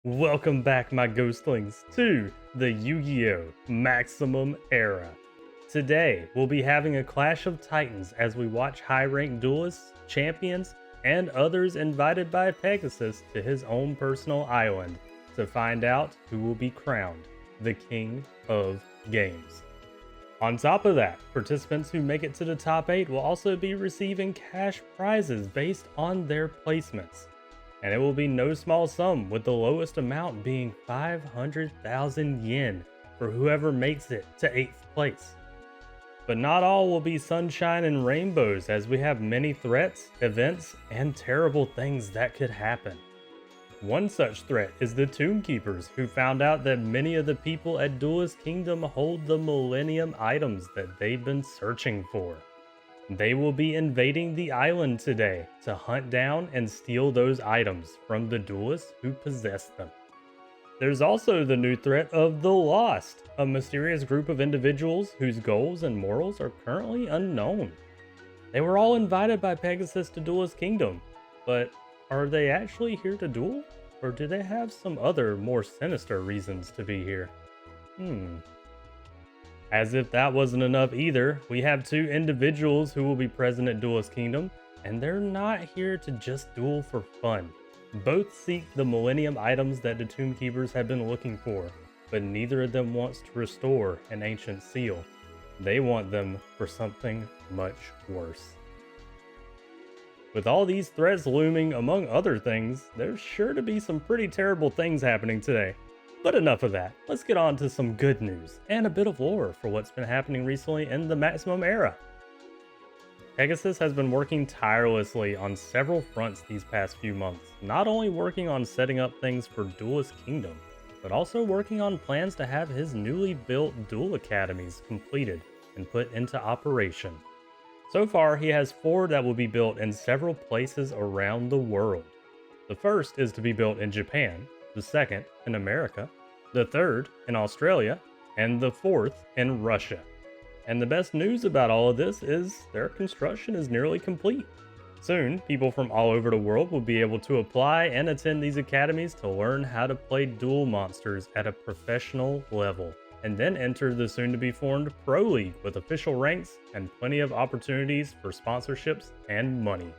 Welcome back, my ghostlings, to the Yu-Gi-Oh! Maximum Era. Today, we'll be having a clash of titans as we watch high-ranked duelists, champions, and others invited by Pegasus to his own personal island to find out who will be crowned the King of Games. On top of that, participants who make it to the top 8 will also be receiving cash prizes based on their placements. And it will be no small sum, with the lowest amount being 500,000 yen for whoever makes it to 8th place. But not all will be sunshine and rainbows, as we have many threats, events, and terrible things that could happen. One such threat is the Tomb Keepers, who found out that many of the people at Duelist Kingdom hold the Millennium items that they've been searching for. They will be invading the island today to hunt down and steal those items from the duelists who possess them. There's also the new threat of the Lost, a mysterious group of individuals whose goals and morals are currently unknown. They were all invited by Pegasus to Duelist Kingdom, but are they actually here to duel? Or do they have some other, more sinister reasons to be here? As if that wasn't enough either, we have two individuals who will be present at Duelist Kingdom, and they're not here to just duel for fun. Both seek the Millennium items that the Tomb Keepers have been looking for, but neither of them wants to restore an ancient seal. They want them for something much worse. With all these threats looming, among other things, there's sure to be some pretty terrible things happening today. But enough of that, let's get on to some good news and a bit of lore for what's been happening recently in the Maximum Era. Pegasus has been working tirelessly on several fronts these past few months, not only working on setting up things for Duelist Kingdom, but also working on plans to have his newly built duel academies completed and put into operation. So far, he has 4 that will be built in several places around the world. The first is to be built in Japan, the second in America, the third in Australia, and the fourth in Russia. And the best news about all of this is their construction is nearly complete. Soon, people from all over the world will be able to apply and attend these academies to learn how to play duel monsters at a professional level, and then enter the soon-to-be-formed Pro League with official ranks and plenty of opportunities for sponsorships and money.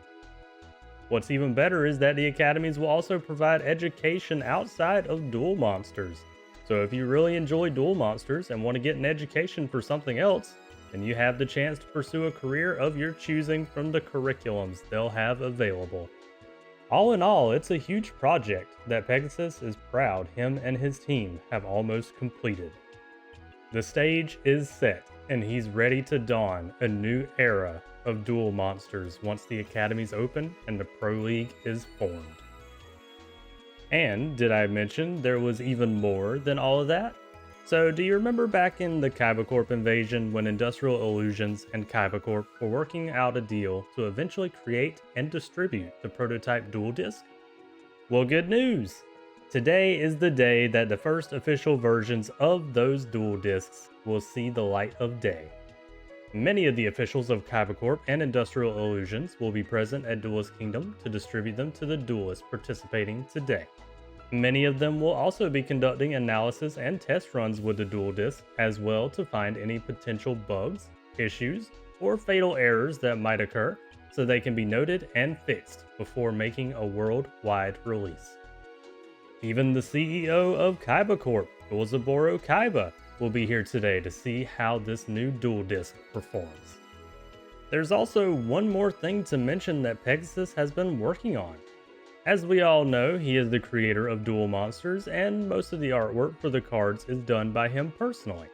What's even better is that the academies will also provide education outside of duel monsters. So if you really enjoy duel monsters and want to get an education for something else, then you have the chance to pursue a career of your choosing from the curriculums they'll have available. All in all, it's a huge project that Pegasus is proud him and his team have almost completed. The stage is set, and he's ready to dawn a new era of duel monsters once the academies open and the Pro League is formed. And did I mention there was even more than all of that? So do you remember back in the Kaiba Corp invasion when Industrial Illusions and Kaiba Corp were working out a deal to eventually create and distribute the prototype duel disc? Well, good news! Today is the day that the first official versions of those duel discs will see the light of day. Many of the officials of Kaiba Corp and Industrial Illusions will be present at Duelist Kingdom to distribute them to the duelists participating today. Many of them will also be conducting analysis and test runs with the duel disc as well to find any potential bugs, issues, or fatal errors that might occur so they can be noted and fixed before making a worldwide release. Even the CEO of Kaiba Corp, Gozaburo Kaiba, will be here today to see how this new duel disc performs. There's also one more thing to mention that Pegasus has been working on. As we all know, he is the creator of Duel Monsters, and most of the artwork for the cards is done by him personally.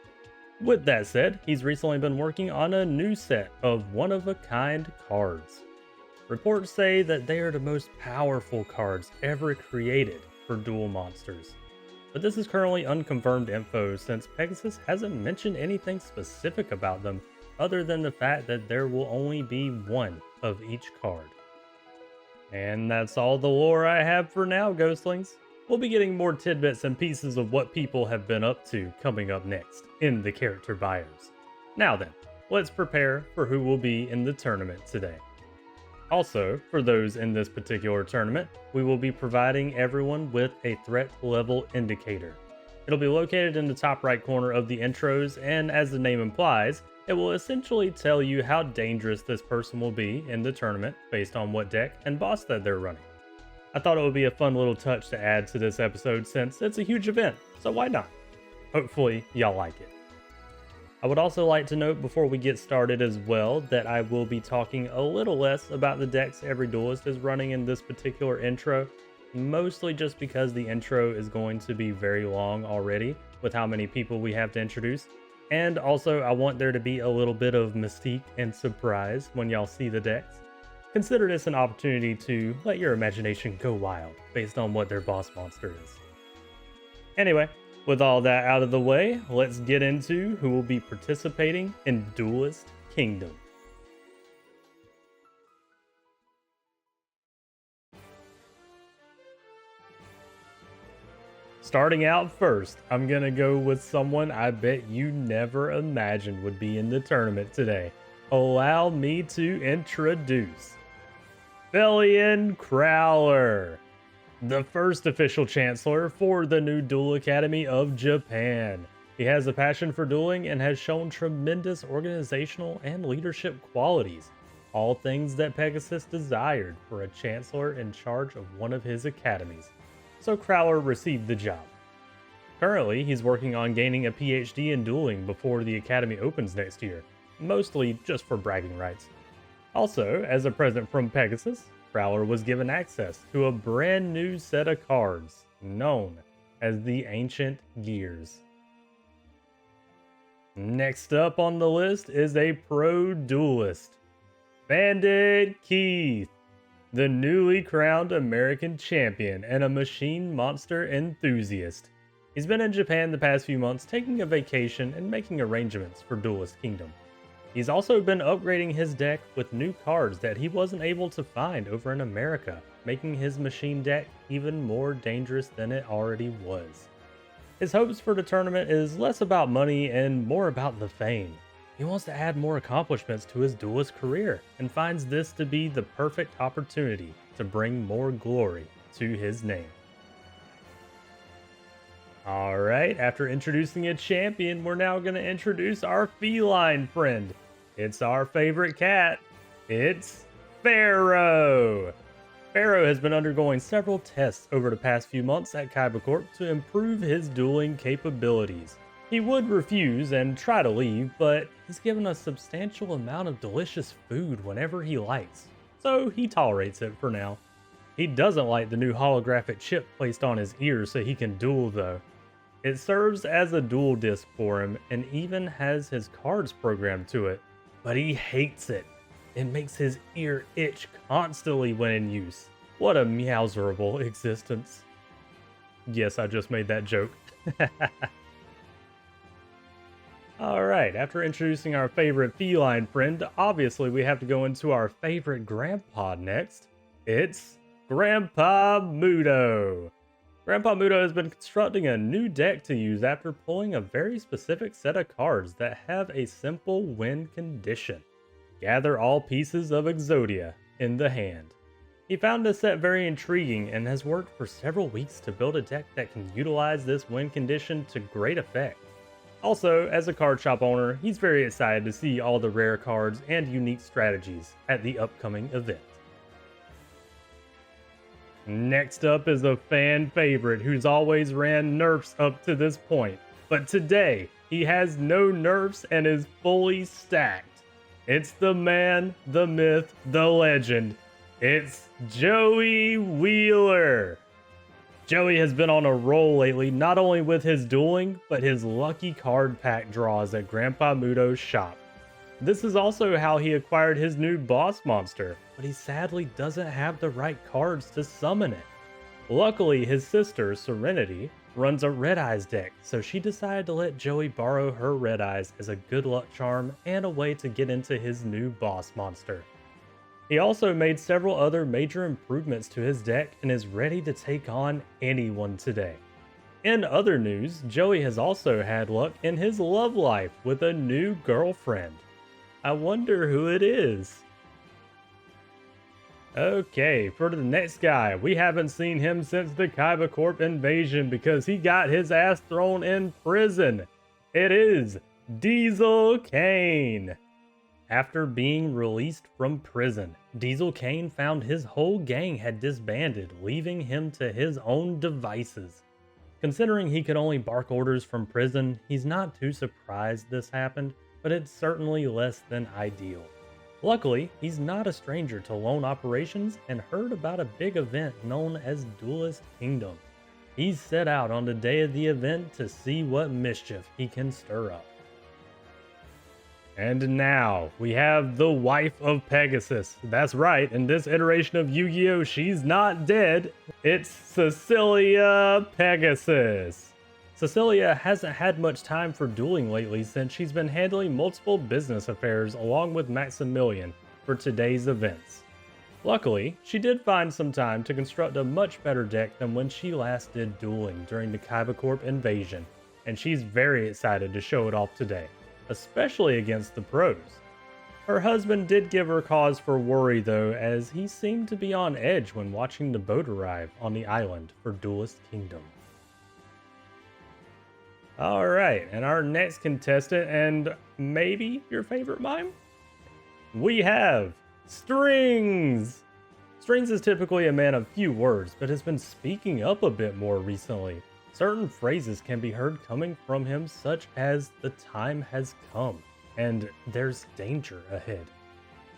With that said, he's recently been working on a new set of one-of-a-kind cards. Reports say that they are the most powerful cards ever created for Duel Monsters. But this is currently unconfirmed info since Pegasus hasn't mentioned anything specific about them other than the fact that there will only be one of each card. And that's all the lore I have for now, Ghostlings. We'll be getting more tidbits and pieces of what people have been up to coming up next in the character bios. Now then, let's prepare for who will be in the tournament today. Also, for those in this particular tournament, we will be providing everyone with a threat level indicator. It'll be located in the top right corner of the intros, and as the name implies, it will essentially tell you how dangerous this person will be in the tournament based on what deck and boss that they're running. I thought it would be a fun little touch to add to this episode since it's a huge event, so why not? Hopefully, y'all like it. I would also like to note before we get started as well that I will be talking a little less about the decks every duelist is running in this particular intro, mostly just because the intro is going to be very long already with how many people we have to introduce. And also I want there to be a little bit of mystique and surprise when y'all see the decks. Consider this an opportunity to let your imagination go wild based on what their boss monster is. Anyway, with all that out of the way, let's get into who will be participating in Duelist Kingdom. Starting out first, I'm gonna go with someone I bet you never imagined would be in the tournament today. Allow me to introduce Felian Crowler, the first official chancellor for the new Duel Academy of Japan. He has a passion for dueling and has shown tremendous organizational and leadership qualities, all things that Pegasus desired for a chancellor in charge of one of his academies. So Crowler received the job. Currently, he's working on gaining a PhD in dueling before the academy opens next year, mostly just for bragging rights. Also, as a present from Pegasus, Crowler was given access to a brand new set of cards known as the Ancient Gears. Next up on the list is a pro duelist, Bandit Keith, the newly crowned American champion and a machine monster enthusiast. He's been in Japan the past few months taking a vacation and making arrangements for Duelist Kingdom. He's also been upgrading his deck with new cards that he wasn't able to find over in America, making his machine deck even more dangerous than it already was. His hopes for the tournament is less about money and more about the fame. He wants to add more accomplishments to his duelist career and finds this to be the perfect opportunity to bring more glory to his name. Alright, after introducing a champion, we're now going to introduce our feline friend. It's our favorite cat. It's Pharaoh. Pharaoh has been undergoing several tests over the past few months at Kaiba Corp to improve his dueling capabilities. He would refuse and try to leave, but he's given a substantial amount of delicious food whenever he likes, so he tolerates it for now. He doesn't like the new holographic chip placed on his ear so he can duel though. It serves as a duel disc for him and even has his cards programmed to it, but he hates it. It makes his ear itch constantly when in use. What a meowserable existence. Yes, I just made that joke. Alright, after introducing our favorite feline friend, obviously we have to go into our favorite grandpa next. It's Grandpa Muto. Grandpa Muto has been constructing a new deck to use after pulling a very specific set of cards that have a simple win condition. Gather all pieces of Exodia in the hand. He found this set very intriguing and has worked for several weeks to build a deck that can utilize this win condition to great effect. Also, as a card shop owner, he's very excited to see all the rare cards and unique strategies at the upcoming event. Next up is a fan favorite who's always ran nerfs up to this point, but today he has no nerfs and is fully stacked. It's the man, the myth, the legend. It's Joey Wheeler. Joey has been on a roll lately, not only with his dueling, but his lucky card pack draws at Grandpa Muto's shop. This is also how he acquired his new boss monster, but he sadly doesn't have the right cards to summon it. Luckily, his sister, Serenity, runs a Red Eyes deck, so she decided to let Joey borrow her Red Eyes as a good luck charm and a way to get into his new boss monster. He also made several other major improvements to his deck and is ready to take on anyone today. In other news, Joey has also had luck in his love life with a new girlfriend. I wonder who it is. Okay, for the next guy, we haven't seen him since the Kaiba Corp invasion because he got his ass thrown in prison. It is Diesel Kane. After being released from prison, Diesel Kane found his whole gang had disbanded, leaving him to his own devices. Considering he could only bark orders from prison, he's not too surprised this happened, but it's certainly less than ideal. Luckily, he's not a stranger to lone operations and heard about a big event known as Duelist Kingdom. He's set out on the day of the event to see what mischief he can stir up. And now, we have the wife of Pegasus. That's right, in this iteration of Yu-Gi-Oh! She's not dead. It's Cecillia Pegasus. Cecillia hasn't had much time for dueling lately since she's been handling multiple business affairs along with Maximilian for today's events. Luckily, she did find some time to construct a much better deck than when she last did dueling during the Kaiba Corp invasion, and she's very excited to show it off today, especially against the pros. Her husband did give her cause for worry though, as he seemed to be on edge when watching the boat arrive on the island for Duelist Kingdom. Alright, and our next contestant, and maybe your favorite mime? We have Strings! Strings is typically a man of few words, but has been speaking up a bit more recently. Certain phrases can be heard coming from him, such as "the time has come" and "there's danger ahead."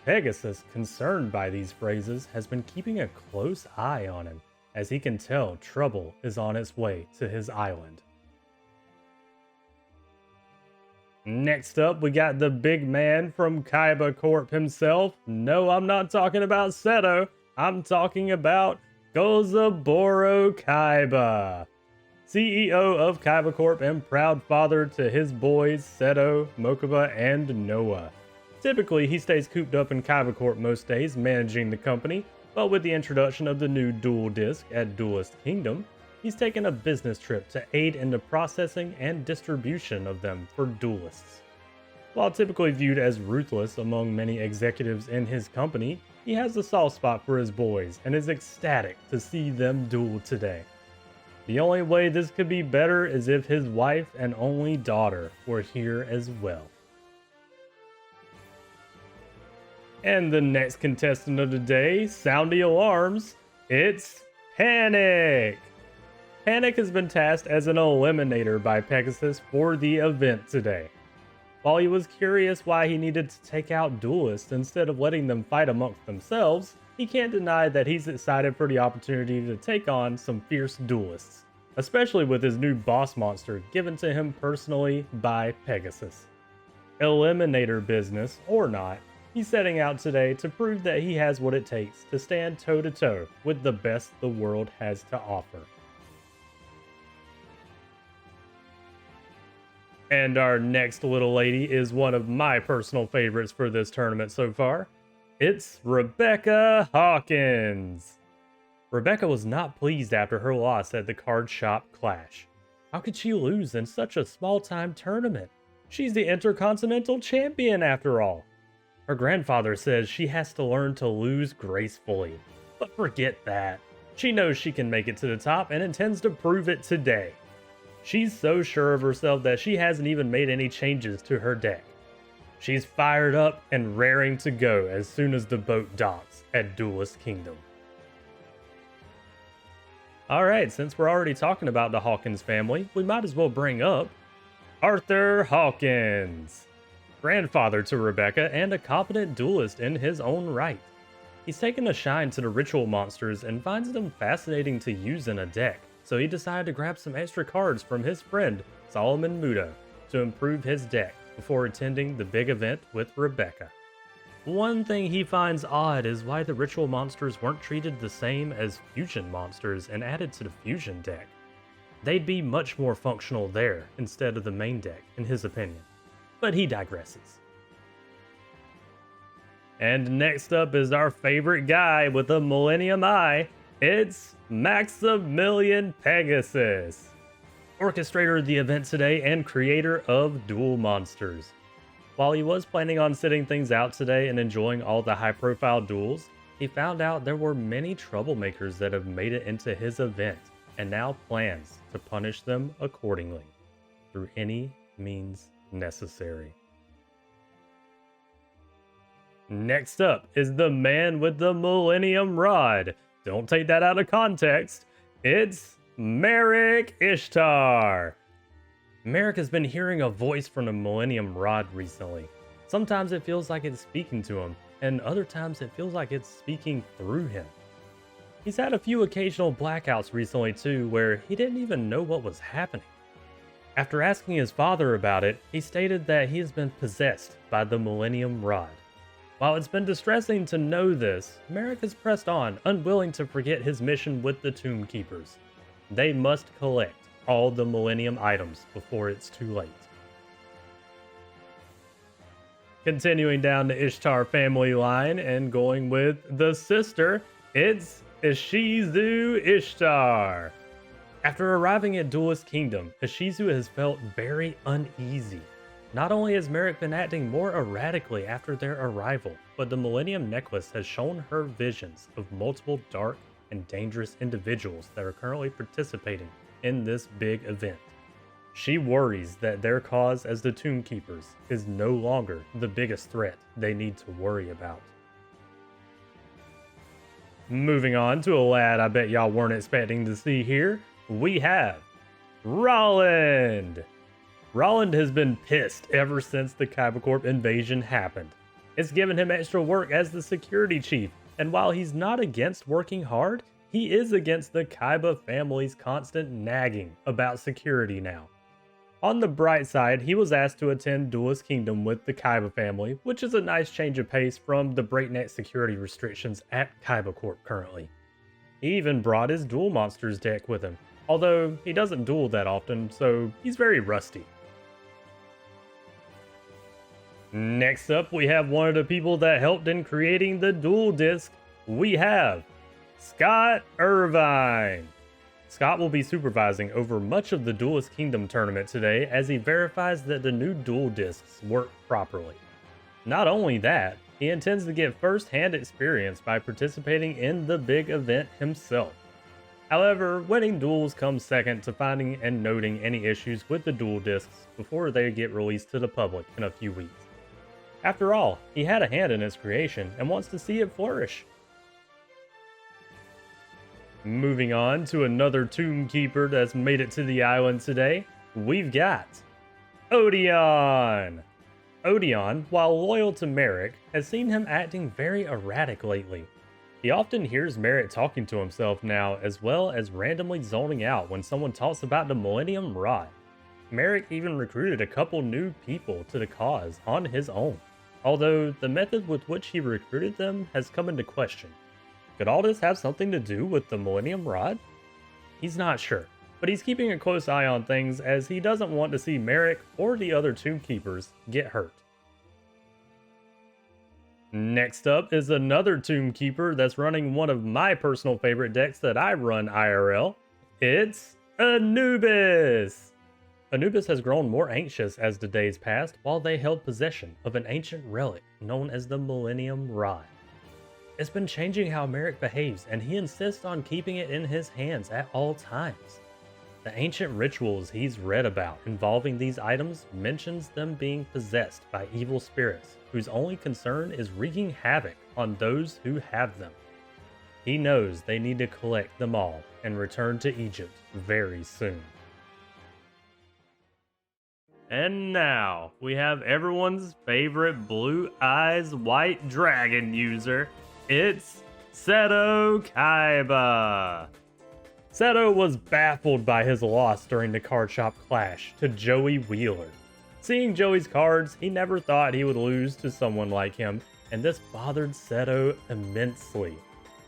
Pegasus, concerned by these phrases, has been keeping a close eye on him, as he can tell trouble is on its way to his island. Next up, we got the big man from Kaiba Corp himself. No, I'm not talking about Seto. I'm talking about Gozaburo Kaiba, CEO of Kaiba Corp and proud father to his boys Seto, Mokuba, and Noah. Typically, he stays cooped up in Kaiba Corp most days, managing the company, but with the introduction of the new dual disc at Duelist Kingdom, he's taken a business trip to aid in the processing and distribution of them for duelists. While typically viewed as ruthless among many executives in his company, he has a soft spot for his boys and is ecstatic to see them duel today. The only way this could be better is if his wife and only daughter were here as well. And the next contestant of the day, sound the alarms, it's Panic! Panic has been tasked as an eliminator by Pegasus for the event today. While he was curious why he needed to take out duelists instead of letting them fight amongst themselves, he can't deny that he's excited for the opportunity to take on some fierce duelists, especially with his new boss monster given to him personally by Pegasus. Eliminator business or not, he's setting out today to prove that he has what it takes to stand toe-to-toe with the best the world has to offer. And our next little lady is one of my personal favorites for this tournament so far. It's Rebecca Hawkins. Rebecca was not pleased after her loss at the Card Shop Clash. How could she lose in such a small-time tournament? She's the Intercontinental Champion after all. Her grandfather says she has to learn to lose gracefully. But forget that. She knows she can make it to the top and intends to prove it today. She's so sure of herself that she hasn't even made any changes to her deck. She's fired up and raring to go as soon as the boat docks at Duelist Kingdom. Alright, since we're already talking about the Hawkins family, we might as well bring up Arthur Hawkins, grandfather to Rebecca and a competent duelist in his own right. He's taken a shine to the ritual monsters and finds them fascinating to use in a deck, so he decided to grab some extra cards from his friend Solomon Muto to improve his deck before attending the big event with Rebecca. One thing he finds odd is why the ritual monsters weren't treated the same as fusion monsters and added to the fusion deck. They'd be much more functional there instead of the main deck, in his opinion. But he digresses. And next up is our favorite guy with a Millennium Eye. It's Maximilian Pegasus, orchestrator of the event today and creator of Duel Monsters. While he was planning on sitting things out today and enjoying all the high-profile duels, he found out there were many troublemakers that have made it into his event and now plans to punish them accordingly through any means necessary. Next up is the man with the Millennium Rod. Don't take that out of context. It's Merrick Ishtar. Merrick has been hearing a voice from the Millennium Rod recently. Sometimes it feels like it's speaking to him, and other times it feels like it's speaking through him. He's had a few occasional blackouts recently too, where he didn't even know what was happening. After asking his father about it, he stated that he has been possessed by the Millennium Rod. While it's been distressing to know this, Merrick has pressed on, unwilling to forget his mission with the Tomb Keepers. They must collect all the Millennium items before it's too late. Continuing down the Ishtar family line and going with the sister, it's Ishizu Ishtar. After arriving at Duelist Kingdom, Ishizu has felt very uneasy. Not only has Merrick been acting more erratically after their arrival, but the Millennium Necklace has shown her visions of multiple dark and dangerous individuals that are currently participating in this big event. She worries that their cause as the Tomb Keepers is no longer the biggest threat they need to worry about. Moving on to a lad I bet y'all weren't expecting to see here, we have Rolland. Rolland has been pissed ever since the Kaiba Corp invasion happened. It's given him extra work as the security chief, and while he's not against working hard, he is against the Kaiba family's constant nagging about security now. On the bright side, he was asked to attend Duelist Kingdom with the Kaiba family, which is a nice change of pace from the breakneck security restrictions at Kaiba Corp currently. He even brought his Duel Monsters deck with him, although he doesn't duel that often, so he's very rusty. Next up, we have one of the people that helped in creating the Duel Disc. We have Scott Irvine. Scott will be supervising over much of the Duelist Kingdom tournament today as he verifies that the new Duel Discs work properly. Not only that, he intends to get first-hand experience by participating in the big event himself. However, winning duels comes second to finding and noting any issues with the Duel Discs before they get released to the public in a few weeks. After all, he had a hand in its creation and wants to see it flourish. Moving on to another Tomb Keeper that's made it to the island today, we've got Odeon. Odeon, while loyal to Merrick, has seen him acting very erratic lately. He often hears Merrick talking to himself now, as well as randomly zoning out when someone talks about the Millennium Rod. Merrick even recruited a couple new people to the cause on his own, although the method with which he recruited them has come into question. Could all this have something to do with the Millennium Rod? He's not sure, but he's keeping a close eye on things as he doesn't want to see Merrick or the other Tomb Keepers get hurt. Next up is another Tomb Keeper that's running one of my personal favorite decks that I run IRL. It's Anubis! Anubis has grown more anxious as the days passed while they held possession of an ancient relic known as the Millennium Rod. It's been changing how Merrick behaves, and he insists on keeping it in his hands at all times. The ancient rituals he's read about involving these items mentions them being possessed by evil spirits whose only concern is wreaking havoc on those who have them. He knows they need to collect them all and return to Egypt very soon. And now, we have everyone's favorite Blue Eyes White Dragon user. It's Seto Kaiba. Seto was baffled by his loss during the card shop clash to Joey Wheeler. Seeing Joey's cards, he never thought he would lose to someone like him, and this bothered Seto immensely.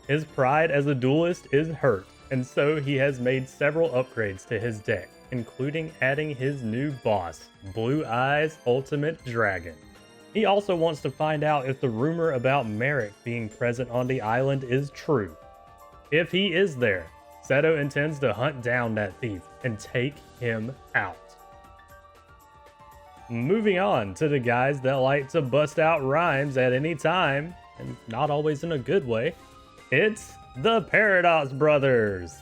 His pride as a duelist is hurt, and so he has made several upgrades to his deck, including adding his new boss, Blue Eyes Ultimate Dragon. He also wants to find out if the rumor about Merrick being present on the island is true. If he is there, Seto intends to hunt down that thief and take him out. Moving on to the guys that like to bust out rhymes at any time, and not always in a good way. It's the Paradox Brothers!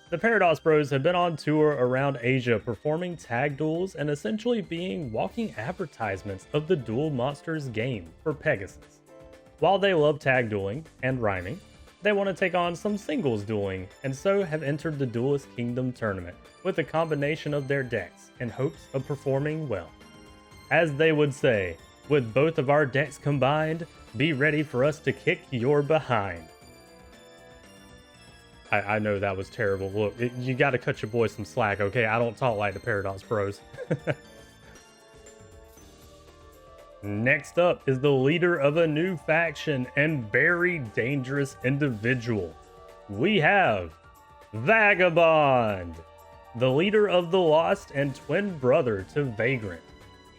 The Paradox Bros have been on tour around Asia performing tag duels and essentially being walking advertisements of the Duel Monsters game for Pegasus. While they love tag dueling and rhyming, they want to take on some singles dueling, and so have entered the Duelist Kingdom tournament with a combination of their decks in hopes of performing well. As they would say, with both of our decks combined, be ready for us to kick your behind. I know that was terrible. Look, you gotta cut your boy some slack, okay? I don't talk like the Paradox Bros. Next up is the leader of a new faction and very dangerous individual. We have Vagabond, the leader of the Lost and twin brother to Vagrant.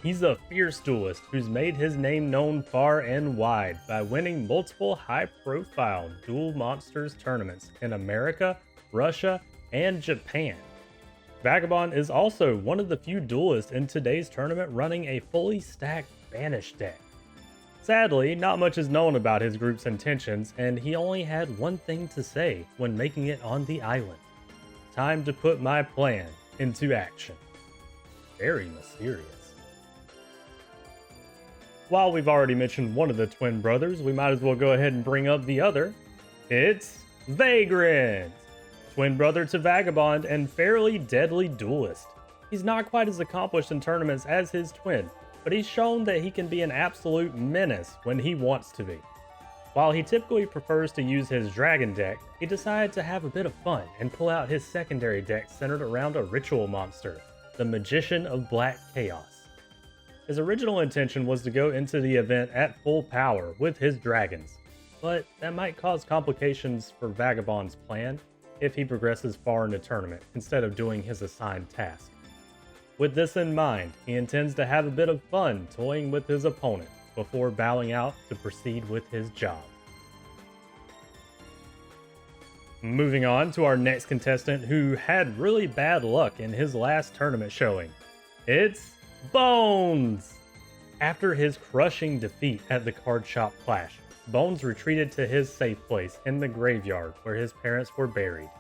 He's a fierce duelist who's made his name known far and wide by winning multiple high-profile Duel Monsters tournaments in America, Russia, and Japan. Vagabond is also one of the few duelists in today's tournament running a fully stacked Banish deck. Sadly, not much is known about his group's intentions, and he only had one thing to say when making it on the island. Time to put my plan into action. Very mysterious. While we've already mentioned one of the twin brothers, we might as well go ahead and bring up the other. It's Vagrant, twin brother to Vagabond and fairly deadly duelist. He's not quite as accomplished in tournaments as his twin, but he's shown that he can be an absolute menace when he wants to be. While he typically prefers to use his dragon deck, he decided to have a bit of fun and pull out his secondary deck centered around a ritual monster, the Magician of Black Chaos. His original intention was to go into the event at full power with his dragons, but that might cause complications for Vagabond's plan if he progresses far in the tournament instead of doing his assigned task. With this in mind, he intends to have a bit of fun toying with his opponent before bowing out to proceed with his job. Moving on to our next contestant who had really bad luck in his last tournament showing. It's Bones! After his crushing defeat at the Card Shop Clash, Bones retreated to his safe place in the graveyard where his parents were buried.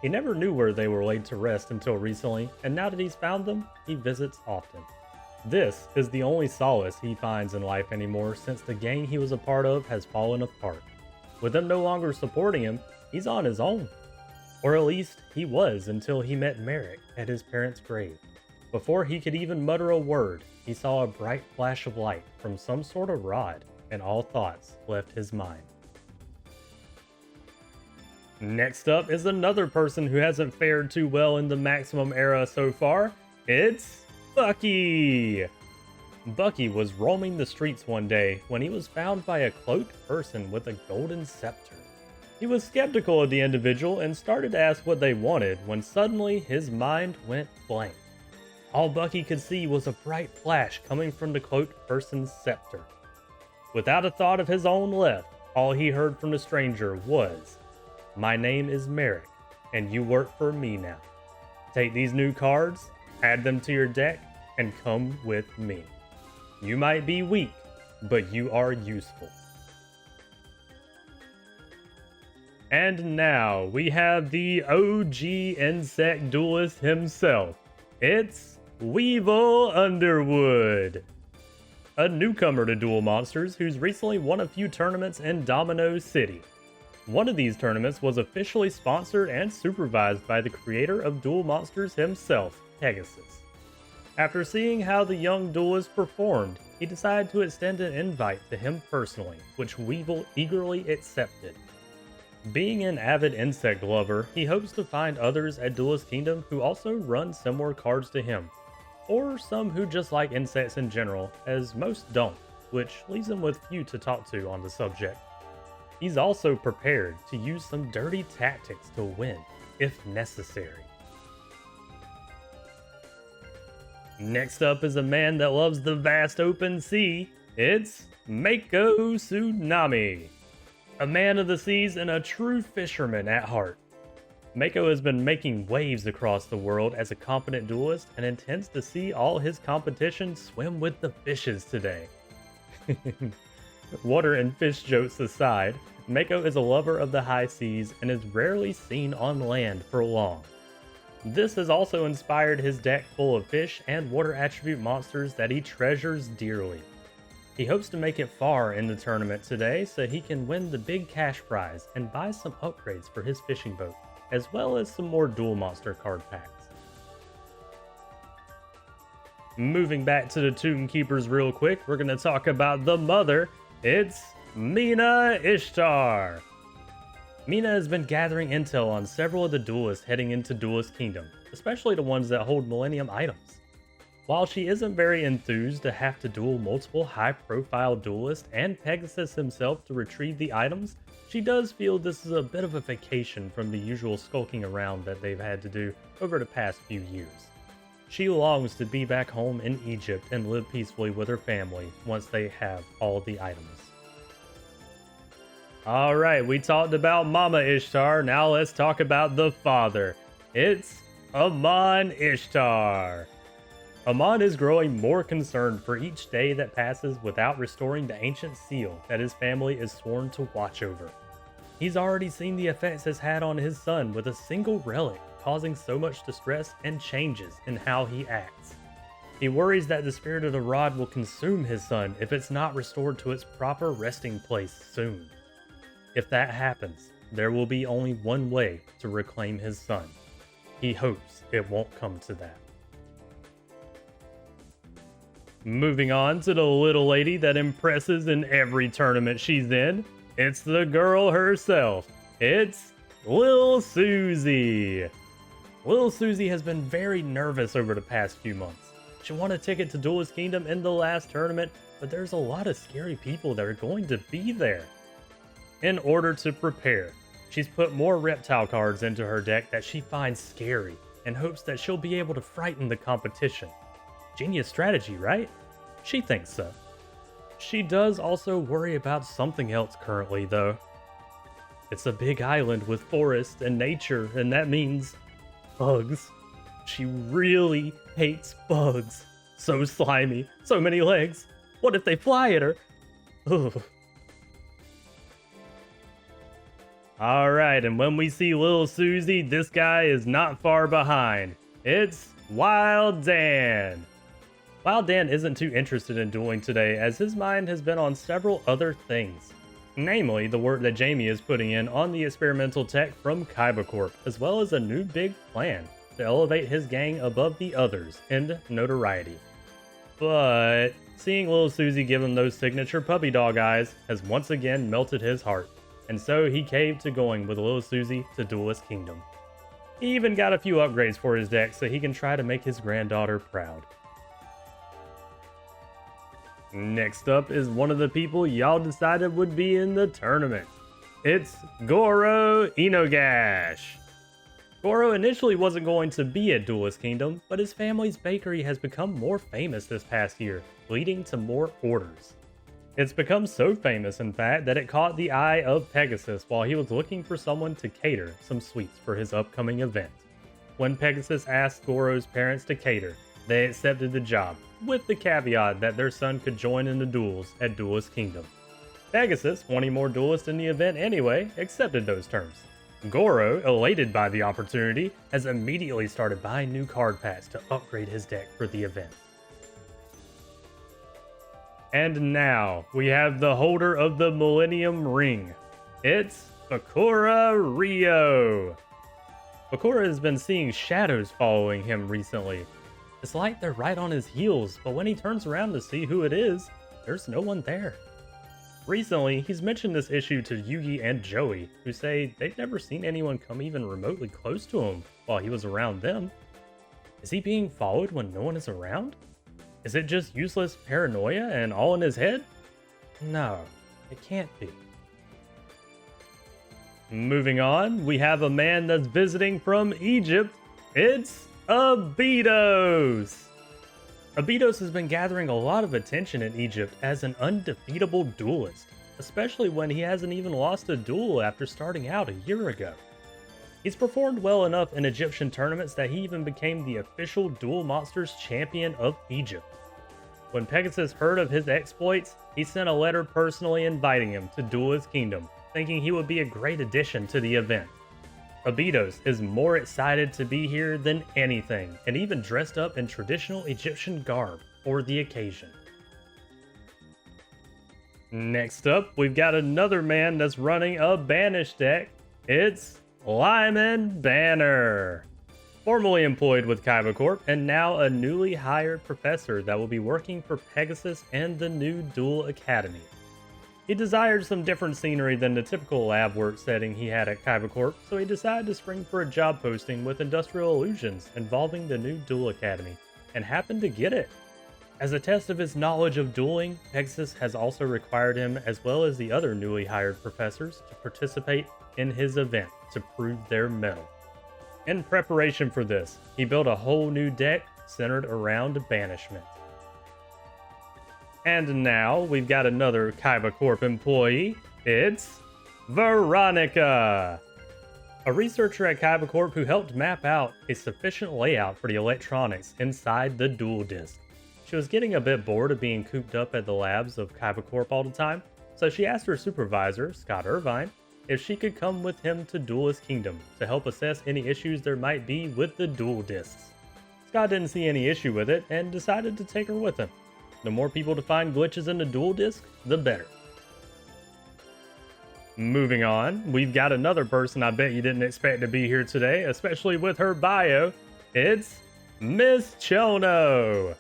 He never knew where they were laid to rest until recently, and now that he's found them, he visits often. This is the only solace he finds in life anymore since the gang he was a part of has fallen apart. With them no longer supporting him, he's on his own. Or at least he was until he met Merrick at his parents' grave. Before he could even mutter a word, he saw a bright flash of light from some sort of rod, and all thoughts left his mind. Next up is another person who hasn't fared too well in the Maximum Era so far. It's Bucky! Bucky was roaming the streets one day when he was found by a cloaked person with a golden scepter. He was skeptical of the individual and started to ask what they wanted when suddenly his mind went blank. All Bucky could see was a bright flash coming from the cloaked person's scepter. Without a thought of his own left, all he heard from the stranger was, "My name is Merrick, and you work for me now. Take these new cards, add them to your deck, and come with me. You might be weak, but you are useful." And now we have the OG insect duelist himself. It's Weevil Underwood, a newcomer to Duel Monsters who's recently won a few tournaments in Domino City. One of these tournaments was officially sponsored and supervised by the creator of Duel Monsters himself, Pegasus. After seeing how the young duelist performed, he decided to extend an invite to him personally, which Weevil eagerly accepted. Being an avid insect lover, he hopes to find others at Duelist Kingdom who also run similar cards to him, or some who just like insects in general, as most don't, which leaves him with few to talk to on the subject. He's also prepared to use some dirty tactics to win, if necessary. Next up is a man that loves the vast open sea. It's Mako Tsunami, a man of the seas and a true fisherman at heart. Mako has been making waves across the world as a competent duelist and intends to see all his competition swim with the fishes today. Water and fish jokes aside, Mako is a lover of the high seas and is rarely seen on land for long. This has also inspired his deck full of fish and water attribute monsters that he treasures dearly. He hopes to make it far in the tournament today so he can win the big cash prize and buy some upgrades for his fishing boat, as well as some more duel monster card packs. Moving back to the Tomb Keepers real quick, we're going to talk about the mother. It's Mina Ishtar. Mina has been gathering intel on several of the duelists heading into Duelist Kingdom, especially the ones that hold Millennium items. While she isn't very enthused to have to duel multiple high-profile duelists and Pegasus himself to retrieve the items, she does feel this is a bit of a vacation from the usual skulking around that they've had to do over the past few years. She longs to be back home in Egypt and live peacefully with her family once they have all the items. Alright, we talked about Mama Ishtar, now let's talk about the father. It's Amon Ishtar. Amon is growing more concerned for each day that passes without restoring the ancient seal that his family is sworn to watch over. He's already seen the effects it's had on his son with a single relic, causing so much distress and changes in how he acts. He worries that the spirit of the rod will consume his son if it's not restored to its proper resting place soon. If that happens, there will be only one way to reclaim his son. He hopes it won't come to that. Moving on to the little lady that impresses in every tournament she's in, it's the girl herself. It's Lil Susie. Lil Susie has been very nervous over the past few months. She won a ticket to Duelist Kingdom in the last tournament, but there's a lot of scary people that are going to be there. In order to prepare, she's put more reptile cards into her deck that she finds scary and hopes that she'll be able to frighten the competition. Genius strategy, right? She thinks so. She does also worry about something else currently, though. It's a big island with forest and nature, and that means bugs. She really hates bugs. So slimy, so many legs. What if they fly at her? Ugh. Alright, and when we see Lil Susie, this guy is not far behind. It's Wild Dan. Wild Dan isn't too interested in dueling today, as his mind has been on several other things. Namely, the work that Jamie is putting in on the experimental tech from Kaiba Corp, as well as a new big plan to elevate his gang above the others in notoriety. But seeing Lil Susie give him those signature puppy dog eyes has once again melted his heart, and so he caved to going with Lil Susie to Duelist Kingdom. He even got a few upgrades for his deck so he can try to make his granddaughter proud. Next up is one of the people y'all decided would be in the tournament. It's Goro Inogash. Goro initially wasn't going to be at Duelist Kingdom, but his family's bakery has become more famous this past year, leading to more orders. It's become so famous, in fact, that it caught the eye of Pegasus while he was looking for someone to cater some sweets for his upcoming event. When Pegasus asked Goro's parents to cater, they accepted the job, with the caveat that their son could join in the duels at Duelist Kingdom. Pegasus, wanting more duelists in the event anyway, accepted those terms. Goro, elated by the opportunity, has immediately started buying new card packs to upgrade his deck for the event. And now, we have the holder of the Millennium Ring. It's Bakura Rio. Bakura has been seeing shadows following him recently. It's like they're right on his heels, but when he turns around to see who it is, there's no one there. Recently, he's mentioned this issue to Yugi and Joey, who say they've never seen anyone come even remotely close to him while he was around them. Is he being followed when no one is around? Is it just useless paranoia and all in his head? No, it can't be. Moving on, we have a man that's visiting from Egypt. It's Abydos. Abydos has been gathering a lot of attention in Egypt as an undefeatable duelist, especially when he hasn't even lost a duel after starting out a year ago. He's performed well enough in Egyptian tournaments that he even became the official Duel Monsters champion of Egypt. When Pegasus heard of his exploits, he sent a letter personally inviting him to Duelist Kingdom, thinking he would be a great addition to the event. Abydos is more excited to be here than anything, and even dressed up in traditional Egyptian garb for the occasion. Next up, we've got another man that's running a banished deck. It's Lyman Banner. Formerly employed with Kaiba Corp, and now a newly hired professor that will be working for Pegasus and the new Duel Academy. He desired some different scenery than the typical lab work setting he had at Kaiba Corp, so he decided to spring for a job posting with Industrial Illusions involving the new Duel Academy, and happened to get it. As a test of his knowledge of dueling, Pegasus has also required him, as well as the other newly hired professors, to participate in his event to prove their mettle. In preparation for this, he built a whole new deck centered around banishment. And now we've got another Kaiba Corp employee. It's Veronica, a researcher at Kaiba Corp who helped map out a sufficient layout for the electronics inside the dual disc. She was getting a bit bored of being cooped up at the labs of Kaiba Corp all the time, so she asked her supervisor, Scott Irvine, if she could come with him to Duelist Kingdom to help assess any issues there might be with the dual discs. Scott didn't see any issue with it and decided to take her with him. The more people to find glitches in the dual disc, the better. Moving on, we've got another person I bet you didn't expect to be here today, especially with her bio. It's Miss Chono,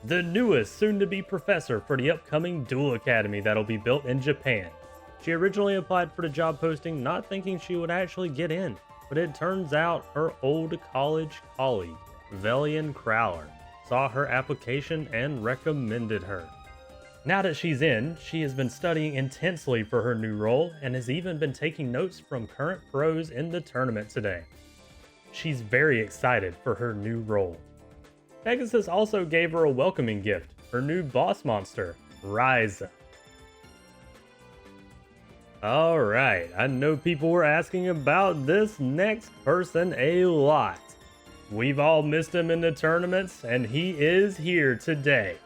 the newest soon-to-be professor for the upcoming Duel Academy that'll be built in Japan. She originally applied for the job posting not thinking she would actually get in, but it turns out her old college colleague, Velian Crowler, saw her application and recommended her. Now that she's in, she has been studying intensely for her new role and has even been taking notes from current pros in the tournament today. She's very excited for her new role. Pegasus also gave her a welcoming gift, her new boss monster, Ryza. Alright, I know people were asking about this next person a lot. We've all missed him in the tournaments, and he is here today.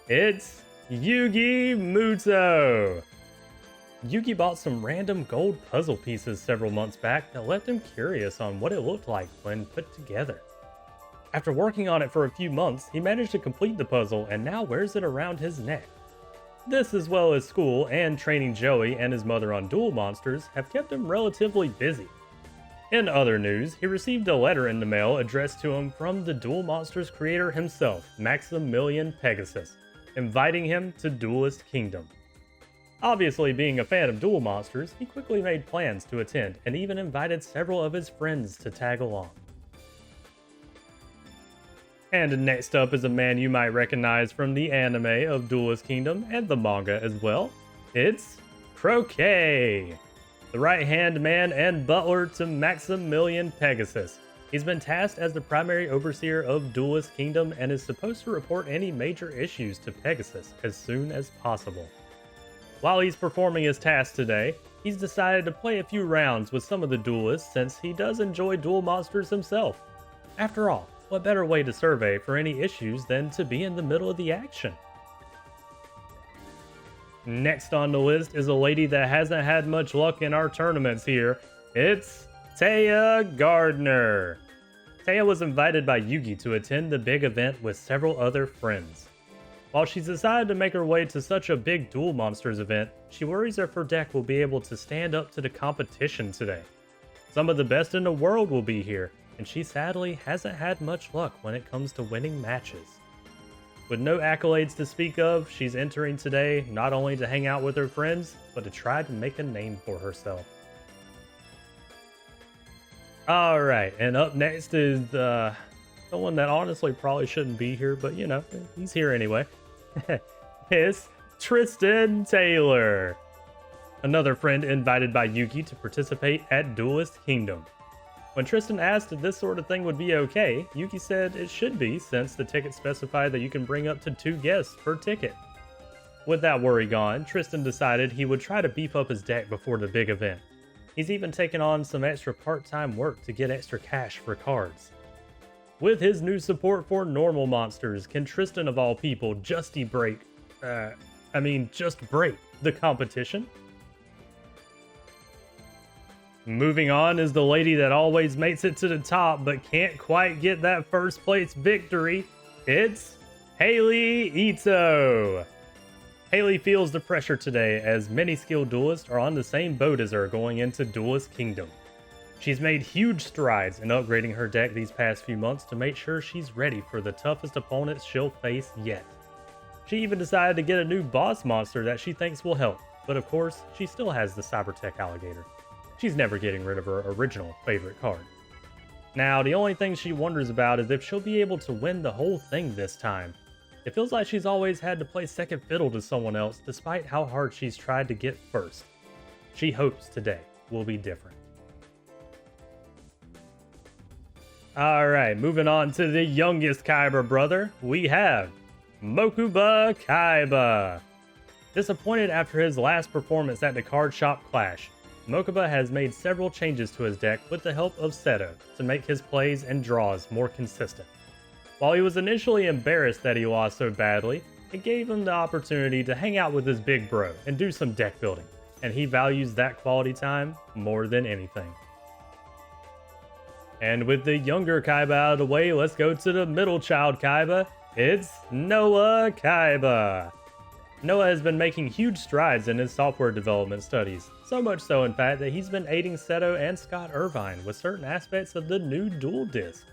It's Yugi Muto. Yugi bought some random gold puzzle pieces several months back that left him curious on what it looked like when put together. After working on it for a few months, he managed to complete the puzzle and now wears it around his neck. This, as well as school and training Joey and his mother on duel monsters, have kept him relatively busy. In other news, he received a letter in the mail addressed to him from the Duel Monsters creator himself, Maximilian Pegasus, inviting him to Duelist Kingdom. Obviously, being a fan of Duel Monsters, he quickly made plans to attend and even invited several of his friends to tag along. And next up is a man you might recognize from the anime of Duelist Kingdom and the manga as well. It's Croquet, the right-hand man and butler to Maximilian Pegasus. He's been tasked as the primary overseer of Duelist Kingdom and is supposed to report any major issues to Pegasus as soon as possible. While he's performing his task today, he's decided to play a few rounds with some of the duelists since he does enjoy duel monsters himself. After all, what better way to survey for any issues than to be in the middle of the action? Next on the list is a lady that hasn't had much luck in our tournaments here. It's Taya Gardner. Taya was invited by Yugi to attend the big event with several other friends. While she's decided to make her way to such a big Duel Monsters event, she worries if her deck will be able to stand up to the competition today. Some of the best in the world will be here, and she sadly hasn't had much luck when it comes to winning matches. With no accolades to speak of, she's entering today not only to hang out with her friends, but to try to make a name for herself. Alright, and up next is someone that honestly probably shouldn't be here, but you know, he's here anyway. It's Tristan Taylor, another friend invited by Yugi to participate at Duelist Kingdom. When Tristan asked if this sort of thing would be okay, Yugi said it should be since the tickets specify that you can bring up to 2 guests per ticket. With that worry gone, Tristan decided he would try to beef up his deck before the big event. He's even taken on some extra part-time work to get extra cash for cards. With his new support for normal monsters, can Tristan of all people just break the competition? Moving on is the lady that always makes it to the top but can't quite get that first place victory. It's Haley Ito. Haley feels the pressure today as many skilled duelists are on the same boat as her going into Duelist Kingdom. She's made huge strides in upgrading her deck these past few months to make sure she's ready for the toughest opponents she'll face yet. She even decided to get a new boss monster that she thinks will help, but of course, she still has the Cybertech alligator. She's never getting rid of her original favorite card. Now, the only thing she wonders about is if she'll be able to win the whole thing this time. It feels like she's always had to play second fiddle to someone else despite how hard she's tried to get first. She hopes today will be different. Alright, moving on to the youngest Kaiba brother, we have Mokuba Kaiba. Disappointed after his last performance at the Card Shop Clash, Mokuba has made several changes to his deck with the help of Seto to make his plays and draws more consistent. While he was initially embarrassed that he lost so badly, it gave him the opportunity to hang out with his big bro and do some deck building, and he values that quality time more than anything. And with the younger Kaiba out of the way, let's go to the middle child Kaiba. It's Noah Kaiba. Noah has been making huge strides in his software development studies, so much so in fact that he's been aiding Seto and Scott Irvine with certain aspects of the new Duel Disc.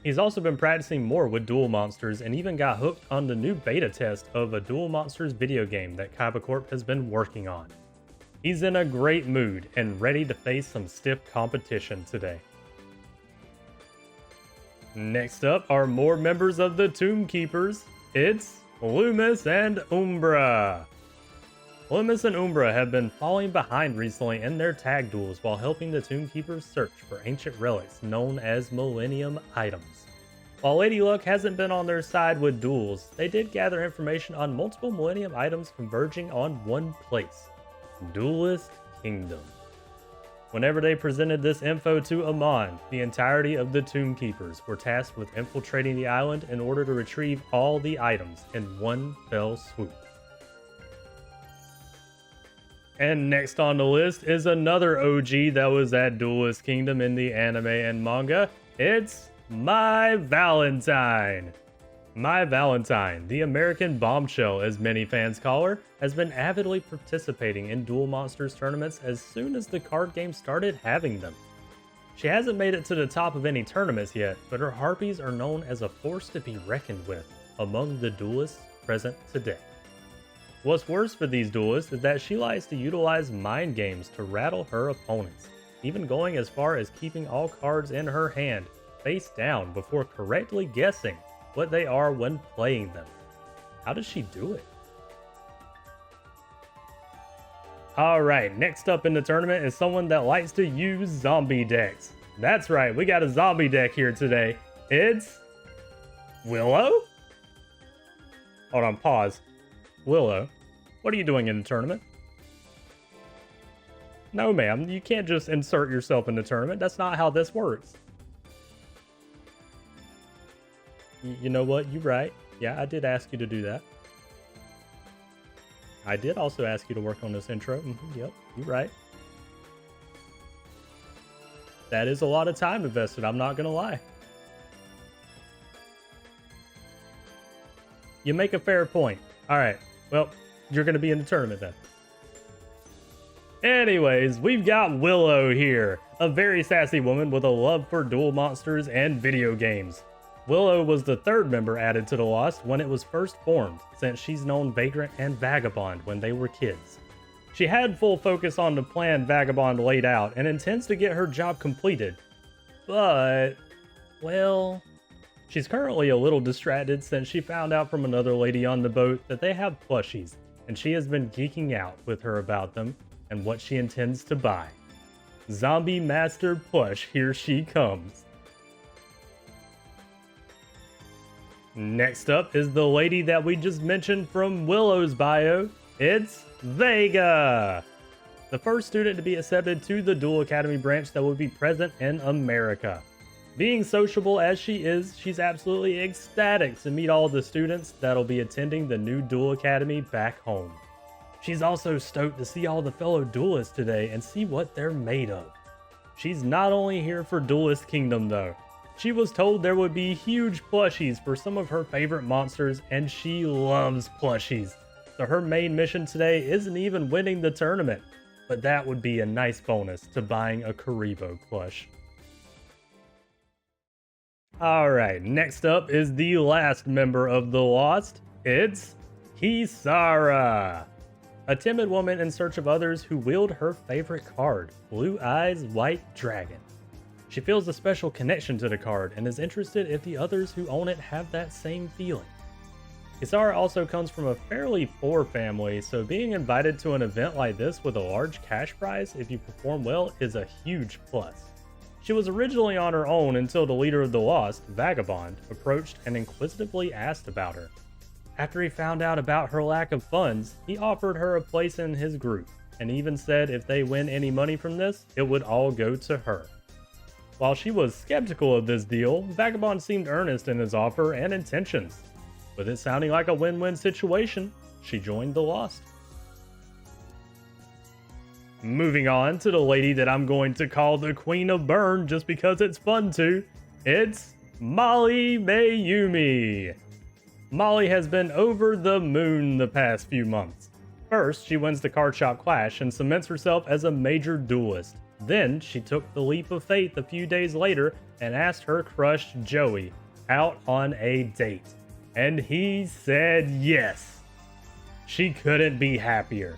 He's also been practicing more with Duel Monsters and even got hooked on the new beta test of a Duel Monsters video game that Kaiba Corp has been working on. He's in a great mood and ready to face some stiff competition today. Next up are more members of the Tomb Keepers. It's Loomis and Umbra. Loomis and Umbra have been falling behind recently in their tag duels while helping the Tomb Keepers search for ancient relics known as Millennium items. While Lady Luck hasn't been on their side with duels, they did gather information on multiple Millennium items converging on one place, Duelist Kingdom. Whenever they presented this info to Amon, the entirety of the Tomb Keepers were tasked with infiltrating the island in order to retrieve all the items in one fell swoop. And next on the list is another OG that was at Duelist Kingdom in the anime and manga. It's My Valentine. My Valentine, the American bombshell as many fans call her, has been avidly participating in Duel Monsters tournaments as soon as the card game started having them. She hasn't made it to the top of any tournaments yet, but her harpies are known as a force to be reckoned with among the duelists present today. What's worse for these duelists is that she likes to utilize mind games to rattle her opponents, even going as far as keeping all cards in her hand face down before correctly guessing what they are when playing them. How does she do it? Alright, next up in the tournament is someone that likes to use zombie decks. That's right, we got a zombie deck here today. It's Willow? Hold on, pause. Willow, what are you doing in the tournament? No, ma'am, you can't just insert yourself in the tournament. That's not how this works. You know what? You're right. Yeah, I did ask you to do that. I did also ask you to work on this intro. Yep, you're right. That is a lot of time invested, I'm not gonna lie. You make a fair point. Alright, well, you're gonna be in the tournament then. Anyways, we've got Willow here, a very sassy woman with a love for Duel Monsters and video games. Willow was the third member added to the Lost when it was first formed, since she's known Vagrant and Vagabond when they were kids. She had full focus on the plan Vagabond laid out and intends to get her job completed, but, well, she's currently a little distracted since she found out from another lady on the boat that they have plushies, and she has been geeking out with her about them and what she intends to buy. Zombie Master Plush, here she comes. Next up is the lady that we just mentioned from Willow's bio. It's Vega, the first student to be accepted to the Duel Academy branch that will be present in America. Being sociable as she is, she's absolutely ecstatic to meet all the students that'll be attending the new Duel Academy back home. She's also stoked to see all the fellow duelists today and see what they're made of. She's not only here for Duelist Kingdom though. She was told there would be huge plushies for some of her favorite monsters, and she loves plushies. So her main mission today isn't even winning the tournament, but that would be a nice bonus to buying a Karibo plush. Alright, next up is the last member of the Lost. It's Kisara, a timid woman in search of others who wield her favorite card, Blue Eyes White Dragon. She feels a special connection to the card and is interested if the others who own it have that same feeling. Kisara also comes from a fairly poor family, so being invited to an event like this with a large cash prize if you perform well is a huge plus. She was originally on her own until the leader of the Lost, Vagabond, approached and inquisitively asked about her. After he found out about her lack of funds, he offered her a place in his group, and even said if they win any money from this, it would all go to her. While she was skeptical of this deal, Vagabond seemed earnest in his offer and intentions. With it sounding like a win-win situation, she joined the Lost. Moving on to the lady that I'm going to call the Queen of Burn just because it's fun to, it's Molly Mayumi. Molly has been over the moon the past few months. First, she wins the card shop clash and cements herself as a major duelist. Then, she took the leap of faith a few days later and asked her crush Joey out on a date. And he said yes. She couldn't be happier.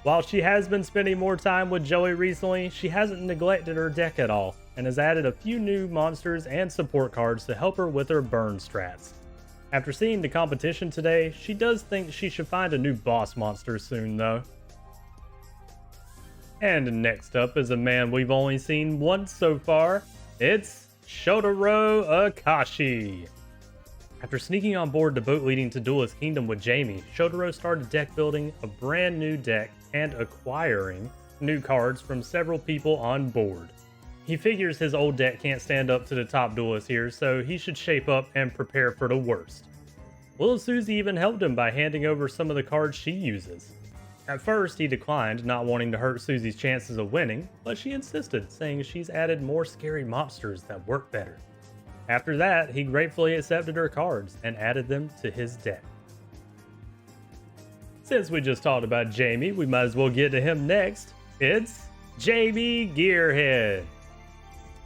While she has been spending more time with Joey recently, she hasn't neglected her deck at all, and has added a few new monsters and support cards to help her with her burn strats. After seeing the competition today, she does think she should find a new boss monster soon though. And next up is a man we've only seen once so far. It's Shotaro Akashi. After sneaking on board the boat leading to Duelist Kingdom with Jamie, Shotaro started deck building a brand new deck and acquiring new cards from several people on board. He figures his old deck can't stand up to the top duelist here, so he should shape up and prepare for the worst. Little Susie even helped him by handing over some of the cards she uses. At first, he declined, not wanting to hurt Susie's chances of winning, but she insisted, saying she's added more scary monsters that work better. After that, he gratefully accepted her cards and added them to his deck. Since we just talked about Jamie, we might as well get to him next. It's Jamie Gearhead.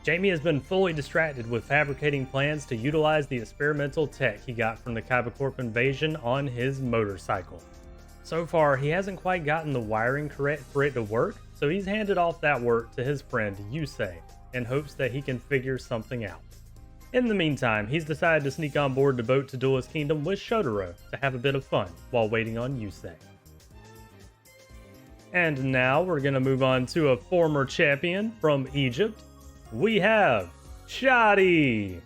Jamie has been fully distracted with fabricating plans to utilize the experimental tech he got from the Kaiba Corp invasion on his motorcycle. So far, he hasn't quite gotten the wiring correct for it to work, so he's handed off that work to his friend Yusei in hopes that he can figure something out. In the meantime, he's decided to sneak on board the boat to Duelist Kingdom with Shotaro to have a bit of fun while waiting on Yusei. And now we're going to move on to a former champion from Egypt. We have Shadi,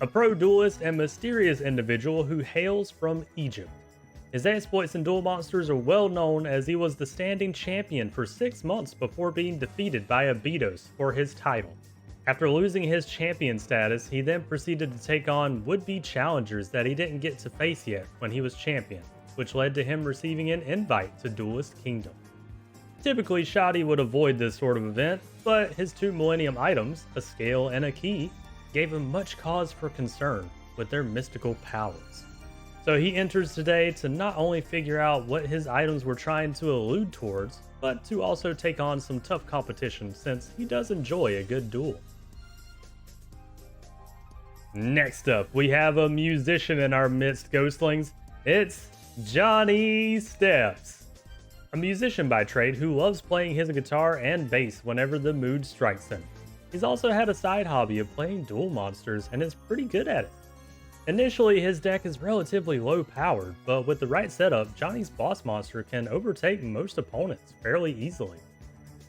a pro duelist and mysterious individual who hails from Egypt. His exploits in duel monsters are well known, as he was the standing champion for 6 months before being defeated by Abydos for his title. After losing his champion status, he then proceeded to take on would-be challengers that he didn't get to face yet when he was champion, which led to him receiving an invite to Duelist Kingdom. Typically, Shadi would avoid this sort of event, but his 2 Millennium items, a scale and a key, gave him much cause for concern with their mystical powers. So he enters today to not only figure out what his items were trying to allude towards, but to also take on some tough competition since he does enjoy a good duel. Next up, we have a musician in our midst, Ghostlings. It's Johnny Steps, a musician by trade who loves playing his guitar and bass whenever the mood strikes him. He's also had a side hobby of playing duel monsters and is pretty good at it. Initially, his deck is relatively low powered, but with the right setup, Johnny's boss monster can overtake most opponents fairly easily.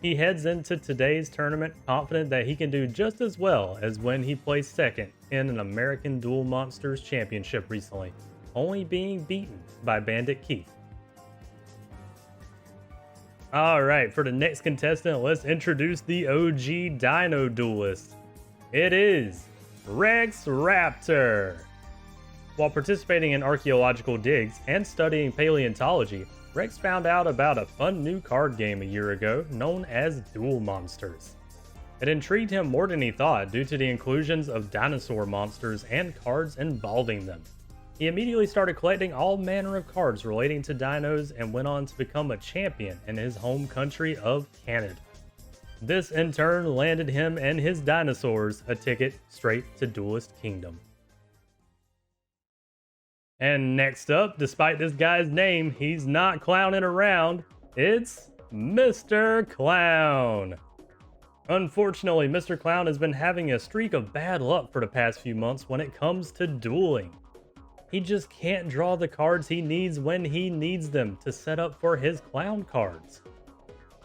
He heads into today's tournament confident that he can do just as well as when he placed second in an American Duel Monsters Championship recently, only being beaten by Bandit Keith. Alright, for the next contestant, let's introduce the OG Dino Duelist. It is Rex Raptor. While participating in archaeological digs and studying paleontology, Rex found out about a fun new card game a year ago known as Duel Monsters. It intrigued him more than he thought due to the inclusions of dinosaur monsters and cards involving them. He immediately started collecting all manner of cards relating to dinos and went on to become a champion in his home country of Canada. This in turn landed him and his dinosaurs a ticket straight to Duelist Kingdom. And next up, despite this guy's name, he's not clowning around. It's Mr. Clown. Unfortunately, Mr. Clown has been having a streak of bad luck for the past few months when it comes to dueling. He just can't draw the cards he needs when he needs them to set up for his clown cards.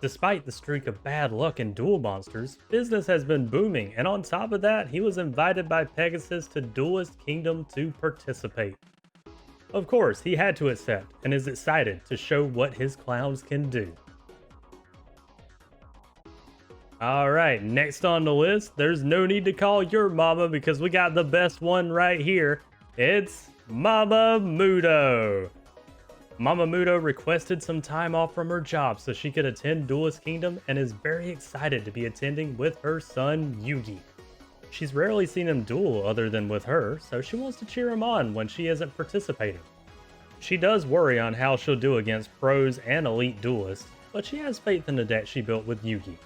Despite the streak of bad luck in Duel Monsters, business has been booming, and on top of that, he was invited by Pegasus to Duelist Kingdom to participate. Of course, he had to accept and is excited to show what his clowns can do. Alright, next on the list, there's no need to call your mama because we got the best one right here. It's Mama Muto. Mama Muto requested some time off from her job so she could attend Duelist Kingdom and is very excited to be attending with her son Yugi. She's rarely seen him duel other than with her, so she wants to cheer him on when she isn't participating. She does worry on how she'll do against pros and elite duelists, but she has faith in the deck she built with Yugi.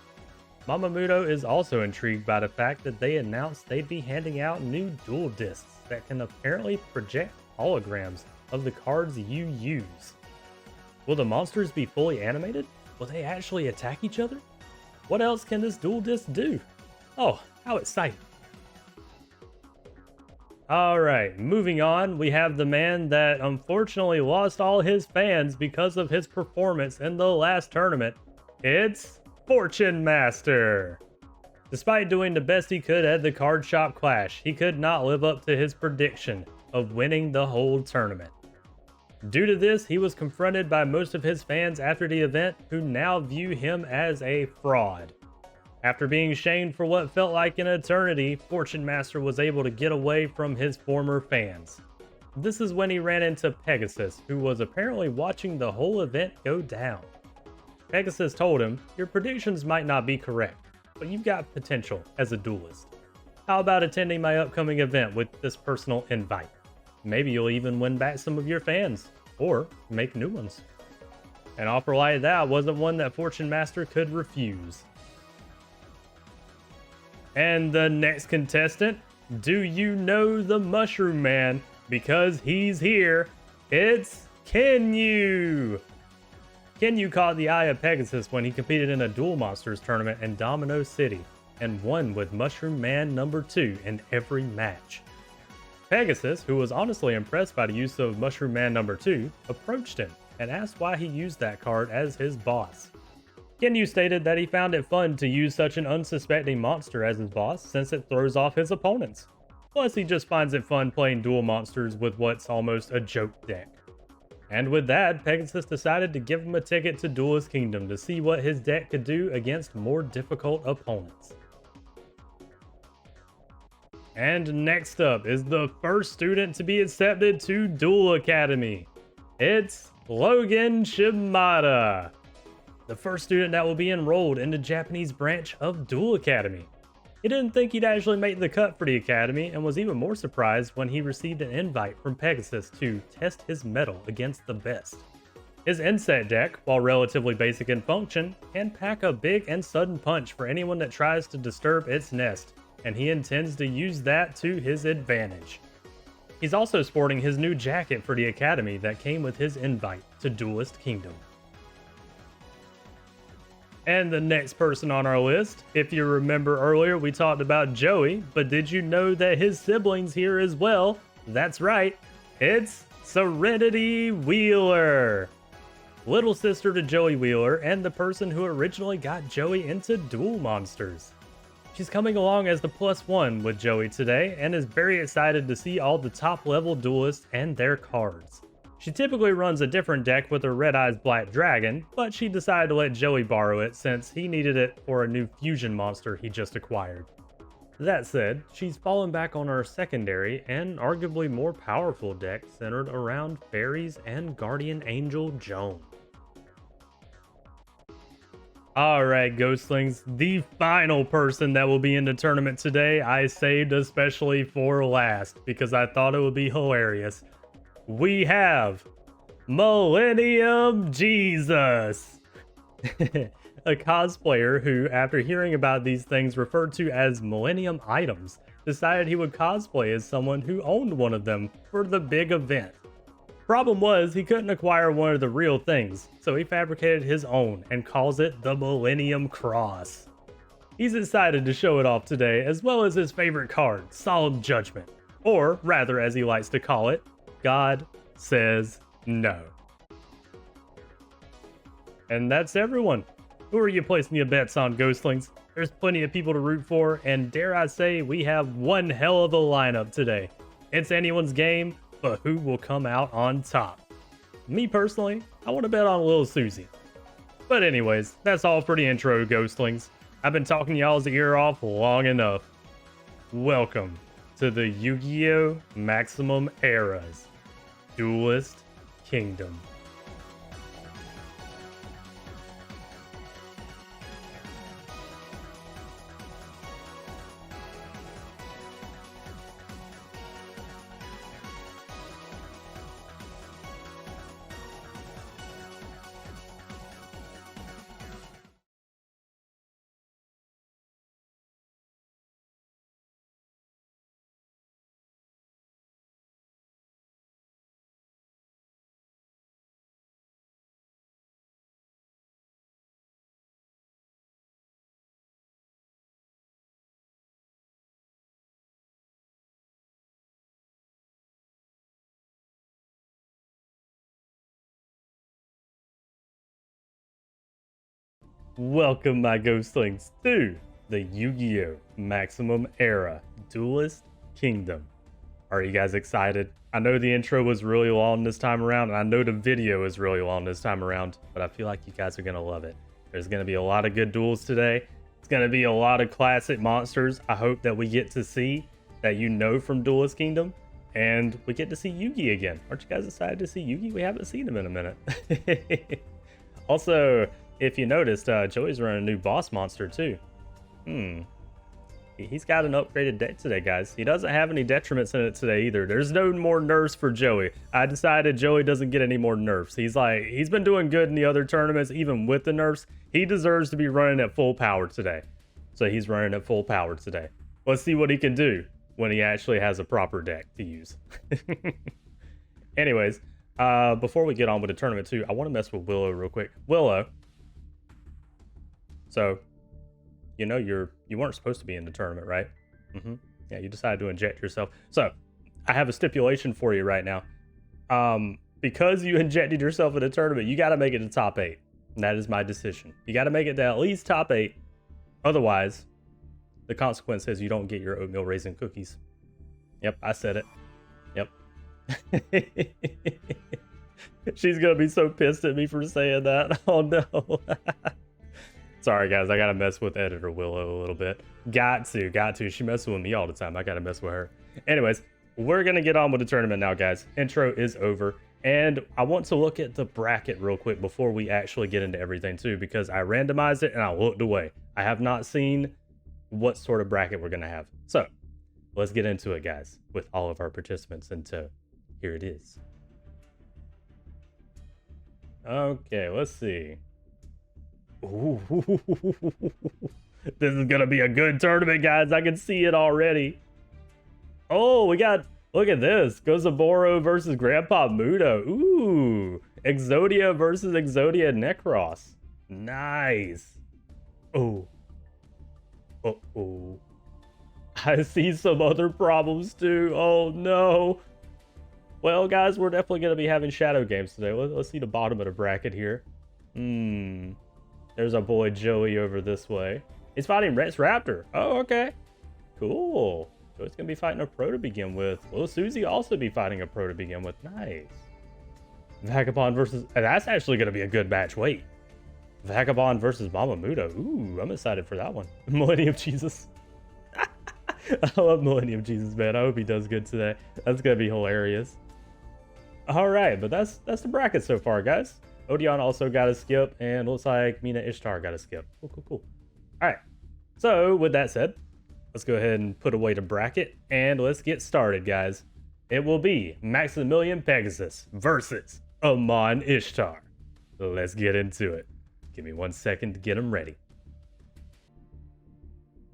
Mama Muto is also intrigued by the fact that they announced they'd be handing out new duel discs that can apparently project holograms of the cards you use. Will the monsters be fully animated? Will they actually attack each other? What else can this duel disc do? Oh, how exciting! Alright, moving on, we have the man that unfortunately lost all his fans because of his performance in the last tournament. It's Fortune Master. Despite doing the best he could at the card shop clash, he could not live up to his prediction of winning the whole tournament. Due to this, he was confronted by most of his fans after the event who now view him as a fraud. After being shamed for what felt like an eternity, Fortune Master was able to get away from his former fans. This is when he ran into Pegasus, who was apparently watching the whole event go down. Pegasus told him, "Your predictions might not be correct, but you've got potential as a duelist. How about attending my upcoming event with this personal invite? Maybe you'll even win back some of your fans, or make new ones." An offer like that wasn't one that Fortune Master could refuse. And the next contestant, do you know the Mushroom Man? Because he's here. It's Kenyu. Kenyu caught the eye of Pegasus when he competed in a Duel Monsters tournament in Domino City and won with Mushroom Man number 2 in every match. Pegasus, who was honestly impressed by the use of Mushroom Man number 2, approached him and asked why he used that card as his boss. Kenyu stated that he found it fun to use such an unsuspecting monster as his boss since it throws off his opponents. Plus, he just finds it fun playing Duel Monsters with what's almost a joke deck. And with that, Pegasus decided to give him a ticket to Duelist Kingdom to see what his deck could do against more difficult opponents. And next up is the first student to be accepted to Duel Academy. It's Logan Shimada, the first student that will be enrolled in the Japanese branch of Duel Academy. He didn't think he'd actually make the cut for the academy and was even more surprised when he received an invite from Pegasus to test his mettle against the best. His insect deck, while relatively basic in function, can pack a big and sudden punch for anyone that tries to disturb its nest, and he intends to use that to his advantage. He's also sporting his new jacket for the academy that came with his invite to Duelist Kingdom. And the next person on our list, if you remember earlier we talked about Joey, but did you know that his siblings here as well? That's right, it's Serenity Wheeler. Little sister to Joey Wheeler and the person who originally got Joey into Duel Monsters. She's coming along as the +1 with Joey today and is very excited to see all the top level duelists and their cards. She typically runs a different deck with her Red Eyes Black Dragon, but she decided to let Joey borrow it since he needed it for a new fusion monster he just acquired. That said, she's fallen back on our secondary and arguably more powerful deck centered around fairies and guardian angel Joan. Alright, Ghostlings, the final person that will be in the tournament today I saved especially for last because I thought it would be hilarious. We have Millennium Jesus, a cosplayer who, after hearing about these things referred to as Millennium items, decided he would cosplay as someone who owned one of them for the big event. Problem was, he couldn't acquire one of the real things, so he fabricated his own and calls it the Millennium Cross. He's excited to show it off today, as well as his favorite card, Solemn Judgment, or rather as he likes to call it, God Says No. And that's everyone. Who are you placing your bets on, Ghostlings? There's plenty of people to root for, and dare I say, we have one hell of a lineup today. It's anyone's game, but who will come out on top? Me personally, I want to bet on Lil Susie. But anyways, that's all for the intro, Ghostlings. I've been talking y'all's ear off long enough. Welcome to the Yugioh Maximum Era's Duelist Kingdom. Welcome, my Ghostlings, to the Yugioh Maximum Era Duelist Kingdom. Are you guys excited? I know the intro was really long this time around, and I know the video is really long this time around, but I feel like you guys are going to love it. There's going to be a lot of good duels today. It's going to be a lot of classic monsters I hope that we get to see, that you know from Duelist Kingdom, and we get to see Yugi again. Aren't you guys excited to see Yugi? We haven't seen him in a minute. Also, if you noticed, Joey's running a new boss monster too. He's got an upgraded deck today, guys. He doesn't have any detriments in it today either. There's no more nerfs for Joey. I decided Joey doesn't get any more nerfs. He's been doing good in the other tournaments, even with the nerfs. He deserves to be running at full power today. So he's running at full power today. Let's see what he can do when he actually has a proper deck to use. Anyways, before we get on with the tournament too, I want to mess with Willow real quick. Willow. So, you know you weren't supposed to be in the tournament, right? Yeah, you decided to inject yourself. So, I have a stipulation for you right now. Because you injected yourself in the tournament, you got to make it to top 8. And that is my decision. You got to make it to at least top 8. Otherwise, the consequence is you don't get your oatmeal raisin cookies. Yep, I said it. Yep. She's going to be so pissed at me for saying that. Oh, no. Sorry, guys. I got to mess with editor Willow a little bit. Got to. She messes with me all the time. I got to mess with her. Anyways, we're going to get on with the tournament now, guys. Intro is over. And I want to look at the bracket real quick before we actually get into everything, too, because I randomized it and I looked away. I have not seen what sort of bracket we're going to have. So, let's get into it, guys, with all of our participants in tow. Here it is. Okay, let's see. Ooh. This is gonna be a good tournament, guys. I can see it already. Oh, we got, look at this. Gozaburo versus Grandpa Muto. Ooh. Exodia versus Exodia Necros. Nice. Oh. Uh-oh. I see some other problems too. Oh no. Well, guys, we're definitely gonna be having shadow games today. Let's see the bottom of the bracket here. There's our boy Joey over this way. He's fighting Rex Raptor. Oh, okay. Cool. So it's going to be fighting a pro to begin with. Will Susie also be fighting a pro to begin with? Nice. Vagabond versus... That's actually going to be a good match. Wait. Vagabond versus Mama Muto. Ooh, I'm excited for that one. Millennium Jesus. I love Millennium Jesus, man. I hope he does good today. That's gonna be hilarious. All right, but that's the bracket so far, guys. Odeon also got a skip, and looks like Mina Ishtar got a skip. Cool. All right, so with that said, let's go ahead and put away the bracket, and let's get started, guys. It will be Maximilian Pegasus versus Amon Ishtar. Let's get into it. Give me 1 second to get them ready.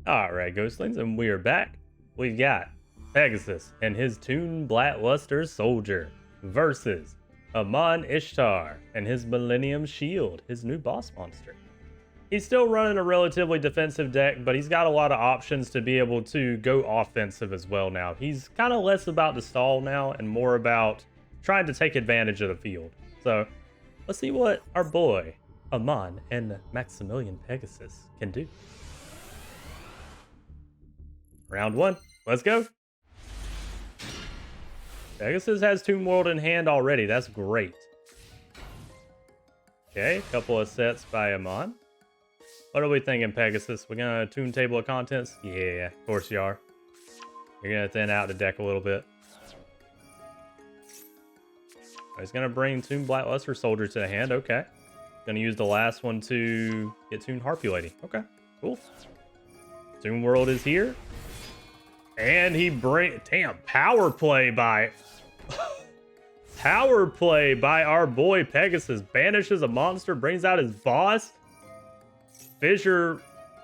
All right, ghostlings, and we are back. We've got Pegasus and his Toon Blackluster Soldier versus Amon Ishtar and his Millennium Shield, his new boss monster. He's still running a relatively defensive deck, but he's got a lot of options to be able to go offensive as well now. He's kind of less about the stall now and more about trying to take advantage of the field. So let's see what our boy Amon and Maximilian Pegasus can do. Round one, let's go. Pegasus has Toon World in hand already. That's great. Okay, a couple of sets by Amon. What are we thinking, Pegasus? We're gonna Toon Table of Contents? Yeah, of course you are. You're gonna thin out the deck a little bit. He's gonna bring Toon Blackluster Soldier to the hand. Okay. Gonna use the last one to get Toon Harpy Lady. Okay, cool. Toon World is here. And he damn, power play by our boy Pegasus. Banishes a monster, brings out his boss. Fissure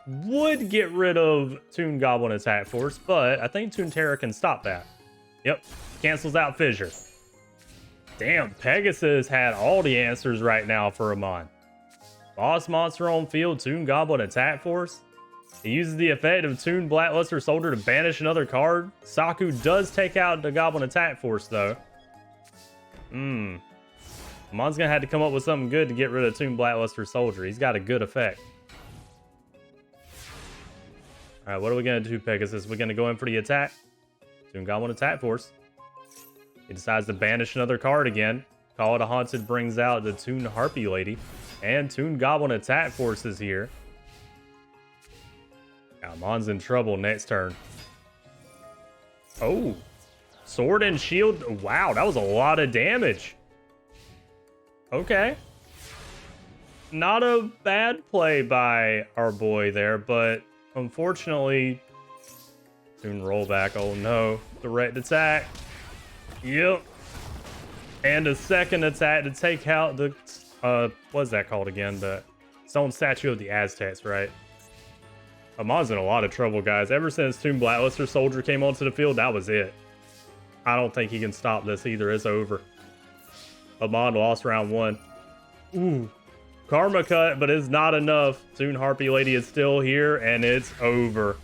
would get rid of Toon Goblin Attack Force, but I think Toon Terra can stop that. Yep, cancels out Fissure. Damn, Pegasus had all the answers right now for Amon. Boss monster on field, Toon Goblin Attack Force. He uses the effect of Toon Blackluster Soldier to banish another card. Saku does take out the Goblin Attack Force, though. Amon's gonna have to come up with something good to get rid of Toon Blackluster Soldier. He's got a good effect. All right, what are we gonna do, Pegasus? We're gonna go in for the attack. Toon Goblin Attack Force. He decides to banish another card again. Call It a Haunted brings out the Toon Harpy Lady. And Toon Goblin Attack Force is here. Amon's in trouble next turn. Oh, Sword and Shield. Wow, that was a lot of damage. Okay. Not a bad play by our boy there, but unfortunately, Toon Rollback. Oh no, direct attack. Yep. And a second attack to take out the, what's that called again? The Stone Statue of the Aztecs, right? Amon's in a lot of trouble, guys. Ever since Toon Blackluster Soldier came onto the field, that was it. I don't think he can stop this either. It's over. Amon lost round one. Ooh. Karma Cut, but it's not enough. Toon Harpy Lady is still here, and it's over.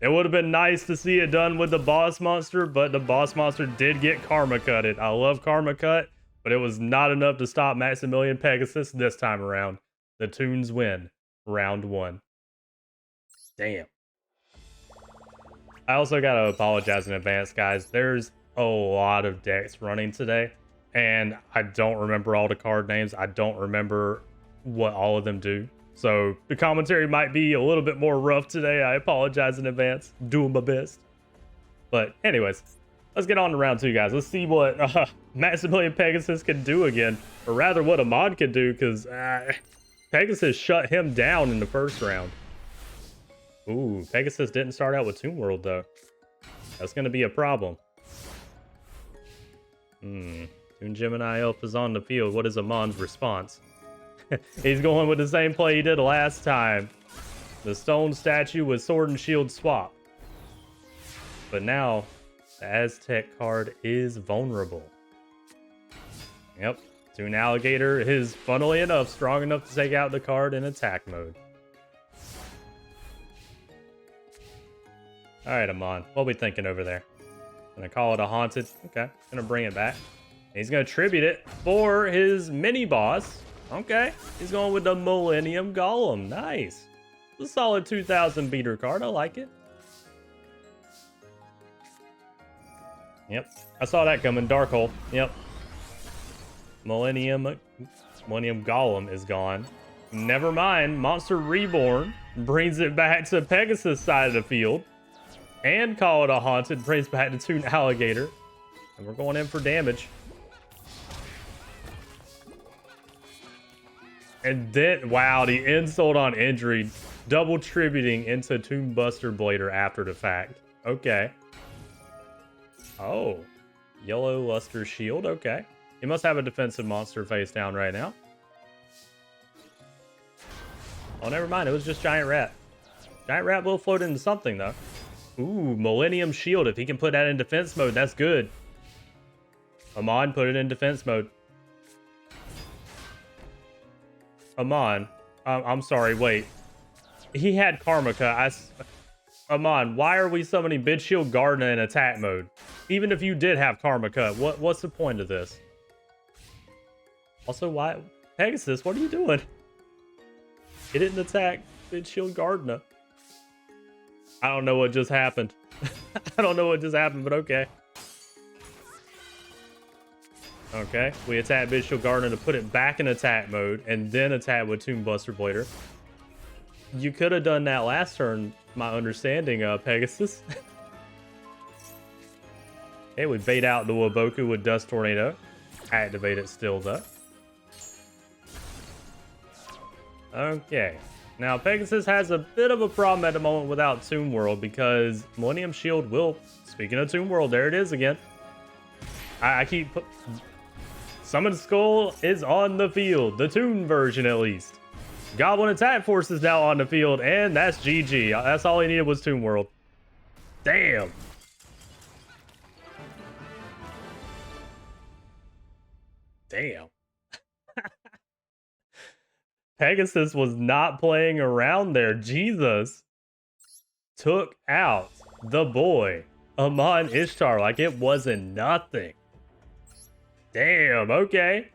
It would have been nice to see it done with the boss monster, but the boss monster did get Karma Cutted. I love Karma Cut, but it was not enough to stop Maximilian Pegasus this time around. The Toons win round one. Damn. I also gotta apologize in advance, guys. There's a lot of decks running today, and I don't remember all the card names. I don't remember what all of them do. So the commentary might be a little bit more rough today. I apologize in advance. Doing my best. But anyways, let's get on to round two, guys. Let's see what Maximilian Pegasus can do again. Or rather, what Amon can do, because Pegasus shut him down in the first round. Ooh, Pegasus didn't start out with Toon World, though. That's going to be a problem. Toon Gemini Elf is on the field. What is Amon's response? He's going with the same play he did last time. The Stone Statue with Sword and Shield swap. But now, the Aztec card is vulnerable. Yep, Toon Alligator is, funnily enough, strong enough to take out the card in attack mode. Alright, Amon, what are we thinking over there? Gonna call it a Haunted. Okay, gonna bring it back. He's gonna tribute it for his mini-boss. Okay, he's going with the Millennium Golem. Nice. It's a solid 2,000 beater card. I like it. Yep, I saw that coming. Dark Hole. Yep. Millennium Golem is gone. Never mind. Monster Reborn brings it back to Pegasus side of the field. and call it a haunted. Brings back to Toon Alligator. And we're going in for damage. And then, wow, the insult on injury, double tributing into Toon Buster Blader after the fact. Okay. Oh, yellow luster shield. Okay. He must have a defensive monster face down right now. Oh, never mind. It was just Giant Rat. Giant Rat will float into something, though. Ooh, Millennium Shield. If he can put that in defense mode, that's good. Amon, put it in defense mode. Amon, I'm sorry, wait. He had Karmika. Amon, why are we summoning Bid Shield Gardener in attack mode? Even if you did have Karmika, what's the point of this? Also, why? Pegasus, what are you doing? He didn't attack Bid Shield Gardener. I don't know what just happened. I don't know what just happened, but okay. Okay, we attack Bid Shield Gardener to put it back in attack mode, and then attack with Toon Buster Blader. You could have done that last turn, my understanding, Pegasus. Okay, we bait out the Waboku with Dust Tornado. Activate it still, though. Okay. Now, Pegasus has a bit of a problem at the moment without Toon World, because Millennium Shield will... Speaking of Toon World, there it is again. I keep... Summon Skull is on the field. The Toon version, at least. Goblin Attack Force is now on the field, and that's GG. That's all he needed was Toon World. Damn. Damn. Pegasus was not playing around there. Jesus. Took out the boy, Amon Ishtar, like it wasn't nothing. Damn, okay.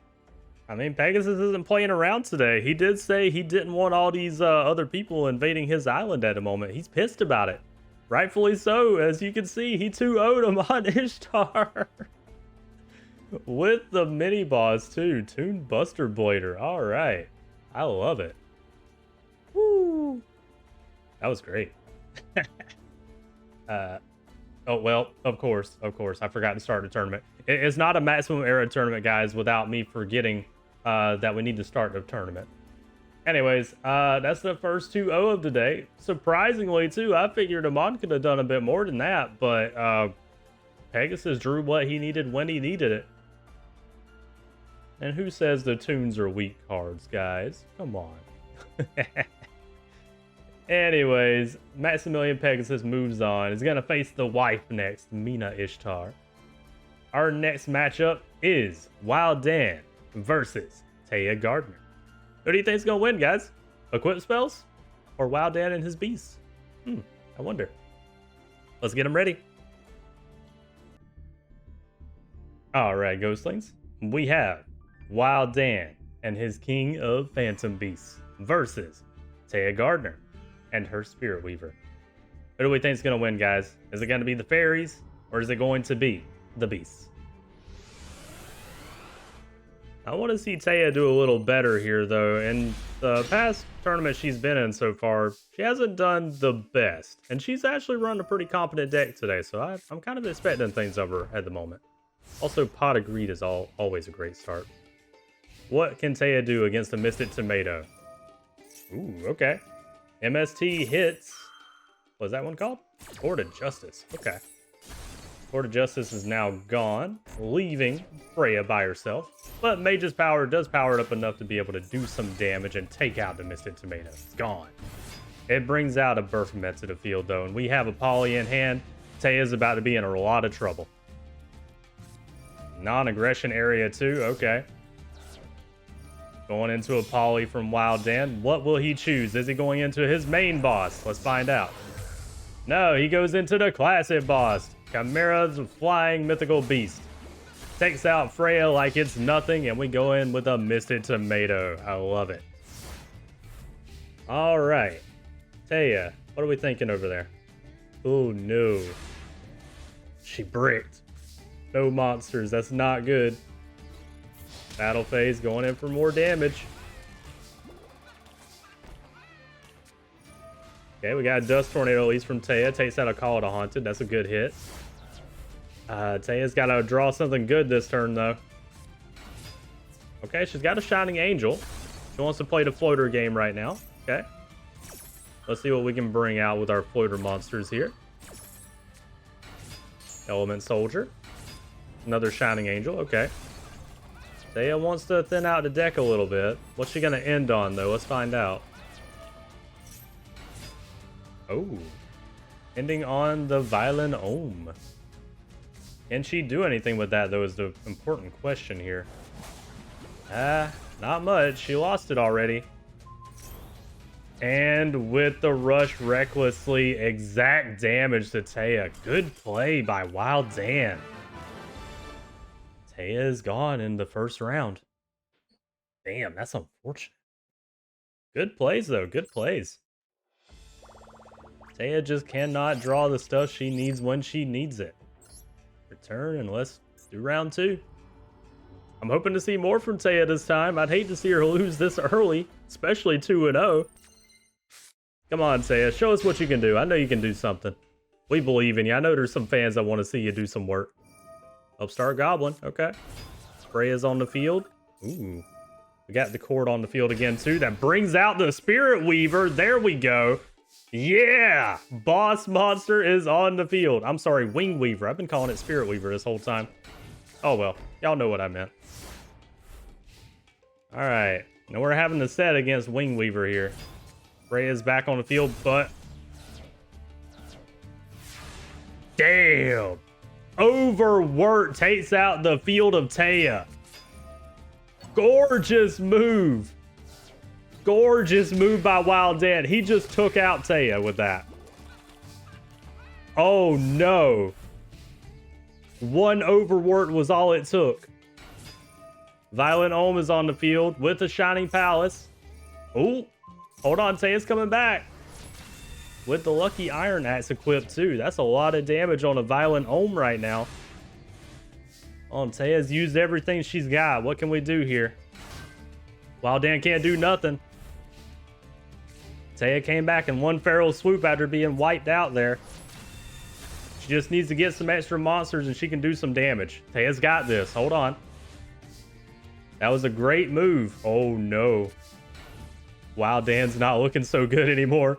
I mean, Pegasus isn't playing around today. He did say he didn't want all these other people invading his island at the moment. He's pissed about it. Rightfully so. As you can see, he 2-0'd Amon Ishtar. With the mini-boss, too. Toon Buster Blader. All right. I love it. Woo. That was great. Oh, well, of course. I forgot to start the tournament. It's not a Maximum Era tournament, guys, without me forgetting that we need to start the tournament. Anyways, that's the first 2-0 of the day. Surprisingly, too, I figured Amon could have done a bit more than that, but Pegasus drew what he needed when he needed it. And who says the Toons are weak cards, guys? Come on. Anyways, Maximilian Pegasus moves on. He's going to face the wife next, Mina Ishtar. Our next matchup is Wild Dan versus Taya Gardner. Who do you think's going to win, guys? Equip spells? Or Wild Dan and his beasts? I wonder. Let's get them ready. Alright, Ghostlings. We have Wild Dan and his King of Phantom Beasts versus Taya Gardner and her Spirit Weaver. Who do we think is going to win, guys? Is it going to be the fairies, or is it going to be the beasts? I want to see Taya do a little better here, though. In the past tournament she's been in so far, she hasn't done the best. And she's actually run a pretty competent deck today, so I'm kind of expecting things of her at the moment. Also, Pot of Greed is always a great start. What can Taya do against a Mystic Tomato? Ooh, okay. MST hits. What was that one called? Court of Justice. Okay. Court of Justice is now gone, leaving Freya by herself. But Mage's Power does power it up enough to be able to do some damage and take out the Mystic Tomato. It's gone. It brings out a Baphomet to the field, though, and we have a Poly in hand. Taya's about to be in a lot of trouble. Non-aggression area, too. Okay. Going into a Poly from Wild Dan. What will he choose? Is he going into his main boss? Let's find out. No, he goes into the classic boss. Chimera's Flying Mythical Beast. Takes out Freya like it's nothing, and we go in with a Mystic Tomato. I love it. All right. Taya, what are we thinking over there? Oh, no. She bricked. No monsters. That's not good. Battle phase going in for more damage. Okay, we got a Dust Tornado at least from Taya. Takes out a Call to Haunted. That's a good hit. Taya's got to draw something good this turn, though. Okay, she's got a Shining Angel. She wants to play the floater game right now. Okay. Let's see what we can bring out with our floater monsters here. Element Soldier. Another Shining Angel. Okay. Taya wants to thin out the deck a little bit. What's she going to end on, though? Let's find out. Oh. Ending on the Violent Ohm. Can she do anything with that, though, is the important question here. Not much. She lost it already. And with the Rush recklessly, exact damage to Taya. Good play by Wild Dan. Taya is gone in the first round. Damn, that's unfortunate. Good plays, though. Good plays. Taya just cannot draw the stuff she needs when she needs it. Return and let's do round 2. I'm hoping to see more from Taya this time. I'd hate to see her lose this early, especially 2-0. Come on, Taya, show us what you can do. I know you can do something. We believe in you. I know there's some fans that want to see you do some work. Upstart Goblin, okay. Spray is on the field. Ooh. We got the Cord on the field again, too. That brings out the Spirit Weaver. There we go. Yeah! Boss monster is on the field. I'm sorry, Wing Weaver. I've been calling it Spirit Weaver this whole time. Oh, well. Y'all know what I meant. Alright. Now we're having the set against Wing Weaver here. Ray is back on the field, but... Damn! Overworked takes out the field of Taya. Gorgeous move. Gorgeous move by Wild Dan. He just took out Taya with that. Oh no. One overworked was all it took. Violent Ohm is on the field with the Shining Palace. Oh, hold on. Taya's coming back. With the Lucky Iron Axe equipped too. That's a lot of damage on a Violent Ohm right now. Taya's used everything she's got. What can we do here? Wild Dan can't do nothing. Taya came back in one feral swoop after being wiped out there. She just needs to get some extra monsters and she can do some damage. Taya's got this. Hold on. That was a great move. Oh no. Wild Dan's not looking so good anymore.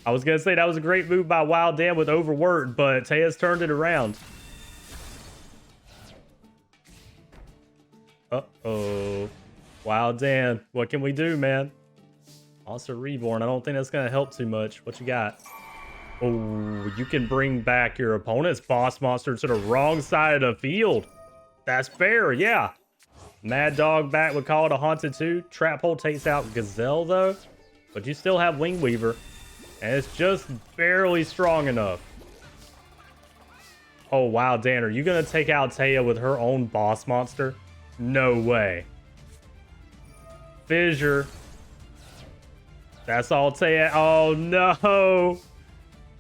I was going to say that was a great move by Wild Dan with overworked, but Taya's turned it around. Uh-oh. Wild Dan, what can we do, man? Monster Reborn. I don't think that's going to help too much. What you got? Oh, you can bring back your opponent's boss monster to the wrong side of the field. That's fair, yeah. Mad Dog back with Call to Haunted too. Trap Hole takes out Gazelle, though. But you still have Wing Weaver. And it's just barely strong enough. Oh, wow, Dan, are you going to take out Taya with her own boss monster? No way. Fissure. That's all Taya. Oh, no.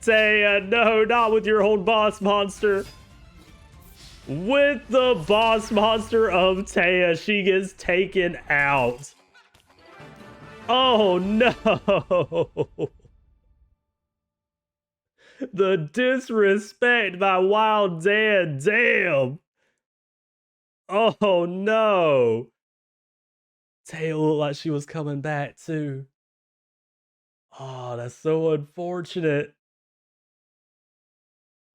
Taya, no, not with your own boss monster. With the boss monster of Taya, she gets taken out. Oh, no. The disrespect by Wild Dan. Damn. Oh, no. Taya looked like she was coming back, too. Oh, that's so unfortunate.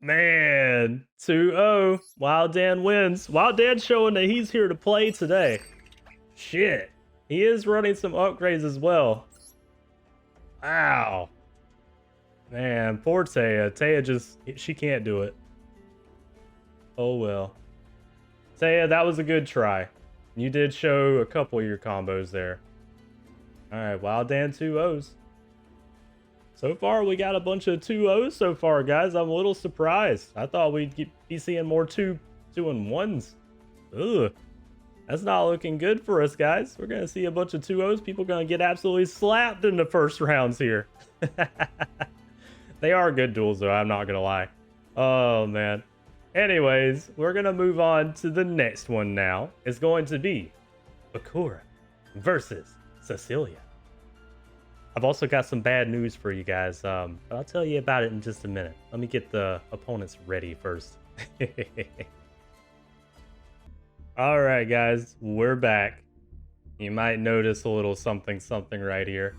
Man, 2-0. Wild Dan wins. Wild Dan's showing that he's here to play today. Shit. He is running some upgrades as well. Wow. Man, poor Taya. Taya just, she can't do it. Oh well. Taya, that was a good try. You did show a couple of your combos there. Alright, Wild Dan 2-0s. So far, we got a bunch of 2-0s so far, guys. I'm a little surprised. I thought we'd be seeing more 2-1s. Ugh. That's not looking good for us, guys. We're going to see a bunch of 2-0s. People going to get absolutely slapped in the first rounds here. They are good duels, though. I'm not going to lie. Oh, man. Anyways, we're going to move on to the next one now. It's going to be Bakura versus Cecillia. I've also got some bad news for you guys, but I'll tell you about it in just a minute. Let me get the opponents ready first. All right, guys, we're back. You might notice a little something right here.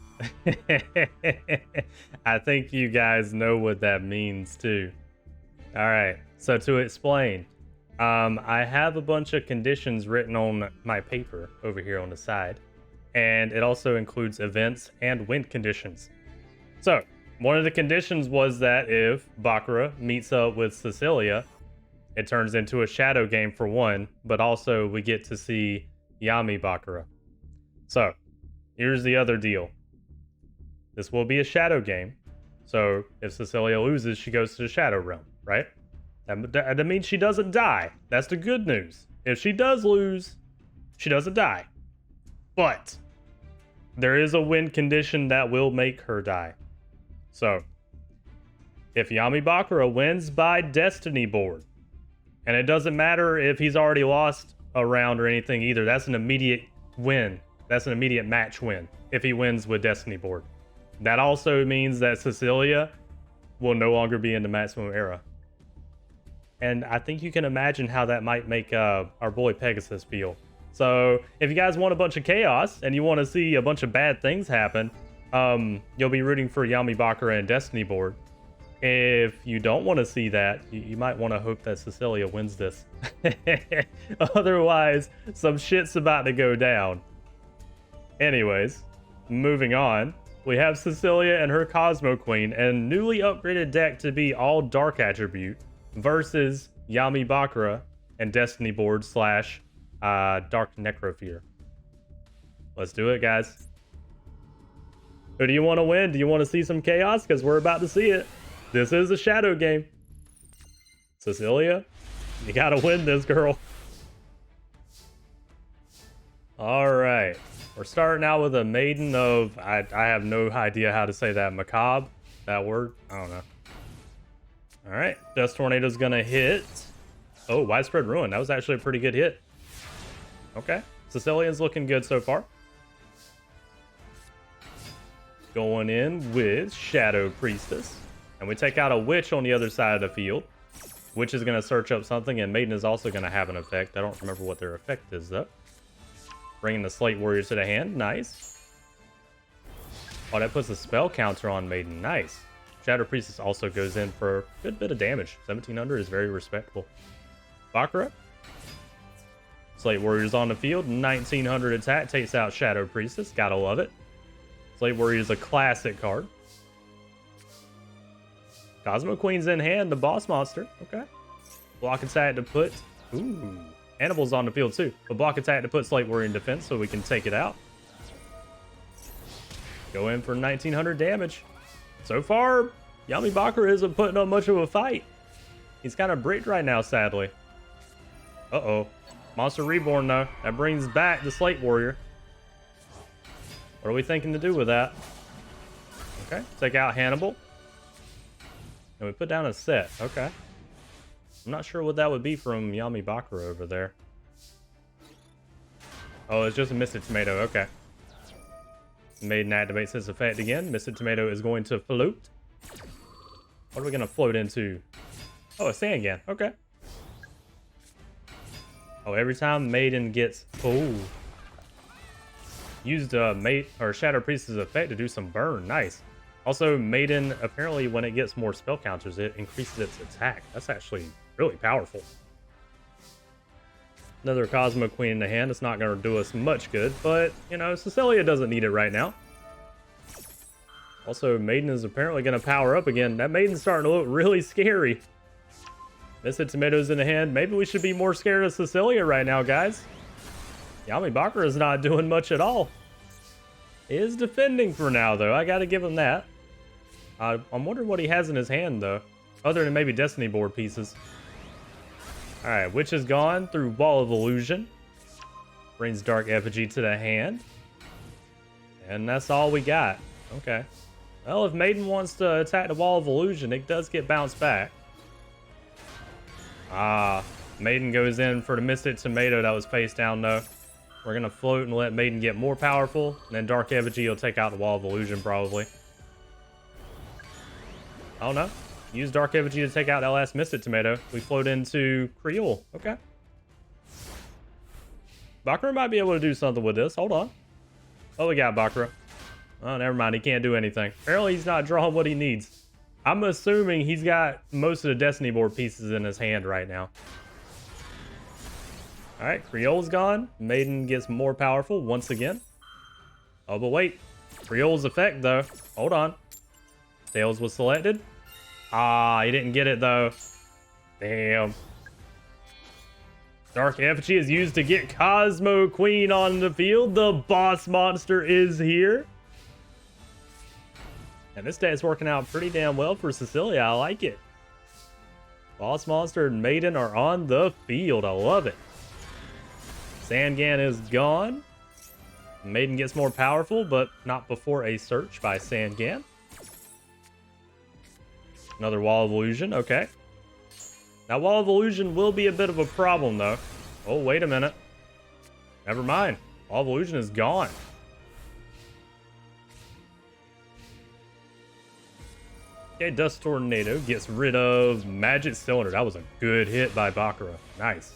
I think you guys know what that means too. All right, so to explain, I have a bunch of conditions written on my paper over here on the side, and it also includes events and win conditions. So one of the conditions was that if Bakura meets up with Cecillia, it turns into a shadow game for one, but also we get to see Yami Bakura. So here's the other deal. This will be a shadow game. So if Cecillia loses, she goes to the shadow realm, right? That means she doesn't die. That's the good news. If she does lose, she doesn't die. But there is a win condition that will make her die. So if Yami Bakura wins by Destiny board, and it doesn't matter if he's already lost a round or anything either, that's an immediate win. That's an immediate match win if he wins with Destiny board. That also means that Cecillia will no longer be in the Maximum Era. And I think you can imagine how that might make our boy Pegasus feel. So if you guys want a bunch of chaos and you want to see a bunch of bad things happen, you'll be rooting for Yami Bakura and Destiny board. If you don't want to see that, you might want to hope that Cecillia wins this. Otherwise, some shit's about to go down. Anyways, moving on. We have Cecillia and her Cosmo Queen and newly upgraded deck to be all dark attribute versus Yami Bakura and Destiny board / Dark Necrofear. Let's do it, guys. Who do you want to win? Do you want to see some chaos? Because we're about to see it. This is a shadow game. Cecillia, you gotta win this, girl. All right. We're starting out with a maiden of, I have no idea how to say that, macabre, that word, I don't know. All right, Dust Tornado's gonna hit. Oh, Widespread Ruin, that was actually a pretty good hit. Okay, Cecilia's looking good so far. Going in with Shadow Priestess. And we take out a Witch on the other side of the field. Witch is gonna search up something, and Maiden is also gonna have an effect. I don't remember what their effect is though. Bringing the Slate Warriors to the hand, nice. Oh, that puts a spell counter on Maiden, nice. Shadow Priestess also goes in for a good bit of damage. 1700 is very respectable. Bakura. Slate Warriors on the field, 1900 attack, takes out Shadow Priestess, gotta love it. Slate Warrior is a classic card. Cosmo Queen's in hand, the boss monster, okay. Block attack to put, ooh. Hannibal's on the field too. A block attack to put Slate Warrior in defense so we can take it out. Go in for 1900 damage. So far, Yami Bakura isn't putting up much of a fight. He's kind of bricked right now, sadly. Uh-oh. Monster Reborn, though. That brings back the Slate Warrior. What are we thinking to do with that? Okay, take out Hannibal. And we put down a set. Okay. I'm not sure what that would be from Yami Bakura over there. Oh, it's just a Misted Tomato. Okay. Maiden activates his effect again. Misted Tomato is going to float. What are we going to float into? Oh, a Sandgan. Okay. Oh, every time Maiden gets... Oh. Used Shadow Priestess effect to do some burn. Nice. Also, Maiden, apparently when it gets more spell counters, it increases its attack. That's actually really powerful. Another Cosmo Queen in the hand. It's not going to do us much good, but, you know, Cecillia doesn't need it right now. Also, Maiden is apparently going to power up again. That Maiden's starting to look really scary. Misted Tomatoes in the hand. Maybe we should be more scared of Cecillia right now, guys. Yami Bakura is not doing much at all. He is defending for now, though. I got to give him that. I'm wondering what he has in his hand, though. Other than maybe Destiny board pieces. Alright, Witch is gone through Wall of Illusion. Brings Dark Effigy to the hand. And that's all we got. Okay. Well, if Maiden wants to attack the Wall of Illusion, it does get bounced back. Maiden goes in for the Misted Tomato that was face down, though. We're gonna float and let Maiden get more powerful. And then Dark Effigy will take out the Wall of Illusion, probably. I don't know. Use Dark Effigy to take out that last Mystic Tomato. We float into Creole. Okay. Bakura might be able to do something with this. Hold on. Oh, we got Bakura. Oh, never mind. He can't do anything. Apparently, he's not drawing what he needs. I'm assuming he's got most of the Destiny board pieces in his hand right now. All right, Creole's gone. Maiden gets more powerful once again. Oh, but wait. Creole's effect, though. Hold on. Tails was selected. Ah, he didn't get it, though. Damn. Dark Effigy is used to get Cosmo Queen on the field. The boss monster is here. And this day is working out pretty damn well for Cecillia. I like it. Boss monster and Maiden are on the field. I love it. Sangan is gone. Maiden gets more powerful, but not before a search by Sangan. Another Wall of Illusion. Okay. Now, Wall of Illusion will be a bit of a problem, though. Oh, wait a minute. Never mind. Wall of Illusion is gone. Okay, Dust Tornado gets rid of Magic Cylinder. That was a good hit by Bakura. Nice.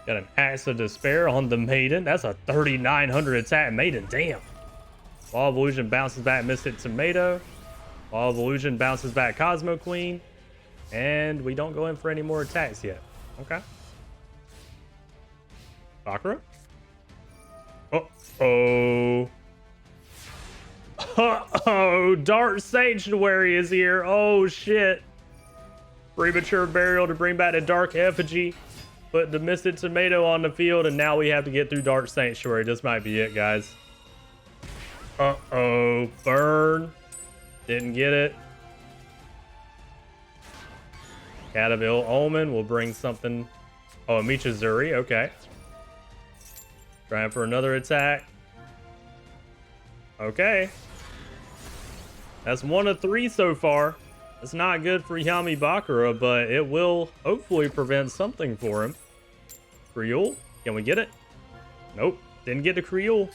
Got an Axe of Despair on the Maiden. That's a 3,900 attack Maiden. Damn. Wall of Illusion bounces back Mystic Tomato. Wall of Illusion bounces back Cosmo Queen. And we don't go in for any more attacks yet. Okay. Bakura. Uh-oh. Uh-oh. Dark Sanctuary is here. Oh, shit. Premature Burial to bring back the Dark Effigy. Put the Mystic Tomato on the field, and now we have to get through Dark Sanctuary. This might be it, guys. Uh-oh. Burn. Didn't get it. Cat of Ill Omen will bring something. Oh, Michizuri. Okay. Trying for another attack. Okay. That's 1 of 3 so far. It's not good for Yami Bakura, but it will hopefully prevent something for him. Creole. Can we get it? Nope. Didn't get the Creole.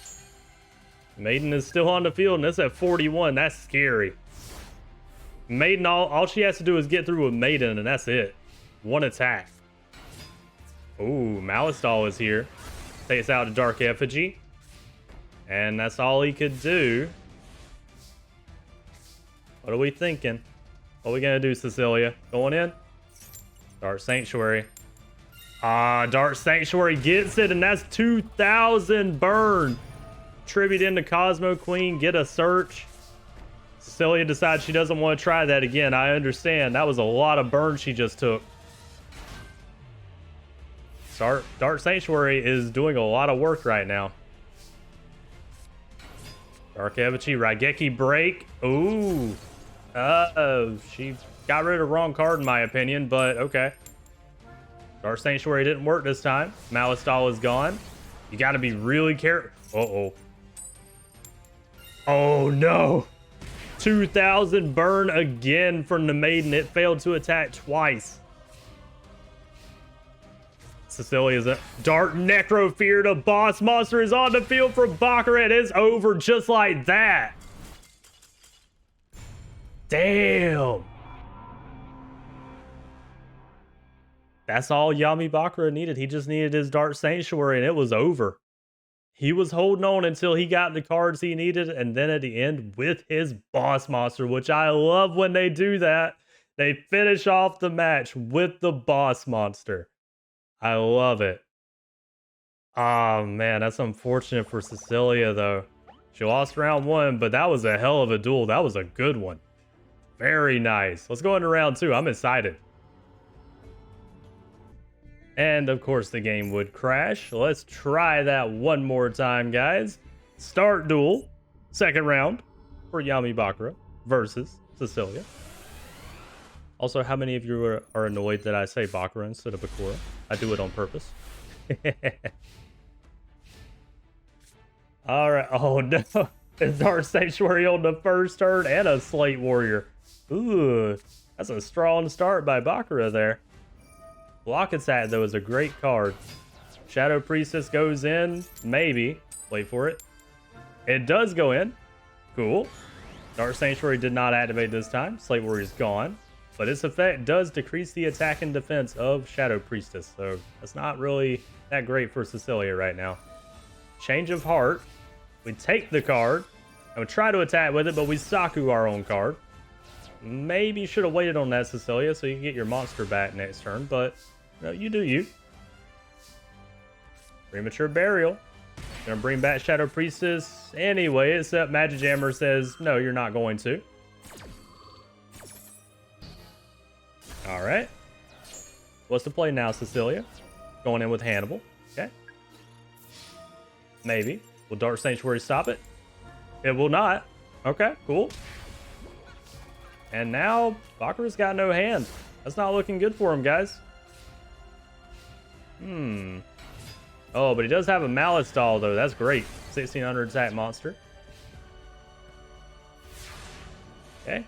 Maiden is still on the field, and it's at 41. That's scary. Maiden, all she has to do is get through with Maiden, and that's it. 1 attack. Ooh, Malistal is here. Takes out a Dark Effigy. And that's all he could do. What are we thinking? What are we going to do, Cecillia? Going in? Dark Sanctuary. Ah, Dark Sanctuary gets it, and that's 2,000 burn. Tribute into Cosmo Queen. Get a search. Cecillia decides she doesn't want to try that again. I understand. That was a lot of burn she just took. Dark Sanctuary is doing a lot of work right now. Dark Effigy, Raigeki Break. Ooh. She got rid of the wrong card in my opinion, but okay. Dark Sanctuary didn't work this time. Malistal is gone. You got to be really careful. Uh-oh. Oh, no. 2,000 burn again from the Maiden. It failed to attack twice. Cecilia's a Dark Necrofear. The boss monster is on the field for Bakura. It is over just like that. Damn. That's all Yami Bakura needed. He just needed his Dark Sanctuary and it was over. He was holding on until he got the cards he needed, and then at the end with his boss monster, which I love when they do that. They finish off the match with the boss monster. I love it. Oh, man, that's unfortunate for Cecillia, though. She lost round 1, but that was a hell of a duel. That was a good one. Very nice. Let's go into round 2. I'm excited. And, of course, the game would crash. Let's try that one more time, guys. Start duel. Second round for Yami Bakura versus Cecillia. Also, how many of you are annoyed that I say Bakura instead of Bakura? I do it on purpose. All right. Oh, no. It's Dark Sanctuary on the first turn and a Slate Warrior. Ooh, that's a strong start by Bakura there. Block attack, though, is a great card. Shadow Priestess goes in. Maybe. Wait for it. It does go in. Cool. Dark Sanctuary did not activate this time. Slate Warrior's gone. But its effect does decrease the attack and defense of Shadow Priestess. So that's not really that great for Cecillia right now. Change of Heart. We take the card. And we try to attack with it, but we Saku our own card. Maybe should have waited on that, Cecillia, so you can get your monster back next turn. But no, you do you. Premature Burial. Gonna bring back Shadow Priestess anyway, except Magic Jammer says, no, you're not going to. Alright. What's the play now, Cecillia? Going in with Hannibal. Okay. Maybe. Will Dark Sanctuary stop it? It will not. Okay, cool. And now, Bakura's got no hand. That's not looking good for him, guys. Oh, but he does have a Malice Doll, though. That's great. 1600 attack monster. Okay.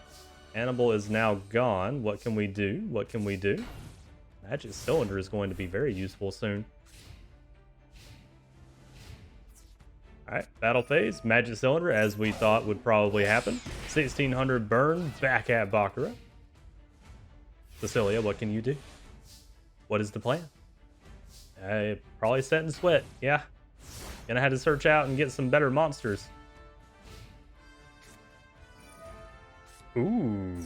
Hannibal is now gone. What can we do? What can we do? Magic Cylinder is going to be very useful soon. Alright, battle phase. Magic Cylinder, as we thought would probably happen. 1600 burn back at Bakura. Cecillia, what can you do? What is the plan? Probably set and sweat. Yeah. Gonna have to search out and get some better monsters. Ooh.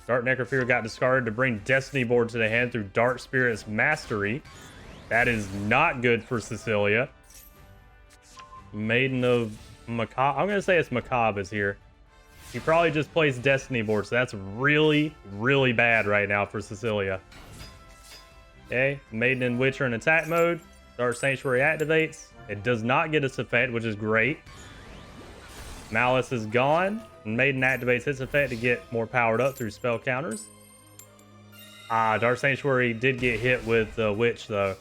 Dark Necrophilia got discarded to bring Destiny Board to the hand through Dark Spirit's Mastery. That is not good for Cecillia. Maiden of Macabre. I'm gonna say it's Macabre is here. He probably just plays Destiny Board, so that's really, really bad right now for Cecillia. Okay, Maiden and Witch are in attack mode. Dark Sanctuary activates. It does not get its effect, which is great. Malice is gone. And Maiden activates its effect to get more powered up through spell counters. Dark Sanctuary did get hit with the Witch, though.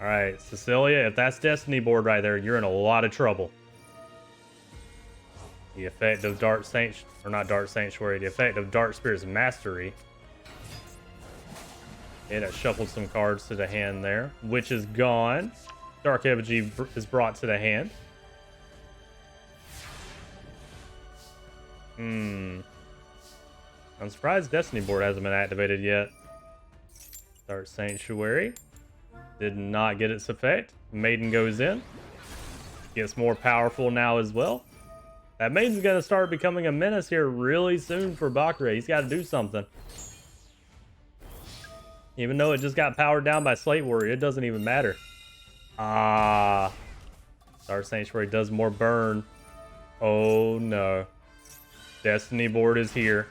Alright, Cecillia, if that's Destiny Board right there, you're in a lot of trouble. The effect of Dark Sanctuary, or not Dark Sanctuary, the effect of Dark Spirit's Mastery. It has shuffled some cards to the hand there. Witch is gone. Dark Effigy is brought to the hand. I'm surprised Destiny Board hasn't been activated yet. Dark Sanctuary. Did not get its effect. Maiden goes in. Gets more powerful now as well. That Maiden's going to start becoming a menace here really soon for Bakura. He's got to do something. Even though it just got powered down by Slate Warrior, it doesn't even matter. Dark Sanctuary does more burn. Oh no. Destiny Board is here.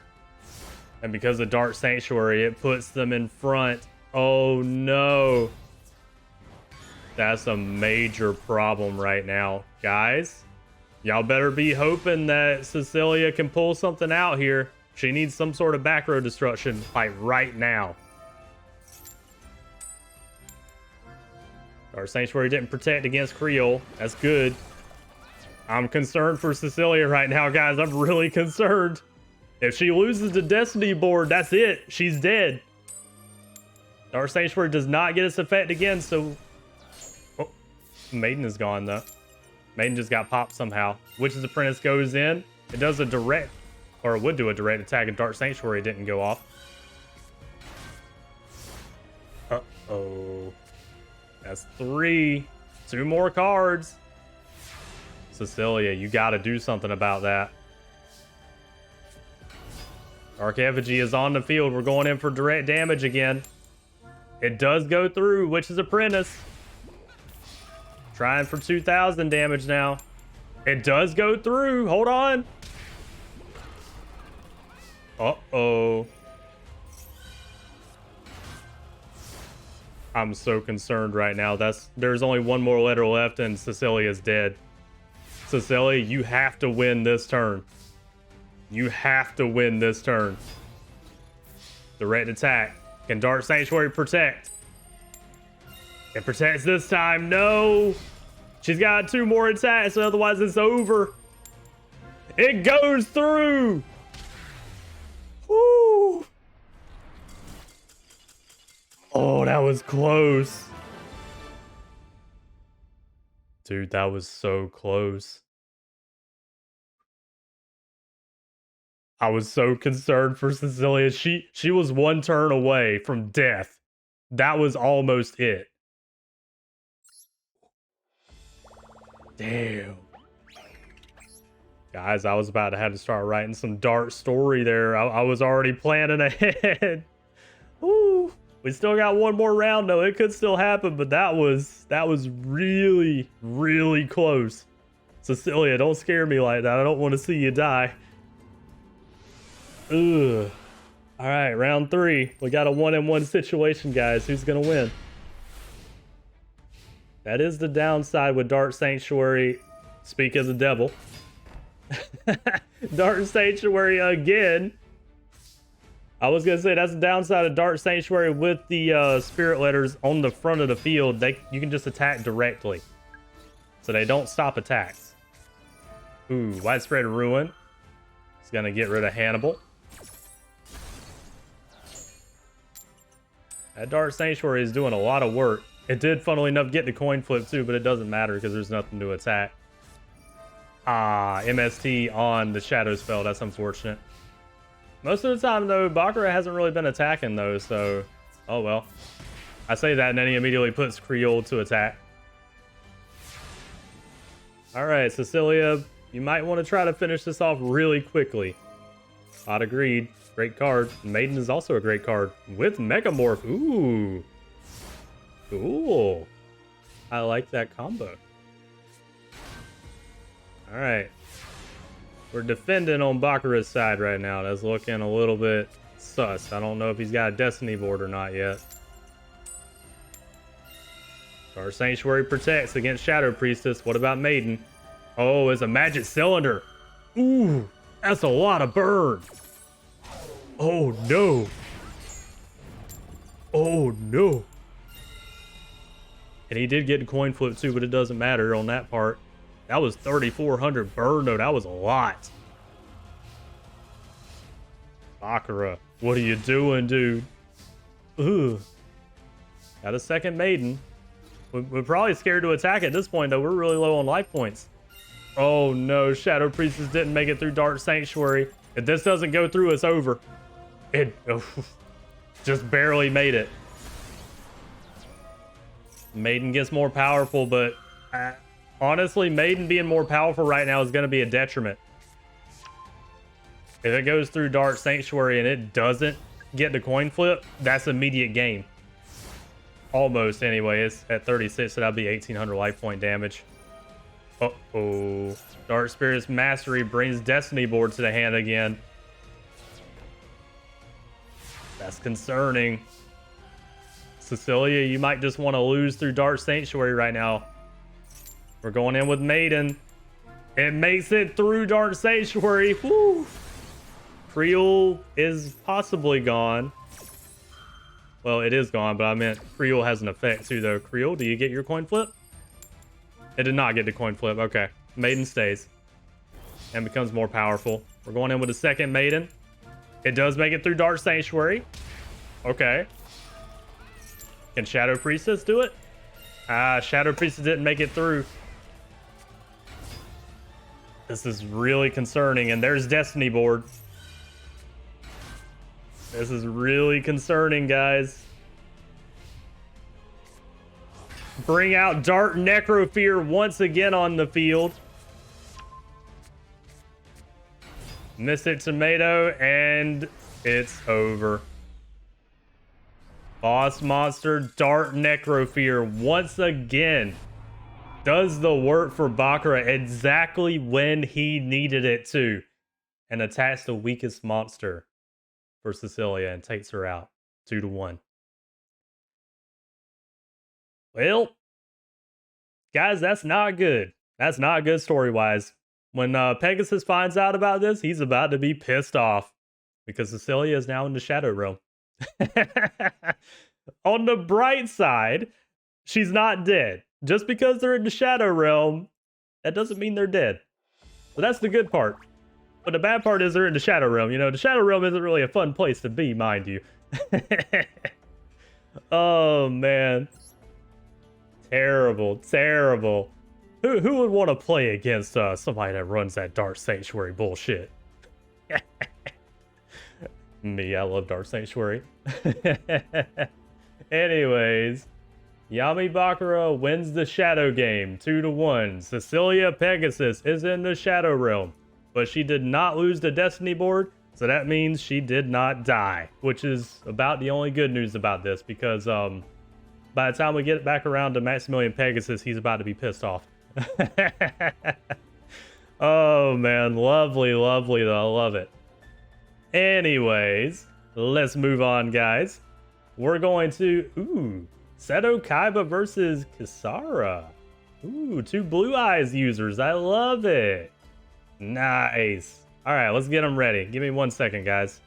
And because of Dark Sanctuary, it puts them in front. Oh no. That's a major problem right now. Guys, y'all better be hoping that Cecillia can pull something out here. She needs some sort of back row destruction, like right now. Our Sanctuary didn't protect against Creole. That's good. I'm concerned for Cecillia right now, guys. I'm really concerned. If she loses the Destiny Board, that's it. She's dead. Our Sanctuary does not get its effect again, so... Oh, Maiden is gone, though. Maiden just got popped somehow. Witch's Apprentice goes in. It does a direct... Or it would do a direct attack if Dark Sanctuary didn't go off. Uh-oh. That's 3. 2 more cards. Cecillia, you got to do something about that. Dark Effigy is on the field. We're going in for direct damage again. It does go through. Witch's Apprentice. Trying for 2,000 damage now. It does go through. Hold on. Uh-oh. I'm so concerned right now. There's only one more letter left and Cecilia's dead. Cecillia, you have to win this turn. You have to win this turn. Direct attack. Can Dark Sanctuary protect? It protects this time. No. She's got 2 more attacks, otherwise it's over. It goes through. Woo. Oh, that was close. Dude, that was so close. I was so concerned for Cecillia. She was one turn away from death. That was almost it. Damn. Guys, I was about to have to start writing some dark story there. I was already planning ahead. Ooh. We still got one more round though. It could still happen, but that was really, really close. Cecillia, don't scare me like that. I don't want to see you die. Ugh. All right, round 3. We got a 1-in-1 situation, guys. Who's gonna win? That is the downside with Dark Sanctuary. Speak as a devil. Dark Sanctuary again. I was gonna say that's the downside of Dark Sanctuary with the spirit letters on the front of the field. You can just attack directly, so they don't stop attacks. Ooh, Widespread Ruin. It's gonna get rid of Hannibal. That Dark Sanctuary is doing a lot of work. It did, funnily enough, get the coin flip too, but it doesn't matter because there's nothing to attack. Ah, MST on the Shadow spell. That's unfortunate. Most of the time, though, Baccarat hasn't really been attacking, though, so... Oh, well. I say that, and then he immediately puts Creole to attack. Alright, Cecillia, you might want to try to finish this off really quickly. I'd agreed. Great card. Maiden is also a great card. With Megamorph. Ooh. Cool. I like that combo. Alright. We're defending on Baccarat's side right now. That's looking a little bit sus. I don't know if he's got a Destiny board or not yet. Our Sanctuary protects against Shadow Priestess. What about Maiden? Oh, it's a Magic Cylinder. Ooh, that's a lot of burn. Oh, no. Oh, no. And he did get the coin flip too, but it doesn't matter on that part. That was 3,400 burn, though. That was a lot. Baccarat, what are you doing, dude? Ugh. Got a second Maiden. We're probably scared to attack at this point, though. We're really low on life points. Oh, no. Shadow Priestess didn't make it through Dark Sanctuary. If this doesn't go through, it's over. It just barely made it. Maiden gets more powerful, but... honestly, Maiden being more powerful right now is going to be a detriment. If it goes through Dark Sanctuary and it doesn't get the coin flip, that's immediate game. Almost, anyway. It's at 36, so that'll be 1,800 life point damage. Uh-oh. Dark Spirit's Mastery brings Destiny board to the hand again. That's concerning. Cecillia, you might just want to lose through Dark Sanctuary right now. We're going in with Maiden. It makes it through Dark Sanctuary. Woo! Creole is possibly gone. Well, it is gone, but I meant Creole has an effect too, though. Creole, do you get your coin flip? It did not get the coin flip. Okay. Maiden stays and becomes more powerful. We're going in with a second Maiden. It does make it through Dark Sanctuary. Okay. Can Shadow Priestess do it? Shadow Priestess didn't make it through. This is really concerning, and there's Destiny board. This is really concerning, guys. Bring out Dark Necrofear once again on the field. Mystic Tomato, and it's over. Boss monster Dark Necrofear once again does the work for Baccarat exactly when he needed it to, and attacks the weakest monster for Cecillia and takes her out 2-1. Well, guys, that's not good. That's not good story-wise. When Pegasus finds out about this, he's about to be pissed off because Cecillia is now in the Shadow Realm. On the bright side, she's not dead. Just because they're in the Shadow Realm, that doesn't mean they're dead. So that's the good part. But the bad part is they're in the Shadow Realm. You know, the Shadow Realm isn't really a fun place to be, mind you. Oh, man. Terrible, terrible. Who would want to play against somebody that runs that Dark Sanctuary bullshit? Me, I love Dark Sanctuary. Anyways, Yami Bakura wins the Shadow game 2-1. Cecillia Pegasus is in the Shadow Realm, but she did not lose the Destiny board, so that means she did not die, which is about the only good news about this, because by the time we get back around to Maximilian Pegasus, he's about to be pissed off. Oh man, lovely, lovely though, I love it. Anyways, let's move on, guys. We're going to, Seto Kaiba versus Kisara. Ooh, 2 Blue Eyes users, I love it. Nice. All right, let's get them ready. Give me 1 second, guys.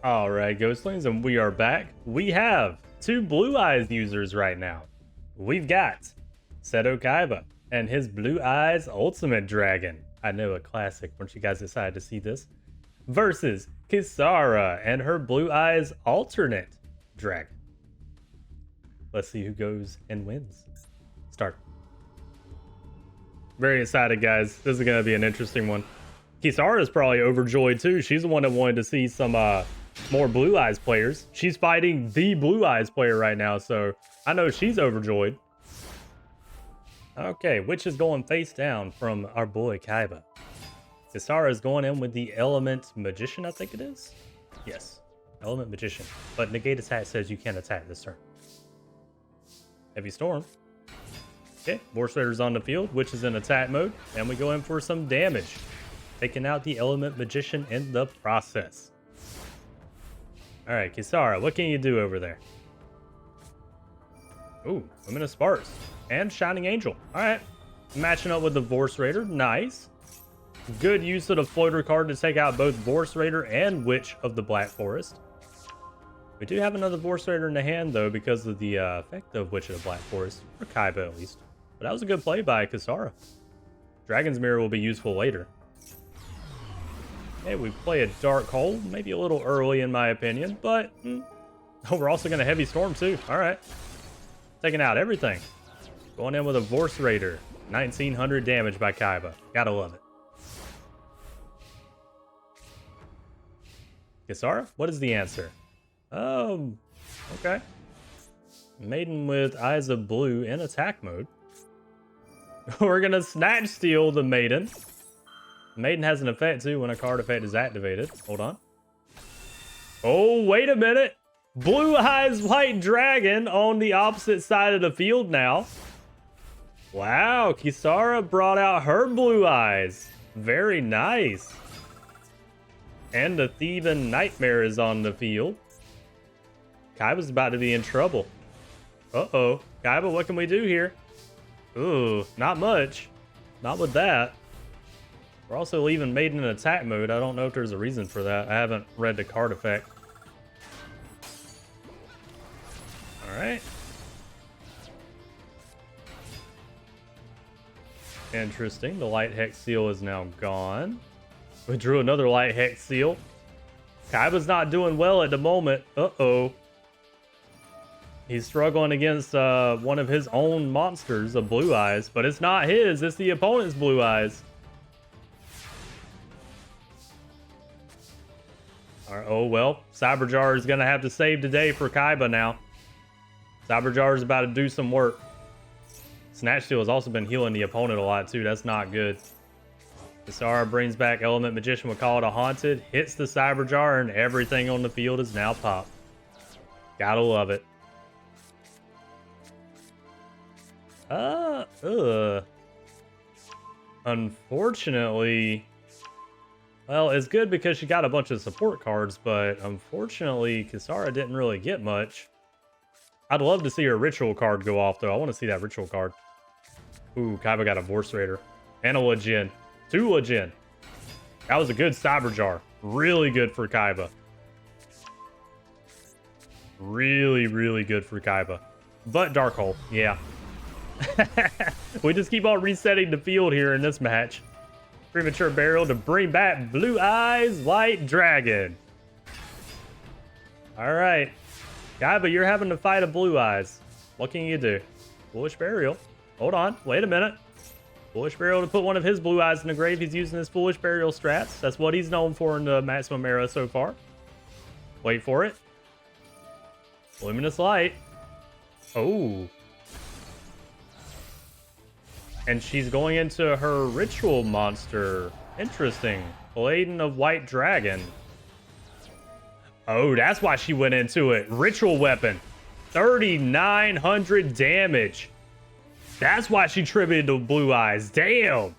All right, Ghostlings, and we are back. We have 2 Blue Eyes users right now. We've got Seto Kaiba and his Blue Eyes Ultimate Dragon. I know, a classic. Weren't you guys excited to see this? Versus Kisara and her Blue Eyes Alternate Dragon. Let's see who goes and wins. Start. Very excited, guys. This is going to be an interesting one. Kisara is probably overjoyed too. She's the one that wanted to see some more Blue Eyes players. She's fighting the Blue Eyes player right now, so I know she's overjoyed. Okay, which is going face down from our boy Kaiba. Kisara is going in with the Element Magician, I think it is? Yes, Element Magician. But negate attack says you can't attack this turn. Heavy Storm. Okay, Force Raider's on the field, which is in attack mode, and we go in for some damage, taking out the Element Magician in the process. All right, Kisara, what can you do over there? Ooh, Luminous Sparks and Shining Angel. All right, matching up with the Force Raider. Nice. Good use of the floater card to take out both Force Raider and Witch of the Black Forest. We do have another Force Raider in the hand, though, because of the effect of Witch of the Black Forest, or Kaiba at least. But that was a good play by Kisara. Dragon's Mirror will be useful later. Hey, we play a Dark Hole, maybe a little early in my opinion, but we're also going to Heavy Storm too. All right. Taking out everything. Going in with a Force Raider. 1900 damage by Kaiba. Gotta love it. Kisara, what is the answer? Okay. Maiden with Eyes of Blue in attack mode. We're going to Snatch Steal the Maiden. Maiden has an effect too when a card effect is activated. Hold on. Oh, wait a minute. Blue Eyes White Dragon on the opposite side of the field now. Wow, Kisara brought out her Blue Eyes. Very nice. And the Thieving Nightmare is on the field. Kaiba's about to be in trouble. Uh-oh. Kaiba, what can we do here? Ooh, not much. Not with that. We're also leaving Maiden in attack mode. I don't know if there's a reason for that. I haven't read the card effect. Alright. Interesting. The Light Hex Seal is now gone. We drew another Light Hex Seal. Kaiba's not doing well at the moment. Uh-oh. He's struggling against one of his own monsters of Blue Eyes, but it's not his. It's the opponent's Blue Eyes. Oh, well, Cyberjar is going to have to save the day for Kaiba now. Cyberjar is about to do some work. Snatch Steal has also been healing the opponent a lot, too. That's not good. Kisara brings back Element Magician. We call it a Haunted. Hits the Cyberjar, and everything on the field is now popped. Gotta love it. Unfortunately... Well, it's good because she got a bunch of support cards, but unfortunately, Kisara didn't really get much. I'd love to see her Ritual card go off, though. I want to see that Ritual card. Ooh, Kaiba got a Force Raider. And a Lejin. 2 Lejin. That was a good Cyberjar. Really good for Kaiba. Really, really good for Kaiba. But Dark Hole, yeah. We just keep on resetting the field here in this match. Premature Burial to bring back Blue Eyes White Dragon. All right. Kaiba, you're having to fight a Blue Eyes. What can you do? Foolish Burial. Hold on. Wait a minute. Foolish Burial to put one of his Blue Eyes in the grave. He's using his Foolish Burial strats. That's what he's known for in the Maximum Era so far. Wait for it. Luminous Light. Oh. And she's going into her ritual monster. Interesting. Paladin of White Dragon. Oh, that's why she went into it. Ritual weapon. 3,900 damage. That's why she tributed to Blue Eyes. Damn.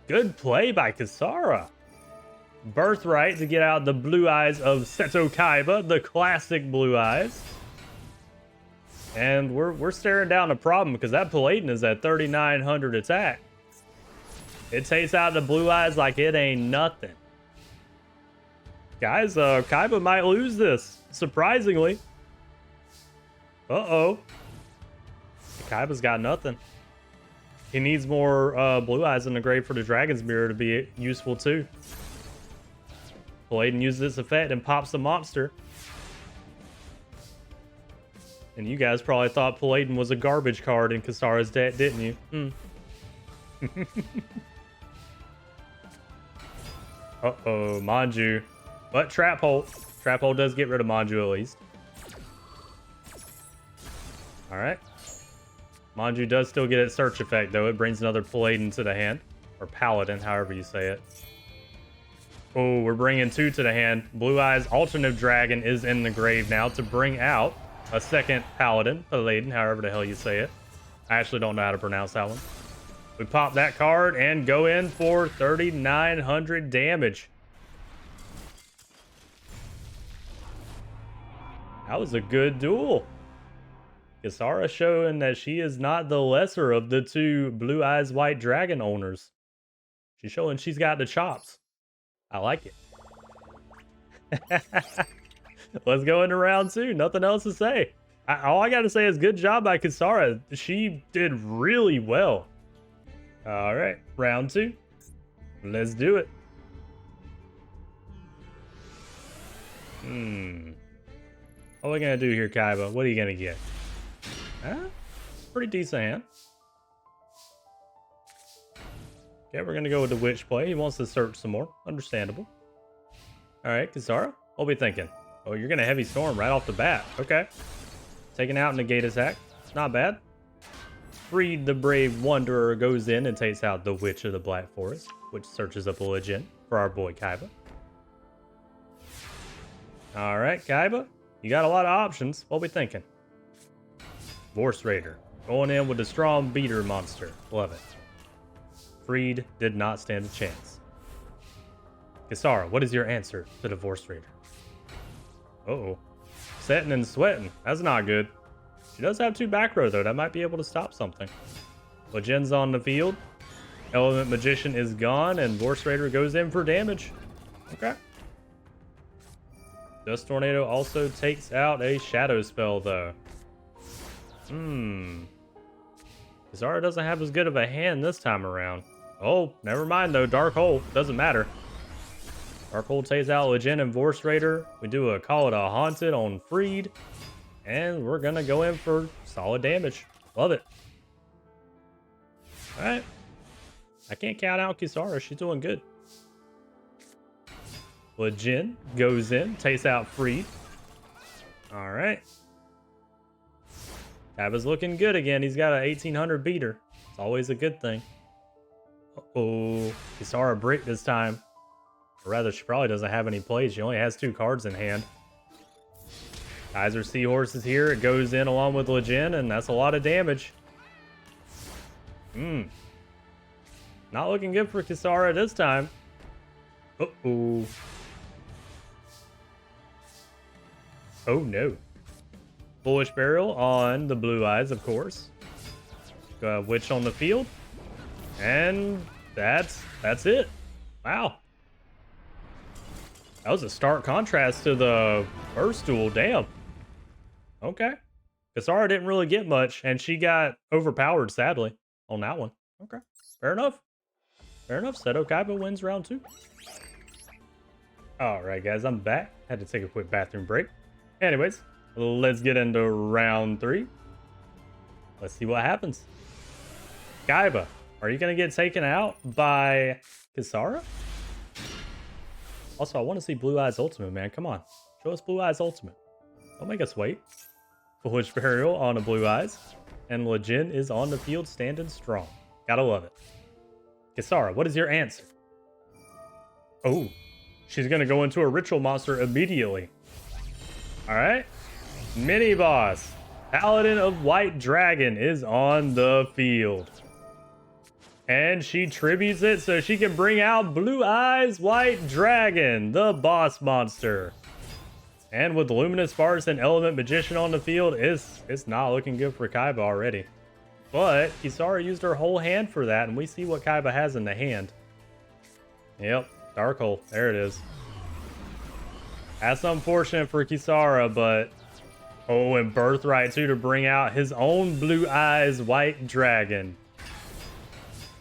Good play by Kisara. Birthright to get out the Blue Eyes of Seto Kaiba, the classic Blue Eyes. And we're staring down a problem because that Paladin is at 3,900 attack. It takes out the Blue Eyes like it ain't nothing. Guys, Kaiba might lose this, surprisingly. Uh-oh. Kaiba's got nothing. He needs more Blue Eyes in the grave for the Dragon's Mirror to be useful too. Paladin uses this effect and pops the monster. And you guys probably thought Paladin was a garbage card in Kisara's deck, didn't you? Uh-oh, Manju. But Trap Hole. Trap Hole does get rid of Manju at least. Alright. Manju does still get its search effect, though. It brings another Paladin to the hand. Or Paladin, however you say it. Oh, we're bringing two to the hand. Blue Eyes Alternative Dragon is in the grave now to bring out a second Paladin, Paladin, however the hell you say it. I actually don't know how to pronounce that one. We pop that card and go in for 3,900 damage. That was a good duel. Kisara showing that she is not the lesser of the two Blue Eyes White Dragon owners. She's showing she's got the chops. I like it. Let's go into round two. Nothing else to say. All I got to say is good job by Kisara. She did really well. All right, round two. Let's do it. What are we going to do here, Kaiba? What are you going to get? Pretty decent hand. Okay, we're going to go with the Witch play. He wants to search some more. Understandable. All right, Kisara, what are we thinking? Oh, you're going to Heavy Storm right off the bat. Okay. Taking out Negate Attack. Not bad. Freed the Brave Wanderer goes in and takes out the Witch of the Black Forest, which searches up a legend for our boy Kaiba. All right, Kaiba, you got a lot of options. What are we thinking? Vorse Raider. Going in with the strong beater monster. Love it. Freed did not stand a chance. Kisara, what is your answer to the Vorse Raider? Uh-oh. Setting and sweating. That's not good. She does have two back row, though. That might be able to stop something. Legend's on the field. Element Magician is gone, and Vorse Raider goes in for damage. Okay. Dust Tornado also takes out a Shadow Spell, though. Kisara doesn't have as good of a hand this time around. Oh, never mind, though. Dark Hole. Doesn't matter. Dark Hole takes out Legend and Vorse Raider. We do a Call It a Haunted on Freed. And we're going to go in for solid damage. Love it. Alright. I can't count out Kisara. She's doing good. Legend goes in. Takes out Freed. Alright. Kaiba's looking good again. He's got a 1800 beater. It's always a good thing. Uh-oh. Kisara brick this time. Or rather, she probably doesn't have any plays. She only has two cards in hand. Kaiser Seahorse is here. It goes in along with Legend, and that's a lot of damage. Not looking good for Kisara this time. Uh-oh. Oh, no. Foolish Burial on the Blue Eyes, of course. Witch on the field. And that's it. Wow. That was a stark contrast to the first duel. Damn. Okay. Kisara didn't really get much, and she got overpowered, sadly, on that one. Okay. Fair enough. Fair enough. Seto Kaiba wins round 2. Alright, guys, I'm back. Had to take a quick bathroom break. Anyways, let's get into round 3. Let's see what happens. Kaiba, are you going to get taken out by Kisara? Also, I want to see Blue Eyes Ultimate, man. Come on. Show us Blue Eyes Ultimate. Don't make us wait. Foolish Burial on a Blue Eyes. And Legend is on the field standing strong. Gotta love it. Kisara, what is your answer? Oh, she's going to go into a Ritual Monster immediately. Alright. Mini Boss. Paladin of White Dragon is on the field. And she tributes it so she can bring out Blue Eyes White Dragon, the boss monster. And with Luminous Sparks and Element Magician on the field, it's not looking good for Kaiba already. But Kisara used her whole hand for that, and we see what Kaiba has in the hand. Yep, Dark Hole. There it is. That's unfortunate for Kisara, but... Oh, and Birthright too to bring out his own Blue Eyes White Dragon.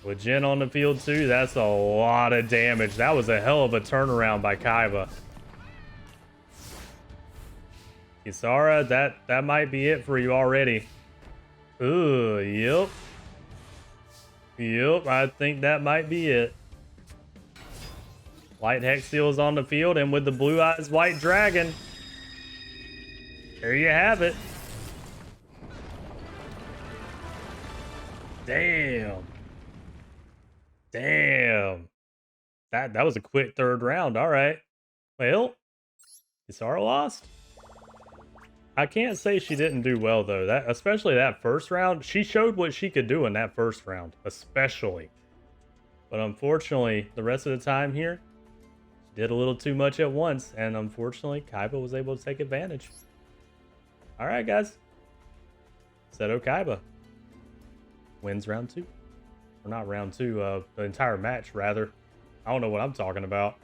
With Jin on the field too, that's a lot of damage. That was a hell of a turnaround by Kaiba. Kisara, that might be it for you already. Ooh, yep. Yep, I think that might be it. Light Hex Seal's on the field, and with the Blue Eyes White Dragon, there you have it. Damn. Damn. That was a quick third round. All right. Well, Kisara lost. I can't say she didn't do well, though. Especially that first round. She showed what she could do in that first round, especially. But unfortunately, the rest of the time here, she did a little too much at once. And unfortunately, Kaiba was able to take advantage. All right, guys. Seto Kaiba wins round 2. Or not round 2, the entire match, rather. I don't know what I'm talking about.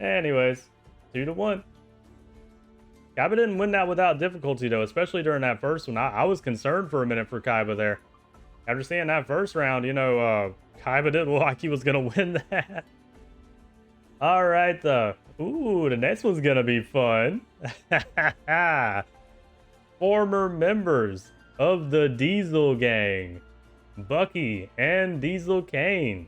Anyways, 2-1. Kaiba didn't win that without difficulty, though, especially during that first one. I was concerned for a minute for Kaiba there. After seeing that first round, you know, Kaiba didn't look like he was going to win that. All right, though. Ooh, the next one's going to be fun. Former members of the Diesel Gang, Bucky and Diesel Kane.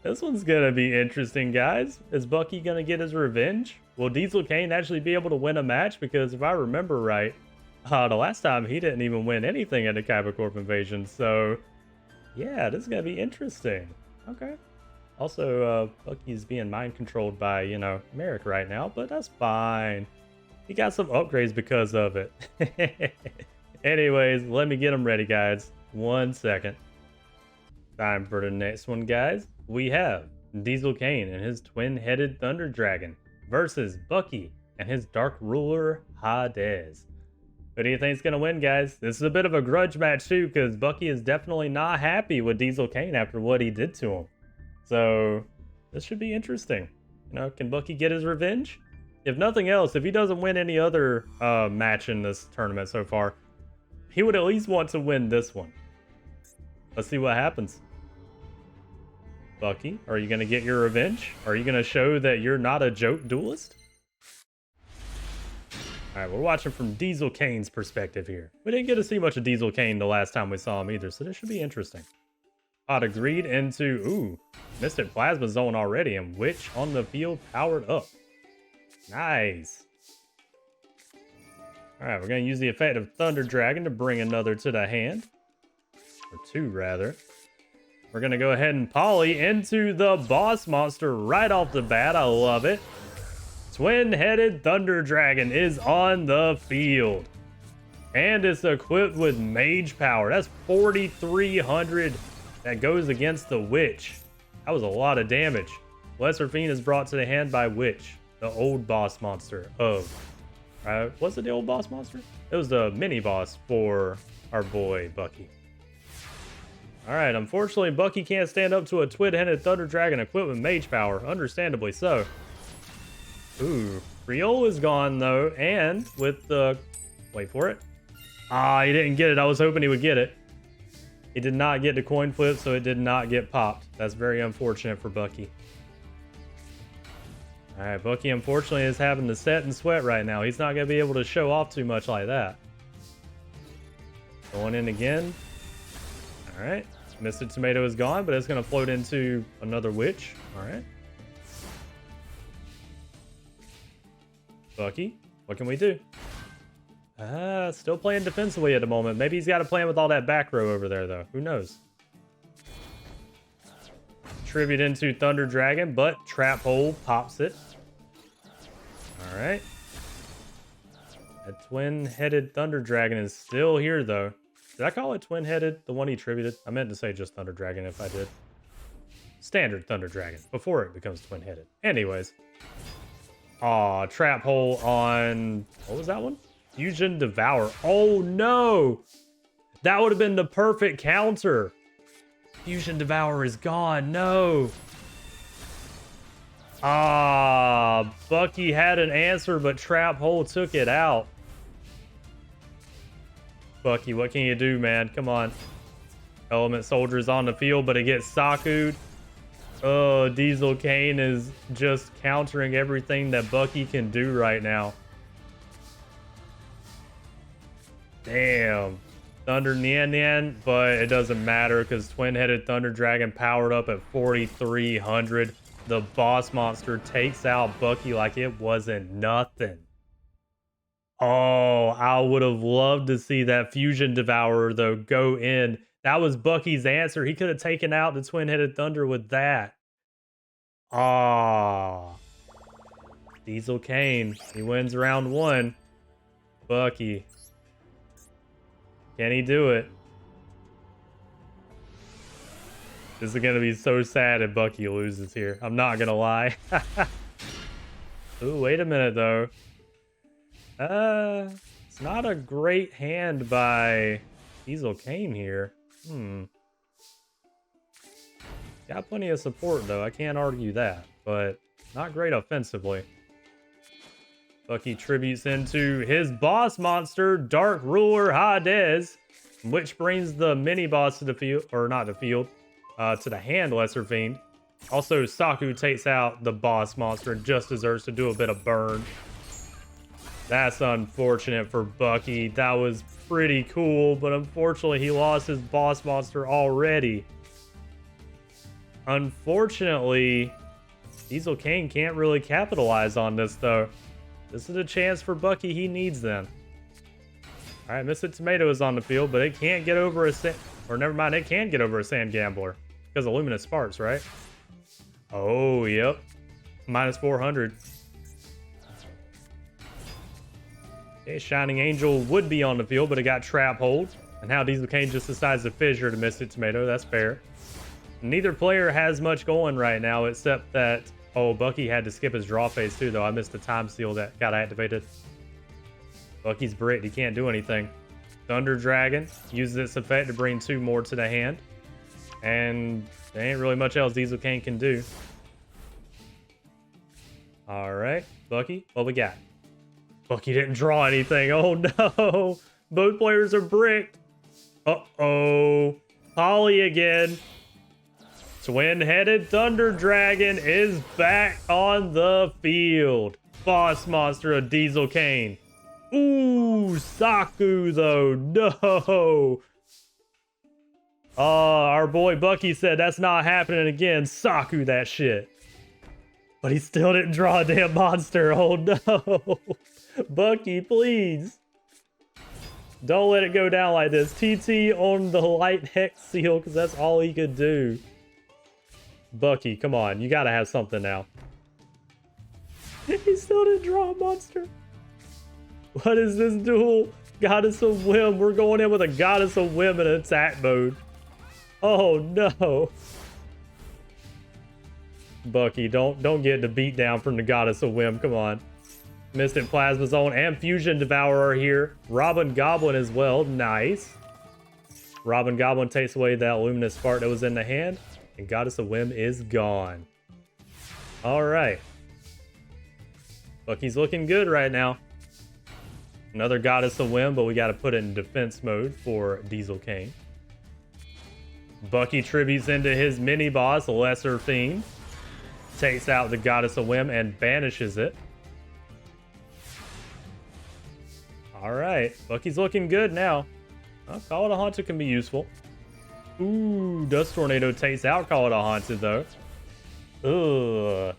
This one's gonna be interesting, guys. Is Bucky gonna get his revenge? Will Diesel Kane actually be able to win a match? Because if I remember right, the last time he didn't even win anything at the Kaiba Corp invasion. So yeah, this is gonna be interesting. Okay. Also, Bucky's being mind controlled by, you know, Merrick right now, but that's fine. He got some upgrades because of it. Anyways, let me get them ready, guys. 1 second. Time for the next one, guys. We have Diesel Kane and his twin-headed Thunder Dragon versus Bucky and his Dark Ruler Hades. Who do you think's gonna win, guys? This is a bit of a grudge match too, because Bucky is definitely not happy with Diesel Kane after what he did to him. So this should be interesting. You know, can Bucky get his revenge? If nothing else, if he doesn't win any other match in this tournament so far, he would at least want to win this one. Let's see what happens. Bucky, are you going to get your revenge? Are you going to show that you're not a joke duelist? Alright, we're watching from Diesel Kane's perspective here. We didn't get to see much of Diesel Kane the last time we saw him either, so this should be interesting. Onyx Reed into, ooh, Mystic Plasma Zone already, and Witch on the field powered up. Nice. Alright, we're going to use the effect of Thunder Dragon to bring another to the hand. Or 2, rather. We're going to go ahead and poly into the boss monster right off the bat. I love it. Twin-headed Thunder Dragon is on the field. And it's equipped with Mage Power. That's 4,300 that goes against the Witch. That was a lot of damage. Lesser Fiend is brought to the hand by Witch, the old boss monster of... was it the old boss monster? It was the mini boss for our boy Bucky. Alright, unfortunately Bucky can't stand up to a twin-headed Thunder Dragon equipped with Mage Power, understandably so. Ooh, Creole is gone though, and with the... Wait for it. Ah, he didn't get it. I was hoping he would get it. He did not get the coin flip, so it did not get popped. That's very unfortunate for Bucky. All right, Bucky unfortunately is having to set and sweat right now. He's not going to be able to show off too much like that. Going in again. All right. Mr. Tomato is gone, but it's going to float into another witch. All right. Bucky, what can we do? Still playing defensively at the moment. Maybe he's got a plan with all that back row over there, though. Who knows? Tribute into Thunder Dragon, but Trap Hole pops it. All right. A twin-headed Thunder Dragon is still here, though. Did I call it twin-headed? The one he tributed? I meant to say just Thunder Dragon if I did. Standard Thunder Dragon, before it becomes twin-headed. Anyways. Aw, Trap Hole on... What was that one? Fusion Devour. Oh, no! That would have been the perfect counter. Fusion Devour is gone. No. Ah, Bucky had an answer, but Trap Hole took it out. Bucky, what can you do, man? Come on. Element Soldier's on the field, but it gets Saku'd. Oh, Diesel Kane is just countering everything that Bucky can do right now. Damn. Thunder Nian Nian, but it doesn't matter because Twin-Headed Thunder Dragon powered up at 4,300. The boss monster takes out Bucky like it wasn't nothing. Oh, I would have loved to see that Fusion Devourer, though, go in. That was Bucky's answer. He could have taken out the Twin-Headed Thunder with that. Ah. Diesel Kane. He wins round 1. Bucky. Can he do it? This is going to be so sad if Bucky loses here. I'm not going to lie. Ooh, wait a minute, though. It's not a great hand by Diesel Kane here. Got plenty of support, though. I can't argue that. But not great offensively. Bucky tributes into his boss monster, Dark Ruler Hades, which brings the mini-boss to the field, or not the field, to the hand, Lesser Fiend. Also, Saku takes out the boss monster and just deserves to do a bit of burn. That's unfortunate for Bucky. That was pretty cool, but unfortunately he lost his boss monster already. Unfortunately, Diesel Kane can't really capitalize on this, though. This is a chance for Bucky he needs then. All right, Mr. Tomato is on the field, but it can't get over a sand... Or never mind, it can get over a Sand Gambler. Because of Luminous Sparks, right? Oh, yep. Minus 400. Okay, Shining Angel would be on the field, but it got Trap Hold. And now Diesel Kane just decides to fissure to Mr. Tomato. That's fair. Neither player has much going right now, except that... Oh, Bucky had to skip his draw phase too, though. I missed the time seal that got activated. Bucky's bricked. He can't do anything. Thunder Dragon uses its effect to bring 2 more to the hand. And there ain't really much else Diesel Kane can do. All right, Bucky, what we got? Bucky didn't draw anything. Oh, no. Both players are bricked. Uh-oh. Polly again. Twin-Headed Thunder Dragon is back on the field. Boss monster of Diesel Kane. Ooh, Saku, though. No. Our boy Bucky said that's not happening again. Saku that shit. But he still didn't draw a damn monster. Oh, no. Bucky, please. Don't let it go down like this. TT on the light hex seal, because that's all he could do. Bucky, come on. You gotta have something now. He still didn't draw a monster. What is this duel? Goddess of Whim. We're going in with a Goddess of Whim in attack mode. Oh, no. Bucky, don't get the beat down from the Goddess of Whim. Come on. Mystic Plasma Zone and Fusion Devourer are here. Robin Goblin as well. Nice. Robin Goblin takes away that Luminous Spark that was in the hand. And Goddess of Whim is gone. All right. Bucky's looking good right now. Another Goddess of Wind, but we got to put it in defense mode for Diesel Kane. Bucky tributes into his mini-boss, Lesser Fiend. Takes out the Goddess of Wind and banishes it. Alright, Bucky's looking good now. Call It a Haunted can be useful. Ooh, Dust Tornado takes out Call It a Haunted, though. Ugh.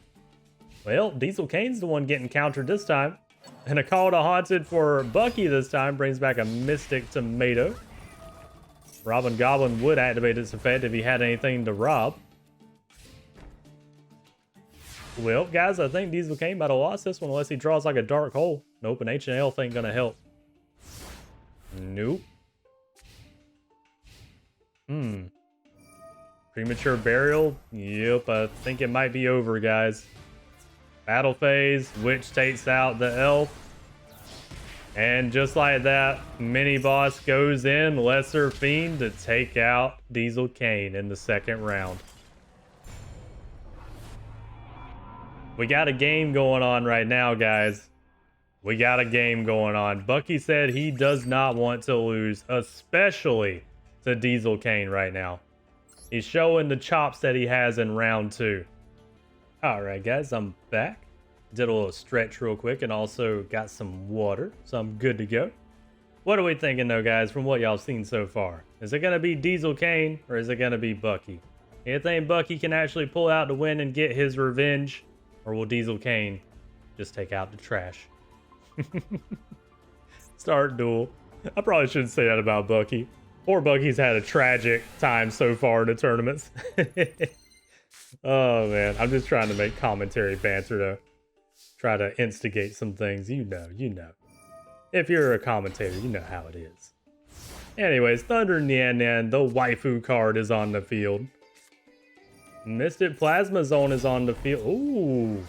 Well, Diesel Kane's the one getting countered this time. And a Call It a Haunted for Bucky this time brings back a Mystic Tomato. Robin Goblin would activate its effect if he had anything to rob. Well, guys, I think Diesel Kane might have lost this one unless he draws like a dark hole. Nope, an H&L ain't gonna help. Nope. Premature Burial? Yep, I think it might be over, guys. Battle phase, Witch takes out the elf. And just like that, mini-boss goes in, Lesser Fiend, to take out Diesel Kane in the second round. We got a game going on right now, guys. We got a game going on. Bucky said he does not want to lose, especially to Diesel Kane right now. He's showing the chops that he has in round 2. Alright, guys, I'm back. Did a little stretch real quick and also got some water, so I'm good to go. What are we thinking, though, guys, from what y'all seen so far? Is it going to be Diesel Kane or is it going to be Bucky? You think Bucky can actually pull out the win and get his revenge? Or will Diesel Kane just take out the trash? Start duel. I probably shouldn't say that about Bucky. Poor Bucky's had a tragic time so far in the tournaments. Oh, man. I'm just trying to make commentary banter, though. Try to instigate some things. You know. If you're a commentator, you know how it is. Anyways, Thunder Nian Nian, the waifu card, is on the field. Mystic Plasma Zone is on the field. Ooh.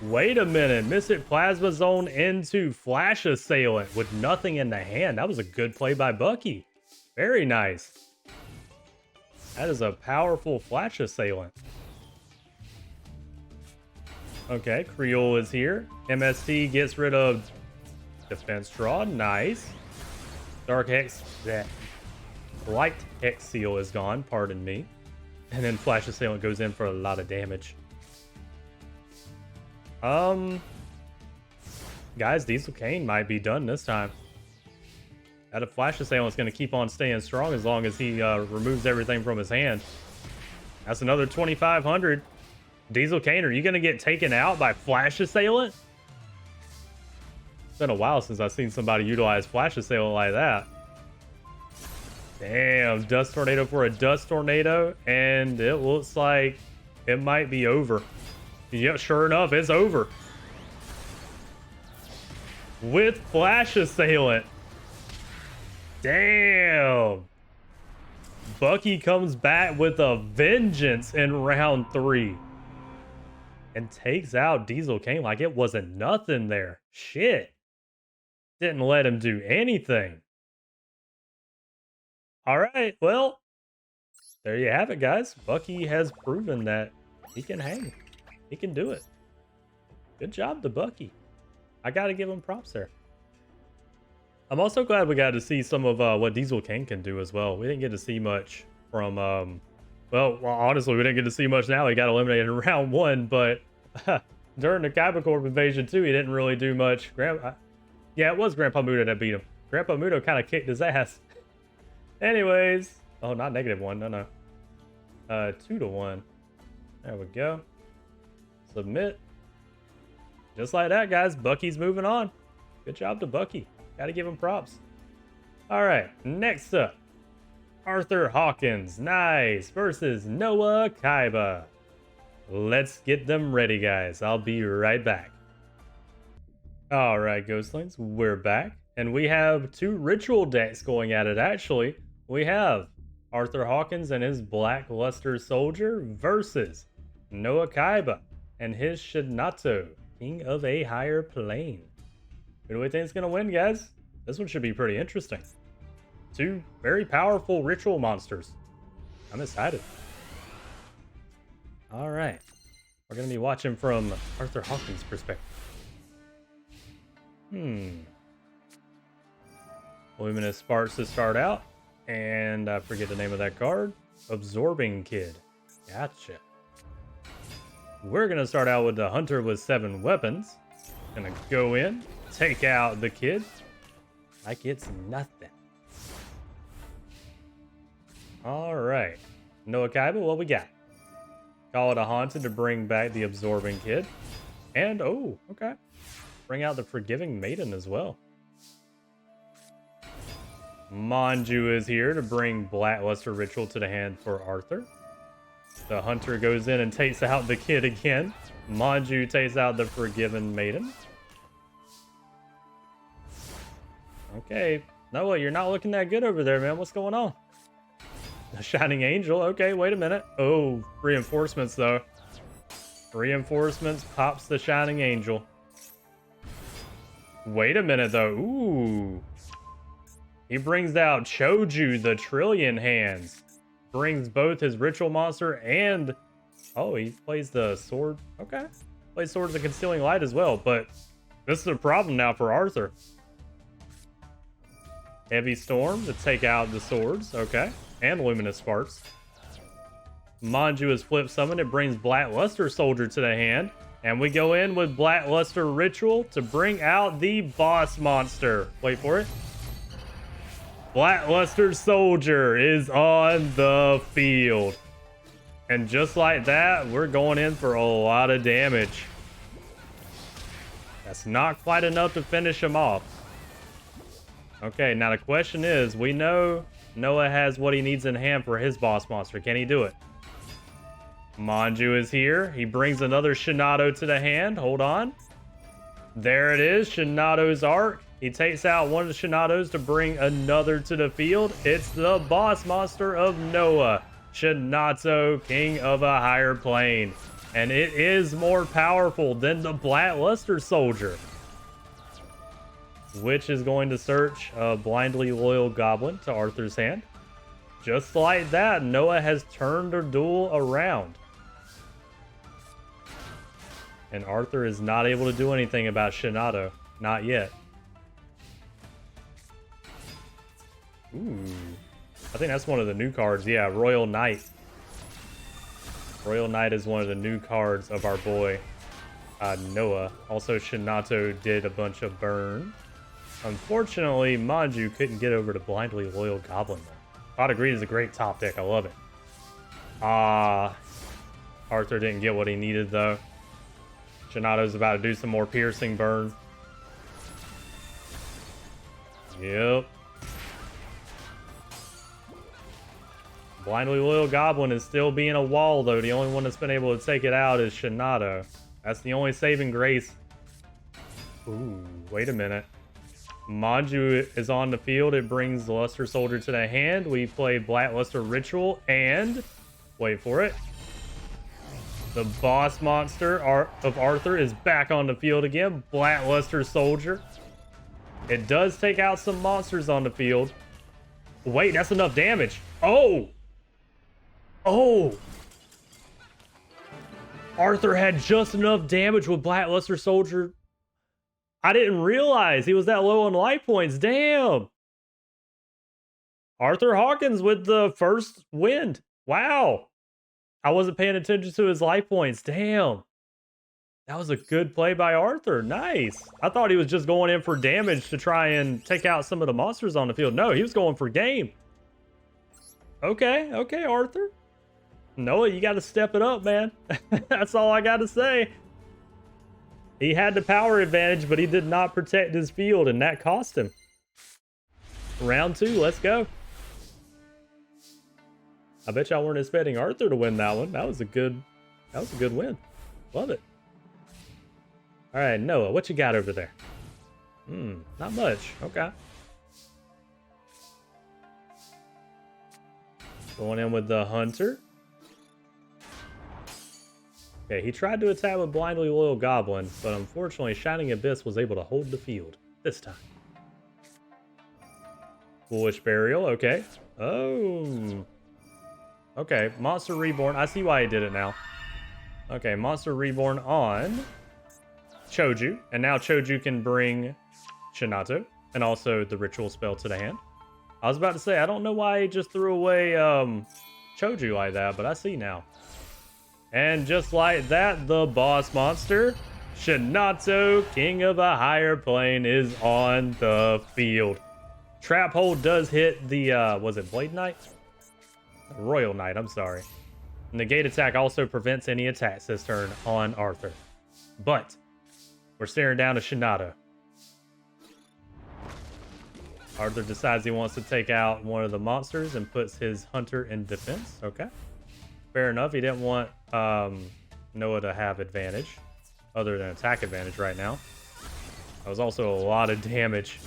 Wait a minute. Mystic Plasma Zone into Flash Assailant with nothing in the hand. That was a good play by Bucky. Very nice. That is a powerful Flash Assailant. Okay, Creole is here. MST gets rid of Defense Draw. Nice. Dark Hex. Light Hex Seal is gone. Pardon me. And then Flash Assailant goes in for a lot of damage. Guys, Diesel Kane might be done this time. That Flash Assailant's going to keep on staying strong as long as he removes everything from his hand. That's another 2,500. Diesel Kane, are you going to get taken out by Flash Assailant? It's been a while since I've seen somebody utilize Flash Assailant like that. Damn, Dust Tornado for a Dust Tornado, and it looks like it might be over. Yep, sure enough, it's over. With Flash Assailant. Damn. Bucky comes back with a vengeance in round 3. And takes out Diesel Kane like it wasn't nothing there. Shit. Didn't let him do anything. Alright, well, there you have it, guys. Bucky has proven that he can hang. He can do it. Good job to Bucky. I gotta give him props there. I'm also glad we got to see some of what Diesel Kane can do as well. We didn't get to see much from, well, honestly, we didn't get to see much now. He got eliminated in round 1, but during the Kaiba Corp invasion too, he didn't really do much. Yeah, it was Grandpa Muto that beat him. Grandpa Muto kind of kicked his ass. Anyways, oh, not -1, no. 2-1. There we go. Submit. Just like that, guys. Bucky's moving on. Good job to Bucky. Gotta give him props. All right, next up, Arthur Hawkins, nice, versus Noah Kaiba. Let's get them ready, guys. I'll be right back. All right, Ghostlings, we're back. And we have 2 ritual decks going at it, actually. We have Arthur Hawkins and his Black Luster Soldier versus Noah Kaiba and his Shinato, King of a Higher Plane. Who do we think is going to win, guys? This one should be pretty interesting. 2 very powerful ritual monsters. I'm excited. All right. We're going to be watching from Arthur Hawkins' perspective. Luminous Sparks to start out. And I forget the name of that card. Absorbing Kid. Gotcha. We're going to start out with the Hunter with 7 weapons. Gonna go in, take out the kid. Like it's nothing. Alright. Yugioh Kaiba, what we got? Call it a Haunted to bring back the Absorbing Kid. And, oh, okay. Bring out the Forgiving Maiden as well. Manju is here to bring Blackluster Ritual to the hand for Arthur. The Hunter goes in and takes out the kid again. Manju takes out the Forgiven Maiden. Okay. Noah, you're not looking that good over there, man. What's going on? The Shining Angel. Okay, wait a minute. Oh, reinforcements, though. Reinforcements pops the Shining Angel. Wait a minute, though. Ooh. He brings out Choju, the Trillion Hands. Brings both his Ritual Monster and... Oh, he plays the Sword. Okay. Plays Sword of the Concealing Light as well, but this is a problem now for Arthur. Heavy Storm to take out the swords. Okay. And Luminous Sparks. Manju is flip summoned. It brings Blackluster Soldier to the hand. And we go in with Blackluster Ritual to bring out the boss monster. Wait for it. Blackluster Soldier is on the field. And just like that, we're going in for a lot of damage. That's not quite enough to finish him off. Okay, now the question is, we know Noah has what he needs in hand for his boss monster. Can he do it? Manju is here. He brings another Shinado to the hand. Hold on. There it is, Shinado's Arc. He takes out one of the Shinados to bring another to the field. It's the boss monster of Noah, Shinato, King of a Higher Plane. And it is more powerful than the Blackluster Soldier, which is going to search a blindly loyal goblin to Arthur's hand. Just like that, Noah has turned the duel around. And Arthur is not able to do anything about Shinado. Not yet. Ooh. I think that's one of the new cards. Yeah, Royal Knight. Royal Knight is one of the new cards of our boy Noah. Also, Shinato did a bunch of burn. Unfortunately, Manju couldn't get over to Blindly Loyal Goblin though. Pot of Greed is a great top deck. I love it. Arthur didn't get what he needed though. Shinato's about to do some more piercing burn. Yep. Blindly Loyal Goblin is still being a wall though. The only one that's been able to take it out is Shinato. That's the only saving grace. Ooh, wait a minute. Manju is on the field. It brings the Luster Soldier to the hand. We play Blackluster Ritual and... Wait for it. The boss monster of Arthur is back on the field again. Blackluster Soldier. It does take out some monsters on the field. Wait, that's enough damage. Oh! Oh! Arthur had just enough damage with Blackluster Soldier. I didn't realize he was that low on life points. Damn! Arthur Hawkins with the first wind. Wow! I wasn't paying attention to his life points. Damn. That was a good play by Arthur. Nice. I thought he was just going in for damage to try and take out some of the monsters on the field. No, he was going for game. Okay, okay, Arthur. Noah, you got to step it up, man. That's all I got to say. He had the power advantage, but he did not protect his field, and that cost him. Round 2, let's go. I bet y'all weren't expecting Arthur to win that one. That was a good win. Love it. All right, Noah, what you got over there? Not much. Okay. Going in with the Hunter. Okay, he tried to attack with Blindly Loyal Goblin, but unfortunately Shining Abyss was able to hold the field this time. Foolish Burial, okay. Oh. Okay, Monster Reborn. I see why he did it now. Okay, Monster Reborn on Choju. And now Choju can bring Shinato, and also the ritual spell to the hand. I was about to say, I don't know why he just threw away Choju like that, but I see now. And just like that, the boss monster, Shinato, King of a Higher Plane, is on the field. Trap hole does hit the, was it Blade Knight? Royal Knight, I'm sorry. Negate attack also prevents any attacks this turn on Arthur. But we're staring down a Shinato. Arthur decides he wants to take out one of the monsters and puts his hunter in defense. Okay. Fair enough. He didn't want Noah to have advantage other than attack advantage right now. That was also a lot of damage.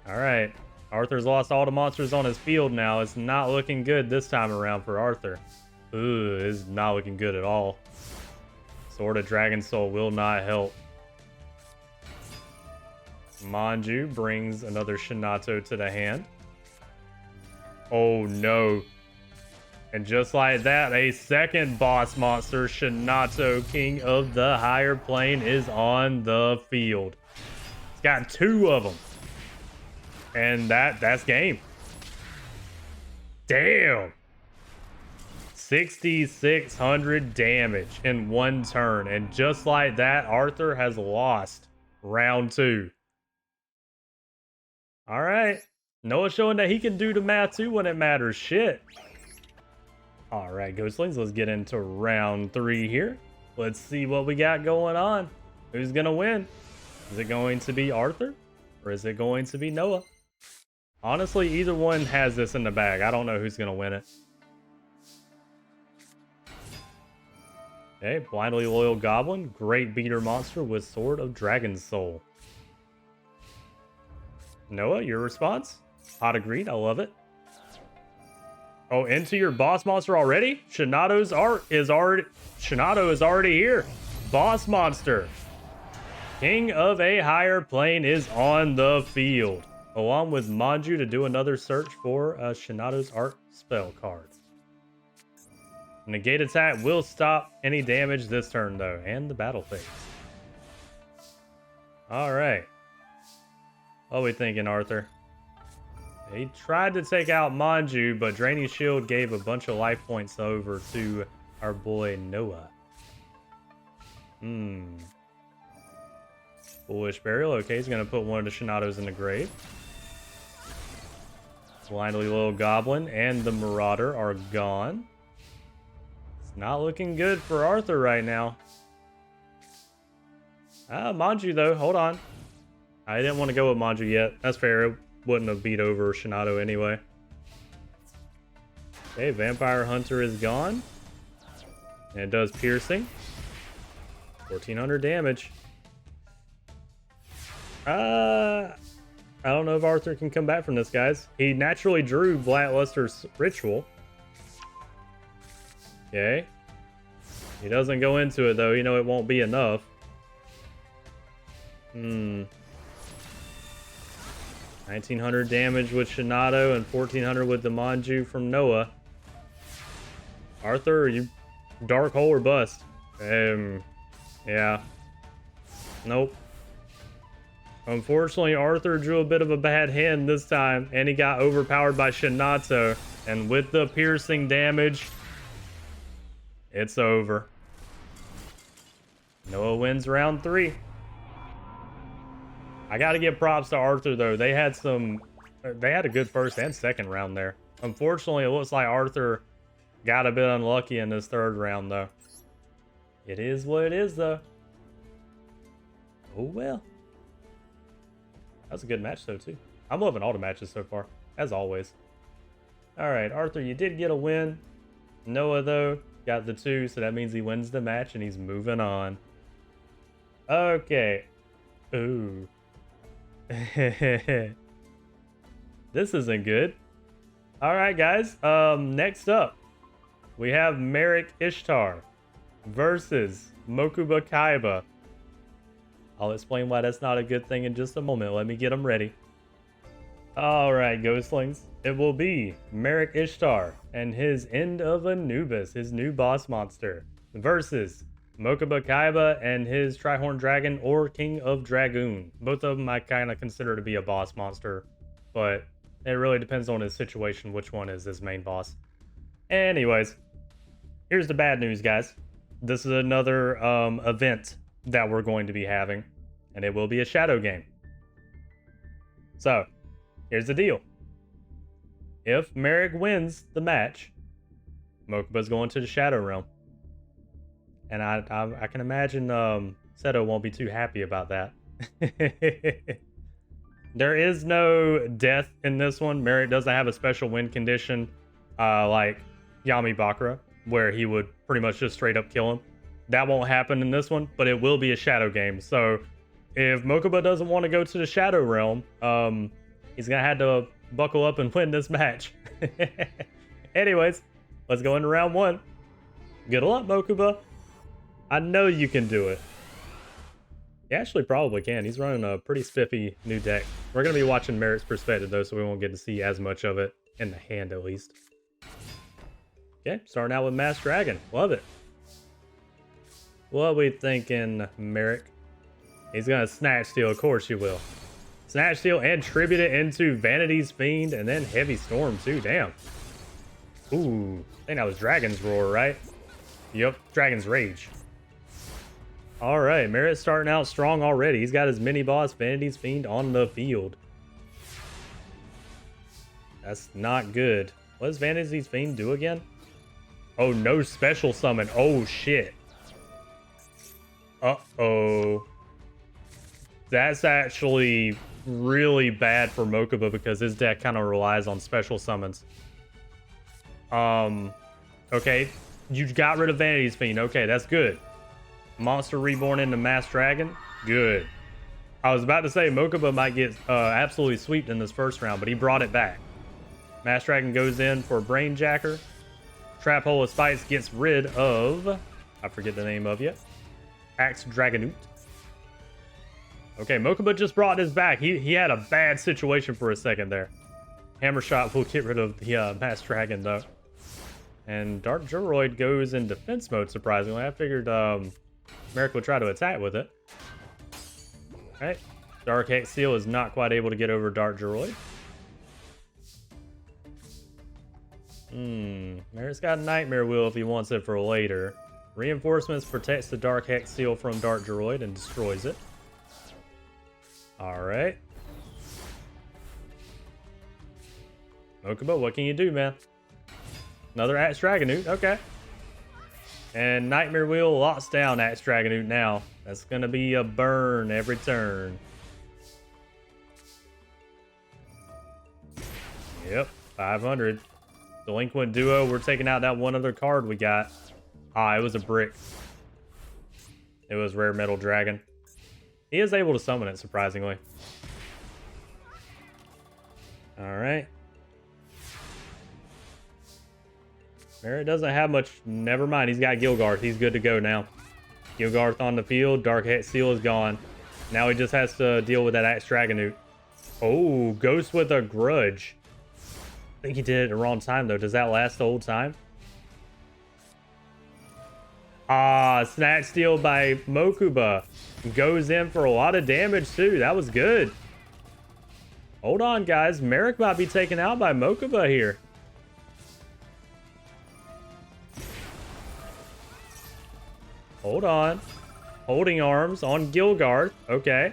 All right. Arthur's lost all the monsters on his field now. It's not looking good this time around for Arthur. Ooh, it's not looking good at all. Sword of Dragon Soul will not help. Manju brings another Shinato to the hand. Oh no. And just like that, a second boss monster, Shinato, King of the Higher Plane, is on the field. It's got 2 of them. And that's game. Damn. 6,600 damage in 1 turn. And just like that, Arthur has lost round 2. All right. Noah showing that he can do the math too when it matters. Shit. All right, Ghostlings, let's get into round 3 here. Let's see what we got going on. Who's going to win? Is it going to be Arthur or is it going to be Noah? Honestly, either one has this in the bag. I don't know who's going to win it. Okay, Blindly Loyal Goblin. Great beater monster with Sword of Dragon Soul. Noah, your response? Hot agreed. I love it. Oh, into your boss monster already? Shinato is already here. Boss monster. King of a Higher Plane is on the field, along with Manju to do another search for Shinato's art spell card. Negate attack will stop any damage this turn though, and the battle phase. All right. What are we thinking, Arthur? He tried to take out Manju, but Draining Shield gave a bunch of life points over to our boy Noah. Foolish Burial. Okay, he's going to put one of the Shinatos in the grave. Blindly Little Goblin and the Marauder are gone. It's not looking good for Arthur right now. Manju, though. Hold on. I didn't want to go with Manju yet. That's fair. It wouldn't have beat over Shinato anyway. Okay, Vampire Hunter is gone. And it does piercing. 1,400 damage. I don't know if Arthur can come back from this, guys. He naturally drew Blackluster's Ritual. Okay. He doesn't go into it, though. You know it won't be enough. 1,900 damage with Shinato and 1,400 with the Manju from Noah. Arthur, are you dark hole or bust? Yeah. Nope. Unfortunately, Arthur drew a bit of a bad hand this time, and he got overpowered by Shinato. And with the piercing damage, it's over. Noah wins round 3. I got to give props to Arthur, though. They had a good first and second round there. Unfortunately, it looks like Arthur got a bit unlucky in this 3rd round, though. It is what it is, though. Oh, well. That was a good match, though, too. I'm loving all the matches so far, as always. All right, Arthur, you did get a win. Noah, though, got the 2, so that means he wins the match, and he's moving on. Okay. Ooh. This isn't good. All right, guys. Next up, we have Merrick Ishtar versus Mokuba Kaiba. I'll explain why that's not a good thing in just a moment. Let me get them ready. All right, Ghostlings. It will be Merrick Ishtar and his End of Anubis, his new boss monster, versus Mokuba Kaiba and his Trihorn Dragon or King of Dragoon. Both of them I kind of consider to be a boss monster, but it really depends on his situation which one is his main boss. Anyways, here's the bad news, guys. This is another event that we're going to be having, and it will be a shadow game. So, here's the deal. If Merrick wins the match, Mokuba's going to the Shadow Realm. And I can imagine Seto won't be too happy about that. There is no death in this one. Merrick doesn't have a special win condition like Yami Bakura, where he would pretty much just straight up kill him. That won't happen in this one, but it will be a shadow game. So if Mokuba doesn't want to go to the Shadow Realm, he's gonna have to buckle up and win this match. Anyways, let's go into round one. Good luck, Mokuba. I know you can do it. He actually probably can. He's running a pretty spiffy new deck. We're gonna be watching Merrick's perspective though, so we won't get to see as much of it in the hand at least. Okay, starting out with Mass Dragon. Love it. What we thinking, Merrick? He's gonna Snatch Steal, of course you will. Snatch Steal and tribute it into Vanity's Fiend and then Heavy Storm too, damn. Ooh, I think that was Dragon's Roar, right? Yep, Dragon's Rage. Alright, Merritt's starting out strong already. He's got his mini boss, Vanity's Fiend, on the field. That's not good. What does Vanity's Fiend do again? Oh, no special summon. Oh, shit. Uh-oh. That's actually really bad for Mokuba because his deck kind of relies on special summons. Okay. You got rid of Vanity's Fiend. Okay, that's good. Monster reborn into Mass Dragon. Good. I was about to say Mokuba might get absolutely sweeped in this first round, but he brought it back. Mass Dragon goes in for Brain Jacker. Trap Hole of Spice gets rid of... I forget the name of it. Axe Dragonoot. Okay, Mokuba just brought this back. He had a bad situation for a second there. Hammer Shot will get rid of the Mass Dragon, though. And Dark Joroid goes in defense mode, surprisingly. I figured Merrick would try to attack with it. Alright. Dark Hex Seal is not quite able to get over Dark Joroid. Merrick's got Nightmare Wheel if he wants it for later. Reinforcements protects the Dark Hex Seal from Dark Joroid and destroys it. Alright. Mokuba, what can you do, man? Another Axe Dragonoot, okay. And Nightmare Wheel locks down Axe Dragonoot now. That's gonna be a burn every turn. Yep, 500. Delinquent Duo, we're taking out that one other card we got. Ah, it was a brick. It was Rare Metal Dragon. He is able to summon it, surprisingly. Alright. Merritt doesn't have much. Never mind, he's got Gilgarth. He's good to go now. Gilgarth on the field. Dark Hex Seal is gone. Now he just has to deal with that Axe Dragonoot. Oh, Ghost with a Grudge. I think he did it at the wrong time, though. Does that last the whole time? Ah, Snatch Steal by Mokuba. Goes in for a lot of damage, too. That was good. Hold on, guys. Merrick might be taken out by Mokuba here. Hold on. Holding Arms on Gilgarth. Okay.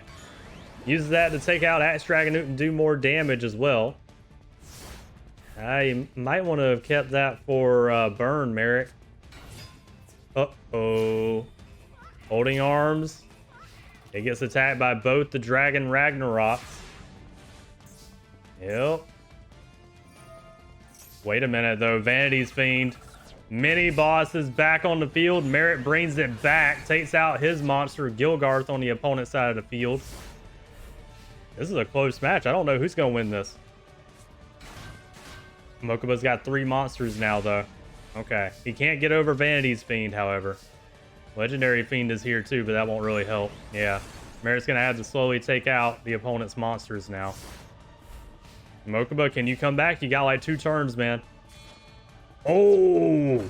Uses that to take out Axe Dragonoot and do more damage as well. You might want to have kept that for burn, Merrick. Uh-oh. Holding Arms. It gets attacked by both the Dragon Ragnaroks. Yep. Wait a minute, though. Vanity's Fiend. Mini boss is back on the field. Merritt brings it back. Takes out his monster, Gilgarth, on the opponent's side of the field. This is a close match. I don't know who's going to win this. Mokuba's got 3 monsters now, though. Okay. He can't get over Vanity's Fiend, however. Legendary Fiend is here, too, but that won't really help. Yeah. Merritt's going to have to slowly take out the opponent's monsters now. Mokuba, can you come back? You got like 2 turns, man. Oh!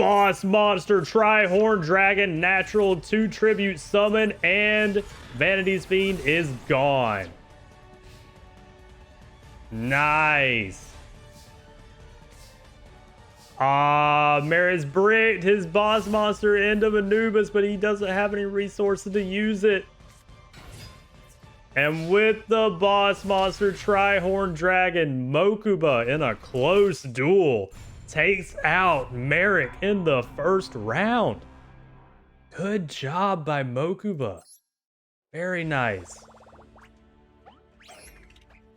Boss monster, Tri-Horn Dragon, natural 2 tribute summon, and Vanity's Fiend is gone. Nice. Maris bricked his boss monster into Anubis, but he doesn't have any resources to use it. And with the boss monster, Tri-Horn Dragon, Mokuba in a close duel takes out Merrick in the first round. Good job by Mokuba. Very nice.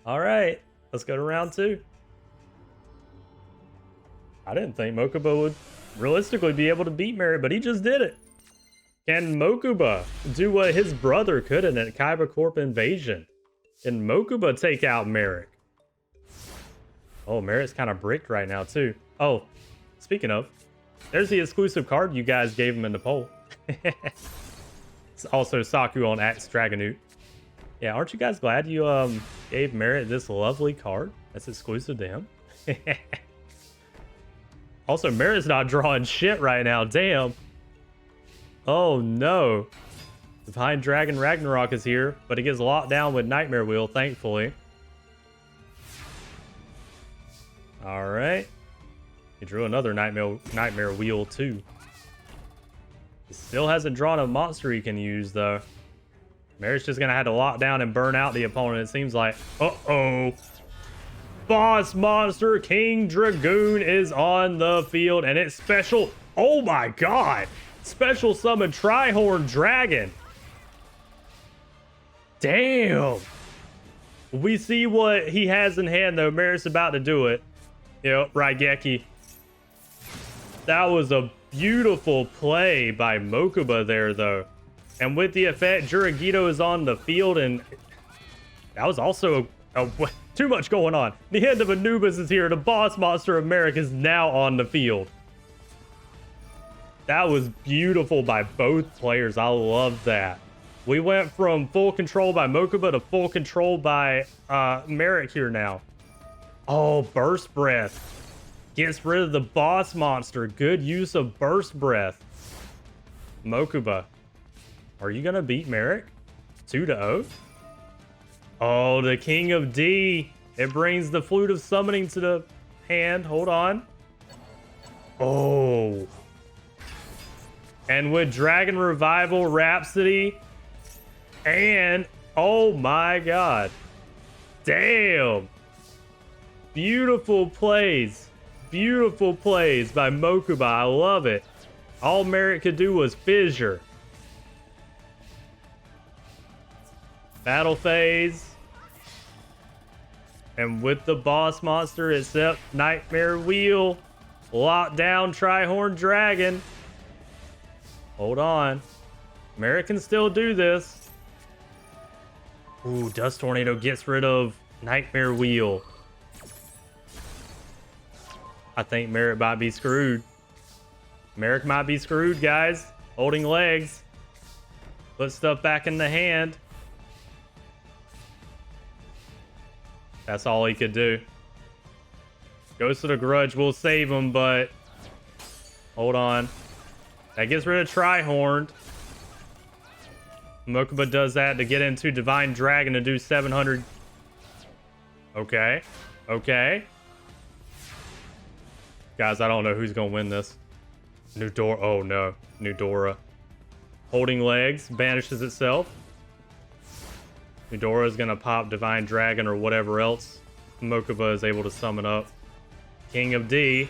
All right, let's go to round 2. I didn't think Mokuba would realistically be able to beat Merrick, but he just did it. Can Mokuba do what his brother couldn't at Kaiba Corp Invasion? Can Mokuba take out Merrick? Oh, Merrick's kind of bricked right now, too. Oh, speaking of, there's the exclusive card you guys gave him in the poll. It's also Saku on Axe Dragonute. Yeah, aren't you guys glad you gave Merrick this lovely card that's exclusive to him? Also, Merrick's not drawing shit right now. Damn. Oh, no. Divine Dragon Ragnarok is here, but it gets locked down with Nightmare Wheel, thankfully. All right. He drew another Nightmare Wheel, too. He still hasn't drawn a monster he can use, though. Merrick's just going to have to lock down and burn out the opponent, it seems like. Uh-oh. Boss monster King Dragoon is on the field, and it's special. Oh, my God. Special summon Tri-Horn Dragon. Damn. We see what he has in hand, though. Merrick's about to do it. Yep, Raigeki. That was a beautiful play by Mokuba there, though. And with the effect, Juragito is on the field, and that was also too much going on. The end of Anubis is here. The boss monster of Merrick is now on the field. That was beautiful by both players. I love that. We went from full control by Mokuba to full control by Merrick here now. Oh, Burst Breath. Gets rid of the boss monster. Good use of Burst Breath. Mokuba, are you going to beat Merrick? 2-0? Oh, the King of D. It brings the Flute of Summoning to the hand. Hold on. Oh. And with Dragon Revival, Rhapsody, and oh my God. Damn. Beautiful plays. Beautiful plays by Mokuba. I love it. All Merrick could do was fissure. Battle phase. And with the boss monster, except Nightmare Wheel. Lockdown Tri-Horn Dragon. Hold on. Merrick can still do this. Ooh, Dust Tornado gets rid of Nightmare Wheel. I think Merrick might be screwed. Merrick might be screwed, guys. Holding legs. Put stuff back in the hand. That's all he could do. Ghost of the Grudge will save him, but hold on. That gets rid of Tri-Horned. Mokuba does that to get into Divine Dragon to do 700. Okay. Okay. Guys, I don't know who's going to win this. Nudora. Oh, no. Nudora. Holding legs. Banishes itself. Nudora is going to pop Divine Dragon or whatever else Mokuba is able to summon up. King of D.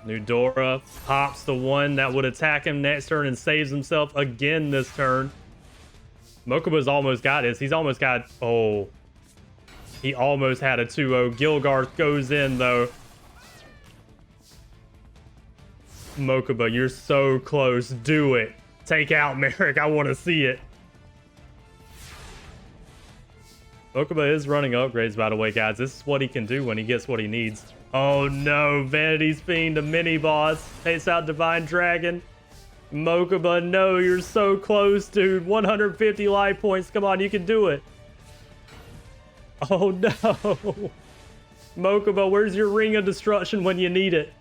Nudora pops the one that would attack him next turn and saves himself again this turn. Mokuba's almost got this. He's almost got... Oh. He almost had a 2-0. Gilgarth goes in, though. Mokuba, you're so close. Do it. Take out Merrick. I want to see it. Mokuba is running upgrades, by the way, guys. This is what he can do when he gets what he needs. Oh no, Vanity's Fiend, a mini boss. Takes out Divine Dragon. Mokuba, no, you're so close, dude. 150 life points. Come on, you can do it. Oh no. Mokuba, where's your Ring of Destruction when you need it?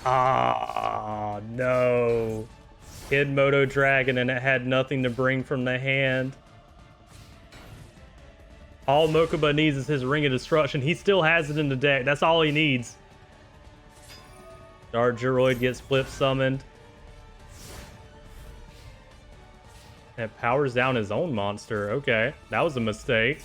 Ah, no. Kid Moto Dragon, and it had nothing to bring from the hand. All Mokuba needs is his Ring of Destruction. He still has it in the deck. That's all he needs. Dark Geroid gets flip summoned. And it powers down his own monster. Okay, that was a mistake.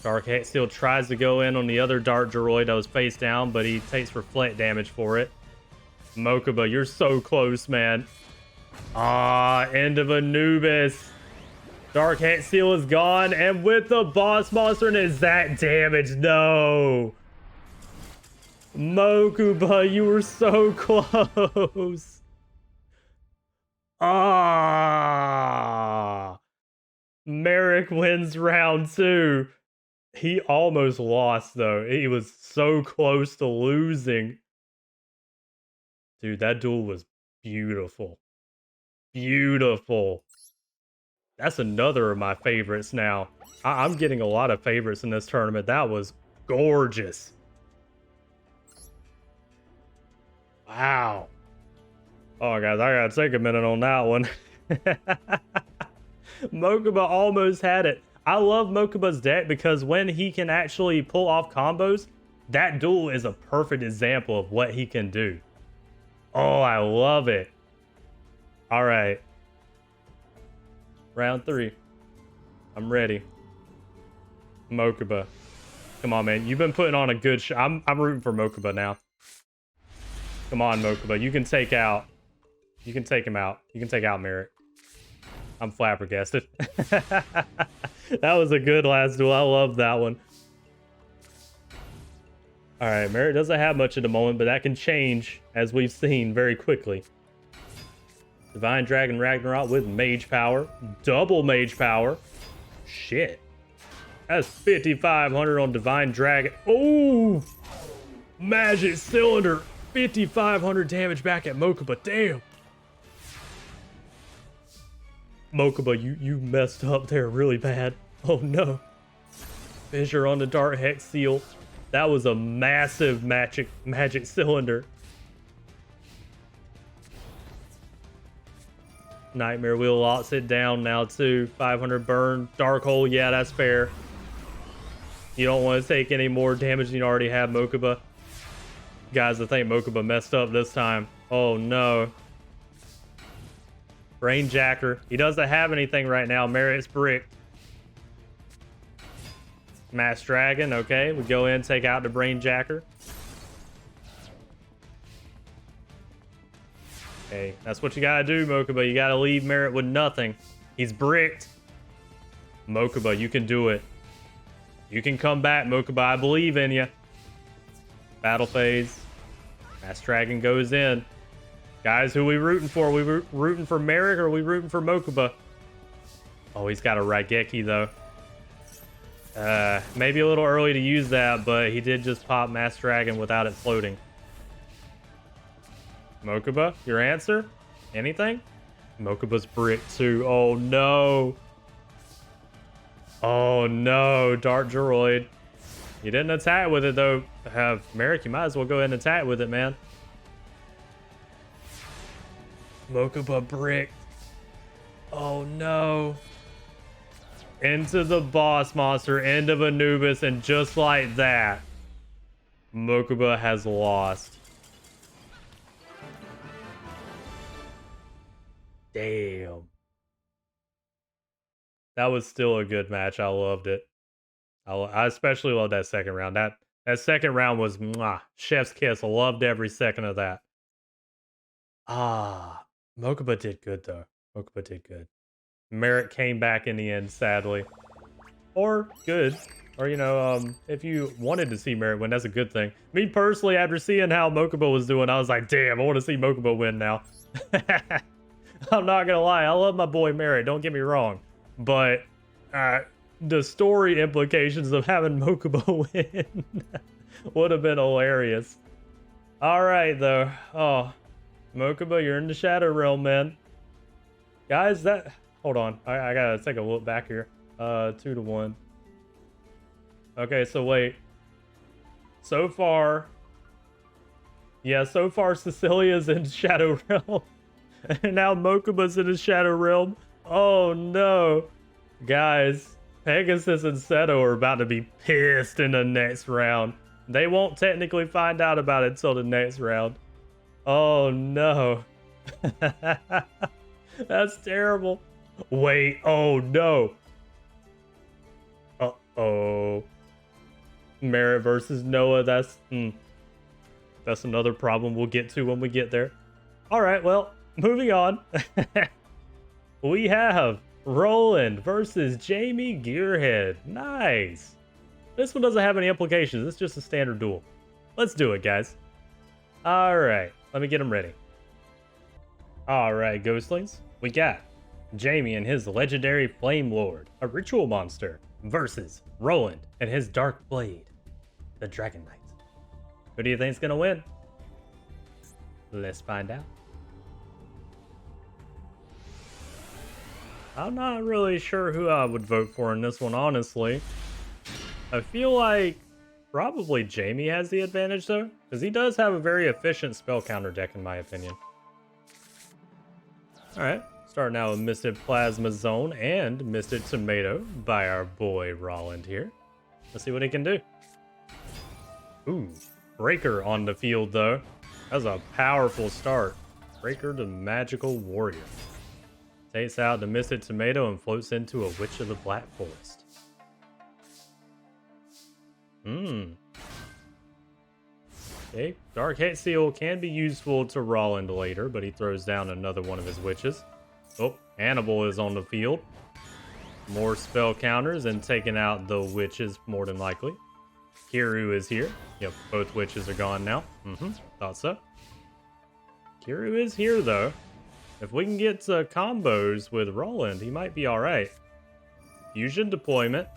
Dark Hex Steel tries to go in on the other Dark Geroid that was face down, but he takes reflect damage for it. Mokuba, you're so close, man. Ah, end of Anubis. Dark Hex Steel is gone, and with the boss monster and exact damage, no. Mokuba, you were so close. Ah. Merrick wins round 2. He almost lost, though. He was so close to losing. Dude, that duel was beautiful. Beautiful. That's another of my favorites now. I'm getting a lot of favorites in this tournament. That was gorgeous. Wow. Oh, guys, I gotta take a minute on that one. Mokuba almost had it. I love Mokuba's deck because when he can actually pull off combos, that duel is a perfect example of what he can do. Oh, I love it. All right. Round 3. I'm ready. Mokuba. Come on, man. You've been putting on a good shot. I'm rooting for Mokuba now. Come on, Mokuba. You can take out. You can take him out. You can take out Merrick. I'm flabbergasted. That was a good last duel. I love that one. All right, Merrick doesn't have much at the moment, but that can change, as we've seen, very quickly. Divine Dragon Ragnarok with Mage Power. Double Mage Power. Shit. That's 5,500 on Divine Dragon. Oh! Magic Cylinder. 5,500 damage back at Mokuba. Damn. Mokuba, you messed up there really bad. Oh no. Fissure on the Dark Hex Seal. That was a massive magic cylinder. Nightmare Wheel locks it down now too. 500 burn. Dark Hole, yeah, that's fair. You don't want to take any more damage than you already have, Mokuba. Guys, I think Mokuba messed up this time. Oh no. Brain Jacker. He doesn't have anything right now. Merritt's bricked. Mass Dragon. Okay, we go in, take out the Brain Jacker. Okay, that's what you gotta do, Mokuba. You gotta leave Merritt with nothing. He's bricked. Mokuba, you can do it. You can come back, Mokuba. I believe in you. Battle phase. Mass Dragon goes in. Guys, who are we rooting for? Are we rooting for Merrick or are we rooting for Mokuba? Oh, he's got a Raigeki, though. Maybe a little early to use that, but he did just pop Mass Dragon without it floating. Mokuba, your answer? Anything? Mokuba's bricked, too. Oh, no. Oh, no. Dark Geroid. You didn't attack with it, though. Merrick, you might as well go ahead and attack with it, man. Mokuba bricked. Oh no. Into the boss monster, end of Anubis, and just like that, Mokuba has lost. Damn. That was still a good match. I loved it. I especially loved that second round. That second round was mwah, chef's kiss. I loved every second of that. Ah. Mokuba did good, though. Mokuba did good. Merrick came back in the end, sadly. Or good. Or, you know, if you wanted to see Merrick win, that's a good thing. Me personally, after seeing how Mokuba was doing, I was like, damn, I want to see Mokuba win now. I'm not going to lie. I love my boy Merrick. Don't get me wrong. But the story implications of having Mokuba win would have been hilarious. All right, though. Oh. Mokuba, you're in the Shadow Realm, man. Guys, that... Hold on. I gotta take a look back here. 2-1. Okay, so wait. So far, yeah, so far Cecilia's in Shadow Realm. And now Mokuba's in the Shadow Realm. Oh no. Guys, Pegasus and Seto are about to be pissed in the next round. They won't technically find out about it until the next round. Oh no. That's terrible. Wait, oh no. Uh-oh. Merit versus Noah, that's another problem we'll get to when we get there. Alright, well, moving on. We have Roland versus Jamie Gearhead. Nice. This one doesn't have any implications. It's just a standard duel. Let's do it, guys. Alright, let me get them ready. Alright, ghostlings. We got Jamie and his legendary Flame Lord, a ritual monster, versus Roland and his Dark Blade, the Dragon Knight. Who do you think's gonna win? Let's find out. I'm not really sure who I would vote for in this one, honestly. I feel like probably Jamie has the advantage, though, because he does have a very efficient spell counter deck, in my opinion. Alright, starting out with Misted Plasma Zone and Misted Tomato by our boy Roland here. Let's see what he can do. Ooh, Breaker on the field, though. That's a powerful start. Breaker the Magical Warrior. Takes out the Misted Tomato and floats into a Witch of the Black Forest. Okay, Dark Hate Seal can be useful to Roland later, but he throws down another one of his witches. Oh, Hannibal is on the field. More spell counters and taking out the witches more than likely. Kiru is here. Yep, both witches are gone now. Thought so. Kiru is here, though. If we can get combos with Roland, he might be alright. Fusion deployment.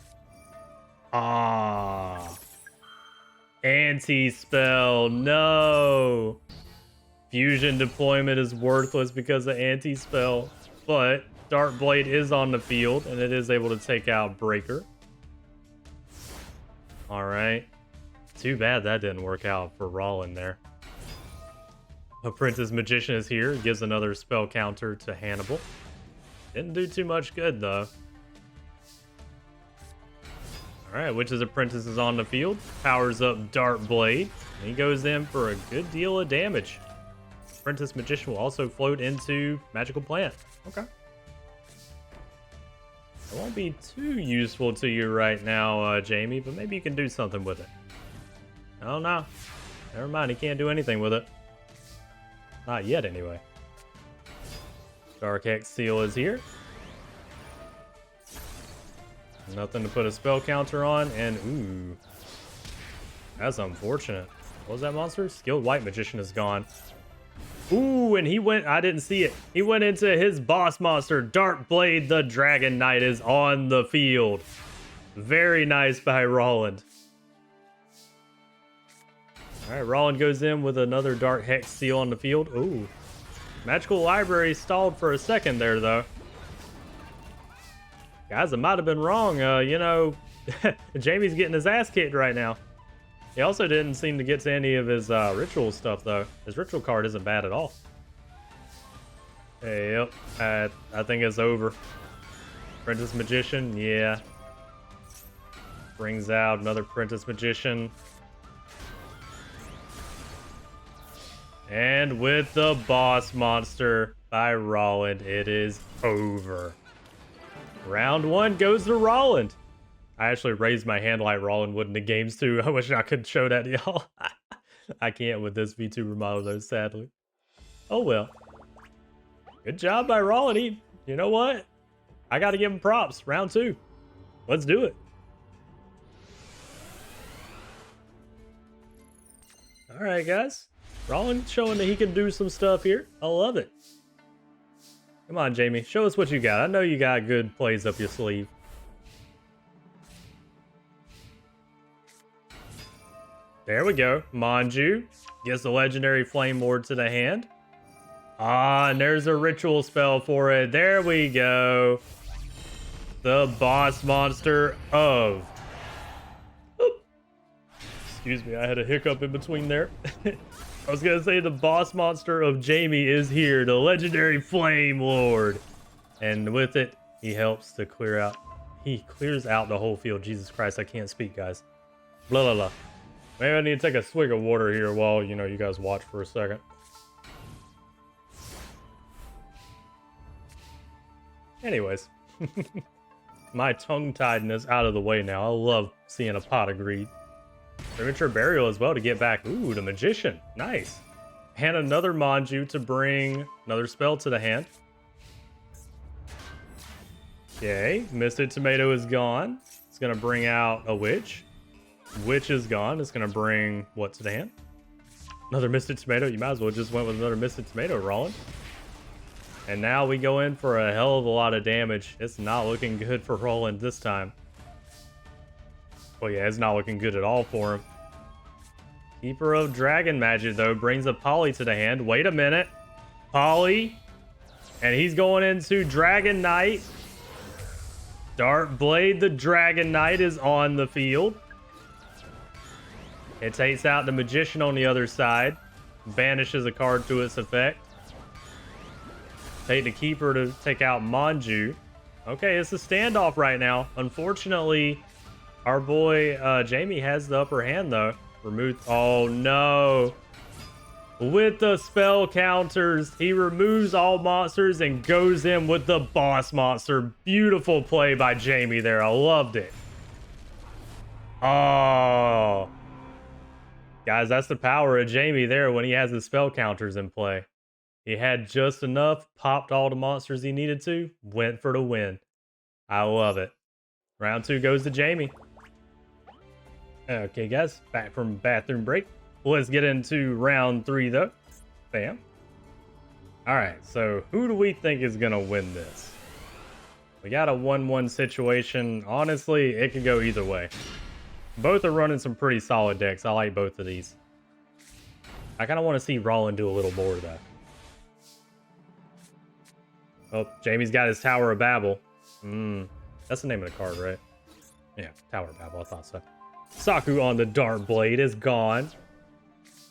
Ah. Anti-spell. No. Fusion deployment is worthless because of anti-spell. But Dark Blade is on the field, and it is able to take out Breaker. Alright. Too bad that didn't work out for Roland there. Apprentice Magician is here. Gives another spell counter to Hannibal. Didn't do too much good, though. Alright, Witch's Apprentice is on the field. Powers up Dark Blade. And he goes in for a good deal of damage. Apprentice Magician will also float into Magical Plant. Okay. It won't be too useful to you right now, Jamie, but maybe you can do something with it. Oh, no. Never mind, he can't do anything with it. Not yet, anyway. Dark Hex Seal is here. Nothing to put a spell counter on, and ooh. That's unfortunate. What was that monster? Skilled White Magician is gone. Ooh, and he went, I didn't see it. He went into his boss monster. Dark Blade, the Dragon Knight, is on the field. Very nice by Roland. Alright, Roland goes in with another Dark Hex Seal on the field. Ooh. Magical Library stalled for a second there, though. Guys, I might have been wrong. You know, Jamie's getting his ass kicked right now. He also didn't seem to get to any of his ritual stuff, though. His ritual card isn't bad at all. Hey, yep. I think it's over. Apprentice Magician, yeah. Brings out another Apprentice Magician. And with the boss monster by Roland, it is over. Round one goes to Roland. I actually raised my hand like Roland would in the games too. I wish I could show that to y'all. I can't with this VTuber model though, sadly. Oh well. Good job by Roland. You know what? I gotta give him props. Round two. Let's do it. Alright guys. Roland showing that he can do some stuff here. I love it. Come on, Jamie. Show us what you got. I know you got good plays up your sleeve. There we go. Manju gets the legendary Flame Lord to the hand. Ah, and there's a ritual spell for it. There we go. The boss monster of... Excuse me, I had a hiccup in between there. I was gonna say the boss monster of Jamie is here, the legendary Flame Lord. And with it, he helps to clear out. He clears out the whole field. Jesus Christ, I can't speak, guys. Blah, blah, blah. Maybe I need to take a swig of water here while, you know, you guys watch for a second. Anyways. My tongue-tiedness out of the way now. I love seeing a pot of greed. Premature burial as well to get back. Ooh, the magician. Nice. And another Manju to bring another spell to the hand. Okay, Misted Tomato is gone. It's gonna bring out a witch. Witch is gone. It's gonna bring what to the hand? Another Misted Tomato. You might as well just went with another Misted Tomato, Roland. And now we go in for a hell of a lot of damage. It's not looking good for Roland this time. Well, yeah, it's not looking good at all for him. Keeper of Dragon Magic, though, brings a Poly to the hand. Wait a minute. Poly. And he's going into Dragon Knight. Dart Blade, the Dragon Knight, is on the field. It takes out the Magician on the other side. Banishes a card to its effect. Take the Keeper to take out Manju. Okay, it's a standoff right now. Unfortunately, our boy Jamie has the upper hand, though. Remove. Oh, no. With the spell counters, he removes all monsters and goes in with the boss monster. Beautiful play by Jamie there. I loved it. Oh. Guys, that's the power of Jamie there when he has his spell counters in play. He had just enough, popped all the monsters he needed to, went for the win. I love it. Round 2 goes to Jamie. Okay, guys, back from bathroom break. Let's get into round 3, though. Bam. All right, so who do we think is going to win this? We got a 1-1 situation. Honestly, it could go either way. Both are running some pretty solid decks. I like both of these. I kind of want to see Roland do a little more, though. Oh, Jamie's got his Tower of Babel. That's the name of the card, right? Yeah, Tower of Babel, I thought so. Saku on the Dart Blade is gone.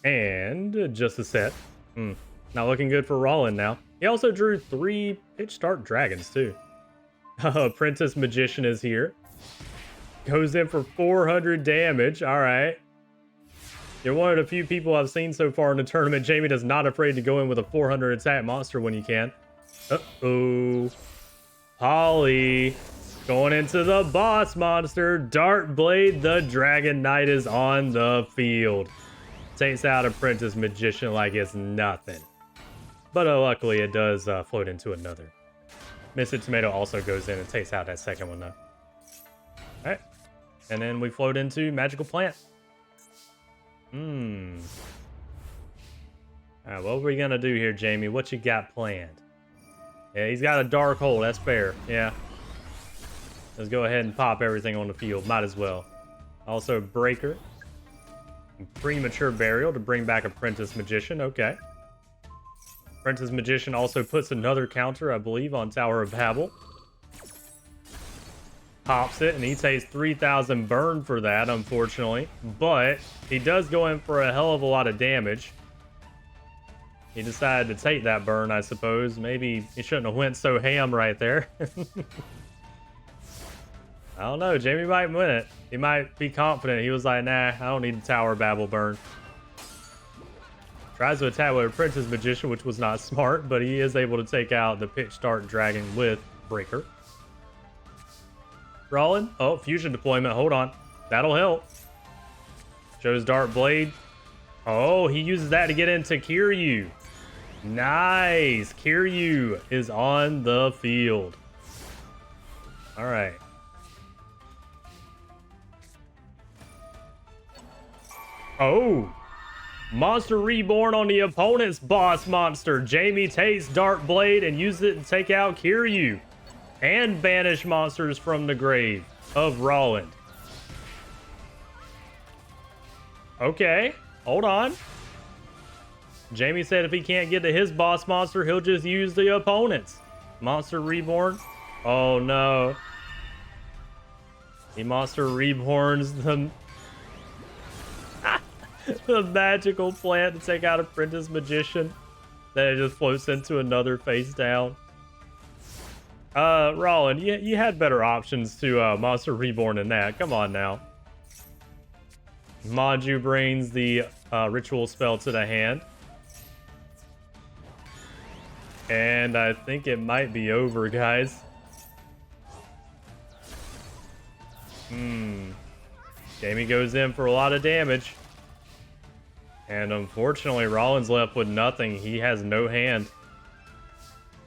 And just a set. Not looking good for Roland now. He also drew 3 Pitch Dark Dragons, too. Apprentice Magician is here. Goes in for 400 damage. All right. You're one of the few people I've seen so far in the tournament. Jamie is not afraid to go in with a 400 attack monster when you can. Uh-oh. Holly. Going into the boss monster. Dart Blade, the Dragon Knight is on the field. Takes out Apprentice Magician like it's nothing. But luckily it does float into another. Misted Tomato also goes in and takes out that second one though. Alright. And then we float into Magical Plant. Alright, what are we gonna do here, Jamie? What you got planned? Yeah, he's got a Dark Hole. That's fair. Yeah. Let's go ahead and pop everything on the field. Might as well. Also, Breaker. Premature Burial to bring back Apprentice Magician. Okay. Apprentice Magician also puts another counter, I believe, on Tower of Babel. Pops it, and he takes 3,000 burn for that, unfortunately. But he does go in for a hell of a lot of damage. He decided to take that burn, I suppose. Maybe he shouldn't have went so ham right there. I don't know. Jamie might win it. He might be confident. He was like, nah, I don't need the Tower Babel burn. Tries to attack with Apprentice Magician, which was not smart, but he is able to take out the Pitch Dark Dragon with Breaker. Rollin'. Oh, fusion deployment. Hold on. That'll help. Shows Dart Blade. Oh, he uses that to get into Kiryu. Nice. Kiryu is on the field. All right. Oh. Monster Reborn on the opponent's boss monster. Jamie takes Dart Blade and uses it to take out Kiryu. And banish monsters from the grave of Roland. Okay. Hold on. Jamie said if he can't get to his boss monster, he'll just use the opponent's. Monster Reborn. Oh, no. He Monster Reborns the... The magical plant to take out Apprentice Magician. Then it just floats into another face down. Rollin, you had better options to Monster Reborn than that. Come on now. Manju brings the ritual spell to the hand. And I think it might be over, guys. Jamie goes in for a lot of damage. And unfortunately, Rollin's left with nothing. He has no hand.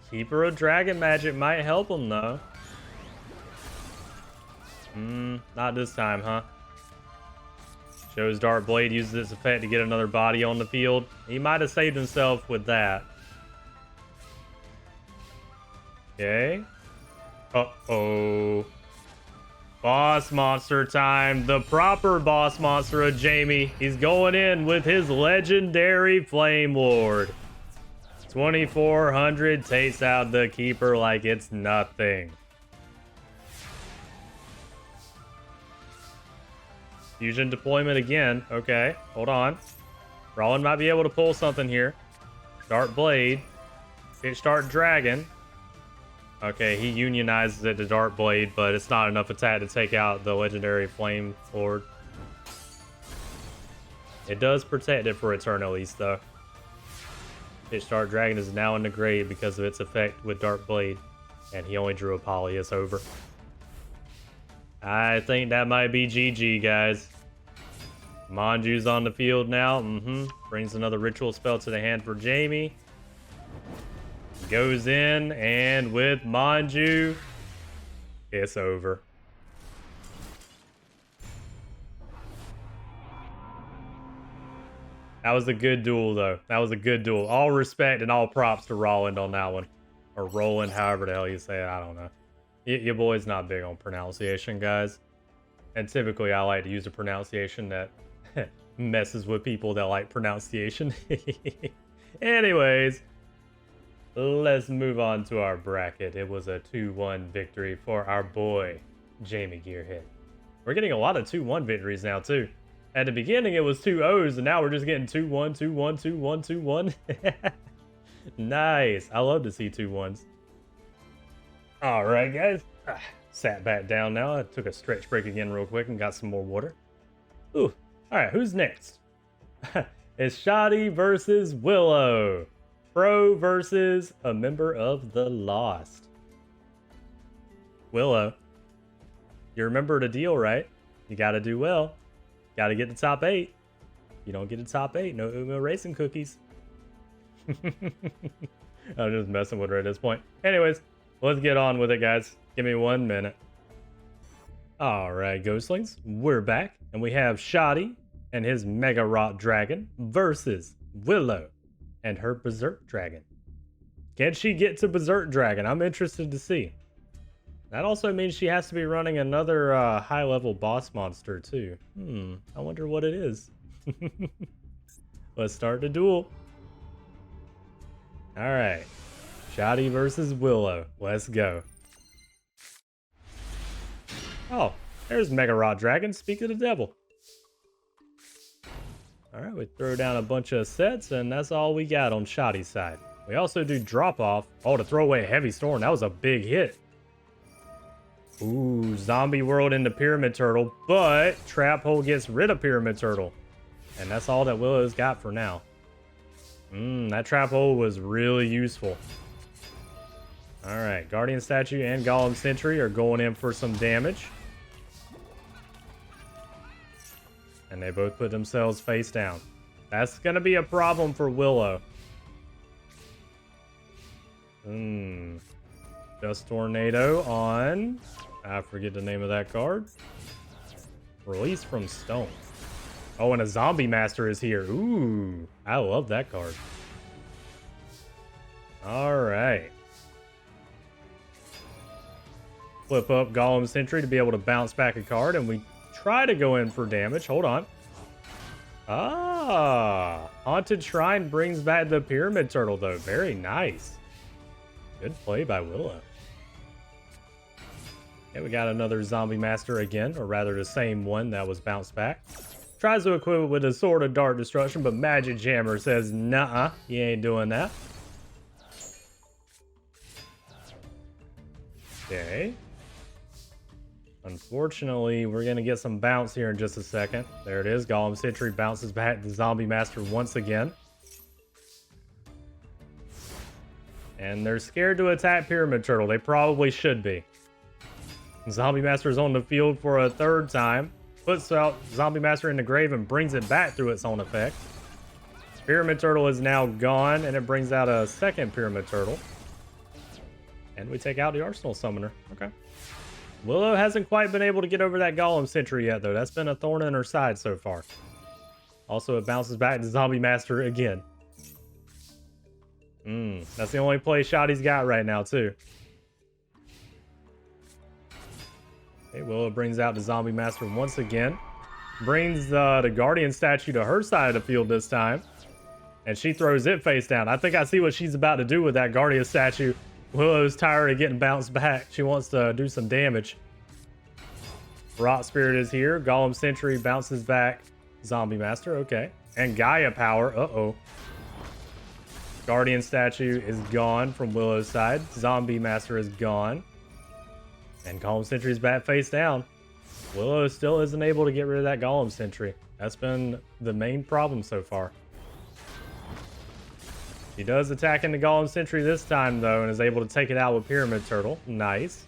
Keeper of Dragon Magic might help him, though. Not this time, huh? Shows Dark Blade uses its effect to get another body on the field. He might have saved himself with that. Okay. Uh-oh. Boss monster time. The proper boss monster of Jamie. He's going in with his legendary Flame Lord. 2400 takes out the Keeper like it's nothing. Fusion deployment again. Okay, hold on. Rollin might be able to pull something here. Dark Blade. Pitch Dark Dragon. Okay, he unionizes it to Dark Blade, but it's not enough attack to take out the legendary Flame Lord. It does protect it for a turn at least, though. Pitch Dark Dragon is now in the grave because of its effect with Dark Blade, and he only drew a Polyus over. I think that might be GG, guys. Manju's on the field now. Brings another ritual spell to the hand for Jamie. Goes in, and with Manju, it's over. That was a good duel, though. That was a good duel. All respect and all props to Roland on that one. Or Roland, however the hell you say it. I don't know. Your boy's not big on pronunciation, guys. And typically, I like to use a pronunciation that messes with people that like pronunciation. Anyways, let's move on to our bracket. It was a 2-1 victory for our boy, Jamie Gearhead. We're getting a lot of 2-1 victories now, too. At the beginning, it was 2-0s, and now we're just getting 2-1, 2-1, 2-1, 2-1. Nice. I love to see 2-1s. All right, guys. Sat back down now. I took a stretch break again real quick and got some more water. Ooh. All right, who's next? It's Shoddy versus Willow. Pro versus a member of the Lost. Willow, you remember the deal, right? You got to do well. Got to get the top 8. You don't get the top 8, no Umo Racing cookies. I'm just messing with her at this point. Anyways, let's get on with it, guys. Give me 1 minute. All right, Ghostlings, we're back, and we have Shoddy and his Mega Rock Dragon versus Willow and her Berserk Dragon. Can she get to Berserk Dragon? I'm interested to see. That also means she has to be running another high-level boss monster, too. I wonder what it is. Let's start the duel. All right. Shoddy versus Willow. Let's go. Oh, there's Mega Rod Dragon. Speak of the devil. All right, we throw down a bunch of sets, and that's all we got on Shoddy's side. We also do drop off. Oh, to throw away a Heavy Storm. That was a big hit. Ooh, Zombie World into Pyramid Turtle, but Trap Hole gets rid of Pyramid Turtle. And that's all that Willow's got for now. That Trap Hole was really useful. All right, Guardian Statue and Golem Sentry are going in for some damage. And they both put themselves face down. That's going to be a problem for Willow. Dust Tornado on... I forget the name of that card. Release from Stone. Oh, and a Zombie Master is here. Ooh, I love that card. All right. Flip up Golem Sentry to be able to bounce back a card, and we try to go in for damage. Hold on. Ah, Haunted Shrine brings back the Pyramid Turtle, though. Very nice. Good play by Willow. Yeah, we got another Zombie Master again, or rather the same one that was bounced back. Tries to equip it with a Sword of Dark Destruction, but Magic Jammer says, nah, you ain't doing that. Okay. Unfortunately, we're going to get some bounce here in just a second. There it is. Golem Sentry bounces back to Zombie Master once again. And they're scared to attack Pyramid Turtle. They probably should be. Zombie Master is on the field for a third time. Puts out Zombie Master in the grave and brings it back through its own effect. Pyramid Turtle is now gone, and it brings out a second Pyramid Turtle. And we take out the Arsenal Summoner. Okay. Willow hasn't quite been able to get over that Golem Sentry yet, though. That's been a thorn in her side so far. Also, it bounces back to Zombie Master again. That's the only play Shoddy's got right now, too. Okay, Willow brings out the Zombie Master once again. Brings the Guardian statue to her side of the field this time. And she throws it face down. I think I see what she's about to do with that Guardian statue. Willow's tired of getting bounced back. She wants to do some damage. Rot Spirit is here. Golem Sentry bounces back. Zombie Master, okay. And Gaia Power, uh-oh. Guardian statue is gone from Willow's side. Zombie Master is gone. And Golem Sentry's back face down. Willow still isn't able to get rid of that Golem Sentry. That's been the main problem so far. She does attack in the Golem Sentry this time, though, and is able to take it out with Pyramid Turtle. Nice.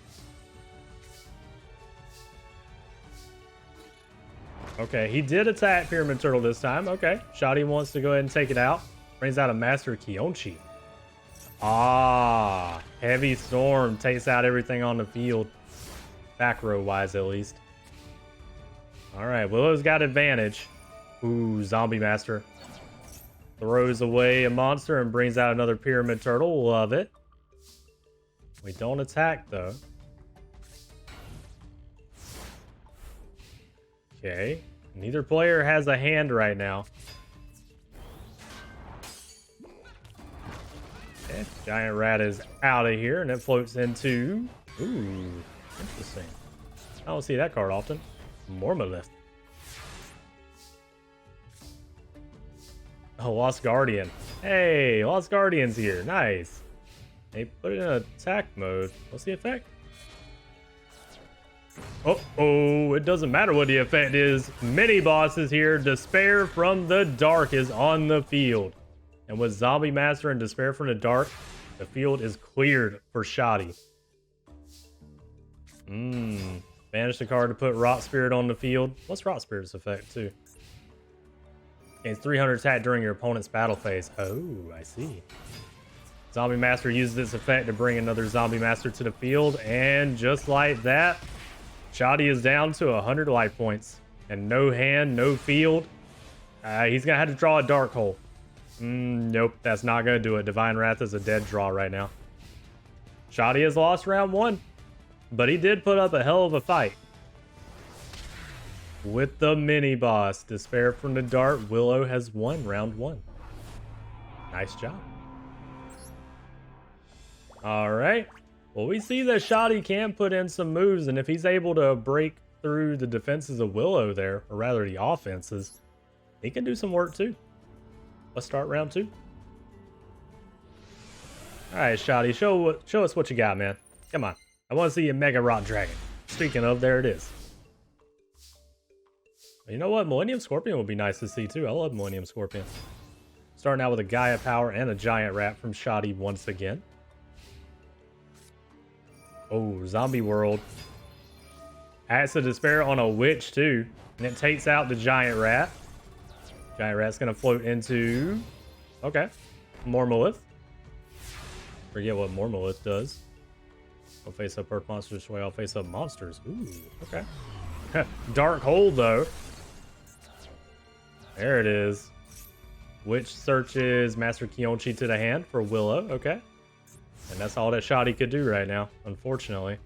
Okay, he did attack Pyramid Turtle this time. Okay, Shoddy wants to go ahead and take it out. Brings out a Master Kionchi. Ah, Heavy Storm takes out everything on the field. Back row wise, at least. All right, Willow's got advantage. Ooh, Zombie Master. Throws away a monster and brings out another Pyramid Turtle. Love it. We don't attack, though. Okay. Neither player has a hand right now. Okay. Giant Rat is out of here, and it floats into... Ooh, interesting. I don't see that card often. Mormalith. Oh, Lost Guardian. Hey, Lost Guardian's here. Nice. They put it in attack mode. What's the effect? Oh, it doesn't matter what the effect is. Mini boss is here. Despair from the Dark is on the field. And with Zombie Master and Despair from the Dark, the field is cleared for Shoddy. Banish the card to put Rot Spirit on the field. What's Rot Spirit's effect, too? Gains 300 attack during your opponent's battle phase. Oh, I see. Zombie Master uses this effect to bring another Zombie Master to the field. And just like that, Shoddy is down to 100 life points. And no hand, no field. He's going to have to draw a Dark Hole. Nope, that's not going to do it. Divine Wrath is a dead draw right now. Shoddy has lost round 1. But he did put up a hell of a fight. With the mini-boss, Despair from the Dark, Willow has won round 1. Nice job. Alright. Well, we see that Shoddy can put in some moves, and if he's able to break through the defenses of Willow there, or rather the offenses, he can do some work too. Let's start round 2. Alright, Shoddy, show us what you got, man. Come on. I want to see a Mega Rock Dragon. Speaking of, there it is. You know what? Millennium Scorpion would be nice to see too. I love Millennium Scorpion. Starting out with a Gaia Power and a Giant Rat from Shoddy once again. Oh, Zombie World. Adds to Despair on a Witch too. And it takes out the Giant Rat. Giant Rat's going to float into... Okay. Mormalith. Forget what Mormalith does. I'll face up Earth Monsters, so I'll face up monsters. Ooh, okay. Dark Hole, though. There it is. Witch searches Master Kionchi to the hand for Willow. Okay. And that's all that Shoddy could do right now, unfortunately.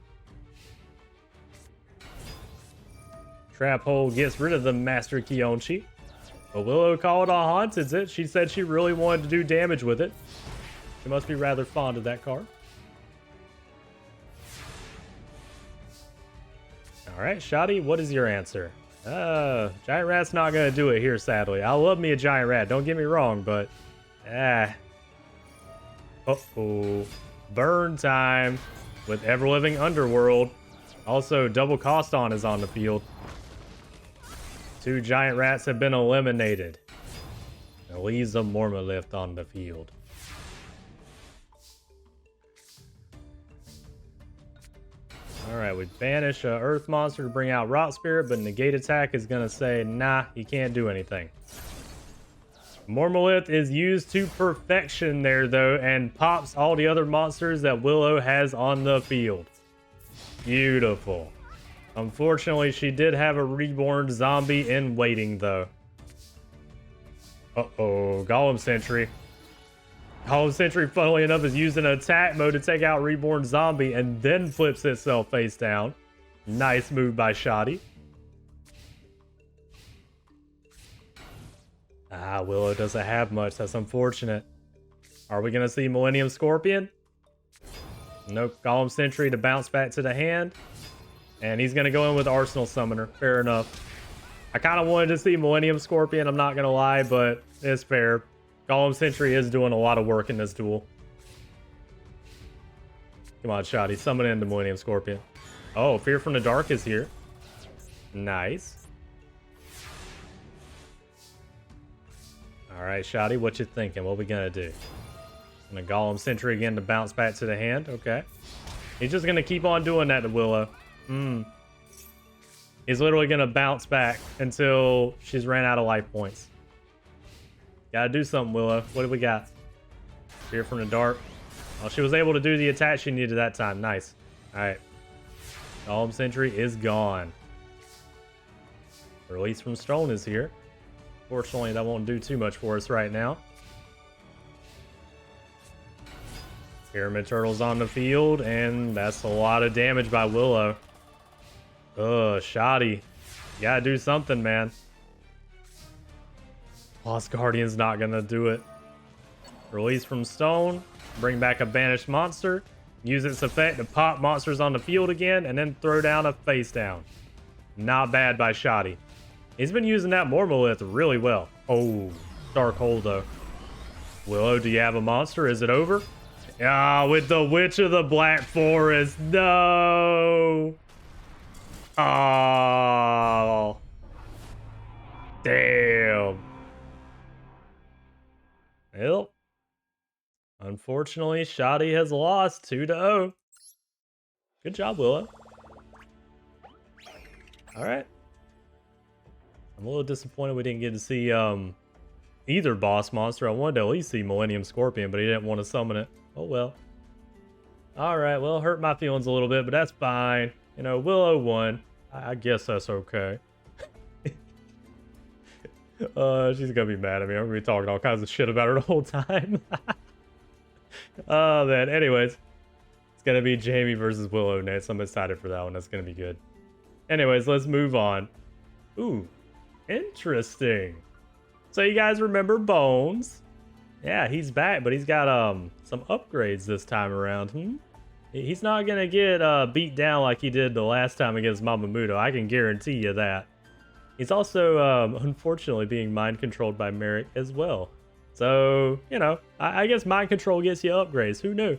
Trap Hole gets rid of the Master Kionchi. But Willow called a Haunted it. She said she really wanted to do damage with it. She must be rather fond of that card. Alright, Shoddy, what is your answer? Giant rat's not gonna do it here, sadly. I love me a giant rat, don't get me wrong, but uh-oh. Burn time with ever-living underworld. Also, double cost on is on the field. 2 giant rats have been eliminated. It leaves a Mormolith on the field. Alright, we banish a Earth Monster to bring out Rock Spirit, but Negate Attack is going to say, nah, you can't do anything. Mormolith is used to perfection there, though, and pops all the other monsters that Willow has on the field. Beautiful. Unfortunately, she did have a reborn zombie in waiting, though. Uh-oh, Golem Sentry. Golem Sentry, funnily enough, is used in attack mode to take out Reborn Zombie and then flips itself face down. Nice move by Shoddy. Ah, Willow doesn't have much. That's unfortunate. Are we going to see Millennium Scorpion? Nope. Golem Sentry to bounce back to the hand. And he's going to go in with Arsenal Summoner. Fair enough. I kind of wanted to see Millennium Scorpion, I'm not going to lie, but it's fair. Golem Sentry is doing a lot of work in this duel. Come on, Shoddy. Summon in the Millennium Scorpion. Oh, Fear from the Dark is here. Nice. Alright, Shoddy, what you thinking? What we gonna do? Gonna Golem Sentry again to bounce back to the hand. Okay. He's just gonna keep on doing that to Willow. He's literally gonna bounce back until she's ran out of life points. Gotta do something, Willow. What do we got? Fear from the Dark. Oh, she was able to do the attack she needed that time. Nice. Alright. Golem Sentry is gone. Release from Stone is here. Fortunately, that won't do too much for us right now. Pyramid Turtle's on the field, and that's a lot of damage by Willow. Ugh, Shoddy. You gotta do something, man. Lost Guardian's not gonna do it. Release from Stone. Bring back a banished monster. Use its effect to pop monsters on the field again, and then throw down a face down. Not bad by Shoddy. He's been using that Mormolith really well. Oh, Dark Hole though. Willow, do you have a monster? Is it over? Ah, with the Witch of the Black Forest. No. Oh. Damn. Well, unfortunately, Shoddy has lost 2-0. Good job, Willow. All right. I'm a little disappointed we didn't get to see either boss monster. I wanted to at least see Millennium Scorpion, but he didn't want to summon it. Oh well. All right, well, hurt my feelings a little bit, but that's fine. You know, Willow won. I guess that's okay. She's gonna be mad at me. I'm gonna be talking all kinds of shit about her the whole time. Oh man. Anyways, it's gonna be Jamie versus Willow next. I'm excited for that one. That's gonna be good. Anyways, let's move on. Ooh, interesting. So you guys remember Bones? Yeah, he's back, but he's got some upgrades this time around. He's not gonna get beat down like he did the last time against Mama Muto. I can guarantee you that. He's also, unfortunately, being mind controlled by Merrick as well. So, you know, I guess mind control gets you upgrades. Who knew?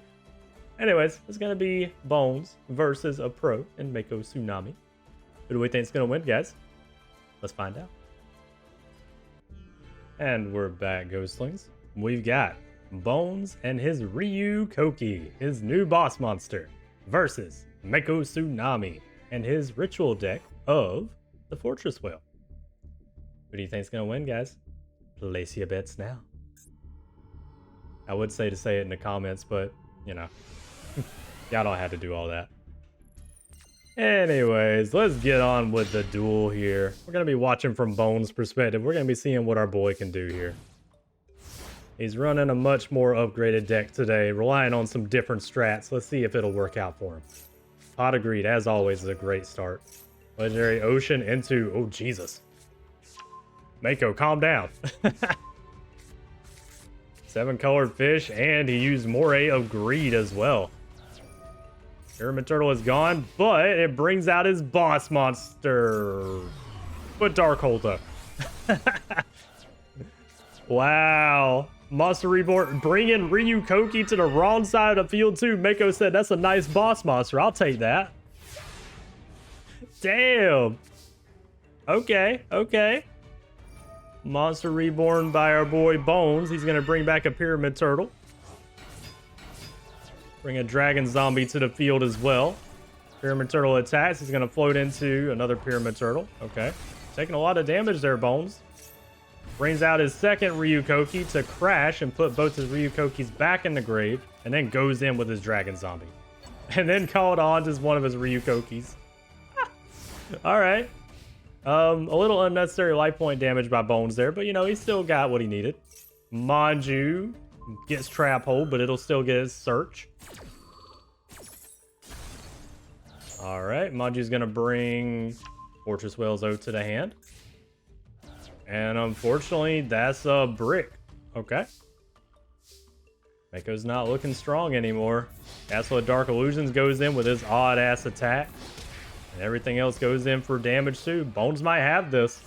Anyways, it's going to be Bones versus a pro in Mako Tsunami. Who do we think is going to win, guys? Let's find out. And we're back, Ghostlings. We've got Bones and his Ryu Koki, his new boss monster, versus Mako Tsunami and his ritual deck of the Fortress Whale. Who do you think is going to win, guys? Place your bets now. I would say to say it in the comments, but, you know, y'all don't have to do all that. Anyways, let's get on with the duel here. We're going to be watching from Bones' perspective. We're going to be seeing what our boy can do here. He's running a much more upgraded deck today, relying on some different strats. Let's see if it'll work out for him. Pot of Greed, as always, is a great start. Legendary Ocean into... Oh, Jesus. Mako, calm down. 7-colored fish, and he used Moray of Greed as well. Pyramid Turtle is gone, but it brings out his boss monster. but Darkhold though. Wow. Monster Reborn bringing Ryukoki to the wrong side of the field too. Mako said that's a nice boss monster. I'll take that. Damn. Okay, okay. Monster Reborn by our boy Bones. He's gonna bring back a Pyramid Turtle. Bring a Dragon Zombie to the field as well. Pyramid Turtle attacks. He's gonna float into another Pyramid Turtle. Okay. Taking a lot of damage there, Bones. Brings out his second Ryukoki to crash and put both his Ryukokis back in the grave, and then goes in with his Dragon Zombie. And then called on as one of his Ryukokis. Alright. A little unnecessary life point damage by Bones there, but you know, he still got what he needed. Manju gets Trap Hole, but it'll still get his Search. Alright, Manju's gonna bring Fortress Whale's Oath to the hand. And unfortunately, that's a brick. Okay. Mako's not looking strong anymore. Castle of Dark Illusions goes in with his odd-ass attack. And everything else goes in for damage too. Bones might have this.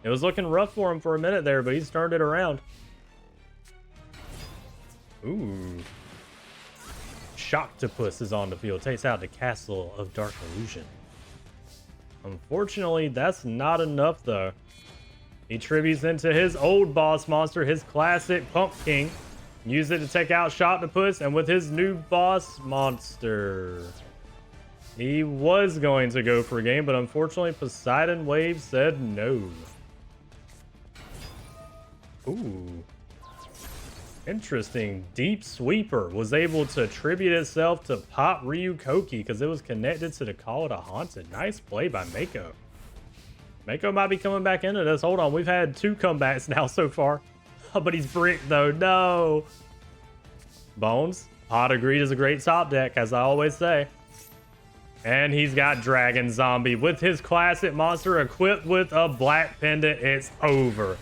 It was looking rough for him for a minute there, but he's turned it around. Ooh. Shocktopus is on the field. Takes out the Castle of Dark Illusion. Unfortunately, that's not enough though. He tributes into his old boss monster, his classic Pumpkin. Use it to take out Shocktopus, and with his new boss monster, he was going to go for a game, but unfortunately Poseidon Wave said no. Ooh. Interesting. Deep Sweeper was able to attribute itself to Pop Ryukoki because it was connected to the Call of the Haunted. Nice play by Mako. Mako might be coming back into this. Hold on, we've had 2 comebacks now so far. Oh, but he's bricked though. No. Bones. Pot of Greed is a great top deck, as I always say. And he's got Dragon Zombie with his classic monster equipped with a black pendant. It's over.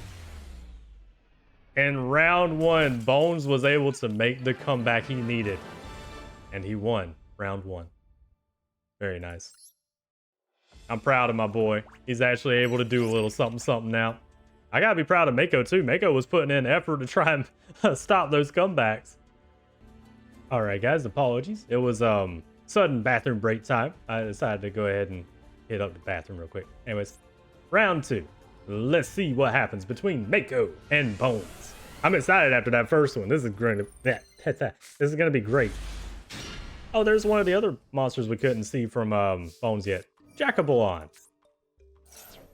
In round 1, Bones was able to make the comeback he needed. And he won round 1. Very nice. I'm proud of my boy. He's actually able to do a little something something now. I gotta be proud of Mako too. Mako was putting in effort to try and stop those comebacks. All right, guys, apologies. It was sudden bathroom break time. I decided to go ahead and hit up the bathroom real quick. Anyways, round 2. Let's see what happens between Mako and Bones. I'm excited after that first one. This is going to this is going to be great. Oh, there's one of the other monsters we couldn't see from Bones yet. Jackabalon.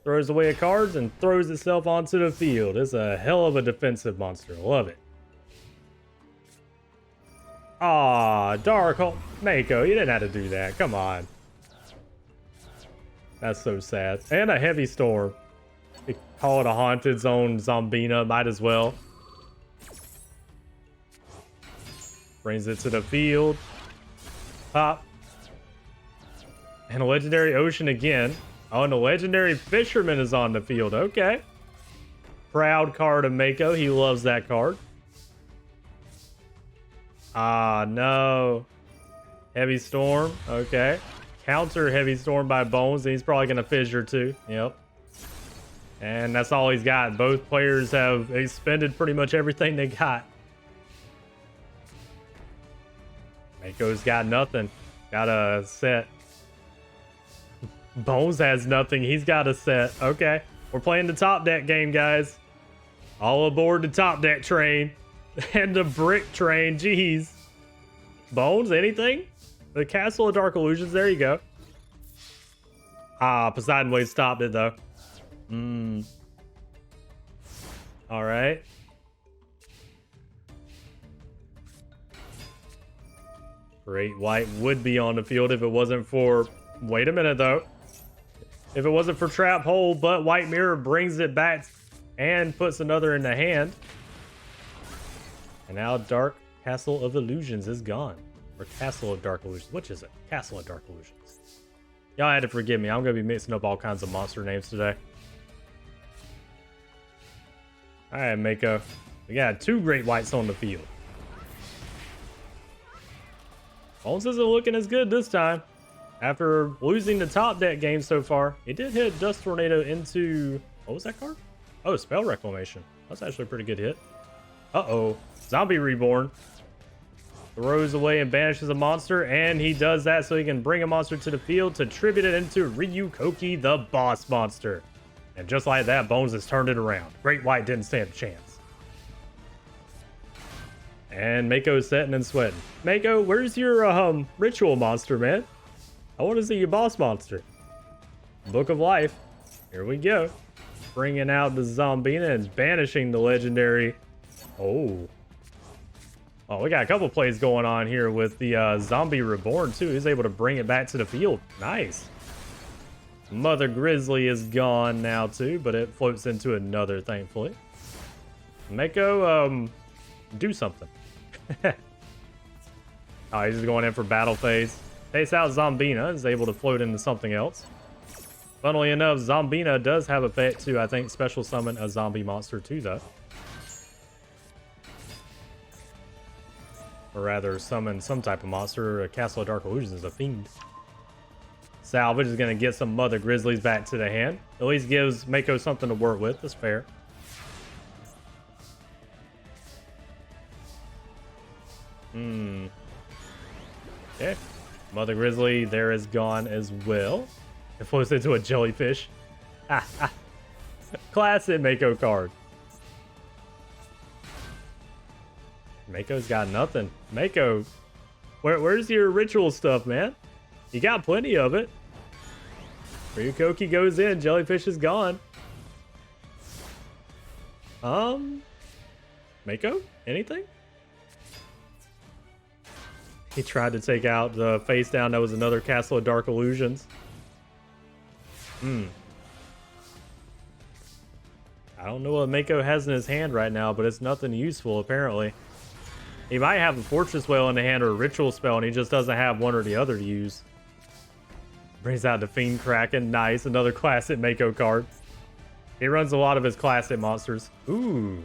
Throws away a cards and throws itself onto the field. It's a hell of a defensive monster. Love it. Aw, Darkhold. Mako, you didn't have to do that. Come on. That's so sad. And a Heavy Storm. They call it a Haunted Zone Zombina. Might as well. Brings it to the field. Pop. And a Legendary Ocean again. Oh, and a Legendary Fisherman is on the field. Okay. Proud card of Mako. He loves that card. Ah, no. Heavy Storm. Okay. Counter Heavy Storm by Bones. And he's probably going to Fissure too. Yep. And that's all he's got. Both players have expended pretty much everything they got. Mako's got nothing. Got a set. Bones has nothing. He's got a set. Okay. We're playing the top deck game, guys. All aboard the top deck train. And the brick train. Jeez. Bones, anything? The Castle of Dark Illusions. There you go. Ah, Poseidon Wave stopped it, though. All right. Great White would be on the field if it wasn't for... Wait a minute, though. If it wasn't for Trap Hole, but White Mirror brings it back and puts another in the hand. And now Dark Castle of Illusions is gone. Or Castle of Dark Illusions. Which is it? Castle of Dark Illusions. Y'all had to forgive me. I'm going to be mixing up all kinds of monster names today. Alright, Mako. We got 2 Great Whites on the field. Bones isn't looking as good this time. After losing the top deck game so far, he did hit Dust Tornado into... What was that card? Oh, Spell Reclamation. That's actually a pretty good hit. Uh-oh. Zombie Reborn. Throws away and banishes a monster, and he does that so he can bring a monster to the field to tribute it into Ryukoki, the boss monster. And just like that, Bones has turned it around. Great White didn't stand a chance. And Mako's setting and sweating. Mako, where's your ritual monster, man? I want to see your boss monster. Book of Life. Here we go. Bringing out the Zombina and banishing the legendary... Oh, we got a couple plays going on here with the Zombie Reborn, too. He's able to bring it back to the field. Nice. Mother Grizzly is gone now, too, but it floats into another, thankfully. Mako, do something. Oh, he's just going in for battle phase. Takes out Zombina, is able to float into something else. Funnily enough, Zombina does have effect to, I think, special summon a zombie monster, too, though. Or rather, summon some type of monster. A Castle of Dark Illusions is a fiend. Salvage is going to get some Mother Grizzlies back to the hand. At least gives Mako something to work with. That's fair. Okay. Mother Grizzly there is gone as well. It flows into a jellyfish. Classic Mako card. Mako's got nothing. Mako, where's your ritual stuff, man? You got plenty of it. Ryukoki goes in, jellyfish is gone. Mako? Anything? He tried to take out the face down. That was another Castle of Dark Illusions. I don't know what Mako has in his hand right now, but it's nothing useful, apparently. He might have a Fortress Whale in the hand or a Ritual Spell, and he just doesn't have one or the other to use. Brings out the Fiend Kraken. Nice. Another classic Mako card. He runs a lot of his classic monsters. Ooh.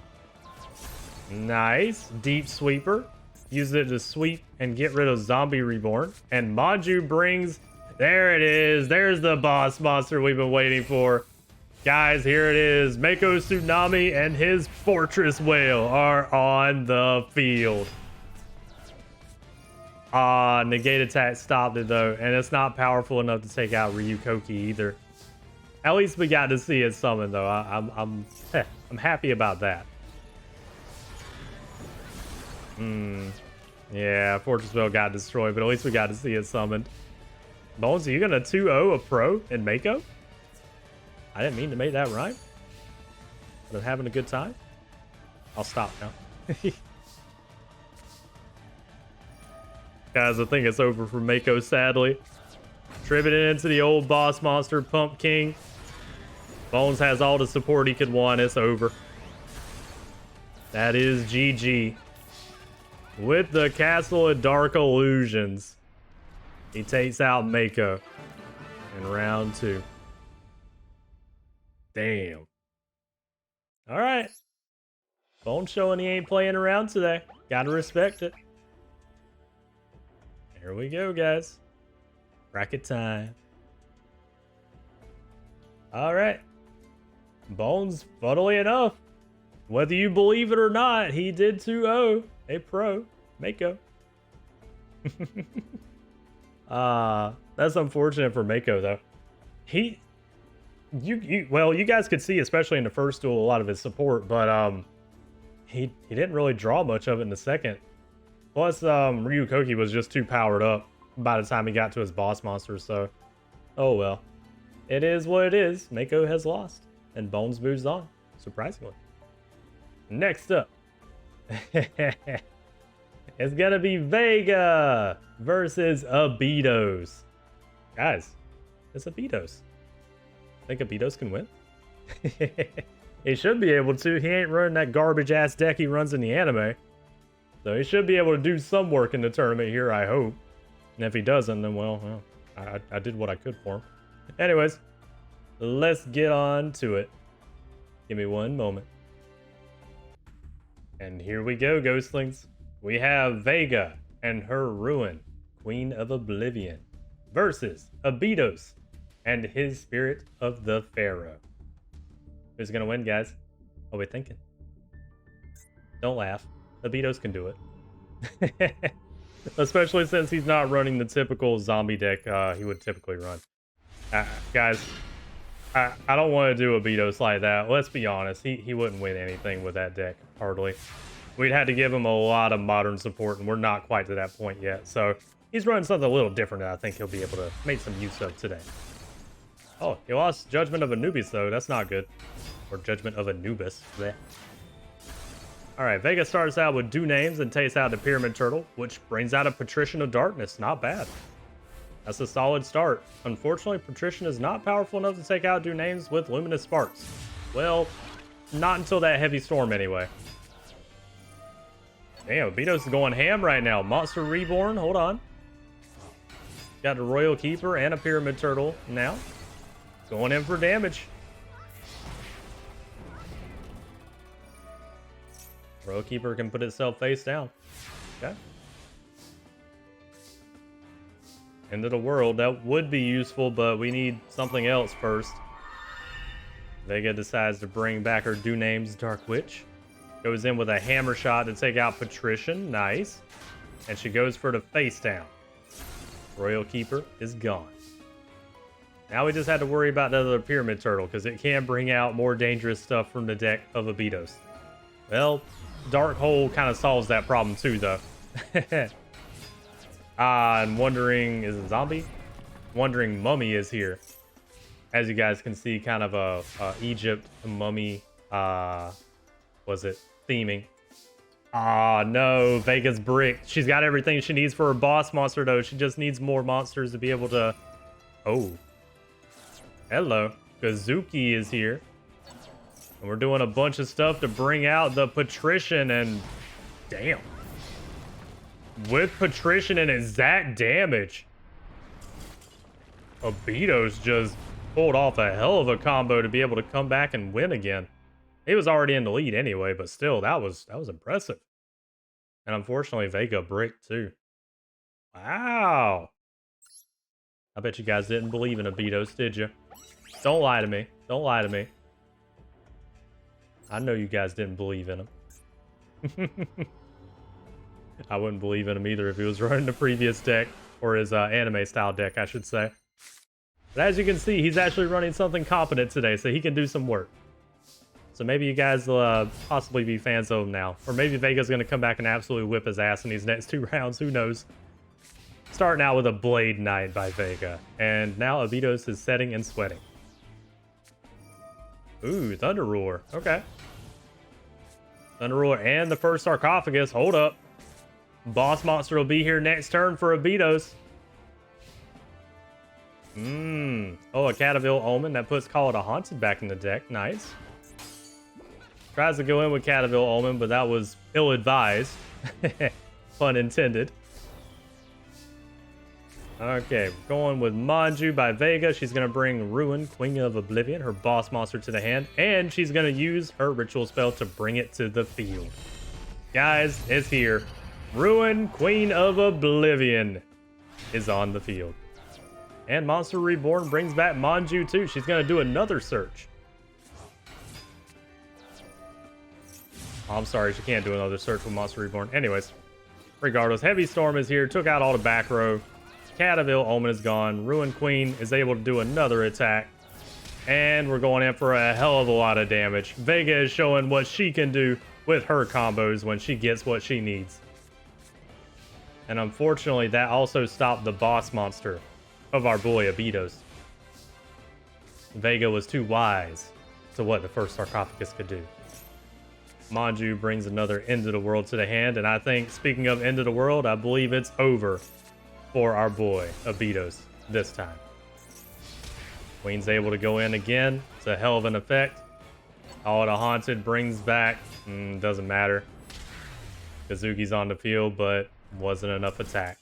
Nice. Deep Sweeper. Uses it to sweep and get rid of Zombie Reborn. And Maju brings... There it is. There's the boss monster we've been waiting for. Guys, here it is. Mako Tsunami and his Fortress Whale are on the field. Negate attack stopped it though, and it's not powerful enough to take out Ryukoki either. At least we got to see it summoned though. I'm happy about that. Yeah, Fortress Whale got destroyed, but at least we got to see it summoned. Bones, are you gonna 2-0 a pro in Mako? I didn't mean to make that rhyme. But I'm having a good time. I'll stop now. Guys, I think it's over for Mako, sadly. Tributing into the old boss monster, Pump King. Bones has all the support he could want. It's over. That is GG. With the Castle of Dark Illusions, he takes out Mako in round 2. Damn. All right. Bones showing he ain't playing around today. Gotta respect it. Here we go, guys. Bracket time. All right. Bones, funnily enough, whether you believe it or not, he did 2-0 a pro Mako. That's unfortunate for Mako though. Well, you guys could see, especially in the first duel, a lot of his support, but he didn't really draw much of it in the second. Plus, Ryukoki was just too powered up by the time he got to his boss monster, so oh well. It is what it is. Mako has lost, and Bones moves on, surprisingly. Next up, it's gonna be Vega versus Abydos. Guys, it's Abydos. Think Abydos can win? He should be able to. He ain't running that garbage ass deck he runs in the anime. So he should be able to do some work in the tournament here, I hope. And if he doesn't, then well, I did what I could for him. Anyways, let's get on to it. Give me one moment. And here we go, Ghostlings. We have Vega and her Ruin, Queen of Oblivion. versus Abydos and his Spirit of the Pharaoh. Who's gonna win, guys? What are we thinking? Don't laugh. Abydos can do it. Especially since he's not running the typical zombie deck he would typically run. Guys, I don't want to do Abydos like that. Let's be honest. He wouldn't win anything with that deck, hardly. We'd had to give him a lot of modern support, and we're not quite to that point yet. So he's running something a little different that I think he'll be able to make some use of today. Oh, he lost Judgment of Anubis, though. That's not good. Or Judgment of Anubis. Blech. Alright, Vega starts out with Do Names and takes out the Pyramid Turtle, which brings out a Patrician of Darkness. Not bad. That's a solid start. Unfortunately, Patrician is not powerful enough to take out Do Names with Luminous Sparks. Well, not until that Heavy Storm anyway. Damn, Abydos is going ham right now. Monster Reborn, hold on. Got the Royal Keeper and a Pyramid Turtle now. Going in for damage. Royal Keeper can put itself face down. Okay. End of the world. That would be useful, but we need something else first. Vega decides to bring back her Do Names Dark Witch. Goes in with a hammer shot to take out Patrician. Nice. And she goes for the face down. Royal Keeper is gone. Now we just had to worry about the other Pyramid Turtle because it can bring out more dangerous stuff from the deck of Abydos. Well, Dark Hole kind of solves that problem too, though. I'm wondering, is it zombie? Wondering Mummy is here. As you guys can see, kind of a Egypt mummy, was it theming? Ah, no, Vega's bricked. She's got everything she needs for her boss monster, though. She just needs more monsters to be able to... Oh. Hello. Kazuki is here. And we're doing a bunch of stuff to bring out the Patrician, and... Damn. With Patrician and exact damage. Abydos just pulled off a hell of a combo to be able to come back and win again. He was already in the lead anyway, but still, that was impressive. And unfortunately, Vega bricked too. Wow. I bet you guys didn't believe in Abydos, did you? Don't lie to me. Don't lie to me. I know you guys didn't believe in him. I wouldn't believe in him either if he was running the previous deck, or his anime style deck, I should say. But as you can see, he's actually running something competent today, so he can do some work. So maybe you guys will possibly be fans of him now. Or maybe Vega's going to come back and absolutely whip his ass in these next 2 rounds. Who knows? Starting out with a Blade Knight by Vega. And now Abydos is setting and sweating. Ooh, Thunder Roar. Okay. Thunder Roar and the first Sarcophagus. Hold up. Boss monster will be here next turn for Abydos. Oh, a Cataville Omen. That puts Call It a Haunted back in the deck. Nice. Tries to go in with Cataville Omen, but that was ill-advised. Pun intended. Okay, we're going with Manju by Vega. She's going to bring Ruin, Queen of Oblivion, her boss monster, to the hand. And she's going to use her ritual spell to bring it to the field. Guys, it's here. Ruin, Queen of Oblivion is on the field. And Monster Reborn brings back Manju too. She's going to do another search. Oh, I'm sorry, she can't do another search with Monster Reborn. Anyways, regardless, Heavy Storm is here, took out all the back row. Cataville Omen is gone. Ruin Queen is able to do another attack. And we're going in for a hell of a lot of damage. Vega is showing what she can do with her combos when she gets what she needs. And unfortunately, that also stopped the boss monster of our boy Abydos. Vega was too wise to what the first Sarcophagus could do. Manju brings another End of the World to the hand, and I think, speaking of End of the World, I believe it's over for our boy Abydos this time. Queen's able to go in again. It's a hell of an effect. All the Haunted brings back, doesn't matter. Kazuki's on the field, but wasn't enough attack.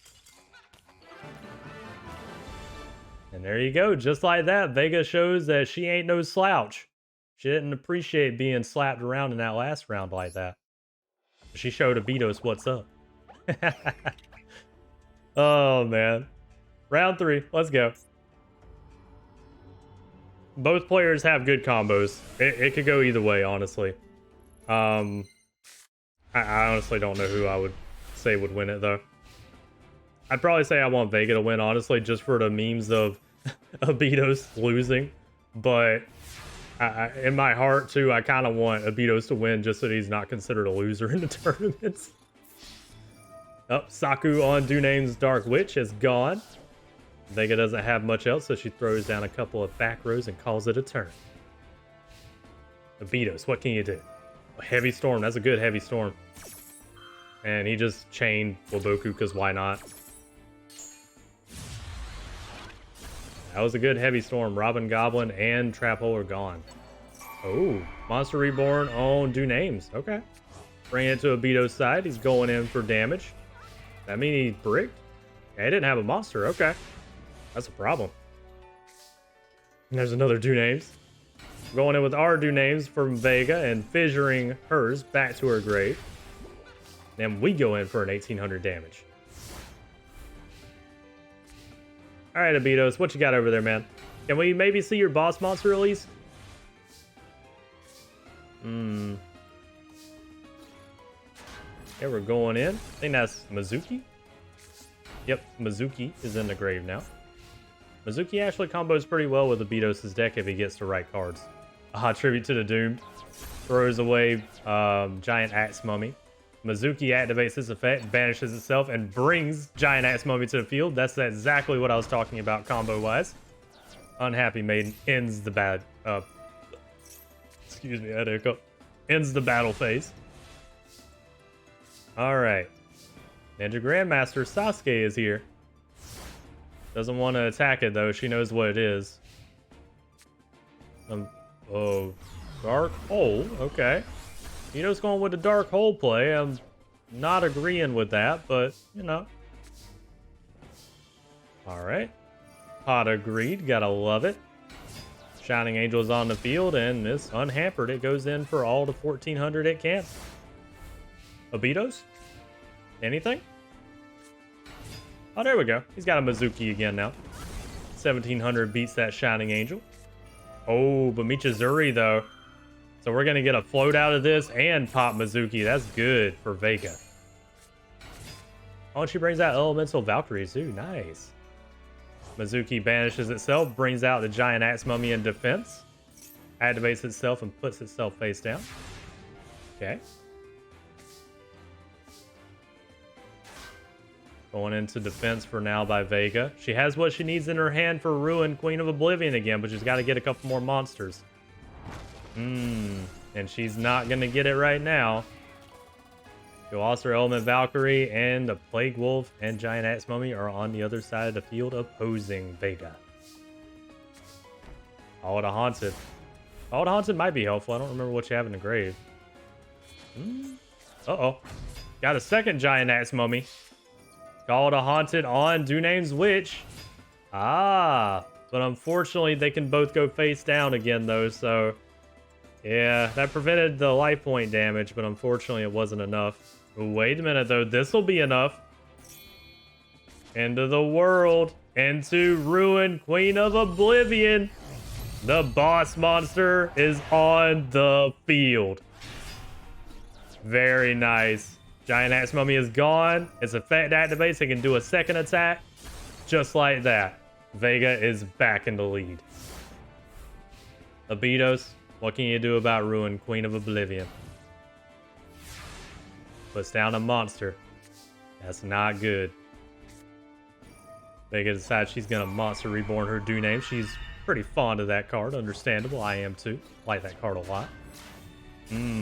And there you go, just like that, Vega shows that she ain't no slouch. She didn't appreciate being slapped around in that last round like that. She showed Abydos what's up. Oh, man. Round 3. Let's go. Both players have good combos. It could go either way, honestly. I honestly don't know who I would say would win it, though. I'd probably say I want Vega to win, honestly, just for the memes of Abitos losing. But in my heart, too, I kind of want Abitos to win just so that he's not considered a loser in the tournaments. Oh, Saku on Duname's Dark Witch is gone. Vega doesn't have much else, so she throws down a couple of back rows and calls it a turn. Abitos, what can you do? A heavy storm, that's a good heavy storm. And he just chained Waboku, because why not? That was a good heavy storm. Robin Goblin and Trap Hole are gone. Oh, Monster Reborn on Dunames. Okay. Bring it to Abitos' side. He's going in for damage. That mean he bricked? Yeah, he didn't have a monster. Okay. That's a problem. And there's another Dunames. Going in with our Dunames from Vega and fissuring hers back to her grave. Then we go in for an 1800 damage. All right, Abitos, what you got over there, man? Can we maybe see your boss monster at least? Yeah, we're going in. I think that's Mizuki. Yep, Mizuki is in the grave now. Mizuki actually combos pretty well with Abitos' deck if he gets the right cards. Tribute to the Doomed. Throws away Giant Axe Mummy. Mizuki activates this effect, banishes itself, and brings Giant Axe Mummy to the field. That's exactly what I was talking about combo-wise. Unhappy Maiden ends the bad... excuse me, I had a hiccup. Ends the battle phase. Alright. Ninja Grandmaster Sasuke is here. Doesn't want to attack it, though. She knows what it is. Oh, Dark Hole. Okay. Nito's going with the Dark Hole play. I'm not agreeing with that, but, you know. Alright. Pot of Greed. Gotta love it. Shining Angel's on the field, and this unhampered. It goes in for all the 1400 it can. Abitos? Anything? Oh, there we go. He's got a Mizuki again now. 1700 beats that Shining Angel. Oh, but Michizuri, though. So we're going to get a float out of this and pop Mizuki. That's good for Vega. Oh, and she brings out Elemental Valkyries, too. Nice. Mizuki banishes itself, brings out the Giant Axe Mummy in defense. Activates itself and puts itself face down. Okay. Going into defense for now by Vega. She has what she needs in her hand for Ruin Queen of Oblivion again, but she's got to get a couple more monsters. And she's not going to get it right now. Colossal Element Valkyrie and the Plague Wolf and Giant Axe Mummy are on the other side of the field opposing Vega. All the Haunted. All the Haunted might be helpful. I don't remember what you have in the grave. Uh-oh. Got a second Giant Axe Mummy. Call the Haunted on Duname's Witch. But unfortunately they can both go face down again though, so yeah, that prevented the life point damage, but unfortunately it wasn't enough. Wait a minute though, this will be enough. Into the world, into Ruin Queen of Oblivion. The boss monster is on the field. Very nice. Giant Axe Mummy is gone. Its effect activates. It can do a second attack. Just like that. Vega is back in the lead. Abitos, what can you do about Ruin Queen of Oblivion? Puts down a monster. That's not good. Vega decides she's going to Monster Reborn her Duname. She's pretty fond of that card. Understandable. I am too. Like that card a lot.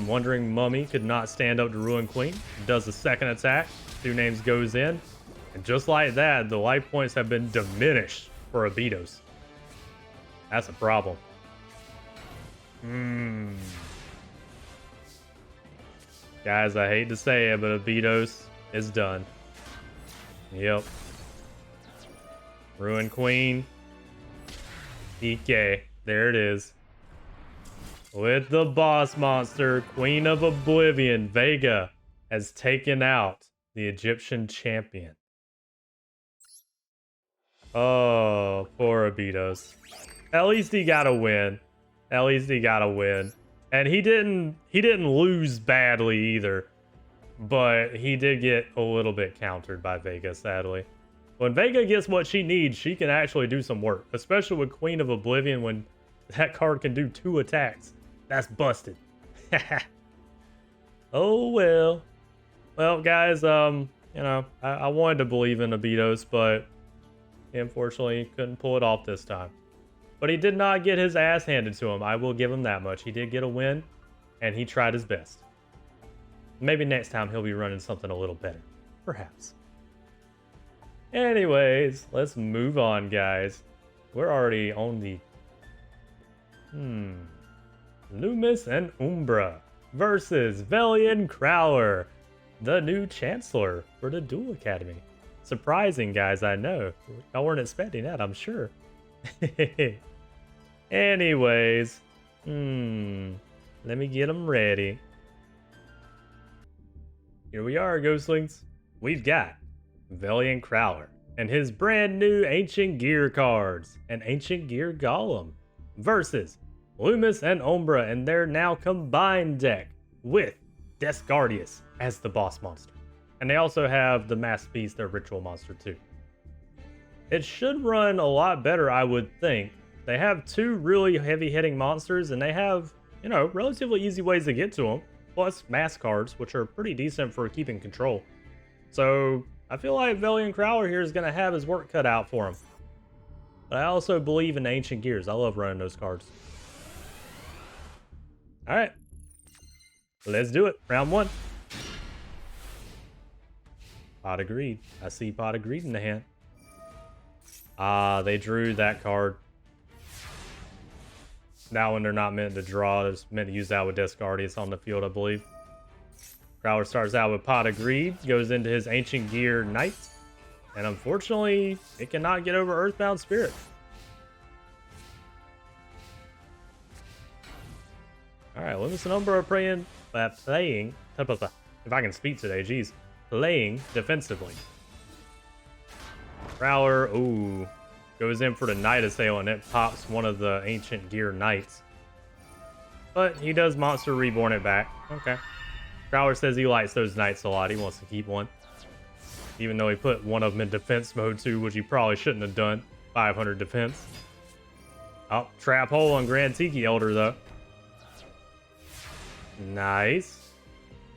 Wandering Mummy could not stand up to Ruin Queen. Does the second attack. Dunames goes in. And just like that, the life points have been diminished for Abitos. That's a problem. Guys, I hate to say it, but Abitos is done. Yep. Ruin Queen. Ike. There it is. With the boss monster, Queen of Oblivion, Vega has taken out the Egyptian champion. Oh, poor Abitos. At least he got a win. At least he got a win. And he didn't lose badly either. But he did get a little bit countered by Vega, sadly. When Vega gets what she needs, she can actually do some work. Especially with Queen of Oblivion when that card can do 2 attacks. That's busted. Oh well. Well, guys, you know, I wanted to believe in Abitos, but he unfortunately couldn't pull it off this time. But he did not get his ass handed to him. I will give him that much. He did get a win, and he tried his best. Maybe next time he'll be running something a little better. Perhaps. Anyways, let's move on, guys. We're already on the... Loomis and Umbra versus Velian Crowler, the new Chancellor for the Duel Academy. Surprising, guys, I know. Y'all weren't expecting that, I'm sure. Anyways, let me get them ready. Here we are, Ghostlings. We've got Velian Crowler and his brand new Ancient Gear cards, an Ancient Gear Golem, versus Loomis and Umbra and their now combined deck with Descardius as the boss monster. And they also have the Mass Beast, their ritual monster too. It should run a lot better, I would think. They have 2 really heavy hitting monsters and they have, you know, relatively easy ways to get to them. Plus mass cards, which are pretty decent for keeping control. So I feel like Velian Crowler here is going to have his work cut out for him. But I also believe in Ancient Gears. I love running those cards. Alright. Let's do it. Round 1. Pot of Greed. I see Pot of Greed in the hand. Ah, they drew that card. That one they're not meant to draw. They're just meant to use that with Descardius on the field, I believe. Crowler starts out with Pot of Greed, goes into his Ancient Gear Knight, and unfortunately, it cannot get over Earthbound Spirit. Alright, Loomis and Umbra are playing, if I can speak today, geez, playing defensively. Crowler, ooh, goes in for the Night Assail and it pops one of the Ancient Gear Knights. But he does Monster Reborn it back. Okay. Crowler says he likes those Knights a lot. He wants to keep one. Even though he put one of them in defense mode too, which he probably shouldn't have done. 500 defense. Oh, Trap Hole on Grand Tiki Elder though. Nice.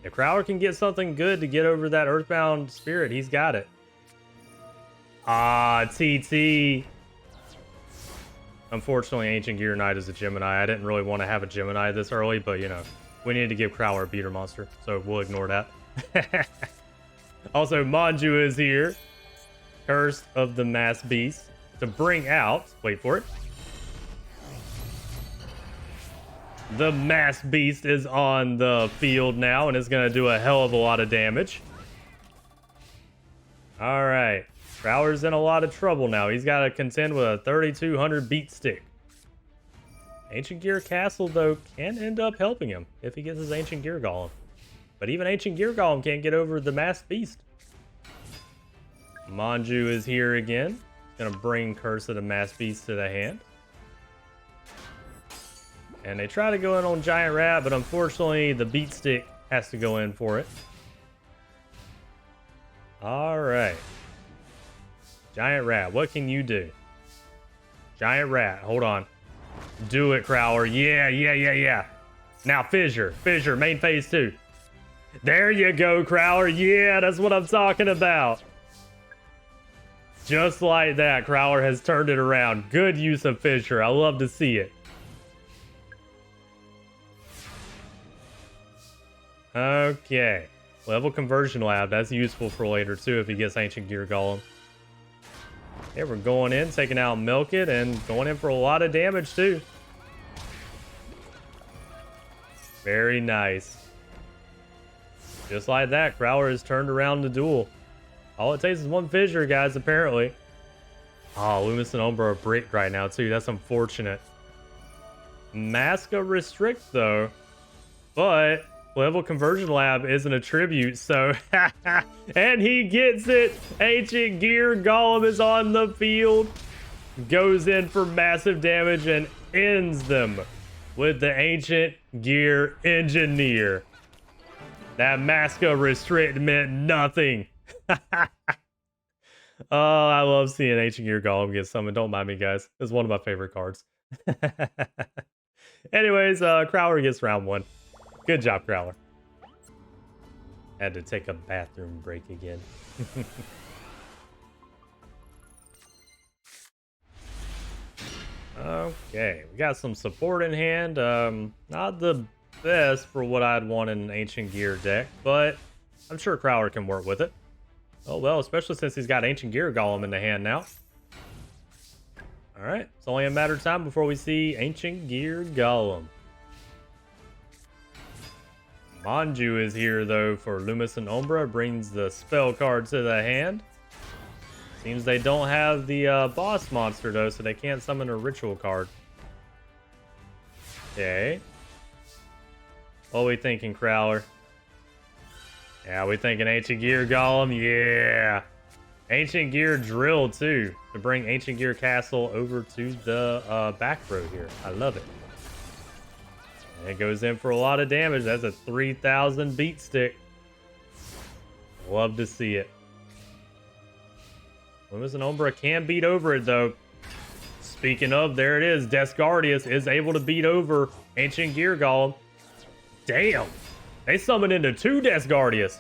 If Crowler can get something good to get over that Earthbound Spirit, he's got it. Ah, TT. Unfortunately, Ancient Gear Knight is a Gemini. I didn't really want to have a Gemini this early, but you know, we needed to give Crowler a beater monster, so we'll ignore that. Also, Manju is here. Curse of the Mass Beast to bring out, wait for it. The Mass Beast is on the field now and is going to do a hell of a lot of damage. All right. Crowler's in a lot of trouble now. He's got to contend with a 3200 beat stick. Ancient Gear Castle, though, can end up helping him if he gets his Ancient Gear Golem. But even Ancient Gear Golem can't get over the Mass Beast. Manju is here again. Going to bring Curse of the Mass Beast to the hand. And they try to go in on Giant Rat, but unfortunately the beat stick has to go in for it. All right. Giant Rat, what can you do? Giant Rat, hold on. Do it, Crowler. Yeah. Now Fissure, main phase 2. There you go, Crowler. Yeah, that's what I'm talking about. Just like that, Crowler has turned it around. Good use of Fissure. I love to see it. Okay. Level Conversion Lab. That's useful for later, too, if he gets Ancient Gear Golem. Okay, we're going in, taking out Milk It, and going in for a lot of damage, too. Very nice. Just like that, Crowler has turned around the duel. All it takes is one Fissure, guys, apparently. Oh, Loomis and Umbra are bricked right now, too. That's unfortunate. Masca Restrict, though. But Level Conversion Lab isn't a tribute, so... and he gets it! Ancient Gear Golem is on the field. Goes in for massive damage and ends them with the Ancient Gear Engineer. That Masca Restrict meant nothing. Oh, I love seeing Ancient Gear Golem get summoned. Don't mind me, guys. It's one of my favorite cards. Anyways, Crowler gets round 1. Good job, Crowler. Had to take a bathroom break again. Okay, we got some support in hand. Not the best for what I'd want in an Ancient Gear deck, but I'm sure Crowler can work with it. Oh well, especially since he's got Ancient Gear Golem in the hand now. Alright, it's only a matter of time before we see Ancient Gear Golem. Manju is here though for Lumis and Umbra, brings the spell card to the hand. Seems they don't have the boss monster though, so they can't summon a ritual card. Okay. What are we thinking, Crowler? Yeah, we thinking Ancient Gear Golem, yeah. Ancient Gear Drill too, to bring Ancient Gear Castle over to the back row here. I love it. And it goes in for a lot of damage. That's a 3,000 beat stick. Love to see it. Lumis and Umbra can beat over it though. Speaking of, there it is. Desgardius is able to beat over Ancient Gear Golem. Damn. They summoned into 2 Desgardius.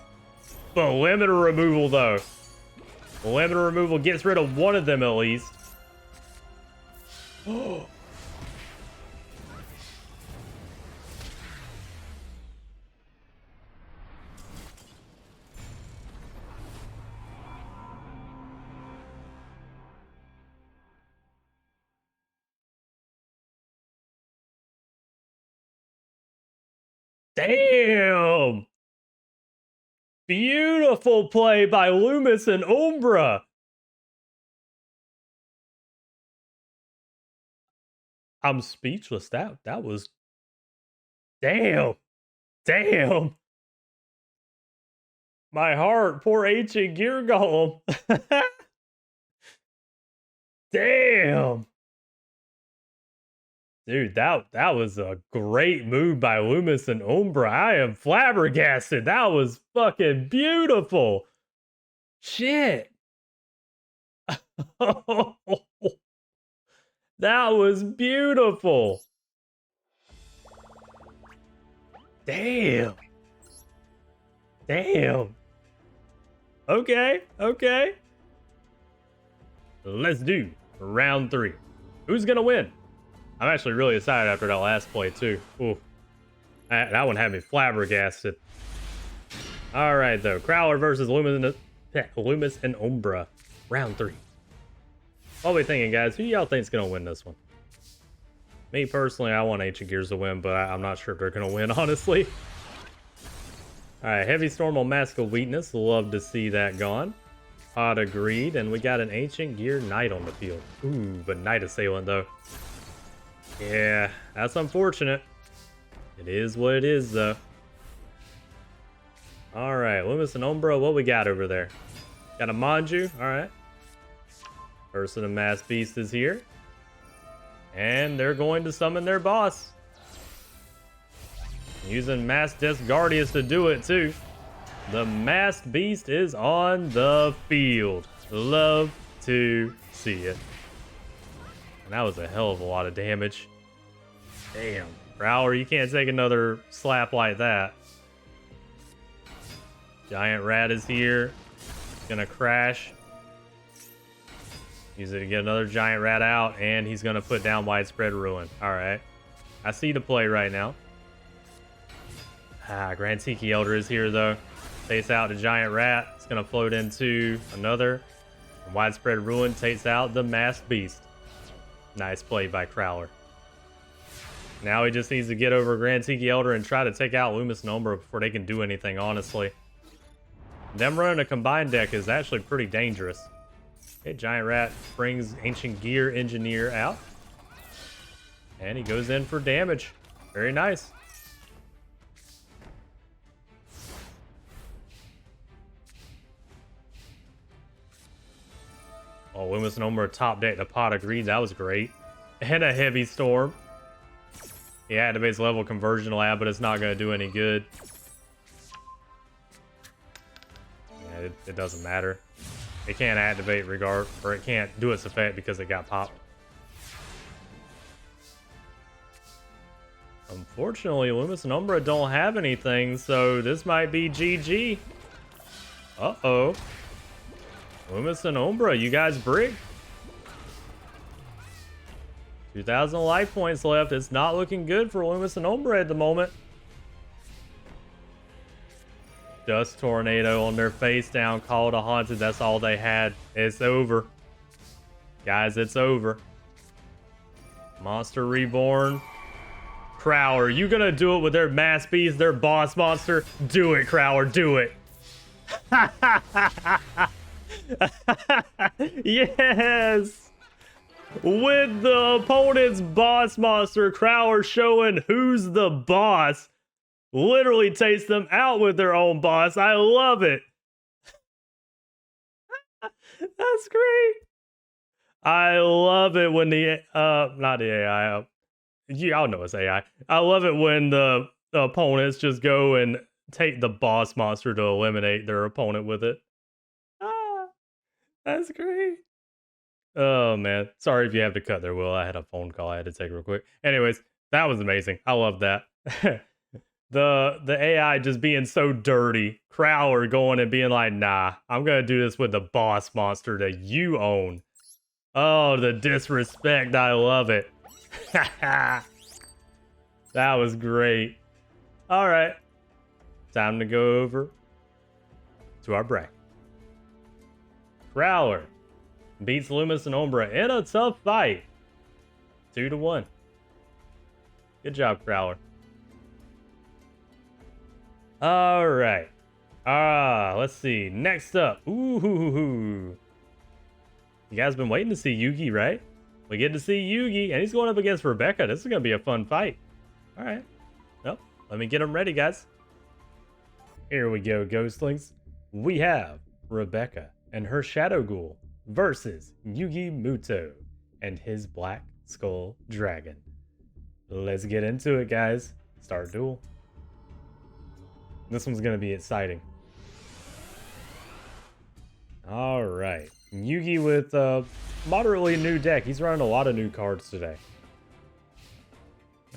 But limiter removal though. Limiter removal gets rid of one of them at least. Damn! Beautiful play by Lumis and Umbra. I'm speechless. That was... Damn. Damn. My heart. Poor Ancient Gear Golem. Damn. Dude, that was a great move by Lumis and Umbra. I am flabbergasted. That was fucking beautiful. Shit. That was beautiful. Damn. Damn. Okay, okay. Let's do round 3. Who's gonna win? I'm actually really excited after that last play, too. Ooh. That one had me flabbergasted. Alright, though. Crowler versus Lumis and Umbra. Round 3. What are we thinking, guys? Who y'all think's going to win this one? Me, personally, I want Ancient Gears to win, but I'm not sure if they're going to win, honestly. Alright, Heavy Storm on Mask of Weakness. Love to see that gone. Pot of Greed. And we got an Ancient Gear Knight on the field. Ooh, but Knight Assailant, though. Yeah, that's unfortunate. It is what it is, though. Alright, Lumis and Umbra, what we got over there? Got a Manju, alright. Person of Mass Beast is here. And they're going to summon their boss. Using Mass Desgardius to do it, too. The Masked Beast is on the field. Love to see it. And that was a hell of a lot of damage. Damn. Prowler, you can't take another slap like that. Giant Rat is here. Gonna crash. Use it to get another Giant Rat out. And he's gonna put down Widespread Ruin. Alright. I see the play right now. Grand Tiki Elder is here, though. Takes out the Giant Rat. It's gonna float into another. And Widespread Ruin takes out the Masked Beast. Nice play by Crowler. Now he just needs to get over Grand Tiki Elder and try to take out Lumis and Umbra before they can do anything, honestly. Them running a combined deck is actually pretty dangerous. Okay, Giant Rat brings Ancient Gear Engineer out. And he goes in for damage. Very nice. Oh, Windless and Umbra top deck the Pot of Greed. That was great. And a Heavy Storm. He activates level conversion lab, but it's not going to do any good. Yeah, it doesn't matter. It can't activate or it can't do its effect because it got popped. Unfortunately, Loomis and Umbra don't have anything, so this might be GG. Uh-oh. Loomis and Umbra, you guys brick. 2,000 life points left. It's not looking good for Loomis and Umbra at the moment. Dust Tornado on their face down, Call to Haunted. That's all they had. It's over. Guys, it's over. Monster Reborn. Crowler, you gonna do it with their Mass Beast, their boss monster? Do it, Crowler, do it. Yes! With the opponent's boss monster, Crowler showing who's the boss. Literally takes them out with their own boss. I love it. That's great. I love it when the, not the AI, y'all know it's AI. I love it when the opponents just go and take the boss monster to eliminate their opponent with it. Ah, that's great. Oh, man. Sorry if you have to cut there, Will. I had a phone call I had to take real quick. Anyways, that was amazing. I love that. The AI just being so dirty. Crowler going and being like, nah, I'm going to do this with the boss monster that you own. Oh, the disrespect. I love it. That was great. All right. Time to go over to our bracket. Crowler beats Loomis and Umbra in a tough fight. 2-1. Good job, Crowler. All right. Let's see. Next up. Ooh. You guys been waiting to see Yugi, right? We get to see Yugi, and he's going up against Rebecca. This is going to be a fun fight. All right. Well, let me get them ready, guys. Here we go, Ghostlings. We have Rebecca and her Shadow Ghoul versus Yugi Muto and his Black Skull Dragon. Let's get into it, guys. Start duel. This one's going to be exciting. All right. Yugi with a moderately new deck. He's running a lot of new cards today.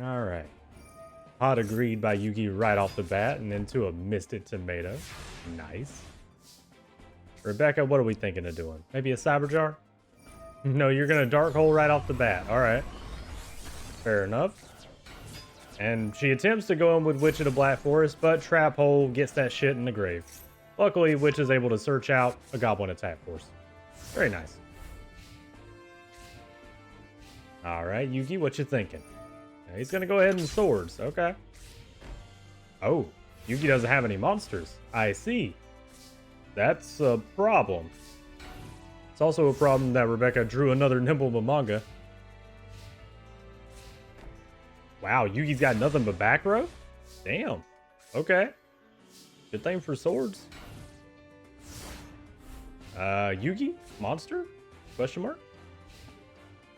All right. Pot of Greed by Yugi right off the bat and into a Mystic Tomato. Nice. Rebecca, what are we thinking of doing? Maybe a Cyber Jar? No, you're going to Dark Hole right off the bat. All right. Fair enough. And she attempts to go in with Witch of the Black Forest, but Trap Hole gets that shit in the grave. Luckily, Witch is able to search out a Goblin Attack Force. Very nice. All right, Yugi, what you thinking? He's going to go ahead and swords. Okay. Oh, Yugi doesn't have any monsters. I see. That's a problem. It's also a problem that Rebecca drew another Nimble Mamanga. Wow, Yugi's got nothing but back row? Damn. Okay. Good thing for swords. Yugi? Monster? Question mark?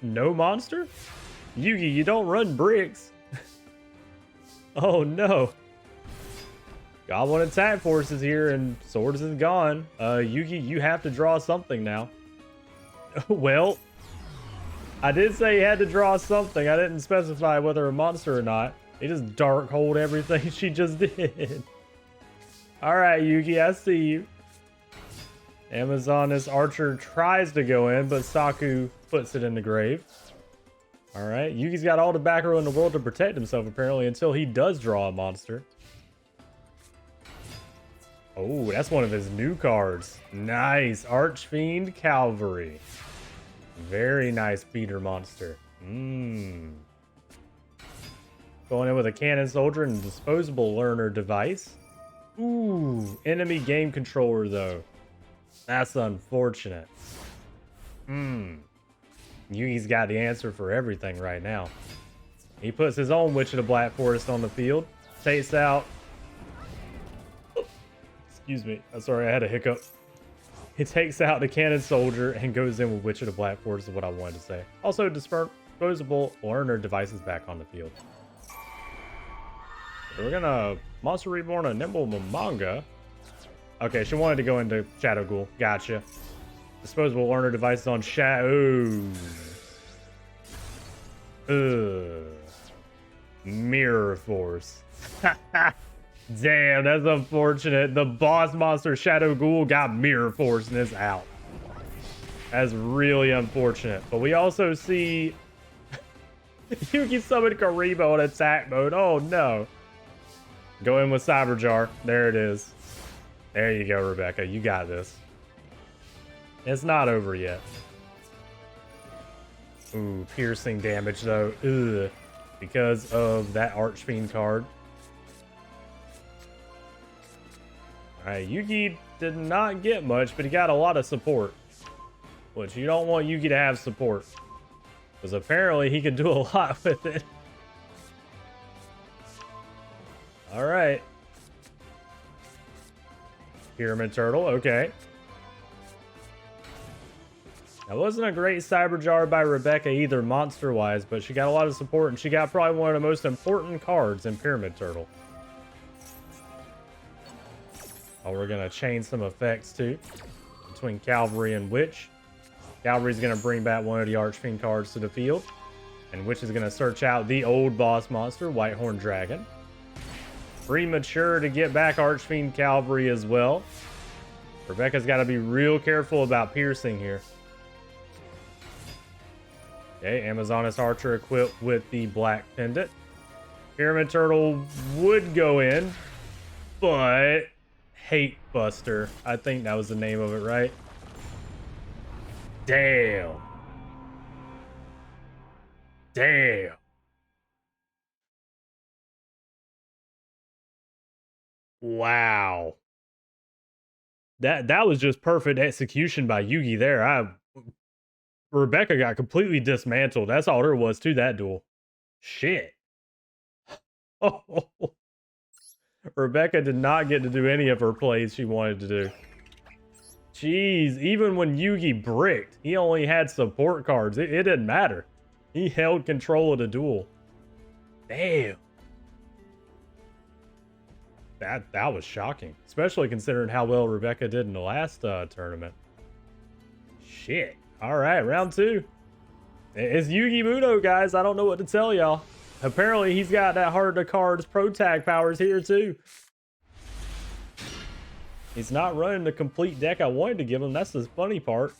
No monster? Yugi, you don't run bricks. Oh no. Goblin Attack Force is here and swords is gone. Yugi, you have to draw something now. Well, I did say he had to draw something. I didn't specify whether a monster or not. He just dark hold everything she just did. All right, Yugi, I see you. Amazoness Archer tries to go in, but Saku puts it in the grave. All right, Yugi's got all the back row in the world to protect himself, apparently, until he does draw a monster. Oh, that's one of his new cards. Nice. Archfiend Calvary. Very nice beater monster. Going in with a Cannon Soldier and Disposable Learner device. Ooh, enemy game controller, though. That's unfortunate. Yugi's got the answer for everything right now. He puts his own Witch of the Black Forest on the field. Takes out... Excuse me. I'm sorry, I had a hiccup. He takes out the cannon soldier and goes in with Witch of the Black Forest is what I wanted to say. Also, disposable learner devices back on the field. So we're gonna Monster Reborn a Nimble Manga. Okay, she wanted to go into Shadow Ghoul. Gotcha. Disposable learner devices on Shadow. Mirror Force. Damn, that's unfortunate. The boss monster Shadow Ghoul got Mirror Force and is out. That's really unfortunate. But we also see Yugi summon Karibo in attack mode. Oh no. Go in with Cyber Jar. There it is. There you go, Rebecca. You got this. It's not over yet. Ooh, piercing damage though. Ugh. Because of that Archfiend card. Alright, Yugi did not get much, but he got a lot of support. Which you don't want Yugi to have support. Because apparently he could do a lot with it. Alright. Pyramid Turtle, okay. That wasn't a great Cyber Jar by Rebecca either, monster-wise, but she got a lot of support, and she got probably one of the most important cards in Pyramid Turtle. Oh, we're going to chain some effects, too, between Cavalry and Witch. Cavalry's going to bring back one of the Archfiend cards to the field, and Witch is going to search out the old boss monster, Whitehorn Dragon. Premature to get back Archfiend Cavalry as well. Rebecca's got to be real careful about piercing here. Okay, Amazoness Archer equipped with the Black Pendant. Pyramid Turtle would go in, but Hate Buster. I think that was the name of it, right? Damn. Damn. Wow. That was just perfect execution by Yugi there. Rebecca got completely dismantled. That's all there was to that duel. Shit. Oh. Rebecca did not get to do any of her plays she wanted to do. Jeez, even when Yugi bricked, he only had support cards. It didn't matter. He held control of the duel. Damn. That was shocking. Especially considering how well Rebecca did in the last tournament. Shit. Alright, round 2. It's Yugi Muto, guys. I don't know what to tell y'all. Apparently, he's got that Heart of the Cards Pro Tag powers here, too. He's not running the complete deck I wanted to give him. That's the funny part.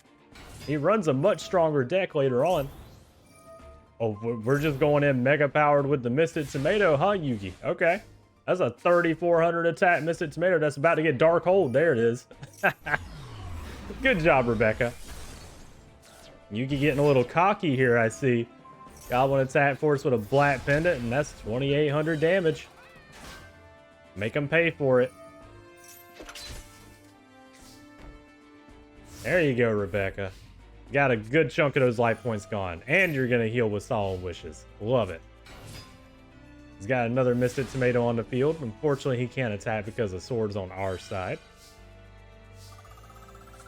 He runs a much stronger deck later on. Oh, we're just going in mega powered with the Mystic Tomato, huh, Yugi? Okay. That's a 3,400 attack Mystic Tomato that's about to get Dark Hold. There it is. Good job, Rebecca. Yugi getting a little cocky here, I see. Got one attack force with a Black Pendant, and that's 2,800 damage. Make him pay for it. There you go, Rebecca. Got a good chunk of those life points gone. And you're going to heal with Solemn Wishes. Love it. He's got another Mystic Tomato on the field. Unfortunately, he can't attack because the sword's on our side.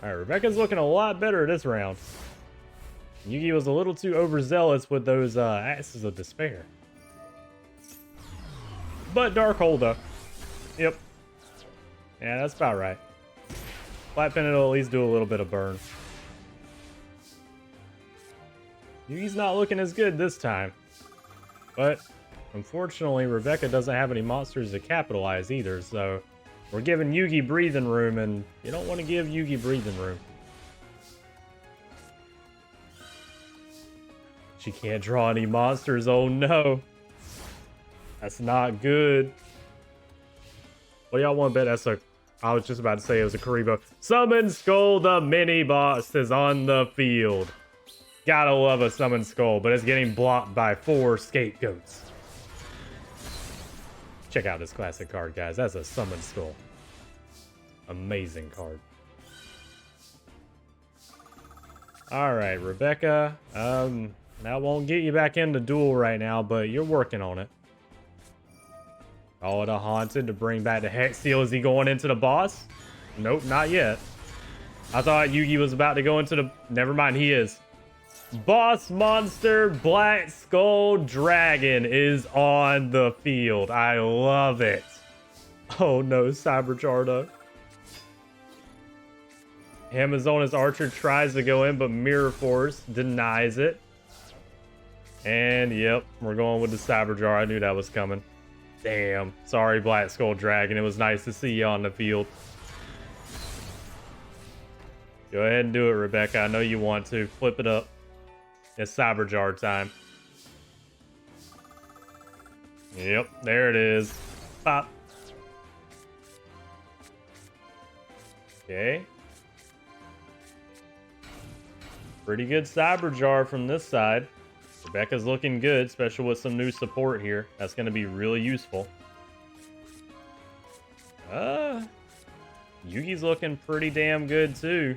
Alright, Rebecca's looking a lot better this round. Yugi was a little too overzealous with those Axes of Despair. But Dark Hold though. Yep. Yeah, that's about right. Black Pendant will at least do a little bit of burn. Yugi's not looking as good this time. But unfortunately, Rebecca doesn't have any monsters to capitalize either, so we're giving Yugi breathing room, and you don't want to give Yugi breathing room. She can't draw any monsters, oh no. That's not good. What do y'all want to bet that's a... I was just about to say it was a Karibo. Summon Skull, the mini boss, is on the field. Gotta love a Summon Skull, but it's getting blocked by 4 Scapegoats. Check out this classic card, guys. That's a Summon Skull. Amazing card. Alright, Rebecca. That won't get you back in the duel right now, but you're working on it. Oh, the Haunted to bring back the Hex Seal. Is he going into the boss? Nope, not yet. I thought Yugi was about to go into the... Never mind, he is. Boss monster Black Skull Dragon is on the field. I love it. Oh no, Cyberjardo. Amazonas Archer tries to go in, but Mirror Force denies it. And yep, we're going with the Cyberjar. I knew that was coming. Damn. Sorry, Black Skull Dragon. It was nice to see you on the field. Go ahead and do it, Rebecca. I know you want to. Flip it up. It's Cyberjar time. Yep, there it is. Pop. Okay. Pretty good Cyberjar from this side. Rebecca's looking good, especially with some new support here. That's going to be really useful. Yugi's looking pretty damn good too.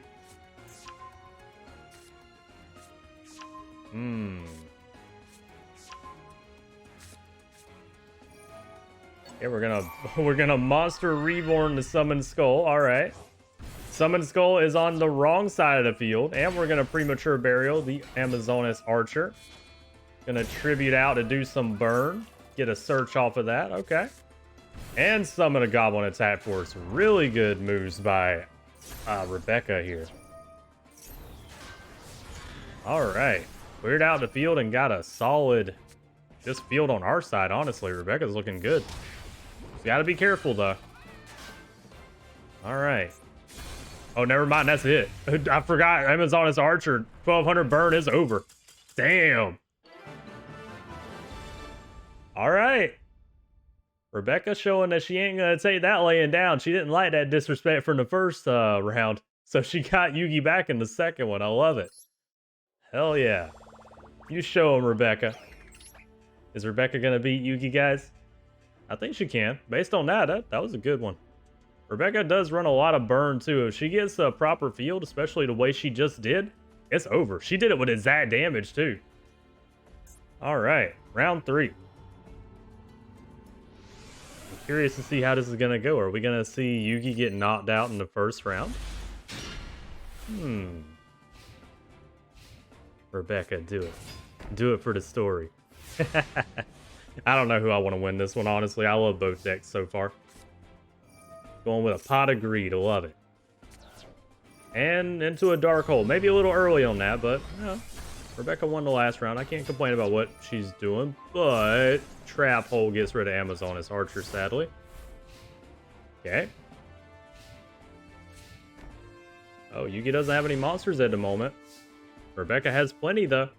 Yeah, we're gonna Monster Reborn the Summon Skull. All right. Summon Skull is on the wrong side of the field, and we're gonna Premature Burial the Amazonas Archer. Gonna tribute out to do some burn. Get a search off of that. Okay. And summon a Goblin Attack Force. Really good moves by Rebecca here. All right. Cleared out the field and got a solid just field on our side, honestly. Rebecca's looking good. Got to be careful, though. All right. Oh, never mind. That's it. I forgot. Amazonas Archer. 1200 burn is over. Damn. All right. Rebecca showing that she ain't going to take that laying down. She didn't like that disrespect from the first round. So she got Yugi back in the second one. I love it. Hell yeah. You show him, Rebecca. Is Rebecca going to beat Yugi, guys? I think she can. Based on that was a good one. Rebecca does run a lot of burn, too. If she gets a proper field, especially the way she just did, it's over. She did it with exact damage, too. All right. Round 3. I'm curious to see how this is going to go. Are we going to see Yugi get knocked out in the first round? Rebecca, do it. Do it for the story. I don't know who I want to win this one, honestly. I love both decks so far. Going with a Pot of Greed. I love it. And into a Dark Hole. Maybe a little early on that, but Rebecca won the last round. I can't complain about what she's doing, but Trap Hole gets rid of Amazonas Archer, sadly. Okay. Oh, Yugi doesn't have any monsters at the moment. Rebecca has plenty, though.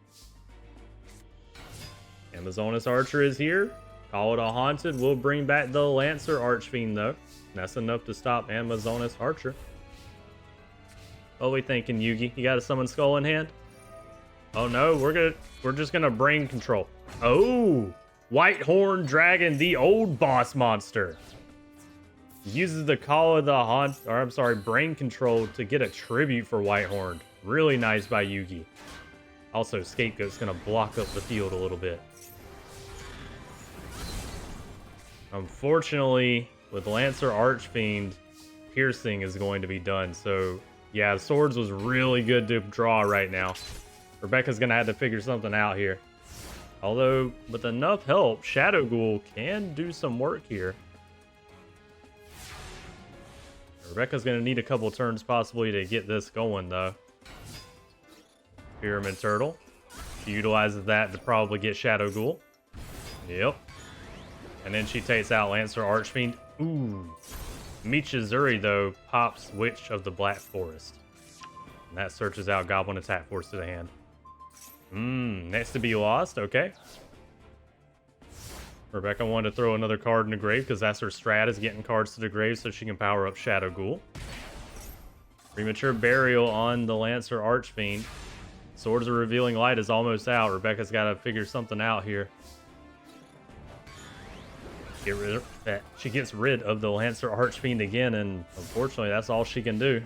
Amazonas Archer is here. Call it a Haunted. We'll bring back the Lancer Archfiend, though. That's enough to stop Amazonas Archer. What are we thinking, Yugi? You got a Summon Skull in hand? Oh no, we're just gonna Brain Control. Oh, Whitehorn Dragon, the old boss monster. Uses the Call of the Brain Control to get a tribute for Whitehorn. Really nice by Yugi. Also, Scapegoat's gonna block up the field a little bit. Unfortunately, with Lancer Archfiend, Piercing is going to be done. So, yeah, Swords was really good to draw right now. Rebecca's going to have to figure something out here. Although, with enough help, Shadow Ghoul can do some work here. Rebecca's going to need a couple turns possibly to get this going, though. Pyramid Turtle. She utilizes that to probably get Shadow Ghoul. Yep. And then she takes out Lancer Archfiend. Ooh. Michizuri, though, pops Witch of the Black Forest. And that searches out Goblin Attack Force to the hand. Next to be lost. Okay. Rebecca wanted to throw another card in the grave because that's her strat, is getting cards to the grave so she can power up Shadow Ghoul. Premature Burial on the Lancer Archfiend. Swords of Revealing Light is almost out. Rebecca's got to figure something out here. Get rid of that. She gets rid of the Lancer Archfiend again, and unfortunately, that's all she can do.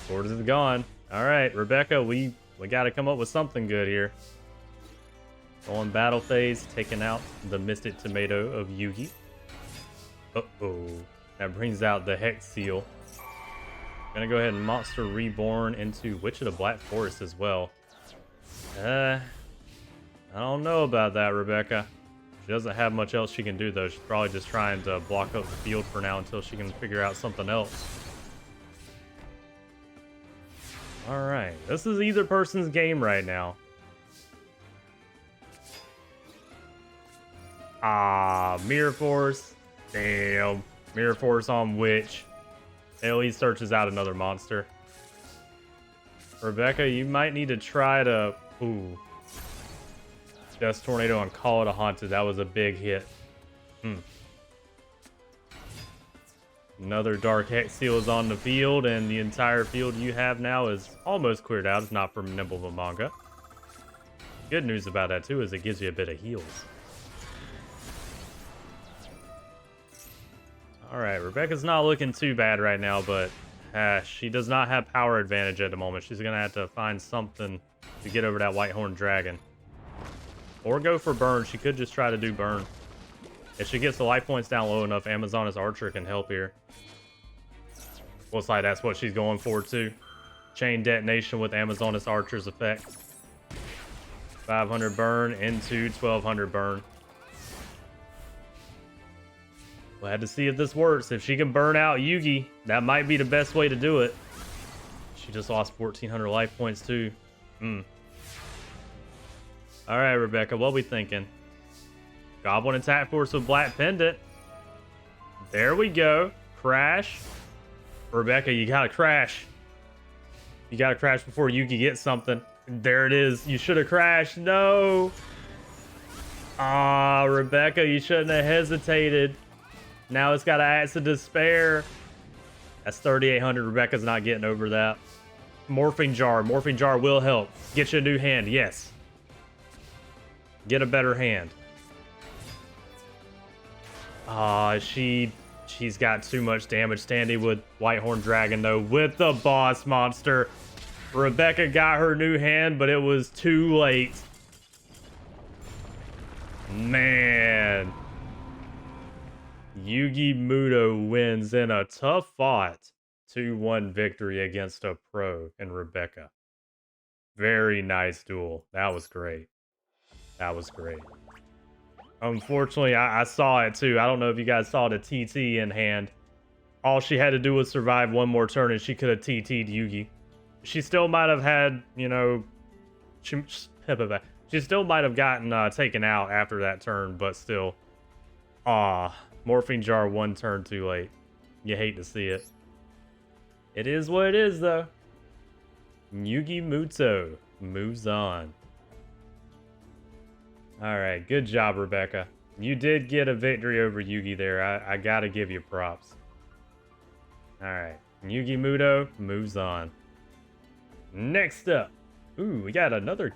Swords is gone. All right, Rebecca, we got to come up with something good here. Going battle phase, taking out the Mystic Tomato of Yugi. Uh-oh. That brings out the Hex Seal. Gonna go ahead and Monster Reborn into Witch of the Black Forest as well. I don't know about that, Rebecca. She doesn't have much else she can do, though. She's probably just trying to block up the field for now until she can figure out something else. Alright, this is either person's game right now. Mirror Force. Damn. Mirror Force on Witch. At least searches out another monster. Rebecca, you might need to try to... Ooh. Death Tornado and Call It a Haunted. That was a big hit. Another Dark Hex Seal is on the field, and the entire field you have now is almost cleared out. It's not from Nimble the Manga. Good news about that, too, is it gives you a bit of heals. Alright, Rebecca's not looking too bad right now, but she does not have power advantage at the moment. She's going to have to find something to get over that Whitehorn Dragon. Or go for Burn. She could just try to do Burn. If she gets the life points down low enough, Amazoness Archer can help here. Looks like that's what she's going for, too. Chain Detonation with Amazoness Archer's effect. 500 burn into 1200 burn. We'll have to see if this works. If she can burn out Yugi, that might be the best way to do it. She just lost 1400 life points, too. Alright, Rebecca, what we thinking? Goblin Attack Force with Black Pendant. There we go. Crash. Rebecca, you gotta crash. You gotta crash before Yugi gets something. There it is. You should have crashed. No. Rebecca, you shouldn't have hesitated. Now it's got Acts of Despair. That's 3,800. Rebecca's not getting over that. Morphing Jar. Morphing Jar will help. Get you a new hand. Yes. Get a better hand. She's got too much damage standing with Whitehorn Dragon, though, with the boss monster. Rebecca got her new hand, but it was too late. Man. Yugi Muto wins in a tough fought 2-1 victory against a pro in Rebecca. Very nice duel. That was great. That was great. Unfortunately, I saw it too. I don't know if you guys saw the TT in hand. All she had to do was survive one more turn and she could have TT'd Yugi. She still might have had, you know... She still might have gotten taken out after that turn, but still. Morphing Jar one turn too late. You hate to see it. It is what it is, though. Yugi Muto moves on. Alright, good job, Rebecca. You did get a victory over Yugi there. I gotta give you props. Alright, Yugi Muto moves on. Next up. Ooh, we got another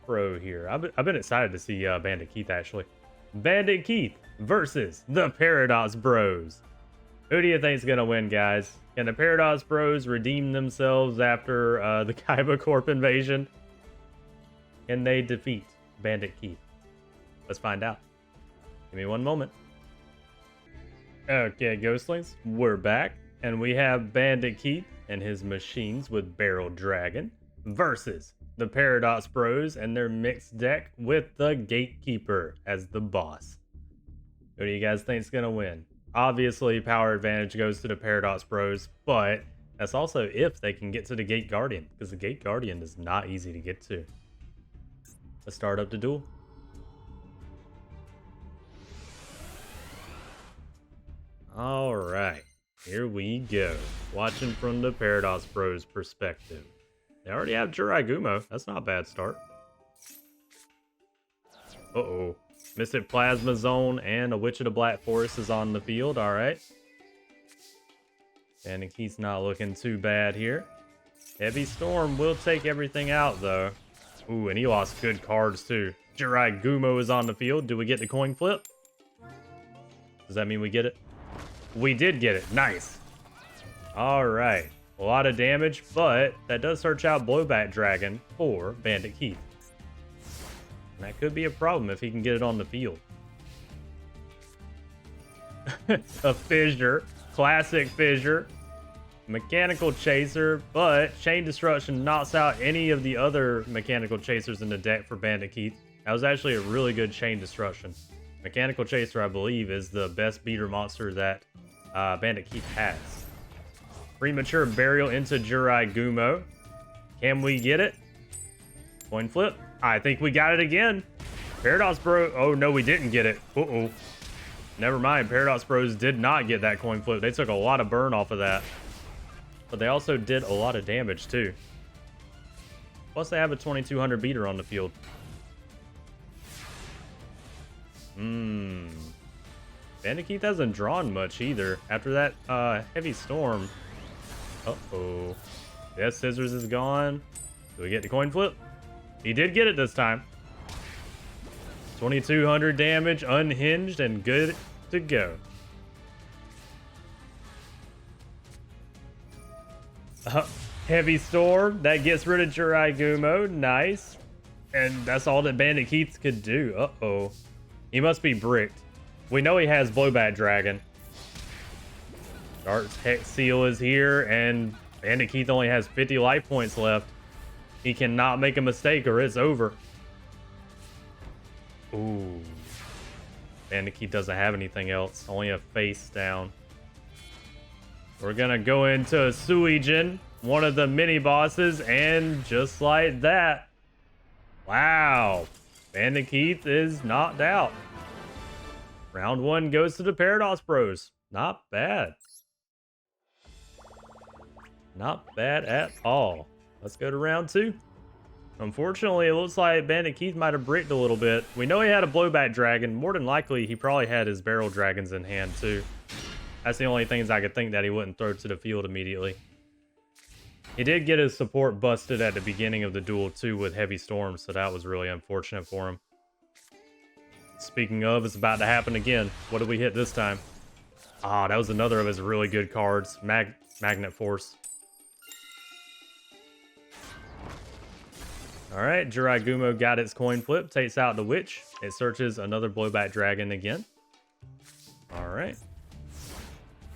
pro here. I've been excited to see Bandit Keith, actually. Bandit Keith versus the Paradox Bros. Who do you think's gonna win, guys? Can the Paradox Bros redeem themselves after the Kaiba Corp invasion? Can they defeat Bandit Keith? Let's find out. Give me one moment. Okay, Ghostlings, we're back, and we have Bandit Keith and his machines with Barrel Dragon versus the Paradox Bros and their mixed deck with the Gatekeeper as the boss. Who do you guys think is gonna win? Obviously, power advantage goes to the Paradox Bros, but that's also if they can get to the Gate Guardian, because the Gate Guardian is not easy to get to. Let's start up the duel. Alright, here we go. Watching from the Paradox Bros perspective. They already have Jiraigumo. That's not a bad start. Uh-oh. Mystic Plasma Zone and a Witch of the Black Forest is on the field. Alright. And Keith's not looking too bad here. Heavy Storm will take everything out, though. Ooh, and he lost good cards, too. Jiraigumo is on the field. Do we get the coin flip? Does that mean we get it? We did get it. Nice. Alright. A lot of damage, but that does search out Blowback Dragon for Bandit Keith. And that could be a problem if he can get it on the field. A fissure. classic fissure, mechanical chaser, but chain destruction knocks out any of the other mechanical chasers in the deck for Bandit Keith. That was actually a really good chain destruction. Mechanical chaser, I believe, is the best beater monster that Bandit Keith has. Premature burial into Jurai Gumo. Can we get it? Coin flip. I think we got it again. Paradox Bro. Oh, no, we didn't get it. Uh-oh. Never mind. Paradox Bros did not get that coin flip. They took a lot of burn off of that. But they also did a lot of damage, too. Plus, they have a 2200 beater on the field. Bandit Keith hasn't drawn much either. After that heavy storm. Uh-oh. Yes, scissors is gone. Do we get the coin flip? He did get it this time. 2200 damage, unhinged, and good to go. Heavy storm. That gets rid of Jurai Gumo. Nice. And that's all that Bandit Keith could do. Uh-oh. He must be bricked. We know he has Blowback Dragon. Dart's Hex Seal is here, and Bandit Keith only has 50 life points left. He cannot make a mistake or it's over. Ooh. Bandit Keith doesn't have anything else. Only a face down. We're gonna go into Suijin, one of the mini bosses, and just like that. Wow. Bandit Keith is knocked out. Round 1 goes to the Paradox Bros. Not bad. Not bad at all. Let's go to round 2. Unfortunately, it looks like Bandit Keith might have bricked a little bit. We know he had a Blowback Dragon. More than likely, he probably had his Barrel Dragons in hand, too. That's the only things I could think that he wouldn't throw to the field immediately. He did get his support busted at the beginning of the duel, too, with Heavy Storm, so that was really unfortunate for him. Speaking of, it's about to happen again. What did we hit this time? Ah, that was another of his really good cards. Magnet Force. Alright, Jurai Gumo got its coin flip, takes out the Witch. It searches another Blowback Dragon again. Alright.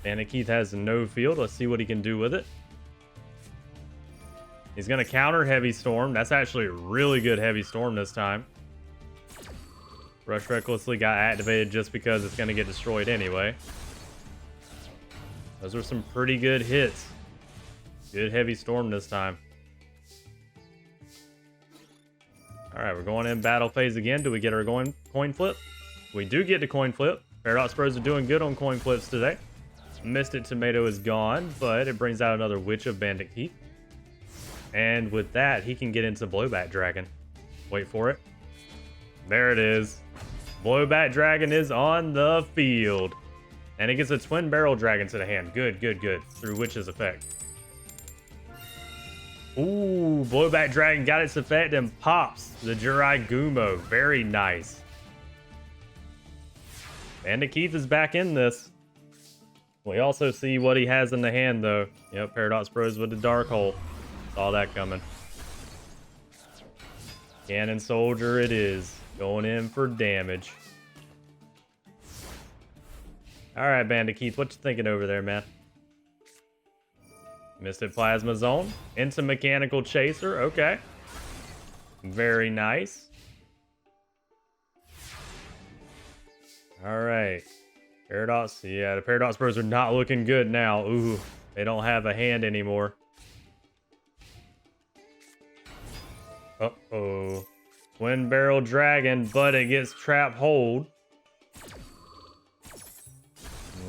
Bandit Keith has no field. Let's see what he can do with it. He's going to counter Heavy Storm. That's actually a really good Heavy Storm this time. Rush Recklessly got activated just because it's going to get destroyed anyway. Those were some pretty good hits. Good Heavy Storm this time. Alright, we're going in battle phase again. Do we get our coin flip? We do get the coin flip. Paradox Bros are doing good on coin flips today. Mystic Tomato is gone, but it brings out another Witch of Bandit Keith. And with that, he can get into Blowback Dragon. Wait for it. There it is. Blowback Dragon is on the field. And it gets a Twin Barrel Dragon to the hand. Good, good, good. Through Witch's effect. Ooh, Blowback Dragon got its effect and pops the Jurai Gumo. Very nice. Bandit Keith is back in this. We also see what he has in the hand, though. Yep, Paradox Bros with the Dark Hole. Saw that coming. Cannon Soldier it is. Going in for damage. Alright, Bandit Keith, what you thinking over there, man? Mystic Plasma Zone. Into Mechanical Chaser. Okay. Very nice. Alright. Paradox. Yeah, the Paradox Bros are not looking good now. Ooh, they don't have a hand anymore. Uh-oh. Twin Barrel Dragon, but it gets Trap Hold.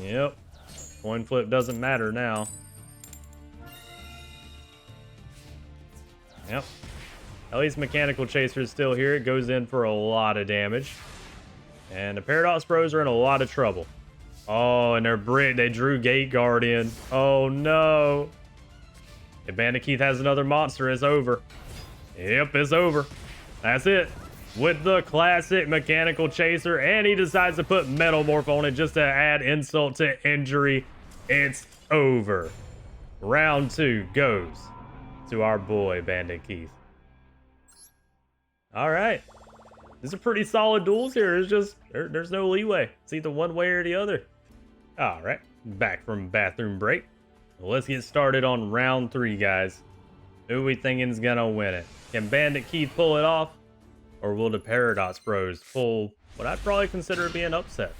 Yep. Coin flip doesn't matter now. Yep. At least Mechanical Chaser is still here. It goes in for a lot of damage. And the Paradox Bros are in a lot of trouble. Oh, and they drew Gate Guardian. Oh, no. If Bandit Keith has another monster, it's over. Yep, it's over. That's it. With the classic Mechanical Chaser, and he decides to put Metal Morph on it just to add insult to injury. It's over. Round 2 goes to our boy, Bandit Keith. All right. These are pretty solid duels here. It's just, there's no leeway. It's either one way or the other. All right. Back from bathroom break. Let's get started on round 3, guys. Who we thinking's gonna win it? Can Bandit Keith pull it off? Or will the Paradox Bros pull what I'd probably consider to be an upset?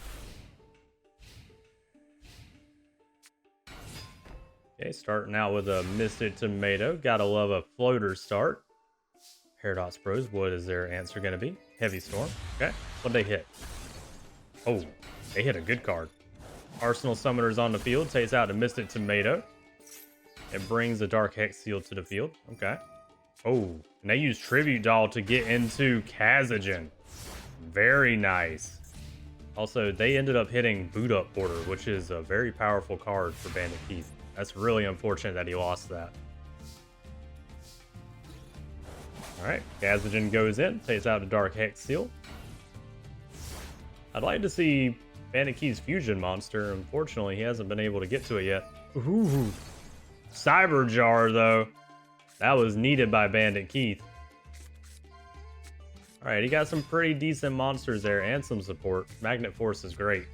Okay, starting out with a Misted Tomato. Gotta love a floater start. Paradox Bros, what is their answer gonna be? Heavy Storm. Okay, what'd they hit? Oh, they hit a good card. Arsenal Summoners on the field. Takes out a Misted Tomato. It brings the Dark Hex Seal to the field. Okay. Oh, and they use Tribute Doll to get into Kazajan. Very nice. Also, they ended up hitting Boot Up Order, which is a very powerful card for Bandit Keith. That's really unfortunate that he lost that. Alright, Kazajan goes in, takes out a Dark Hex Seal. I'd like to see Bandit Keith's fusion monster. Unfortunately, he hasn't been able to get to it yet. Ooh. Cyber Jar, though. That was needed by Bandit Keith. Alright, he got some pretty decent monsters there and some support. Magnet Force is great.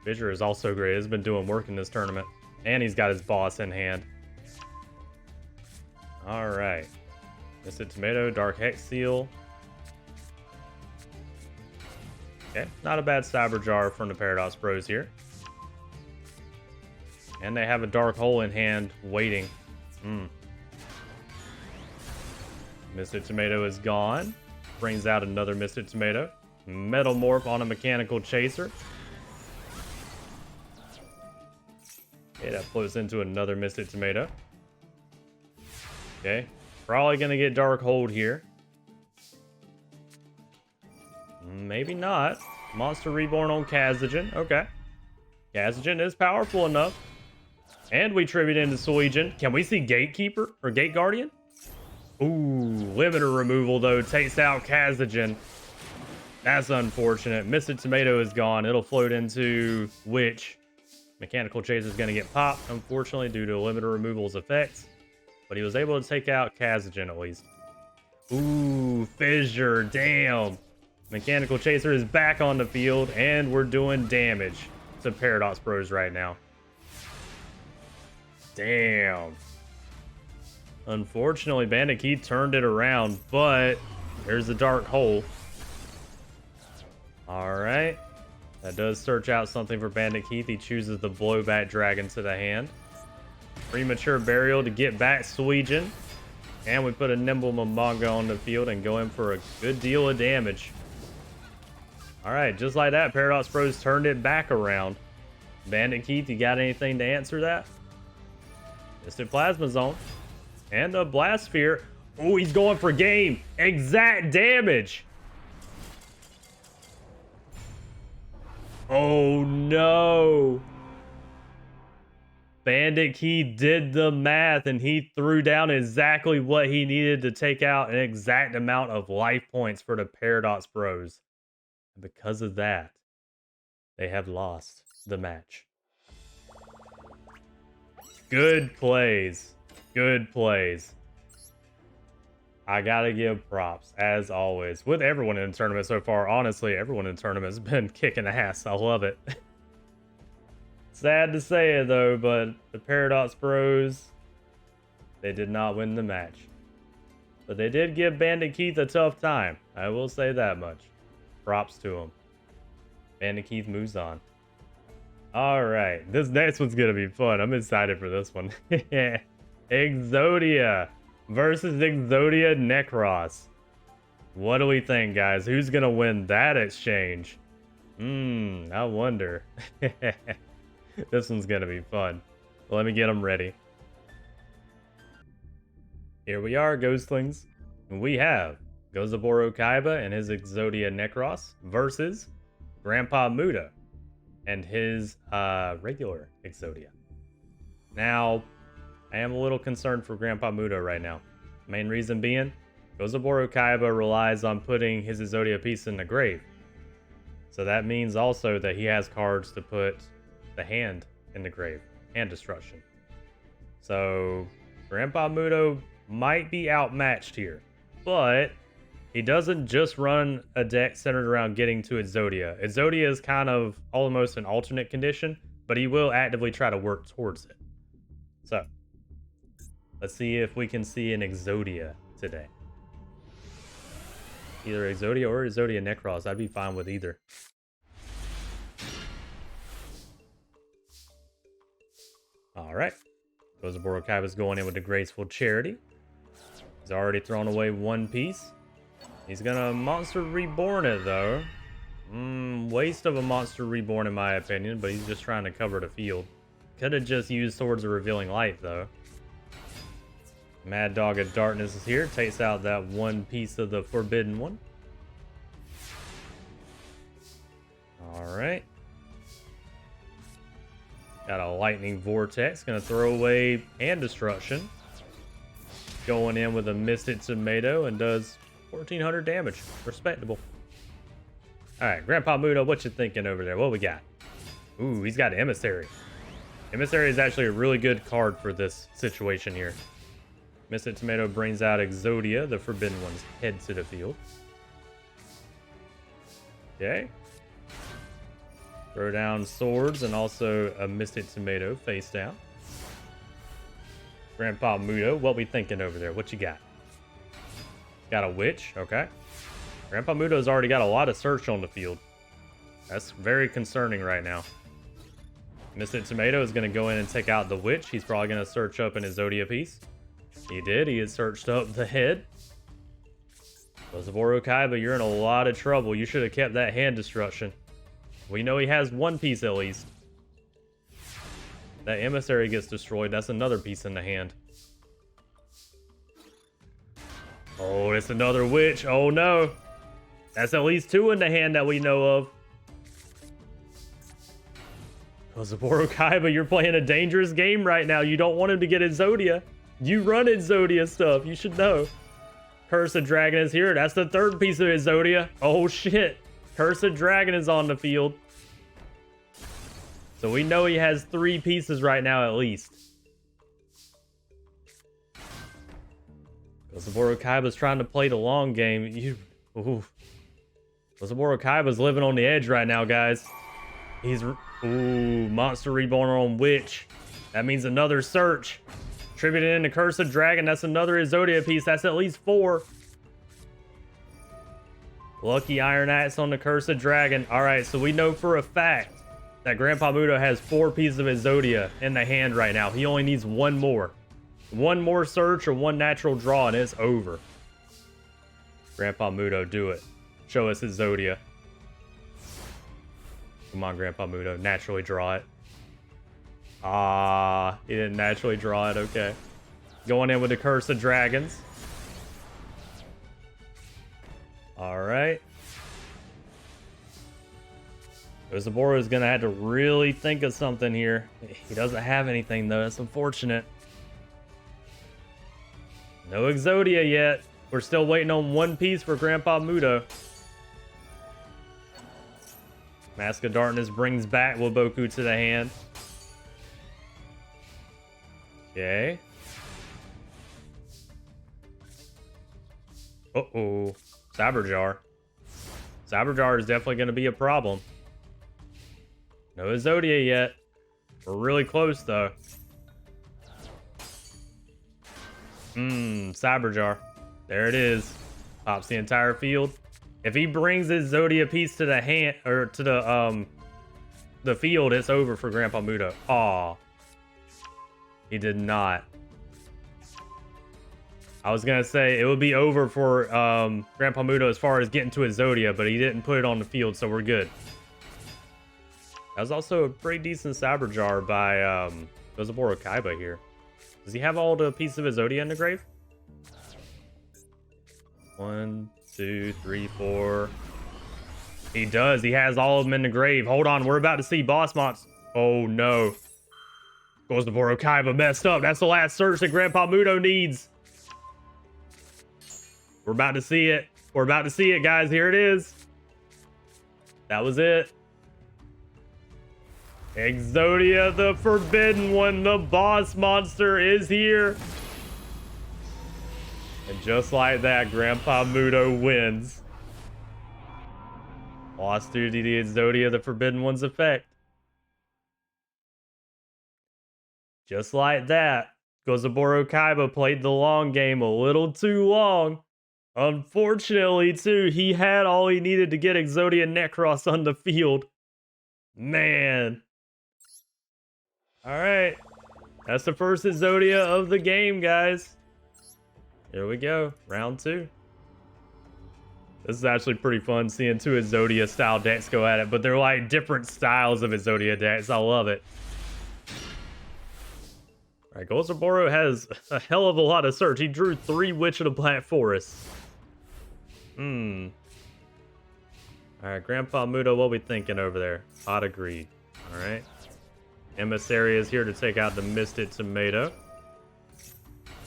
Fissure is also great. He's been doing work in this tournament. And he's got his boss in hand. Alright. Misted Tomato, Dark Hex Seal. Okay, not a bad Cyber Jar from the Paradox Bros here. And they have a Dark Hole in hand, waiting. Misted Tomato is gone. Brings out another Misted Tomato. Metal Morph on a Mechanical Chaser. Okay, that floats into another Misted Tomato. Okay, probably gonna get Dark Hold here. Maybe not. Monster Reborn on Kazajan. Okay. Kazajan is powerful enough. And we tribute into Suijin. Can we see Gatekeeper or Gate Guardian? Ooh, limiter removal though takes out Kazajan. That's unfortunate. Misted Tomato is gone. It'll float into Witch. Mechanical Chaser is going to get popped, unfortunately, due to limiter removal's effects. But he was able to take out Kazajan at least. Ooh, Fissure, damn. Mechanical Chaser is back on the field, and we're doing damage to Paradox Bros right now. Damn. Unfortunately, Bandit Keith turned it around, but there's the Dark Hole. Alright. That does search out something for Bandit Keith. He chooses the Blowback Dragon to the hand. Premature Burial to get back Suijin. And we put a Nimble Momonga on the field and go in for a good deal of damage. Alright, just like that, Paradox Bros turned it back around. Bandit Keith, you got anything to answer that? Mystic Plasma Zone. And a Blast Sphere. Oh, he's going for game. Exact damage. Oh no. Bandit Keith did the math and he threw down exactly what he needed to take out an exact amount of life points for the Paradox Bros. And because of that, they have lost the match. Good plays. Good plays. I gotta give props, as always, with everyone in the tournament so far. Honestly, everyone in the tournament has been kicking ass. I love it. Sad to say it, though, but the Paradox Bros, they did not win the match. But they did give Bandit Keith a tough time. I will say that much. Props to him. Bandit Keith moves on. Alright, this next one's gonna be fun. I'm excited for this one. Exodia versus Exodia Necros. What do we think, guys? Who's gonna win that exchange? I wonder. This one's gonna be fun. Let me get them ready. Here we are, Ghostlings. We have Gozaburo Kaiba and his Exodia Necros versus Grandpa Muto and his regular Exodia. Now, I am a little concerned for Grandpa Muto right now. Main reason being, Gozaburo Kaiba relies on putting his Exodia piece in the grave. So that means also that he has cards to put the hand in the grave. Hand destruction. So Grandpa Muto might be outmatched here. But he doesn't just run a deck centered around getting to Exodia. Exodia is kind of almost an alternate condition. but he will actively try to work towards it. So, let's see if we can see an Exodia today. Either Exodia or Exodia Necros. I'd be fine with either. Alright. Gozaburo Kaiba's going in with the Graceful Charity. He's already thrown away one piece. He's gonna Monster Reborn it, though. Waste of a Monster Reborn, in my opinion, but he's just trying to cover the field. Could have just used Swords of Revealing Light, though. Mad Dog of Darkness is here. Takes out that one piece of the Forbidden one. Alright. Got a Lightning Vortex. Gonna throw away Hand Destruction. Going in with a Mystic Tomato and does 1400 damage. Respectable. Alright, Grandpa Muto, what you thinking over there? What we got? Ooh, he's got Emissary. Emissary is actually a really good card for this situation here. Mystic Tomato brings out Exodia, the Forbidden One's head to the field. Okay. Throw down Swords and also a Mystic Tomato face down. Grandpa Muto, what we thinking over there? What you got? Got a Witch, okay. Grandpa Muto's already got a lot of search on the field. That's very concerning right now. Mystic Tomato is going to go in and take out the Witch. He's probably going to search up in his Exodia piece. He did. He had searched up the head. Gozaburo Kaiba, you're in a lot of trouble. You should have kept that Hand Destruction. We know he has one piece at least. That Emissary gets destroyed. That's another piece in the hand. Oh, it's another Witch. Oh, no. That's at least two in the hand that we know of. Gozaburo Kaiba, you're playing a dangerous game right now. You don't want him to get Exodia. You run Exodia stuff. You should know. Cursed Dragon is here. That's the third piece of Exodia. Oh, shit. Cursed Dragon is on the field. So we know he has three pieces right now at least. Gozaburo Kaiba's trying to play the long game. Gozaburo Kaiba's living on the edge right now, guys. He's... Ooh, Monster Reborn on Witch. That means another search. Attributed in the Cursed Dragon. That's another Exodia piece. That's at least four. Lucky Iron Axe on the Cursed Dragon. Alright, so we know for a fact that Grandpa Muto has four pieces of Exodia in the hand right now. He only needs one more. One more search or one natural draw and it's over. Grandpa Muto, do it. Show us Exodia. Come on, Grandpa Muto. Naturally draw it. Ah, he didn't naturally draw it. Okay. Going in with the Curse of Dragons. Alright. Gozaburo is going to have to really think of something here. He doesn't have anything, though. That's unfortunate. No Exodia yet. We're still waiting on one piece for Grandpa Muto. Mask of Darkness brings back Waboku to the hand. Okay. Uh-oh. Saberjar. Saberjar is definitely going to be a problem. No Exodia yet. We're really close, though. Saberjar. There it is. Pops the entire field. If he brings his Exodia piece to the hand or to the field, it's over for Grandpa Muto. Aw. He did not. I was gonna say it would be over for Grandpa Muto as far as getting to Exodia, but he didn't put it on the field, so we're good. That was also a pretty decent Saberjar by Gozaburo Kaiba here. Does he have all the pieces of Exodia in the grave? 1, 2, 3, 4. He does. He has all of them in the grave. Hold on. We're about to see boss mons. Oh, no. Gozaburo Kaiba messed up. That's the last search that Grandpa Muto needs. We're about to see it. We're about to see it, guys. Here it is. That was it. Exodia, the Forbidden One, the boss monster is here. And just like that, Grandpa Muto wins. Lost due to the Exodia, the Forbidden One's effect. Just like that, Gozaburo Kaiba played the long game a little too long. Unfortunately, too, he had all he needed to get Exodia Necros on the field. Man. Alright. That's the first Exodia of the game, guys. Here we go. Round 2. This is actually pretty fun seeing 2 Exodia style decks go at it, but they're like different styles of Exodia decks. I love it. Alright, Gozaburo has a hell of a lot of search. He drew 3 Witch of the Black Forest. Alright, Grandpa Muto, what we thinking over there? Pot of Greed. Alright. Emissary is here to take out the Misted Tomato.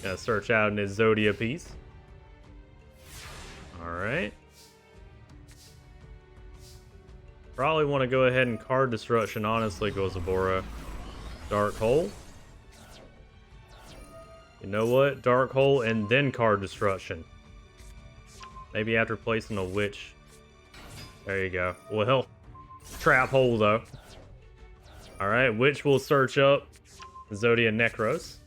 Gonna search out an Exodia piece. Alright. Probably want to go ahead and card destruction, honestly, Gozaburo. Dark Hole. You know what? Dark Hole and then card destruction. Maybe after placing a Witch. There you go. Well, Trap Hole, though. Alright, Witch will search up Exodia Necros.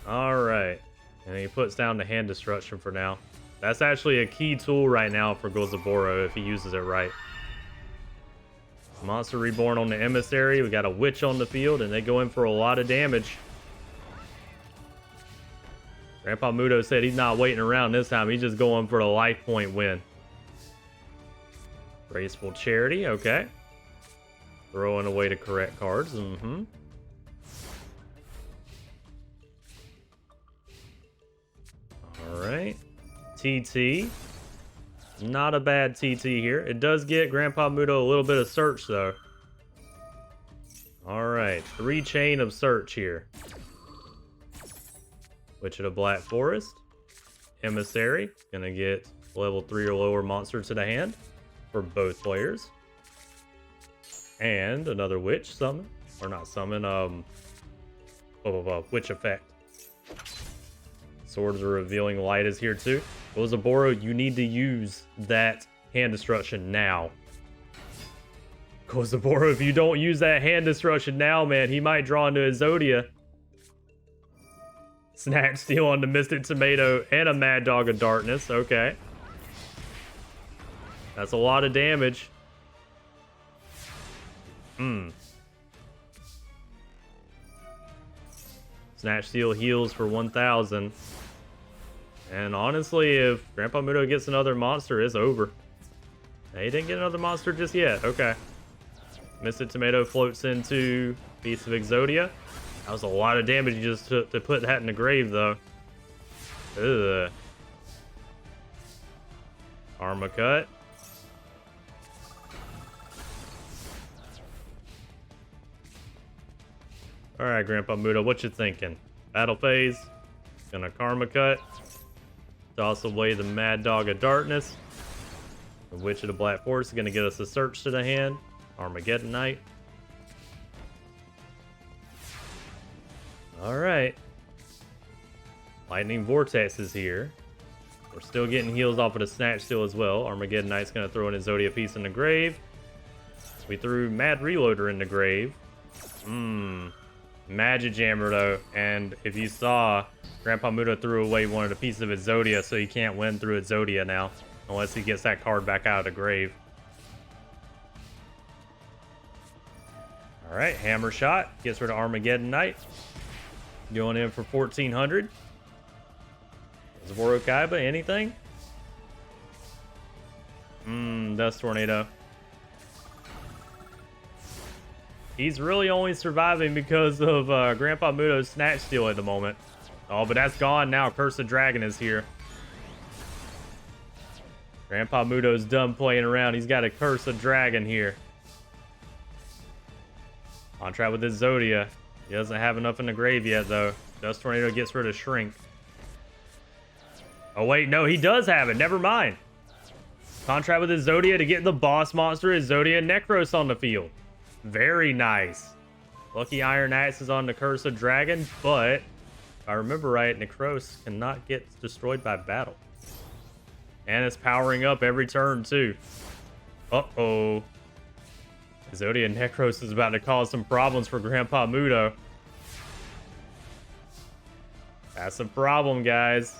Alright. And he puts down the hand destruction for now. That's actually a key tool right now for Gozaburo if he uses it right. Monster Reborn on the Emissary. We got a Witch on the field, and they go in for a lot of damage. Grandpa Muto said he's not waiting around this time. He's just going for the life point win. Graceful Charity, okay. Throwing away the correct cards. Alright. TT. Not a bad TT here. It does get Grandpa Muto a little bit of search, though. Alright. 3 chain of search here. Witch of the Black Forest. Emissary. Gonna get level 3 or lower monster to the hand for both players. And another Witch summon. Or not summon, Witch effect. Swords of Revealing Light is here too. Gozaburo, you need to use that hand destruction now. Gozaburo, if you don't use that hand destruction now, man, he might draw into Exodia. Snatch Steal on the Misted Tomato and a Mad Dog of Darkness. Okay. That's a lot of damage. Snatch Steal heals for 1,000. And honestly, if Grandpa Muto gets another monster, it's over. He didn't get another monster just yet. Okay. Misted Tomato floats into Beast of Exodia. That was a lot of damage just to put that in the grave, though. Ugh. Armor cut. Alright, Grandpa Muto, what you thinking? Battle phase. Gonna Karma cut. Toss away the Mad Dog of Darkness. The Witch of the Black Forest is gonna get us a search to the hand. Armageddon Knight. Alright. Lightning Vortex is here. We're still getting heals off of the Snatch Steal as well. Armageddon Knight's gonna throw an Exodia piece in the grave. We threw Mad Reloader in the grave. Magic Jammer though, and if you saw, Grandpa Muto threw away one of the pieces of Exodia, so he can't win through Exodia now, unless he gets that card back out of the grave. Alright, Hammer Shot, gets rid of Armageddon Knight. Going in for 1,400. Gozaburo Kaiba, anything? Dust Tornado. He's really only surviving because of Grandpa Muto's Snatch Steal at the moment. Oh, but that's gone now. Curse of Dragon is here. Grandpa Muto's done playing around. He's got a Curse of Dragon here. Contract with his Exodia. He doesn't have enough in the grave yet, though. Dust Tornado gets rid of Shrink. Oh, wait. No, he does have it. Never mind. Contract with his Exodia to get the boss monster, Exodia Necros, on the field. Very nice. Lucky Iron Axe is on the Curse of Dragon, but if I remember right, Necros cannot get destroyed by battle. And it's powering up every turn, too. Uh-oh. Exodia Necros is about to cause some problems for Grandpa Muto. That's a problem, guys.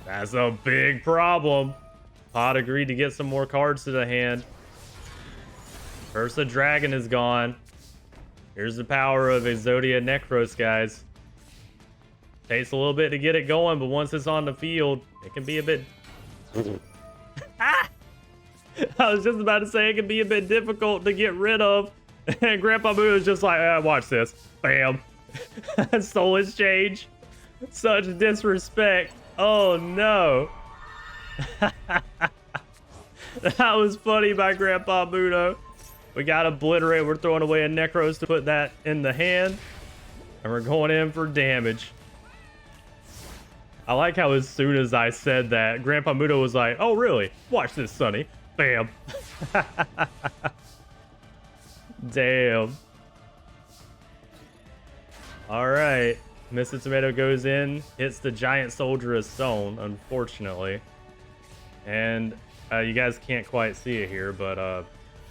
That's a big problem. Pod agreed to get some more cards to the hand. Curse of Dragon is gone. Here's the power of Exodia Necros, guys. Takes a little bit to get it going, but once it's on the field, it can be a bit... I was just about to say it can be a bit difficult to get rid of. And Grandpa Boo is just like, watch this. Bam. Soul exchange. Such disrespect. Oh, no. That was funny by Grandpa Muto. We got Obliterate. We're throwing away a Necros to put that in the hand. And we're going in for damage. I like how as soon as I said that, Grandpa Muto was like, oh, really? Watch this, Sonny. Bam. Damn. All right. Mr. Tomato goes in, hits the giant soldier of stone, unfortunately. And you guys can't quite see it here, but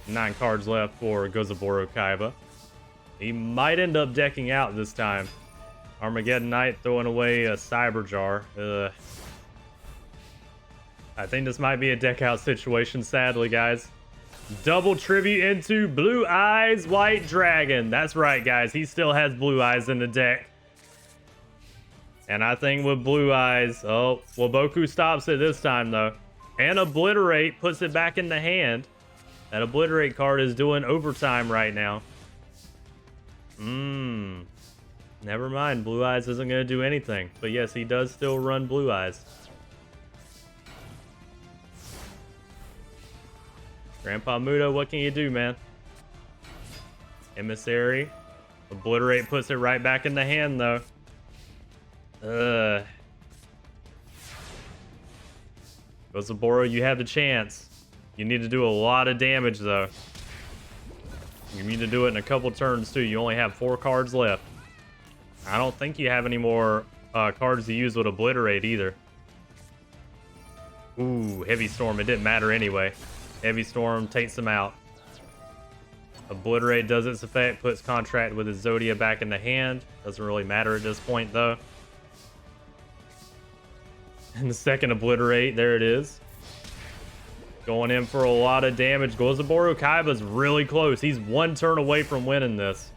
9 cards left for Gozaburo Kaiba. He might end up decking out this time. Armageddon Knight throwing away a Cyber Jar. I think this might be a deck out situation, sadly, guys. Double tribute into Blue Eyes White Dragon. That's right, guys. He still has Blue Eyes in the deck. And I think with Blue Eyes... Oh, well, Boku stops it this time, though. And Obliterate puts it back in the hand. That Obliterate card is doing overtime right now. Never mind. Blue Eyes isn't going to do anything. But yes, he does still run Blue Eyes. Grandpa Muto, what can you do, man? Emissary. Obliterate puts it right back in the hand, though. Gozaburo, you have the chance. You need to do a lot of damage, though. You need to do it in a couple turns, too. You only have 4 cards left. I don't think you have any more cards to use with Obliterate, either. Ooh, Heavy Storm. It didn't matter anyway. Heavy Storm takes him out. Obliterate does its effect, puts Contract with his Zodia back in the hand. Doesn't really matter at this point, though. And the second Obliterate, there it is. Going in for a lot of damage. Gozaburo Kaiba's really close. He's 1 turn away from winning this.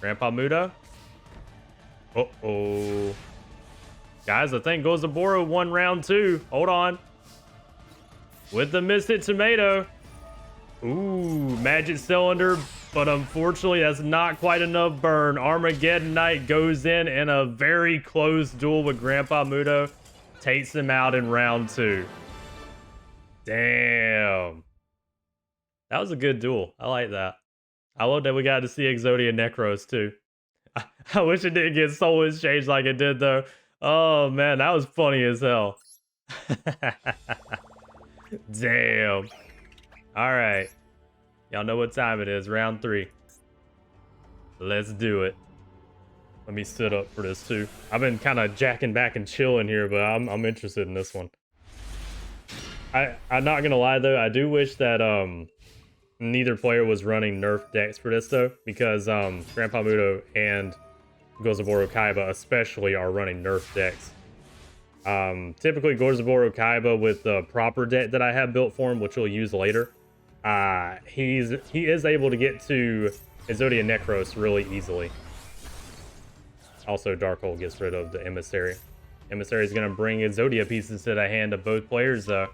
Grandpa Muto. Uh-oh. Guys, I think Gozaburo won round 2. Hold on. With the Mystic Tomato. Ooh, Magic Cylinder. But unfortunately, that's not quite enough burn. Armageddon Knight goes in a very close duel with Grandpa Muto. Takes him out in round 2. Damn. That was a good duel. I like that. I love that we got to see Exodia Necros, too. I wish it didn't get Soul Exchange like it did, though. Oh, man, that was funny as hell. Damn. All right. Y'all know what time it is. Round 3. Let's do it. Let me sit up for this, too. I've been kind of jacking back and chilling here, but I'm interested in this one. I'm not going to lie, though. I do wish that neither player was running nerf decks for this, though. Because Grandpa Muto and Gozaburo Kaiba especially are running nerf decks. Typically, Gozaburo Kaiba with the proper deck that I have built for him, which we'll use later, he is able to get to Exodia Necros really easily. Also, Darkhold gets rid of the Emissary. Emissary is going to bring Exodia pieces to the hand of both players, though.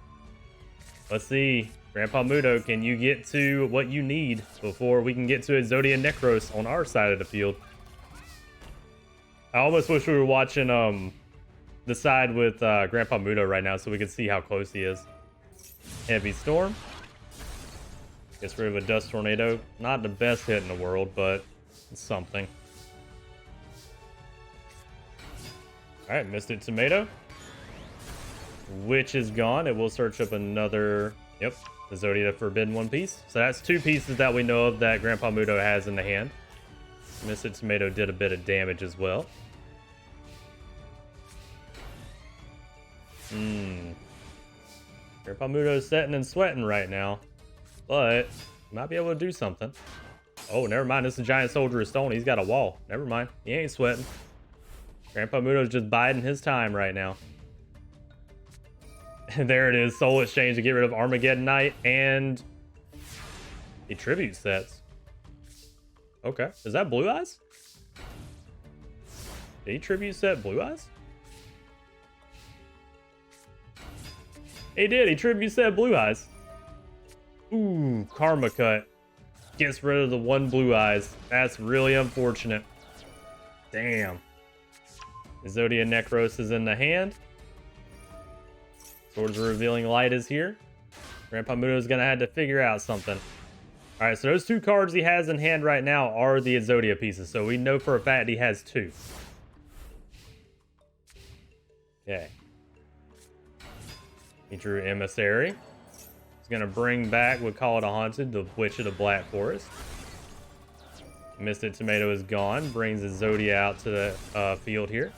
Let's see. Grandpa Muto, can you get to what you need before we can get to Exodia Necros on our side of the field? I almost wish we were watching the side with Grandpa Muto right now so we could see how close he is. Heavy Storm. Gets rid of a Dust Tornado. Not the best hit in the world, but it's something. Alright, Mystic Tomato. Which is gone. It will search up another... Yep, the Zodia Forbidden One piece. So that's 2 pieces that we know of that Grandpa Muto has in the hand. Mystic Tomato did a bit of damage as well. Grandpa Muto's sitting and sweating right now. but might be able to do something. Oh, never mind. This is a giant soldier of stone. He's got a wall. Never mind. He ain't sweating. Grandpa Muto's just biding his time right now. And there it is. Soul exchange to get rid of Armageddon Knight and the tribute sets. Okay. Is that Blue Eyes? Did he tribute set Blue Eyes? He did. He tribute set Blue Eyes. Ooh, Karma Cut. Gets rid of the one Blue Eyes. That's really unfortunate. Damn. Exodia Necros is in the hand. Swords of Revealing Light is here. Grandpa Muto is going to have to figure out something. Alright, so those two cards he has in hand right now are the Exodia pieces. So we know for a fact he has two. Okay. He drew Emissary. He's going to bring back, we'll call it a Haunted, the Witch of the Black Forest. Mystic Tomato is gone. Brings Exodia out to the field here.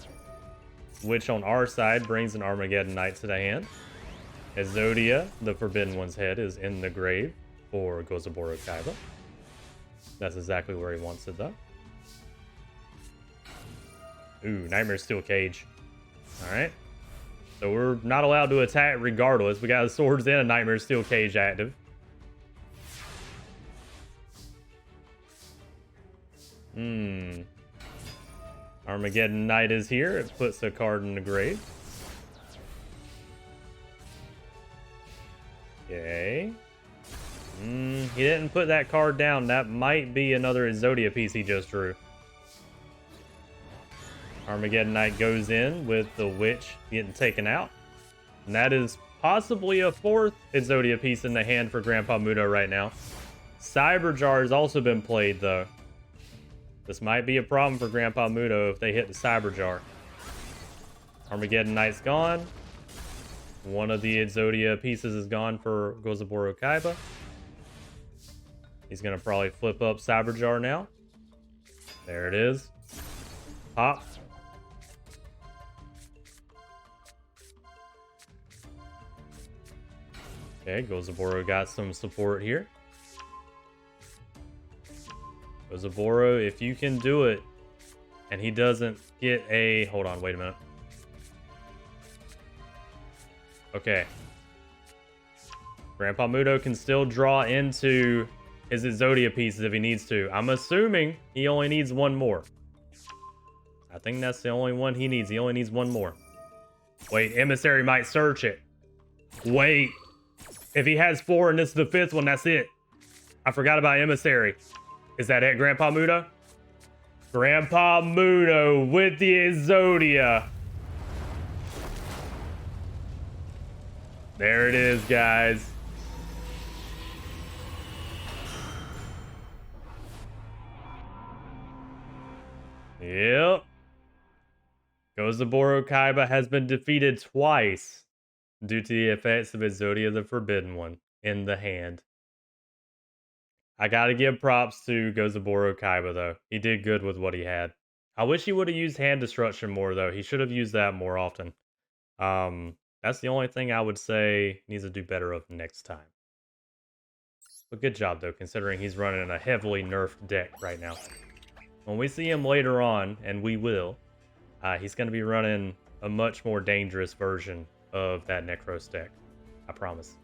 Witch on our side brings an Armageddon Knight to the hand. Exodia, the Forbidden One's head, is in the grave for Gozaburo Kaiba. That's exactly where he wants it, though. Ooh, Nightmare Steel Cage. Alright. So we're not allowed to attack regardless. We got the swords and a Nightmare Steel Cage active. Armageddon Knight is here. It puts a card in the grave. Okay. He didn't put that card down. That might be another Exodia piece he just drew. Armageddon Knight goes in with the Witch getting taken out. And that is possibly a fourth Exodia piece in the hand for Grandpa Muto right now. Cyberjar has also been played, though. This might be a problem for Grandpa Muto if they hit the Cyberjar. Armageddon Knight's gone. One of the Exodia pieces is gone for Gozaburo Kaiba. He's going to probably flip up Cyberjar now. There it is. Pop. Okay, Gozaburo got some support here. Gozaburo, if you can do it, and he doesn't get a... Hold on, wait a minute. Okay. Grandpa Muto can still draw into his Exodia pieces if he needs to. I'm assuming he only needs one more. I think that's the only one he needs. He only needs one more. Wait, Emissary might search it. Wait. If he has four and this is the fifth one, that's it. I forgot about Emissary. Is that it, Grandpa Muto? Grandpa Muto with the Exodia. There it is, guys. Yep. Gozaburo Kaiba has been defeated twice due to the effects of Exodia the Forbidden One in the hand. I gotta give props to Gozaburo Kaiba, though. He did good with what he had. I wish he would have used hand destruction more, though. He should have used that more often. That's the only thing I would say he needs to do better of next time. But good job, though, considering he's running a heavily nerfed deck right now. When we see him later on, and we will, he's going to be running a much more dangerous version of that Necros deck. I promise.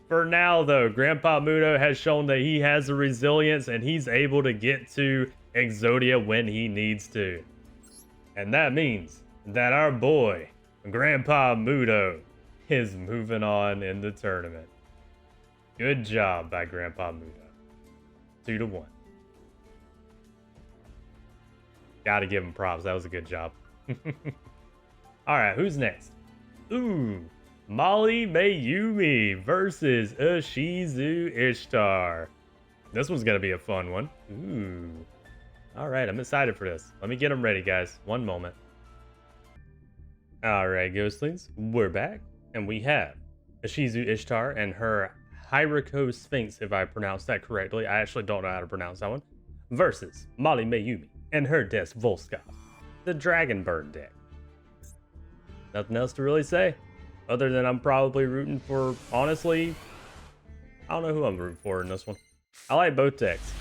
For now, though, Grandpa Muto has shown that he has the resilience and he's able to get to Exodia when he needs to. And that means that our boy, Grandpa Muto, is moving on in the tournament. Good job by Grandpa Muto. 2-1. Gotta give him props. That was a good job. Alright, who's next? Ooh, Molly Mayumi versus Ishizu Ishtar. This one's gonna be a fun one. Ooh. Alright, I'm excited for this. Let me get them ready, guys. One moment. Alright, Ghostlings, we're back. And we have Ishizu Ishtar and her Hyriko Sphinx, if I pronounced that correctly. I actually don't know how to pronounce that one. Versus Molly Mayumi and her Des Volskov, the Dragon Bird deck. Nothing else to really say, other than I'm probably rooting for, honestly, I don't know who I'm rooting for in this one. I like both decks.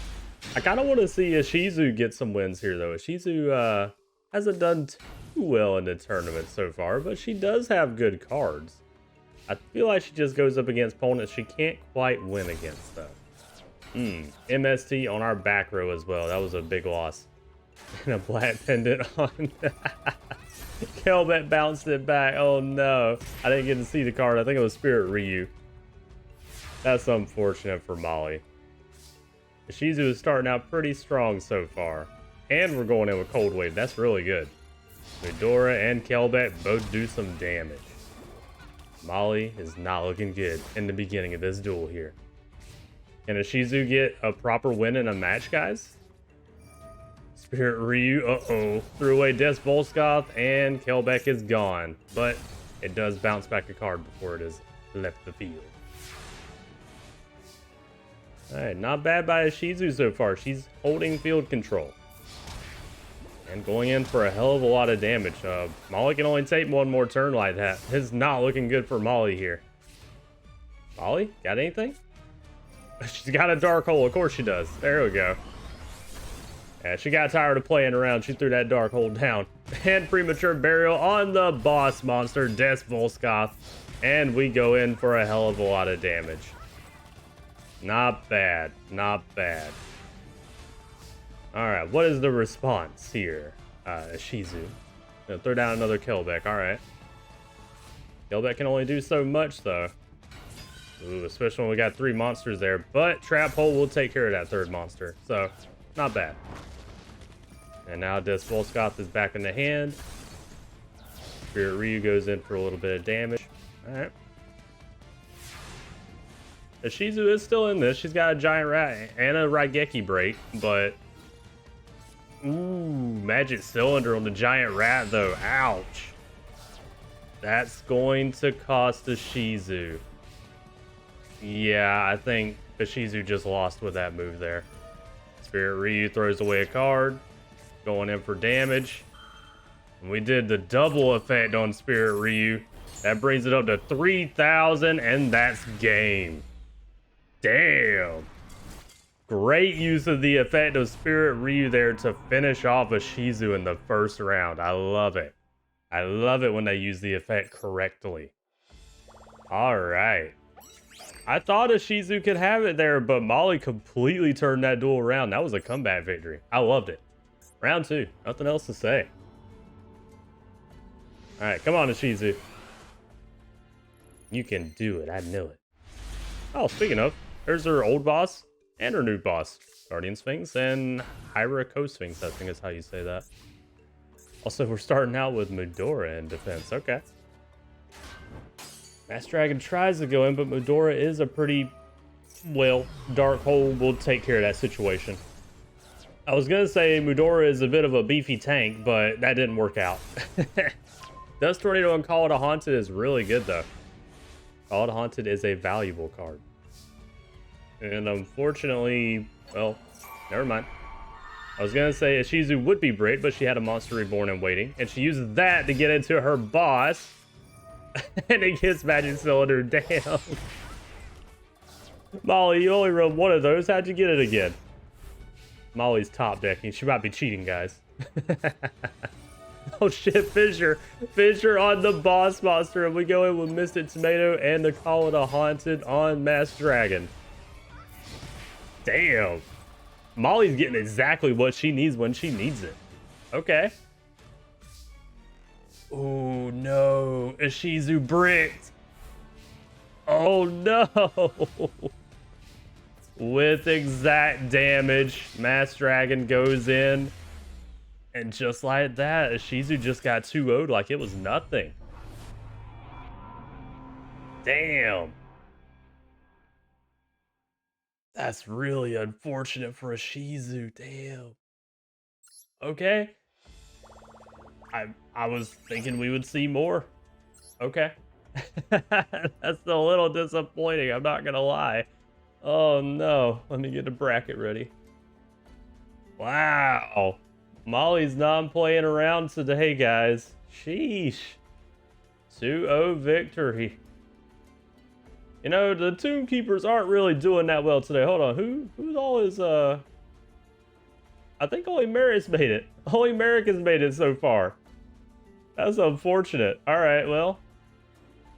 I kind of want to see Ishizu get some wins here, though. Ishizu hasn't done too well in the tournament so far, but she does have good cards. I feel like she just goes up against opponents she can't quite win against, though. MST on our back row as well. That was a big loss. And a black pendant on. Kelbet bounced it back. Oh no. I didn't get to see the card. I think it was Spirit Ryu. That's unfortunate for Molly. Ishizu is starting out pretty strong so far. And we're going in with Cold Wave. That's really good. Midora and Kelbet both do some damage. Molly is not looking good in the beginning of this duel here. Can Ishizu get a proper win in a match, guys? Spirit Ryu, uh-oh. Threw away Des Volskoth, and Kelbeck is gone. But it does bounce back a card before it has left the field. Alright, not bad by Ishizu so far. She's holding field control. And going in for a hell of a lot of damage. Molly can only take one more turn like that. It's not looking good for Molly here. Molly, got anything? She's got a Dark Hole. Of course she does. There we go. Yeah, she got tired of playing around. She threw that Dark Hole down. And Premature Burial on the boss monster, Des Volskoth. And we go in for a hell of a lot of damage. Not bad. Not bad. Alright, what is the response here? Ishizu. Gonna throw down another Kelbeck. Alright. Kelbeck can only do so much, though. Ooh, especially when we got 3 monsters there. But Trap Hole will take care of that 3rd monster. So, not bad. And now Des Volskoth is back in the hand. Spirit Ryu goes in for a little bit of damage. Alright. Ishizu is still in this. She's got a Giant Rat and a Raigeki break, but... Ooh, Magic Cylinder on the Giant Rat, though. Ouch. That's going to cost Ishizu. Yeah, I think Ishizu just lost with that move there. Spirit Ryu throws away a card. Going in for damage. And we did the double effect on Spirit Ryu. That brings it up to 3,000, and that's game. Damn. Great use of the effect of Spirit Ryu there to finish off Ishizu in the first round. I love it. I love it when they use the effect correctly. Alright. I thought Ishizu could have it there, but Molly completely turned that duel around. That was a comeback victory. I loved it. Round 2. Nothing else to say. Alright, come on, Ishizu. You can do it. I knew it. Oh, speaking of, there's her old boss and her new boss. Guardian Sphinx and Hyra Sphinx, I think is how you say that. Also, we're starting out with Midora in defense. Okay. Master Dragon tries to go in, but Midora is a pretty, well, Dark Hole will take care of that situation. I was going to say Midora is a bit of a beefy tank, but that didn't work out. Dust Tornado and Call It a Haunted is really good, though. Call It a Haunted is a valuable card. And unfortunately, well, never mind. I was going to say Ishizu would be great, but she had a Monster Reborn in waiting. And she used that to get into her boss. And it gets Magic Cylinder. Damn. Molly, you only run one of those. How'd you get it again? Molly's top decking. She might be cheating, guys. Oh shit, Fissure. Fissure on the boss monster. And we go in with Mystic Tomato and the Call It a Haunted on Masked Dragon. Damn. Molly's getting exactly what she needs when she needs it. Okay. Oh no. Ishizu bricked. Oh no. With exact damage, Masked Dragon goes in. And just like that, Ishizu just got 2-0'd like it was nothing. Damn. That's really unfortunate for Ishizu. Damn. Okay. I was thinking we would see more. Okay. That's a little disappointing, I'm not gonna lie. Oh no. Let me get the bracket ready. Wow. Molly's not playing around today, guys. Sheesh. 2-0 victory. You know, the Tomb Keepers aren't really doing that well today. Hold on, who's all his, I think only Merrick's made it. Only Merrick has made it so far. That's unfortunate. All right, well,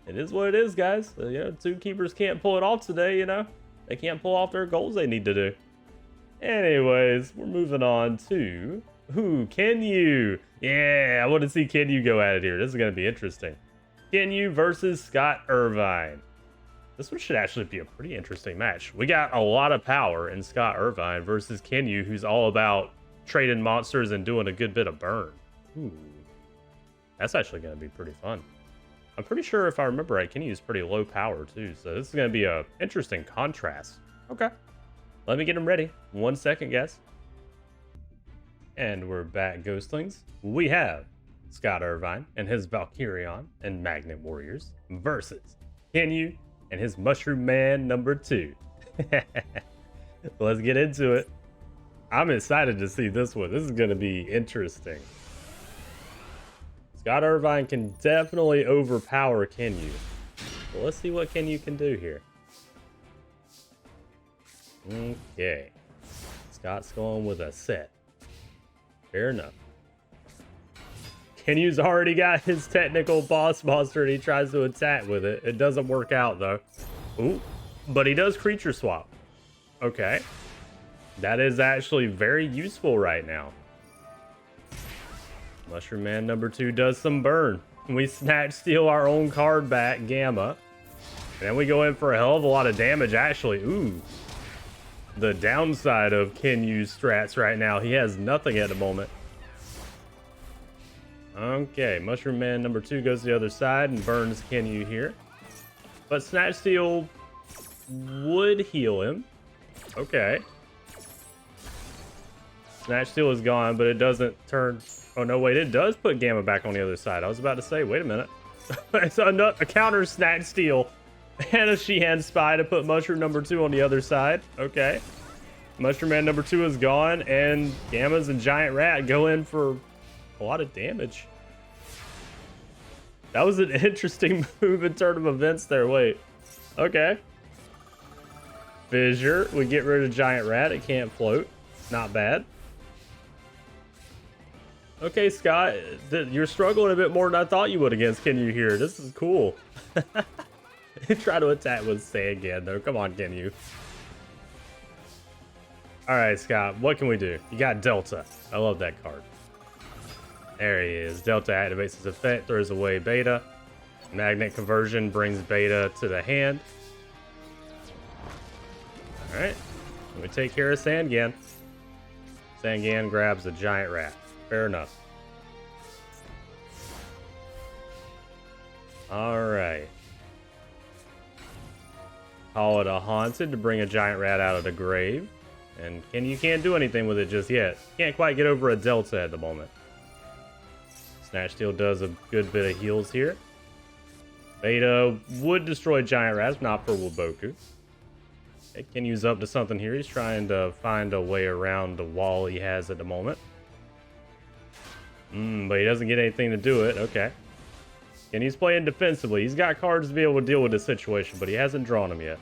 it is what it is, guys. You know, Tomb Keepers can't pull it off today, you know? They can't pull off their goals they need to do. Anyways, we're moving on to... Ooh, Kenyu. Yeah, I want to see Kenyu go at it here. This is going to be interesting. Kenyu versus Scott Irvine. This one should actually be a pretty interesting match. We got a lot of power in Scott Irvine versus Kenyu, who's all about trading monsters and doing a good bit of burn. Ooh, that's actually going to be pretty fun. I'm pretty sure if I remember right, Kenyu's pretty low power too, so this is going to be a interesting contrast. Okay, let me get him ready. 1 second, guys. And we're back, Ghostlings. We have Scott Irvine and his Valkyrion and Magnet Warriors versus Kenyu and his Mushroom Man #2. Let's get into it. I'm excited to see this one. This is going to be interesting. Scott Irvine can definitely overpower Kenyu. Well, let's see what Kenyu can do here. Okay. Scott's going with a set. Fair enough. Kenyu's already got his technical boss monster and he tries to attack with it. It doesn't work out though. Ooh, but he does creature swap. Okay. That is actually very useful right now. Mushroom Man #2 does some burn. We snatch steal our own card back, Gamma. And then we go in for a hell of a lot of damage actually. Ooh. The downside of Kenyu's strats right now, he has nothing at the moment. Okay, Mushroom Man #2 goes to the other side and burns Kenyu here. But Snatch Steal would heal him. Okay. Snatch Steal is gone, but it doesn't turn... Oh, no, wait, it does put Gamma back on the other side. I was about to say, wait a minute. It's a counter Snatch Steal and a Sheehan Spy to put Mushroom #2 on the other side. Okay. Mushroom Man #2 is gone, and Gammas and Giant Rat go in for a lot of damage. That was an interesting move in turn of events there. Wait. Okay. Fissure. We get rid of Giant Rat. It can't float. Not bad. Okay, Scott. You're struggling a bit more than I thought you would against Kenyu here. This is cool. Try to attack with Sand though. Come on, Kenyu. Alright, Scott. What can we do? You got Delta. I love that card. There he is. Delta activates his effect, throws away Beta. Magnet Conversion brings Beta to the hand. Alright. We take care of Sangan. Sangan grabs a Giant Rat. Fair enough. Alright. Call it a Haunted to bring a Giant Rat out of the grave. And you can't do anything with it just yet. Can't quite get over a Delta at the moment. Snatch Steal does a good bit of heals here. Beta would destroy Giant Rats, not for Waboku. Kenyu's up to something here. He's trying to find a way around the wall he has at the moment. But he doesn't get anything to do it. Okay. And he's playing defensively. He's got cards to be able to deal with this situation, but he hasn't drawn them yet.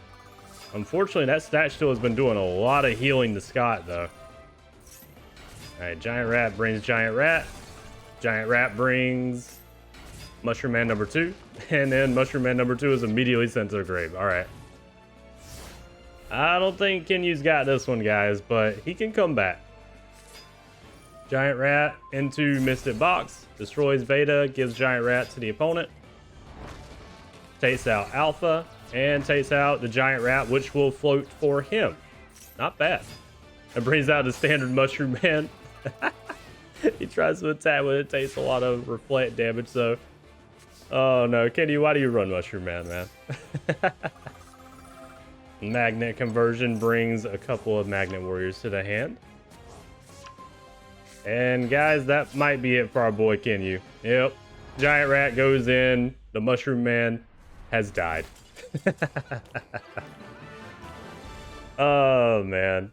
Unfortunately, that Snatch Steal has been doing a lot of healing to Scott, though. Alright, Giant Rat brings Giant Rat. Giant Rat brings Mushroom Man #2. And then Mushroom Man #2 is immediately sent to the grave. Alright. I don't think Kenyu's got this one, guys, but he can come back. Giant Rat into Mystic Box. Destroys Beta, gives Giant Rat to the opponent. Takes out Alpha. And takes out the Giant Rat, which will float for him. Not bad. It brings out the standard Mushroom Man. He tries to attack with it. Takes a lot of reflect damage, so... Oh no, Kenyu, why do you run Mushroom Man, man? Magnet Conversion brings a couple of Magnet Warriors to the hand. And guys, that might be it for our boy Kenyu. Yep. Giant Rat goes in. The Mushroom Man has died. Oh man,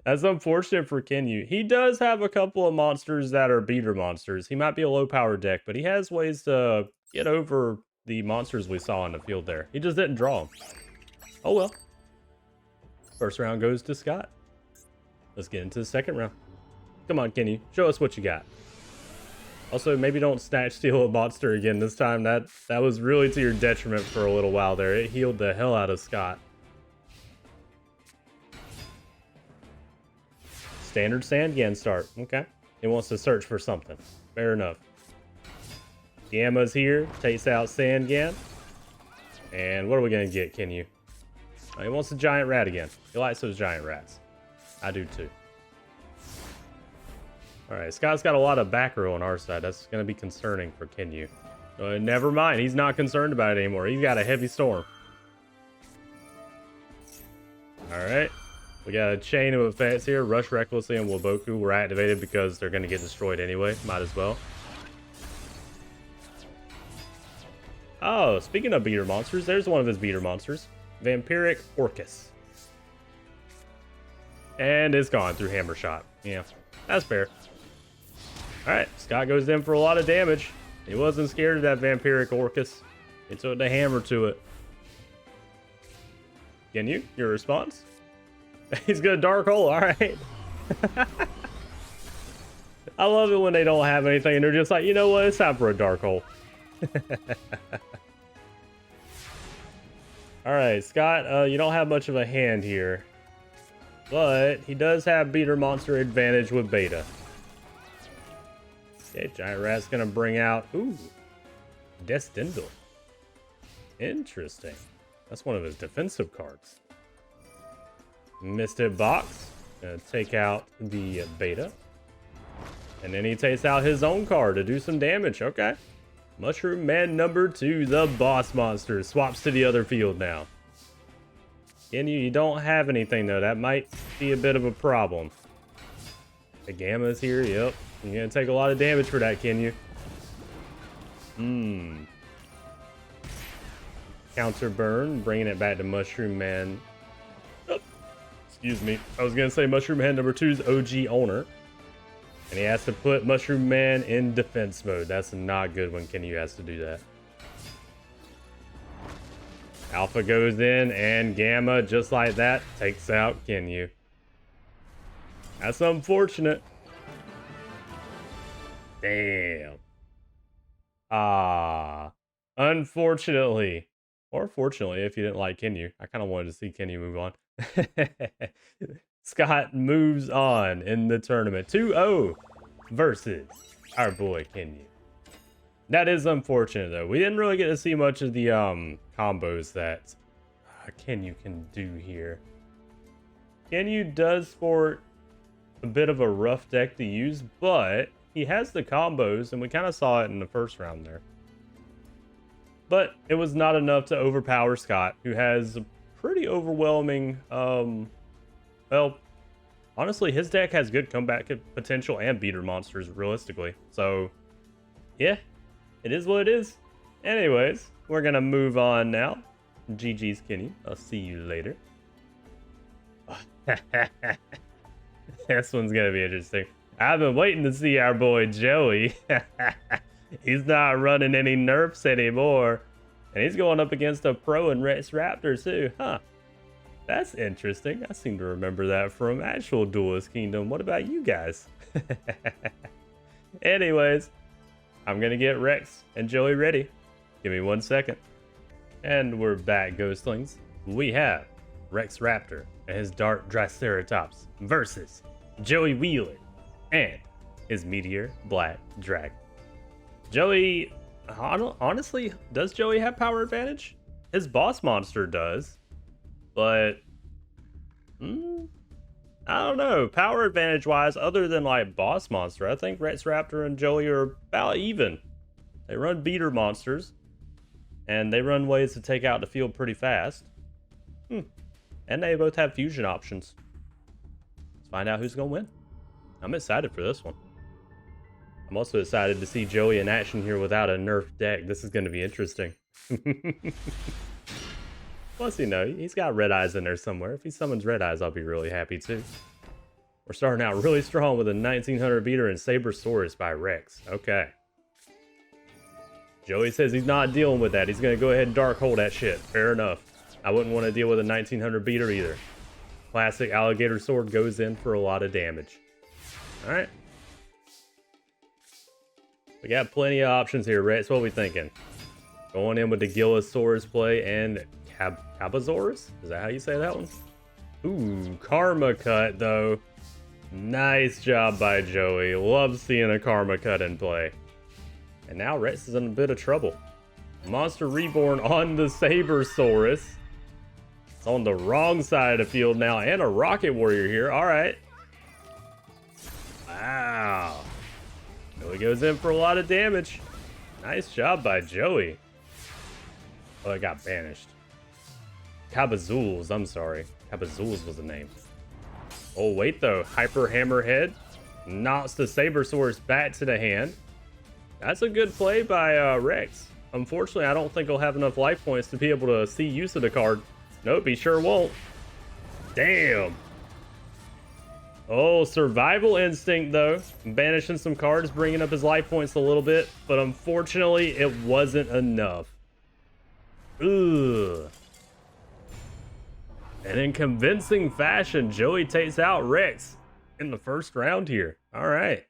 that's unfortunate for Kenyu. He does have a couple of monsters that are beater monsters. He might be a low power deck, but he has ways to get over the monsters we saw in the field there. He just didn't draw them. Oh well. First round goes to Scott. Let's get into the second round. Come on, Kenny. Show us what you got. Also, maybe don't snatch steal a monster again this time. That was really to your detriment for a little while there. It healed the hell out of Scott. Standard Sandgan start. Okay. He wants to search for something. Fair enough. Gamma's here. Takes out Sandgan. And what are we going to get, Kenyu? Oh, he wants a giant rat again. He likes those giant rats. I do too. Alright, Scott's got a lot of back row on our side. That's going to be concerning for Kenyu. Never mind. He's not concerned about it anymore. He's got a heavy storm. Alright. We got a chain of effects here. Rush Recklessly and Waboku were activated because they're going to get destroyed anyway. Might as well. Oh, speaking of beater monsters, there's one of his beater monsters. Vampiric Orcus. And it's gone through Hammer Shot. Yeah, that's fair. Alright, Scott goes in for a lot of damage. He wasn't scared of that Vampiric Orcus. He took the hammer to it. Can your response? He's got a dark hole, alright. I love it when they don't have anything and they're just like, you know what, it's time for a dark hole. Alright, Scott, you don't have much of a hand here. But he does have beater monster advantage with beta. Okay, Giant Rat's gonna bring out, ooh, Descendal. Interesting. That's one of his defensive cards. Mystic Box. Gonna take out the beta. And then he takes out his own card to do some damage. Okay. Mushroom Man number 2, the boss monster, swaps to the other field now. Kenyu, you don't have anything though. That might be a bit of a problem. The Gamma's here. Yep. You're gonna take a lot of damage for that, Kenyu. Counter burn, bringing it back to Mushroom Man. Oh, excuse me. I was gonna say Mushroom Man number 2's OG owner. And he has to put Mushroom Man in defense mode. That's not good when Kenyu has to do that. Alpha goes in, and Gamma, just like that, takes out Kenyu. That's unfortunate. Damn. Unfortunately. Or fortunately, if you didn't like Kenyu. I kind of wanted to see Kenyu move on. Scott moves on in the tournament. 2-0 versus our boy Kenyu. That is unfortunate, though. We didn't really get to see much of the combos that Kenyu can do here. Kenyu does sport a bit of a rough deck to use, but he has the combos, and we kind of saw it in the first round there. But it was not enough to overpower Scott, who has a pretty overwhelming, well, honestly, his deck has good comeback potential and beater monsters, realistically. So, yeah, it is what it is. Anyways, we're going to move on now. GG's Kenny. I'll see you later. This one's going to be interesting. I've been waiting to see our boy Joey. He's not running any nerfs anymore. And he's going up against a pro in Rex Raptor too. Huh. That's interesting. I seem to remember that from actual Duelist Kingdom. What about you guys? Anyways, I'm going to get Rex and Joey ready. Give me 1 second. And we're back, Ghostlings. We have Rex Raptor and his Dark Triceratops versus Joey Wheeler and his Meteor Black Dragon. Joey, honestly, does Joey have power advantage? His boss monster does, but I don't know. Power advantage wise, other than like boss monster, I think Rex Raptor and Joey are about even. They run beater monsters, and they run ways to take out the field pretty fast. And they both have fusion options. Let's find out who's gonna win. I'm excited for this one. I'm also excited to see Joey in action here without a nerf deck. This is going to be interesting. Plus, you know, he's got red eyes in there somewhere. If he summons red eyes, I'll be really happy too. We're starting out really strong with a 1900 beater and Sabersaurus by Rex. Okay. Joey says he's not dealing with that. He's going to go ahead and dark hole that shit. Fair enough. I wouldn't want to deal with a 1900 beater either. Classic alligator sword goes in for a lot of damage. All right. We got plenty of options here, Rex. What are we thinking? Going in with the Gillosaurus play and Cabasaurus? Is that how you say that one? Ooh, Karma Cut, though. Nice job by Joey. Love seeing a Karma Cut in play. And now Rex is in a bit of trouble. Monster Reborn on the Sabersaurus. It's on the wrong side of the field now, and a Rocket Warrior here. All right. Wow. Joey goes in for a lot of damage. Nice job by Joey. Oh, it got banished. Cabazools, I'm sorry. Cabazools was the name. Oh, wait, though. Hyper Hammerhead knocks the Sabersaurus back to the hand. That's a good play by Rex. Unfortunately, I don't think he'll have enough life points to be able to see use of the card. Nope, he sure won't. Damn. Oh, Survival Instinct, though. Banishing some cards, bringing up his life points a little bit. But unfortunately, it wasn't enough. Ugh. And in convincing fashion, Joey takes out Rex in the first round here. All right.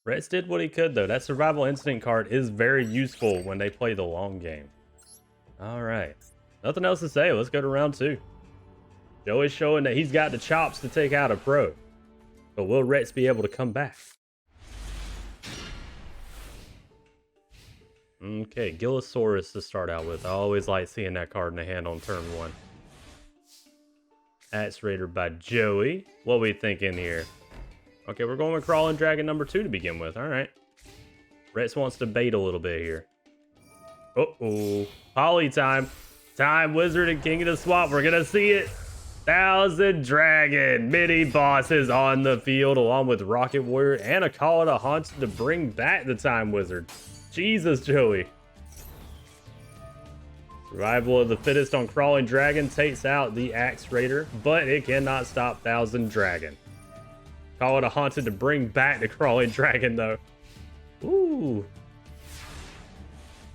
Rex did what he could, though. That Survival Instinct card is very useful when they play the long game. All right. Nothing else to say. Let's go to round 2. Joey's showing that he's got the chops to take out a pro. But will Rex be able to come back? Okay, Gillosaurus to start out with. I always like seeing that card in the hand on turn 1. Axe Raider by Joey. What we thinking here? Okay, we're going with Crawling Dragon number 2 to begin with. All right. Rex wants to bait a little bit here. Uh-oh. Poly time. Time Wizard and King of the Swamp. We're going to see it. 1000 Dragon. Mini bosses on the field along with Rocket Warrior and a Call of the Haunted to bring back the Time Wizard. Jesus, Joey. Survival of the Fittest on Crawling Dragon takes out the Axe Raider, but it cannot stop 1000 Dragon. Call it a Haunted to bring back the Crawling Dragon, though. Ooh.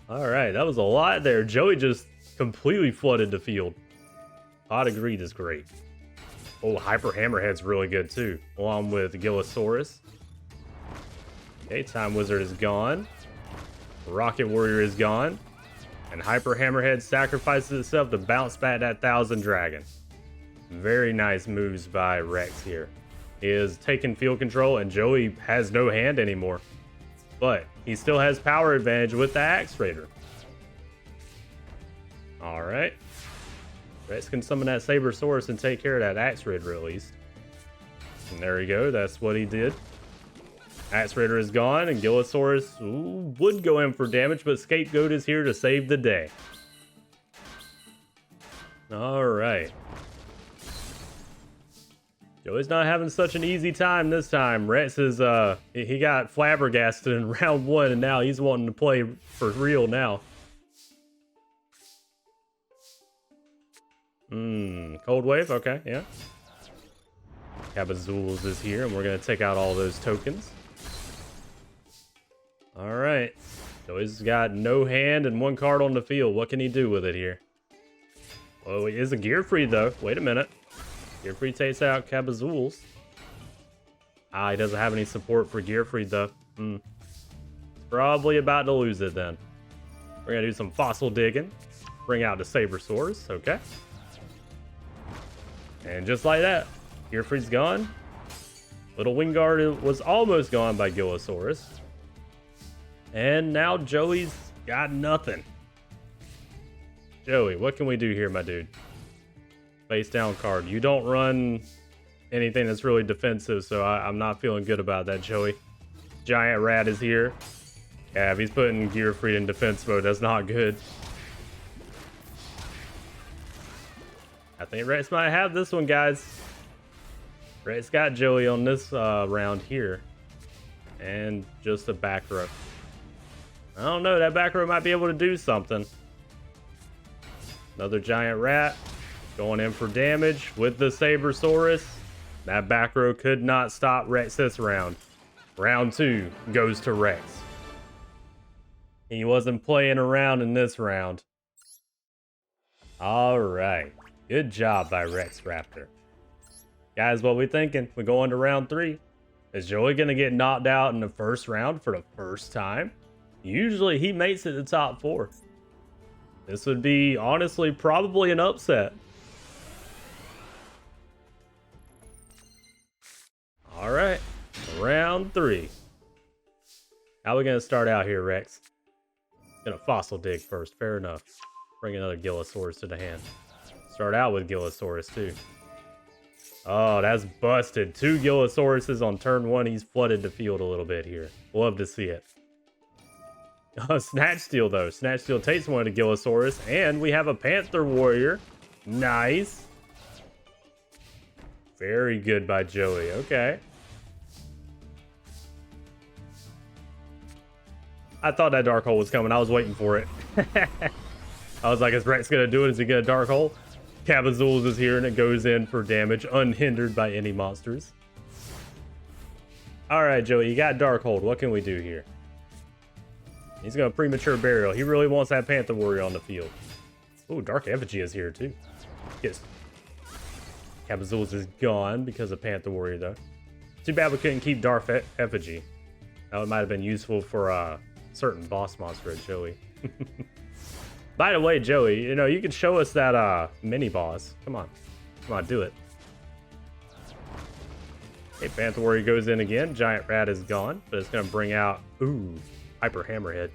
All right, that was a lot there. Joey just completely flooded the field. Pot of Greed is great. Oh, Hyper Hammerhead's really good, too, along with Gillosaurus. Okay, Time Wizard is gone. Rocket Warrior is gone. And Hyper Hammerhead sacrifices itself to bounce back that 1000 Dragon. Very nice moves by Rex here. He is taking field control, and Joey has no hand anymore. But he still has power advantage with the Axe Raider. All right. Rex can summon that Sabersaurus and take care of that Axe Raider at least. And there we go. That's what he did. Axe Raider is gone, and Gillosaurus would go in for damage, but Scapegoat is here to save the day. All right. Joey's not having such an easy time this time. Rex is, he got flabbergasted in round 1, and now he's wanting to play for real now. Cold Wave, okay, yeah. Cabazools is here, and we're going to take out all those tokens. All right. Joey's got no hand and 1 card on the field. What can he do with it here? Oh, he is a Gear Free, though. Wait a minute. Gear Free takes out Cabazools. He doesn't have any support for Gear Free, though. Probably about to lose it, then. We're going to do some fossil digging. Bring out the Sabersaurus, okay. And just like that, Gear Free's gone. Little Wingard was almost gone by Gillosaurus. And now Joey's got nothing. Joey, what can we do here, my dude? Face down card. You don't run anything that's really defensive, so I'm not feeling good about that, Joey. Giant Rat is here. Yeah, if he's putting Gear Free in defense mode, that's not good. I think Rex might have this one, guys. Rex got Joey on this round here. And just a back row. I don't know, that back row might be able to do something. Another Giant Rat going in for damage with the Sabersaurus. That back row could not stop Rex this round. Round 2 goes to Rex. He wasn't playing around in this round. All right. Good job by Rex Raptor. Guys, what we thinking? We're going to round 3. Is Joey going to get knocked out in the first round for the first time? Usually he makes it the top 4. This would be, honestly, probably an upset. All right. Round 3. How are we going to start out here, Rex? Gonna fossil dig first. Fair enough. Bring another Gillosaurus to the hand. Start out with Gillosaurus, too. Oh, that's busted. 2 Gillosauruses on turn 1. He's flooded the field a little bit here. Love to see it. Oh, Snatch Steal, though. Snatch Steal takes one of the Gillosaurus, and we have a Panther Warrior. Nice. Very good by Joey. Okay. I thought that Dark Hole was coming. I was waiting for it. I was like, is Rex going to do it? Is he going to Dark Hole? Cabazools is here, and it goes in for damage, unhindered by any monsters. All right, Joey, you got Dark Hold. What can we do here? He's going to Premature Burial. He really wants that Panther Warrior on the field. Ooh, Dark Effigy is here, too. Yes. Cabazools is gone because of Panther Warrior, though. Too bad we couldn't keep Dark Effigy. That might have been useful for a certain boss monster at Joey. By the way, Joey, you know, you can show us that mini boss. Come on. Come on, do it. Okay, Panther Warrior goes in again. Giant Rat is gone, but it's going to bring out, ooh, Hyper Hammerhead.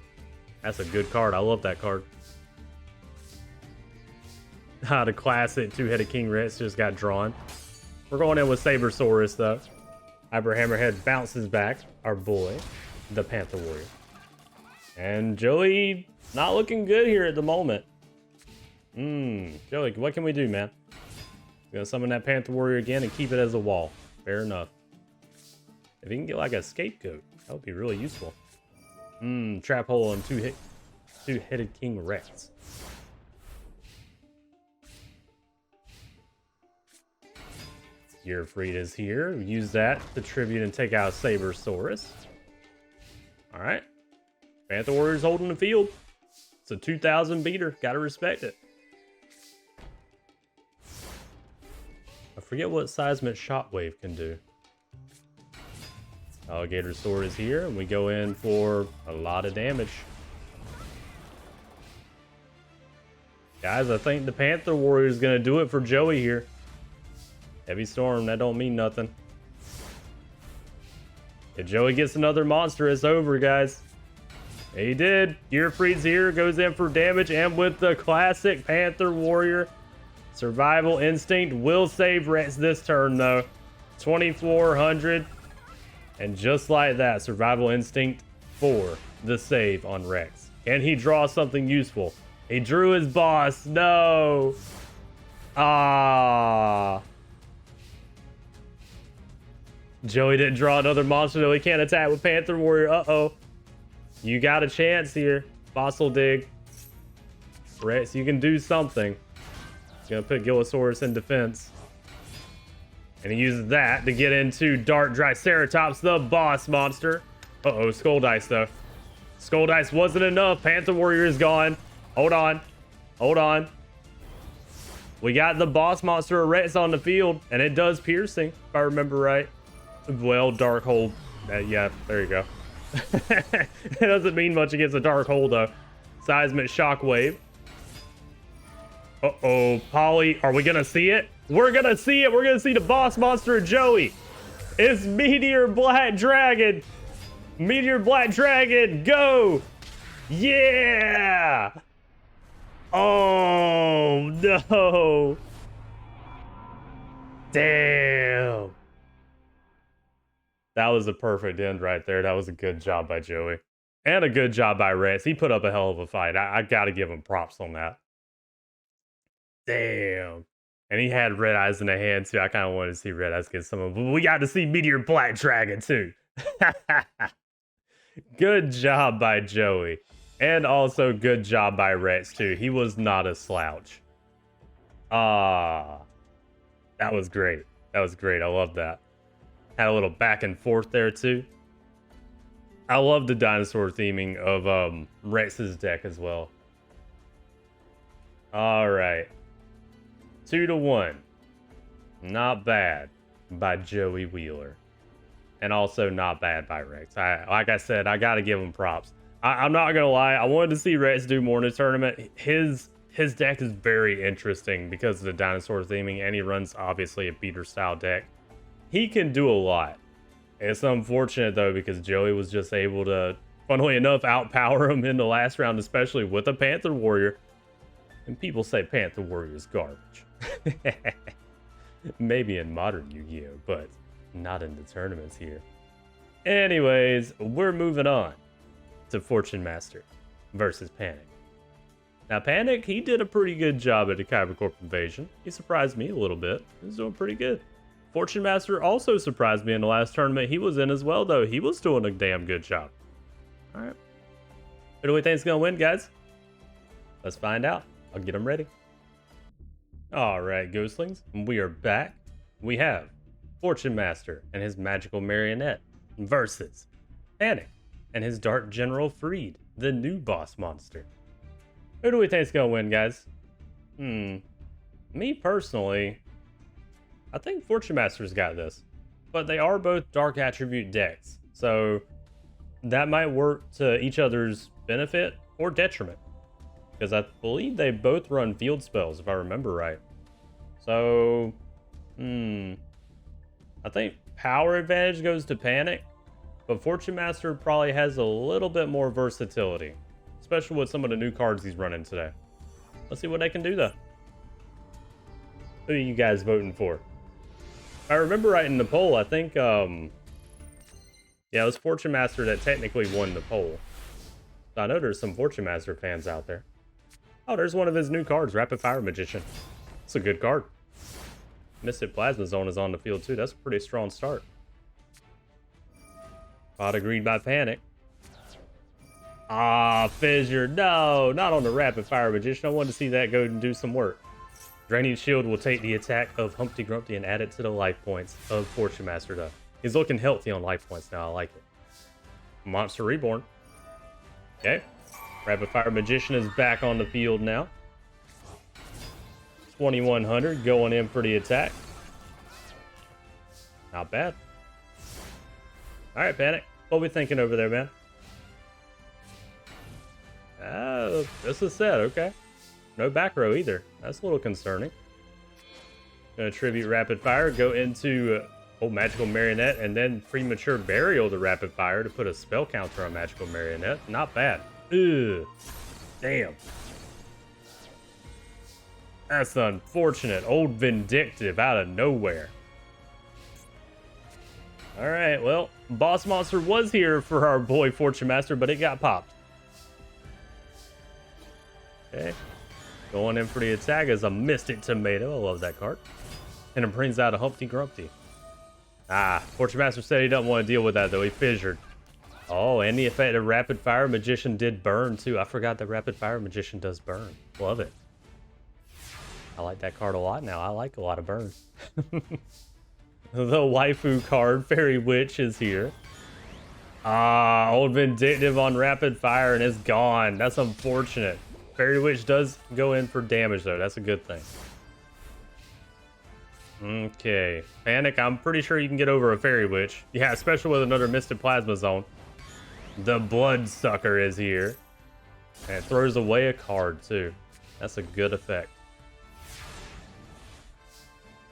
That's a good card. I love that card. The classic 2-headed King Rex just got drawn. We're going in with Sabersaurus, though. Hyper Hammerhead bounces back. Our boy, the Panther Warrior. And Joey, not looking good here at the moment. Joey, what can we do, man? We're gonna summon that Panther Warrior again and keep it as a wall. Fair enough. If he can get like a scapegoat, that would be really useful. Trap hole on two-headed King Rex. Gearfried is here. Use that to tribute and take out Sabersaurus. All right. Panther Warrior's holding the field. It's a 2,000 beater. Gotta respect it. I forget what Seismic Shockwave can do. Alligator Sword is here, and we go in for a lot of damage. Guys, I think the Panther Warrior is going to do it for Joey here. Heavy Storm, that don't mean nothing. If Joey gets another monster, it's over, guys. He did. Gearfried's here, goes in for damage, and with the classic Panther Warrior, Survival Instinct will save Rex this turn, though. 2,400. And just like that, Survival Instinct for the save on Rex. Can he draw something useful? He drew his boss. No. Ah. Joey didn't draw another monster, though. He can't attack with Panther Warrior. Uh-oh. You got a chance here. Fossil Dig. Rex, you can do something. He's going to put Gillosaurus in defense. And he uses that to get into Dark Triceratops, the boss monster. Uh-oh, Skull Dice, though. Skull Dice wasn't enough. Panther Warrior is gone. Hold on. Hold on. We got the boss monster of Rex on the field, and it does piercing, if I remember right. Well, Dark Hold. Yeah, there you go. It doesn't mean much against a Dark Hold, though. Seismic Shockwave. Uh-oh, Polly. Are we going to see it? We're going to see it. We're going to see the boss monster of Joey. It's Meteor Black Dragon. Meteor Black Dragon, go. Yeah. Oh, no. Damn. That was a perfect end right there. That was a good job by Joey. And a good job by Rex. He put up a hell of a fight. I got to give him props on that. Damn. And he had Red Eyes in the hand, too. I kind of wanted to see Red Eyes get some of them. But we got to see Meteor Black Dragon, too. Good job by Joey. And also good job by Rex, too. He was not a slouch. That was great. That was great. I love that. Had a little back and forth there, too. I love the dinosaur theming of Rex's deck as well. All right. 2-1. Not bad by Joey Wheeler. And also not bad by Rex. Like I said, I got to give him props. I'm not going to lie. I wanted to see Rex do more in the tournament. His deck is very interesting because of the dinosaur theming, and he runs, obviously, a beater-style deck. He can do a lot. It's unfortunate, though, because Joey was just able to, funnily enough, outpower him in the last round, especially with a Panther Warrior. And people say Panther Warrior is garbage. Maybe in modern Yu-Gi-Oh, but not in the tournaments here. Anyways, we're moving on to Fortune Master versus Panic. Now, Panic, he did a pretty good job at the Kaiba Corp invasion. He surprised me a little bit. He was doing pretty good. Fortune Master also surprised me in the last tournament he was in as well, though. He was doing a damn good job. All right. Who do we think's going to win, guys? Let's find out. I'll get them ready. All right, Ghostlings, we are back. We have Fortune Master and his magical marionette versus Panic and his Dark General Freed, the new boss monster. Who do we think's going to win, guys? Me personally, I think Fortune Master's got this, but they are both dark attribute decks, so that might work to each other's benefit or detriment, because I believe they both run field spells, if I remember right. So, I think power advantage goes to Panic, but Fortune Master probably has a little bit more versatility, especially with some of the new cards he's running today. Let's see what they can do, though. Who are you guys voting for? If I remember right in the poll, I think, yeah, it was Fortune Master that technically won the poll. So I know there's some Fortune Master fans out there. Oh, there's one of his new cards, Rapid Fire Magician. It's a good card. Mystic Plasma Zone is on the field, too. That's a pretty strong start. Pot agreed by Panic. Ah, Fissure. No, not on the Rapid Fire Magician. I wanted to see that go and do some work. Draining Shield will take the attack of Humpty Grumpty and add it to the life points of Fortune Master, though. He's looking healthy on life points now. I like it. Monster Reborn. Okay. Rapid Fire Magician is back on the field now. 2100 going in for the attack. Not bad. All right, Panic. What are we thinking over there, man? This is set. Okay. No back row either. That's a little concerning. Gonna tribute Rapid Fire, go into Magical Marionette, and then premature burial the Rapid Fire to put a spell counter on Magical Marionette. Not bad. Ugh. Damn. That's unfortunate. Old Vindictive out of nowhere. Alright, well, Boss Monster was here for our boy Fortune Master, but it got popped. Okay. Going in for the attack is a Mystic Tomato. I love that card. And it brings out a Humpty Grumpty. Ah, Fortune Master said he doesn't want to deal with that, though. He fissured. Oh, and the effect of Rapid Fire Magician did burn, too. I forgot that Rapid Fire Magician does burn. Love it. I like that card a lot now. I like a lot of burns. The waifu card, Fairy Witch, is here. Ah, Old Vindictive on Rapid Fire, and it's gone. That's unfortunate. Fairy Witch does go in for damage, though. That's a good thing. Okay. Panic, I'm pretty sure you can get over a Fairy Witch. Yeah, especially with another Mystic Plasma Zone. The Bloodsucker is here. And it throws away a card, too. That's a good effect.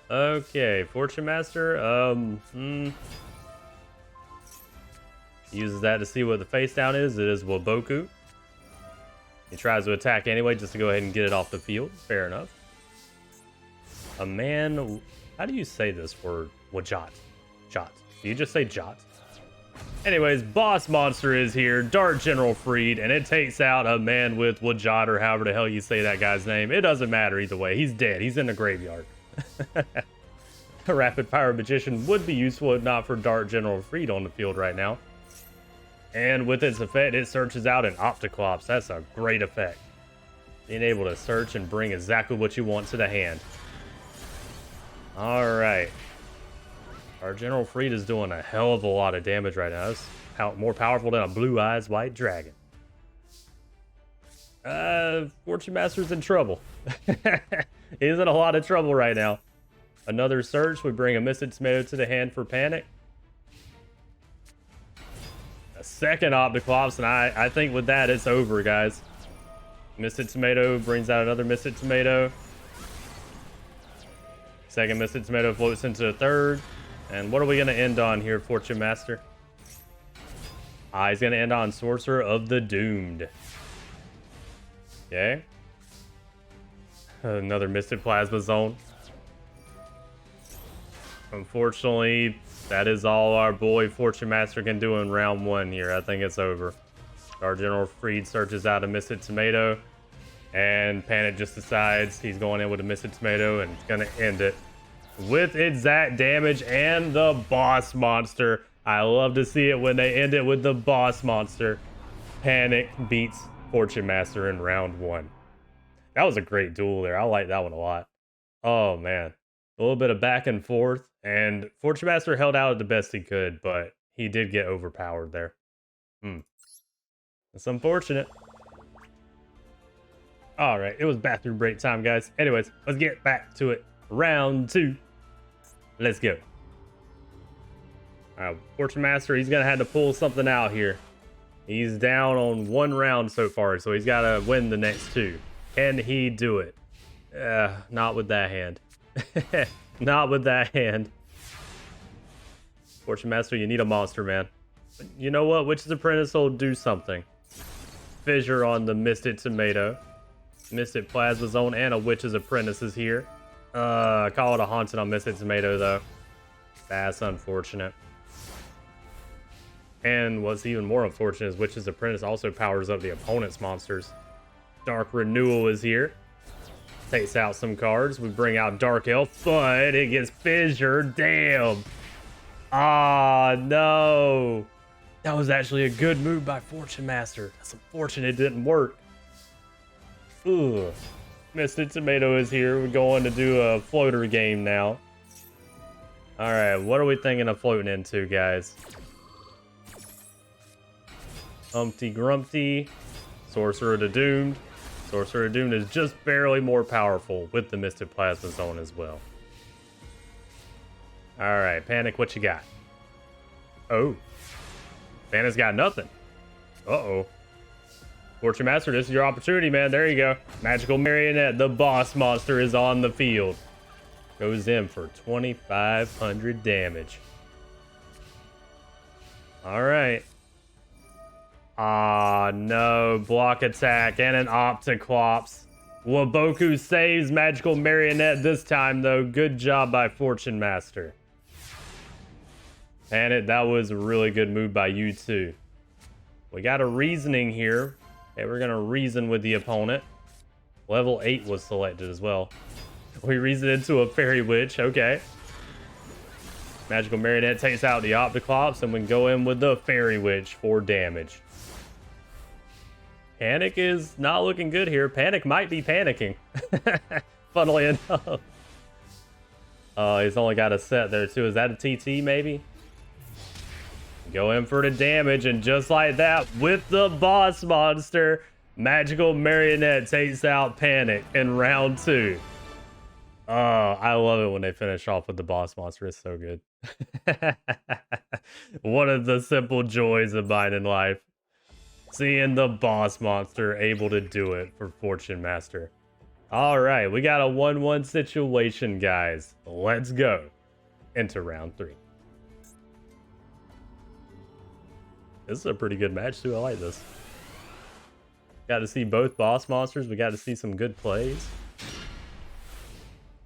Okay, Fortune Master, uses that to see what the face down is. It is Waboku. He tries to attack anyway, just to go ahead and get it off the field. Fair enough. A man, how do you say this word? Wajat. Jot. Do you just say Jot? Anyways, Boss Monster is here, Dark General Freed, and it takes out a man with Wajat, or however the hell you say that guy's name. It doesn't matter either way. He's dead. He's in the graveyard. A Rapid Fire Magician would be useful if not for Dark General Freed on the field right now. And with its effect, it searches out an Opticlops. That's a great effect. Being able to search and bring exactly what you want to the hand. Alright. Our General Freed is doing a hell of a lot of damage right now. That's more powerful than a Blue Eyes White Dragon. Fortune Master's in trouble. He's in a lot of trouble right now. Another search. We bring a Misted Tomato to the hand for Panic. A second Opticlops, and I think with that, it's over, guys. Misted Tomato brings out another Misted Tomato. Second Misted Tomato floats into the third. And what are we going to end on here, Fortune Master? He's going to end on Sorcerer of the Doomed. Okay. Another Misted Plasma Zone. Unfortunately, that is all our boy Fortune Master can do in round one here. I think it's over. Our General Freed searches out a Misted Tomato. And Panic just decides he's going in with a Misted Tomato and it's going to end it with exact damage and the boss monster. I love to see it when they end it with the boss monster. Panic beats Fortune Master in round one. That was a great duel there. I like that one a lot. Oh, man. A little bit of back and forth. And Fortune Master held out the best he could, but he did get overpowered there. It's unfortunate. All right. It was bathroom break time, guys. Anyways, let's get back to it. Round two. Let's go. Fortune Master, he's going to have to pull something out here. He's down on one round so far, so he's got to win the next two. Can he do it? Not with that hand. Not with that hand. Fortune Master, you need a monster, man. You know what? Witch's Apprentice will do something. Fissure on the Misted Tomato. Misted Plasma Zone and a Witch's Apprentice is here. Call it a Haunted on Misted Tomato, though. That's unfortunate. And what's even more unfortunate is Witch's Apprentice also powers up the opponent's monsters. Dark Renewal is here. Takes out some cards. We bring out Dark Elf, but it gets fissured. Damn. Ah, no. That was actually a good move by Fortune Master. That's unfortunate it didn't work. Ugh. Misted Tomato is here. We're going to do a floater game now. All right, what are we thinking of floating into, guys? Humpty Grumpty. Sorcerer of the Doomed. Sorcerer of the Doomed is just barely more powerful with the Misted Plasma Zone as well. All right, Panic, what you got? Oh. Panic's got nothing. Uh-oh. Fortune Master, this is your opportunity, man. There you go. Magical Marionette, the boss monster, is on the field. Goes in for 2,500 damage. All right. Ah, no. Block attack and an Opticlops. Waboku saves Magical Marionette this time, though. Good job by Fortune Master. And that was a really good move by you, too. We got a reasoning here. Okay, we're going to reason with the opponent. Level 8 was selected as well. We reason into a Fairy Witch. Okay. Magical Marionette takes out the Opticlops, and we can go in with the Fairy Witch for damage. Panic is not looking good here. Panic might be panicking. Funnily enough. He's only got a set there, too. Is that a TT, maybe? Go in for the damage, and just like that, with the boss monster, Magical Marionette takes out Panic in round two. Oh, I love it when they finish off with the boss monster. It's so good. One of the simple joys of mine in life. Seeing the boss monster able to do it for Fortune Master. All right, we got a 1-1 situation, guys. Let's go into round three. This is a pretty good match, too. I like this. Got to see both boss monsters. We got to see some good plays.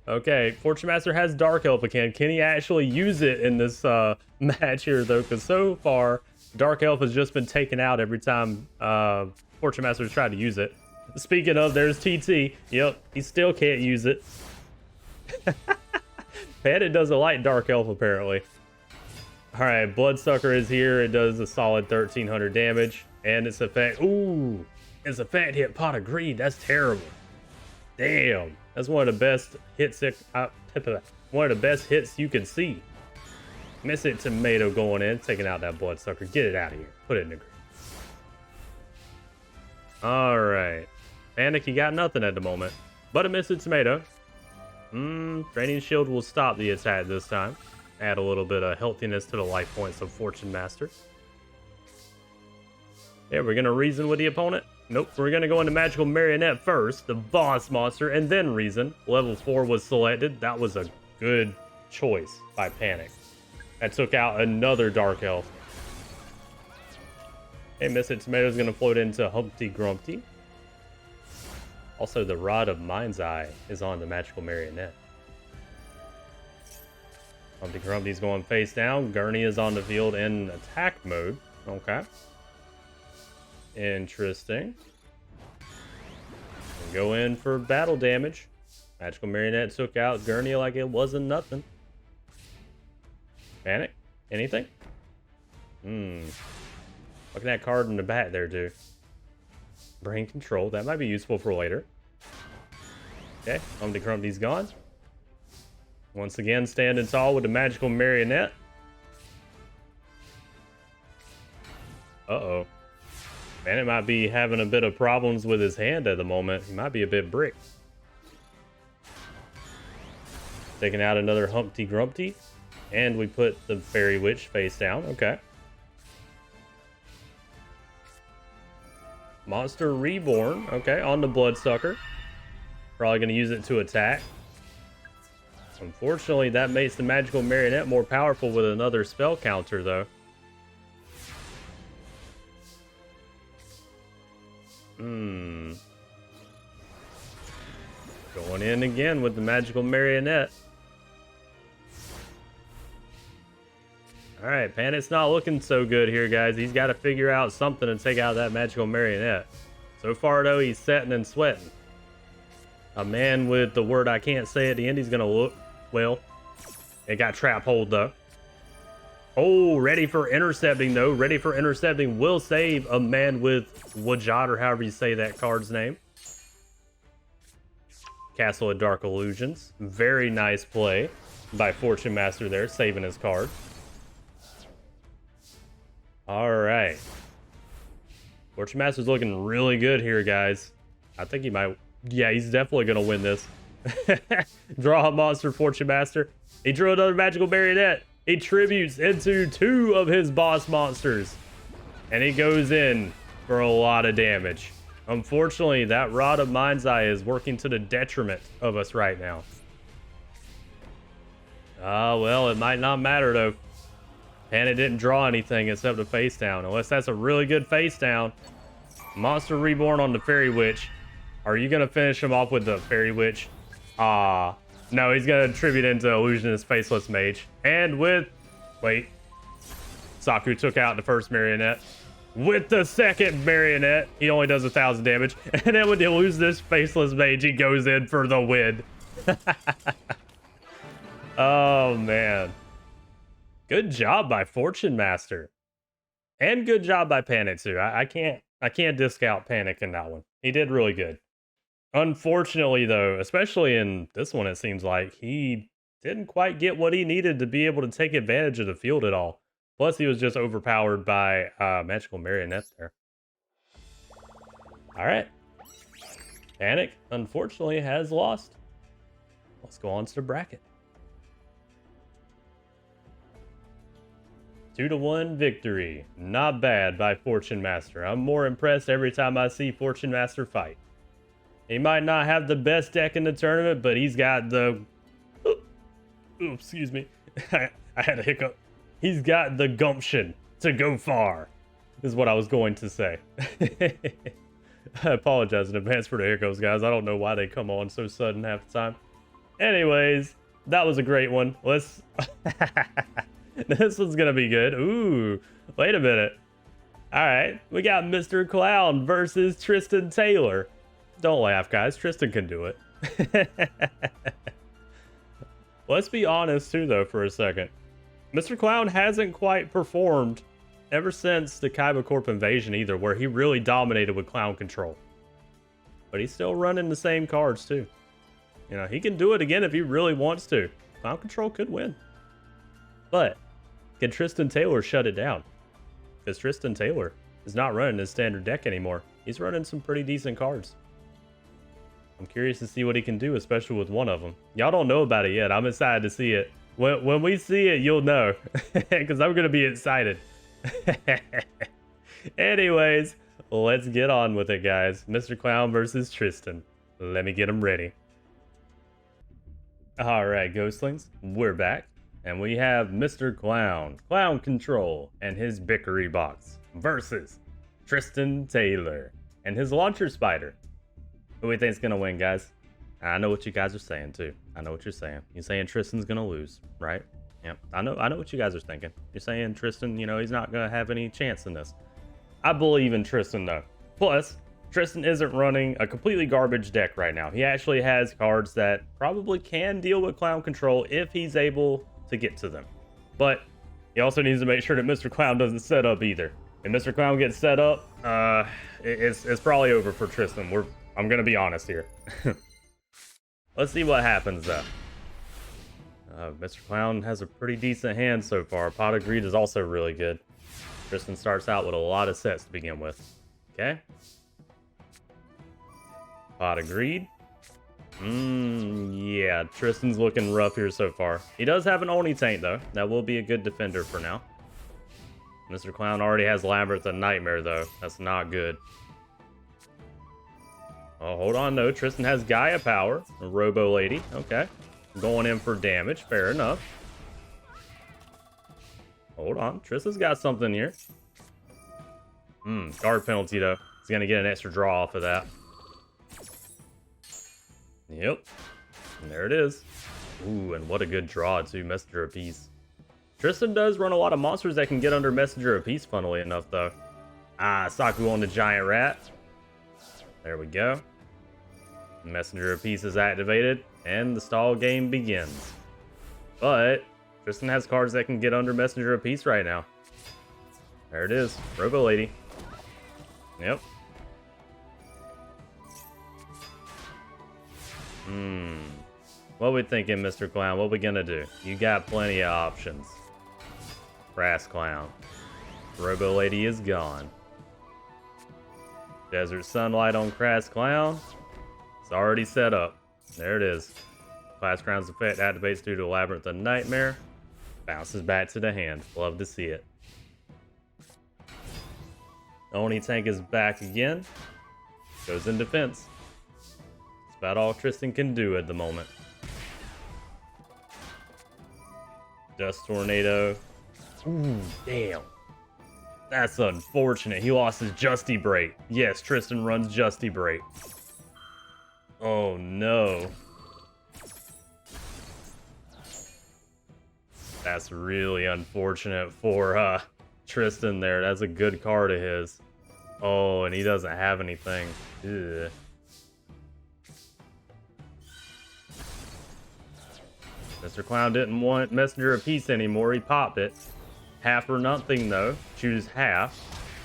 Okay, Fortune Master has Dark Elf again. Can he actually use it in this match here, though? Because so far, Dark Elf has just been taken out every time Fortune Master has tried to use it. Speaking of, there's TT. Yep, he still can't use it. Panic doesn't like Dark Elf, apparently. All right, Bloodsucker is here. It does a solid 1,300 damage. And its effect... Ooh! Its effect hit Pot of Greed. That's terrible. Damn. That's one of the best hits... one of the best hits you can see. Misted Tomato going in. Taking out that Bloodsucker. Get it out of here. Put it in the ground. All right. Panic, you got nothing at the moment. But a Misted Tomato. Draining Shield will stop the attack this time. Add a little bit of healthiness to the life points of Fortune Master. Yeah, we're going to reason with the opponent. Nope, we're going to go into Magical Marionette first, the boss monster, and then reason. Level 4 was selected. That was a good choice by Panic. That took out another Dark Elf. Hey, Mr. Tomato's going to float into Humpty Grumpty. Also, the Rod of Mind's Eye is on the Magical Marionette. Humpty Grumpty's going face down. Gurney is on the field in attack mode. Okay. Interesting. And go in for battle damage. Magical Marionette took out Gurney like it wasn't nothing. Panic? Anything? Look at that card in the back there, dude. Brain control. That might be useful for later. Okay, Humpty Grumpty's gone. Once again, standing tall with the Magical Marionette. Uh-oh. Bandit might be having a bit of problems with his hand at the moment. He might be a bit bricked. Taking out another Humpty Grumpty. And we put the Fairy Witch face down. Okay. Monster Reborn. Okay, on the Bloodsucker. Probably going to use it to attack. Unfortunately, that makes the Magical Marionette more powerful with another spell counter, though. Going in again with the Magical Marionette. Alright, Panic's not looking so good here, guys. He's got to figure out something to take out that Magical Marionette. So far, though, he's sweating and sweating. A man with the word I can't say at the end, he's going to look, well, it got trap hold, though. Oh, ready for intercepting, though. Ready for intercepting will save a man with Wajat, or however you say that card's name. Castle of Dark Illusions. Very nice play by Fortune Master there, saving his card. All right. Fortune Master's looking really good here, guys. I think he might... Yeah, he's definitely going to win this. Draw a monster, Fortune Master. He drew another Magical Marionette. He tributes into 2 of his boss monsters. And he goes in for a lot of damage. Unfortunately, that Rod of Mind's Eye is working to the detriment of us right now. Well, it might not matter, though. Panic didn't draw anything except a face down. Unless that's a really good face down. Monster Reborn on the Fairy Witch. Are you going to finish him off with the Fairy Witch? No, he's going to tribute into Illusionist Faceless Mage. And with... Wait. Saku took out the first Marionette. With the second Marionette, he only does 1,000 damage. And then with the Illusionist Faceless Mage, he goes in for the win. Oh, man. Good job by Fortune Master. And good job by Panic, too. I can't discount Panic in that one. He did really good. Unfortunately, though, especially in this one, it seems like he didn't quite get what he needed to be able to take advantage of the field at all. Plus, he was just overpowered by Magical Marionette there. All right. Panic, unfortunately, has lost. Let's go on to the bracket. 2-1 victory. Not bad by Fortune Master. I'm more impressed every time I see Fortune Master fight. He might not have the best deck in the tournament, but he's got the... Ooh, excuse me. I had a hiccup. He's got the gumption to go far, is what I was going to say. I apologize in advance for the hiccups, guys. I don't know why they come on so sudden half the time. Anyways, that was a great one. Let's... This one's gonna be good. Ooh, wait a minute. All right, we got Mr. Clown versus Tristan Taylor. Don't laugh, guys. Tristan can do it. Let's be honest, too, though, for a second. Mr. Clown hasn't quite performed ever since the Kaiba Corp invasion either, where he really dominated with Clown control. But he's still running the same cards, too. You know, he can do it again if he really wants to. Clown control could win. But can Tristan Taylor shut it down? Because Tristan Taylor is not running his standard deck anymore. He's running some pretty decent cards. I'm curious to see what he can do, especially with one of them. Y'all don't know about it yet. I'm excited to see it. When we see it, you'll know. Because I'm going to be excited. Anyways, let's get on with it, guys. Mr. Clown versus Tristan. Let me get him ready. Alright, ghostlings. We're back. And we have Mr. Clown, Clown Control, and his Bickery Box versus Tristan Taylor and his Launcher Spider. Who do we think's gonna win, guys? I know what you guys are saying too. I know what you're saying. You're saying Tristan's gonna lose, right? Yep. I know what you guys are thinking. You're saying Tristan, you know, he's not gonna have any chance in this. I believe in Tristan though. Plus, Tristan isn't running a completely garbage deck right now. He actually has cards that probably can deal with Clown Control if he's able to get to them. But he also needs to make sure that Mr. Clown doesn't set up either. If Mr. Clown gets set up, it's probably over for Tristan. I'm gonna be honest here. Let's see what happens though. Mr. Clown has a pretty decent hand so far. Pot of Greed is also really good. Tristan starts out with a lot of sets to begin with. Okay. Pot of Greed. Yeah, Tristan's looking rough here so far. He does have an Oni Tank though. That will be a good defender for now. Mr. Clown already has Labyrinth and Nightmare though. That's not good. Oh, hold on though. Tristan has Gaia Power. A Robo Lady. Okay. Going in for damage. Fair enough. Hold on. Tristan's got something here. Guard penalty though. He's gonna get an extra draw off of that. Yep. And there it is. Ooh, and what a good draw too. Messenger of Peace. Tristan does run a lot of monsters that can get under Messenger of Peace, funnily enough though. Saku on the Giant Rat. There we go. Messenger of Peace is activated, and the stall game begins. But Tristan has cards that can get under Messenger of Peace right now. There it is. Robo Lady. Yep. What we thinking, Mr. Clown? What we gonna do? You got plenty of options. Brass Clown. Robo Lady is gone. Desert Sunlight on Crass Clown. It's already set up. There it is. Class Crown's effect activates due to Labyrinth and Nightmare. Bounces back to the hand. Love to see it. Oni Tank is back again. Goes in defense. That's about all Tristan can do at the moment. Dust Tornado. Ooh, damn. That's unfortunate. He lost his Justy Break. Yes, Tristan runs Justy Break. Oh no. That's really unfortunate for Tristan there. That's a good card of his. Oh, and he doesn't have anything. Ugh. Mr. Clown didn't want Messenger of Peace anymore. He popped it. Half or nothing though. Choose half.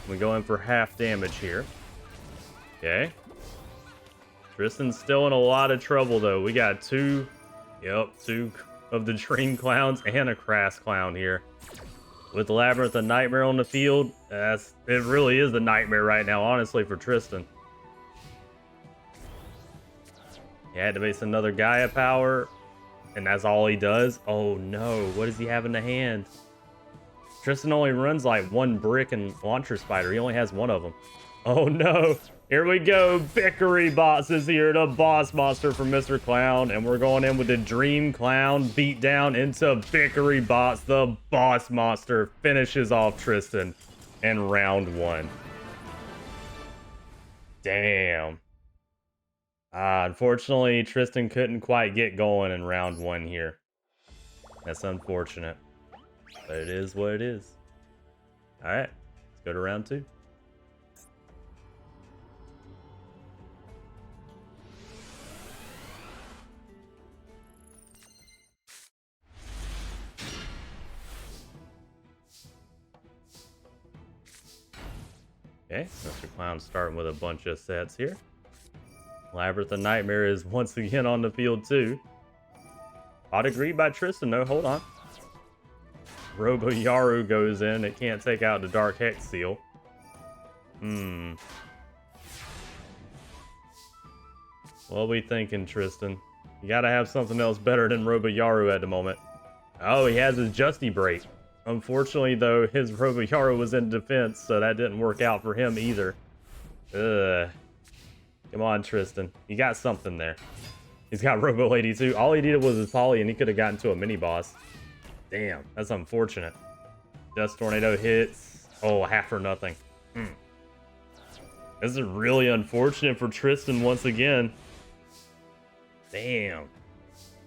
We go in for half damage here. Okay. Tristan's still in a lot of trouble though. We got two of the Dream Clowns and a Crass Clown here. With Labyrinth and Nightmare on the field, it really is the nightmare right now, honestly, for Tristan. He activates another Gaia Power, and that's all he does. Oh no, what does he have in the hand? Tristan only runs like one brick and Launcher Spider. He only has one of them. Oh no. Here we go. Bickery Bots is here. The boss monster for Mr. Clown. And we're going in with the Dream Clown beat down into Bickery Bots. The boss monster finishes off Tristan in round one. Damn. Unfortunately, Tristan couldn't quite get going in round one here. That's unfortunate. But it is what it is. Alright, let's go to round two. Okay, Mr. Clown starting with a bunch of sets here. Labyrinth and Nightmare is once again on the field too. Pot of Greed by Tristan, no, hold on. Robo Yaru goes in. It can't take out the Dark Hex Seal. What we thinking, Tristan? You gotta have something else better than Roboyaru at the moment. Oh, he has his Justy break. Unfortunately, though, his Roboyaru was in defense, so that didn't work out for him either. Ugh. Come on, Tristan. You got something there. He's got Robo Lady too. All he needed was his Poly, and he could have gotten to a mini boss. Damn, that's unfortunate. Dust Tornado hits. Oh, half or nothing. This is really unfortunate for Tristan once again. Damn.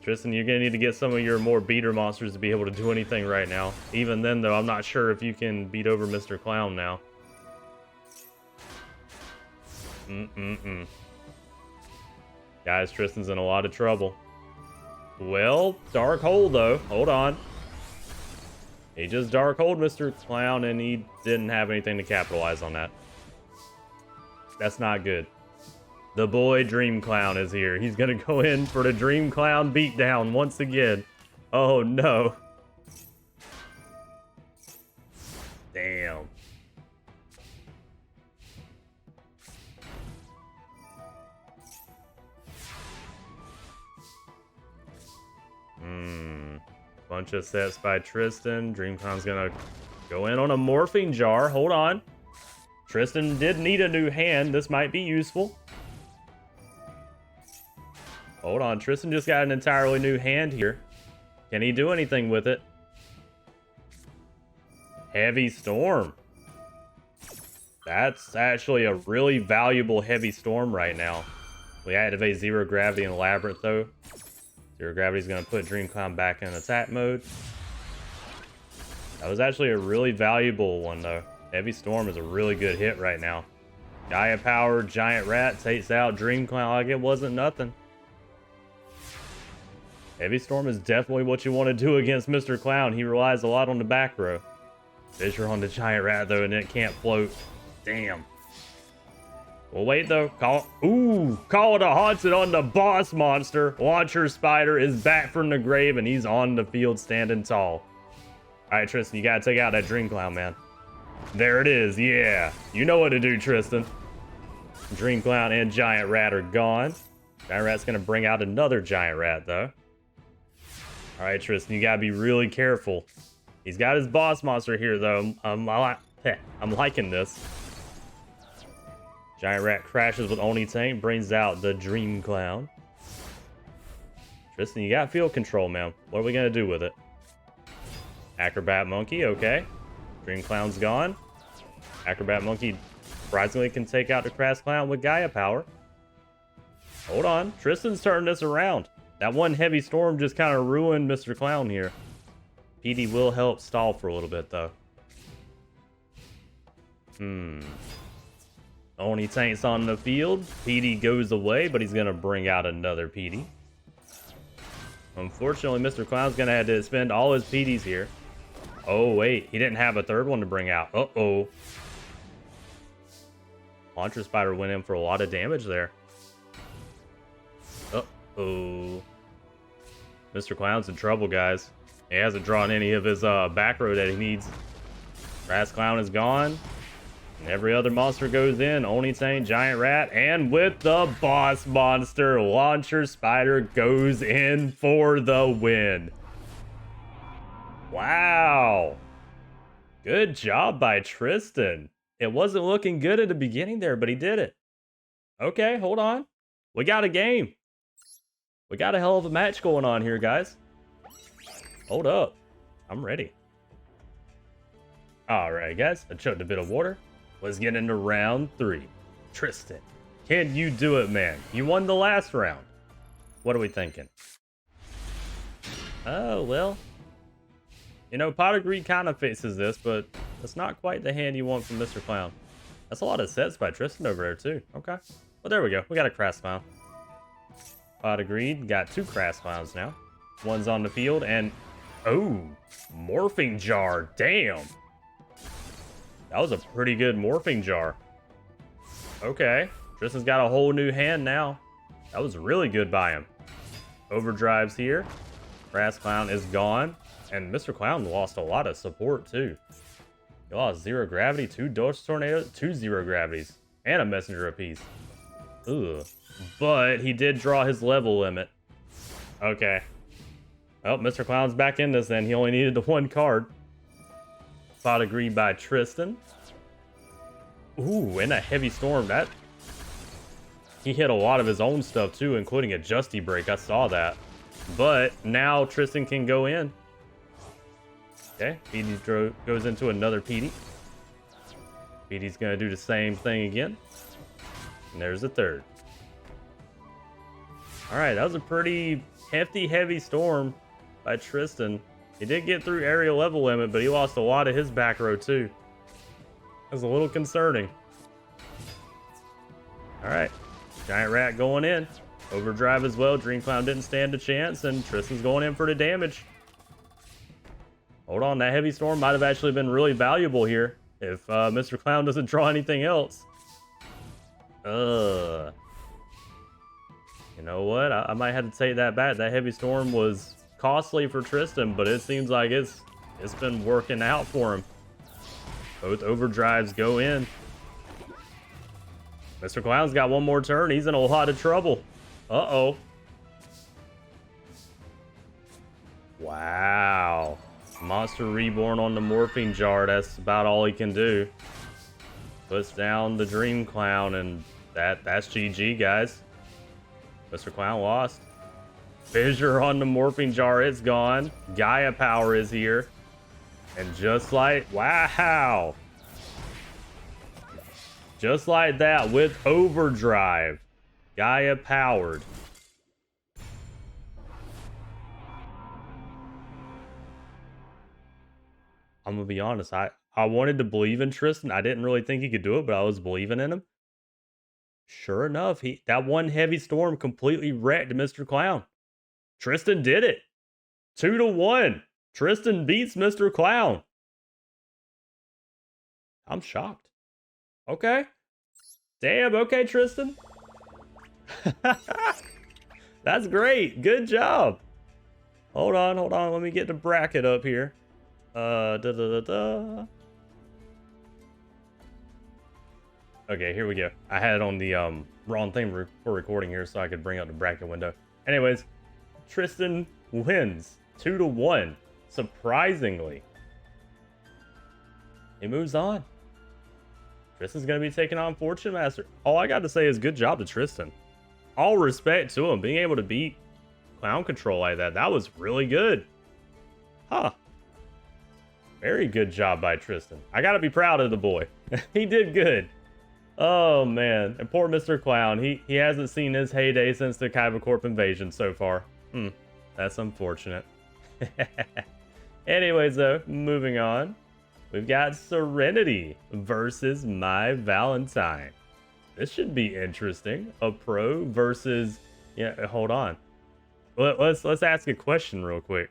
Tristan, you're going to need to get some of your more beater monsters to be able to do anything right now. Even then, though, I'm not sure if you can beat over Mr. Clown now. Guys, Tristan's in a lot of trouble. Well, Dark Hole, though. Hold on. He just Dark Holed Mr. Clown, and he didn't have anything to capitalize on that. That's not good. The boy Dream Clown is here. He's gonna go in for the Dream Clown beatdown once again. Oh no. Damn. Bunch of sets by Tristan. Dream Clown's gonna go in on a Morphing Jar. Hold on. Tristan did need a new hand. This might be useful. Hold on. Tristan just got an entirely new hand here. Can he do anything with it? Heavy Storm. That's actually a really valuable Heavy Storm right now. We activate Zero Gravity and Labyrinth, though. Zero Gravity's going to put Dream Clown back in attack mode. That was actually a really valuable one, though. Heavy Storm is a really good hit right now. Gaia Power, Giant Rat takes out Dream Clown like it wasn't nothing. Heavy Storm is definitely what you want to do against Mr. Clown. He relies a lot on the back row. Fissure on the Giant Rat, though, and it can't float. Damn. Well, wait, though. Call it a haunted on the boss monster. Launcher Spider is back from the grave, and he's on the field standing tall. All right, Tristan, you got to take out that Dream Clown, man. There it is, yeah. You know what to do, Tristan. Dream Clown and Giant Rat are gone. Giant Rat's going to bring out another Giant Rat, though. All right, Tristan, you got to be really careful. He's got his boss monster here, though. I'm liking this. Giant Rat crashes with Oni Tank, brings out the Dream Clown. Tristan, you got field control, man. What are we going to do with it? Acrobat Monkey, okay. Dream Clown's gone. Acrobat Monkey surprisingly can take out the Crass Clown with Gaia Power. Hold on. Tristan's turning this around. That one Heavy Storm just kind of ruined Mr. Clown here. PD will help stall for a little bit, though. Oni Tank's on the field. PD goes away, but he's going to bring out another PD. Unfortunately, Mr. Clown's going to have to spend all his PDs here. Oh, wait. He didn't have a third one to bring out. Uh-oh. Launcher Spider went in for a lot of damage there. Uh-oh. Mr. Clown's in trouble, guys. He hasn't drawn any of his back row that he needs. Grass Clown is gone. And every other monster goes in. Oni Tank, Giant Rat, and with the boss monster, Launcher Spider goes in for the win. Wow. Good job by Tristan. It wasn't looking good at the beginning there, but he did it. Okay, hold on. We got a game. We got a hell of a match going on here, guys. Hold up. I'm ready. All right, guys. I chugged a bit of water. Let's get into round 3. Tristan, can you do it, man? You won the last round. What are we thinking? Oh, well. You know, Pot of Greed kind of fixes this, but that's not quite the hand you want from Mr. Clown. That's a lot of sets by Tristan over there, too. Okay. Well, there we go. We got a Crass Clown. Pot of Greed. Got 2 Crass Clowns now. One's on the field, and... oh, Morphing Jar. Damn. That was a pretty good Morphing Jar. Okay. Tristan's got a whole new hand now. That was really good by him. Overdrive's here. Crass Clown is gone. And Mr. Clown lost a lot of support, too. He lost Zero Gravity, 2 Dust Tornadoes, 2 Zero Gravities, and a Messenger apiece. Ugh. But he did draw his level limit. Okay. Oh, Mr. Clown's back in this then. He only needed the one card. Spot agreed by Tristan. Ooh, and a heavy storm. That he hit a lot of his own stuff too, including a Justy break. I saw that. But now Tristan can go in. Okay, Petey goes into another Petey. Petey's gonna do the same thing again. And there's the third. Alright, that was a pretty hefty, heavy storm by Tristan. He did get through area level limit, but he lost a lot of his back row too. That's a little concerning. Alright, Giant Rat going in. Overdrive as well. Dream Clown didn't stand a chance, and Tristan's going in for the damage. Hold on, that heavy storm might have actually been really valuable here if Mr. Clown doesn't draw anything else. You know what? I might have to take that back. That heavy storm was costly for Tristan, but it seems like it's been working out for him. Both overdrives go in. Mr. Clown's got one more turn. He's in a lot of trouble. Uh-oh. Wow. Monster Reborn on the Morphing Jar. That's about all he can do. Puts down the Dream Clown, and that's GG, guys. Mr. Clown lost. Fissure on the Morphing Jar. It's gone. Gaia Power is here. And just like... Wow. Just like that with Overdrive. Gaia powered. I'm gonna be honest, I wanted to believe in Tristan. I didn't really think he could do it, but I was believing in him. Sure enough, that one heavy storm completely wrecked Mr. Clown. Tristan did it. 2-1. Tristan beats Mr. Clown. I'm shocked. Okay. Damn, okay, Tristan. That's great. Good job. Hold on. Let me get the bracket up here. Okay, here we go. I had it on the wrong thing for recording here so I could bring up the bracket window. Anyways, Tristan wins 2-1. Surprisingly. He moves on. Tristan's going to be taking on Fortune Master. All I got to say is good job to Tristan. All respect to him. Being able to beat Clown Control like that was really good. Huh. Very good job by Tristan. I got to be proud of the boy. He did good. Oh, man. And poor Mr. Clown. He hasn't seen his heyday since the Kaiba Corp invasion so far. That's unfortunate. Anyways, though, moving on. We've got Serenity versus My Valentine. This should be interesting. A pro versus... Yeah, hold on. Let's ask a question real quick.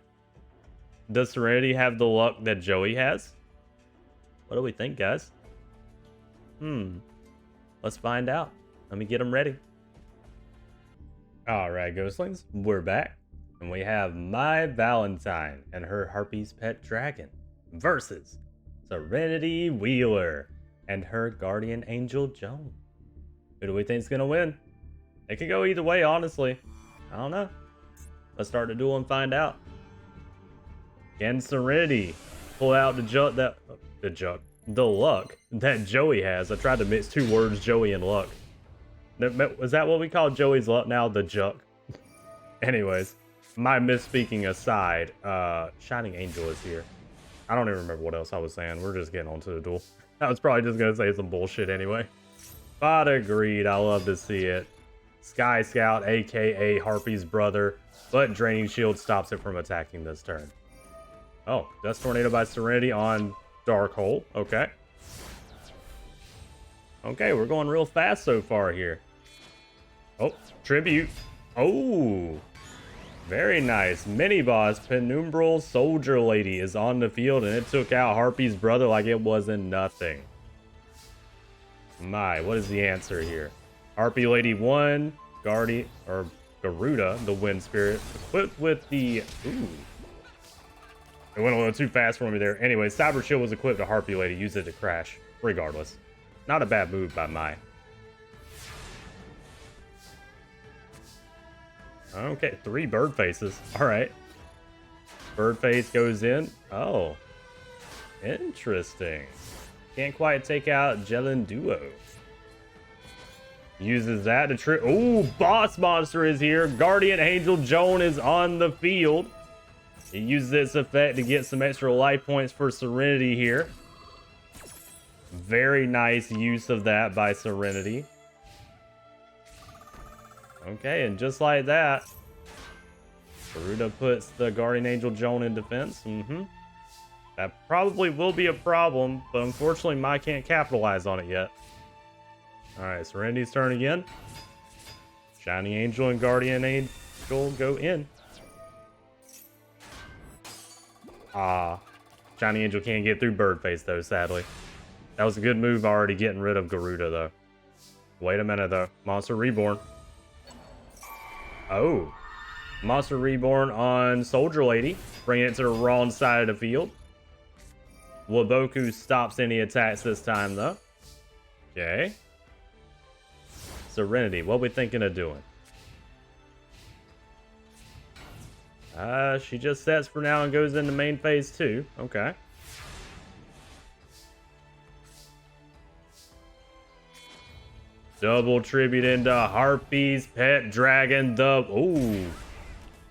Does Serenity have the luck that Joey has? What do we think, guys? Let's find out. Let me get them ready. Alright, Ghostlings. We're back. And we have My Valentine and her Harpy's Pet Dragon versus Serenity Wheeler and her Guardian Angel Joan. Who do we think's gonna win? It could go either way, honestly. I don't know. Let's start the duel and find out. Can Serenity pull out the luck that Joey has? I tried to mix two words, Joey and luck. Was that what we call Joey's luck now? The Juck. Anyways, my misspeaking aside, Shining Angel is here. I don't even remember what else I was saying. We're just getting on to the duel. I was probably just going to say some bullshit anyway. But agreed. I love to see it. Sky Scout, aka Harpy's brother. But Draining Shield stops it from attacking this turn. Oh, Dust Tornado by Serenity on Dark Hole. Okay. Okay, we're going real fast so far here. Oh, Tribute. Oh. Very nice. Mini-boss Penumbral Soldier Lady is on the field, and it took out Harpy's brother like it wasn't nothing. My, what is the answer here? Harpy Lady 1, Guardian, or Garuda, the Wind Spirit, equipped with the... Ooh. It went a little too fast for me there. Anyway, Cyber Shield was equipped to Harpy Lady. Use it to crash. Regardless. Not a bad move by Mai. Okay, 3 bird faces. All right. Bird face goes in. Oh, interesting. Can't quite take out Jellin Duo. Uses that to trip. Ooh, boss monster is here. Guardian Angel Joan is on the field. He uses this effect to get some extra life points for Serenity here. Very nice use of that by Serenity. Okay, and just like that, Garuda puts the Guardian Angel Joan in defense. That probably will be a problem, but unfortunately, Mai can't capitalize on it yet. Alright, Serenity's turn again. Shining Angel and Guardian Angel go in. Shining Angel can't get through Birdface, though, sadly. That was a good move already getting rid of Garuda, though. Wait a minute, though. Monster Reborn. Oh. Monster Reborn on Soldier Lady. Bringing it to the wrong side of the field. Waboku stops any attacks this time, though. Okay. Serenity, what we thinking of doing? She just sets for now and goes into main phase 2. Okay. Double tribute into Harpy's Pet Dragon Dub. Ooh.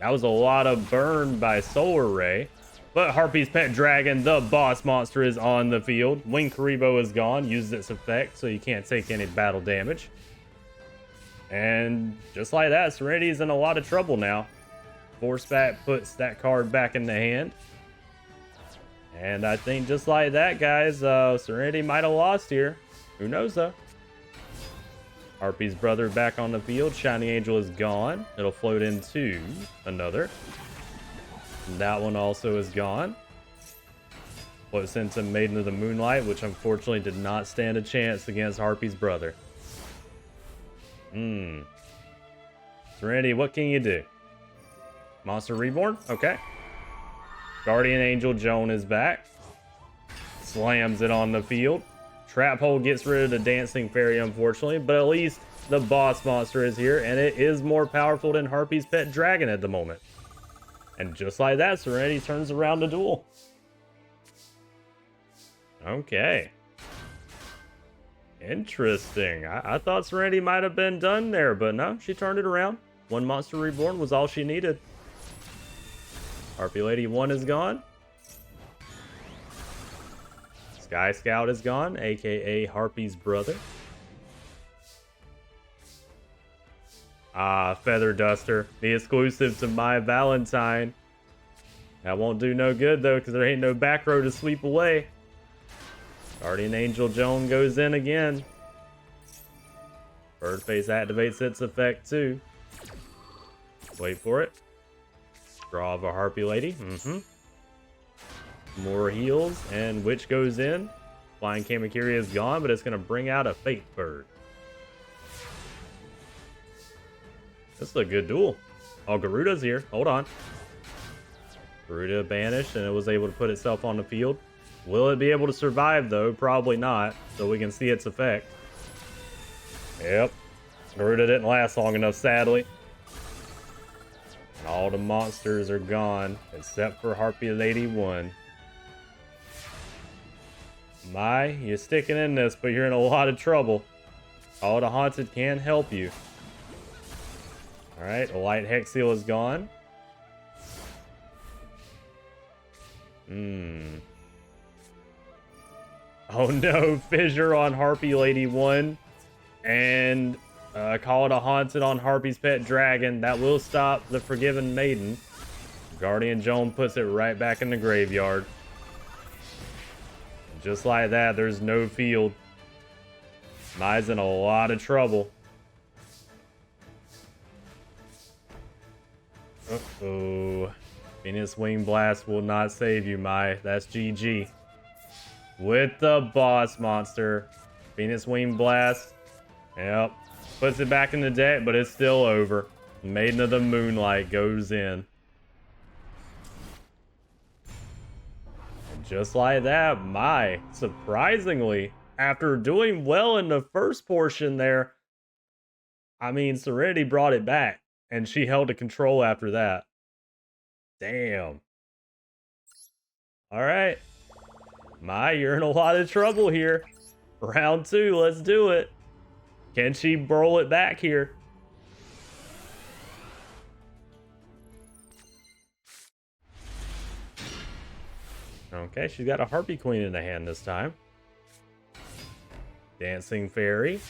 That was a lot of burn by Solar Ray. But Harpy's Pet Dragon, the boss monster, is on the field. Wing Karibo is gone. Uses its effect, so you can't take any battle damage. And just like that, Serenity's in a lot of trouble now. Force Back puts that card back in the hand. And I think just like that, guys, Serenity might have lost here. Who knows, though? Harpy's brother back on the field. Shining Angel is gone. It'll float into another. That one also is gone. Floats into Maiden of the Moonlight, which unfortunately did not stand a chance against Harpy's brother. Serenity, what can you do? Monster Reborn? Okay. Guardian Angel Joan is back. Slams it on the field. Trap Hole gets rid of the Dancing Fairy, unfortunately, but at least the boss monster is here, and it is more powerful than Harpy's Pet Dragon at the moment. And just like that, Serenity turns around the duel. Okay. Interesting. I thought Serenity might have been done there, but no, she turned it around. One Monster Reborn was all she needed. Harpy Lady 1 is gone. Sky Scout is gone, aka Harpy's brother. Feather Duster, the exclusive to My Valentine. That won't do no good, though, because there ain't no back row to sweep away. Guardian Angel Joan goes in again. Birdface activates its effect, too. Wait for it. Draw of a Harpy Lady. More heals, and Witch goes in. Flying Kamakiri is gone, but it's going to bring out a Fate Bird. This is a good duel. Oh, Garuda's here. Hold on. Garuda banished, and it was able to put itself on the field. Will it be able to survive, though? Probably not, so we can see its effect. Yep. Garuda didn't last long enough, sadly. And all the monsters are gone, except for Harpy Lady 1. Mai, you're sticking in this, but you're in a lot of trouble. All the Haunted can help you. Alright, the Light Hex Seal is gone. Oh no, Fissure on Harpy Lady 1. And Call it a Haunted on Harpy's Pet Dragon. That will stop the Forgiven Maiden. Guardian Joan puts it right back in the graveyard. Just like that, there's no field. Mai's in a lot of trouble. Uh-oh. Venus Wing Blast will not save you, Mai. That's GG. With the boss monster. Venus Wing Blast. Yep. Puts it back in the deck, but it's still over. Maiden of the Moonlight goes in. And just like that, Mai, surprisingly, after doing well in the first portion there, I mean, Serenity brought it back. And she held a control after that. Damn. Alright. Mai, you're in a lot of trouble here. Round 2, let's do it. Can she roll it back here? Okay, she's got a Harpy Queen in the hand this time. Dancing Fairy.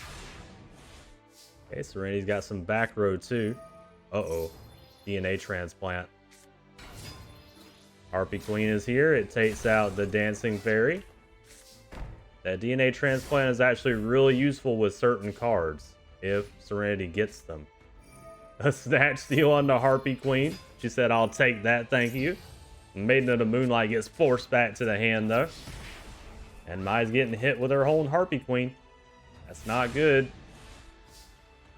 Okay, Serenity's got some back row too. Uh-oh. DNA transplant. Harpy Queen is here. It takes out the Dancing Fairy. That DNA transplant is actually really useful with certain cards, if Serenity gets them. A Snatch Steal on the Harpy Queen. She said, I'll take that, thank you. Maiden of the Moonlight gets forced back to the hand, though. And Mai's getting hit with her whole Harpy Queen. That's not good.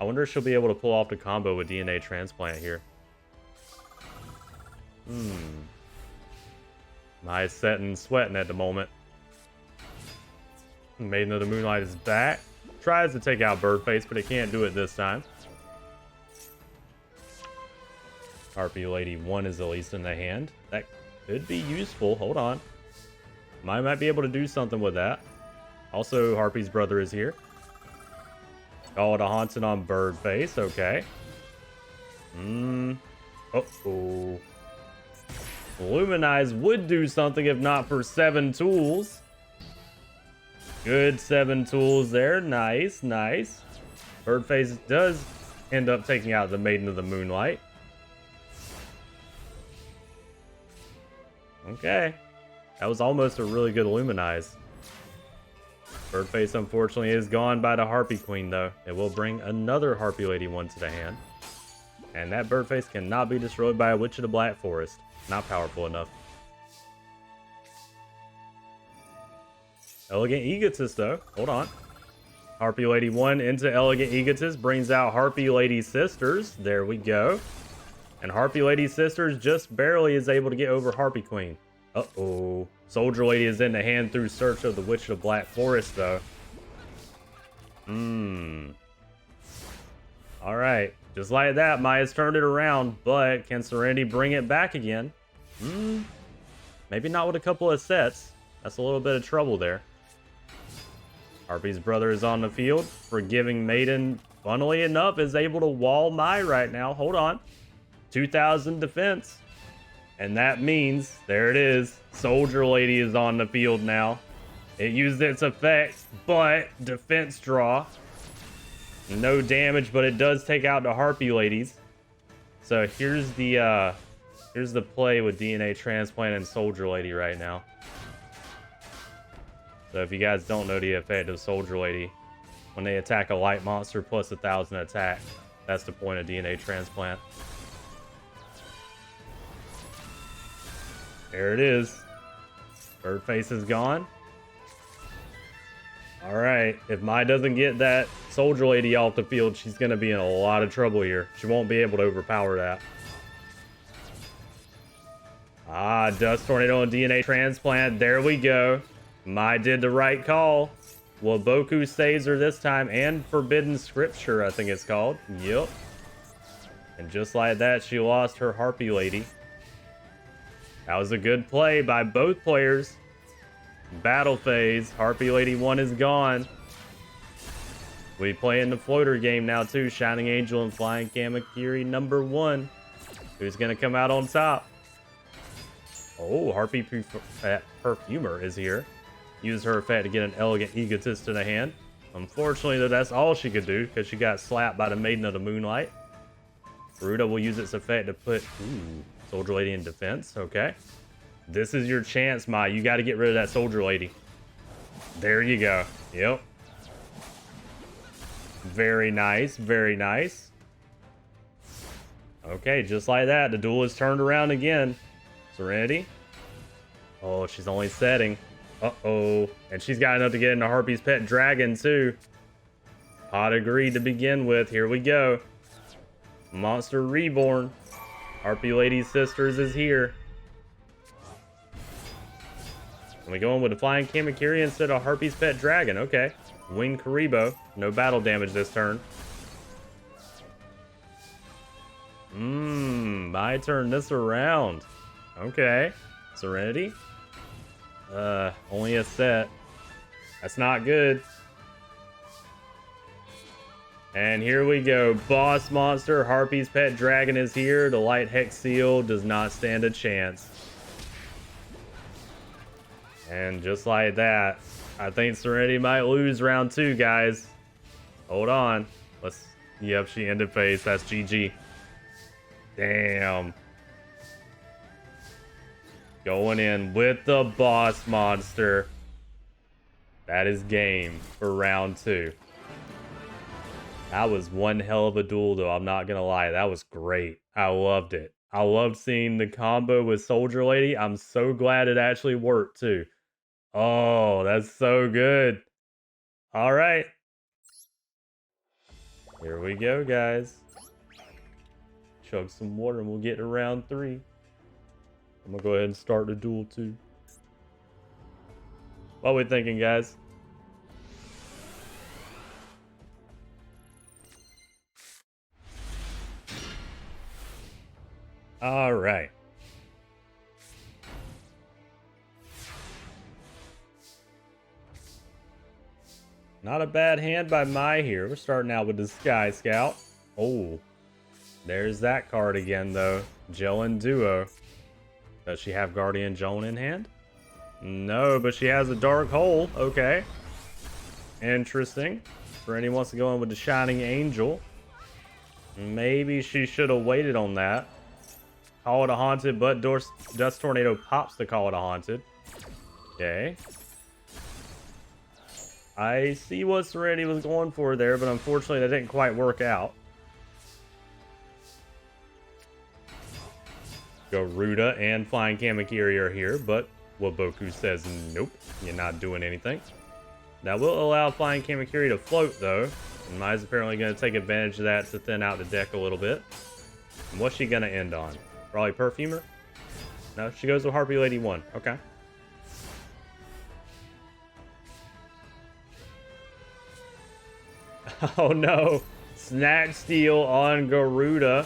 I wonder if she'll be able to pull off the combo with DNA transplant here. Mai's sweating at the moment. Maiden of the Moonlight is back. Tries to take out Birdface, but it can't do it this time. Harpy Lady 1 is at least in the hand. That could be useful. Hold on. Mai might be able to do something with that. Also, Harpy's brother is here. Call it a Haunted on Birdface. Okay. Uh-oh. Luminize would do something if not for 7 tools. Good 7 tools there. Nice, nice. Birdface does end up taking out the Maiden of the Moonlight. Okay. That was almost a really good Luminize. Birdface, unfortunately, is gone by the Harpy Queen, though. It will bring another Harpy Lady 1 to the hand. And that Birdface cannot be destroyed by a Witch of the Black Forest. Not powerful enough. Elegant Egotist, though. Hold on. Harpy Lady 1 into Elegant Egotist brings out Harpy Lady Sisters. There we go. And Harpy Lady Sisters just barely is able to get over Harpy Queen. Uh-oh. Soldier Lady is in the hand through Search of the Witch of the Black Forest, though. Alright. Just like that, Maya's turned it around, but can Serenity bring it back again? Maybe not with a couple of sets. That's a little bit of trouble there. Harpy's brother is on the field. Forgiving Maiden, funnily enough, is able to wall Mai right now. Hold on. 2,000 defense. And that means, there it is, Soldier Lady is on the field now. It used its effect, but defense draw. No damage, but it does take out the Harpy Ladies. So here's the play with DNA Transplant and Soldier Lady right now. So if you guys don't know the effect of Soldier Lady, when they attack a light monster plus 1,000 attack, that's the point of DNA Transplant. There it is. Birdface is gone. Alright, if Mai doesn't get that Soldier Lady off the field, she's going to be in a lot of trouble here. She won't be able to overpower that. Ah, Dust Tornado and DNA Transplant. There we go. Mai did the right call. Waboku saves her this time, and Forbidden Scripture, I think it's called. Yep. And just like that, she lost her Harpy Lady. That was a good play by both players. Battle phase. Harpy Lady 1 is gone. We play in the floater game now too. Shining Angel and Flying Kamakiri number 1. Who's going to come out on top? Oh, Harpy Perfumer is here. Use her effect to get an Elegant Egotist in the hand. Unfortunately, though, that's all she could do because she got slapped by the Maiden of the Moonlight. Ruda will use its effect to put Soldier Lady in defense. Okay. This is your chance, Mai. You got to get rid of that Soldier Lady. There you go. Yep. Very nice. Very nice. Okay, just like that. The duel is turned around again. Serenity. Oh, she's only setting. Uh-oh. And she's got enough to get into Harpy's Pet Dragon, too. Pot agreed to begin with. Here we go. Monster Reborn. Harpy Lady Sisters is here. And we go in with the Flying Kamakiri instead of Harpy's Pet Dragon. Okay. Winged Karibo. No battle damage this turn. Mai turned this around. Okay. Serenity? Only a set. That's not good. And here we go. Boss monster, Harpy's pet dragon is here. The light hex seal does not stand a chance. And just like that, I think Serenity might lose round 2, guys. Hold on. Yep, she ended phase. That's GG. Damn. Going in with the boss monster. That is game for round 2. That was one hell of a duel, though. I'm not going to lie. That was great. I loved it. I loved seeing the combo with Soldier Lady. I'm so glad it actually worked, too. Oh, that's so good. All right. Here we go, guys. Chug some water and we'll get to round 3. I'm going to go ahead and start the duel, too. What are we thinking, guys? All right. Not a bad hand by Mai here. We're starting out with the Sky Scout. Oh, there's that card again, though. Jellin Duo. Does she have Guardian Joan in hand? No, but she has a Dark Hole. Okay. Interesting. Serenity wants to go in with the Shining Angel. Maybe she should have waited on that. Call it a haunted, but Dust Tornado pops to call it a haunted. Okay. I see what Serenity was going for there, but unfortunately that didn't quite work out. Garuda and Flying Kamakiri are here, but Waboku says nope, you're not doing anything. That will allow Flying Kamakiri to float, though. And Mai's apparently going to take advantage of that to thin out the deck a little bit. And what's she going to end on? Probably Perfumer? No, she goes with Harpy Lady 1. Okay. Oh no. Snatch Steal on Garuda.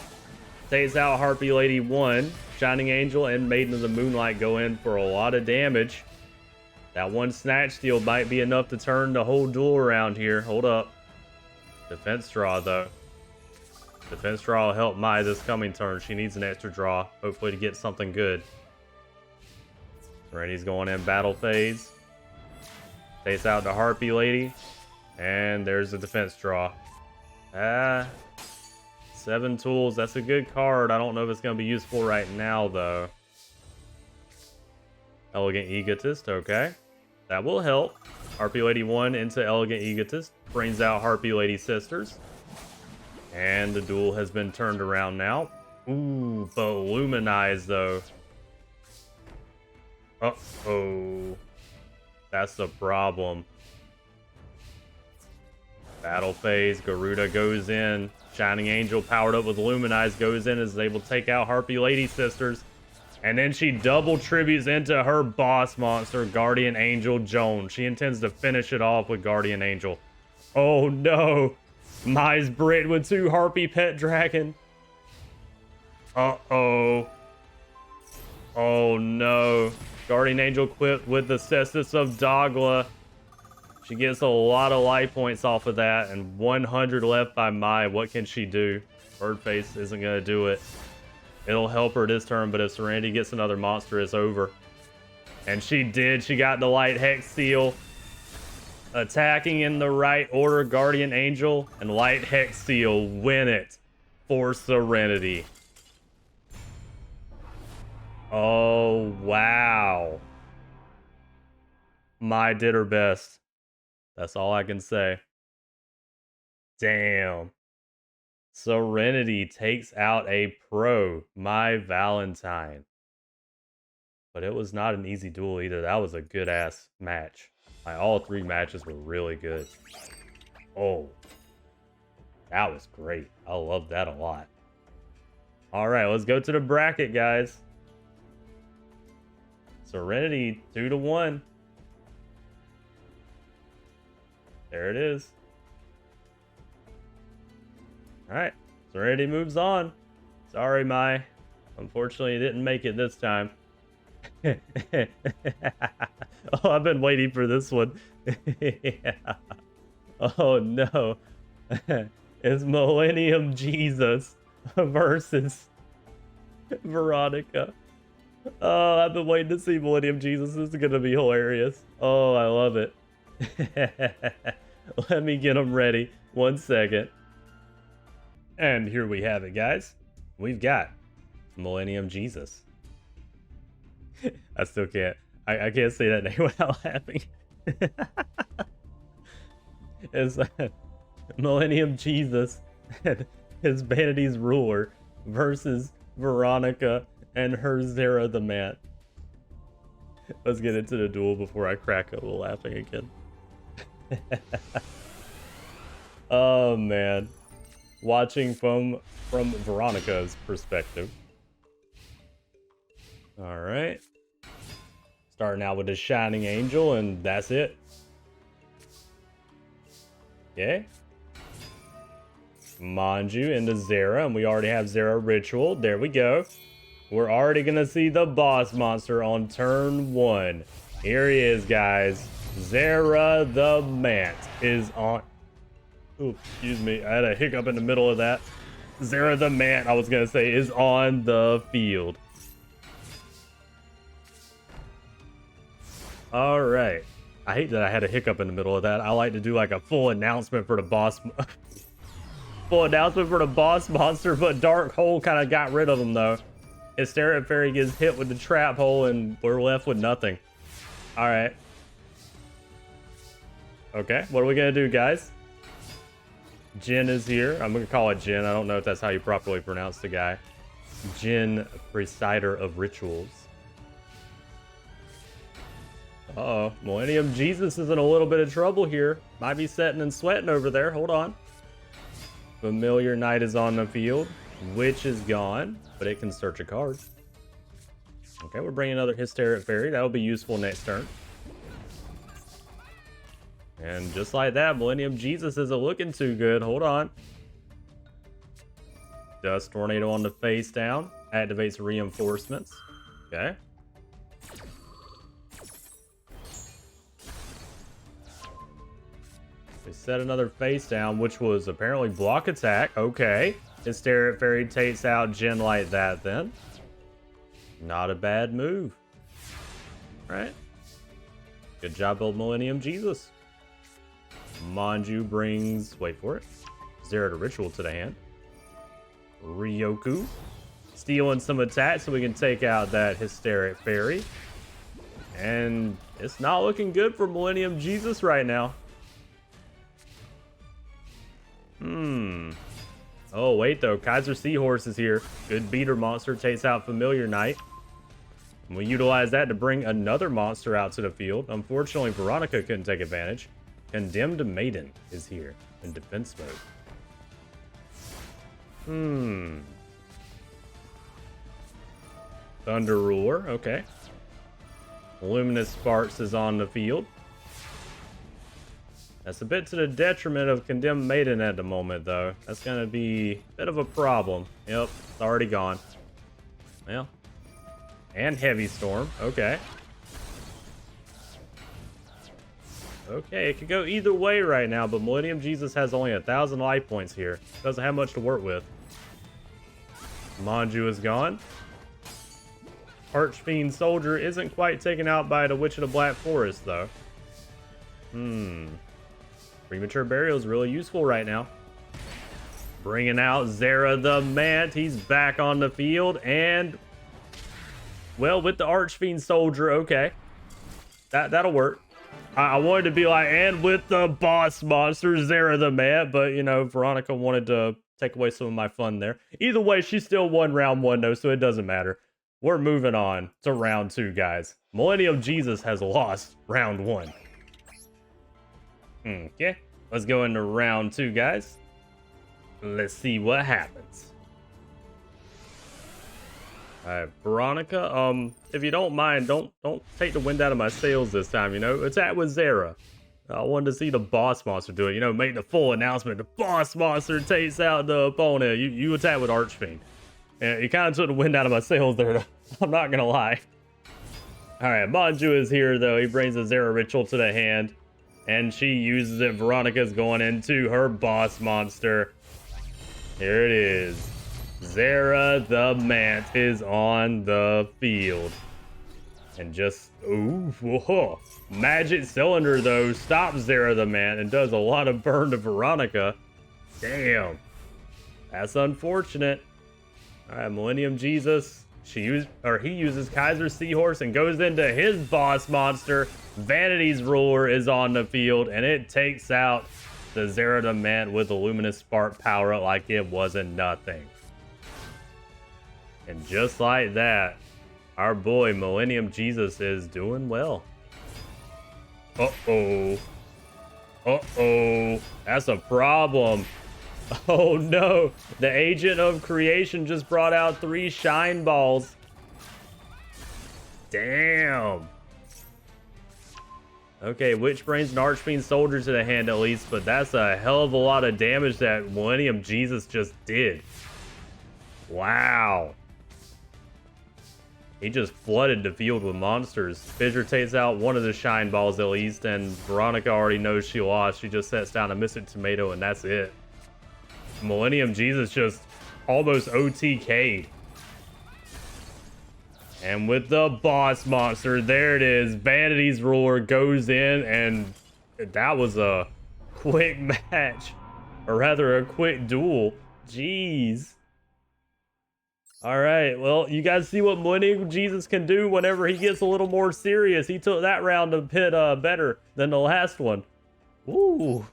Takes out Harpy Lady 1. Shining Angel and Maiden of the Moonlight go in for a lot of damage. That one Snatch Steal might be enough to turn the whole duel around here. Hold up. Defense Draw, though. Defense Draw will help Mai this coming turn. She needs an extra draw, hopefully to get something good. Serenity's going in battle phase. Takes out the Harpy Lady. And there's the defense draw. 7 tools. That's a good card. I don't know if it's going to be useful right now, though. Elegant Egotist. Okay. That will help. Harpy Lady 1 into Elegant Egotist. Brings out Harpy Lady Sisters. And the duel has been turned around now. Ooh, but Luminize, though. Uh-oh. That's the problem. Battle phase. Garuda goes in. Shining Angel powered up with Luminize goes in, is able to take out Harpy Lady Sisters. And then she double tributes into her boss monster, Guardian Angel Joan. She intends to finish it off with Guardian Angel. Oh no. Mai's Brit with 2 Harpy Pet Dragon. Uh-oh. Oh no. Guardian Angel equipped with the Cestus of Dagla. She gets a lot of life points off of that, and 100 left by Mai. What can she do? Birdface isn't going to do it. It'll help her this turn, but if Serenity gets another monster, it's over. And she did. She got the Light Hex Seal. Attacking in the right order, Guardian Angel and Light Hex Seal win it for Serenity. Oh, wow. Mai did her best. That's all I can say. Damn. Serenity takes out a pro, Mai Valentine. But it was not an easy duel either. That was a good-ass match. All 3 matches were really good. Oh. That was great. I love that a lot. Alright, let's go to the bracket, guys. Serenity, 2-1. There it is. Alright, Serenity moves on. Sorry, Mai. Unfortunately, it didn't make it this time. Oh, I've been waiting for this one. Yeah. Oh no. It's Millennium Jesus versus Veronica. Oh, I've been waiting to see Millennium Jesus. This is gonna be hilarious. Oh, I love it. Let me get them ready. 1 second. And here we have it, guys. We've got Millennium Jesus. I still can't. I can't say that name without laughing. It's Millennium Jesus and his Vanity's ruler versus Veronica and her Zera the Man. Let's get into the duel before I crack up laughing again. Oh man, watching from Veronica's perspective. All right, starting out with the Shining Angel, and that's it. Okay. Manju into Zera, and we already have Zera Ritual. There we go. We're already gonna see the boss monster on turn 1. Here he is, guys. Zera the Mant is on. Ooh, excuse me. I had a hiccup in the middle of that. Zera the Mant, I was gonna say, is on the field. All right. I hate that I had a hiccup in the middle of that. I like to do like a full announcement for the boss. Full announcement for the boss monster, but Dark Hole kind of got rid of him though. Hysteria Fairy gets hit with the trap hole and we're left with nothing. All right. Okay, what are we gonna do, guys? Jin is here. I'm gonna call it Jin. I don't know if that's how you properly pronounce the guy. Jin, Presider of Rituals. Uh-oh, Millennium Jesus is in a little bit of trouble here. Might be sweating and sweating over there. Hold on. Familiar Knight is on the field. Witch is gone, but it can search a card. Okay, we're bringing another Hysteric Fairy. That'll be useful next turn. And just like that, Millennium Jesus isn't looking too good. Hold on. Dust Tornado on the face down. Activates reinforcements. Okay. We set another face down, which was apparently block attack. Okay. Hysteric Fairy takes out Jin like that then. Not a bad move. Right? Good job, old Millennium Jesus. Manju brings, wait for it, Zera the Ritual to the hand. Ryoku stealing some attacks so we can take out that Hysteric Fairy. And it's not looking good for Millennium Jesus right now. Oh, wait, though. Kaiser Seahorse is here. Good beater monster. Takes out Familiar Knight. And we utilize that to bring another monster out to the field. Unfortunately, Veronica couldn't take advantage. Condemned Maiden is here in defense mode. Thunder Ruler. Okay. Luminous Sparks is on the field. That's a bit to the detriment of Condemned Maiden at the moment, though. That's going to be a bit of a problem. Yep, it's already gone. Well, and Heavy Storm. Okay. Okay, it could go either way right now, but Millennium Jesus has only 1,000 life points here. Doesn't have much to work with. Manju is gone. Archfiend Soldier isn't quite taken out by the Witch of the Black Forest, though. Premature Burial is really useful right now. Bringing out Zera the Mant. He's back on the field. And, well, with the Archfiend Soldier, okay. That'll work. I wanted to be like, and with the boss monster, Zera the Mant. But, you know, Veronica wanted to take away some of my fun there. Either way, she still won round 1, though, so it doesn't matter. We're moving on to round 2, guys. Millennium Jesus has lost round 1. Okay, let's go into round 2, guys. Let's see what happens. Alright, Veronica, if you don't mind, don't take the wind out of my sails this time, you know? Attack with Zera. I wanted to see the boss monster do it, you know, make the full announcement. The boss monster takes out the opponent. You attack with Archfiend. Yeah, you kind of took the wind out of my sails there. I'm not gonna lie. All right, Manju is here though. He brings a Zera ritual to the hand, and she uses it. Veronica's going into her boss monster. Here it is. Zera the Mant is on the field. And just, ooh, whoa. Magic Cylinder, though, stops Zera the Mant and does a lot of burn to Veronica. Damn. That's unfortunate. All right, Millennium Jesus. He uses Kaiser Seahorse and goes into his boss monster. Vanity's Ruler is on the field, and it takes out the Zera the Mant with a Luminous Spark power like it wasn't nothing. And just like that, our boy Millennium Jesus is doing well. Uh-oh. Uh-oh. That's a problem. Oh no. The Agent of Creation just brought out 3 shine balls. Damn. Okay, Witch brings an Archfiend Soldier to the hand at least, but that's a hell of a lot of damage that Millennium Jesus just did. Wow. He just flooded the field with monsters. Fissure takes out one of the shine balls at least, and Veronica already knows she lost. She just sets down a Mystic Tomato, and that's it. Millennium Jesus just almost OTK'd. And with the boss monster, there it is. Vanity's Ruler goes in, and that was a quick match. Or rather, a quick duel. Jeez. All right, well, you guys see what Millennium Jesus can do whenever he gets a little more serious. He took that round a bit better than the last one. Ooh.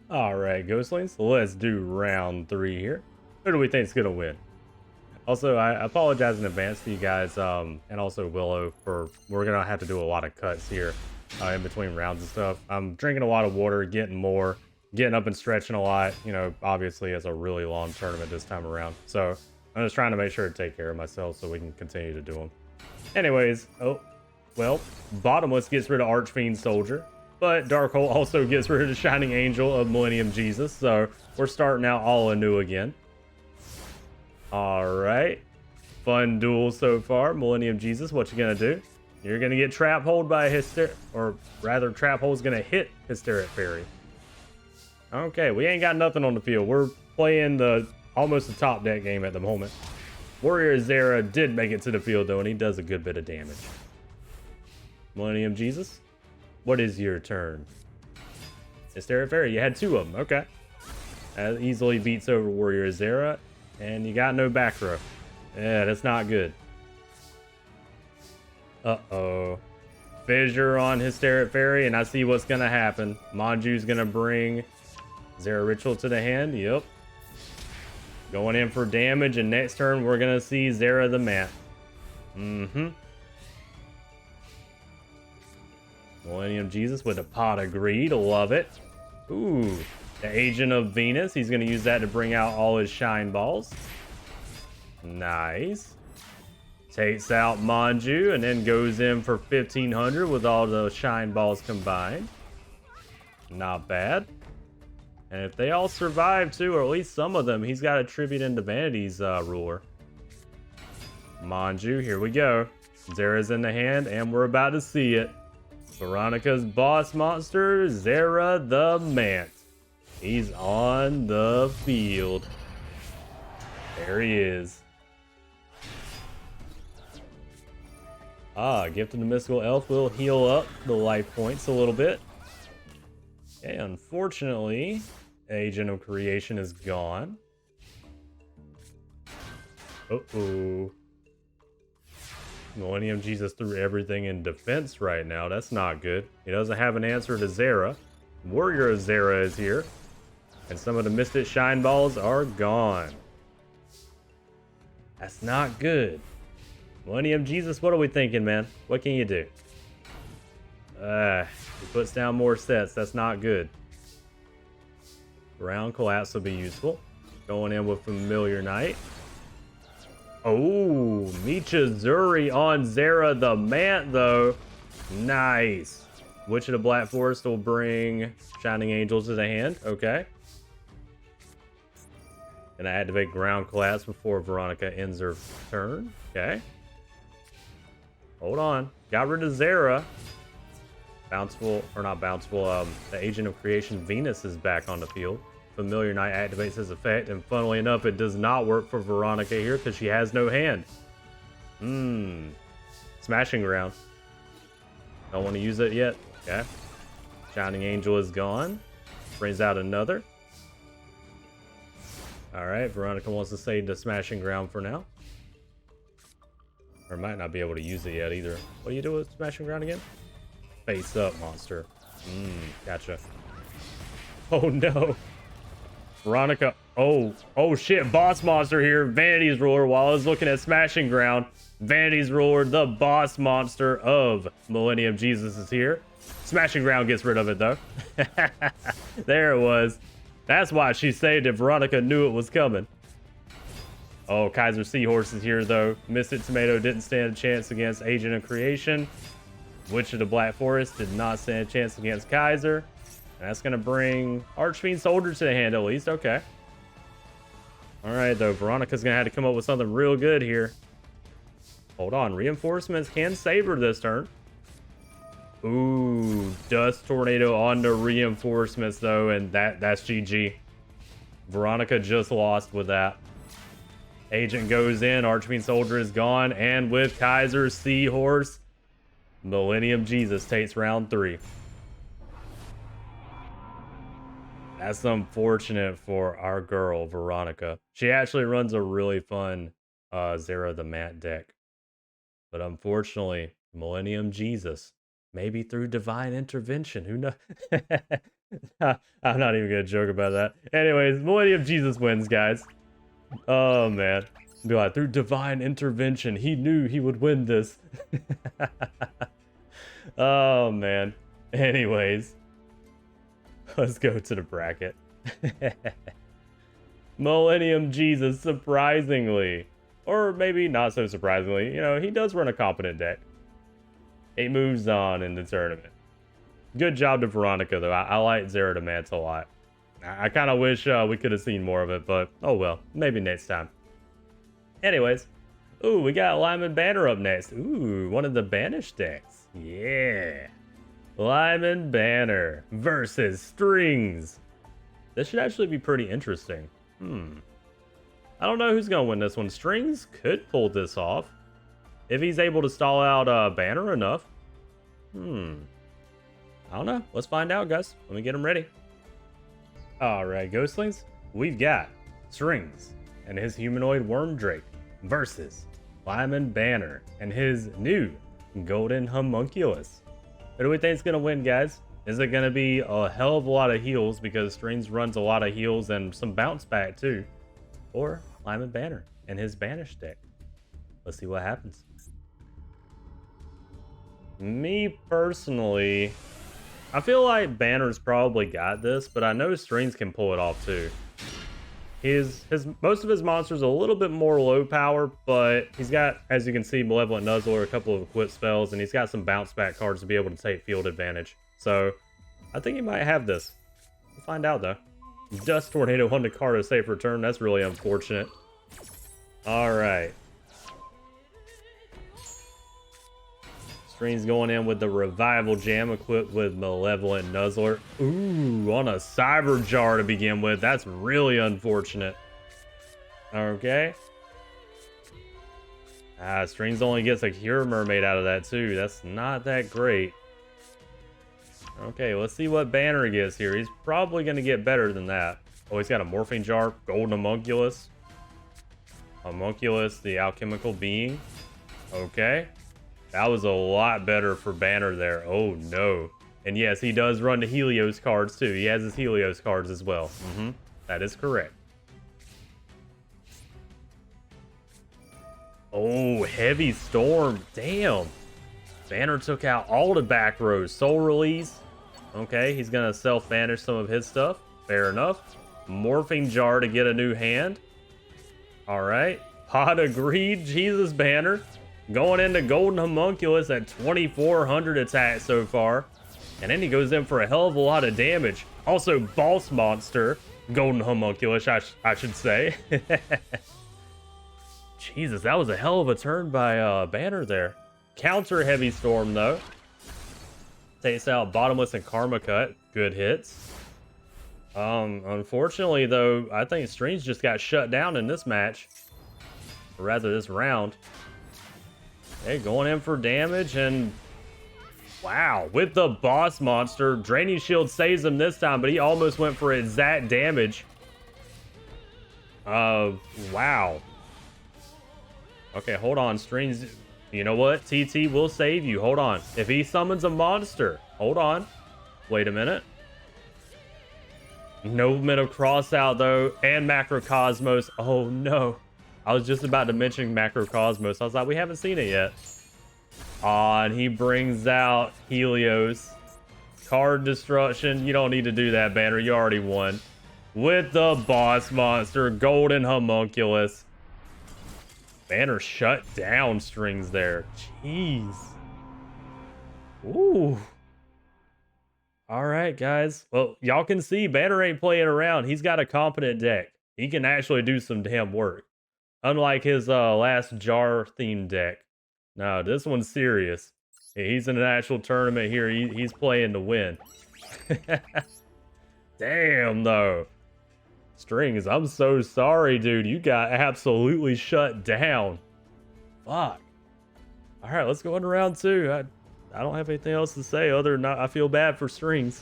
All right, Ghostlings, let's do round 3 here. Who do we think is going to win? Also, I apologize in advance to you guys, and also Willow, we're going to have to do a lot of cuts here in between rounds and stuff. I'm drinking a lot of water, getting up and stretching a lot. You know, obviously it's a really long tournament this time around. So I'm just trying to make sure to take care of myself so we can continue to do them. Anyways, oh, well, Bottomless gets rid of Archfiend Soldier, but Darkhold also gets rid of the Shining Angel of Millennium Jesus. So we're starting out all anew again. All right. Fun duel so far. Millennium Jesus, what you gonna do? You're gonna get Trap Hold by Trap Hold's gonna hit Hysteric Fairy. Okay, we ain't got nothing on the field. We're playing almost the top deck game at the moment. Warrior Zera did make it to the field though, and he does a good bit of damage. Millennium Jesus, what is your turn? Hysteric Fairy, you had 2 of them. Okay. That easily beats over Warrior Zera, and you got no back row. Yeah, that's not good. Uh-oh. Fissure on Hysteric Fairy, and I see what's gonna happen. Manju's gonna bring Zera Ritual to the hand. Yep. Going in for damage, and next turn we're gonna see Zera the Mant. Millennium Jesus with a Pot of Greed. Love it. Ooh. The Agent of Venus. He's gonna use that to bring out all his shine balls. Nice. Takes out Manju and then goes in for 1500 with all the shine balls combined. Not bad. And if they all survive too, or at least some of them, he's got a tribute into Vanity's Ruler. Manju, here we go. Zera's in the hand, and we're about to see it. Veronica's boss monster, Zera the Mant. He's on the field. There he is. Gift of the Mystical Elf will heal up the life points a little bit. Okay, unfortunately, Agent of Creation is gone. Uh-oh. Millennium Jesus threw everything in defense right now. That's not good. He doesn't have an answer to Zera. Warrior Zera is here. And some of the Mystic Shine Balls are gone. That's not good. Millennium Jesus, what are we thinking, man? What can you do? He puts down more sets. That's not good. Ground Collapse will be useful. Going in with Familiar Knight. Oh, Michizuri on Zera the Mant, though. Nice. Witch of the Black Forest will bring Shining Angels to the hand. Okay. Gonna activate ground collapse before Veronica ends her turn. Okay. Hold on. Got rid of Zera. Bountiful, or not bountiful, the Agent of Creation Venus is back on the field. Familiar Knight activates his effect, and funnily enough, it does not work for Veronica here because she has no hand. Smashing Ground. Don't want to use it yet. Okay. Shining Angel is gone. Brings out another. Alright, Veronica wants to save the Smashing Ground for now. Or might not be able to use it yet either. What do you do with Smashing Ground again? Face up, monster. Gotcha. Oh no. Veronica. Oh shit. Boss monster here. Vanity's Ruler. While I was looking at Smashing Ground, Vanity's Ruler, the boss monster of Millennium Jesus, is here. Smashing Ground gets rid of it though. There it was. That's why she saved it. Veronica knew it was coming. Oh, Kaiser Seahorse is here though. Mystic Tomato didn't stand a chance against Agent of Creation. Witch of the Black Forest did not stand a chance against Kaiser. And that's going to bring Archfiend Soldier to the hand at least. Okay. Alright though, Veronica's going to have to come up with something real good here. Hold on, reinforcements can save her this turn. Ooh, Dust Tornado on the reinforcements though, and that's GG. Veronica just lost with that. Agent goes in, Archfiend Soldier is gone, and with Kaiser Seahorse, Millennium Jesus takes round 3. That's unfortunate for our girl, Veronica. She actually runs a really fun Zera the Mat deck. But unfortunately, Millennium Jesus, maybe through divine intervention, who knows? I'm not even going to joke about that. Anyways, Millennium Jesus wins, guys. Oh, man. Be like, through divine intervention, he knew he would win this. Oh, man. Anyways, let's go to the bracket. Millennium Jesus, surprisingly, or maybe not so surprisingly, you know, he does run a competent deck. He moves on in the tournament. Good job to Veronica, though. I like Zera the Mats a lot. I kind of wish we could have seen more of it, but oh well. Maybe next time. Anyways. Ooh, we got Lyman Banner up next. Ooh, one of the banished decks. Yeah. Lyman Banner versus Strings. This should actually be pretty interesting. I don't know who's going to win this one. Strings could pull this off. If he's able to stall out Banner enough. I don't know. Let's find out, guys. Let me get him ready. Alright, Ghostlings. We've got Strings and his humanoid worm drake versus Lyman Banner and his new golden homunculus. Who do we think is going to win, guys? Is it going to be a hell of a lot of heals because Strings runs a lot of heals and some bounce back too? Or Lyman Banner and his banished deck? Let's see what happens. Me personally, I feel like Banner's probably got this, but I know Strings can pull it off too. Most of his monsters are a little bit more low power, but he's got, as you can see, Malevolent Nuzzler, a couple of equipped spells, and he's got some bounce back cards to be able to take field advantage. So I think he might have this. We'll find out though. Dust Tornado on the card of safe return. That's really unfortunate. All right. Strings going in with the Revival Jam equipped with Malevolent Nuzzler. Ooh, on a Cyber Jar to begin with. That's really unfortunate. Okay. Strings only gets a Cure Mermaid out of that too. That's not that great. Okay, let's see what Banner gets here. He's probably going to get better than that. Oh, he's got a Morphing Jar, Golden Homunculus. Homunculus, the alchemical being. Okay. That was a lot better for Banner there. Oh, no. And yes, he does run the Helios cards, too. He has his Helios cards as well. That is correct. Oh, Heavy Storm. Damn. Banner took out all the back rows. Soul Release. Okay, he's going to self-banish some of his stuff. Fair enough. Morphing Jar to get a new hand. All right. Pot of Greed. Jesus, Banner. Going into Golden Homunculus at 2,400 attack so far. And then he goes in for a hell of a lot of damage. Also, Boss Monster Golden homunculus, I should say. Jesus, that was a hell of a turn by Banner there. Counter Heavy Storm though. Takes out Bottomless and Karma Cut. Good hits. Unfortunately though, I think Strings just got shut down in this match. Or rather this round. Hey, going in for damage and wow, with the boss monster. Draining Shield saves him this time, but he almost went for exact damage. Wow. Okay, hold on, Strings. You know what? TT will save you. Hold on. If he summons a monster, hold on. Wait a minute. No movement of Cross out though, and Macrocosmos. Oh no. I was just about to mention Macrocosmos. I was like, we haven't seen it yet. And he brings out Helios. Card destruction. You don't need to do that, Banner. You already won. With the boss monster, Golden Homunculus. Banner shut down Strings there. Jeez. Ooh. All right, guys. Well, y'all can see Banner ain't playing around. He's got a competent deck. He can actually do some damn work. Unlike his last jar themed deck. No, this one's serious. He's in an actual tournament here. He's playing to win. Damn, though. Strings, I'm so sorry, dude. You got absolutely shut down. Fuck. All right, let's go into round two. I don't have anything else to say other than I feel bad for Strings.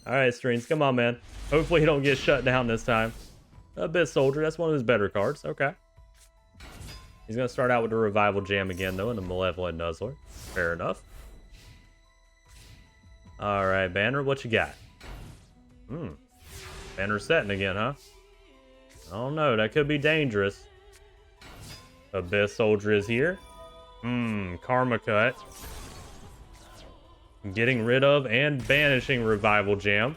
All right, Strings, come on, man. Hopefully he don't get shut down this time. Abyss Soldier, that's one of his better cards. Okay. He's going to start out with the Revival Jam again, though, and a Malevolent Nuzzler. Fair enough. All right, Banner, what you got? Banner setting again, huh? I don't know. That could be dangerous. Abyss Soldier is here. Karma Cut. Getting rid of and banishing Revival Jam.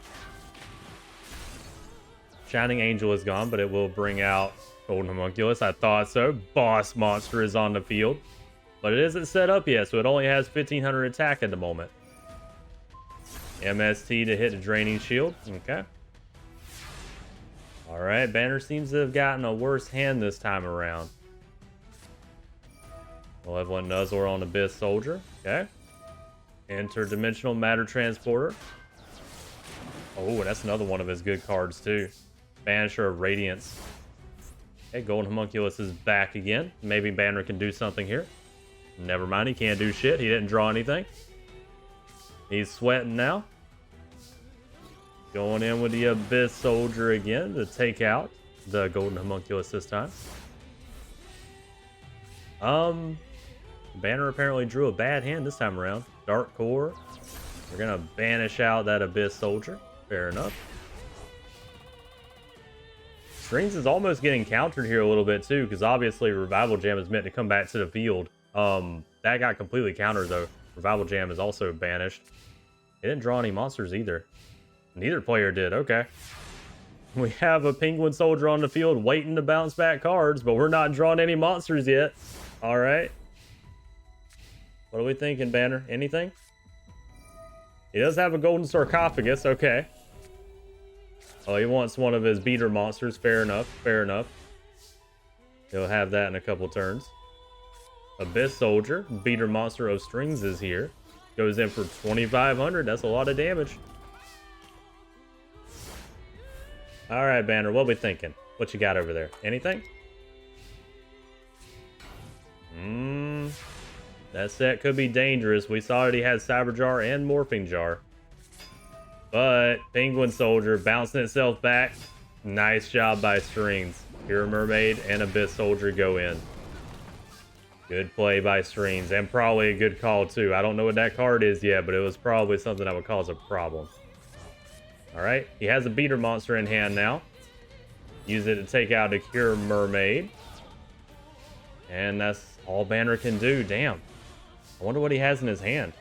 Shining Angel is gone, but it will bring out Golden Homunculus. I thought so. Boss Monster is on the field. But it isn't set up yet, so it only has 1500 attack at the moment. MST to hit the Draining Shield. Okay. Alright, Banner seems to have gotten a worse hand this time around. Malevolent Nuzzler on Abyss Soldier. Okay. Interdimensional Matter Transporter. Oh, that's another one of his good cards, too. Banisher of Radiance. Okay, Golden Homunculus is back again. Maybe Banner can do something here. Never mind, he can't do shit. He didn't draw anything. He's sweating now. Going in with the Abyss Soldier again to take out the Golden Homunculus this time. Banner apparently drew a bad hand this time around. Dark Core. We're gonna banish out that Abyss Soldier. Fair enough. Strings is almost getting countered here a little bit too, because obviously Revival Jam is meant to come back to the field. That got completely countered though. Revival Jam is also banished. He didn't draw any monsters either. Neither player did. Okay. We have a Penguin Soldier on the field waiting to bounce back cards, but we're not drawing any monsters yet. All right. What are we thinking, Banner? Anything? He does have a Golden Sarcophagus. Okay. Oh, he wants one of his beater monsters. Fair enough. Fair enough. He'll have that in a couple turns. Abyss Soldier, beater monster of Strings, is here. Goes in for 2500. That's a lot of damage. All right, Banner, what we thinking? What you got over there? Anything? That set could be dangerous. We saw that he had Cyber Jar and Morphing Jar. But Penguin Soldier bouncing itself back. Nice job by Strings. Pure Mermaid and Abyss Soldier go in. Good play by Strings, and probably a good call too. I don't know what that card is yet, but it was probably something that would cause a problem. Alright, he has a beater monster in hand now. Use it to take out a Pure Mermaid. And that's all Banner can do. Damn. I wonder what he has in his hand.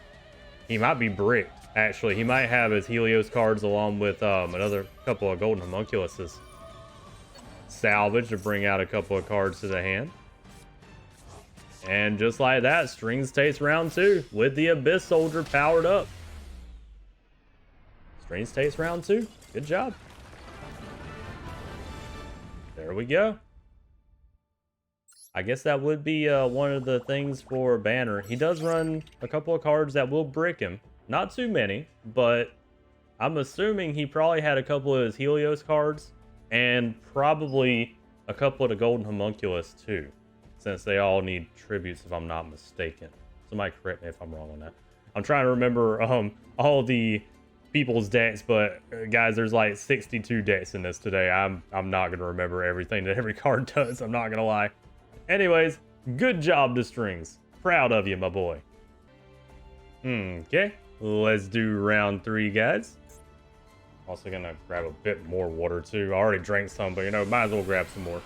He might be bricked, actually. He might have his Helios cards along with another couple of Golden Homunculuses. Salvage to bring out a couple of cards to the hand. And just like that, Strings takes round two with the Abyss Soldier powered up. Strings takes round 2. Good job. There we go. I guess that would be one of the things for Banner. He does run a couple of cards that will brick him. Not too many, but I'm assuming he probably had a couple of his Helios cards and probably a couple of the Golden Homunculus too, since they all need tributes if I'm not mistaken. Somebody correct me if I'm wrong on that. I'm trying to remember all the people's decks, but guys, there's like 62 decks in this today. I'm not gonna remember everything that every card does. I'm not gonna lie. Anyways, good job to Strings. Proud of you, my boy. Okay, let's do round 3, guys. Also gonna grab a bit more water too. I already drank some, but you know, might as well grab some more.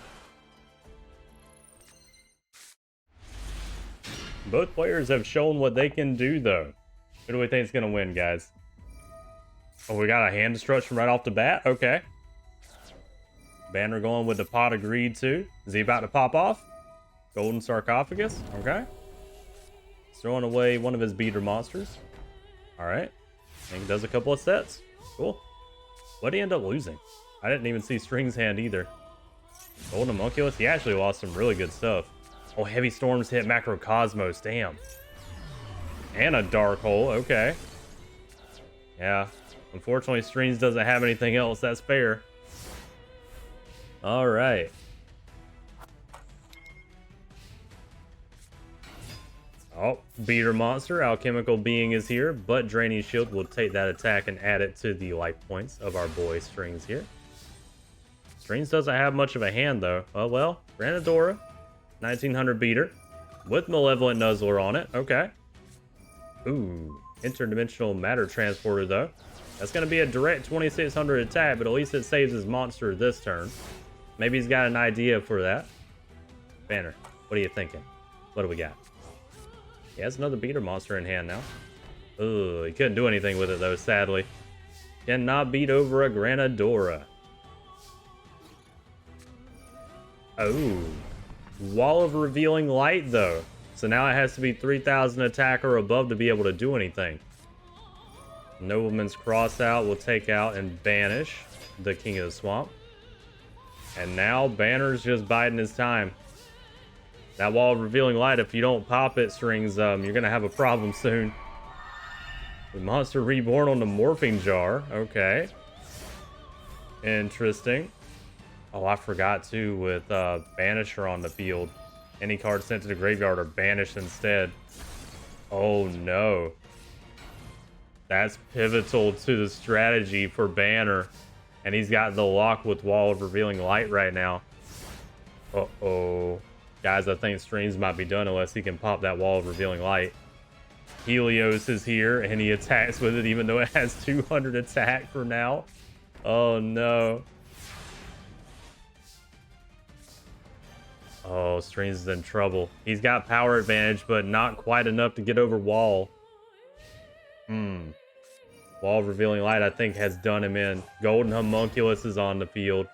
Both players have shown what they can do, though. Who do we think is gonna win, guys? Oh, we got a hand destruction right off the bat? Okay. Banner going with the Pot of Greed, too. Is he about to pop off? Golden Sarcophagus? Okay. He's throwing away one of his beater monsters. Alright. I think he does a couple of sets. Cool. What did he end up losing? I didn't even see Strings' hand either. Golden Homunculus? He actually lost some really good stuff. Oh, Heavy Storms hit Macrocosmos. Damn. And a Dark Hole. Okay. Yeah. Unfortunately, Strings doesn't have anything else. That's fair. Alright. Oh, Beater Monster, Alchemical Being is here, but Draining Shield will take that attack and add it to the life points of our boy Strings here. Strings doesn't have much of a hand, though. Oh, well, Granadora, 1900 Beater, with Malevolent Nuzzler on it. Okay. Ooh, Interdimensional Matter Transporter, though. That's going to be a direct 2600 attack, but at least it saves his monster this turn. Maybe he's got an idea for that. Banner, what are you thinking? What do we got? He has another beater monster in hand now. Ugh, he couldn't do anything with it, though, sadly. Cannot beat over a Granadora. Oh. Wall of Revealing Light, though. So now it has to be 3000 attack or above to be able to do anything. Nobleman's Crossout will take out and banish the King of the Swamp. And now Banner's just biding his time. That Wall of Revealing Light, if you don't pop it, Strings, you're going to have a problem soon. The Monster Reborn on the Morphing Jar. Okay. Interesting. Oh, I forgot, too, with Banisher on the field. Any card sent to the graveyard are banished instead. Oh, no. That's pivotal to the strategy for Banner. And he's got the lock with Wall of Revealing Light right now. Uh-oh. Guys, I think Strings might be done unless he can pop that Wall of Revealing Light. Helios is here, and he attacks with it even though it has 200 attack for now. Oh, no. Oh, Strings is in trouble. He's got power advantage, but not quite enough to get over Wall. Wall of Revealing Light, I think, has done him in. Golden Homunculus is on the field.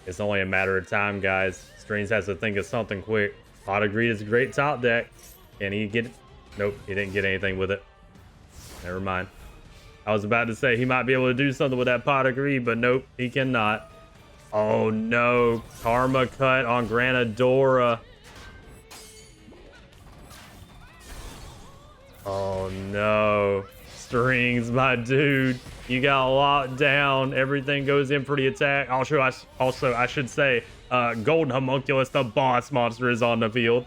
It's only a matter of time, guys. Strings has to think of something quick. Pot of Greed is a great top deck. Can he get it? Nope, he didn't get anything with it. Never mind. I was about to say he might be able to do something with that Pot of Greed, but nope, he cannot. Oh no, Karma Cut on Granadora. Oh no. Strings, my dude. You got locked down. Everything goes in for the attack. Also, I should say, Golden Homunculus, the boss monster, is on the field.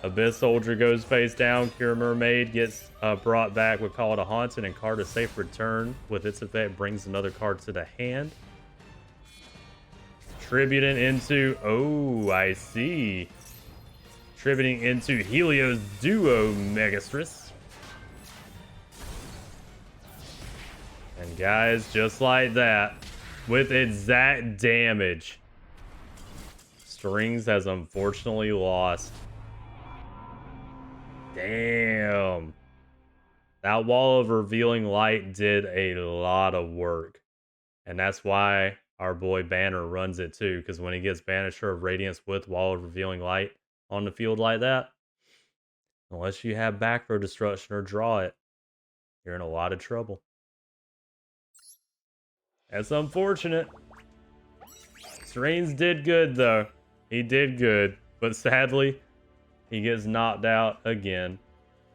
Abyss Soldier goes face down. Cure Mermaid gets brought back with Call to Haunted, and Card of Safe Return with its effect brings another card to the hand. Tributing into, oh, I see. Tributing into Helios Duo Megastress. And guys, just like that, with exact damage, Strings has unfortunately lost. Damn. That Wall of Revealing Light did a lot of work. And that's why our boy Banner runs it too, because when he gets Banisher of Radiance with Wall of Revealing Light on the field like that, unless you have back row destruction or draw it, You're in a lot of trouble. That's unfortunate. Strains did good, though. He did good. But sadly, he gets knocked out again.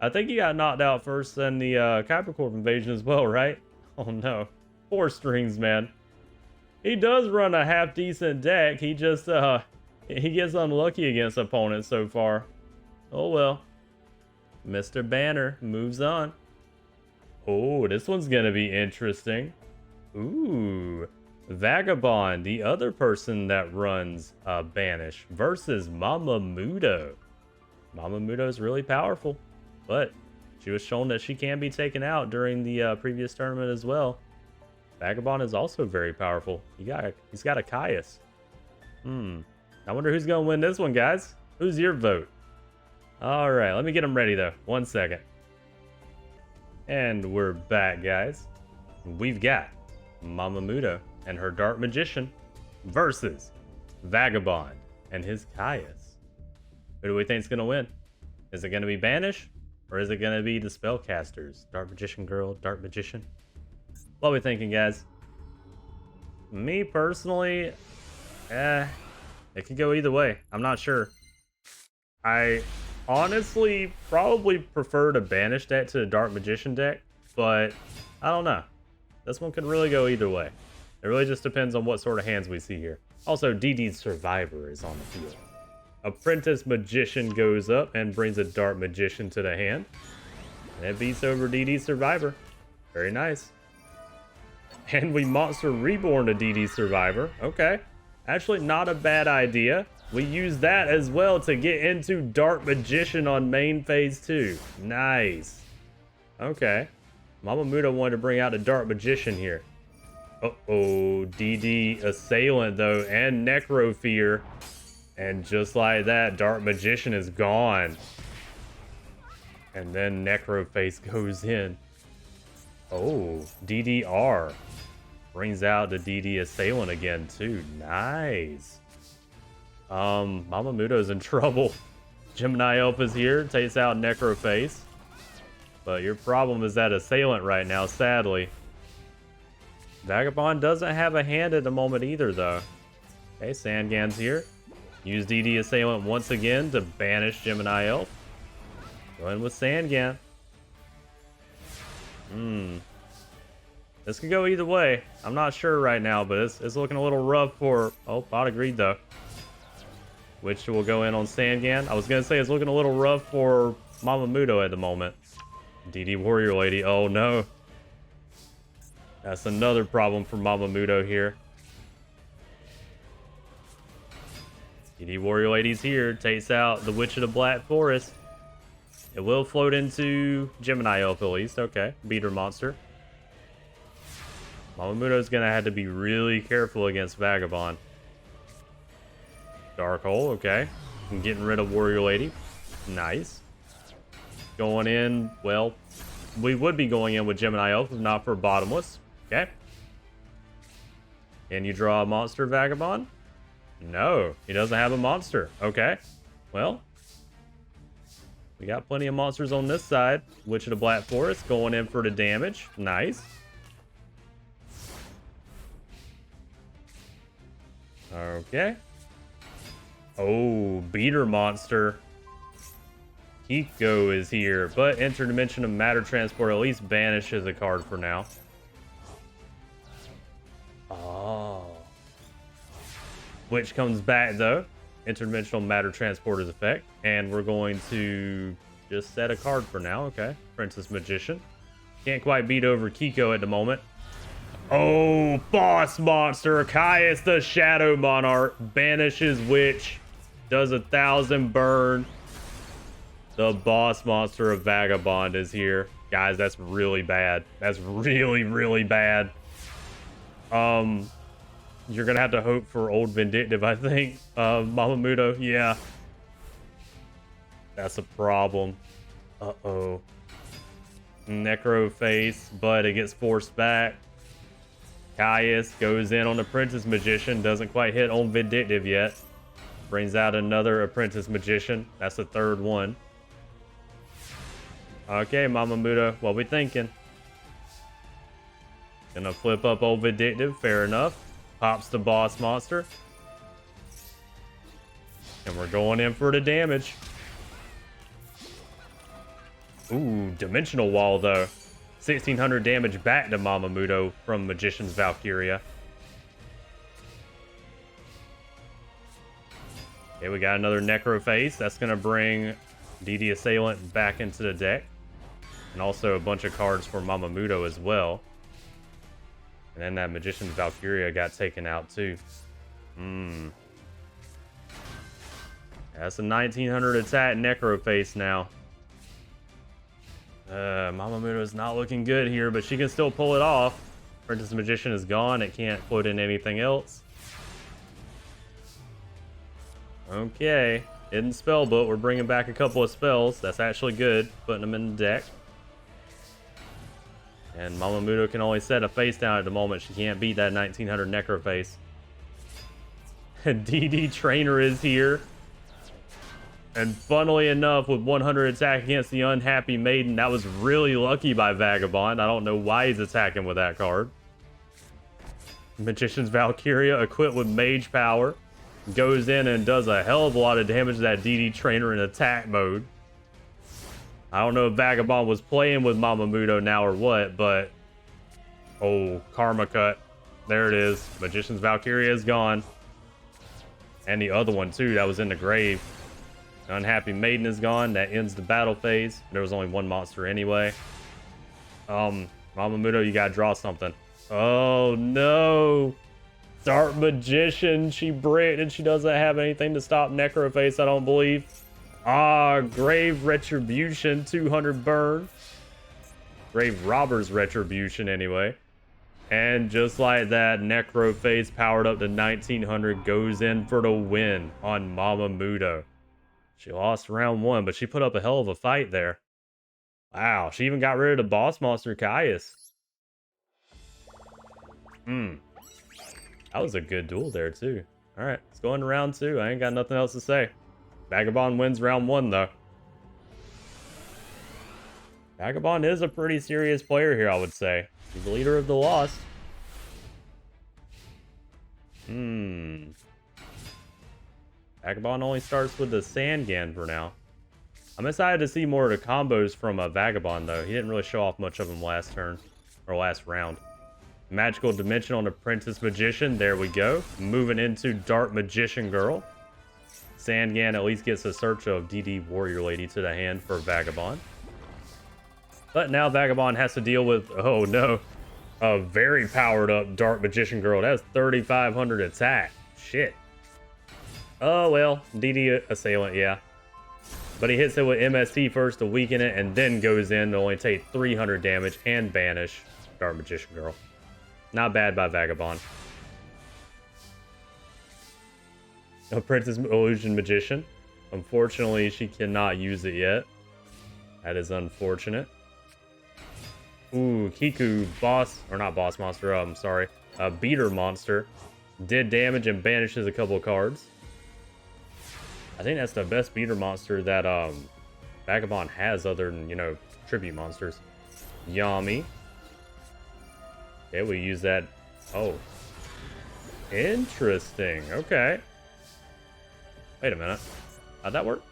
I think he got knocked out first in the Kaiba Corp invasion as well, right? Oh no. Poor Strings, man. He does run a half-decent deck. He just, he gets unlucky against opponents so far. Oh well. Mr. Banner moves on. Oh, this one's gonna be interesting. Ooh. Vagabond, the other person that runs Banish, versus Mama Muto. Mama Muto is really powerful, but she was shown that she can be taken out during the previous tournament as well. Vagabond is also very powerful. He's got a Caius. I wonder who's gonna win this one, guys. Who's your vote? All right, let me get him ready though. 1 second. And we're back, guys. We've got Mama Muto and her Dark Magician versus Vagabond and his Caius. Who do we think's gonna win? Is it gonna be Banish or is it gonna be the Spellcasters? Dark Magician girl, Dark Magician. What are we thinking, guys? Me personally, it could go either way. I'm not sure. I honestly probably prefer to Banish deck to the Dark Magician deck, but I don't know. This one could really go either way. It really just depends on what sort of hands we see here. Also, DD's Survivor is on the field. Apprentice Magician goes up and brings a Dark Magician to the hand. And it beats over DD's Survivor. Very nice. And we Monster Reborn to DD's Survivor. Okay. Actually, not a bad idea. We use that as well to get into Dark Magician on main phase 2. Nice. Okay. Mama Muto wanted to bring out a Dark Magician here. Uh-oh. DD Assailant, though, and Necrofear. And just like that, Dark Magician is gone. And then Necroface goes in. Oh, DDR. Brings out the DD Assailant again, too. Nice. Mama Muto's in trouble. Gemini Elf is here, takes out Necroface. But your problem is that Assailant right now, sadly. Vagabond doesn't have a hand at the moment either, though. Okay, Sangan's here. Use DD Assailant once again to banish Gemini Elf. Go in with Sangan. This could go either way. I'm not sure right now, but it's looking a little rough for... Oh, Bot agreed, though. Which will go in on Sangan. I was going to say it's looking a little rough for Mama Muto at the moment. DD Warrior Lady. Oh, no. That's another problem for Mama Muto here. DD Warrior Lady's here. Takes out the Witch of the Black Forest. It will float into Gemini Elf at least. Okay. Beat her monster. Mama Muto's going to have to be really careful against Vagabond. Dark Hole. Okay. And getting rid of Warrior Lady. Nice. Going in. Well, we would be going in with Gemini Elf if not for Bottomless. Okay. Can you draw a monster, Vagabond? No, he doesn't have a monster. Okay. Well, we got plenty of monsters on this side. Witch of the Black Forest going in for the damage. Nice. Okay. Oh, beater monster. Kiko is here, but Interdimension of Matter Transport at least banishes a card for now. Oh. Which comes back though. Interdimensional Matter Transporter's effect. And we're going to just set a card for now. Okay. Princess Magician. Can't quite beat over Kiko at the moment. Oh, boss monster. Caius the Shadow Monarch banishes Witch. Does 1,000 burn. The boss monster of Vagabond is here. Guys, that's really bad. That's really, really bad. You're gonna have to hope for Old Vindictive, I think. Mama Muto, yeah. That's a problem. Uh-oh. Necroface, but it gets forced back. Caius goes in on Apprentice Magician. Doesn't quite hit on Vindictive yet. Brings out another Apprentice Magician. That's the third one. Okay, Mama Muto, what we thinking? Gonna flip up old Vindictive, fair enough. Pops the boss monster. And we're going in for the damage. Ooh, Dimensional Wall though. 1600 damage back to Mama Muto from Magician's Valkyria. Okay, we got another Necro Face. That's gonna bring DD Assailant back into the deck. And also a bunch of cards for Mama Muto as well. And then that Magician's Valkyria got taken out too. That's a 1900 attack Necro Face now. Mama Muto is not looking good here, but she can still pull it off. Princess Magician is gone. It can't put in anything else. Okay. Hidden Spell Book. We're bringing back a couple of spells. That's actually good. Putting them in the deck. And Mama Muto can only set a face down at the moment. She can't beat that 1900 Necro Face. DD Trainer is here. And funnily enough, with 100 attack against the Unhappy Maiden, that was really lucky by Vagabond. I don't know why he's attacking with that card. Magician's Valkyria, equipped with Mage Power, goes in and does a hell of a lot of damage to that DD Trainer in attack mode. I don't know if Vagabond was playing with Mama Muto now or what, but... Oh, Karma Cut. There it is. Magician's Valkyria is gone. And the other one, too, that was in the grave. Unhappy Maiden is gone. That ends the battle phase. There was only one monster anyway. Mama Muto, you gotta draw something. Oh, no. Dark Magician. She bricked and she doesn't have anything to stop Necroface, I don't believe. Grave Retribution, 200 burn. Grave Robber's Retribution, anyway. And just like that, Necroface powered up to 1900 goes in for the win on Mama Muto. She lost round 1, but she put up a hell of a fight there. Wow, she even got rid of the boss monster, Caius. That was a good duel there, too. Alright, let's go into round 2. I ain't got nothing else to say. Vagabond wins round 1, though. Vagabond is a pretty serious player here, I would say. He's the leader of the Lost. Vagabond only starts with the Sangan for now. I'm excited to see more of the combos from Vagabond, though. He didn't really show off much of them last turn, or last round. Magical Dimension on Apprentice Magician. There we go. Moving into Dark Magician Girl. Sangan at least gets a search of DD Warrior Lady to the hand for Vagabond. But now Vagabond has to deal with, oh no, a very powered up Dark Magician Girl. That's 3,500 attack. Shit. Oh well, DD Assailant, yeah. But he hits it with MST first to weaken it, and then goes in to only take 300 damage and banish Dark Magician Girl. Not bad by Vagabond. Apprentice Illusion Magician. Unfortunately, she cannot use it yet. That is unfortunate. Ooh, Kiku, boss, or not boss monster, I'm sorry. Beater monster. Did damage and banishes a couple of cards. I think that's the best beater monster that Vagabond has other than, you know, tribute monsters. Yami. Okay, we use that. Oh. Interesting. Okay. Wait a minute. How'd that work?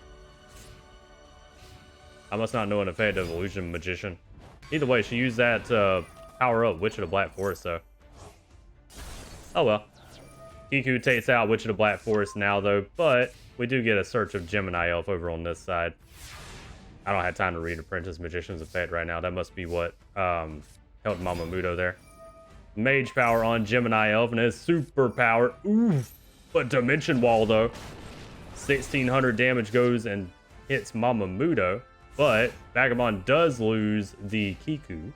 I must not know an effective Illusion Magician. Either way, she used that to power up Witch of the Black Forest, though. Oh well. Kiku takes out Witch of the Black Forest now, though, but we do get a search of Gemini Elf over on this side. I don't have time to read Apprentice Magician's effect right now. That must be what helped Mama Muto there. Mage Power on Gemini Elf, and it's super powered. Ooh, but Dimension Wall, though. 1,600 damage goes and hits Mama Muto, but Vagabond does lose the Kiku.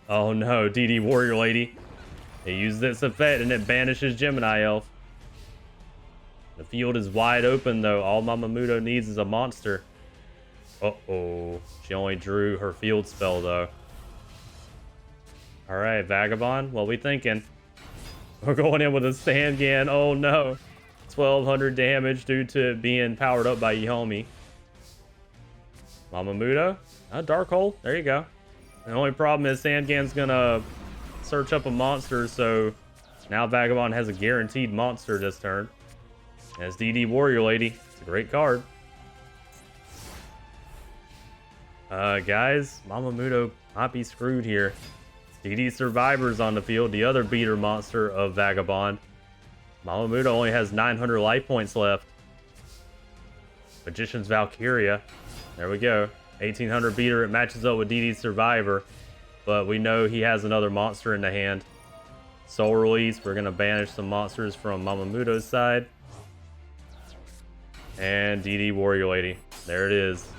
Oh no, DD Warrior Lady. It uses this effect and it banishes Gemini Elf. The field is wide open though. All Mama Muto needs is a monster. Uh-oh. She only drew her field spell though. Alright, Vagabond, what we thinking? We're going in with a Sangan. Oh no. 1,200 damage due to it being powered up by Yomi. Mama Muto. Dark Hole. There you go. The only problem is Sandgan's gonna search up a monster, so now Vagabond has a guaranteed monster this turn. As DD Warrior Lady. It's a great card. Guys, Mama Muto might be screwed here. DD Survivor's on the field, the other beater monster of Vagabond. Mama Muto only has 900 life points left. Magician's Valkyria. There we go. 1800 beater. It matches up with DD Survivor. But we know he has another monster in the hand. Soul Release. We're going to banish some monsters from Mama Muto's side. And DD Warrior Lady. There it is.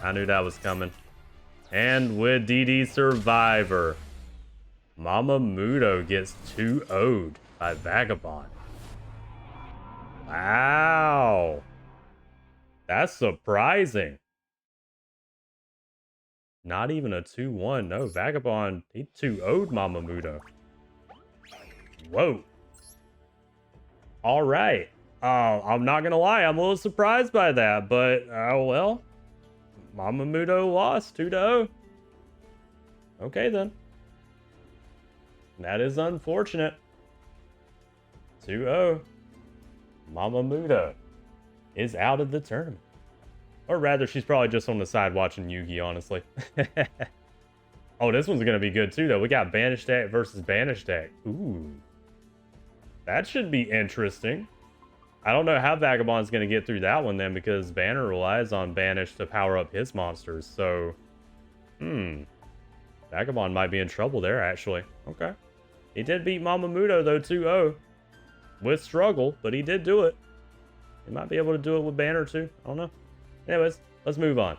I knew that was coming. And with DD Survivor, Mama Muto gets 2-0'd by Vagabond. Wow. That's surprising. Not even a 2-1. No, Vagabond, he 2-0'd Mama Muto. Whoa. All right. I'm not going to lie. I'm a little surprised by that, but, well, Mama Muto lost 2-0. Okay, then. That is unfortunate. 2-0. Mama Muto is out of the tournament. Or rather, she's probably just on the side watching Yugi, honestly. Oh, this one's going to be good, too, though. We got Banish Deck versus Banish Deck. Ooh. That should be interesting. I don't know how Vagabond's going to get through that one, then, because Banner relies on Banish to power up his monsters. So, Vagabond might be in trouble there, actually. Okay. He did beat Mama Muto, though, 2-0. With struggle, but he did do it. He might be able to do it with Banner, too. I don't know. Anyways, let's move on.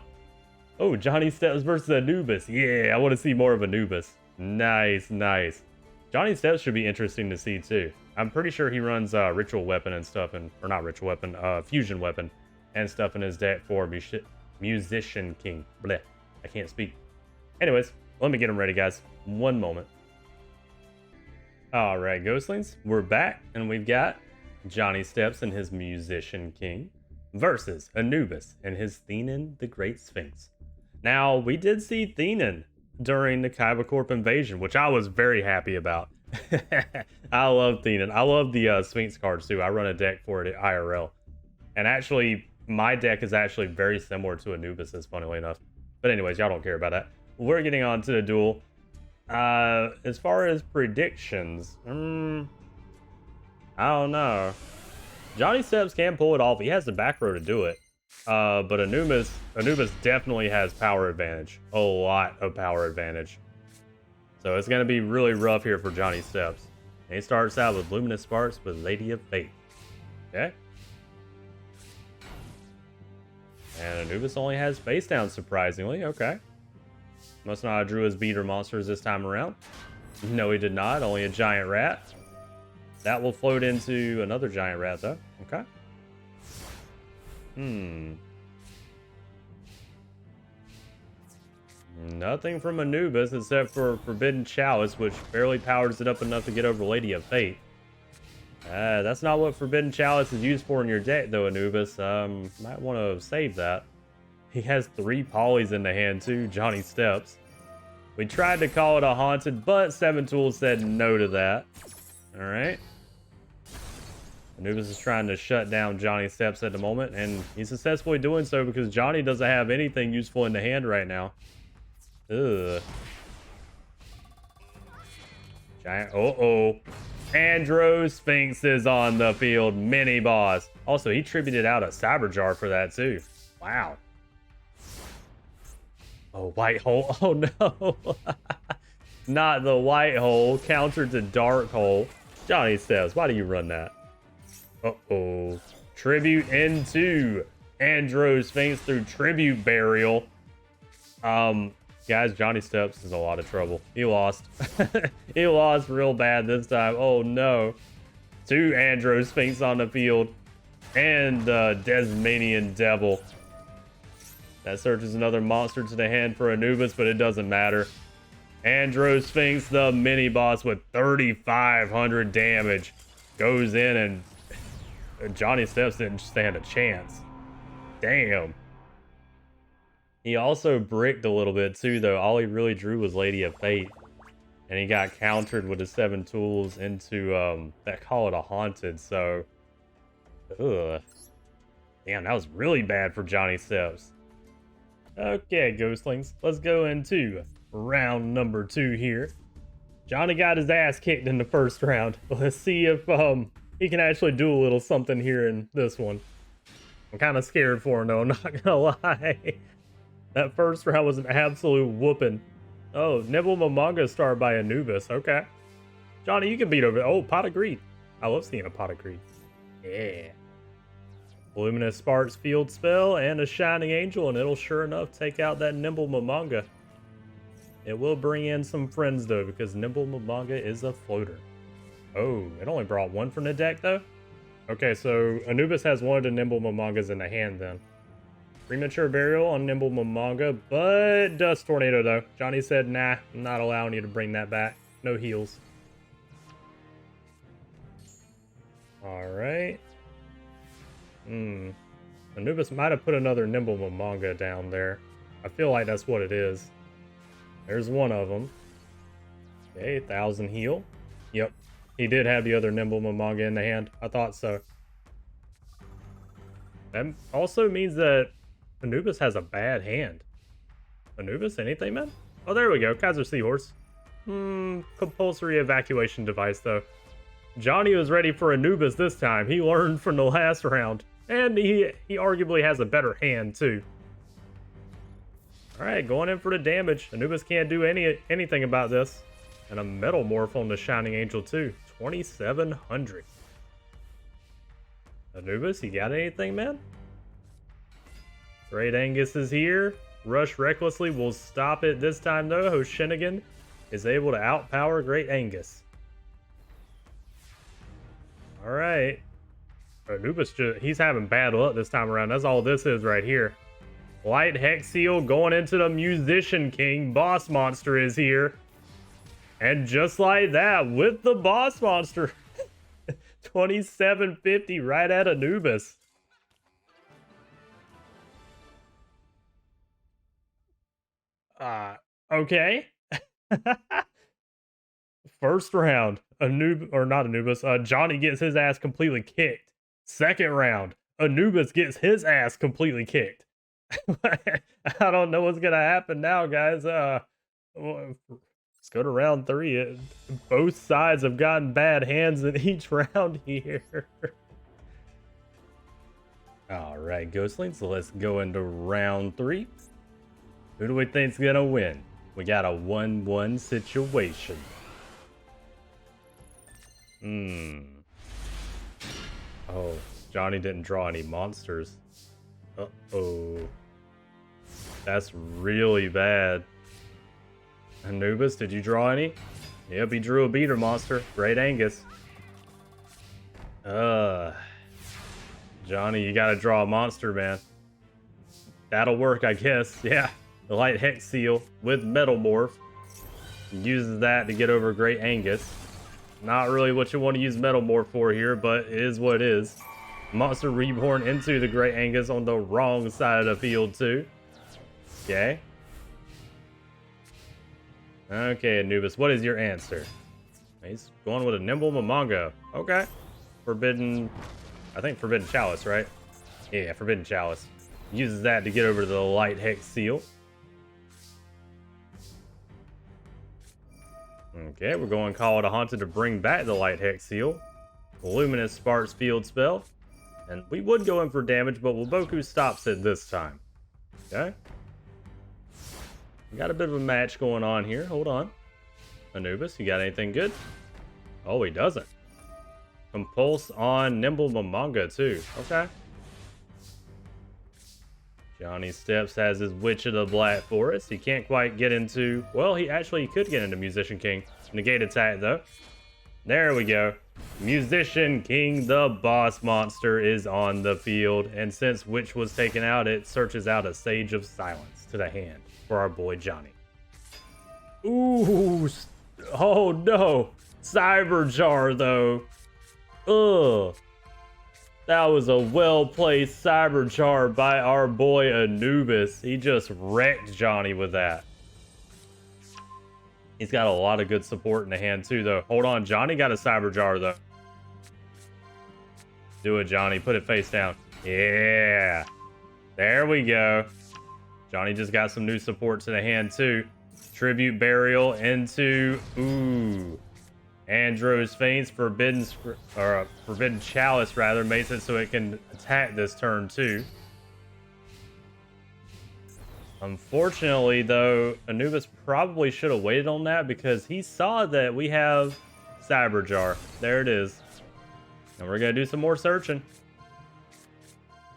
Oh, Johnny Steps versus Anubis. Yeah, I want to see more of Anubis. Nice, nice. Johnny Steps should be interesting to see, too. I'm pretty sure he runs Ritual Weapon and stuff, or not Ritual Weapon, Fusion Weapon and stuff in his deck for Musician King. Bleh, I can't speak. Anyways, let me get him ready, guys. One moment. All right, Ghostlings, we're back, and we've got Johnny Steps and his Musician King versus Anubis and his Thenan the Great Sphinx. Now, we did see Thenan during the Kaiba Corp invasion, which I was very happy about. I love Thenan. I love the Sphinx cards, too. I run a deck for it at IRL. And actually, my deck is actually very similar to Anubis's, funnily enough. But anyways, y'all don't care about that. We're getting on to the duel. As far as predictions, I don't know. Johnny Steps can pull it off. He has the back row to do it. But Anubis definitely has power advantage. A lot of power advantage. So it's going to be really rough here for Johnny Steps. And he starts out with Luminous Sparks with Lady of Fate. Okay. And Anubis only has face down, surprisingly. Okay. Must not have drew his beater monsters this time around. No, he did not. Only a giant rat. That will float into another giant rat, though. Okay. Nothing from Anubis except for Forbidden Chalice, which barely powers it up enough to get over Lady of Fate. That's not what Forbidden Chalice is used for in your deck, though, Anubis. Might want to save that. He has 3 polys in the hand, too, Johnny Steps. We tried to call it a haunted, but 7 Tools said no to that. Alright. Anubis is trying to shut down Johnny Steps at the moment, and he's successfully doing so because Johnny doesn't have anything useful in the hand right now. Ugh. Giant. Uh-oh. Andro Sphinx is on the field. Mini boss. Also, he tributed out a Cyberjar for that, too. Wow. Oh, white hole. Oh, no. Not the white hole. Counter to dark hole. Johnny Steps, why do you run that? Uh-oh. Tribute into Andro Sphinx through Tribute Burial. Guys, Johnny Steps is in a lot of trouble. He lost. He lost real bad this time. Oh, no. 2 Andro Sphinx on the field. And the Desmanian Devil. That searches another monster to the hand for Anubis, but it doesn't matter. Andro Sphinx, the mini-boss with 3,500 damage. Goes in and Johnny Steps didn't stand a chance. Damn. He also bricked a little bit too, though. All he really drew was Lady of Fate. And he got countered with his 7 tools into, that call it a haunted, so... Ugh. Damn, that was really bad for Johnny Steps. Okay, Ghostlings, let's go into round number 2 here. Johnny got his ass kicked in the first round. Let's see if, he can actually do a little something here in this one. I'm kind of scared for him, though, I'm not gonna lie. That first round was an absolute whooping. Oh, Nibble my manga starred by Anubis. Okay. Johnny, you can beat over. Oh, Pot of Greed. I love seeing a Pot of Greed. Yeah. Luminous Sparks field spell and a Shining Angel, and it'll sure enough take out that Nimble Mamanga. It will bring in some friends, though, because Nimble Mamanga is a floater. Oh, it only brought 1 from the deck, though? Okay, so Anubis has 1 of the Nimble Mamangas in the hand, then. Premature Burial on Nimble Mamanga, but Dust Tornado, though. Johnny said, nah, I'm not allowing you to bring that back. No heals. Alright. Anubis might have put another Nimble Mamanga down there. I feel like that's what it is. There's one of them. Okay, 1,000 heal. Yep, he did have the other Nimble Mamanga in the hand. I thought so. That also means that Anubis has a bad hand. Anubis, anything, man? Oh, there we go. Kaiser Seahorse. Compulsory evacuation device, though. Johnny was ready for Anubis this time. He learned from the last round. And he arguably has a better hand, too. Alright, going in for the damage. Anubis can't do anything about this. And a Metal Morph on the Shining Angel, too. 2,700. Anubis, you got anything, man? Great Angus is here. Rush recklessly will stop it this time, though. Hoshinigan is able to outpower Great Angus. Alright. Anubis, he's having bad luck this time around. That's all this is right here. Light Hex Seal going into the Musician King. Boss Monster is here. And just like that, with the Boss Monster. 2,750 right at Anubis. Okay. First round, Johnny gets his ass completely kicked. Second round, Anubis gets his ass completely kicked. I don't know what's gonna happen now, guys. Let's go to round 3. Both sides have gotten bad hands in each round here. All right, Ghostlings, so let's go into round 3. Who do we think's gonna win? We got a 1-1 situation. Oh, Johnny didn't draw any monsters. Uh-oh. That's really bad. Anubis, did you draw any? Yep, he drew a beater monster. Great Angus. Johnny, you gotta draw a monster, man. That'll work, I guess. Yeah. The Light Hex Seal with Metal Morph. Uses that to get over Great Angus. Not really what you want to use Metal Morph for here, but it is what it is. Monster Reborn into the Great Angus on the wrong side of the field, too. Okay. Okay, Anubis, what is your answer? He's going with a Nimble Mamanga. Okay. Forbidden... I think Forbidden Chalice, right? Yeah, Forbidden Chalice. Uses that to get over to the Light Hex Seal. Okay, we're going Call It a Haunted to bring back the Light Hex Seal. Luminous Sparks field spell. And we would go in for damage, but Waboku stops it this time. Okay. We got a bit of a match going on here. Hold on. Anubis, you got anything good? Oh, he doesn't. Compulse on Nimble Mamanga, too. Okay. Johnny Steps has his Witch of the Black Forest. He can't quite get into... Well, he could get into Musician King. Negate attack, though. There we go. Musician King, the boss monster, is on the field. And since Witch was taken out, it searches out a Sage of Silence to the hand for our boy Johnny. Ooh. Oh, no. Cyberjar, though. Ugh. That was a well-placed cyber charge by our boy Anubis. He just wrecked Johnny with that. He's got a lot of good support in the hand too, though. Hold on, Johnny got a cyber jar though. Do it, Johnny. Put it face down. Yeah. There we go. Johnny just got some new support to the hand too. Tribute Burial into Andro's Faints, Forbidden Chalice rather, makes it so it can attack this turn too. Unfortunately, though, Anubis probably should have waited on that because he saw that we have Cyber Jar. There it is. And we're going to do some more searching.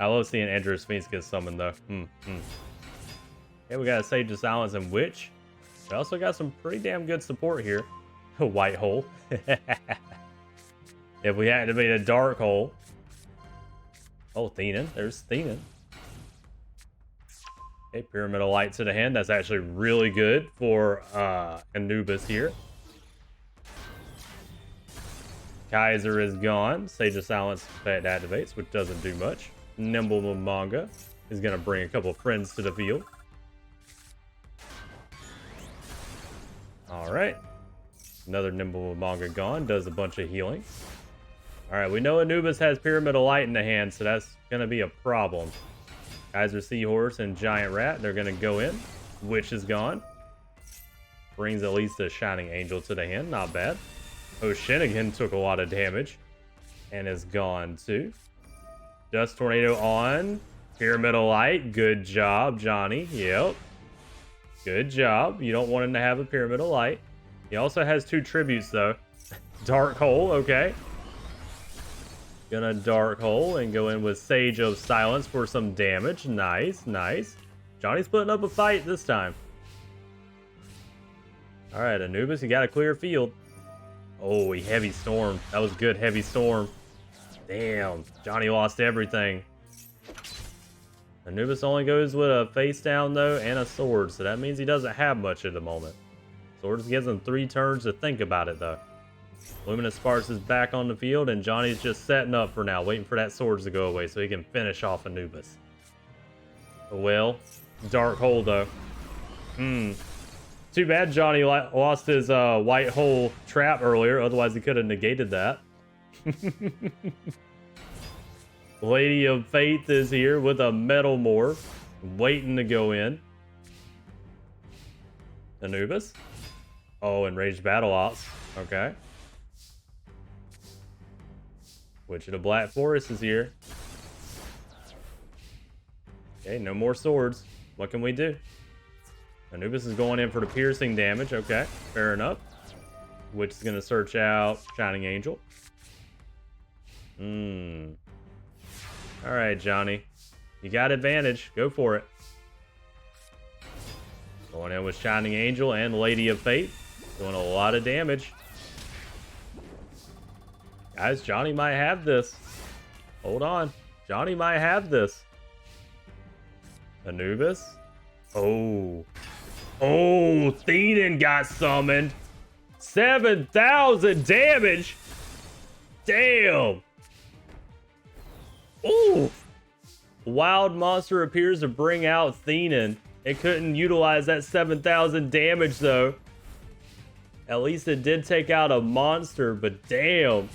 I love seeing Andrew's Sphinx get summoned, though. Okay, we got a Sage of Silence and Witch. We also got some pretty damn good support here. A White Hole. If we activate a Dark Hole. Oh, Thenan. There's Thenan. Okay, Pyramidal Light to the hand. That's actually really good for Anubis here. Kaiser is gone. Sage of Silence effect activates, which doesn't do much. Nimble Manga is going to bring a couple of friends to the field. Alright. Another Nimble Manga gone. Does a bunch of healing. Alright, we know Anubis has Pyramidal Light in the hand, so that's going to be a problem. Kaiser Seahorse and Giant Rat, they're going to go in. Witch is gone. Brings at least a Shining Angel to the hand. Not bad. O'Shinigan took a lot of damage and is gone too. Dust Tornado on. Pyramidal Light. Good job, Johnny. Yep. Good job. You don't want him to have a Pyramidal Light. He also has 2 tributes, though. Dark Hole. Okay. Gonna Dark Hole and go in with Sage of Silence for some damage. Nice, nice. Johnny's putting up a fight this time. Alright, Anubis, you got a clear field. Oh, he Heavy Storm. That was good, Heavy Storm. Damn, Johnny lost everything. Anubis only goes with a face down, though, and a sword, so that means he doesn't have much at the moment. Swords gives him 3 turns to think about it, though. Luminous Sparks is back on the field, and Johnny's just setting up for now, waiting for that swords to go away so he can finish off Anubis. Well, Dark Hole, though. Too bad Johnny lost his White Hole trap earlier, otherwise he could have negated that. Lady of Faith is here with a Metal Morph, waiting to go in. Anubis. Oh, Enraged Battle Ops. Okay. Witch of the Black Forest is here. Okay, no more swords. What can we do? Anubis is going in for the piercing damage. Okay, fair enough. Witch is going to search out Shining Angel. Alright, Johnny. You got advantage. Go for it. Going in with Shining Angel and Lady of Fate. Doing a lot of damage. Guys, Johnny might have this. Hold on. Johnny might have this. Anubis. Oh. Oh, Thenan got summoned. 7,000 damage. Damn. Ooh. Wild monster appears to bring out Thenan. It couldn't utilize that 7,000 damage, though. At least it did take out a monster, but damn.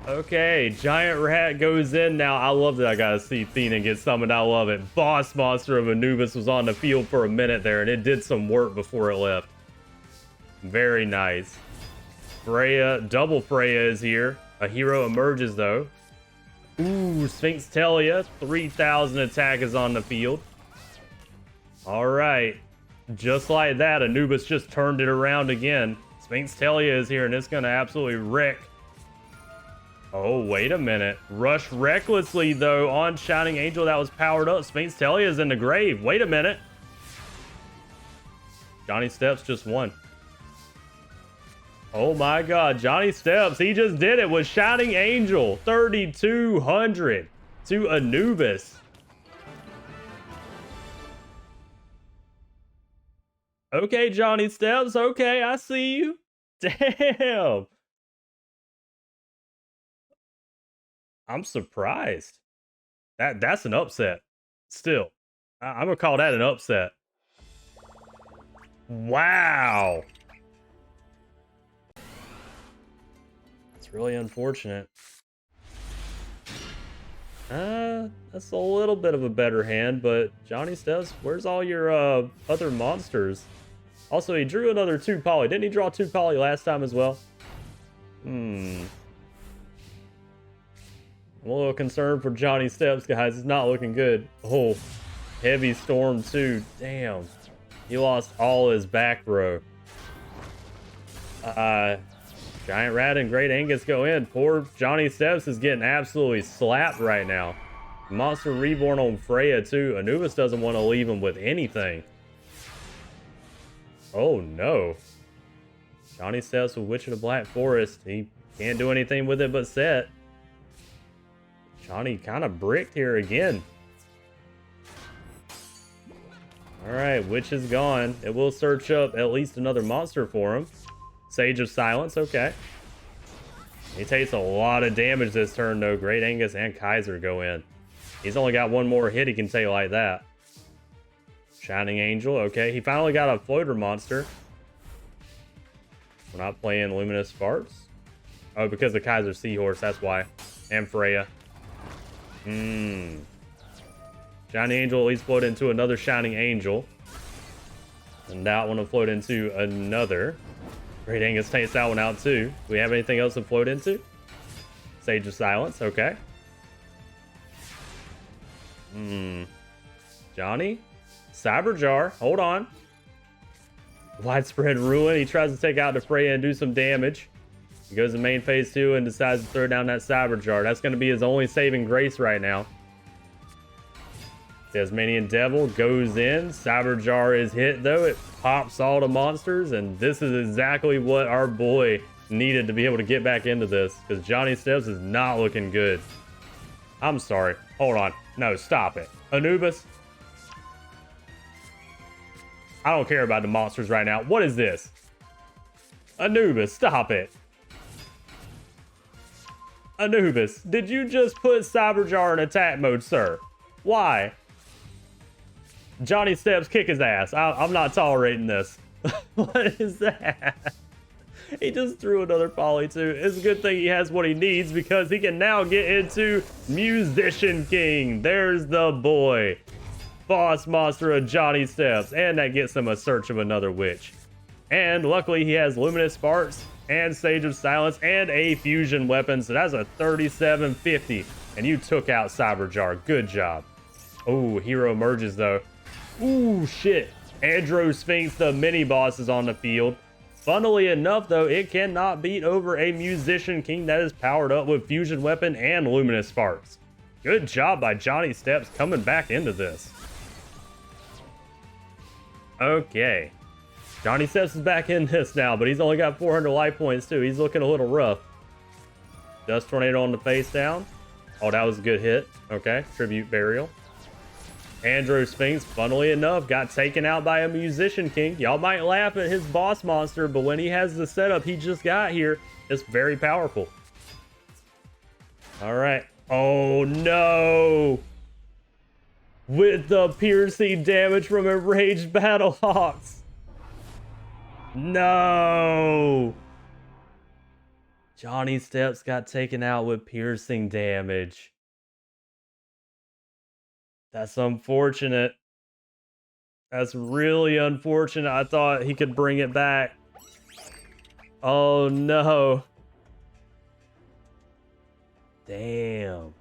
Okay, Giant Rat goes in now. I love that I gotta see Thenan get summoned. I love it. Boss monster of Anubis was on the field for a minute there, and it did some work before it left. Very nice. Freya, double Freya is here. A hero emerges, though. Ooh, Sphinx Telia. 3,000 attack is on the field. All right. Just like that, Anubis just turned it around again. Sphinx Telia is here, and it's going to absolutely wreck. Oh, wait a minute. Rush recklessly, though, on Shining Angel that was powered up. Sphinx Telia is in the grave. Wait a minute. Johnny Steps just won. Oh my god, Johnny Steps, he just did it with Shining Angel. 3,200 to Anubis. Okay, Johnny Steps, okay, I see you. Damn. I'm surprised. That's an upset. Still, I'm gonna call that an upset. Wow. It's really unfortunate. That's a little bit of a better hand, but Johnny Steps, where's all your other monsters? Also, he drew another 2 poly. Didn't he draw 2 poly last time as well? I'm a little concerned for Johnny Steps, guys. It's not looking good. Oh, heavy storm too. Damn. He lost all his back row. Giant Rat and Great Angus go in. Poor Johnny Steps is getting absolutely slapped right now. Monster Reborn on Freya too. Anubis doesn't want to leave him with anything. Oh no. Johnny Steps with Witch of the Black Forest. He can't do anything with it but set. Johnny kind of bricked here again. Alright, Witch is gone. It will search up at least another monster for him. Sage of Silence, okay. He takes a lot of damage this turn though. Great Angus and Kaiser go in. He's only got one more hit he can take like that. Shining Angel, okay. He finally got a floater monster. We're not playing Luminous Sparks. Oh, because of Kaiser Seahorse, that's why. And Freya. Shining Angel at least float into another Shining Angel. And that one will float into another. Great Angus takes that one out too. Do we have anything else to float into? Sage of Silence, okay. Johnny? Cyberjar, hold on. Widespread Ruin, he tries to take out the Freya and do some damage. He goes to main phase 2 and decides to throw down that Cyberjar. That's going to be his only saving grace right now. Tasmanian Devil goes in. Cyberjar is hit though. It pops all the monsters, and this is exactly what our boy needed to be able to get back into this, because Johnny Steps is not looking good. I'm sorry. Hold on. No, stop it. Anubis? I don't care about the monsters right now. What is this? Anubis, stop it. Anubis, did you just put Cyberjar in attack mode, sir? Why? Johnny Steps, kick his ass. I'm not tolerating this. What is that? He just threw another poly too. It's a good thing he has what he needs, because he can now get into Musician King. There's the boy. Boss monster of Johnny Steps. And that gets him a Search of Another Witch. And luckily he has Luminous Sparks and Sage of Silence and a fusion weapon. So that's a 3750. And you took out Cyberjar. Good job. Oh, hero emerges though. Ooh, shit. Andro Sphinx, the mini boss, is on the field. Funnily enough, though, it cannot beat over a Musician King that is powered up with Fusion Weapon and Luminous Sparks. Good job by Johnny Steps coming back into this. Okay. Johnny Steps is back in this now, but he's only got 400 life points, too. He's looking a little rough. Dust Tornado on the face down. Oh, that was a good hit. Okay. Tribute Burial. Andro Sphinx, funnily enough, got taken out by a Musician King. Y'all might laugh at his boss monster, but when he has the setup he just got here, it's very powerful. Alright. Oh no! With the piercing damage from Enraged Battlehawks. No! Johnny Steps got taken out with piercing damage. That's unfortunate. That's really unfortunate. I thought he could bring it back. Oh no. Damn.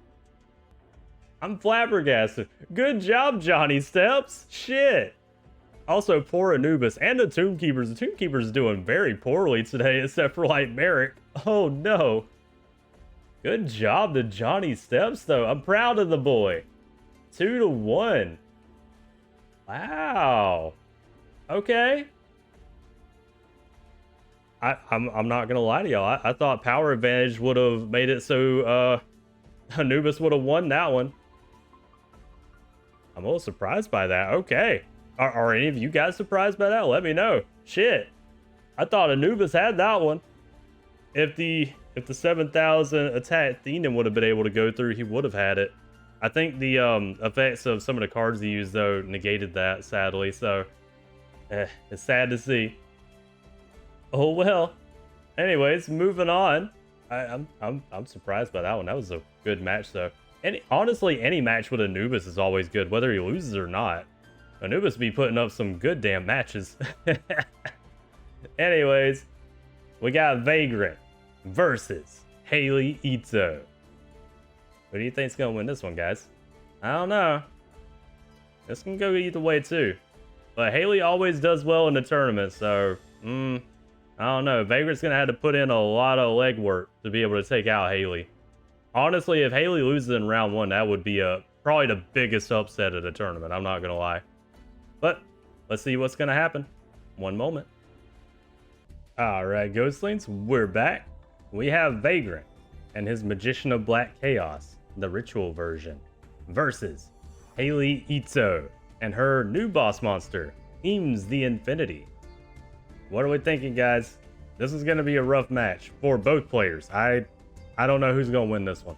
I'm flabbergasted. Good job, Johnny Steps. Shit. Also, poor Anubis and the Tomb Keepers. The Tomb Keepers doing very poorly today, except for like Merrick. Oh no. Good job to Johnny Steps, though. I'm proud of the boy. 2-1. Wow. Okay. I'm not gonna lie to y'all. I thought Power Advantage would have made it so Anubis would have won that one. I'm a little surprised by that. Okay. Are any of you guys surprised by that? Let me know. Shit. I thought Anubis had that one. If the If the 7,000 attack Thenan would have been able to go through, he would have had it. I think the effects of some of the cards he used, though, negated that, sadly. So, it's sad to see. Oh, well. Anyways, moving on. I'm surprised by that one. That was a good match, though. Honestly, any match with Anubis is always good, whether he loses or not. Anubis be putting up some good damn matches. Anyways, we got Vagrant versus Haley Ito. Who do you think's gonna win this one, guys? I don't know. This can go either way too. But Haley always does well in the tournament, so I don't know. Vagrant's gonna have to put in a lot of legwork to be able to take out Haley. Honestly, if Haley loses in round 1, that would be probably the biggest upset of the tournament. I'm not gonna lie. But let's see what's gonna happen. One moment. Alright, Ghostlings, we're back. We have Vagrant and his Magician of Black Chaos, the ritual version, versus Haley Ito and her new boss monster, Eames the Infinity. What are we thinking, guys? This is going to be a rough match for both players. I don't know who's going to win this one,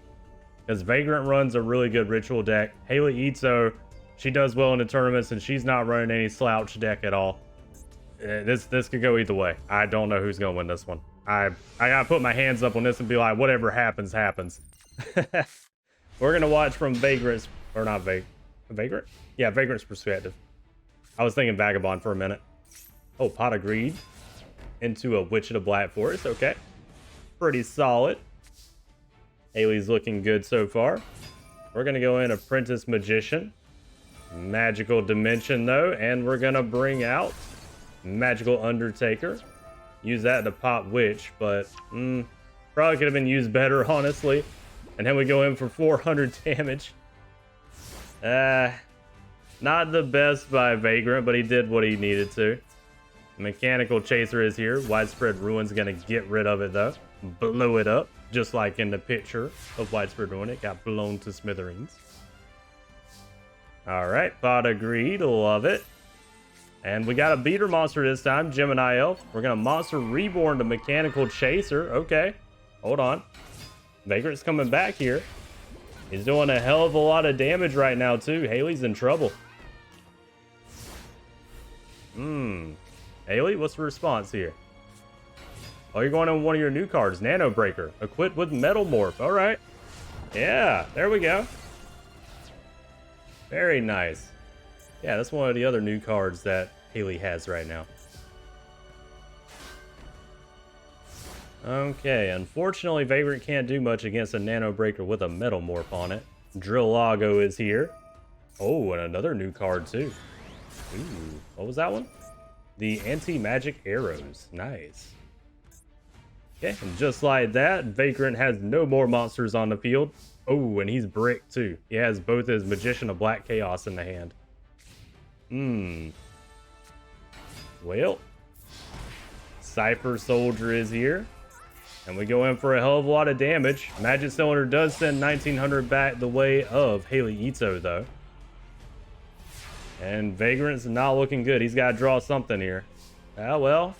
because Vagrant runs a really good ritual deck. Haley Ito, she does well in the tournaments, and she's not running any slouch deck at all. This could go either way. I don't know who's gonna win this one. I gotta put my hands up on this and be like, whatever happens, happens. We're gonna watch from Vagrant's, or not Vagrant? Yeah, Vagrant's perspective. I was thinking Vagabond for a minute. Oh, Pot of Greed into a Witch of the Black Forest. Okay, pretty solid. Haley's looking good so far. We're gonna go in Apprentice Magician, Magical Dimension though, and we're gonna bring out Magical Undertaker. Use that to pop Witch, but probably could have been used better, honestly. And then we go in for 400 damage. Not the best by Vagrant, but he did what he needed to. Mechanical Chaser is here. Widespread Ruin's gonna get rid of it though. Blow it up, just like in the picture of Widespread Ruin. It got blown to smithereens. Alright, Pot of Greed, love it. And we got a beater monster this time, Gemini Elf. We're going to Monster Reborn to Mechanical Chaser. Okay, hold on. Vagrant's coming back here. He's doing a hell of a lot of damage right now, too. Haley's in trouble. Haley, what's the response here? Oh, you're going on one of your new cards, Nano Breaker, equipped with Metal Morph. All right. Yeah, there we go. Very nice. Yeah, that's one of the other new cards that Haley has right now. Okay, unfortunately, Vagrant can't do much against a Nano Breaker with a Metal Morph on it. Drillago is here. Oh, and another new card, too. Ooh, what was that one? The Anti-Magic Arrows. Nice. Okay, and just like that, Vagrant has no more monsters on the field. Oh, and he's bricked, too. He has both his Magician of Black Chaos in the hand. Well, Cypher Soldier is here, and we go in for a hell of a lot of damage. Magic Cylinder does send 1900 back the way of Haley Ito, though. And Vagrant's not looking good. He's got to draw something here. Ah, well,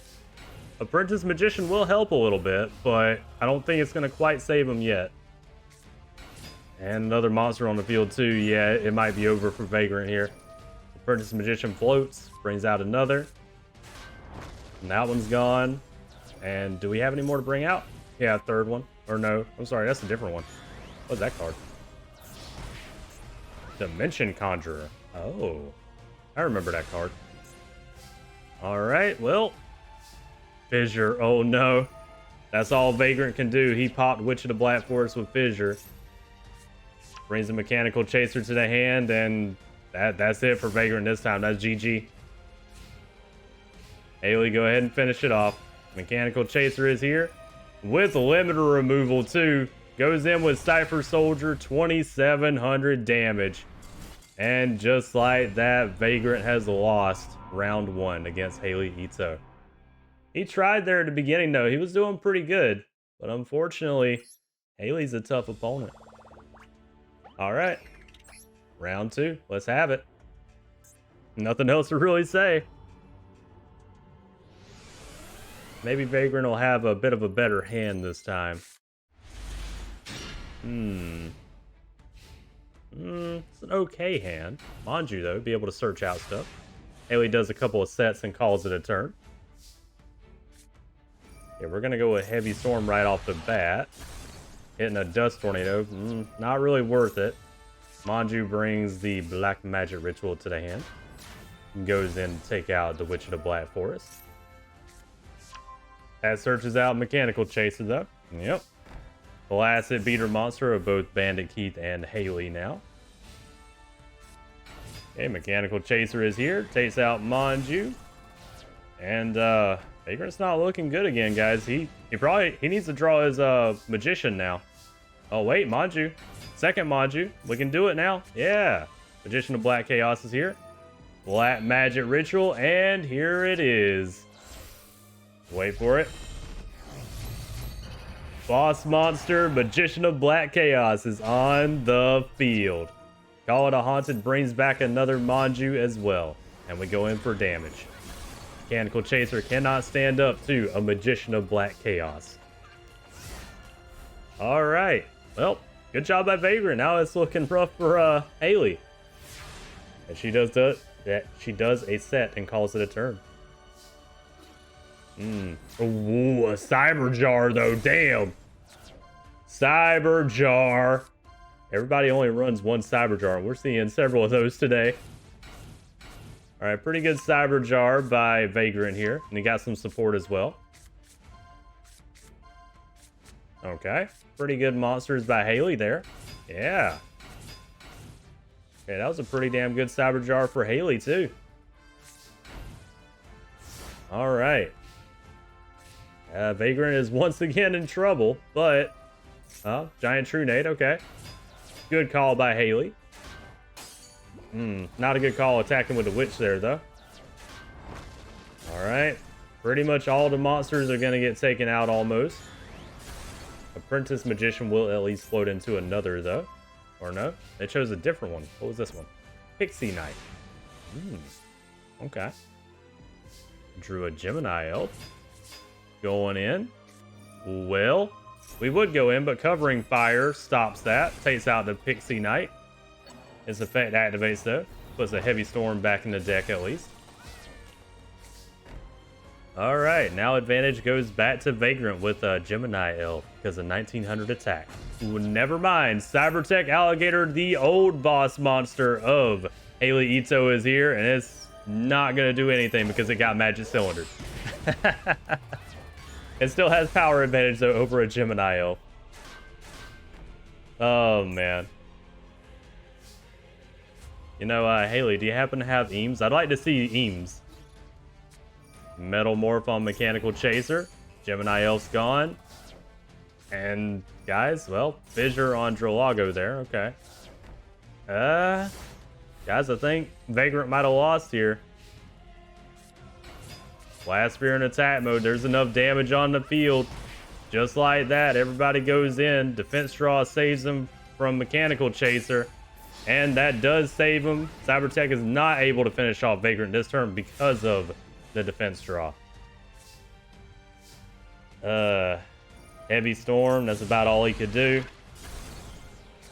Apprentice Magician will help a little bit, but I don't think it's going to quite save him yet. And another monster on the field, too. Yeah, it might be over for Vagrant here. Apprentice Magician floats, brings out another. And that one's gone. And do we have any more to bring out? Yeah, third one. Or no, I'm sorry, that's a different one. What's that card? Dimension Conjurer. Oh, I remember that card. All right, well, Fissure. Oh no, that's all Vagrant can do. He popped Witch of the Black Forest with Fissure. Brings a Mechanical Chaser to the hand, and that's it for Vagrant this time. That's GG. Haley, go ahead and finish it off. Mechanical Chaser is here with limiter removal too. Goes in with Cypher Soldier, 2700 damage. And just like that, Vagrant has lost round 1 against Haley Ito. He tried there at the beginning though. He was doing pretty good. But unfortunately, Haley's a tough opponent. Alright. Round 2. Let's have it. Nothing else to really say. Maybe Vagrant will have a bit of a better hand this time. It's an okay hand. Manju, though, be able to search out stuff. Haley does a couple of sets and calls it a turn. Yeah, we're going to go with Heavy Storm right off the bat. Hitting a Dust Tornado. Not really worth it. Manju brings the Black Magic Ritual to the hand. And goes in to take out the Witch of the Black Forest. That searches out Mechanical Chaser, though. Yep. The last hit beater monster of both Bandit Keith and Haley now. Okay, Mechanical Chaser is here. Takes out Manju. And Vagrant's not looking good again, guys. He needs to draw his Magician now. Oh wait, Manju. Second Manju. We can do it now. Yeah. Magician of Black Chaos is here. Black Magic Ritual, and here it is. Wait for it. Boss Monster, Magician of Black Chaos is on the field. Call it a Haunted brings back another Manju as well. And we go in for damage. Mechanical Chaser cannot stand up to a Magician of Black Chaos. Alright. Well, good job by Vagrant. Now it's looking rough for Haley. And she does a set and calls it a turn. Ooh, a Cyber Jar though, damn. Cyber Jar. Everybody only runs one Cyber Jar. We're seeing several of those today. Alright, pretty good Cyber Jar by Vagrant here. And he got some support as well. Okay. Pretty good monsters by Haley there. Yeah. Okay, that was a pretty damn good Cyber Jar for Haley too. Alright. Vagrant is once again in trouble, but Giant True Nade, okay. Good call by Haley. Not a good call attacking with the Witch there, though. Alright. Pretty much all the monsters are going to get taken out almost. Apprentice Magician will at least float into another, though. Or no? They chose a different one. What was this one? Pixie Knight. Okay. Drew a Gemini Elf. Going in. Well, we would go in, but Covering Fire stops that. Takes out the Pixie Knight. Its effect activates, though. Puts a Heavy Storm back in the deck, at least. Alright, now advantage goes back to Vagrant with a Gemini Elf because of 1900 attack. Ooh, never mind. Cybertech Alligator, the old boss monster of Haley Ito, is here, and it's not going to do anything because it got Magic Cylinders. It still has power advantage, though, over a Gemini Elf. Oh, man. You know, Haley, do you happen to have Eames? I'd like to see Eames. Metal Morph on Mechanical Chaser. Gemini Elf's gone. And, guys, well, Fissure on Drolago there. Okay. Guys, I think Vagrant might have lost here. Blast Spear in attack mode. There's enough damage on the field. Just like that, everybody goes in. Defense Draw saves them from Mechanical Chaser. And that does save him. Cybertech is not able to finish off Vagrant this turn because of the Defense Draw. Heavy Storm, that's about all he could do.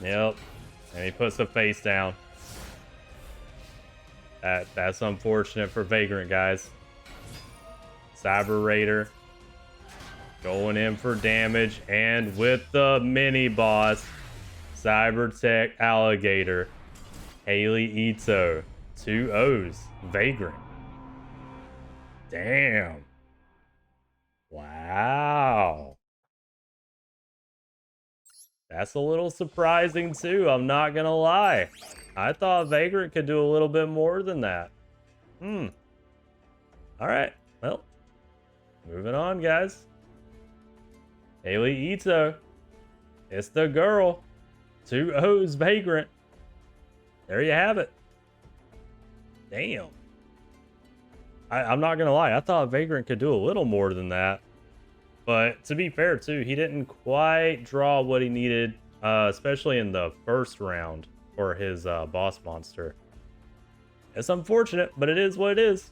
Yep. And he puts the face down. That's unfortunate for Vagrant, guys. Cyber Raider going in for damage, and with the mini boss, Cybertech Alligator, Haley Ito, 2 O's, Vagrant. Damn. Wow. That's a little surprising too, I'm not gonna lie. I thought Vagrant could do a little bit more than that. Alright, well. Moving on, guys. Haley Ito. It's the girl. 2 O's, Vagrant. There you have it. Damn. I'm not going to lie. I thought Vagrant could do a little more than that. But to be fair, too, he didn't quite draw what he needed, especially in the first round for his boss monster. It's unfortunate, but it is what it is.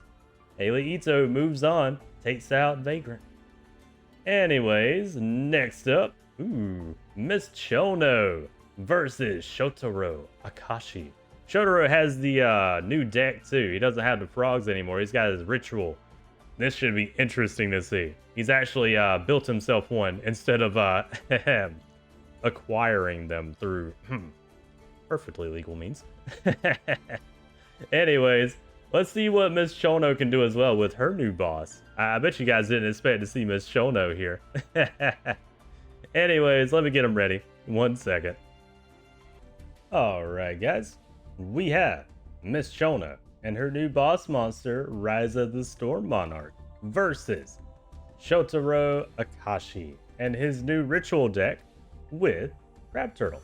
Haley Ito moves on. Takes out Vagrant. Anyways, next up, Ooh, Miss Chono versus Shotaro Akashi. Shotaro has the new deck too. He doesn't have the frogs anymore. He's got his ritual. This should be interesting to see. He's actually built himself one instead of acquiring them through perfectly legal means. Anyways, let's see what Miss Chono can do as well with her new boss. I bet you guys didn't expect to see Miss Chono here. Anyways, let me get him ready. 1 second. Alright guys, we have Miss Chono and her new boss monster, Rise of the Storm Monarch, versus Shotaro Akashi and his new ritual deck with Crab Turtle.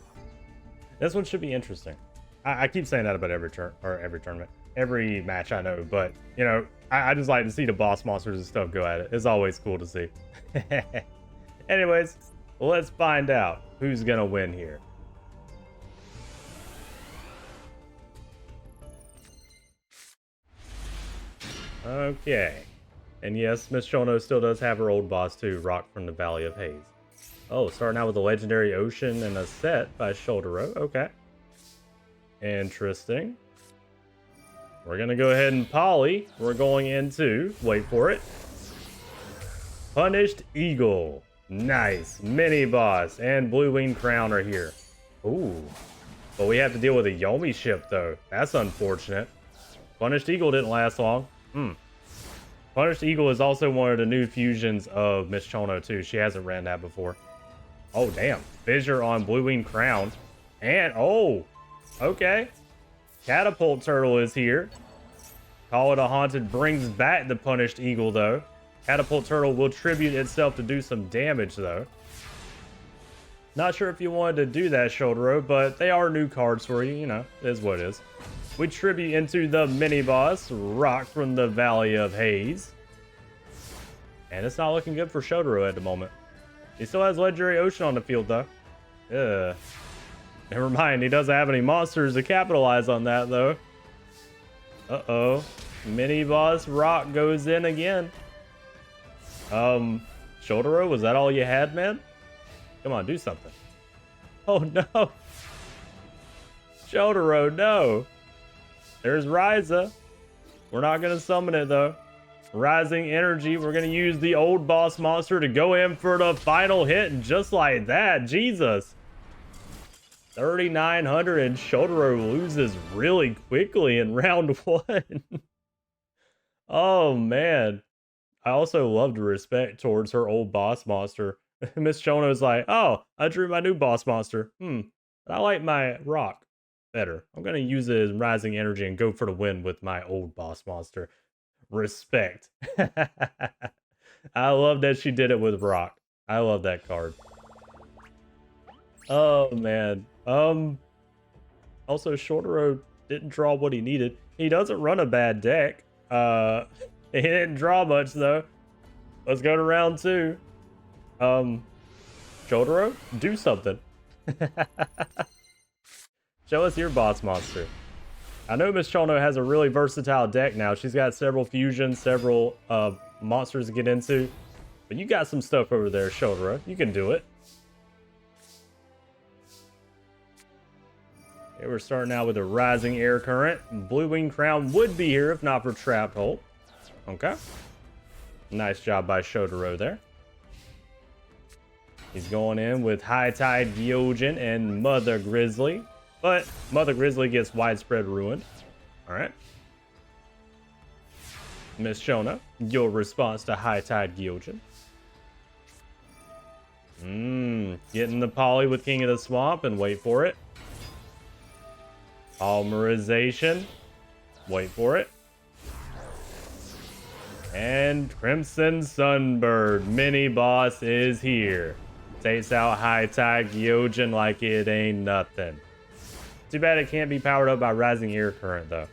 This one should be interesting. I keep saying that about every tournament, every match I know, but you know, I just like to see the boss monsters and stuff go at it. It's always cool to see. Anyways, let's find out who's gonna win here. Okay. And yes, Miss Chono still does have her old boss too, Rock from the Valley of Haze. Oh, starting out with a legendary ocean and a set by Shotaro. Okay. Interesting. We're gonna go ahead and poly. We're going into, wait for it, Punished Eagle. Nice. Mini boss and Blue Wing Crown are here. Ooh. But we have to deal with a Yomi ship though. That's unfortunate. Punished Eagle didn't last long. Punished Eagle is also one of the new fusions of Miss Chono too. She hasn't ran that before. Oh damn. Fissure on Blue Wing Crown. And oh, okay. Catapult Turtle is here. Call It a Haunted brings back the Punished Eagle though. Catapult Turtle will tribute itself to do some damage though. Not sure if you wanted to do that, Shotaro, but they are new cards for you, you know, it is what it is. We tribute into the mini boss, Rock from the Valley of Haze. And it's not looking good for Shotaro at the moment. He still has Legendary Ocean on the field though. Never mind, he doesn't have any monsters to capitalize on that though. Uh-oh. Mini boss Rock goes in again. Shotaro, was that all you had, man? Come on, do something. Oh no. Shotaro, no. There's Ryza. We're not going to summon it though. Rising Energy. We're going to use the old boss monster to go in for the final hit. And just like that, Jesus. 3,900 and Shotaro loses really quickly in round 1. Oh man. I also love the respect towards her old boss monster. Miss Chono's like, oh, I drew my new boss monster. I like my Rock better. I'm going to use it as Rising Energy and go for the win with my old boss monster. Respect. I love that she did it with Rock. I love that card. Oh, man. Also, Shotaro didn't draw what he needed. He doesn't run a bad deck. He didn't draw much, though. Let's go to round 2. Shotaro, do something. Show us your boss monster. I know Miss Chono has a really versatile deck now. She's got several fusions, several monsters to get into. But you got some stuff over there, Shotaro. You can do it. Okay, we're starting out with a Rising Air Current. Blue Wing Crown would be here if not for Trap Hole. Okay. Nice job by Shotaro there. He's going in with High Tide Gyojin and Mother Grizzly. But Mother Grizzly gets Widespread Ruin. Alright. Miss Chono, your response to High Tide Gyojin. Getting the poly with King of the Swamp and wait for it. Polymerization. Wait for it. And Crimson Sunbird mini boss is here. Takes out High Tide Gyojin like it ain't nothing. Too bad it can't be powered up by Rising Air Current though.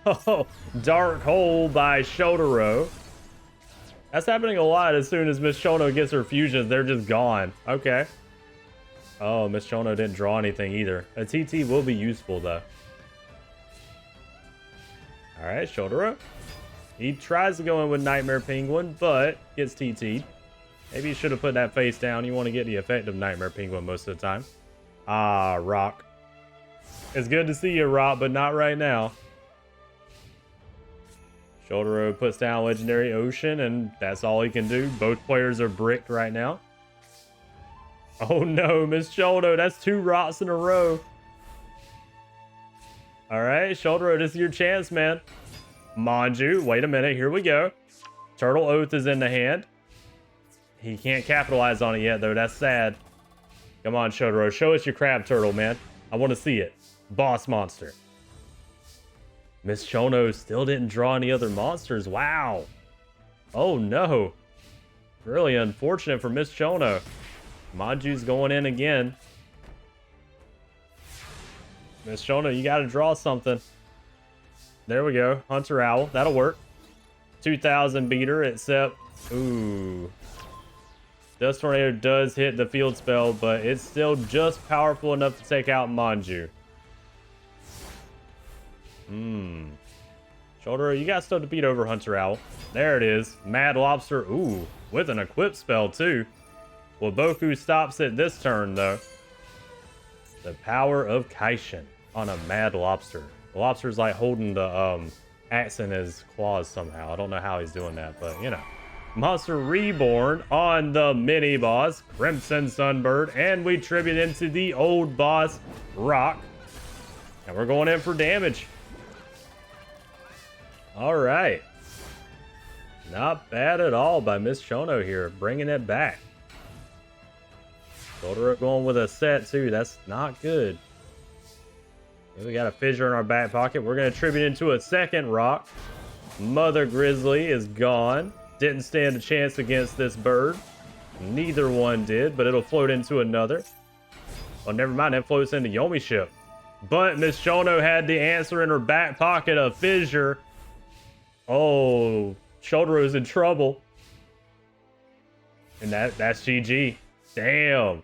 Oh, Dark Hole by Shotaro. That's happening a lot as soon as Miss Chono gets her fusions. They're just gone. Okay. Oh, Miss Chono didn't draw anything either. A TT will be useful though. Alright, Shotaro. He tries to go in with Nightmare Penguin, but gets TT'd. Maybe you should have put that face down. You want to get the effective Nightmare Penguin most of the time. Ah, Rock. It's good to see you, Rock, but not right now. Shouldero puts down Legendary Ocean, and that's all he can do. Both players are bricked right now. Oh no, Miss Shouldero, that's 2 rocks in a row. Alright, Shouldero, this is your chance, man. Manju, wait a minute, here we go. Turtle Oath is in the hand. He can't capitalize on it yet, though. That's sad. Come on, Shouldero, show us your crab turtle, man. I want to see it. Boss monster. Miss Chono still didn't draw any other monsters. Wow. Oh, no. Really unfortunate for Miss Chono. Manju's going in again. Miss Chono, you got to draw something. There we go. Hunter Owl. That'll work. 2,000 beater, except... Ooh. Dust Tornado does hit the field spell, but it's still just powerful enough to take out Manju. Shouldero, you got stuff to beat over Hunter Owl. There it is. Mad Lobster. Ooh, with an equip spell, too. Well, Boku stops it this turn, though. The power of Kaishin on a Mad Lobster. The lobster's like holding the axe in his claws somehow. I don't know how he's doing that, but, you know. Monster Reborn on the mini-boss, Crimson Sunbird, and we tribute into the old boss, Rock. And we're going in for damage. All right. Not bad at all by Miss Chono here, bringing it back. Shouldero going with a set, too. That's not good. Okay, we got a fissure in our back pocket. We're going to tribute into a second Rock. Mother Grizzly is gone. Didn't stand a chance against this bird. Neither one did, but it'll float into another. Oh, never mind. That floats into Yomi ship. But Miss Chono had the answer in her back pocket of fissure. Oh, Shouldero's in trouble. And that's GG. Damn.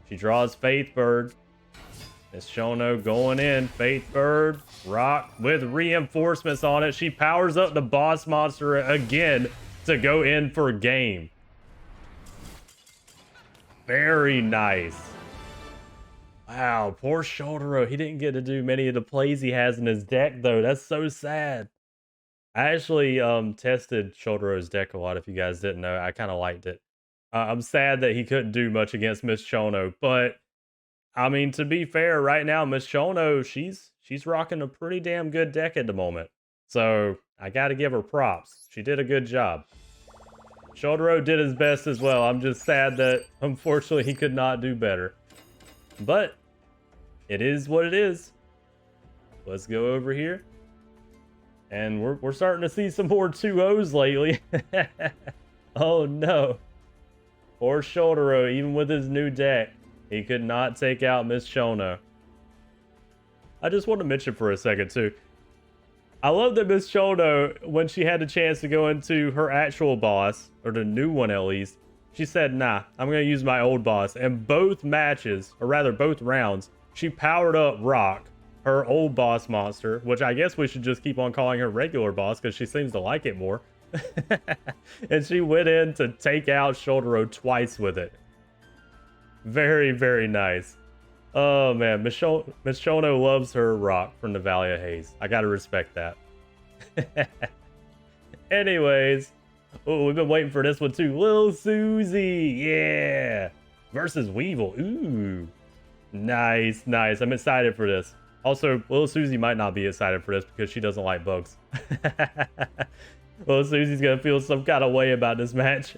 She draws Faith Bird. Miss Chono going in. Faith Bird. Rock with reinforcements on it. She powers up the boss monster again to go in for game. Very nice. Wow, poor Shouldero. He didn't get to do many of the plays he has in his deck, though. That's so sad. I actually tested Shouldero's deck a lot, if you guys didn't know. I kind of liked it. I'm sad that he couldn't do much against Miss Chono, but I mean, to be fair, right now, Miss Chono, she's rocking a pretty damn good deck at the moment. So I got to give her props. She did a good job. Shouldero did his best as well. I'm just sad that, unfortunately, he could not do better. But it is what it is. Let's go over here. And we're starting to see some more 2-0s lately. Oh, no. Poor Shouldero, even with his new deck, he could not take out Miss Chono. I just want to mention for a second, too. I love that Miss Chono, when she had the chance to go into her actual boss, or the new one at least, she said, nah, I'm going to use my old boss. And both matches, or rather both rounds, she powered up Rock, her old boss monster, which I guess we should just keep on calling her regular boss because she seems to like it more. And she went in to take out Shouldero twice with it. Very, very nice. Oh man, Miss Chono loves her Rock from the Valley of Haze. I gotta respect that. Anyways, oh, we've been waiting for this one too. Lil Susie, yeah, versus Weevil. Ooh, nice, nice. I'm excited for this. Also, Lil Susie might not be excited for this because she doesn't like bugs. Lil Susie's gonna feel some kind of way about this match.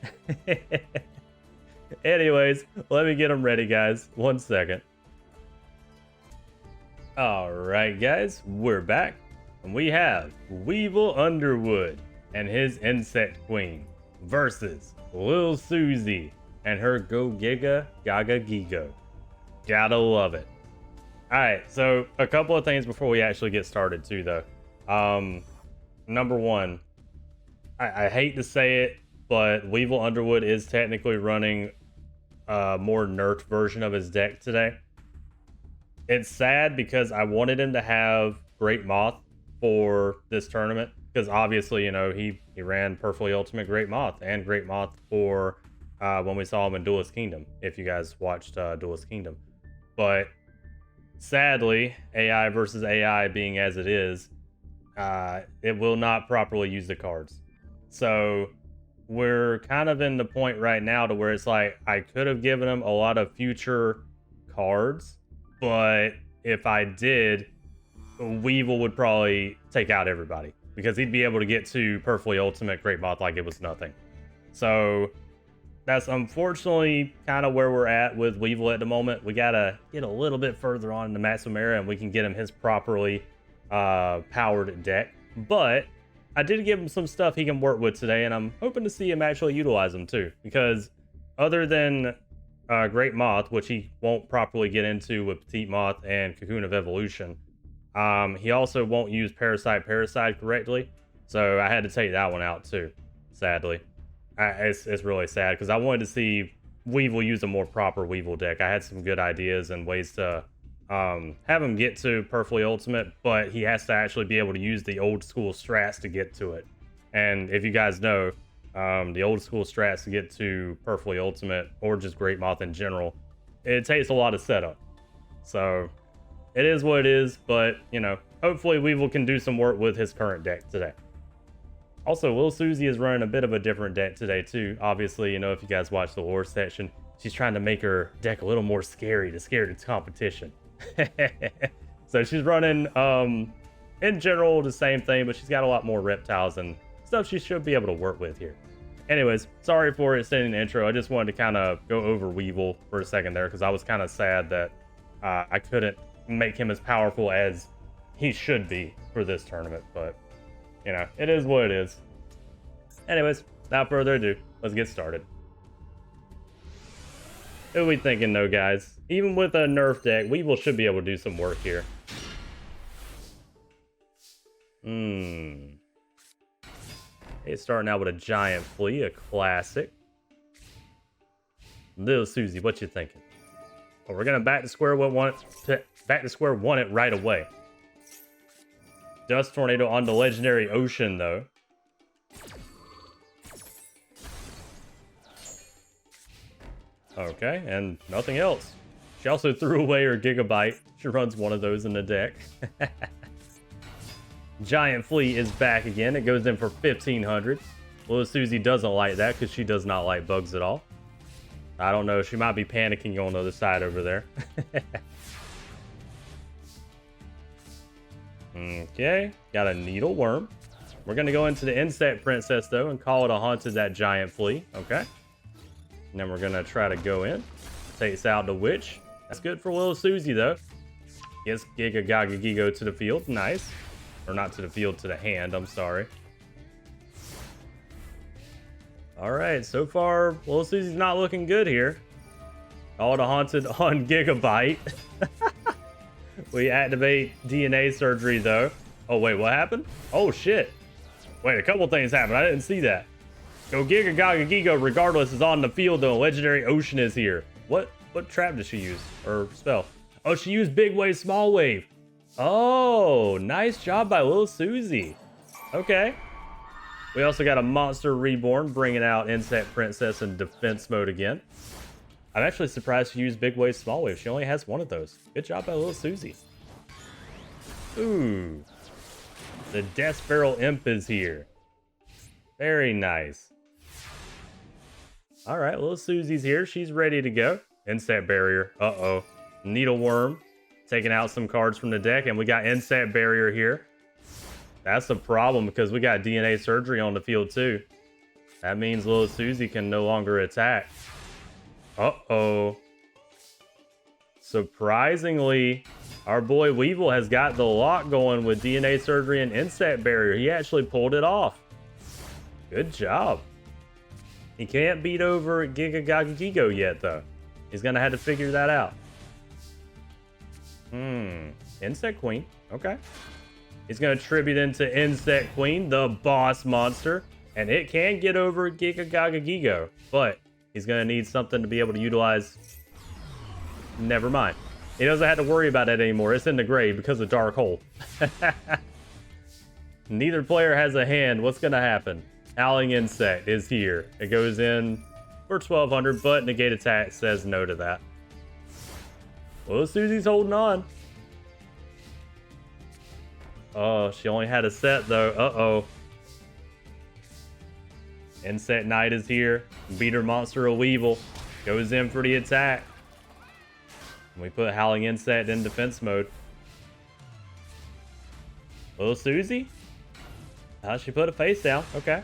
Anyways, let me get them ready, guys. 1 second. Alright, guys, we're back. And we have Weevil Underwood and his Insect Queen versus Lil Susie and her Go Giga Gaga Gigo. Gotta love it. Alright, so a couple of things before we actually get started, too, though. Number one, I hate to say it, but Weevil Underwood is technically running a more nerfed version of his deck today. It's sad because I wanted him to have Great Moth for this tournament because obviously, you know, he ran Perfectly Ultimate Great Moth and Great Moth for when we saw him in Duelist Kingdom, if you guys watched Duelist Kingdom. But sadly, AI versus AI being as it is, it will not properly use the cards. So we're kind of in the point right now to where it's like, I could have given him a lot of future cards, but if I did, Weevil would probably take out everybody because he'd be able to get to Perfectly Ultimate Great Moth like it was nothing. So that's unfortunately kind of where we're at with Weevil at the moment. We gotta get a little bit further on in the Maximum Era and we can get him his properly powered deck. But I did give him some stuff he can work with today, and I'm hoping to see him actually utilize them too, because other than Great Moth, which he won't properly get into with Petite Moth and Cocoon of Evolution, he also won't use Parasite correctly, so I had to take that one out too, sadly. It's really sad, because I wanted to see Weevil use a more proper Weevil deck. I had some good ideas and ways to have him get to Perfectly Ultimate, but he has to actually be able to use the old school strats to get to it. And if you guys know, the old school strats to get to Perfectly Ultimate, or just Great Moth in general, it takes a lot of setup. So it is what it is, but you know, hopefully Weevil can do some work with his current deck today. Also, Lil Susie is running a bit of a different deck today too. Obviously, you know, if you guys watch the lore section, she's trying to make her deck a little more scary to scare its competition. So she's running in general the same thing, but she's got a lot more reptiles and stuff she should be able to work with here. Anyways, sorry for extending the intro. I just wanted to kind of go over Weevil for a second there, because I was kind of sad that I couldn't make him as powerful as he should be for this tournament, but you know, it is what it is. Anyways, without further ado, let's get started. Who are we thinking though, guys? Even with a nerf deck, Weevil should be able to do some work here. It's starting out with a Giant Flea, a classic. Lil Susie, what you thinking? Well, we're gonna back to square one it right away. Dust Tornado on the legendary Ocean though. Okay, and nothing else. She also threw away her Gigabyte. She runs one of those in the deck. Giant Flea is back again. It goes in for 1,500. Lil Susie doesn't like that because she does not like bugs at all. I don't know. She might be panicking on the other side over there. Okay, got a Needle Worm. We're going to go into the Insect Princess though and call it a Haunted that Giant Flea. Okay. And then we're going to try to go in. Takes out the Witch. That's good for Lil Susie though. Gets Giga Gaga Gigo to the field. Nice. Or not to the field, to the hand. I'm sorry. Alright, so far, Lil Susie's not looking good here. All the Haunted on Gigabyte. We activate DNA Surgery though. Oh wait, what happened? Oh shit. Wait, a couple things happened. I didn't see that. Go Giga Gaga Gigo regardless is on the field though. Legendary Ocean is here. What trap did she use? Or spell? Oh, she used Big Wave, Small Wave. Oh, nice job by Lil Susie. Okay. We also got a Monster Reborn bringing out Insect Princess in defense mode again. I'm actually surprised she used Big Wave, Small Wave. She only has one of those. Good job by Lil Susie. Ooh. The Death Barrel Imp is here. Very nice. All right, Lil Susie's here. She's ready to go. Insect Barrier. Uh-oh. Needle Worm. Taking out some cards from the deck, and we got Insect Barrier here. That's a problem because we got DNA Surgery on the field too. That means Lil Susie can no longer attack. Uh-oh. Surprisingly, our boy Weevil has got the lock going with DNA Surgery and Insect Barrier. He actually pulled it off. Good job. He can't beat over Giga Gaga Gigo yet, though. He's going to have to figure that out. Insect Queen. Okay. He's going to tribute into Insect Queen, the boss monster. And it can get over Giga Gaga Gigo. But he's going to need something to be able to utilize. Never mind. He doesn't have to worry about it anymore. It's in the grave because of Dark Hole. Neither player has a hand. What's going to happen? Howling Insect is here. It goes in for 1200, but negate attack says no to that. Well, Susie's holding on. Oh, she only had a set though. Uh-oh. Insect Knight is here. Beat her monster a Weevil. Goes in for the attack. And we put Howling Insect in defense mode. Little Susie? She put a face down. Okay.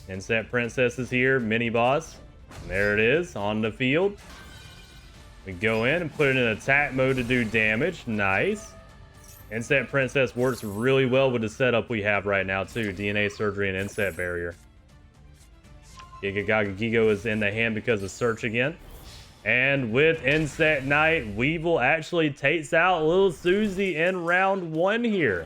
Insect Princess is here. Mini boss. And there it is on the field. We go in and put it in attack mode to do damage. Nice. Insect Princess works really well with the setup we have right now too. DNA Surgery and Insect Barrier. Gigo is in the hand because of Search again. And with Insect Knight, Weevil actually takes out little Susie in round 1 here.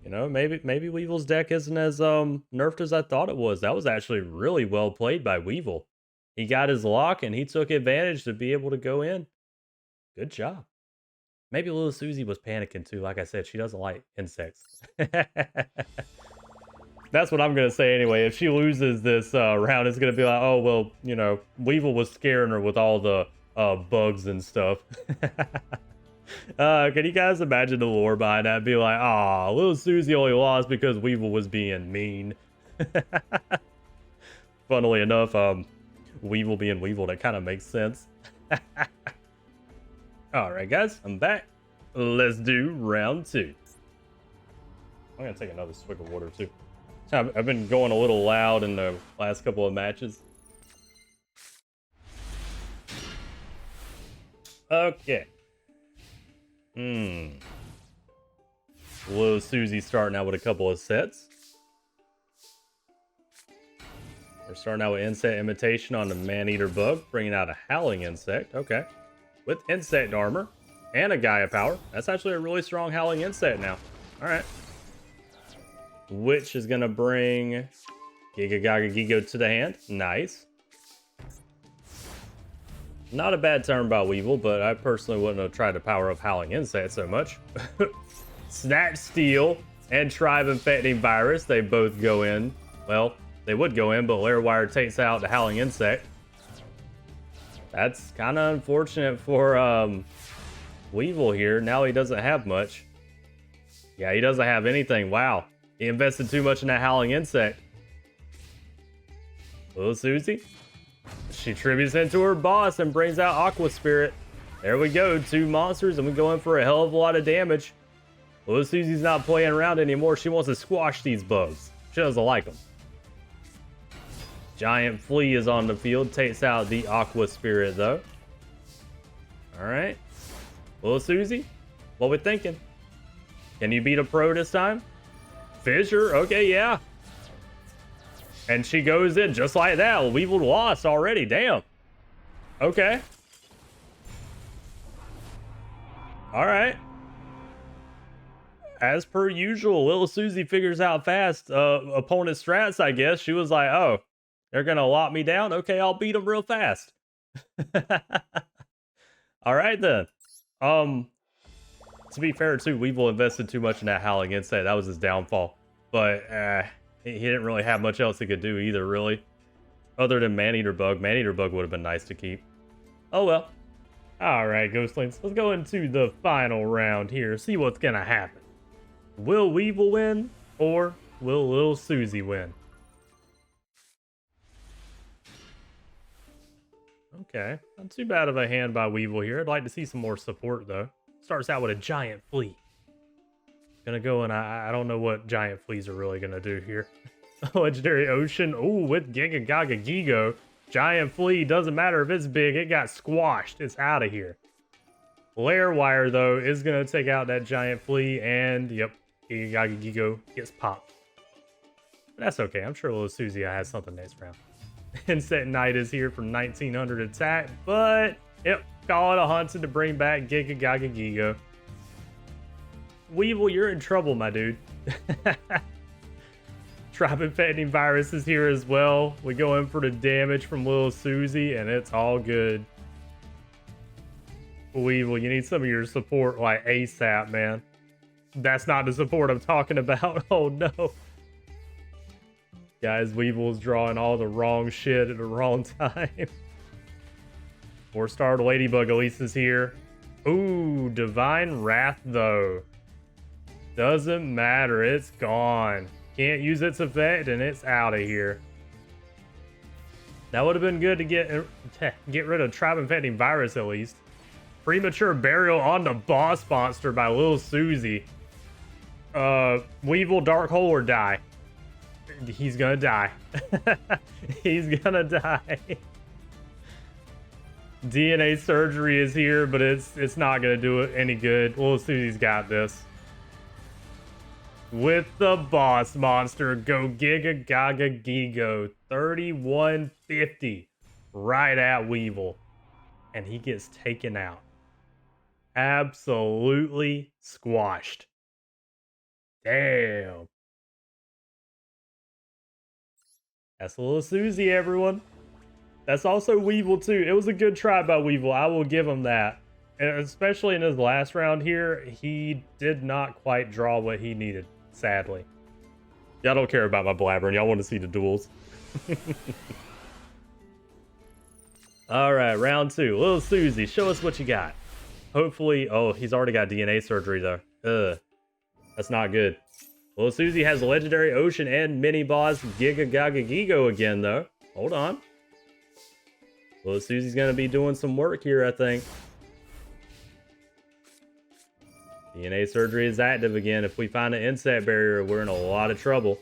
You know, maybe Weevil's deck isn't as nerfed as I thought it was. That was actually really well played by Weevil. He got his lock and he took advantage to be able to go in. Good job. Maybe little Susie was panicking too. Like I said, she doesn't like insects. That's what I'm going to say anyway. If she loses this round, it's going to be like, oh, well, you know, Weevil was scaring her with all the bugs and stuff. Can you guys imagine the lore behind that? Be like, ah, little Susie only lost because Weevil was being mean. Funnily enough, Weevil being Weevil, that kind of makes sense. Alright guys, I'm back. Let's do round 2. I'm gonna take another swig of water too. I've been going a little loud in the last couple of matches. Okay. Little Susie starting out with a couple of sets. We're starting out with Insect Imitation on the Man-Eater Bug, bringing out a Howling Insect. Okay. With Insect Armor and a Gaia Power. That's actually a really strong Howling Insect now. Alright. Which is going to bring Gigo to the hand. Nice. Not a bad turn by Weevil, but I personally wouldn't have tried to power up Howling Insect so much. Snatch Steel and Tribe Infecting Virus, they both go in. Well, they would go in, but Lair Wire takes out the Howling Insect. That's kind of unfortunate for Weevil here. Now he doesn't have much. Yeah, he doesn't have anything. Wow. He invested too much in that Howling Insect. Little Susie. She tributes into her boss and brings out Aqua Spirit. There we go. 2 monsters, and we go in for a hell of a lot of damage. Little Susie's not playing around anymore. She wants to squash these bugs. She doesn't like them. Giant Flea is on the field. Takes out the Aqua Spirit, though. Alright. Little Susie, what we thinking? Can you beat a pro this time? Fissure? Okay, yeah. And she goes in just like that. Weevil lost already. Damn. Okay. Alright. As per usual, little Susie figures out fast opponent strats, I guess. She was like, oh, they're going to lock me down? Okay, I'll beat them real fast. Alright then. To be fair too, Weevil invested too much in that Howling Insect. That was his downfall. But he didn't really have much else he could do either, really. Other than Man-Eater Bug. Man-Eater Bug would have been nice to keep. Oh well. Alright, Ghostlings. Let's go into the final round here. See what's gonna happen. Will Weevil win? Or will little Susie win? Okay. Not too bad of a hand by Weevil here. I'd like to see some more support, though. Starts out with a Giant Flea. Gonna go and I don't know what Giant Fleas are really gonna do here. Legendary Ocean. Ooh, with Gigo. Giant Flea, doesn't matter if it's big, it got squashed. It's out of here. Lair Wire, though, is gonna take out that Giant Flea, and yep, Gigo gets popped. But that's okay. I'm sure little Susie has something next round. Insect Knight is here for 1900 attack, but yep, call it a Hunted to bring back Gigo. Weevil, you're in trouble, my dude. Tribe Infecting Virus is here as well. We go in for the damage from little Susie, and it's all good. Weevil, you need some of your support like ASAP, man. That's not the support I'm talking about. Oh no. Guys, Weevil's drawing all the wrong shit at the wrong time. 4-star Ladybug at least is here. Ooh, Divine Wrath though. Doesn't matter, it's gone. Can't use its effect and it's out of here. That would have been good to get rid of Tribe Infecting Virus at least. Premature Burial on the Boss Monster by Lil Susie. Weevil, Dark Hole, or die. He's gonna die. He's gonna die. DNA surgery is here, but it's not gonna do it any good. Lil Susie's got this. With the boss monster, go Giga Gaga Gigo. 3150 right at Weevil. And he gets taken out. Absolutely squashed. Damn. That's Lil Susie, everyone. That's also Weevil too. It was a good try by Weevil. I will give him that. And especially in his last round here, he did not quite draw what he needed, sadly. Y'all don't care about my blabbering. Y'all want to see the duels. All right, round 2. Lil Susie, show us what you got. Hopefully, oh, he's already got DNA surgery though. Ugh, that's not good. Lil Susie has Legendary Ocean and mini boss Giga Gaga Gigo again though. Hold on. Lil Susie's gonna be doing some work here, I think. DNA surgery is active again. If we find an insect barrier, we're in a lot of trouble.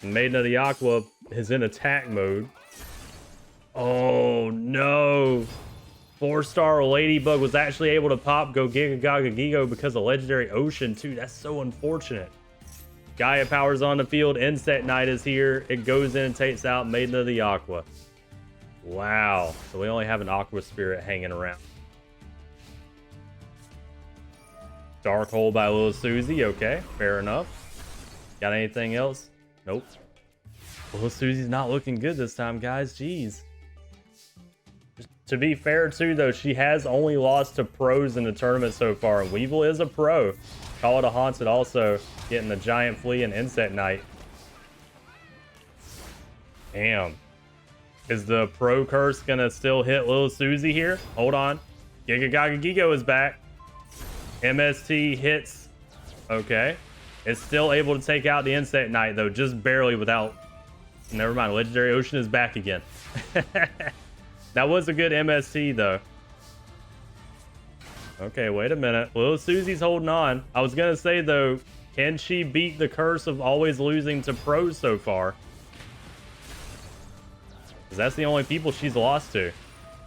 Maiden of the Aqua is in attack mode. Oh no. 4-star Ladybug was actually able to pop Go Giga Gaga Gigo because of Legendary Ocean too. That's so unfortunate. Gaia Power's on the field. Insect Knight is here. It goes in and takes out Maiden of the Aqua. Wow. So we only have an Aqua Spirit hanging around. Dark Hole by Lil Susie. Okay, fair enough. Got anything else? Nope. Lil Susie's not looking good this time, guys. Jeez. To be fair, too, though, she has only lost to pros in the tournament so far. Weevil is a pro. Call it a Haunted also. Getting the Giant Flea and Insect Knight. Damn. Is the pro curse going to still hit Lil Susie here? Hold on. Giga Gaga Gigo is back. MST hits. Okay. It's still able to take out the Insect Knight, though. Just barely without... Never mind. Legendary Ocean is back again. That was a good MST, though. Okay, wait a minute. Lil Susie's holding on. I was going to say, though, can she beat the curse of always losing to pros so far? Because that's the only people she's lost to.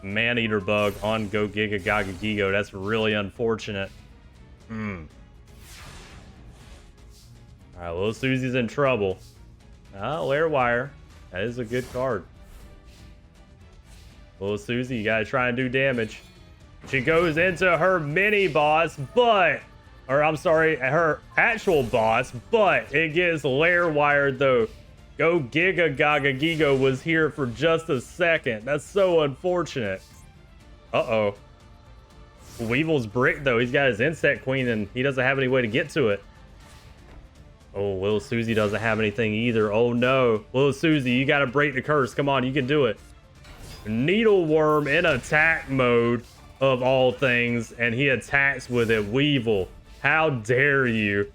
Maneater Bug on Go Giga Gaga Gigo. That's really unfortunate. Alright, Lil Susie's in trouble. Lair Wire. That is a good card. Lil Susie, you gotta try and do damage. She goes into her mini boss, but... Or, I'm sorry, her actual boss, but it gets Lair Wired, though. Go Giga Gaga Gigo was here for just a second. That's so unfortunate. Uh-oh. Weevil's brick, though. He's got his Insect Queen, and he doesn't have any way to get to it. Oh, Lil Susie doesn't have anything either. Oh, no. Lil Susie, you gotta break the curse. Come on, you can do it. Needleworm in attack mode, of all things, and he attacks with it. Weevil, how dare you?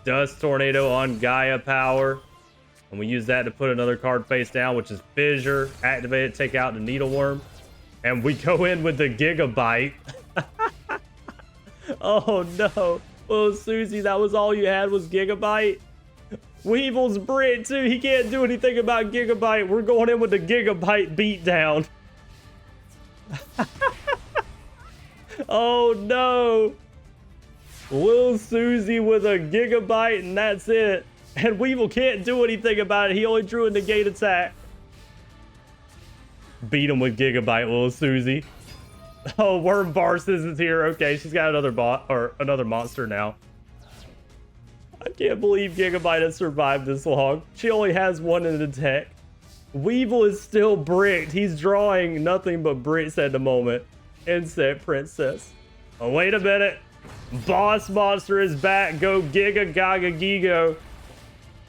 Dust Tornado on Gaia Power, and we use that to put another card face down, which is Fissure. Activate it, take out the Needleworm, and we go in with the Gigabyte. Oh no. Well, Susie, that was all you had was Gigabyte? Weevil's Brit too. He can't do anything about Gigabyte. We're going in with the Gigabyte beatdown. Oh no. Lil Susie with a Gigabyte and that's it. And Weevil can't do anything about it. He only drew a negate attack. Beat him with Gigabyte, Lil Susie. Oh, Worm Barsis is here. Okay, she's got another bot or another monster now. I can't believe Gigabyte has survived this long. She only has one in the deck. Weevil is still bricked. He's drawing nothing but bricks at the moment. Insect Princess. Oh, wait a minute. Boss monster is back. Go Giga Gaga Gigo.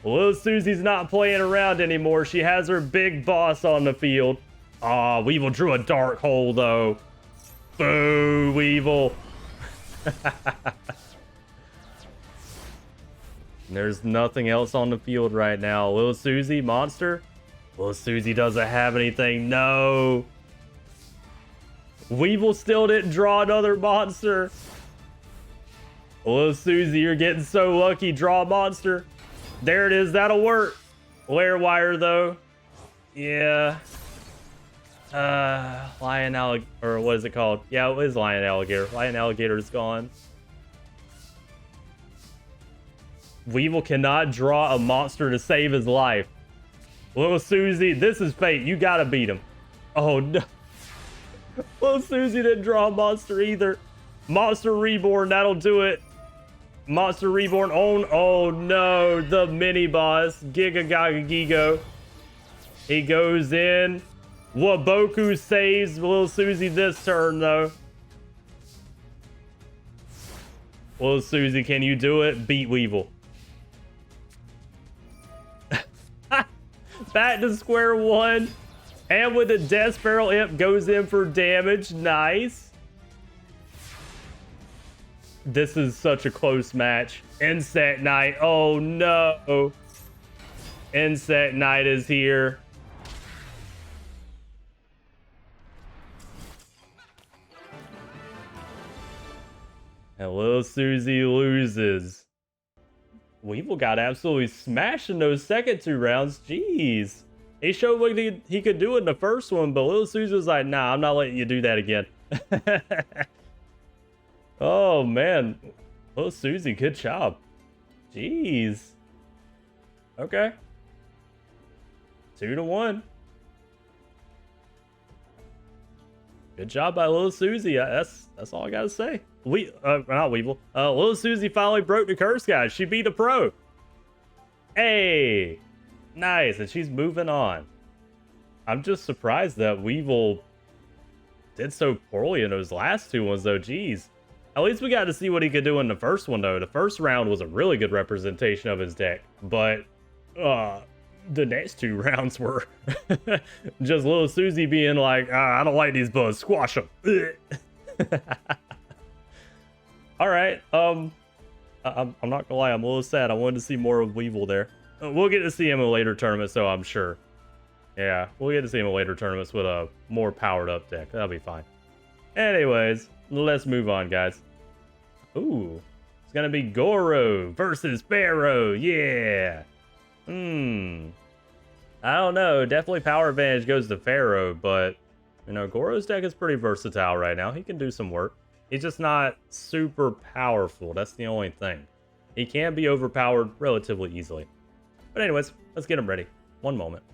Little Susie's not playing around anymore. She has her big boss on the field. Aw, Weevil drew a dark hole, though. Boo, Weevil. There's nothing else on the field right now. Little Susie, monster? Little Susie doesn't have anything. No. Weevil still didn't draw another monster. Little Susie, you're getting so lucky. Draw a monster. There it is. That'll work. Lair wire, though. Yeah. Lion alligator, or what is it called? Yeah, it is lion alligator. Lion alligator is gone. Weevil cannot draw a monster to save his life. Little Susie, this is fate. You gotta beat him. Oh no. Little Susie didn't draw a monster either. Monster Reborn, that'll do it. Monster Reborn on. Oh no, the mini boss. Giga Gaga Gigo. He goes in. Waboku saves Little Susie this turn though. Little Susie, can you do it? Beat Weevil. Back to square one. And with the Death Barrel, Imp goes in for damage. Nice. This is such a close match. Insect Knight. Oh no. Insect Knight is here. And Little Susie loses. Weevil got absolutely smashed in those second two rounds. Jeez. He showed what he could do in the first one, but Little Susie was like, nah, I'm not letting you do that again. Oh, man. Little Susie, good job. Jeez. Okay. 2-1. Good job by Little Susie. That's all I gotta say. Not Weevil. Little Susie finally broke the curse, guys. She beat a pro. Hey, nice, and she's moving on. I'm just surprised that Weevil did so poorly in those last two ones, though. Jeez. At least we got to see what he could do in the first one, though. The first round was a really good representation of his deck, but the next two rounds were just Little Susie being like, I don't like these bugs, squash them. All right, I'm not gonna lie, I'm a little sad. I wanted to see more of Weevil there. We'll get to see him in later tournaments, though, I'm sure. Yeah, we'll get to see him in later tournaments with a more powered up deck. That'll be fine. Anyways, let's move on, guys. Ooh, it's gonna be Goro versus Pharaoh. Yeah. I don't know. Definitely power advantage goes to Pharaoh, but you know, Goro's deck is pretty versatile right now. He can do some work. He's just not super powerful. That's the only thing. He can be overpowered relatively easily. But anyways, let's get him ready. One moment.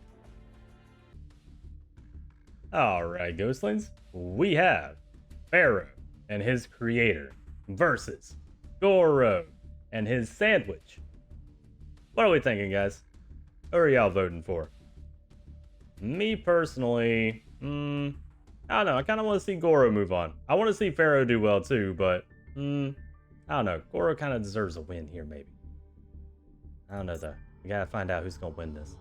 Alright, Ghostlings. We have Pharaoh and his creator versus Goro and his sandwich. What are we thinking, guys? Who are y'all voting for? Me personally, I don't know. I kind of want to see Goro move on. I want to see Pharaoh do well too, but I don't know. Goro kind of deserves a win here, maybe. I don't know though. We gotta find out who's gonna win this.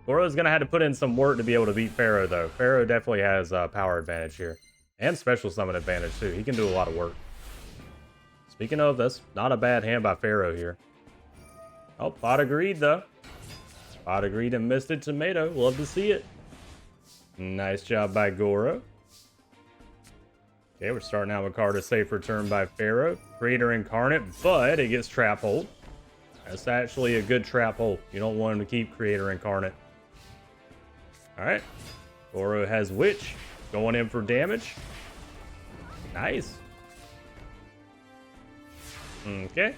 Goro's gonna have to put in some work to be able to beat Pharaoh, though. Pharaoh definitely has power advantage here, and special summon advantage too. He can do a lot of work. Speaking of, that's not a bad hand by Pharaoh here. Oh, Pot of Greed though. Pot of Greed and Misted Tomato. Love to see it. Nice job by Goro. Okay, we're starting out with a card of safe return by Pharaoh. Creator Incarnate, but it gets Trap Hold. That's actually a good Trap Hold. You don't want him to keep Creator Incarnate. Alright. Goro has Witch. Going in for damage. Nice. Okay.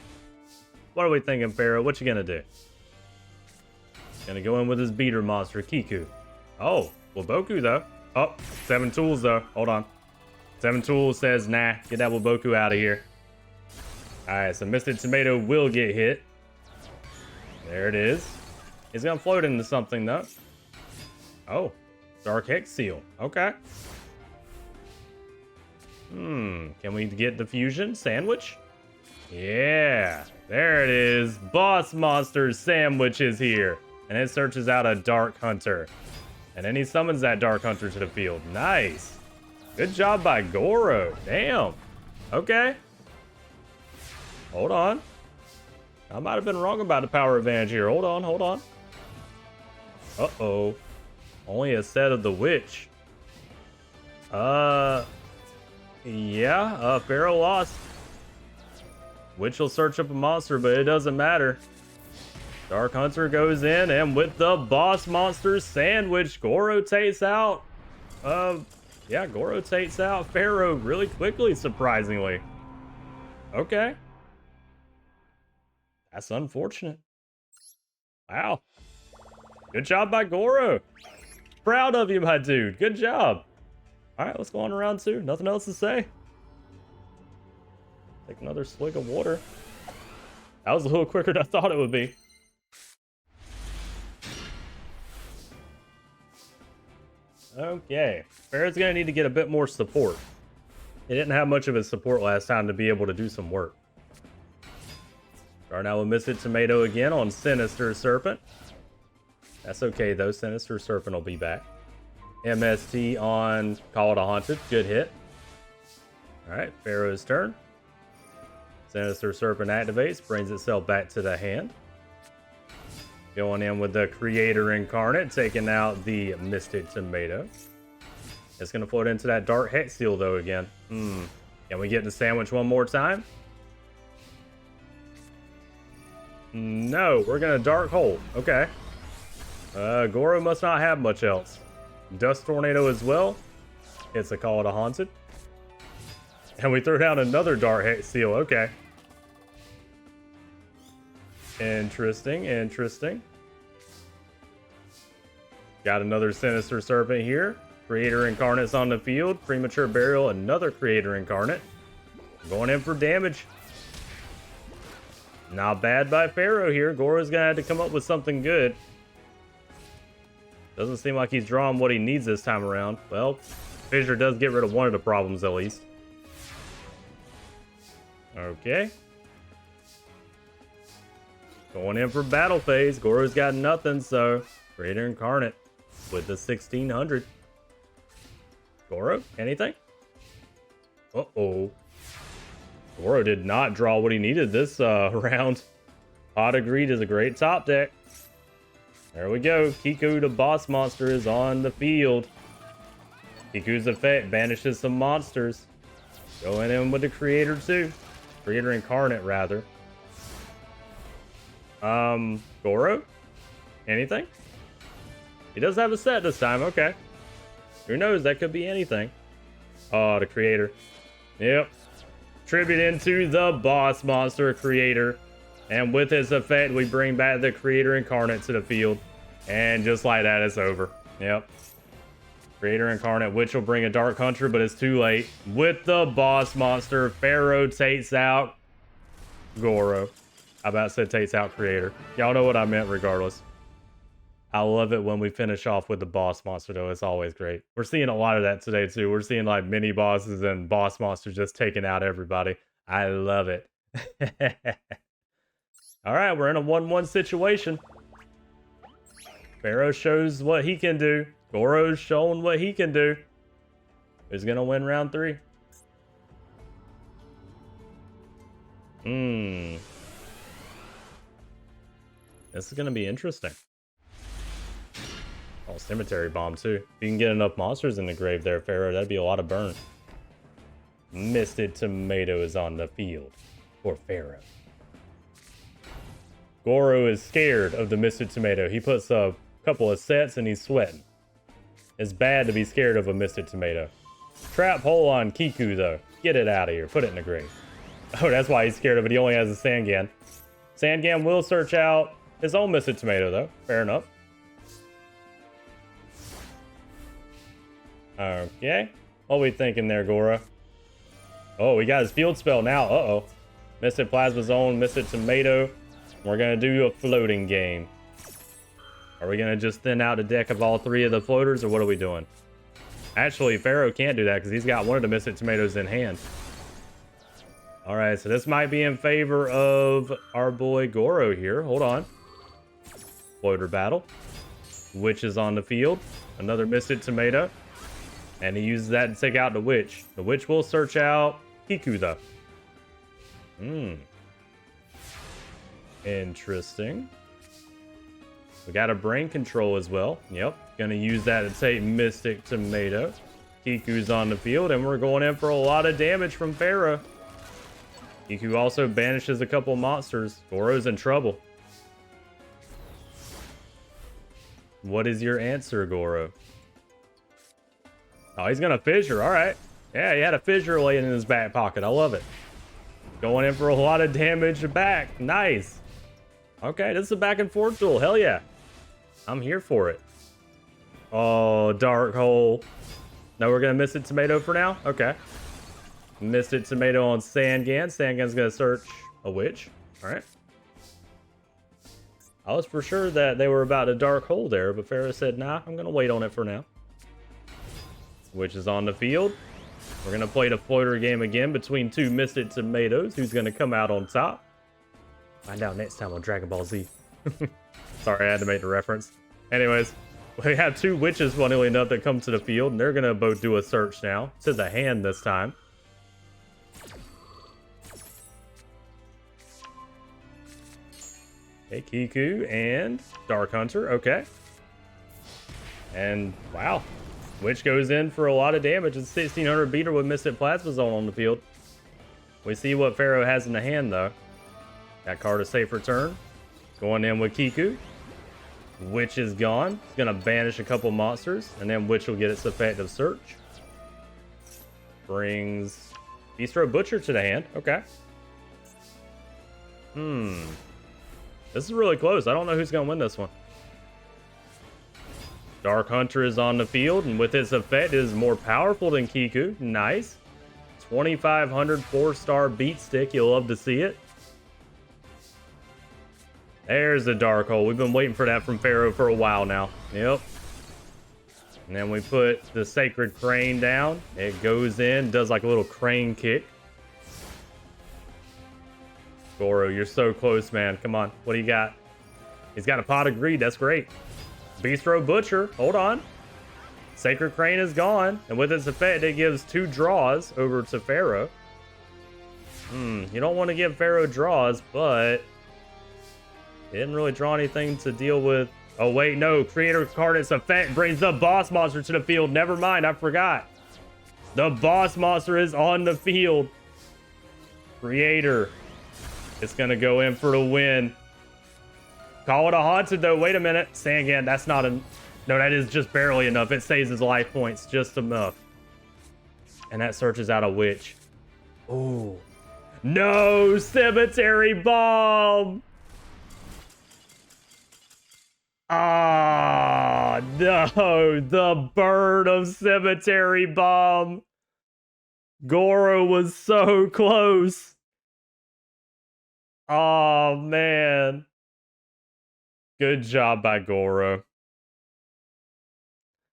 What are we thinking, Pharaoh? What you gonna do? Gonna go in with his beater monster, Kiku. Oh, Waboku though. Oh, 7 tools though. Hold on. 7 tools says, nah, get that Waboku out of here. Alright, so Misted Tomato will get hit. There it is. He's gonna float into something though. Oh, Dark Hex Seal. Okay. Can we get the fusion? Sandwich? Yeah. There it is. Boss Monster Sandwich is here. And it searches out a Dark Hunter. And then he summons that Dark Hunter to the field. Nice. Good job by Goro. Damn. Okay. Hold on. I might have been wrong about the power advantage here. Hold on, hold on. Uh-oh. Only a set of the witch. Yeah, Pharaoh lost. Witch will search up a monster, but it doesn't matter. Dark Hunter goes in, and with the Boss Monster Sandwich, Goro takes out. Yeah, Goro takes out Pharaoh really quickly, surprisingly. Okay. That's unfortunate. Wow. Good job by Goro. Proud of you, my dude. Good job. All right, let's go on to round 2. Nothing else to say. Take another swig of water. That was a little quicker than I thought it would be. Okay. Pharaoh's going to need to get a bit more support. He didn't have much of his support last time to be able to do some work. Start now with Mystic Tomato again on Sinister Serpent. That's okay though, Sinister Serpent will be back. MST on Call It a Haunted, good hit. Alright, Pharaoh's turn. Sinister Serpent activates, brings itself back to the hand. Going in with the Creator Incarnate, taking out the Mystic Tomato. It's going to float into that Dark Hex Seal though again. Can we get the sandwich one more time? No, we're going to Dark Hold. Okay. Goro must not have much else. Dust Tornado as well. It's a Call It a Haunted. And we throw down another Dark Hex Seal. Okay. Interesting, interesting. Got another Sinister Serpent here. Creator Incarnate's on the field. Premature Burial, another Creator Incarnate. Going in for damage. Not bad by Pharaoh here. Goro's gonna have to come up with something good. Doesn't seem like he's drawing what he needs this time around. Well, Fissure does get rid of one of the problems at least. Okay. Going in for battle phase. Goro's got nothing, so Creator Incarnate with the 1600. Goro, anything? Uh-oh. Goro did not draw what he needed this round. Pot of Greed is a great top deck. There we go. Kiku, the boss monster, is on the field. Kiku's effect banishes some monsters. Going in with the Creator too. Creator Incarnate, rather. Goro? Anything? He does have a set this time, okay. Who knows, that could be anything. Oh, the Creator. Yep. Tribute into the boss monster Creator. And with his effect, we bring back the Creator Incarnate to the field. And just like that, it's over. Yep. Creator Incarnate, which will bring a Dark Hunter, but it's too late. With the boss monster, Pharaoh takes out Goro. I about said takes out Creator. Y'all know what I meant regardless. I love it when we finish off with the boss monster though. It's always great. We're seeing a lot of that today too. We're seeing like mini bosses and boss monsters just taking out everybody. I love it. All right, we're in a 1-1 situation. Pharaoh shows what he can do. Goro's showing what he can do. Who's gonna win round 3? This is gonna be interesting. Oh, Cemetery Bomb too. If you can get enough monsters in the grave there, Pharaoh, that'd be a lot of burn. Misted Tomato is on the field for Pharaoh. Goro is scared of the Misted Tomato. He puts a couple of sets and he's sweating. It's bad to be scared of a Misted Tomato. Trap hole on Kiku though. Get it out of here. Put it in the grave. Oh, that's why he's scared of it. He only has a Sangan. Sangan will search out his own Misted Tomato though. Fair enough. Okay. What are we thinking there, Goro? Oh, we got his field spell now. Uh-oh. Misted Plasma Zone, Misted Tomato. We're going to do a floating game. Are we going to just thin out a deck of all 3 of the floaters, or what are we doing? Actually, Pharaoh can't do that because he's got one of the Misted Tomatoes in hand. All right, so this might be in favor of our boy Goro here. Hold on. Floater battle. Witch is on the field. Another Mystic Tomato. And he uses that to take out the Witch. The Witch will search out Kiku, though. Interesting. We got a brain control as well. Yep. Gonna use that to take Mystic Tomato. Kiku's on the field, and we're going in for a lot of damage from Pharaoh. Kiku also banishes a couple monsters. Goro's in trouble. What is your answer, Goro? Oh, he's gonna fissure. All right. Yeah, he had a fissure laying in his back pocket. I love it. Going in for a lot of damage back. Nice. Okay, this is a back and forth duel. Hell yeah. I'm here for it. Oh, Dark Hole. No, we're gonna miss it tomato for now? Okay. Missed it tomato on Sangan. Sangan's gonna search a witch. All right. I was for sure that they were about a Dark Hole there, but Pharaoh said, nah, I'm gonna wait on it for now. Witch is on the field. We're gonna play the floater game again between two Mystic Tomatoes. Who's gonna come out on top? Find out next time on Dragon Ball Z. Sorry, I had to make the reference. Anyways, we have two witches, funnily enough, that come to the field, and they're gonna both do a search now. To the hand this time. Okay, Kiku and Dark Hunter. Okay. And wow. Witch goes in for a lot of damage. It's 1600 beater with Mystic Plasma Zone on the field. We see what Pharaoh has in the hand, though. That card is safe return. Going in with Kiku. Witch is gone. It's going to banish a couple monsters. And then Witch will get its effective search. Brings Bistro Butcher to the hand. Okay. This is really close. I don't know who's going to win this one. Dark Hunter is on the field, and with its effect, it is more powerful than Kiku. Nice. 2500 4-star beat stick. You'll love to see it. There's the Dark Hole. We've been waiting for that from Pharaoh for a while now. Yep. And then we put the Sacred Crane down. It goes in, does like a little crane kick. Goro, you're so close, man. Come on. What do you got? He's got a Pot of Greed. That's great. Bistro Butcher. Hold on. Sacred Crane is gone. And with its effect, it gives 2 draws over to Pharaoh. You don't want to give Pharaoh draws, but he didn't really draw anything to deal with. Oh, wait, no. Creator card, its effect brings the boss monster to the field. Never mind. I forgot. The boss monster is on the field. Creator. It's going to go in for the win. Call it a haunted, though. Wait a minute. Sangan, that's not a... No, that is just barely enough. It saves his life points just enough. And that searches out a witch. Oh. No! Cemetery Bomb! Ah, no. The burn of Cemetery Bomb. Goro was so close. Oh, man. Good job by Goro.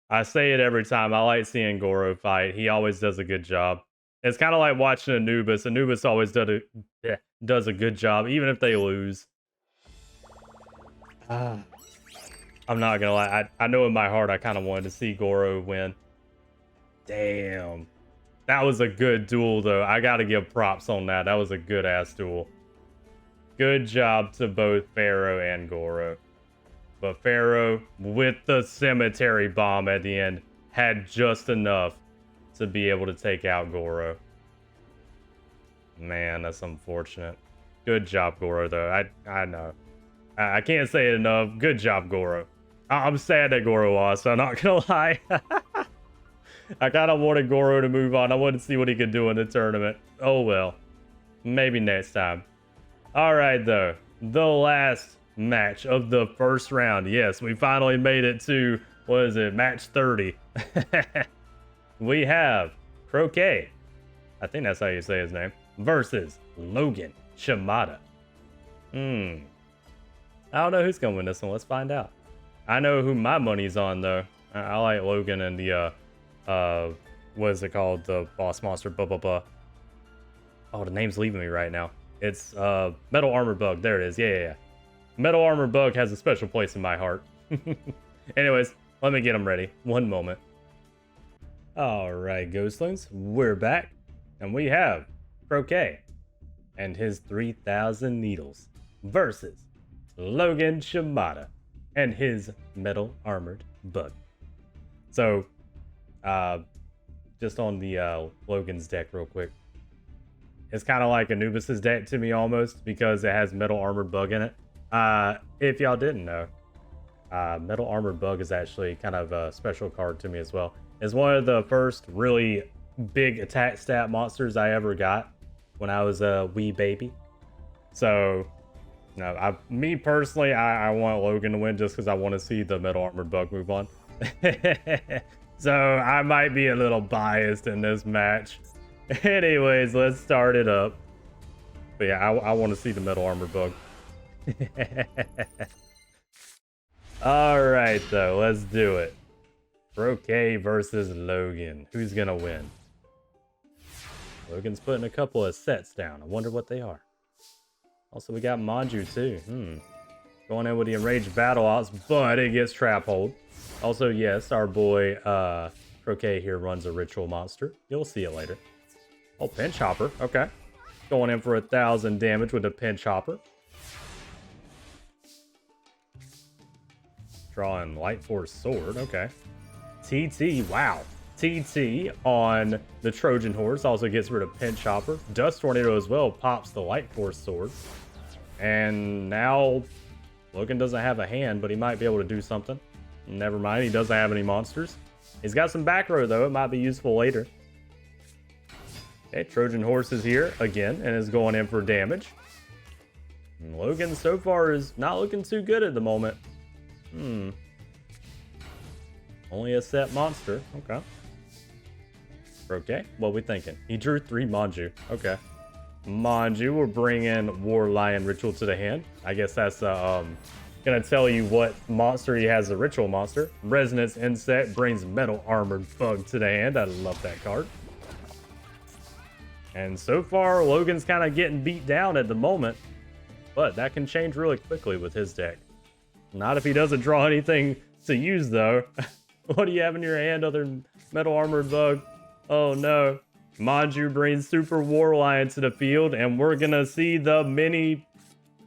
I say it every time. I like seeing Goro fight. He always does a good job. It's kind of like watching Anubis. Anubis always does a good job, even if they lose. I'm not going to lie. I know in my heart I kind of wanted to see Goro win. Damn. That was a good duel, though. I got to give props on that. That was a good-ass duel. Good job to both Pharaoh and Goro. But Pharaoh, with the Cemetery Bomb at the end, had just enough to be able to take out Goro. Man, that's unfortunate. Good job, Goro, though. I know. I can't say it enough. Good job, Goro. I'm sad that Goro lost, so I'm not gonna lie. I kind of wanted Goro to move on. I wanted to see what he could do in the tournament. Oh, well. Maybe next time. All right, though. The last match of the first round. Yes, we finally made it to, what is it, match 30. We have Croquet, I think that's how you say his name, versus Logan Shimada. I don't know who's gonna win this one. Let's find out. I know who my money's on, though. I like Logan and the what is it called, the boss monster, blah blah blah. Oh, the name's leaving me right now. It's Metal Armor Bug. There it is. Yeah. Metal Armor Bug has a special place in my heart. Anyways, let me get him ready. One moment. Alright, ghostlings, we're back. And we have Croquet and his 3,000 needles versus Logan Shimada and his Metal Armored Bug. So, just on the Logan's deck real quick. It's kind of like Anubis's deck to me almost because it has Metal Armored Bug in it. If y'all didn't know, Metal Armored Bug is actually kind of a special card to me as well. It's one of the first really big attack stat monsters I ever got when I was a wee baby. So, me personally, I want Logan to win just because I want to see the Metal Armored Bug move on. So I might be a little biased in this match. Anyways, let's start it up. But yeah, I want to see the Metal Armored Bug. Alright though, let's do it. Croquet versus Logan. Who's gonna win? Logan's putting a couple of sets down. I wonder what they are. Also, we got Manju too. Going in with the Enraged Battle Ops, but it gets Trap Hold. Also, yes, our boy Croquet here runs a Ritual Monster. You'll see it later. Oh, Pinch Hopper. Okay. Going in for 1,000 damage with a Pinch Hopper. Drawing Light Force Sword. Okay. TT. Wow. TT on the Trojan Horse also gets rid of Pinch Hopper. Dust Tornado as well pops the Light Force Sword. And now Logan doesn't have a hand, but he might be able to do something. Never mind, he doesn't have any monsters. He's got some back row though, it might be useful later. Okay, Trojan Horse is here again and is going in for damage. And Logan so far is not looking too good at the moment. Only a set monster. Okay. Okay, what we thinking? He drew 3 Manju. Okay. Manju will bring in War Lion Ritual to the hand. I guess that's gonna tell you what monster he has, a ritual monster. Resonance Insect brings Metal Armored Bug to the hand. I love that card. And so far, Logan's kind of getting beat down at the moment, but that can change really quickly with his deck. Not if he doesn't draw anything to use though. What do you have in your hand other than Metal Armored Bug? Oh no. Manju brings Super War Lion to the field, and we're gonna see the mini...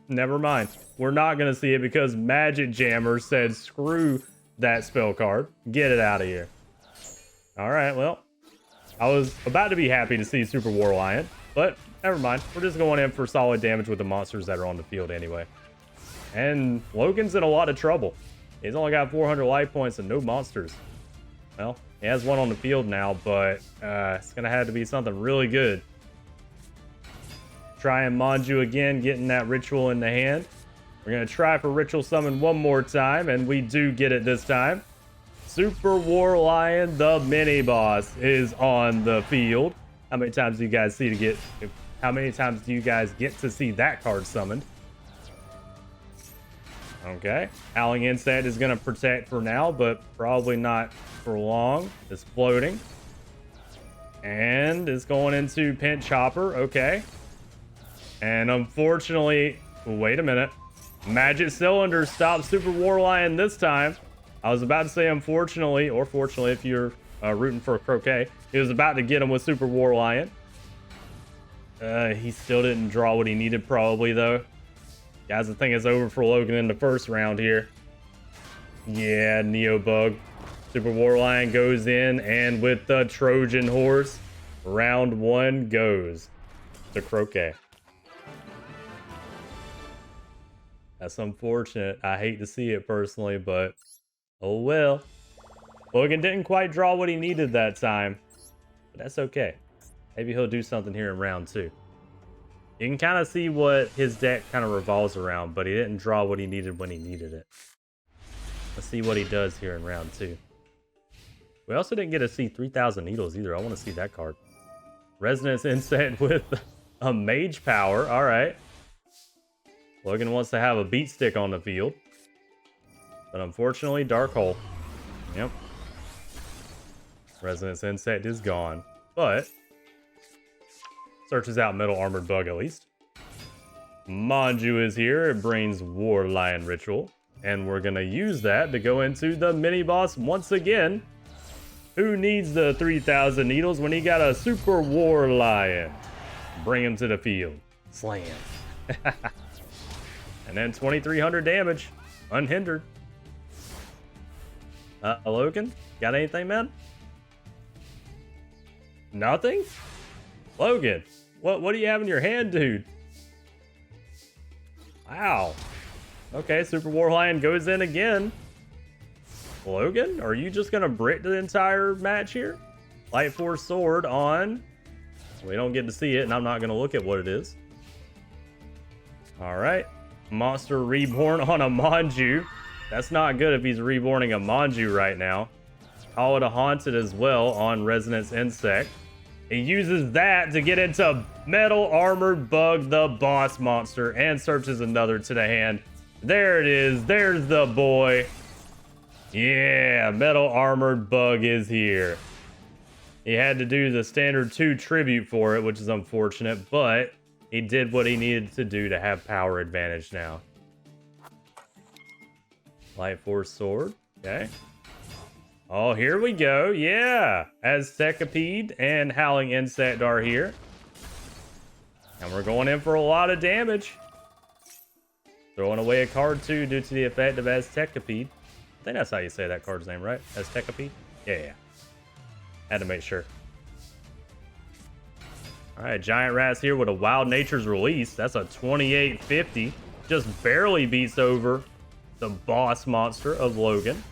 Never mind. We're not gonna see it because Magic Jammer said screw that spell card. Get it out of here. Alright, well. I was about to be happy to see Super War Lion, but never mind. We're just going in for solid damage with the monsters that are on the field anyway. And Logan's in a lot of trouble. He's only got 400 life points and no monsters. Well, he has one on the field now, but it's going to have to be something really good. Try and Manju again, getting that ritual in the hand. We're going to try for Ritual Summon one more time, and we do get it this time. Super War Lion, the mini-boss, is on the field. How many times do you guys get to see that card summoned? Okay, Howling Insect is going to protect for now, but probably not for long. It's floating. And it's going into Pinch Hopper. Okay. And unfortunately, wait a minute. Magic Cylinder stops Super War Lion this time. I was about to say unfortunately, or fortunately if you're rooting for Croquet. He was about to get him with Super War Lion. He still didn't draw what he needed probably though. Guys, I think it's over for Logan in the first round here. Yeah, Neo Bug. Super War Lion goes in, and with the Trojan Horse, round 1 goes to Croquet. That's unfortunate. I hate to see it personally, but oh well. Logan didn't quite draw what he needed that time, but that's okay. Maybe he'll do something here in round 2. You can kind of see what his deck kind of revolves around, but he didn't draw what he needed when he needed it. Let's see what he does here in round 2. We also didn't get to see 3,000 needles either. I want to see that card. Resonance Insect with a Mage Power. All right. Logan wants to have a beat stick on the field. But unfortunately, Dark Hole. Yep. Resonance Insect is gone. But Searches out Metal Armored Bug at least. Manju is here. It brings War Lion Ritual. And we're going to use that to go into the mini-boss once again. Who needs the 3,000 needles when he got a Super War Lion? Bring him to the field. Slam. And then 2,300 damage. Unhindered. Logan? Got anything, man? Nothing? Logan, what do you have in your hand, dude? Wow. Okay, Super War Lion goes in again. Logan, are you just gonna brick the entire match here? Light Force Sword on. We don't get to see it, and I'm not gonna look at what it is. Alright. Monster reborn on a Manju. That's not good if he's reborning a Manju right now. Call it a Haunted as well on Resonance Insect. He uses that to get into Metal Armored Bug, the boss monster, and searches another to the hand. There it is. There's the boy. Yeah, Metal Armored Bug is here. He had to do the standard 2 tribute for it, which is unfortunate, but he did what he needed to do to have power advantage now. Light Force Sword. Okay. Oh, here we go. Yeah. Aztecapede and Howling Insect are here. And we're going in for a lot of damage. Throwing away a card too due to the effect of Aztecapede. I think that's how you say that card's name, right? Aztecapede? Yeah. Had to make sure. Alright, Giant Rat's here with a Wild Nature's Release. That's a 2850. Just barely beats over the boss monster of Logan.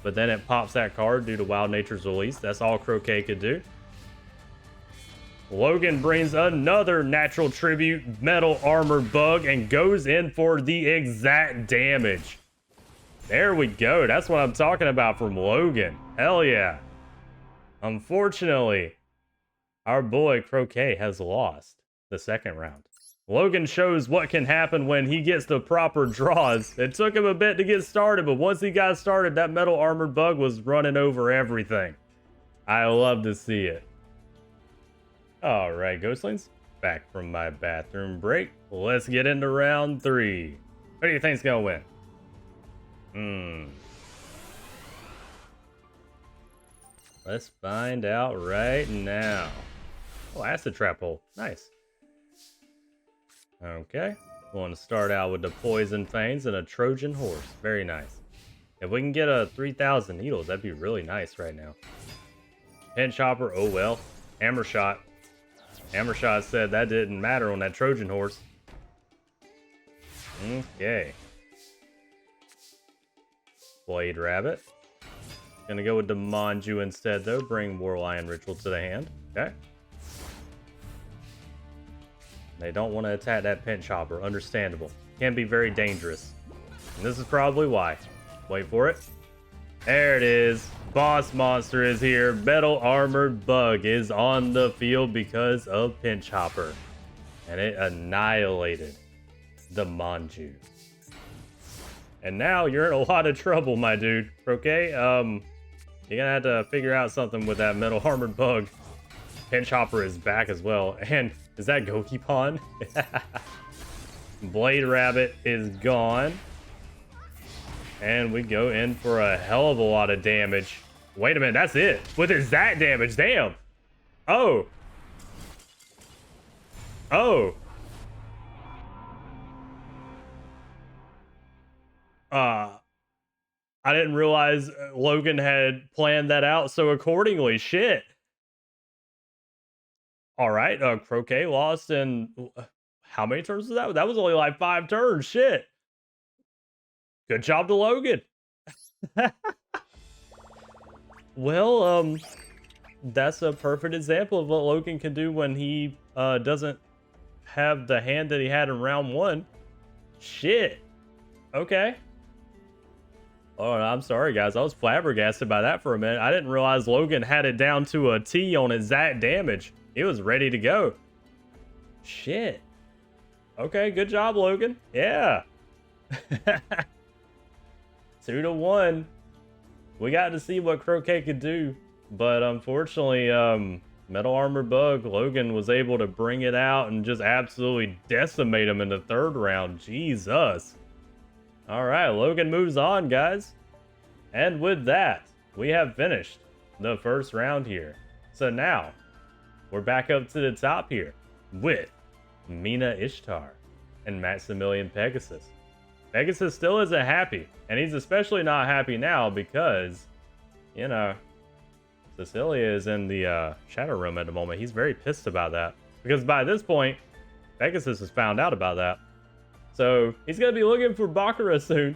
But then it pops that card due to Wild Nature's Release. That's all Croquet could do. Logan brings another natural tribute, Metal Armored Bug, and goes in for the exact damage. There we go. That's what I'm talking about from Logan. Hell yeah. Unfortunately, our boy Croquet has lost the second round. Logan shows what can happen when he gets the proper draws. It took him a bit to get started, but once he got started, that Metal Armored Bug was running over everything. I love to see it. Alright, Ghostlings, back from my bathroom break. Let's get into round 3. Who do you think's gonna win? Let's find out right now. Oh, Acid Trap Hole. Nice. Okay. We want to start out with the Poison Fangs and a Trojan Horse. Very nice. If we can get a 3,000 needles, that'd be really nice right now. Pinch Hopper, oh well. Hammer Shot. Hammer Shot said that didn't matter on that Trojan Horse. Okay. Blade Rabbit. Gonna go with the Manju instead though. Bring War Lion Ritual to the hand. Okay. They don't want to attack that Pinch Hopper. Understandable. Can be very dangerous. And this is probably why. Wait for it. There it is. Boss monster is here. Metal Armored Bug is on the field because of Pinch Hopper. And it annihilated the Manju. And now you're in a lot of trouble, my dude. Okay? You're gonna have to figure out something with that Metal Armored Bug. Pinch Hopper is back as well. And is that Gokipon? Blade Rabbit is gone. And we go in for a hell of a lot of damage. Wait a minute, that's it. With his that damage, damn. Oh. Oh. I didn't realize Logan had planned that out so accordingly. Shit. All right, Croquet lost in how many turns was that? That was only like 5 turns. Shit. Good job to Logan. Well, that's a perfect example of what Logan can do when he doesn't have the hand that he had in round 1. Shit. Okay. Oh, I'm sorry, guys. I was flabbergasted by that for a minute. I didn't realize Logan had it down to a T on exact damage. He was ready to go. Shit. Okay, good job, Logan. Yeah. 2-1. We got to see what Croquet could do. But unfortunately, Metal Armor Bug, Logan was able to bring it out and just absolutely decimate him in the third round. Jesus. All right, Logan moves on, guys. And with that, we have finished the first round here. So now, we're back up to the top here with Mina Ishtar and Maximilian Pegasus. Pegasus still isn't happy, and he's especially not happy now because, you know, Cecillia is in the shadow room at the moment. He's very pissed about that because by this point, Pegasus has found out about that. So he's going to be looking for Baccarat soon.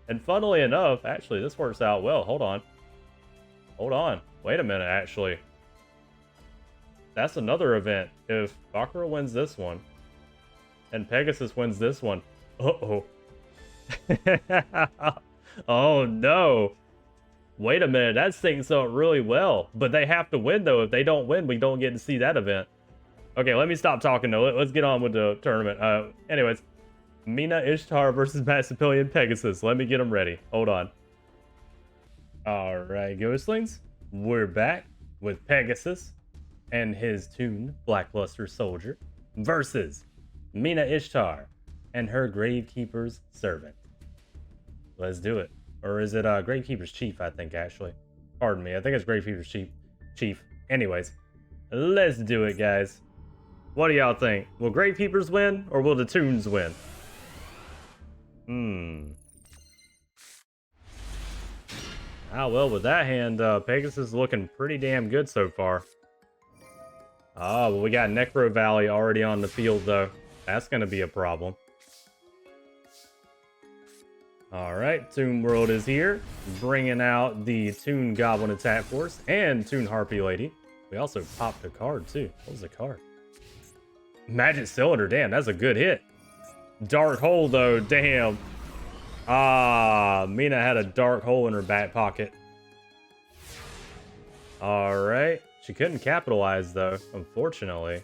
And funnily enough, actually, this works out well. Hold on. Hold on. Wait a minute, actually. That's another event. If Baccarat wins this one and Pegasus wins this one. Uh-oh. Oh, no. Wait a minute, that syncs up really well. But they have to win, though. If they don't win, we don't get to see that event. Okay, let me stop talking, though. Let's get on with the tournament. Anyways, Mina Ishtar versus Maximilian Pegasus. Let me get them ready. Hold on. All right, Ghostlings. We're back with Pegasus and his tuned Blackluster Soldier versus Mina Ishtar and her Gravekeeper's Servant. Let's do it. Or is it Gravekeeper's Chief, I think, actually. Pardon me, I think it's Gravekeeper's Chief. Anyways, let's do it, guys. What do y'all think? Will Gravekeepers win, or will the Toons win? Ah, well, with that hand, Pegasus is looking pretty damn good so far. Oh, but we got Necro Valley already on the field, though. That's going to be a problem. Alright, Toon World is here, bringing out the Toon Goblin Attack Force and Toon Harpy Lady. We also popped a card, too. What was the card? Magic Cylinder, damn, that's a good hit. Dark Hole, though, damn. Ah, Mina had a Dark Hole in her back pocket. Alright, she couldn't capitalize, though, unfortunately.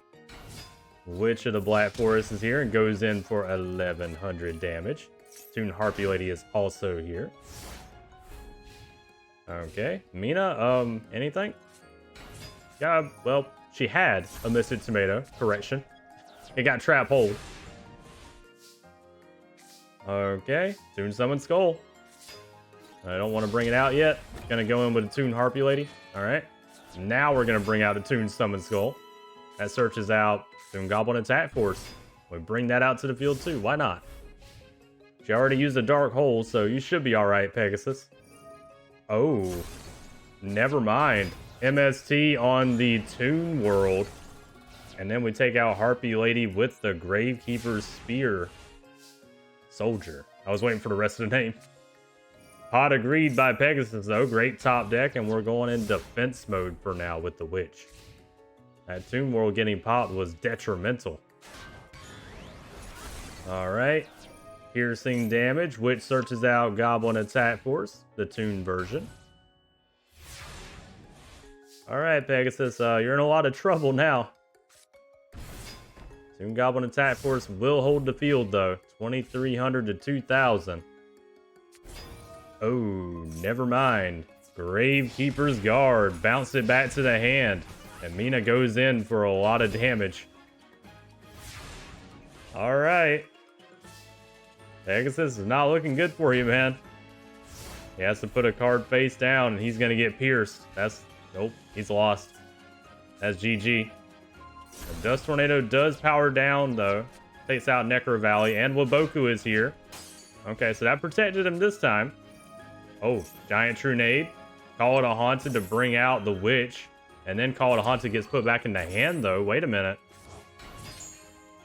Witch of the Black Forest is here and goes in for 1100 damage. Toon Harpy Lady is also here. Okay, Mina, anything? Yeah, well, she had a Mystic Tomato, correction. It got Trap Hold. Okay, Toon Summon Skull. I don't want to bring it out yet. Gonna go in with a Toon Harpy Lady. Alright, now we're gonna bring out a Toon Summon Skull. That searches out Toon Goblin Attack Force. We bring that out to the field too, why not? She already used a Dark Hole, so you should be alright, Pegasus. Oh, never mind. MST on the Toon World. And then we take out Harpy Lady with the Gravekeeper's Spear Soldier. I was waiting for the rest of the name. Hot agreed by Pegasus, though. Great top deck, and we're going in defense mode for now with the Witch. That Toon World getting popped was detrimental. Alright. Piercing damage, which searches out Goblin Attack Force, the Toon version. Alright, Pegasus, you're in a lot of trouble now. Toon Goblin Attack Force will hold the field, though. 2300 to 2000. Oh, never mind. Gravekeeper's Guard. Bounce it back to the hand. And Mina goes in for a lot of damage. Alright. Pegasus is not looking good for you, man. He has to put a card face down, and he's going to get pierced. Nope, he's lost. That's GG. The Dust Tornado does power down, though. Takes out Necro Valley, and Waboku is here. Okay, so that protected him this time. Oh, Giant Trunade. Call it a Haunted to bring out the Witch. And then Call it a Haunted gets put back in the hand, though. Wait a minute.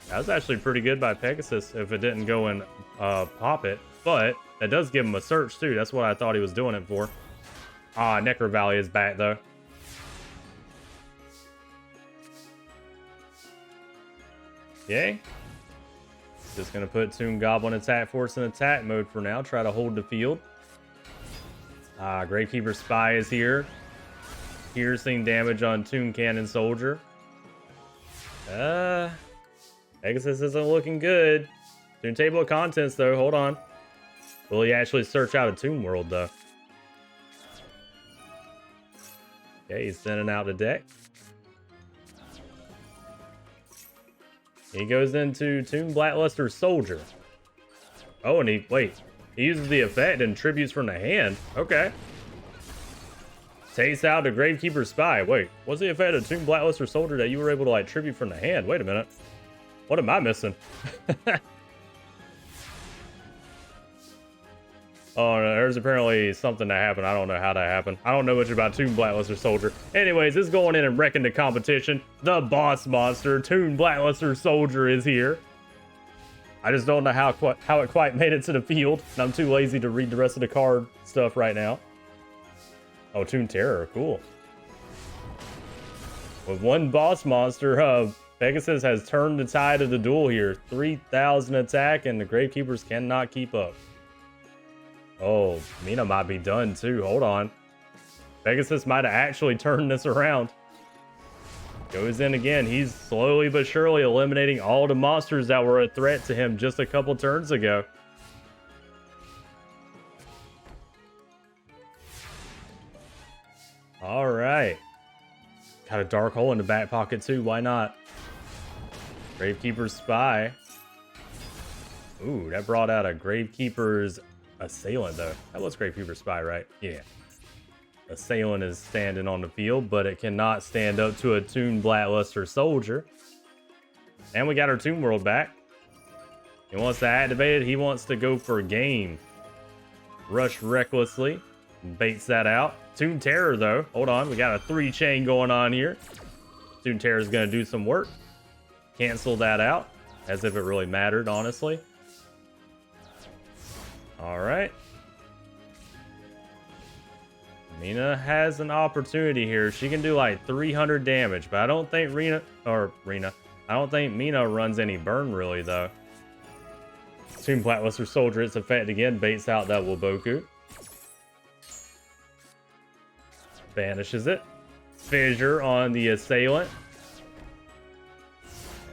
That was actually pretty good by Pegasus if it didn't go and pop it. But that does give him a search, too. That's what I thought he was doing it for. Ah, Necro Valley is back, though. Yay. Just going to put Toon Goblin Attack Force in attack mode for now. Try to hold the field. Gravekeeper Spy is here. Piercing damage on Toon Cannon Soldier. Pegasus isn't looking good. Toon Table of Contents, though. Hold on. Will he actually search out a Toon World, though? Okay, he's sending out the deck. He goes into Toon Blackluster Soldier. Oh, and he uses the effect and tributes from the hand. Okay. Takes out the Gravekeeper Spy. Wait, what's the effect of Toon Blackluster Soldier that you were able to like tribute from the hand? Wait a minute. What am I missing? Oh, no, there's apparently something that happened. I don't know how that happened. I don't know much about Toon Blackluster Soldier. Anyways, it's going in and wrecking the competition. The boss monster, Toon Blackluster Soldier, is here. I just don't know how it quite made it to the field. And I'm too lazy to read the rest of the card stuff right now. Oh, Toon Terror, cool. With one boss monster, Pegasus has turned the tide of the duel here. 3,000 attack, and the Gravekeepers cannot keep up. Oh, Mina might be done too. Hold on. Pegasus might have actually turned this around. Goes in again. He's slowly but surely eliminating all the monsters that were a threat to him just a couple turns ago. All right. Got a dark hole in the back pocket too. Why not? Gravekeeper's Spy. Ooh, that brought out a Gravekeeper's Assailant, though. That was Gravekeeper's Spy, right? Yeah. Assailant is standing on the field, but it cannot stand up to a Toon Blackluster Soldier. And we got our Toon World back. He wants to activate it. He wants to go for game. Rush recklessly. Baits that out. Toon Terror, though. Hold on. We got a 3-chain going on here. Toon Terror is going to do some work. Cancel that out. As if it really mattered, honestly. Alright. Mina has an opportunity here. She can do like 300 damage, but I don't think I don't think Mina runs any burn really, though. Toon Blackluster Soldier, its effect again, baits out that Waboku. Banishes it. Fissure on the Assailant.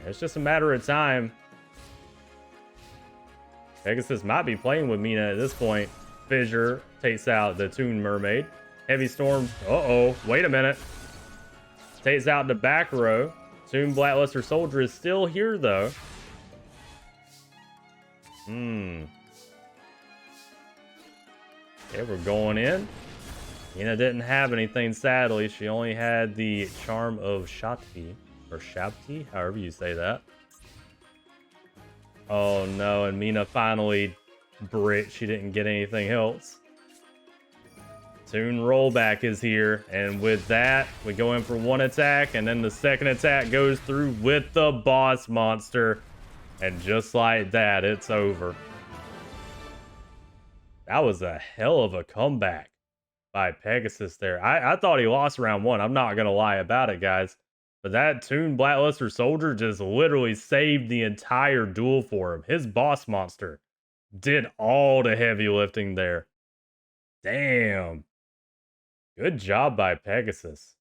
It's just a matter of time. Pegasus might be playing with Mina at this point. Fissure takes out the Toon Mermaid. Heavy Storm. Uh-oh. Wait a minute. Takes out the back row. Toon Blackluster Soldier is still here, though. Okay, we're going in. Mina didn't have anything, sadly. She only had the Charm of Shakti. Or Shabti, however you say that. Oh no, and Mina finally bricked. She didn't get anything else. Toon Rollback is here, and with that, we go in for one attack, and then the second attack goes through with the boss monster. And just like that, it's over. That was a hell of a comeback by Pegasus there. I thought he lost round one. I'm not going to lie about it, guys. But that Toon Blackluster Soldier just literally saved the entire duel for him. His boss monster did all the heavy lifting there. Damn. Good job by Pegasus.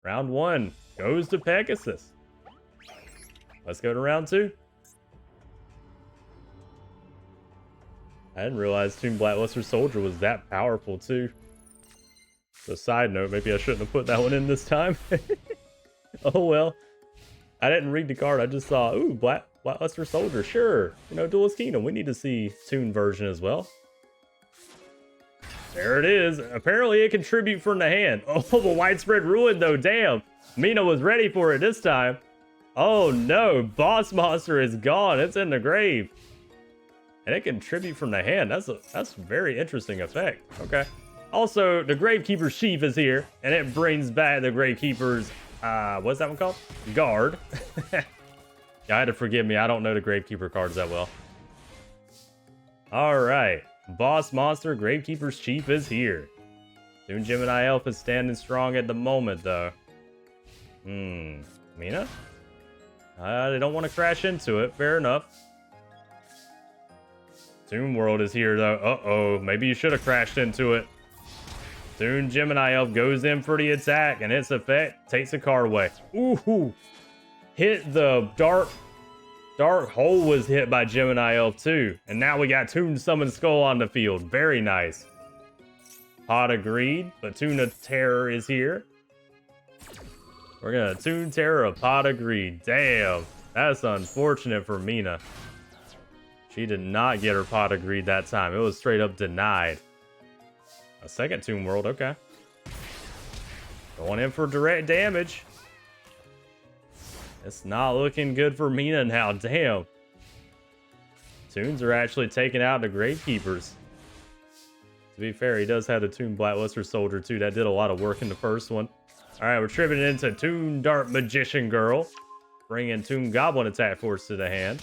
Round one goes to Pegasus. Let's go to round two. I didn't realize Toon Blackluster Soldier was that powerful too. So side note, maybe I shouldn't have put that one in this time. Oh well. I didn't read the card. I just saw, ooh, Blackluster Soldier. Sure. You know, Duelist Kingdom. We need to see Toon version as well. There it is. Apparently it can tribute from the hand. Oh, the Widespread Ruin though. Damn. Mina was ready for it this time. Oh no. Boss monster is gone. It's in the grave. And it can tribute from the hand. That's a very interesting effect. Okay. Also, the Gravekeeper's Sheaf is here. And it brings back the Gravekeeper's what's that one called? Guard. You had to forgive me. I don't know the Gravekeeper cards that well. Alright. Boss monster Gravekeeper's Chief is here. Toon Gemini Elf is standing strong at the moment, though. Mina? They don't want to crash into it. Fair enough. Toon World is here, though. Uh-oh. Maybe you should have crashed into it. Toon Gemini Elf goes in for the attack, and its effect takes the card away. Ooh. Hit the dark hole was hit by Gemini Elf too. And now we got Toon Summon Skull on the field. Very nice. Pot of Greed, but Toon of Terror is here. We're gonna Toon Terror a Pot of Greed. Damn. That's unfortunate for Mina. She did not get her pot agreed that time. It was straight up denied. A second Tomb World, okay. Going in for direct damage. It's not looking good for Mina now, damn. Toons are actually taking out the Gravekeepers. To be fair, he does have the Toon Blackluster Soldier too. That did a lot of work in the first one. Alright, we're tripping into Toon Dart Magician Girl. Bringing Toon Goblin Attack Force to the hand.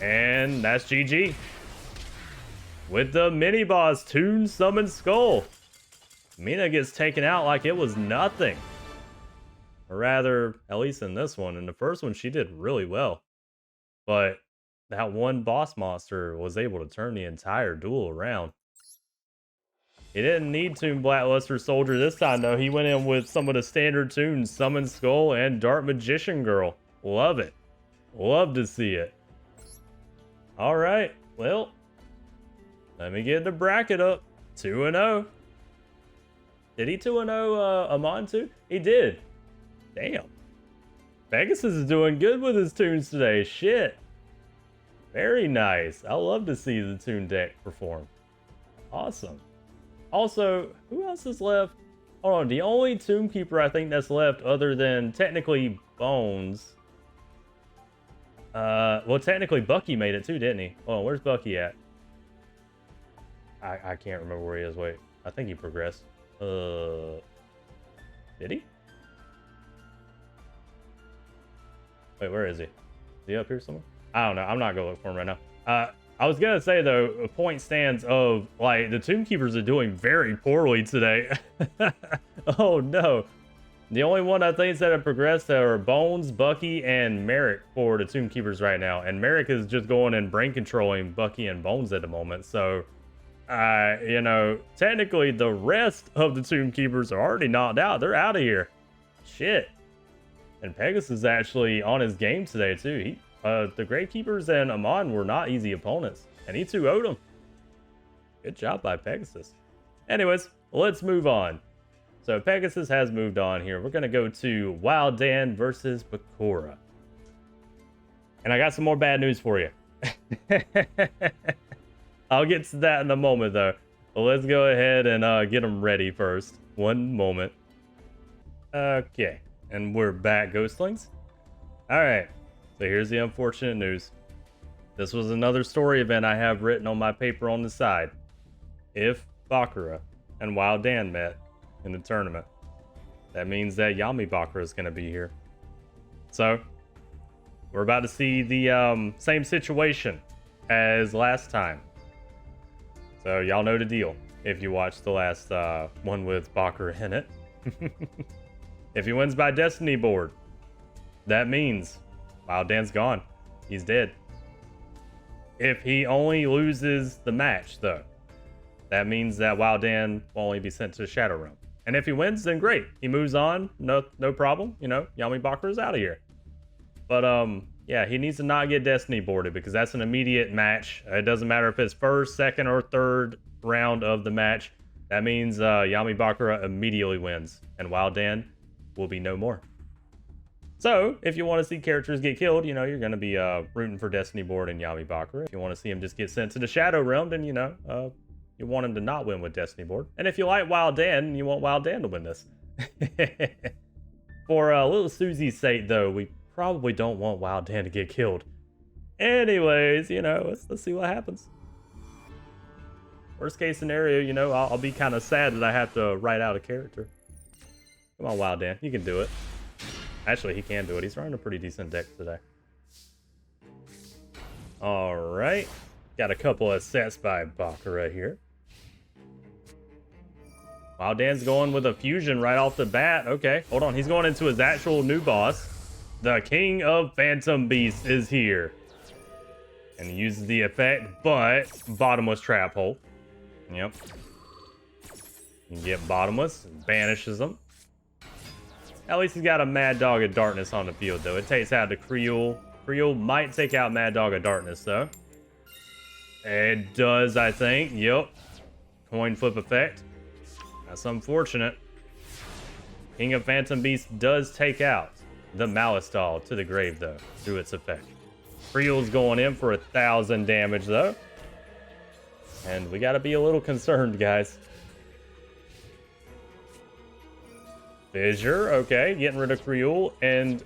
And that's GG. With the mini-boss, Toon Summon Skull. Mina gets taken out like it was nothing. Or rather, at least in this one. In the first one, she did really well. But that one boss monster was able to turn the entire duel around. He didn't need Toon Blackluster Soldier this time, though. He went in with some of the standard tunes, Summon Skull and Dart Magician Girl. Love it. Love to see it. All right, well, let me get the bracket up. 2-0. Did he 2-0 Amon too? He did. Damn. Pegasus is doing good with his tunes today. Shit. Very nice. I love to see the tune deck perform. Awesome. Also, who else is left? Hold on, the only Tomb Keeper I think that's left other than technically Bones. Well, technically Bucky made it too, didn't he? Hold on, where's Bucky at? I can't remember where he is. Wait, I think he progressed. Did he? Wait, where is he? Is he up here somewhere? I don't know. I'm not gonna look for him right now. I was gonna say though, a point stands of like the Tomb Keepers are doing very poorly today. Oh no. The only one I think that have progressed are Bones, Bucky, and Merrick for the Tomb Keepers right now. And Merrick is just going and brain controlling Bucky and Bones at the moment. So, you know, technically the rest of the Tomb Keepers are already knocked out. They're out of here. Shit. And Pegasus is actually on his game today too. The Gravekeepers and Amon were not easy opponents. And he 2-0'd them. Good job by Pegasus. Anyways, let's move on. So Pegasus has moved on here. We're going to go to Wild Dan versus Bakura. And I got some more bad news for you. I'll get to that in a moment, though. But let's go ahead and get them ready first. One moment. Okay. And we're back, Ghostlings. All right. So here's the unfortunate news. This was another story event I have written on my paper on the side. If Bakura and Wild Dan met in the tournament, that means that Yami Bakura is going to be here. So we're about to see the same situation as last time. So y'all know the deal if you watched the last one with Bakura in it. If he wins by Destiny board, that means Wild Dan's gone. He's dead. If he only loses the match, though, that means that Wild Dan will only be sent to the Shadow Realm. And if he wins, then great. He moves on. No problem. You know, Yami Bakura's out of here. But, yeah, he needs to not get Destiny boarded because that's an immediate match. It doesn't matter if it's first, second, or third round of the match. That means Yami Bakura immediately wins. And Wild Dan will be no more. So, if you want to see characters get killed, you know, you're going to be rooting for Destiny board and Yami Bakura. If you want to see him just get sent to the Shadow Realm, then, you know, you want him to not win with Destiny board. And if you like Wild Dan, you want Wild Dan to win this. For little Susie's sake, though, we probably don't want Wild Dan to get killed. Anyways, you know, let's see what happens. Worst case scenario, you know, I'll be kind of sad that I have to write out a character. Come on, Wild Dan, you can do it. Actually, he can do it. He's running a pretty decent deck today. All right. Got a couple of sets by Bakura here. Wild Dan's going with a fusion right off the bat. Okay, hold on. He's going into his actual new boss. The King of Phantom Beasts is here. And he uses the effect, but Bottomless Trap Hole. Yep. You can get Bottomless, banishes them. At least he's got a Mad Dog of Darkness on the field, though. It takes out the Creole. Creole might take out Mad Dog of Darkness, though. It does, I think. Yep. Coin flip effect. That's unfortunate. King of Phantom Beast does take out. the Malistol to the grave, though, through its effect. Creel's going in for 1,000 damage, though. And we got to be a little concerned, guys. Fissure, okay, getting rid of Creel. And,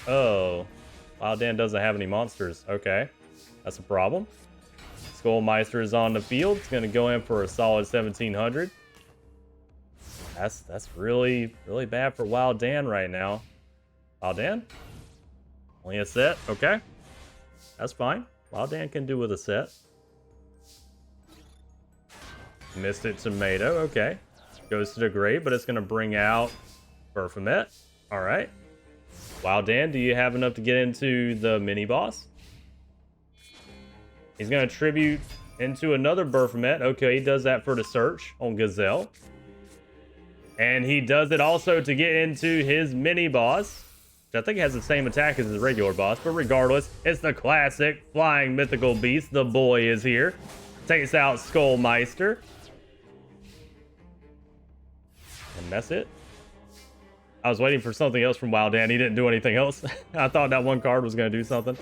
oh, Wild Dan doesn't have any monsters. Okay, that's a problem. Skullmeister is on the field. It's going to go in for a solid 1,700. That's really, really bad for Wild Dan right now. Wild Dan? Only a set? Okay. That's fine. Wild Dan can do with a set. Mystic Tomato. Okay. Goes to the grave, but it's going to bring out Berfomet. Alright. Wild Dan, do you have enough to get into the mini-boss? He's going to tribute into another Berfomet. Okay, he does that for the search on Gazelle. And he does it also to get into his mini-boss, which I think has the same attack as his regular boss. But regardless, it's the classic flying mythical beast. The boy is here. Takes out Skullmeister. And that's it. I was waiting for something else from Wild Dan. He didn't do anything else. I thought that one card was going to do something.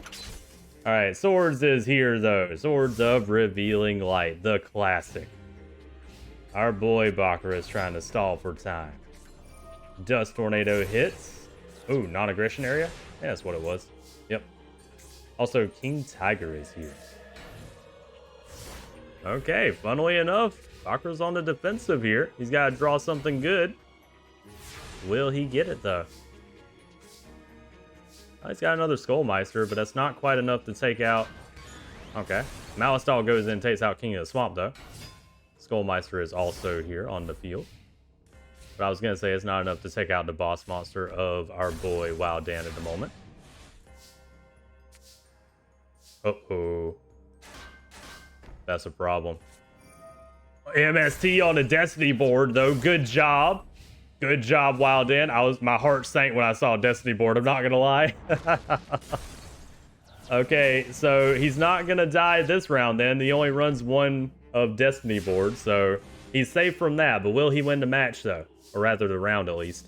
All right, Swords is here, though. Swords of Revealing Light, the classic. Our boy Bakura is trying to stall for time. Dust Tornado hits. Ooh, non-aggression area? Yeah, that's what it was. Yep. Also, King Tiger is here. Okay, funnily enough, Bakura's on the defensive here. He's got to draw something good. Will he get it, though? Oh, he's got another Skullmeister, but that's not quite enough to take out... Okay. Malistol goes in and takes out King of the Swamp, though. Skullmeister is also here on the field. But I was going to say it's not enough to take out the boss monster of our boy Wild Dan at the moment. Uh-oh. That's a problem. MST on the Destiny board, though. Good job. Good job, Wild Dan. My heart sank when I saw Destiny board. I'm not gonna lie. Okay, so he's not gonna die this round. Then he only runs one of Destiny board, so he's safe from that. But will he win the match though, or rather the round at least?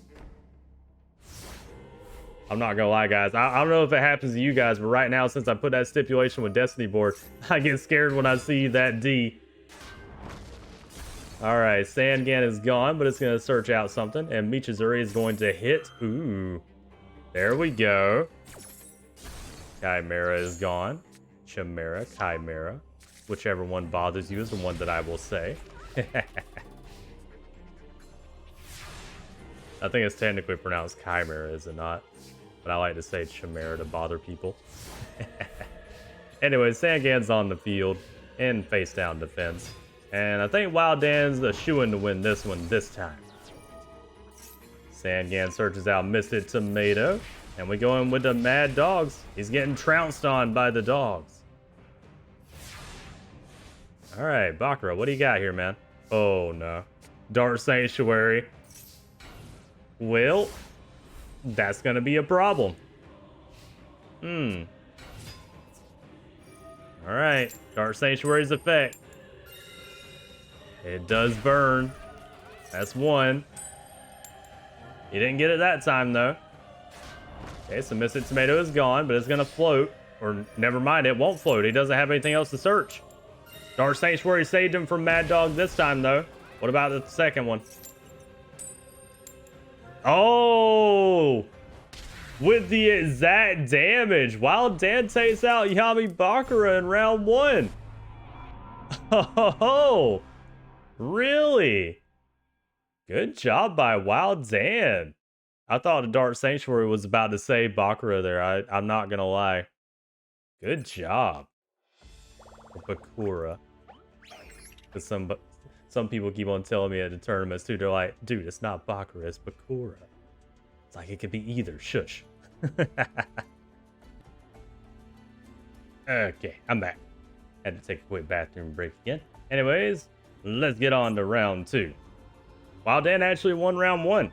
I'm not gonna lie, guys. I don't know if it happens to you guys, but right now, since I put that stipulation with Destiny board, I get scared when I see that D. Alright, Sangan is gone, but it's going to search out something. And Michizuri is going to hit. Ooh. There we go. Chimera is gone. Chimera, Chimera. Whichever one bothers you is the one that I will say. I think it's technically pronounced Chimera, is it not? But I like to say Chimera to bother people. Anyway, Sangan's on the field in face-down defense. And I think Wild Dan's the shoo-in to win this one this time. Sangan searches out Mystic Tomato. And we go in with the Mad Dogs. He's getting trounced on by the dogs. Alright, Bakura, what do you got here, man? Oh, no. Dark Sanctuary. Well, that's going to be a problem. Alright, Dark Sanctuary's effect. It does burn. That's one. He didn't get it that time, though. Okay, so Mystic Tomato is gone, but it's going to float. Or, never mind, it won't float. He doesn't have anything else to search. Dark Sanctuary saved him from Mad Dog this time, though. What about the second one? Oh! With the exact damage. Wild Dan takes out Yami Bakura in round one. Oh! Really? Good job by Wild Dan. I thought the Dark Sanctuary was about to save Bakura there. I'm not gonna lie. Good job. Bakura. Because some people keep on telling me at the tournaments too. They're like, dude, it's not Bakura, it's Bakura. It's like it could be either. Shush. Okay, I'm back. Had to take a quick bathroom break again. Anyways, let's get on to round two. Wild Dan actually won round one.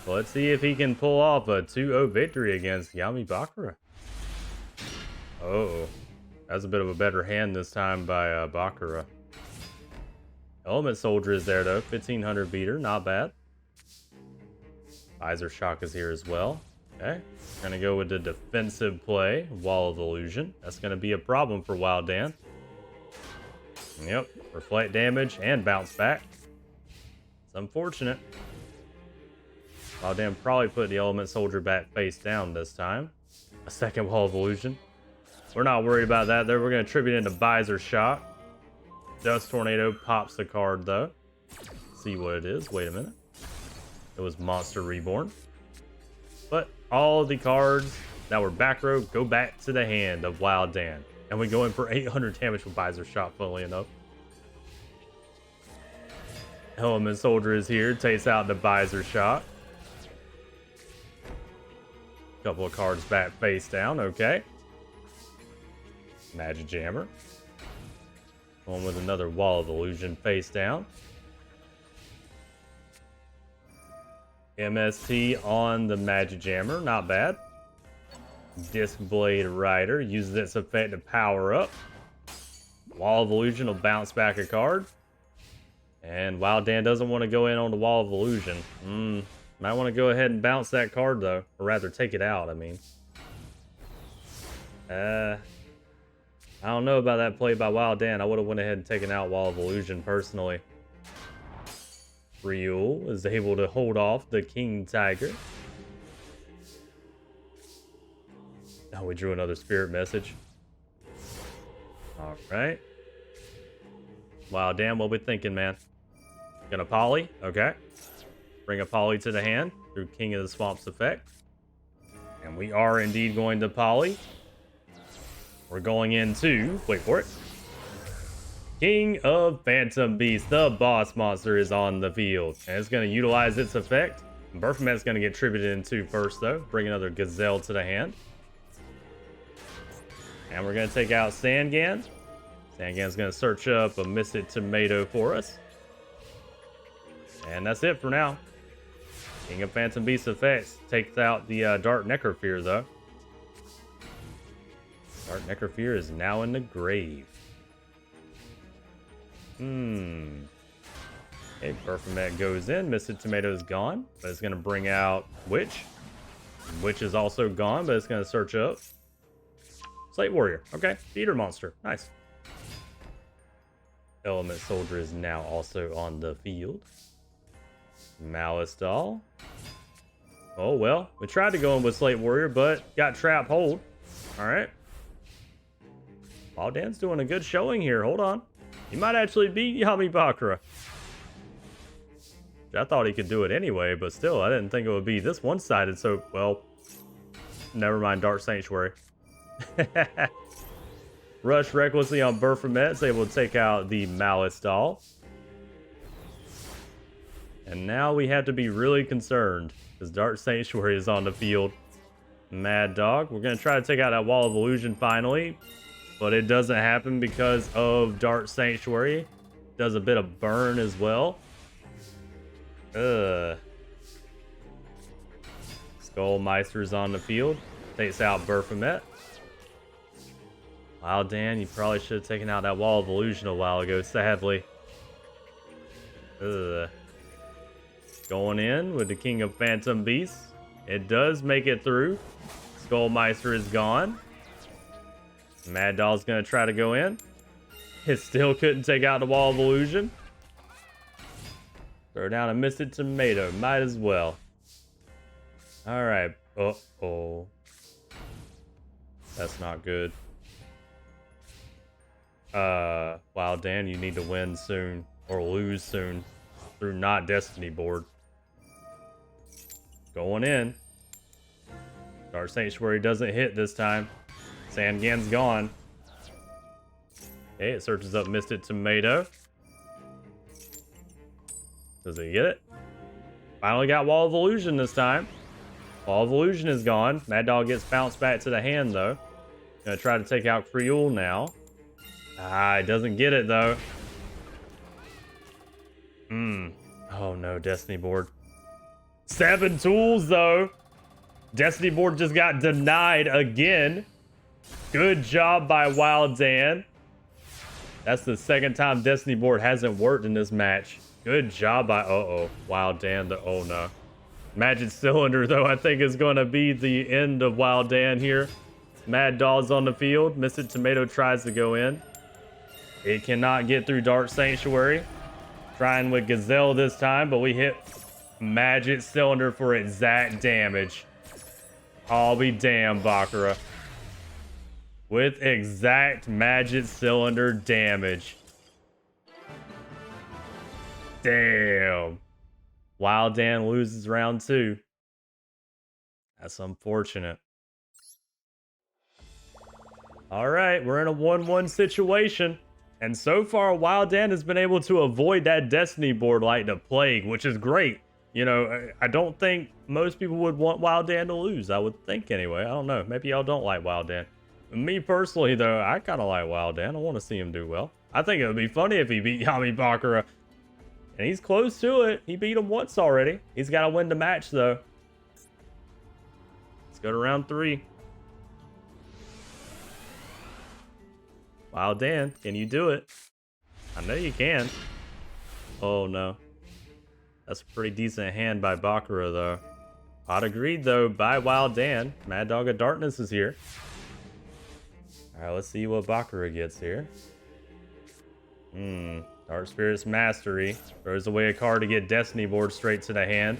So let's see if he can pull off a 2-0 victory against Yami Bakura. Oh, that's a bit of a better hand this time by Bakura. Element Soldier is there though, 1500 beater, not bad. Visor Shock is here as well. Okay, gonna go with the defensive play, Wall of Illusion. That's gonna be a problem for Wild Dan. Yep, reflect damage and bounce back. It's unfortunate. Wild Dan probably put the Element Soldier back face down this time. A second Wall of Illusion. We're not worried about that though. We're gonna tribute into Visor Shot. Dust Tornado pops the card though. See what it is. Wait a minute. It was Monster Reborn. But all of the cards that were back row go back to the hand of Wild Dan. And we go in for 800 damage with Visor Shot, funnily enough. Element Soldier is here, takes out the Visor Shot. Couple of cards back face down, okay. Magic Jammer. One with another Wall of Illusion face down. MST on the Magic Jammer, not bad. Disc Blade Rider uses its effect to power up. Wall of Illusion will bounce back a card. And Wild Dan doesn't want to go in on the Wall of Illusion. Might want to go ahead and bounce that card though. Or rather take it out, I mean. I don't know about that play by Wild Dan. I would have went ahead and taken out Wall of Illusion personally. Ryul is able to hold off the King Tiger. Oh, we drew another spirit message. Alright. Wild Dan, what we thinking, man? Gonna poly? Okay. Bring a poly to the hand through King of the Swamps effect. And we are indeed going to poly. We're going into, wait for it, King of Phantom Beast. The boss monster is on the field. And it's going to utilize its effect. Baphomet's going to get tributed into first, though. Bring another Gazelle to the hand. And we're going to take out Sangan. Sangan's going to search up a Misted Tomato for us. And that's it for now. King of Phantom Beast effects takes out the Dark Necrofear, though. Dark Necrofear is now in the grave. Okay, Baphomet goes in. Misted Tomato is gone, but it's going to bring out Witch. Witch is also gone, but it's going to search up Slate Warrior. Okay, Feeder Monster. Nice. Element Soldier is now also on the field. Malice Doll. Oh, well. We tried to go in with Slate Warrior, but got Trap Hold. Alright. Wild Dan's doing a good showing here. Hold on. He might actually beat Yami Bakura. I thought he could do it anyway, but still, I didn't think it would be this one-sided, so, well, never mind Dark Sanctuary. Rush recklessly on Baphomet, is able to take out the Malice Doll. And now we have to be really concerned, because Dark Sanctuary is on the field. Mad Dog, we're going to try to take out that Wall of Illusion finally, but it doesn't happen because of Dark Sanctuary. Does a bit of burn as well. Skullmeister's on the field. Takes out Baphomet. Wow, Dan, you probably should have taken out that Wall of Illusion a while ago, sadly. Going in with the King of Phantom Beasts. It does make it through. Skullmeister is gone. Mad Doll's going to try to go in. It still couldn't take out the Wall of Illusion. Throw down a Misted Tomato. Might as well. Alright. Uh-oh. That's not good. Wow, Dan, you need to win soon. Or lose soon. Through not Destiny board. Going in. Dark Sanctuary doesn't hit this time. Sangan's gone. Okay, it searches up Misted Tomato. Does it get it? Finally got Wall of Illusion this time. Wall of Illusion is gone. Mad Dog gets bounced back to the hand, though. Gonna try to take out Creole now. Ah, it doesn't get it, though. Oh, no, Destiny board. 7 tools, though. Destiny board just got denied again. Good job by Wild Dan. That's the second time Destiny board hasn't worked in this match. Good job by... Uh-oh. Wild Dan. Oh, no. Magic Cylinder, though, I think is going to be the end of Wild Dan here. Mad Dog's on the field. Mystic Tomato tries to go in. It cannot get through Dark Sanctuary. Trying with Gazelle this time, but we hit Magic Cylinder for exact damage. I'll be damned, Bakura. With exact Magic Cylinder damage. Damn. Wild Dan loses round 2. That's unfortunate. All right, we're in a 1-1 situation. And so far, Wild Dan has been able to avoid that Destiny board like the plague, which is great. You know, I don't think most people would want Wild Dan to lose. I would think anyway. I don't know. Maybe y'all don't like Wild Dan. Me personally, though, I kind of like Wild Dan. I want to see him do well. I think it would be funny if he beat Yami Bakura. And he's close to it. He beat him once already. He's got to win the match, though. Let's go to round 3. Wild Dan, can you do it? I know you can. Oh, no. That's a pretty decent hand by Bakura, though. Pot agreed, though, by Wild Dan. Mad Dog of Darkness is here. All right, let's see what Bakura gets here. Dark Spirit's Mastery. Throws away a card to get Destiny board straight to the hand.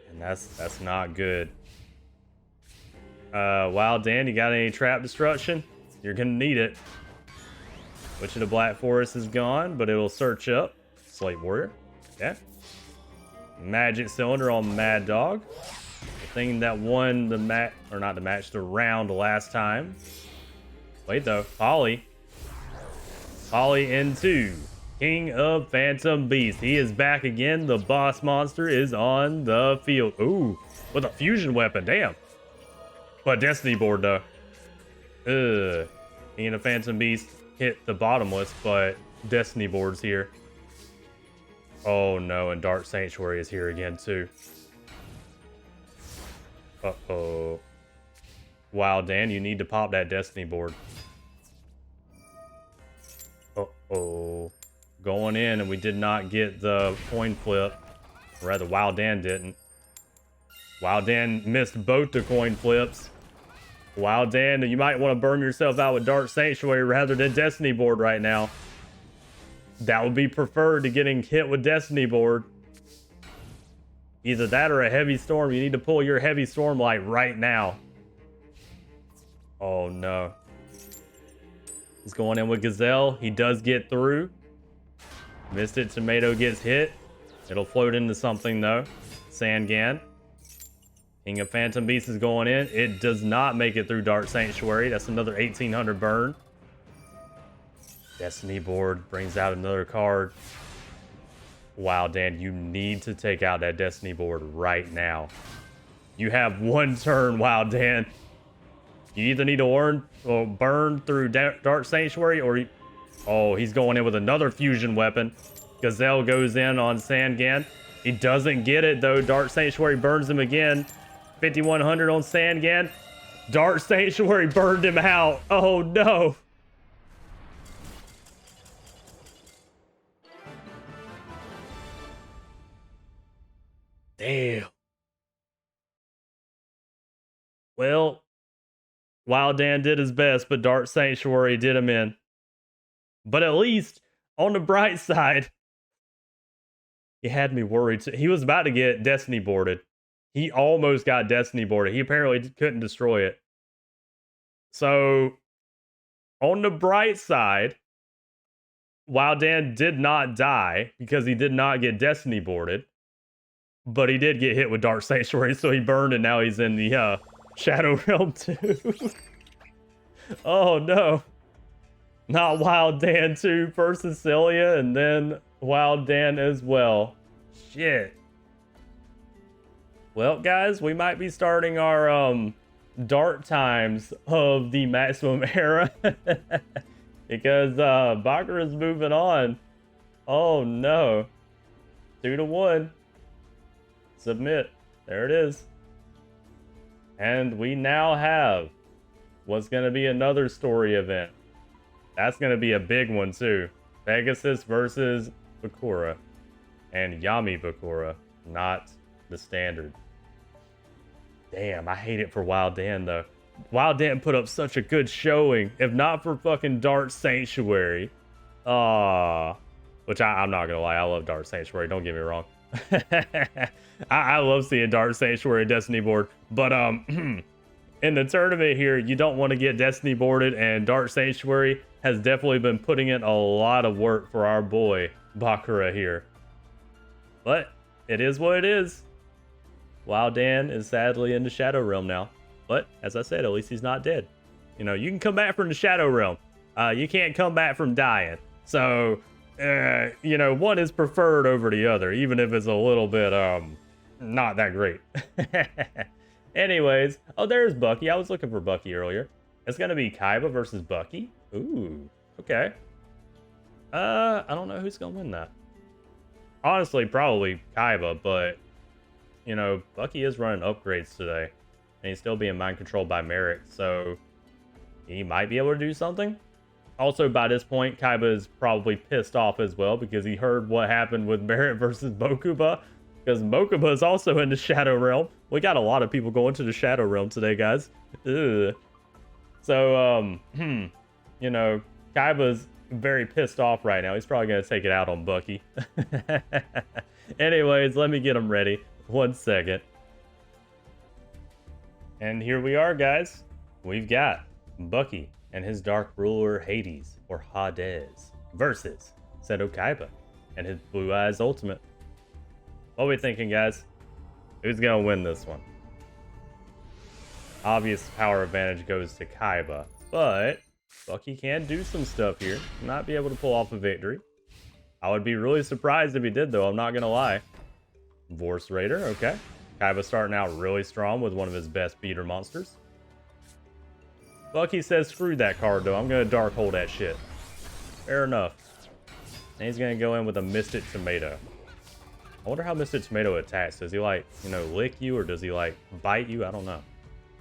And that's not good. Wild Dan, you got any trap destruction? You're gonna need it. Witch of the Black Forest is gone, but it will search up. Slate Warrior. Yeah. Magic Cylinder on Mad Dog. The thing that won the match, or not the match, the round last time. Wait though, Polly into King of Phantom Beast. He is back again. The boss monster is on the field. Ooh, with a fusion weapon, damn. But Destiny board though. King of Phantom Beast hit the bottomless, but Destiny board's here. Oh no, and Dark Sanctuary is here again too. Uh-oh. Wild Dan, you need to pop that Destiny board. Uh-oh. Going in, and we did not get the coin flip. Or rather, Wild Dan didn't. Wild Dan missed both the coin flips. Wild Dan, you might want to burn yourself out with Dark Sanctuary rather than Destiny board right now. That would be preferred to getting hit with Destiny board. Either that or a Heavy Storm. You need to pull your Heavy Storm light right now. Oh no. He's going in with Gazelle. He does get through. Mystic Tomato gets hit. It'll float into something though. Sangan. King of Phantom Beast is going in. It does not make it through Dark Sanctuary. That's another 1800 burn. Destiny board brings out another card. Wow, Dan, you need to take out that Destiny board right now. You have one turn, Wow, Dan. You either need to burn through Dark Sanctuary or... Oh, he's going in with another fusion weapon. Gazelle goes in on Sangan. He doesn't get it, though. Dark Sanctuary burns him again. 5100 on Sangan. Dark Sanctuary burned him out. Oh, no. Damn. Well, Wild Dan did his best, but Dark Sanctuary did him in. But at least, on the bright side, he had me worried. He was about to get Destiny boarded. He almost got Destiny boarded. He apparently couldn't destroy it. So, on the bright side, Wild Dan did not die because he did not get Destiny boarded. But he did get hit with Dark Sanctuary, so he burned, and now he's in the Shadow Realm too. Oh no. Not Wild Dan too. First Cecillia, and then Wild Dan as well. Shit. Well, guys, we might be starting our dark times of the Maximum Era. Because Bakura's moving on. Oh no. 2-1. Submit. There it is. And we now have what's going to be another story event. That's going to be a big one too. Pegasus versus Bakura. And Yami Bakura, not the standard. Damn, I hate it for Wild Dan, though. Wild Dan put up such a good showing, if not for fucking Dark Sanctuary. Which I'm not gonna lie, I love Dark Sanctuary, don't get me wrong. I love seeing Dark Sanctuary Destiny board, but in the tournament here, you don't want to get Destiny boarded, and Dark Sanctuary has definitely been putting in a lot of work for our boy Bakura here. But it is what it is. Wild Dan is sadly in the Shadow Realm now. But as I said, at least he's not dead. You know, you can come back from the Shadow Realm. You can't come back from dying. So, you know, one is preferred over the other, even if it's a little bit, not that great. Anyways, oh, there's Bucky. I was looking for Bucky earlier. It's going to be Kaiba versus Bucky. Ooh, okay. I don't know who's going to win that. Honestly, probably Kaiba, but, you know, Bucky is running upgrades today. And he's still being mind controlled by Merrick, so he might be able to do something. Also, by this point, Kaiba is probably pissed off as well because he heard what happened with Merrick versus Mokuba. Because Mokuba is also in the Shadow Realm. We got a lot of people going to the Shadow Realm today, guys. Ugh. So, you know, Kaiba's very pissed off right now. He's probably going to take it out on Bucky. Anyways, let me get him ready. 1 second. And here we are, guys. We've got Bucky and his Dark Ruler Hades, or Hades, versus Seto Kaiba and his Blue Eyes Ultimate. What are we thinking, guys? Who's gonna win this one? Obvious power advantage goes to Kaiba, but Bucky can do some stuff here. Not be able to pull off a victory. I would be really surprised if he did, though. I'm not gonna lie. Vorse Raider, okay. Kaiba starting out really strong with one of his best beater monsters. Bucky says, screw that card, though. I'm gonna Dark Hole that shit. Fair enough. And he's gonna go in with a Mystic Tomato. I wonder how Mystic Tomato attacks. Does he, like, you know, lick you, or does he, like, bite you? I don't know.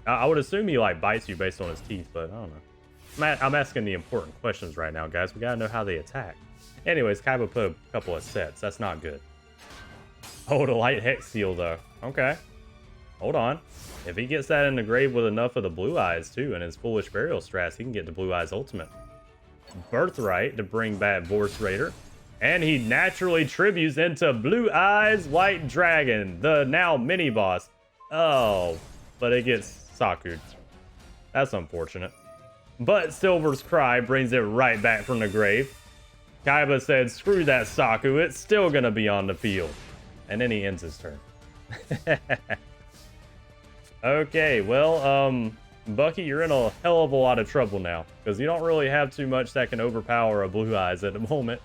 I would assume he, like, bites you based on his teeth, but I don't know. I'm asking the important questions right now, guys. We gotta know how they attack. Anyways, Kaiba put a couple of sets. That's not good. Oh, the Light Hex Seal, though. Okay. Hold on. If he gets that in the grave with enough of the Blue Eyes, too, and his Foolish Burial Strats, he can get the Blue Eyes Ultimate. Birthright to bring back Vorse Raider. And he naturally tributes into Blue Eyes White Dragon, the now mini-boss. Oh, but it gets Saku'd. That's unfortunate. But Silver's Cry brings it right back from the grave. Kaiba said, screw that Saku, it's still gonna be on the field. And then he ends his turn. Okay, well, Bucky, you're in a hell of a lot of trouble now, because you don't really have too much that can overpower a Blue Eyes at the moment.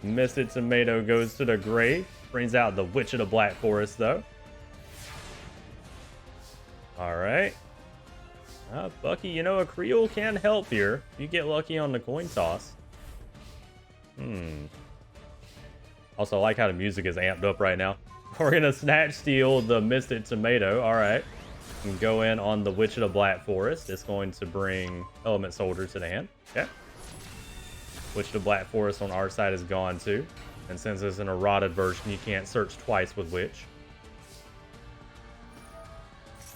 Mystic Tomato goes to the grave. Brings out the Witch of the Black Forest, though. Alright. Bucky, you know, a Creole can help here. You get lucky on the coin toss. Also, I like how the music is amped up right now. We're going to Snatch Steal the Mystic Tomato. Alright. And go in on the Witch of the Black Forest. It's going to bring Element Soldier to the hand. Okay. Witch of the Black Forest on our side is gone too. And since it's an eroded version, you can't search twice with Witch.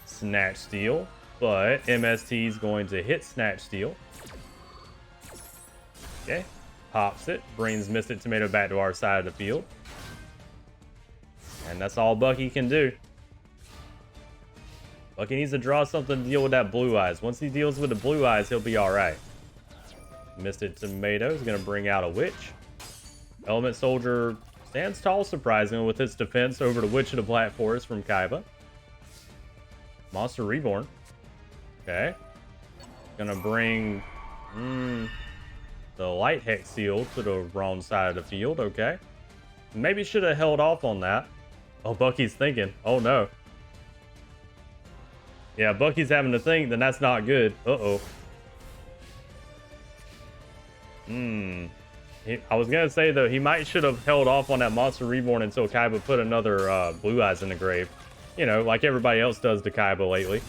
Snatch Steal. But MST is going to hit Snatch Steal. Okay. Pops it. Brings Mystic Tomato back to our side of the field. And that's all Bucky can do. Bucky needs to draw something to deal with that Blue Eyes. Once he deals with the Blue Eyes, he'll be alright. Mystic Tomato is going to bring out a Witch. Element Soldier stands tall, surprisingly, with its defense over the Witch of the Black Forest from Kaiba. Monster Reborn. Okay. Gonna bring the Light Hex Seal to the wrong side of the field. Okay. Maybe should have held off on that. Oh, Bucky's thinking. Oh, no. Yeah, Bucky's having to think, then that's not good. Uh-oh. I was gonna say, though, he might should have held off on that Monster Reborn until Kaiba put another Blue Eyes in the grave. You know, like everybody else does to Kaiba lately.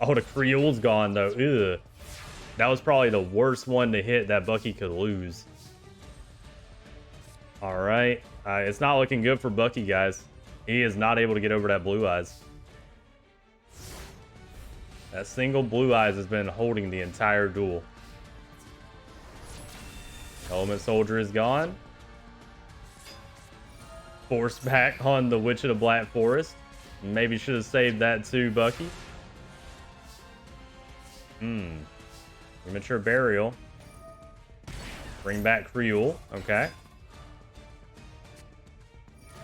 Oh, the Creole's gone, though. Ugh. That was probably the worst one to hit that Bucky could lose. Alright. It's not looking good for Bucky, guys. He is not able to get over that Blue Eyes. That single Blue Eyes has been holding the entire duel. Element Soldier is gone. Force back on the Witch of the Black Forest. Maybe should have saved that too, Bucky. Premature Burial. Bring back Creole. Okay.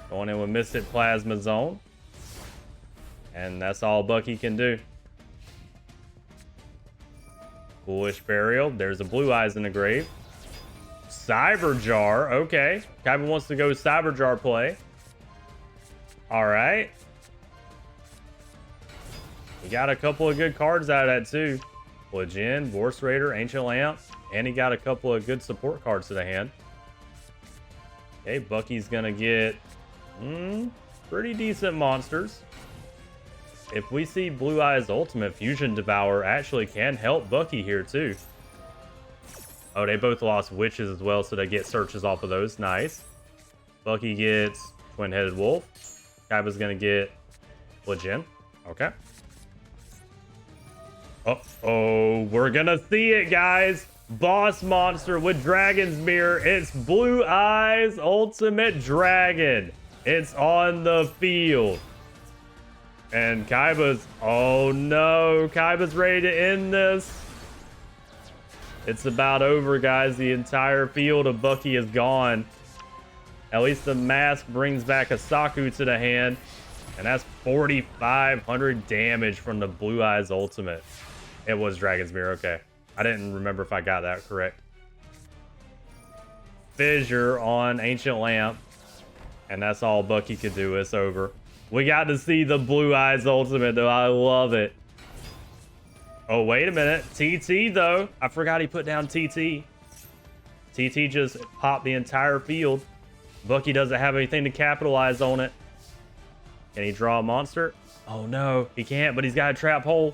Going in with Mystic Plasma Zone. And that's all Bucky can do. Foolish Burial. There's a Blue Eyes in the grave. Cyber Jar. Okay. Kaiba wants to go Cyber Jar play. Alright. He got a couple of good cards out of that too. Legend, Vorse Raider, Ancient Lamp. And he got a couple of good support cards to the hand. Okay, Bucky's gonna get pretty decent monsters. If we see Blue Eyes Ultimate, Fusion Devourer actually can help Bucky here too. Oh, they both lost Witches as well, so they get searches off of those. Nice. Bucky gets Twin-Headed Wolf. Kaiba's gonna get Legend. Okay. Uh-oh, we're gonna see it, guys. Boss monster with Dragon's Mirror. It's Blue Eyes Ultimate Dragon. It's on the field. And Kaiba's... Oh no, Kaiba's ready to end this. It's about over, guys. The entire field of Bucky is gone. At least the mask brings back a Saku to the hand. And that's 4,500 damage from the Blue Eyes Ultimate. It was Dragon's Mirror, okay. I didn't remember if I got that correct. Fissure on Ancient Lamp. And that's all Bucky could do. It's over. We got to see the Blue Eyes Ultimate, though. I love it. Oh, wait a minute. TT, though. I forgot he put down TT. TT just popped the entire field. Bucky doesn't have anything to capitalize on it. Can he draw a monster? Oh, no. He can't, but he's got a trap hole.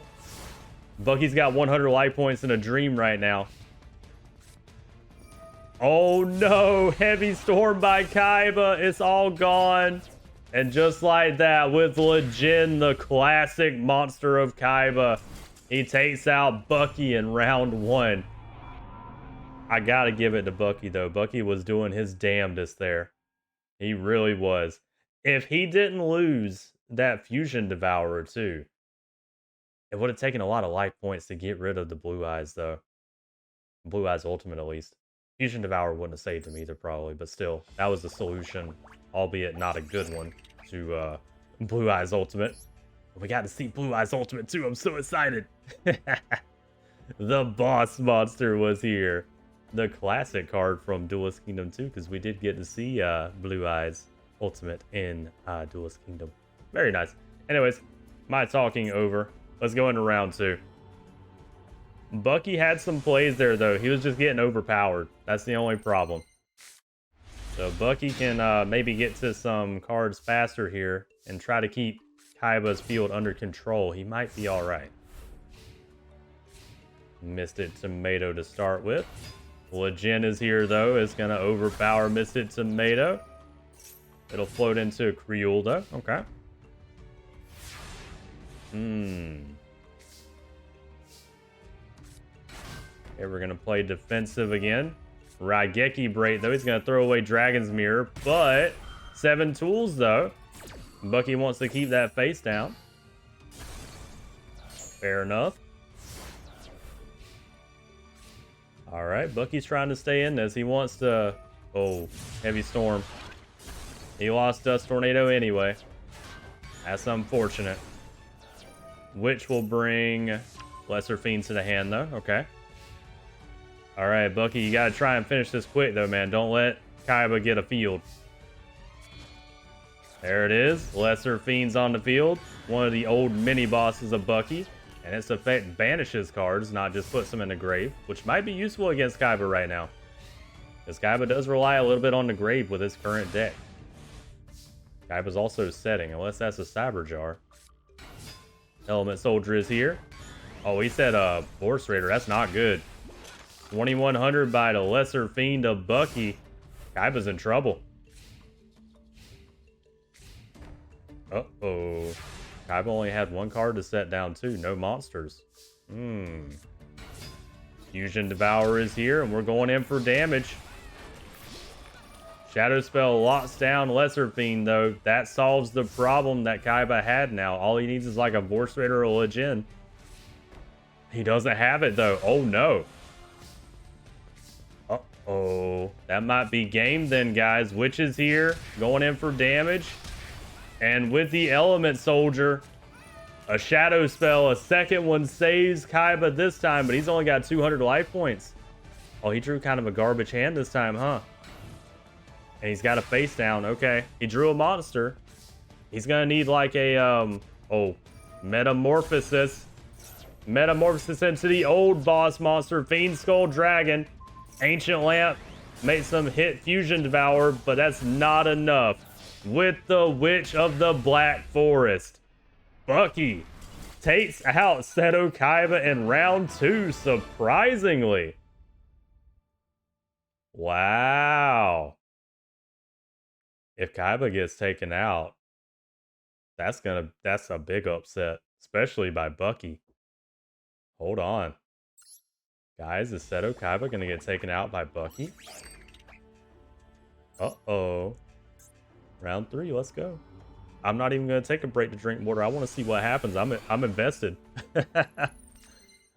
Bucky's got 100 life points in a dream right now. Oh, no. Heavy Storm by Kaiba. It's all gone. And just like that, with Legend, the classic monster of Kaiba, he takes out Bucky in round 1. I gotta give it to Bucky, though. Bucky was doing his damnedest there. He really was. If he didn't lose that Fusion Devourer, too, it would have taken a lot of life points to get rid of the Blue Eyes, though. Blue Eyes Ultimate, at least. Fusion Devourer wouldn't have saved him either, probably. But still, that was the solution, albeit not a good one, to Blue Eyes Ultimate. We got to see Blue Eyes Ultimate, too. I'm so excited. The boss monster was here. The classic card from Duelist Kingdom 2, because we did get to see Blue Eyes Ultimate in Duelist Kingdom. Very nice. Anyways, my talking over. Let's go into round 2. Bucky had some plays there, though. He was just getting overpowered. That's the only problem. So Bucky can maybe get to some cards faster here and try to keep Kaiba's field under control. He might be all right. Mystic Tomato to start with. Legend is here, though. It's going to overpower Mystic Tomato. It'll float into a Creole, though. Okay. Okay, we're going to play defensive again. Raigeki Break, though. He's going to throw away Dragon's Mirror, but 7 tools, though. Bucky wants to keep that face down. Fair enough. All right, Bucky's trying to stay in this. He wants to... Oh, Heavy Storm. He lost Dust Tornado anyway. That's unfortunate. Which will bring Lesser Fiends to the hand, though. Okay. All right, Bucky, you got to try and finish this quick, though, man. Don't let Kaiba get a field. There it is. Lesser Fiends on the field. One of the old mini-bosses of Bucky. And its effect banishes cards, not just puts them in the grave, which might be useful against Kaiba right now. Because Kaiba does rely a little bit on the grave with his current deck. Kaiba's also setting, unless that's a Cyber Jar. Element Soldier is here. Oh, he said Vorse Raider. That's not good. 2100 by the Lesser Fiend of Bucky. Kaiba's in trouble. Uh-oh. Kaiba only had one card to set down too. No monsters. Fusion Devourer is here, and we're going in for damage. Shadow Spell locks down Lesser Fiend, though. That solves the problem that Kaiba had now. All he needs is like a Vorse Raider or a Legend. He doesn't have it, though. Oh, no. Uh-oh. That might be game then, guys. Witch is here, going in for damage. And with the Element Soldier, a Shadow Spell, a second one saves Kaiba this time, but he's only got 200 life points. Oh, he drew kind of a garbage hand this time, huh? And he's got a face down. Okay. He drew a monster. He's going to need like a, Metamorphosis. Metamorphosis into the old boss monster, Fiend Skull Dragon. Ancient Lamp. Made some hit Fusion Devour, but that's not enough. With the Witch of the Black Forest, Bucky takes out Seto Kaiba in round 2, surprisingly. Wow. If Kaiba gets taken out, that's a big upset, especially by Bucky. Hold on. Guys, is Seto Kaiba gonna get taken out by Bucky? Uh-oh. Round 3, let's go. I'm not even gonna take a break to drink water. I want to see what happens. I'm invested.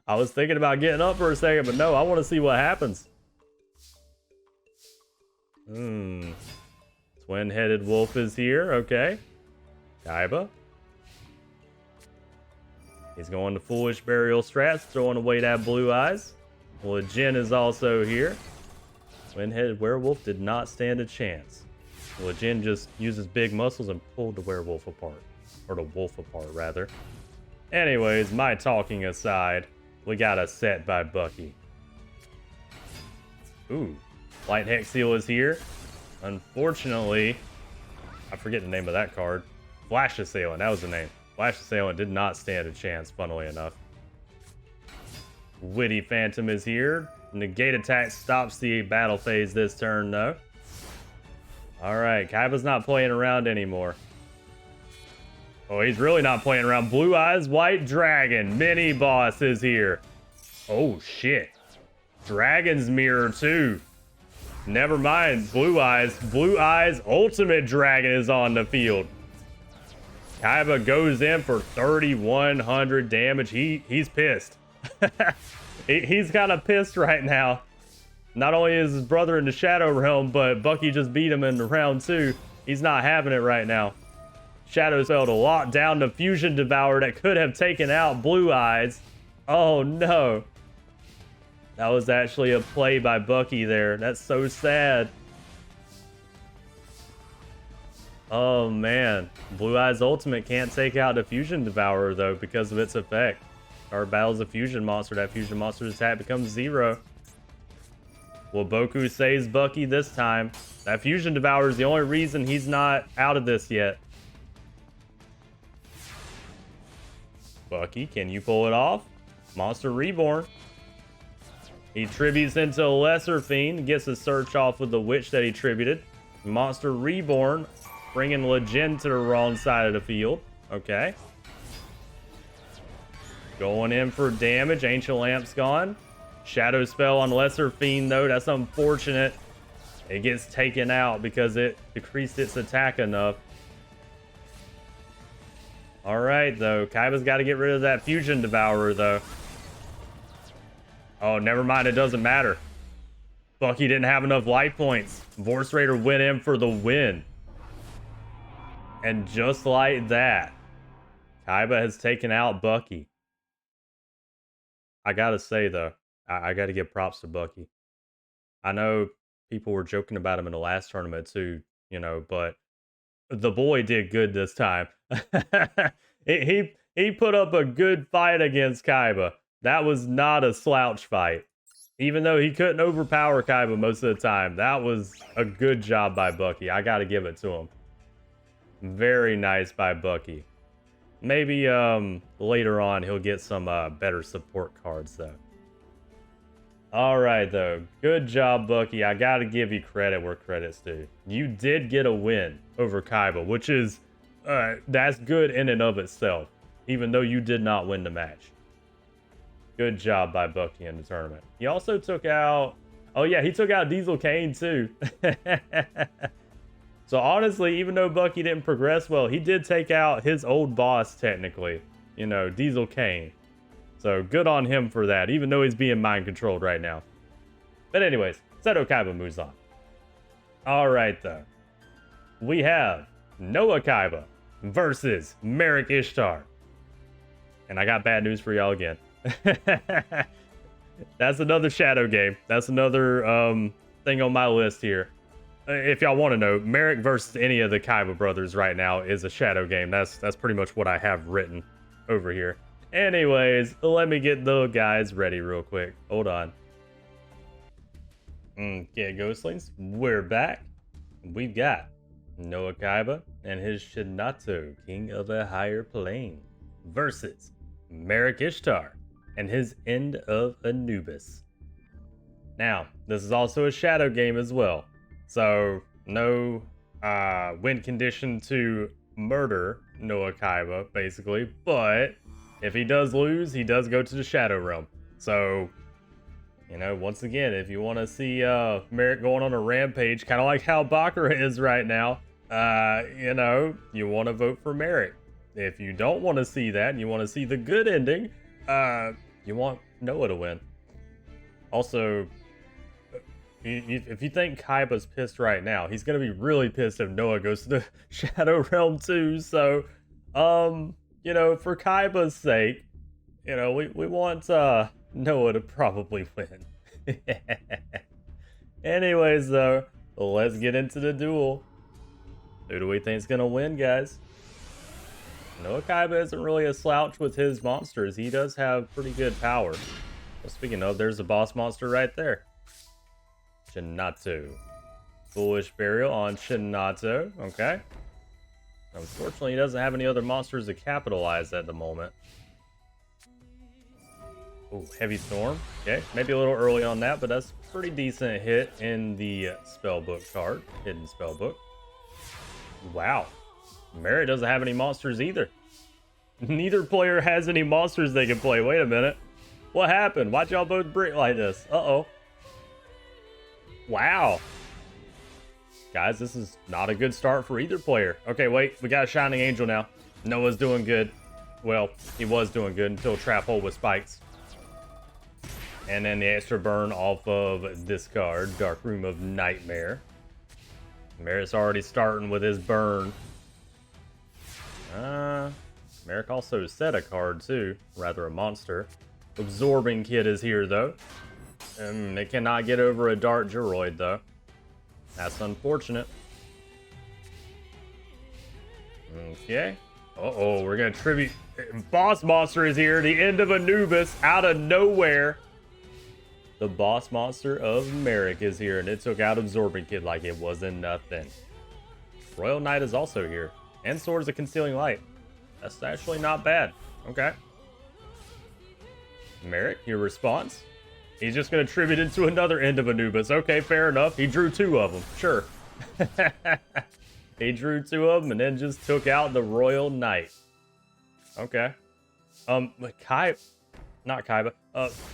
I was thinking about getting up for a second, but no, I want to see what happens. Twin-headed wolf is here. Okay. Kaiba. He's going to Foolish Burial Strats, throwing away that Blue Eyes. Well, Jin is also here. Twin-headed werewolf did not stand a chance. Well, Jin just uses big muscles and pulled the werewolf apart. Or the wolf apart, rather. Anyways, my talking aside, we got a set by Bucky. Ooh. Light Hex Seal is here. Unfortunately, I forget the name of that card. Flash Assailant, that was the name. Flash Assailant did not stand a chance, funnily enough. Witty Phantom is here. Negate Attack stops the battle phase this turn, though. Alright, Kaiba's not playing around anymore. Oh, he's really not playing around. Blue Eyes White Dragon. Mini boss is here. Oh, shit. Dragon's Mirror, too. Never mind. Blue Eyes. Blue Eyes Ultimate Dragon is on the field. Kaiba goes in for 3,100 damage. He's pissed. He's kind of pissed right now. Not only is his brother in the Shadow Realm, but Bucky just beat him in round 2. He's not having it right now. Shadow Spell to lock down the Fusion Devourer that could have taken out Blue Eyes. Oh no. That was actually a play by Bucky there. That's so sad. Oh man. Blue Eyes Ultimate can't take out the Fusion Devourer though because of its effect. Card battles a fusion monster. That fusion monster's attack becomes 0. Well, Boku saves Bucky this time. That Fusion Devourer is the only reason he's not out of this yet. Bucky, can you pull it off? Monster Reborn. He tributes into a Lesser Fiend. Gets a search off with the Witch that he tributed. Monster Reborn. Bringing Legend to the wrong side of the field. Okay. Going in for damage. Ancient Lamp's gone. Shadow Spell on Lesser Fiend, though. That's unfortunate. It gets taken out because it decreased its attack enough. Alright, though. Kaiba's got to get rid of that Fusion Devourer, though. Oh, never mind. It doesn't matter. Bucky didn't have enough life points. Vorse Raider went in for the win. And just like that, Kaiba has taken out Bucky. I gotta say, though, I gotta give props to Bucky. I know people were joking about him in the last tournament, too, you know, but the boy did good this time. he put up a good fight against Kaiba. That was not a slouch fight. Even though he couldn't overpower Kaiba most of the time, that was a good job by Bucky. I gotta give it to him. Very nice by Bucky. Maybe later on he'll get some better support cards, though. Alright, though. Good job, Bucky. I gotta give you credit where credit's due. You did get a win over Kaiba, which is That's good in and of itself, even though you did not win the match. Good job by Bucky in the tournament. He also took out... Oh yeah, he took out Diesel Kane too. So honestly, even though Bucky didn't progress well, he did take out his old boss technically. You know, Diesel Kane. So good on him for that, even though he's being mind controlled right now. But anyways, Seto Kaiba moves on. Alright though. We have Noah Kaiba versus Merrick Ishtar. And I got bad news for y'all again. That's another shadow game. That's another thing on my list here. If y'all want to know, Merrick versus any of the Kaiba brothers right now is a shadow game. That's pretty much what I have written over here. Anyways, let me get the guys ready real quick. Hold on. Okay, Ghostlings, we're back. We've got Noah Kaiba and his Shinato, King of a Higher Plane, versus Merrick Ishtar and his End of Anubis. Now, this is also a shadow game as well. So, no win condition to murder Noah Kaiba, basically. But if he does lose, he does go to the Shadow Realm. So, you know, once again, if you want to see Merrick going on a rampage, kind of like how Bakura is right now, you know, you want to vote for Merrick. If you don't want to see that, and you want to see the good ending, you want Noah to win. Also, if you think Kaiba's pissed right now, he's going to be really pissed if Noah goes to the Shadow Realm too. So, you know, for Kaiba's sake, you know, we want Noah to probably win. Anyways, though, let's get into the duel. Who do we think is going to win, guys? Noah Kaiba isn't really a slouch with his monsters. He does have pretty good power. Well, speaking of, there's a boss monster right there. Shinato. Foolish Burial on Shinato. Okay. Unfortunately, he doesn't have any other monsters to capitalize at the moment. Ooh, Heavy Storm. Okay, maybe a little early on that, but that's a pretty decent hit in the spellbook card. Hidden spellbook. Wow. Merrick doesn't have any monsters either. Neither player has any monsters they can play. Wait a minute. What happened? Why'd y'all both brick like this? Uh-oh. Wow. Guys, this is not a good start for either player. Okay, wait. We got a Shining Angel now. Noah's doing good. Well, he was doing good until Trap Hole with Spikes. And then the extra burn off of this card, Dark Room of Nightmare. Merrick's already starting with his burn. Merrick also set a card too, rather a monster. Absorbing Kid is here though. They cannot get over a Dart Geroid though. That's unfortunate. Okay. Uh-oh, we're gonna tribute. Boss monster is here, the End of Anubis, out of nowhere. The boss monster of Merrick is here, and it took out Absorbing Kid like it wasn't nothing. Royal Knight is also here, and Swords of Concealing Light. That's actually not bad. Okay. Merrick, your response? He's just going to tribute into another End of Anubis. Okay, fair enough. He drew two of them. Sure. He drew two of them and then just took out the Royal Knight. Okay. Not Kaiba.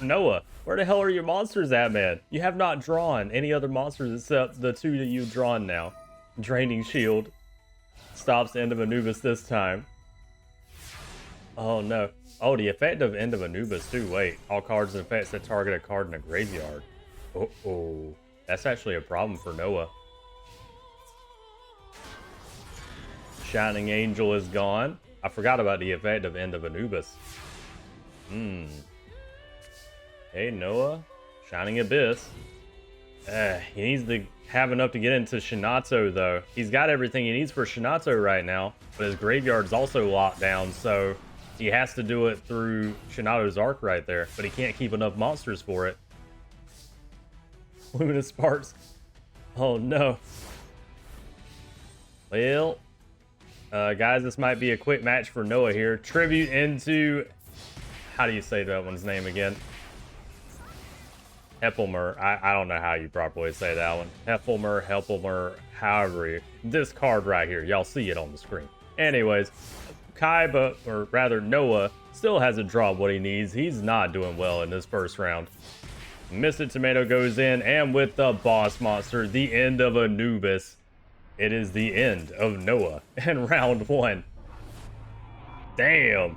Noah, where the hell are your monsters at, man? You have not drawn any other monsters except the two that you've drawn now. Draining Shield. Stops End of Anubis this time. Oh, no. Oh, the effect of End of Anubis, too. Wait. All cards and effects that target a card in a graveyard. Uh-oh. That's actually a problem for Noah. Shining Angel is gone. I forgot about the effect of End of Anubis. Hey, Noah. Shining Abyss. He needs to have enough to get into Shinato, though. He's got everything he needs for Shinato right now, but his graveyard's also locked down, so he has to do it through Shinato's Arc right there, but he can't keep enough monsters for it. Luminous Sparks. Oh, no. Well, guys, this might be a quick match for Noah here. Tribute into... How do you say that one's name again? Hepelmer. I don't know how you properly say that one. Hepelmer, however. This card right here. Y'all see it on the screen. Anyways, Kaiba, or rather Noah, still hasn't dropped what he needs. He's not doing well in this first round. Mr. Tomato goes in, and with the boss monster, the end of Anubis. It is the end of Noah in round 1. Damn.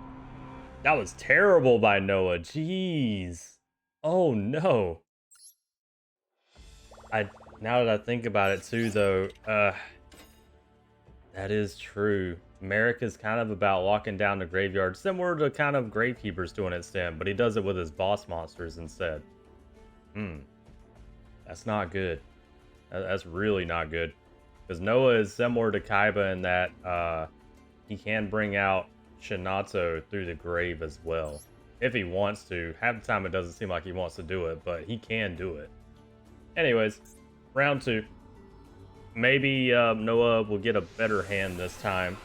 That was terrible by Noah. Jeez. Oh no. Now that I think about it too though, that is true. Merrick is kind of about locking down the graveyard, similar to kind of Gravekeeper's to an extent, but he does it with his boss monsters instead. That's not good. That's really not good. Because Noah is similar to Kaiba in that he can bring out Shinato through the grave as well. If he wants to. Half the time it doesn't seem like he wants to do it, but he can do it. Anyways, round 2. Maybe Noah will get a better hand this time.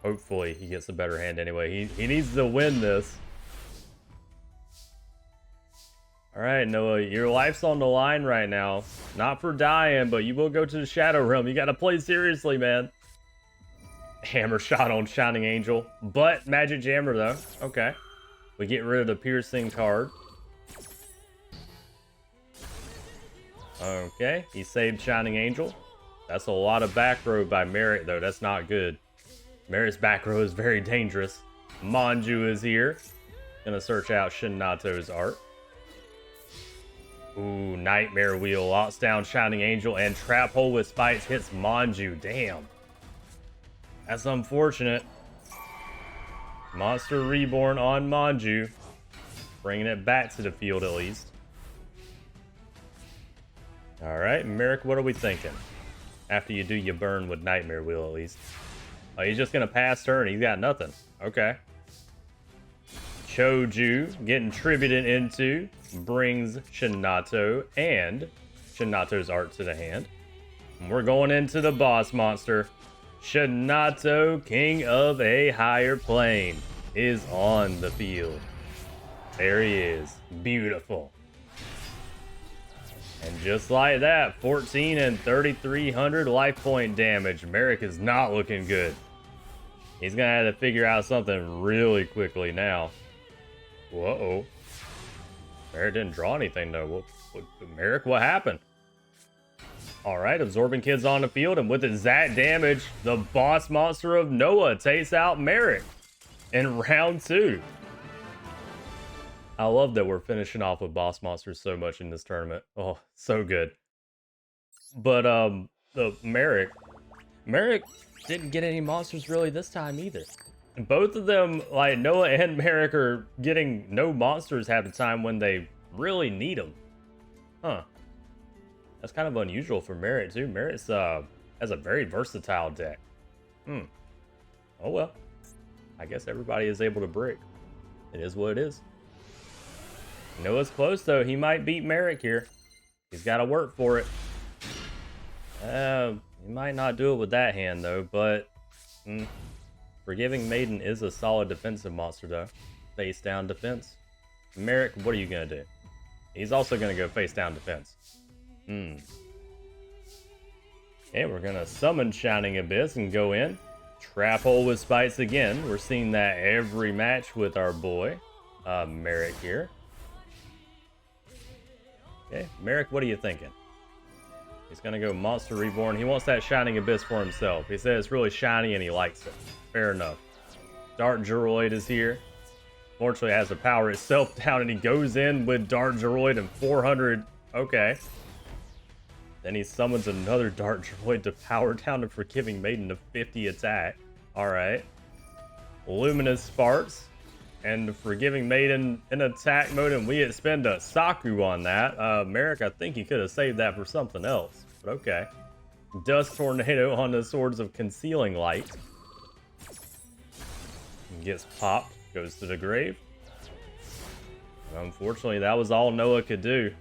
Hopefully he gets a better hand anyway. He needs to win this. Alright, Noah, your life's on the line right now. Not for dying, but you will go to the Shadow Realm. You gotta play seriously, man. Hammer shot on Shining Angel. But Magic Jammer, though. Okay. We get rid of the Piercing card. Okay, he saved Shining Angel. That's a lot of back row by Merrick, though. That's not good. Merrick's back row is very dangerous. Manju is here. Gonna search out Shinato's art. Ooh, Nightmare Wheel. Locks down Shining Angel, and Trap Hole with Spikes hits Manju. Damn. That's unfortunate. Monster Reborn on Manju. Bringing it back to the field at least. Alright, Merrick, what are we thinking? After you do your burn with Nightmare Wheel at least. Oh, he's just gonna pass turn. He's got nothing. Okay. Choju getting tributed into brings Shinato and Shinato's art to the hand. And we're going into the boss monster. Shinato, King of a Higher Plane, is on the field. There he is. Beautiful. And just like that, 14 and 3,300 life point damage. Merrick is not looking good. He's gonna have to figure out something really quickly now. Whoa. Merrick didn't draw anything though. Merrick, what happened? Alright, Absorbing Kid's on the field, and with exact damage, the boss monster of Noah takes out Merrick in round 2. I love that we're finishing off with boss monsters so much in this tournament. Oh, so good. But the Merrick didn't get any monsters really this time either. And both of them, like Noah and Merrick, are getting no monsters half the time when they really need them. Huh. That's kind of unusual for Merrick too. Merrick has a very versatile deck. Oh well. I guess everybody is able to brick. It is what it is. Noah's close though. He might beat Merrick here. He's got to work for it. He might not do it with that hand though, but Forgiving Maiden is a solid defensive monster though. Face down defense. Merrick, what are you gonna do? He's also gonna go face down defense. Okay, we're gonna summon Shining Abyss and go in. Trap Hole with Spikes again. We're seeing that every match with our boy, Merrick here. Okay, Merrick, what are you thinking? He's gonna go Monster Reborn. He wants that Shining Abyss for himself. He says it's really shiny and he likes it. Fair enough. Dark Geroid is here. Fortunately, it has to power itself down, and he goes in with Dark Geroid and 400. Okay. Then he summons another Dark Geroid to power down the Forgiving Maiden to 50 attack. Alright. Luminous Sparks. And the Forgiving Maiden in attack mode, and we expend a Saku on that. Merrick, I think he could have saved that for something else. But okay. Dust Tornado on the Swords of Concealing Light. Gets popped. Goes to the grave. And unfortunately, that was all Noah could do.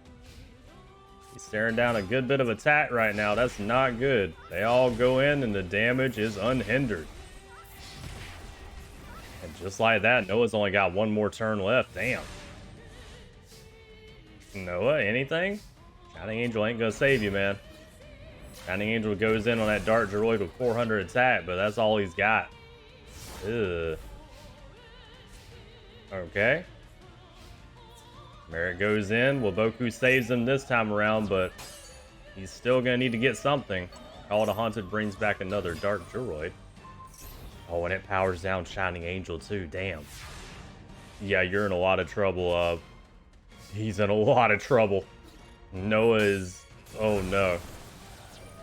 He's staring down a good bit of attack right now. That's not good. They all go in and the damage is unhindered. And just like that, Noah's only got one more turn left. Damn. Noah, anything? Shining Angel ain't gonna save you, man. Shining Angel goes in on that Dart Droid with 400 attack, but that's all he's got. Ugh. Okay. Merrick goes in. Waboku saves him this time around, but he's still gonna need to get something. Call to Haunted brings back another Dark Droid. Oh, and it powers down Shining Angel too. Damn. Yeah, you're in a lot of trouble. He's in a lot of trouble. Noah is... Oh no.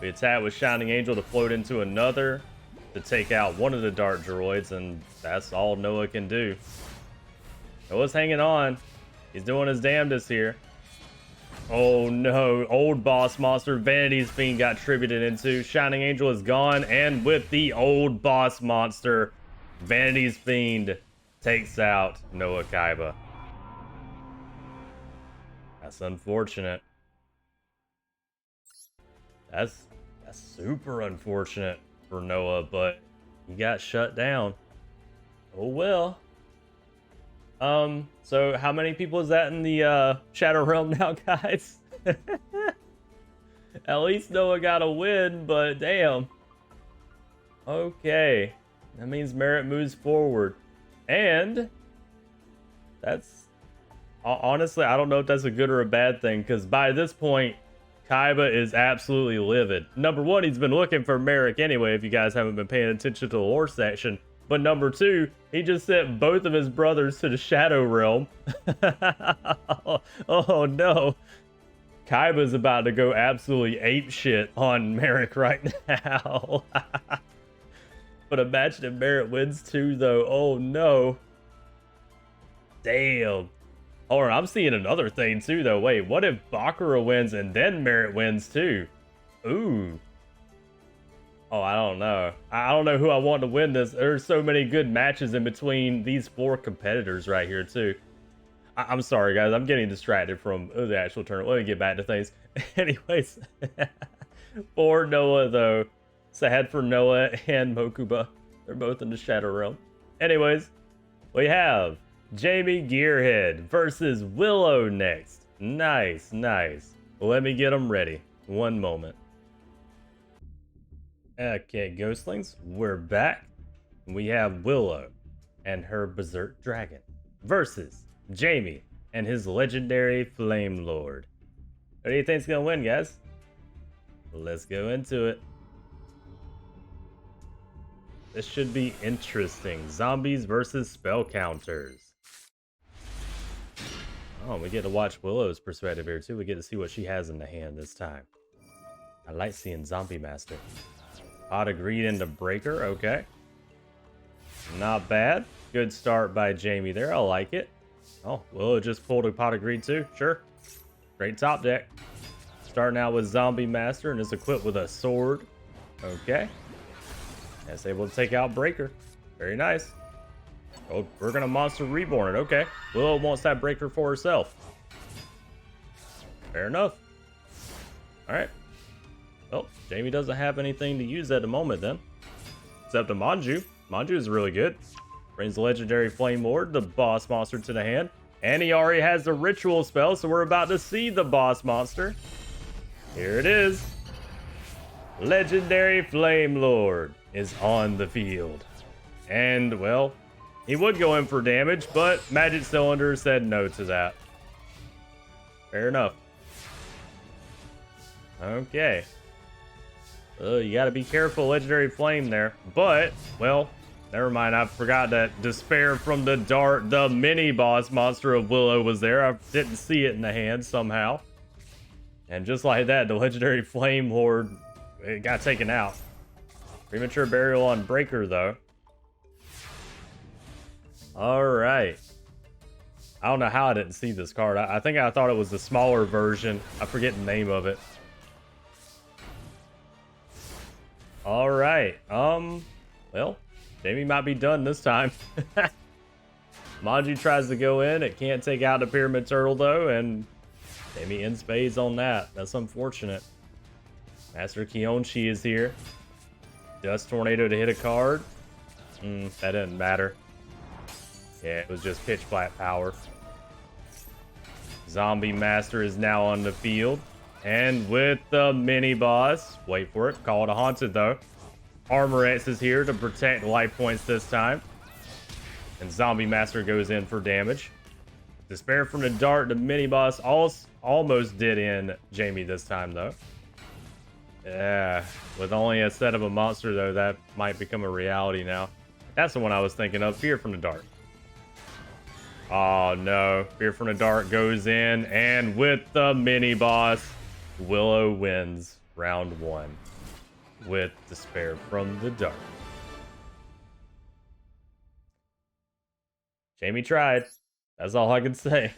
We attack with Shining Angel to float into another to take out one of the Dark Droids, and that's all Noah can do. Noah's hanging on. He's doing his damnedest here. Oh no, old boss monster Vanity's Fiend got tributed into. Shining Angel is gone, and with the old boss monster, Vanity's Fiend takes out Noah Kaiba. That's unfortunate. That's super unfortunate for Noah, but he got shut down. Oh well. So how many people is that in the Shadow Realm now, guys? At least Noah got a win, but damn. Okay. That means Merit moves forward. And that's honestly, I don't know if that's a good or a bad thing, because by this point, Kaiba is absolutely livid. Number one, he's been looking for Merrick anyway, if you guys haven't been paying attention to the lore section. But number two, he just sent both of his brothers to the Shadow Realm. Oh no. Kaiba's about to go absolutely apeshit on Merrick right now. But imagine if Merrick wins too, though. Oh no. Damn. Hold on, I'm seeing another thing too, though. Wait, what if Bakura wins and then Merritt wins too? Ooh. Oh, I don't know. I don't know who I want to win this. There's so many good matches in between these four competitors right here too. I'm sorry, guys. I'm getting distracted from the actual tournament. Let me get back to things. Anyways, for Noah, though, sad for Noah and Mokuba. They're both in the Shadow Realm. Anyways, we have Jamie Gearhead versus Willow next. Nice, nice. Let me get them ready. One moment. Okay, Ghostlings, we're back. We have Willow and her Berserk Dragon versus Jamie and his legendary Flame Lord. Who do you think's gonna win, guys? Let's go into it. This should be interesting. Zombies versus spell counters. Oh, we get to watch Willow's perspective here too. We get to see what she has in the hand this time. I like seeing Zombie Master. Pot of Greed into Breaker, okay. Not bad. Good start by Jamie there, I like it. Oh, Willow just pulled a Pot of Greed too, sure. Great top deck. Starting out with Zombie Master and is equipped with a sword. Okay. That's able to take out Breaker. Very nice. Oh, we're gonna Monster Reborn it, okay. Willow wants that Breaker for herself. Fair enough. Alright. Well, Jamie doesn't have anything to use at the moment then. Except a Manju. Manju is really good. Brings the legendary Flame Lord, the boss monster, to the hand. And he already has the ritual spell, so we're about to see the boss monster. Here it is. Legendary Flame Lord is on the field. And, well, he would go in for damage, but Magic Cylinder said no to that. Fair enough. Okay. You gotta be careful, Legendary Flame there. But, well, never mind. I forgot that Despair from the Dart, the mini boss monster of Willow, was there. I didn't see it in the hand somehow. And just like that, the Legendary Flame Lord, it got taken out. Premature Burial on Breaker, though. Alright. I don't know how I didn't see this card. I think I thought it was the smaller version. I forget the name of it. Alright, well, Jamie might be done this time. Manji tries to go in, it can't take out the Pyramid Turtle though, and Jamie ends spades on that. That's unfortunate. Master Kionchi is here. Dust Tornado to hit a card. That didn't matter. Yeah, it was just pitch black power. Zombie Master is now on the field. And with the mini boss, wait for it, call it a haunted though. Armor X is here to protect life points this time. And Zombie Master goes in for damage. Despair from the Dart, the mini boss almost did in Jamie this time though. Yeah, with only a set of a monster though, that might become a reality now. That's the one I was thinking of, Fear from the Dart. Oh no, Fear from the Dart goes in, and with the mini boss, Willow wins round 1 with Despair from the Dart. Jamie tried. That's all I can say.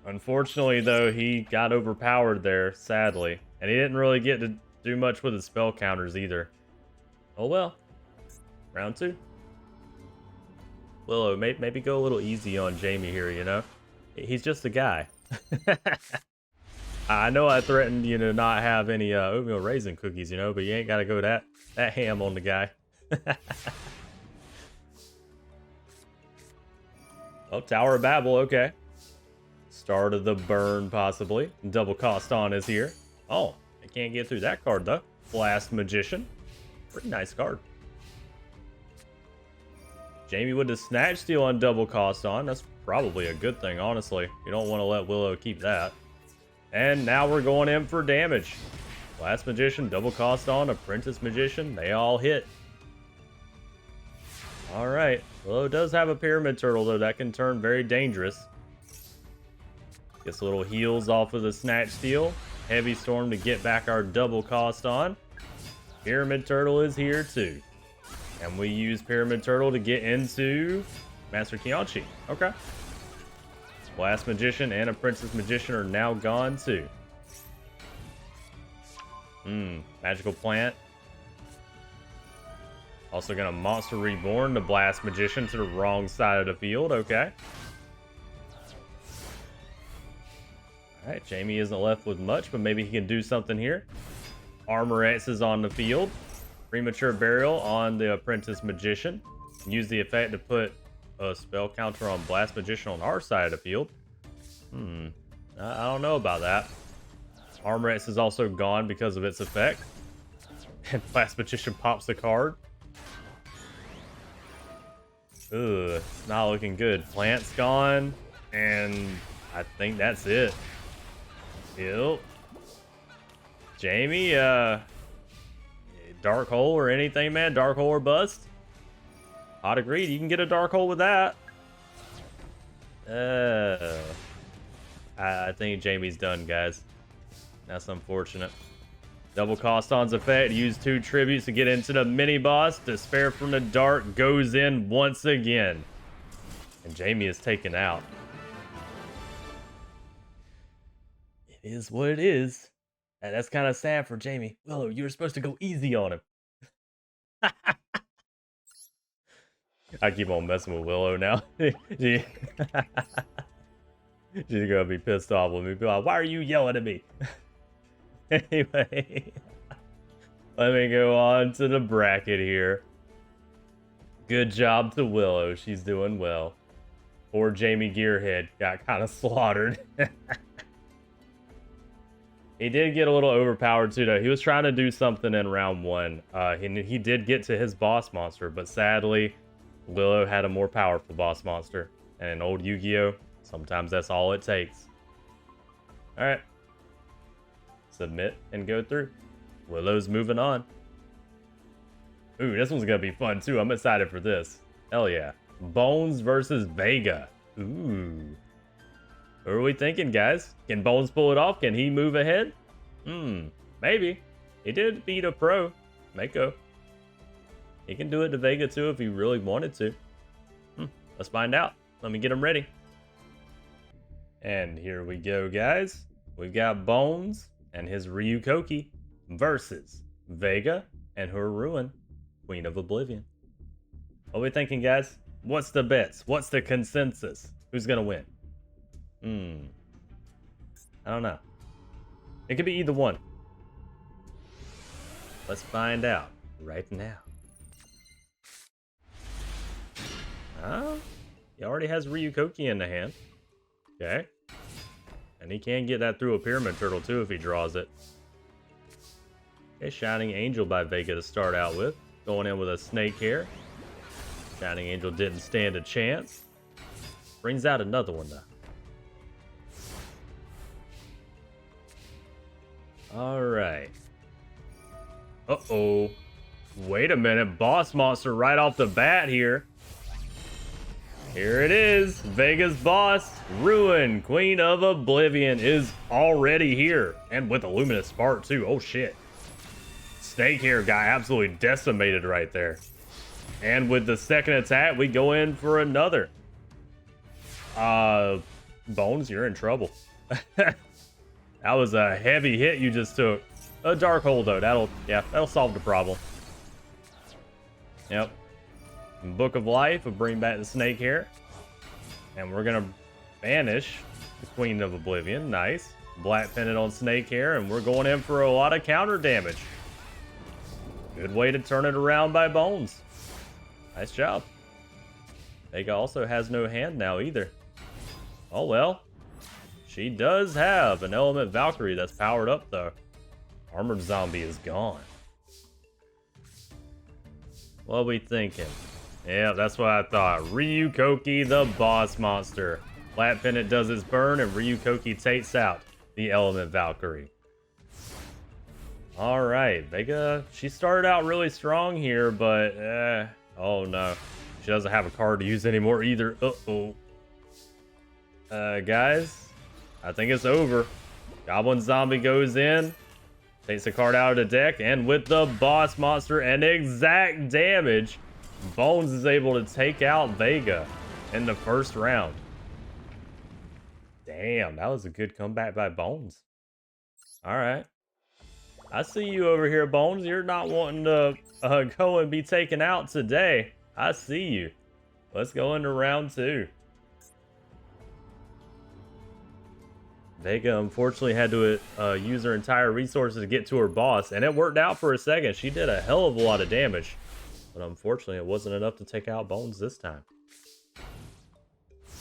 Unfortunately, though, he got overpowered there, sadly. And he didn't really get to do much with his spell counters either. Oh well. Round 2. Willow, maybe go a little easy on Jamie here, you know? He's just a guy. I know I threatened, you know, not have any oatmeal raisin cookies, you know, but you ain't got to go that ham on the guy. Oh, Tower of Babel, okay. Start of the burn, possibly. Double cost on is here. Oh, I can't get through that card, though. Blast Magician. Pretty nice card. Jamie with the Snatch Steal on double cost on. That's probably a good thing, honestly. You don't want to let Willow keep that. And now we're going in for damage. Blast Magician, double cost on, Apprentice Magician. They all hit. Alright. Willow does have a Pyramid Turtle, though. That can turn very dangerous. Gets a little heals off of the Snatch Steal. Heavy Storm to get back our double cost on. Pyramid Turtle is here, too. And we use Pyramid Turtle to get into Master Kianchi. Okay. Blast Magician and Apprentice Magician are now gone, too. Magical Plant. Also gonna Monster Reborn the Blast Magician to the wrong side of the field. Okay. Alright, Jamie isn't left with much, but maybe he can do something here. Armor X is on the field. Premature Burial on the Apprentice Magician. Use the effect to put a spell counter on Blast Magician on our side of the field. I don't know about that. Armor X is also gone because of its effect. And Blast Magician pops the card. Ugh, it's not looking good. Plant's gone, and I think that's it. Yep. Jamie, Dark Hole or anything, man? Dark Hole or bust? Hot agreed. You can get a Dark Hole with that. I think Jamie's done, guys. That's unfortunate. Double cost on's effect. Use 2 tributes to get into the mini boss. Despair from the Dart goes in once again. And Jamie is taken out. It is what it is. And that's kind of sad for Jamie. Willow, you were supposed to go easy on him. I keep on messing with Willow now. She's gonna be pissed off with me. Be like, why are you yelling at me? Anyway, let me go on to the bracket here. Good job to Willow. She's doing well. Poor Jamie Gearhead got kind of slaughtered. He did get a little overpowered too, though. He was trying to do something in round 1. He did get to his boss monster, but sadly, Willow had a more powerful boss monster. And in old Yu-Gi-Oh, sometimes that's all it takes. Alright. Submit and go through. Willow's moving on. Ooh, this one's gonna be fun too. I'm excited for this. Hell yeah. Bones versus Vega. Ooh. What are we thinking, guys? Can Bones pull it off? Can he move ahead? Maybe. He did beat a pro, Mako. He can do it to Vega too if he really wanted to. Let's find out. Let me get him ready. And here we go, guys. We've got Bones and his Ryukoki versus Vega and her Ruin, Queen of Oblivion. What are we thinking, guys? What's the bets? What's the consensus? Who's gonna win? I don't know. It could be either one. Let's find out right now. Oh, he already has Ryukoki in the hand. Okay. And he can get that through a Pyramid Turtle too if he draws it. Okay, Shining Angel by Vega to start out with. Going in with a Snake Hair. Shining Angel didn't stand a chance. Brings out another one though. Alright. Uh-oh. Wait a minute. Boss monster right off the bat here. Here it is. Vega's boss, Ruin, Queen of Oblivion, is already here. And with a Luminous Spark too. Oh shit. Snake Hair got absolutely decimated right there. And with the second attack, we go in for another. Bones, you're in trouble. That was a heavy hit you just took. A Dark Hole though, that'll solve the problem. Yep. Book of Life will bring back the Snake Hair. And we're gonna banish the Queen of Oblivion. Nice. Black Pendant on Snake Hair, and we're going in for a lot of counter damage. Good way to turn it around by Bones. Nice job. Vega also has no hand now either. Oh well. She does have an Element Valkyrie that's powered up though. Armored Zombie is gone. What are we thinking? Yeah, that's what I thought. Ryukoki, the boss monster. Black Pendant does its burn, and Ryukoki takes out the Element Valkyrie. Alright, Vega, she started out really strong here, but, oh no. She doesn't have a card to use anymore either. Uh-oh. Guys, I think it's over. Goblin Zombie goes in, takes a card out of the deck, and with the boss monster and exact damage, Bones is able to take out Vega in the first round. Damn, that was a good comeback by Bones. Alright. I see you over here, Bones. You're not wanting to go and be taken out today. I see you. Let's go into round two. Vega unfortunately had to use her entire resources to get to her boss, and it worked out for a second. She did a hell of a lot of damage, but unfortunately it wasn't enough to take out Bones this time.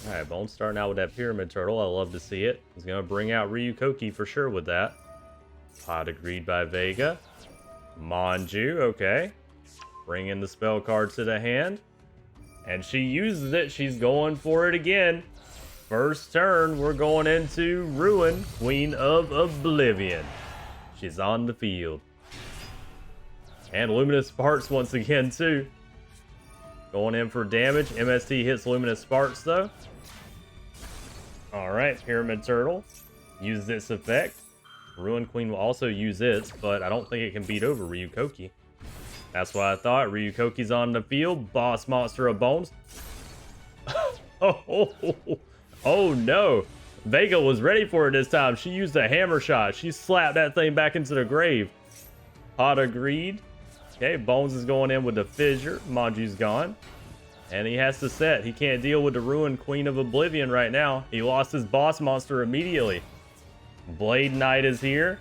Alright, Bones starting out with that Pyramid Turtle. I love to see it. He's going to bring out Ryukoki for sure with that. Pot of Greed by Vega. Manju, okay. Bring in the spell card to the hand. And she uses it. She's going for it again. First turn, we're going into Ruin, Queen of Oblivion. She's on the field. And Luminous Sparks once again, too. Going in for damage. MST hits Luminous Sparks, though. Alright, Pyramid Turtle. Uses its effect. Ruin Queen will also use its, but I don't think it can beat over Ryukoki. That's what I thought. Ryukoki's on the field. Boss monster of Bones. Oh no. Vega was ready for it this time. She used a hammer shot. She slapped that thing back into the grave. Pot of Greed. Okay, Bones is going in with the Fissure. Manju's gone. And he has to set. He can't deal with the Ruined Queen of Oblivion right now. He lost his boss monster immediately. Blade Knight is here.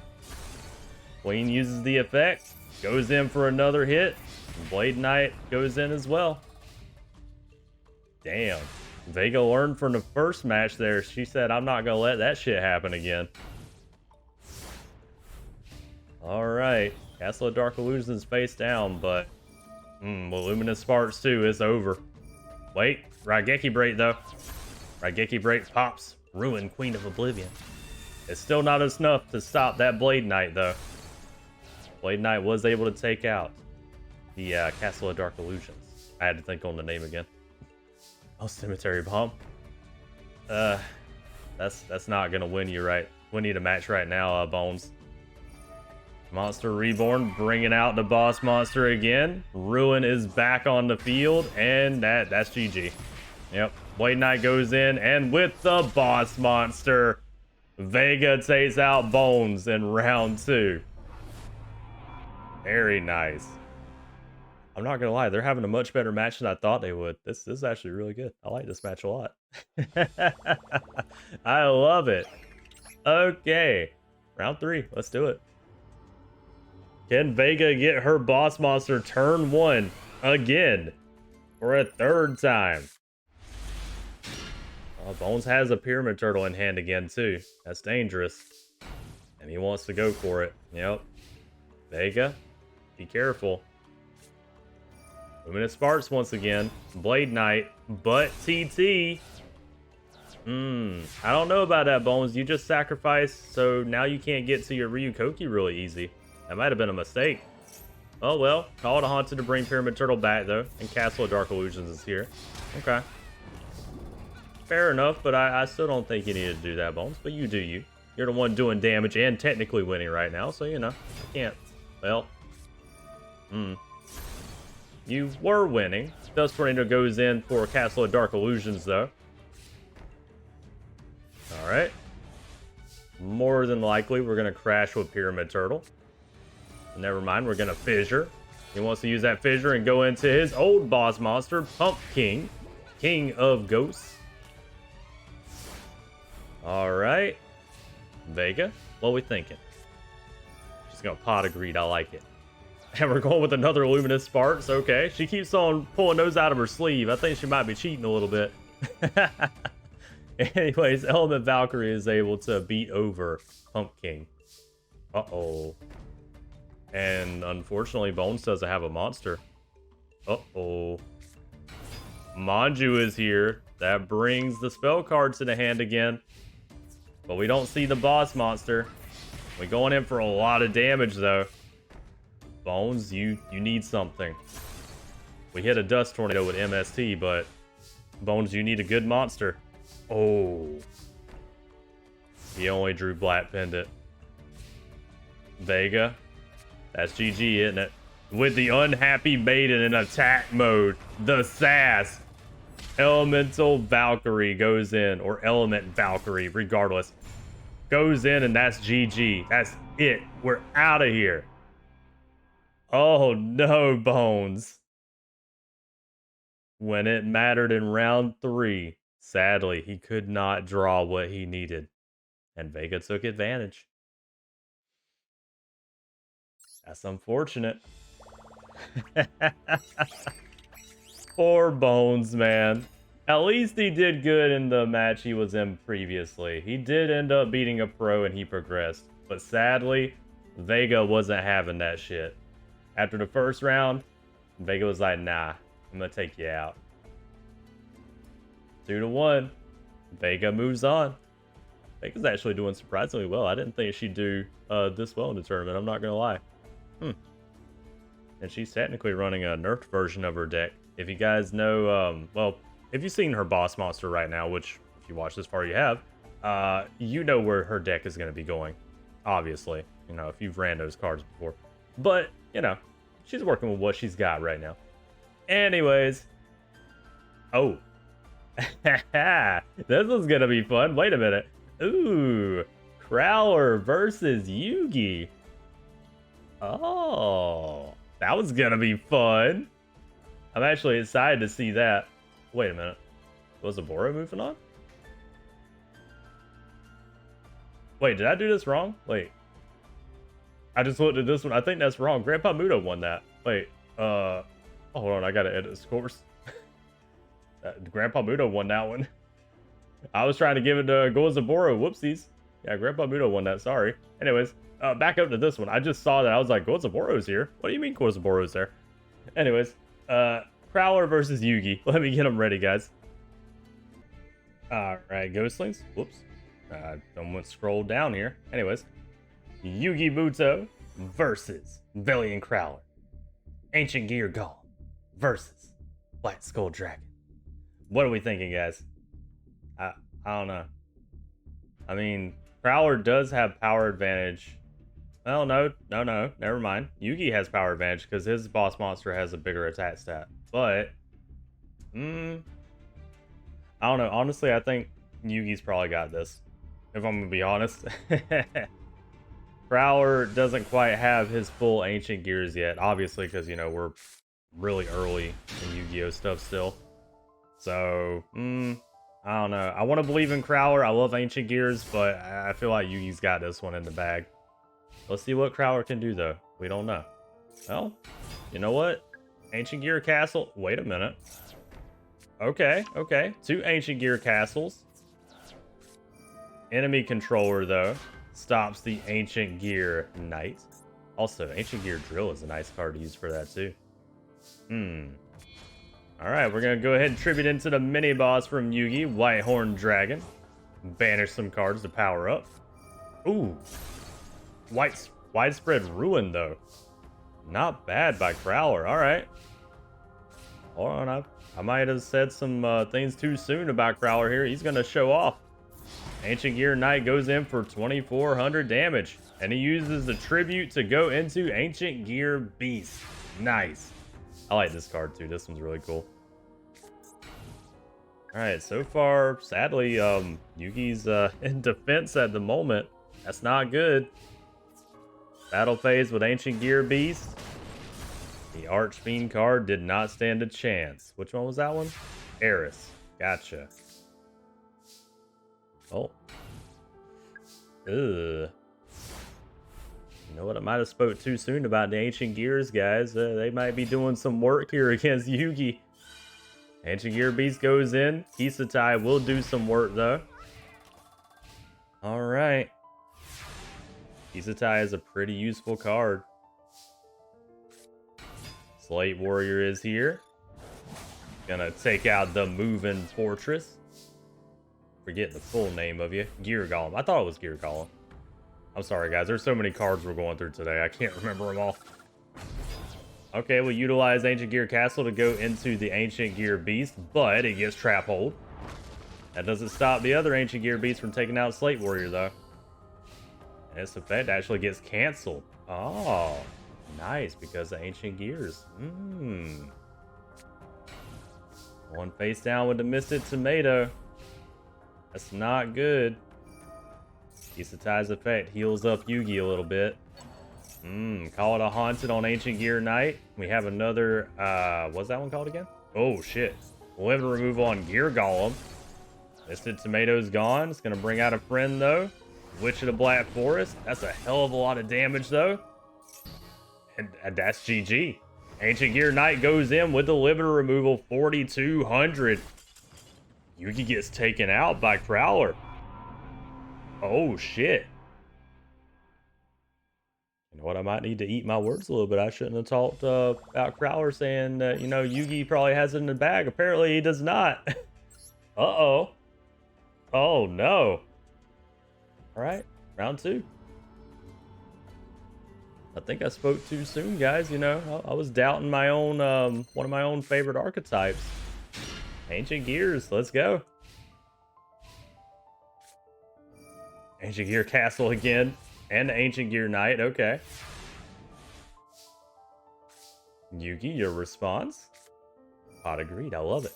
Queen uses the effect. Goes in for another hit. Blade Knight goes in as well. Damn. Vega learned from the first match there. She said, I'm not going to let that shit happen again. Alright. Castle of Dark Illusions face down, but... well, Luminous Sparks too, it's over. Wait. Raigeki Break though. Raigeki Break pops. Ruin Queen of Oblivion. It's still not enough to stop that Blade Knight though. Blade Knight was able to take out the Castle of Dark Illusions. I had to think on the name again. Oh, Cemetery Bomb. That's not gonna win you the match right now, Bones. Monster Reborn bringing out the boss monster again. Ruin is back on the field, and that's GG. Yep, Blade Knight goes in, and with the boss monster, Vega takes out Bones in round two. Very nice. I'm not gonna lie, they're having a much better match than I thought they would. This is actually really good. I like this match a lot. I love it. Okay, round three. Let's do it. Can Vega get her boss monster turn one again for a third time? Bones has a pyramid turtle in hand again, too. That's dangerous. And he wants to go for it. Yep. Vega, be careful. Luminous Sparks once again. Blade Knight, but TT. I don't know about that, Bones. You just sacrificed, so now you can't get to your Ryukoki really easy. That might have been a mistake. Oh well, call it a haunted to bring Pyramid Turtle back, though. And Castle of Dark Illusions is here. Okay. Fair enough, but I still don't think you need to do that, Bones. But you do you. You're the one doing damage and technically winning right now, so, you know, I can't. Well. You were winning. Dust Tornado goes in for Castle of Dark Illusions, though. Alright. More than likely, we're going to crash with Pyramid Turtle. Never mind, we're going to Fissure. He wants to use that Fissure and go into his old boss monster, Pumpkin, King of Ghosts. Alright. Vega, what are we thinking? She's going to Pot of Greed, I like it. And we're going with another Luminous Sparks, okay. She keeps on pulling those out of her sleeve. I think she might be cheating a little bit. Anyways, Element Valkyrie is able to beat over Pumpkin. Uh-oh. And unfortunately, Bones doesn't have a monster. Uh-oh. Manju is here. That brings the spell cards to the hand again. But we don't see the boss monster. We're going in for a lot of damage, though. Bones, you need something. We hit a Dust Tornado with MST, but Bones, you need a good monster. Oh. He only drew Black Pendant. Vega. That's GG, isn't it? With the Unhappy Maiden in attack mode. The Sass. Elemental Valkyrie goes in. Or Element Valkyrie, regardless. Goes in and that's GG. That's it. We're out of here. Oh no, Bones. When it mattered in round 3, sadly, he could not draw what he needed. And Vega took advantage. That's unfortunate. Poor Bones, man. At least he did good in the match he was in previously. He did end up beating a pro and he progressed. But sadly, Vega wasn't having that shit. After the first round, Vega was like, nah, I'm gonna take you out. 2-1. Vega moves on. Vega's actually doing surprisingly well. I didn't think she'd do this well in the tournament, I'm not gonna lie. And she's technically running a nerfed version of her deck. If you guys know, well, if you've seen her boss monster right now, which if you watch this far you have, you know where her deck is gonna be going. Obviously, you know, if you've ran those cards before. But, you know, she's working with what she's got right now. Anyways. Oh. This is gonna be fun. Wait a minute. Ooh. Crowler versus Yugi. Oh. That was gonna be fun. I'm actually excited to see that. Wait a minute. Was Gozaburo moving on? Wait, did I do this wrong? Wait. I just looked at this one. I think that's wrong. Grandpa Muto won that. Wait. Hold on. I gotta edit this course. Grandpa Muto won that one. I was trying to give it to Gozaburo. Whoopsies. Yeah, Grandpa Muto won that. Sorry. Anyways, back up to this one. I just saw that. I was like, Gozaburo's here. What do you mean Gozaburo's there? Anyways, Crowler versus Yugi. Let me get them ready, guys. Alright, Ghostlings. Whoops. Someone scrolled down here. Anyways. Yugi Muto versus Valiant Crowler. Ancient Gear Golem versus Black Skull Dragon. What are we thinking, guys? I don't know. I mean, Crowler does have power advantage. Well, no, never mind. Yugi has power advantage because his boss monster has a bigger attack stat. But, I don't know. Honestly, I think Yugi's probably got this. If I'm gonna be honest. Crowler doesn't quite have his full ancient gears yet, obviously, because, you know, we're really early in Yu-Gi-Oh stuff still. So, I don't know. I want to believe in Crowler. I love ancient gears, but I feel like Yugi's got this one in the bag. Let's see what Crowler can do, though. We don't know. Well, you know what? Ancient Gear Castle. Wait a minute. Okay. 2 Ancient Gear Castles. Enemy controller, though, stops the Ancient Gear Knight. Also, Ancient Gear Drill is a nice card to use for that, too. Alright, we're going to go ahead and tribute into the mini-boss from Yugi, Whitehorn Dragon. Banish some cards to power up. Ooh. Widespread Ruin, though. Not bad by Crowler. Alright. Hold on, I might have said some things too soon about Crowler here. He's going to show off. Ancient Gear Knight goes in for 2,400 damage. And he uses the tribute to go into Ancient Gear Beast. Nice. I like this card too. This one's really cool. Alright, so far, sadly, Yugi's in defense at the moment. That's not good. Battle phase with Ancient Gear Beast. The Archfiend card did not stand a chance. Which one was that one? Eris. Gotcha. Oh. Ugh. You know what? I might have spoke too soon about the Ancient Gears, guys. They might be doing some work here against Yugi. Ancient Gear Beast goes in. Kisara will do some work, though. Alright. Kisara is a pretty useful card. Slate Warrior is here. Gonna take out the Moving Fortress. Forget the full name of you. Gear Golem. I thought it was Gear Golem. I'm sorry, guys. There's so many cards we're going through today. I can't remember them all. Okay, we'll utilize Ancient Gear Castle to go into the Ancient Gear Beast, but it gets Trap Hold. That doesn't stop the other Ancient Gear Beast from taking out Slate Warrior, though. And its effect actually gets canceled. Oh, nice, because of Ancient Gears. One face down with the Misted Tomato. That's not good. Kisara's effect heals up Yugi a little bit. Call it a Haunted on Ancient Gear Knight. We have another, what's that one called again? Oh, shit. Limit removal on Gear Golem. Misted Tomato's gone. It's going to bring out a friend, though. Witch of the Black Forest. That's a hell of a lot of damage, though. And that's GG. Ancient Gear Knight goes in with the limit removal, 4,200. Yugi gets taken out by Crowler. Oh, shit. You know what? I might need to eat my words a little bit. I shouldn't have talked about Crowler saying that, you know, Yugi probably has it in the bag. Apparently, he does not. Uh-oh. Oh, no. All right. Round two. I think I spoke too soon, guys. You know, I was doubting my own, one of my own favorite archetypes. Ancient Gears. Let's go. Ancient Gear Castle again. And the Ancient Gear Knight. Okay. Yugi, your response? Pot of Greed. I love it.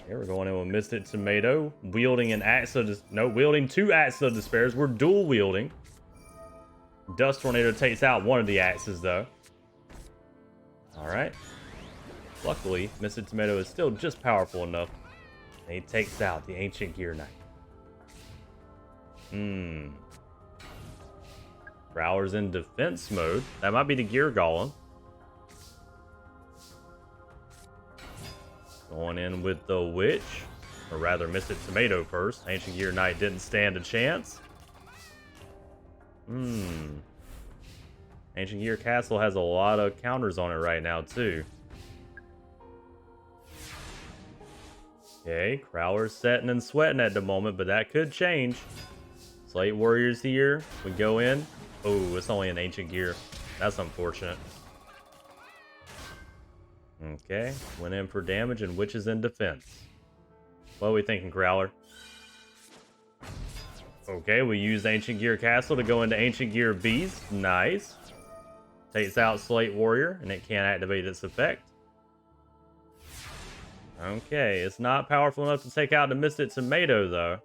Here we're going in with Misted Tomato. Wielding an Axe of... wielding two Axes of Despairs. We're dual wielding. Dust Tornado takes out one of the axes, though. Alright. Luckily, Misted Tomato is still just powerful enough. And he takes out the Ancient Gear Knight. Crowler's in defense mode. That might be the Gear Golem. Going in with the Witch. Or rather, Misted Tomato first. Ancient Gear Knight didn't stand a chance. Ancient Gear Castle has a lot of counters on it right now, too. Okay, Crowler's setting and sweating at the moment, but that could change. Slate Warriors here. We go in. Oh, it's only an Ancient Gear. That's unfortunate. Okay, went in for damage and Witch is in defense. What are we thinking, Crowler? Okay, we used Ancient Gear Castle to go into Ancient Gear Beast. Nice. Takes out Slate Warrior, and it can't activate its effect. Okay, it's not powerful enough to take out the Misted Tomato, though.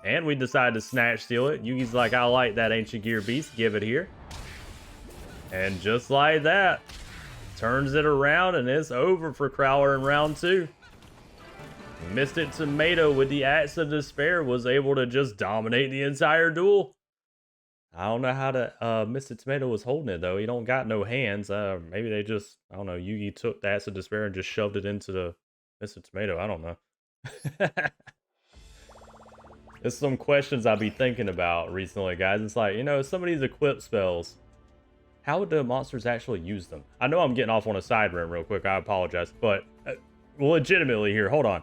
And we decide to Snatch Steal it. Yugi's like, I like that Ancient Gear Beast. Give it here. And just like that, turns it around, and it's over for Crowler in round two. Misted Tomato with the Axe of Despair was able to just dominate the entire duel. I don't know how to, Misted Tomato was holding it, though. He don't got no hands. Maybe they just, I don't know, Yugi took the Axe of Despair and just shoved it into the Misted Tomato. I don't know. There's some questions I'll be thinking about recently, guys. It's like, you know, some of these equip spells, how would the monsters actually use them? I know I'm getting off on a side rant real quick. I apologize. But legitimately here, hold on.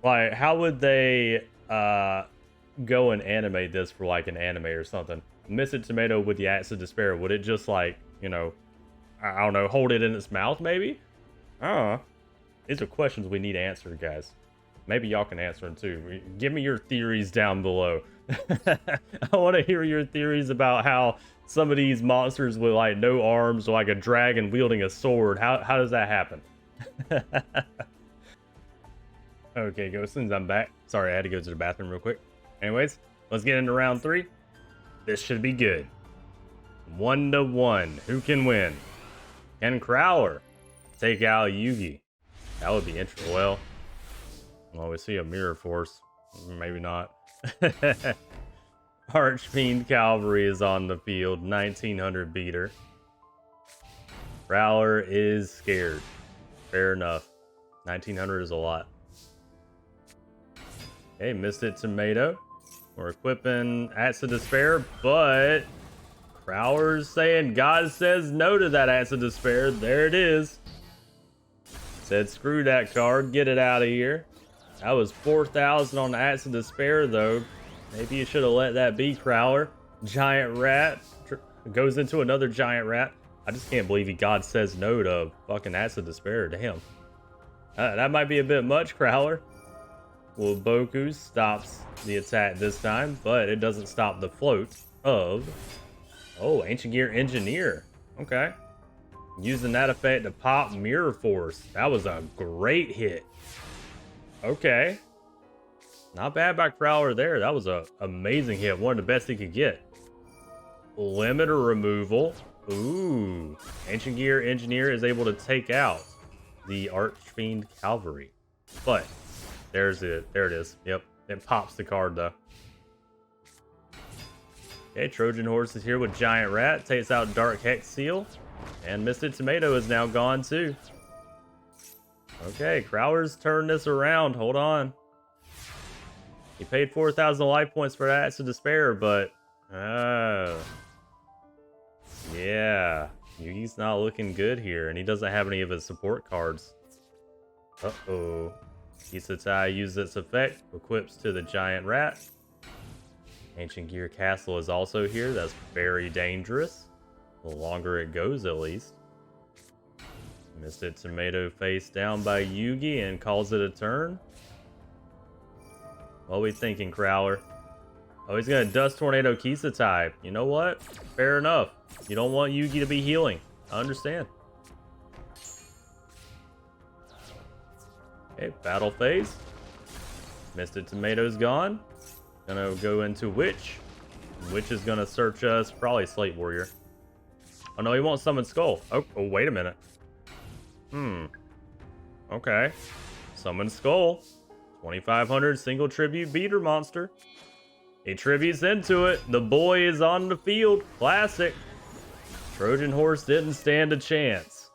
Like, how would they go and animate this for like an anime or something? Missing Tomato with the Axe of Despair, would it just like, you know, I don't know, hold it in its mouth maybe? These are questions we need answered, guys. Maybe y'all can answer them too. Give me your theories down below. I want to hear your theories about how some of these monsters with like no arms, or like a dragon wielding a sword, how does that happen? Okay, ghostlings, I'm back. Sorry, I had to go to the bathroom real quick. Anyways, let's get into round 3. This should be good. 1-1. Who can win? Can Crowler take out Yugi? That would be interesting. Well, we see a mirror force. Maybe not. Archfiend Cavalry is on the field. 1900 beater. Crowler is scared. Fair enough. 1900 is a lot. Okay, Mystic Tomato. We're equipping Axe of Despair, but Crowler's saying God says no to that Axe of Despair. There it is. Said screw that card, get it out of here. That was 4,000 on the Axe of Despair though. Maybe you should have let that be, Crowler. Giant rat goes into another giant rat. I just can't believe God says no to fucking Axe of Despair. Damn. That might be a bit much, Crowler. Well, Boku stops the attack this time, but it doesn't stop the float of... Oh, Ancient Gear Engineer. Okay. Using that effect to pop Mirror Force. That was a great hit. Okay. Not bad by Crowler there. That was an amazing hit. One of the best he could get. Limiter removal. Ooh. Ancient Gear Engineer is able to take out the Archfiend Cavalry. But... there's it. There it is. Yep. It pops the card, though. Okay, Trojan Horse is here with Giant Rat. Takes out Dark Hex Seal. And Mystic Tomato is now gone, too. Okay, Crowler's turned this around. Hold on. He paid 4,000 life points for that Axe of Despair, but... oh. Yeah. Yugi's not looking good here, and he doesn't have any of his support cards. Uh-oh. Kisara uses its effect, equips to the Giant Rat. Ancient Gear Castle is also here. That's very dangerous. The longer it goes, at least. Mystic Tomato face down by Yugi and calls it a turn. What are we thinking, Crowler? Oh, he's going to Dust Tornado Kisara. You know what? Fair enough. You don't want Yugi to be healing. I understand. Okay, battle phase. Mystic Tomato's gone. Gonna go into Witch. Witch is gonna search us. Probably Slate Warrior. Oh no, he won't summon Skull. Oh, wait a minute. Okay. Summon Skull. 2,500 single tribute beater monster. He tributes into it. The boy is on the field. Classic. Trojan Horse didn't stand a chance.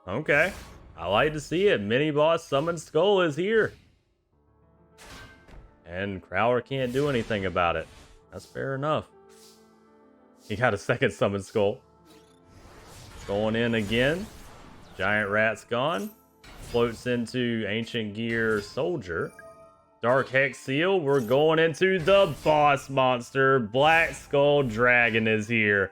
Okay. I like to see it. Mini boss Summon Skull is here. And Crowler can't do anything about it. That's fair enough. He got a second Summon Skull. Going in again. Giant Rat's gone. Floats into Ancient Gear Soldier. Dark Hex Seal. We're going into the boss monster. Black Skull Dragon is here.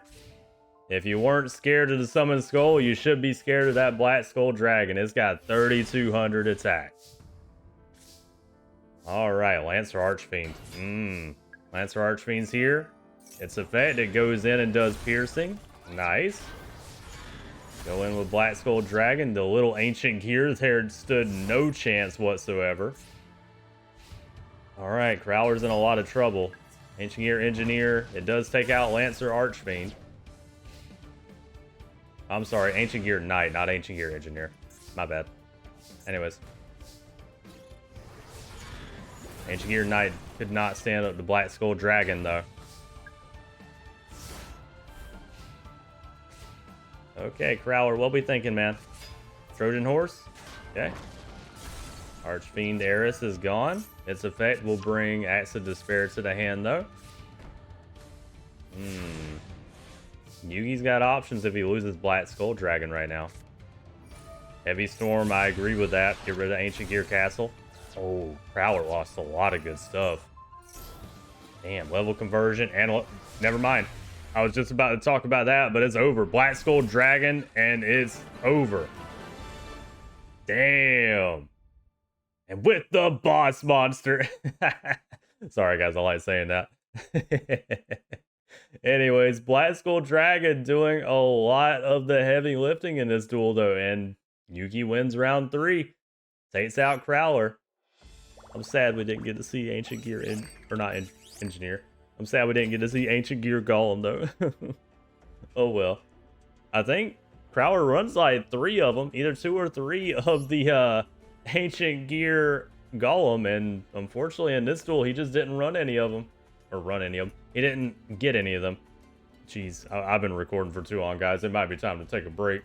If you weren't scared of the Summon Skull, you should be scared of that Black Skull Dragon. It's got 3,200 attack. Alright, Lancer Archfiend. Lancer Archfiend's here. Its effect, it goes in and does piercing. Nice. Go in with Black Skull Dragon. The little Ancient Gear there stood no chance whatsoever. Alright, Crowler's in a lot of trouble. Ancient Gear Engineer. It does take out Lancer Archfiend. I'm sorry, Ancient Gear Knight, not Ancient Gear Engineer. My bad. Anyways. Ancient Gear Knight could not stand up to Black Skull Dragon, though. Okay, Crowler, what we thinking, man? Trojan Horse? Okay. Archfiend Eris is gone. Its effect will bring Axe of Despair to the hand, though. Yugi's got options if he loses Black Skull Dragon right now. Heavy Storm, I agree with that. Get rid of Ancient Gear Castle. Oh, Prowler lost a lot of good stuff. Damn, level conversion and never mind. I was just about to talk about that, but it's over. Black Skull Dragon and it's over. Damn. And with the boss monster. Sorry guys, I like saying that. Anyways, Black Skull Dragon doing a lot of the heavy lifting in this duel though, and Yugi wins round 3. Takes out Crowler. I'm sad we didn't get to see Ancient Gear Engineer. I'm sad we didn't get to see Ancient Gear Golem though. Oh well. I think Crowler runs like 3 of them, either 2 or 3 of the Ancient Gear Golem, and unfortunately in this duel he just didn't run any of them. Or run any of them. He didn't get any of them. Jeez, I've been recording for too long, guys. It might be time to take a break.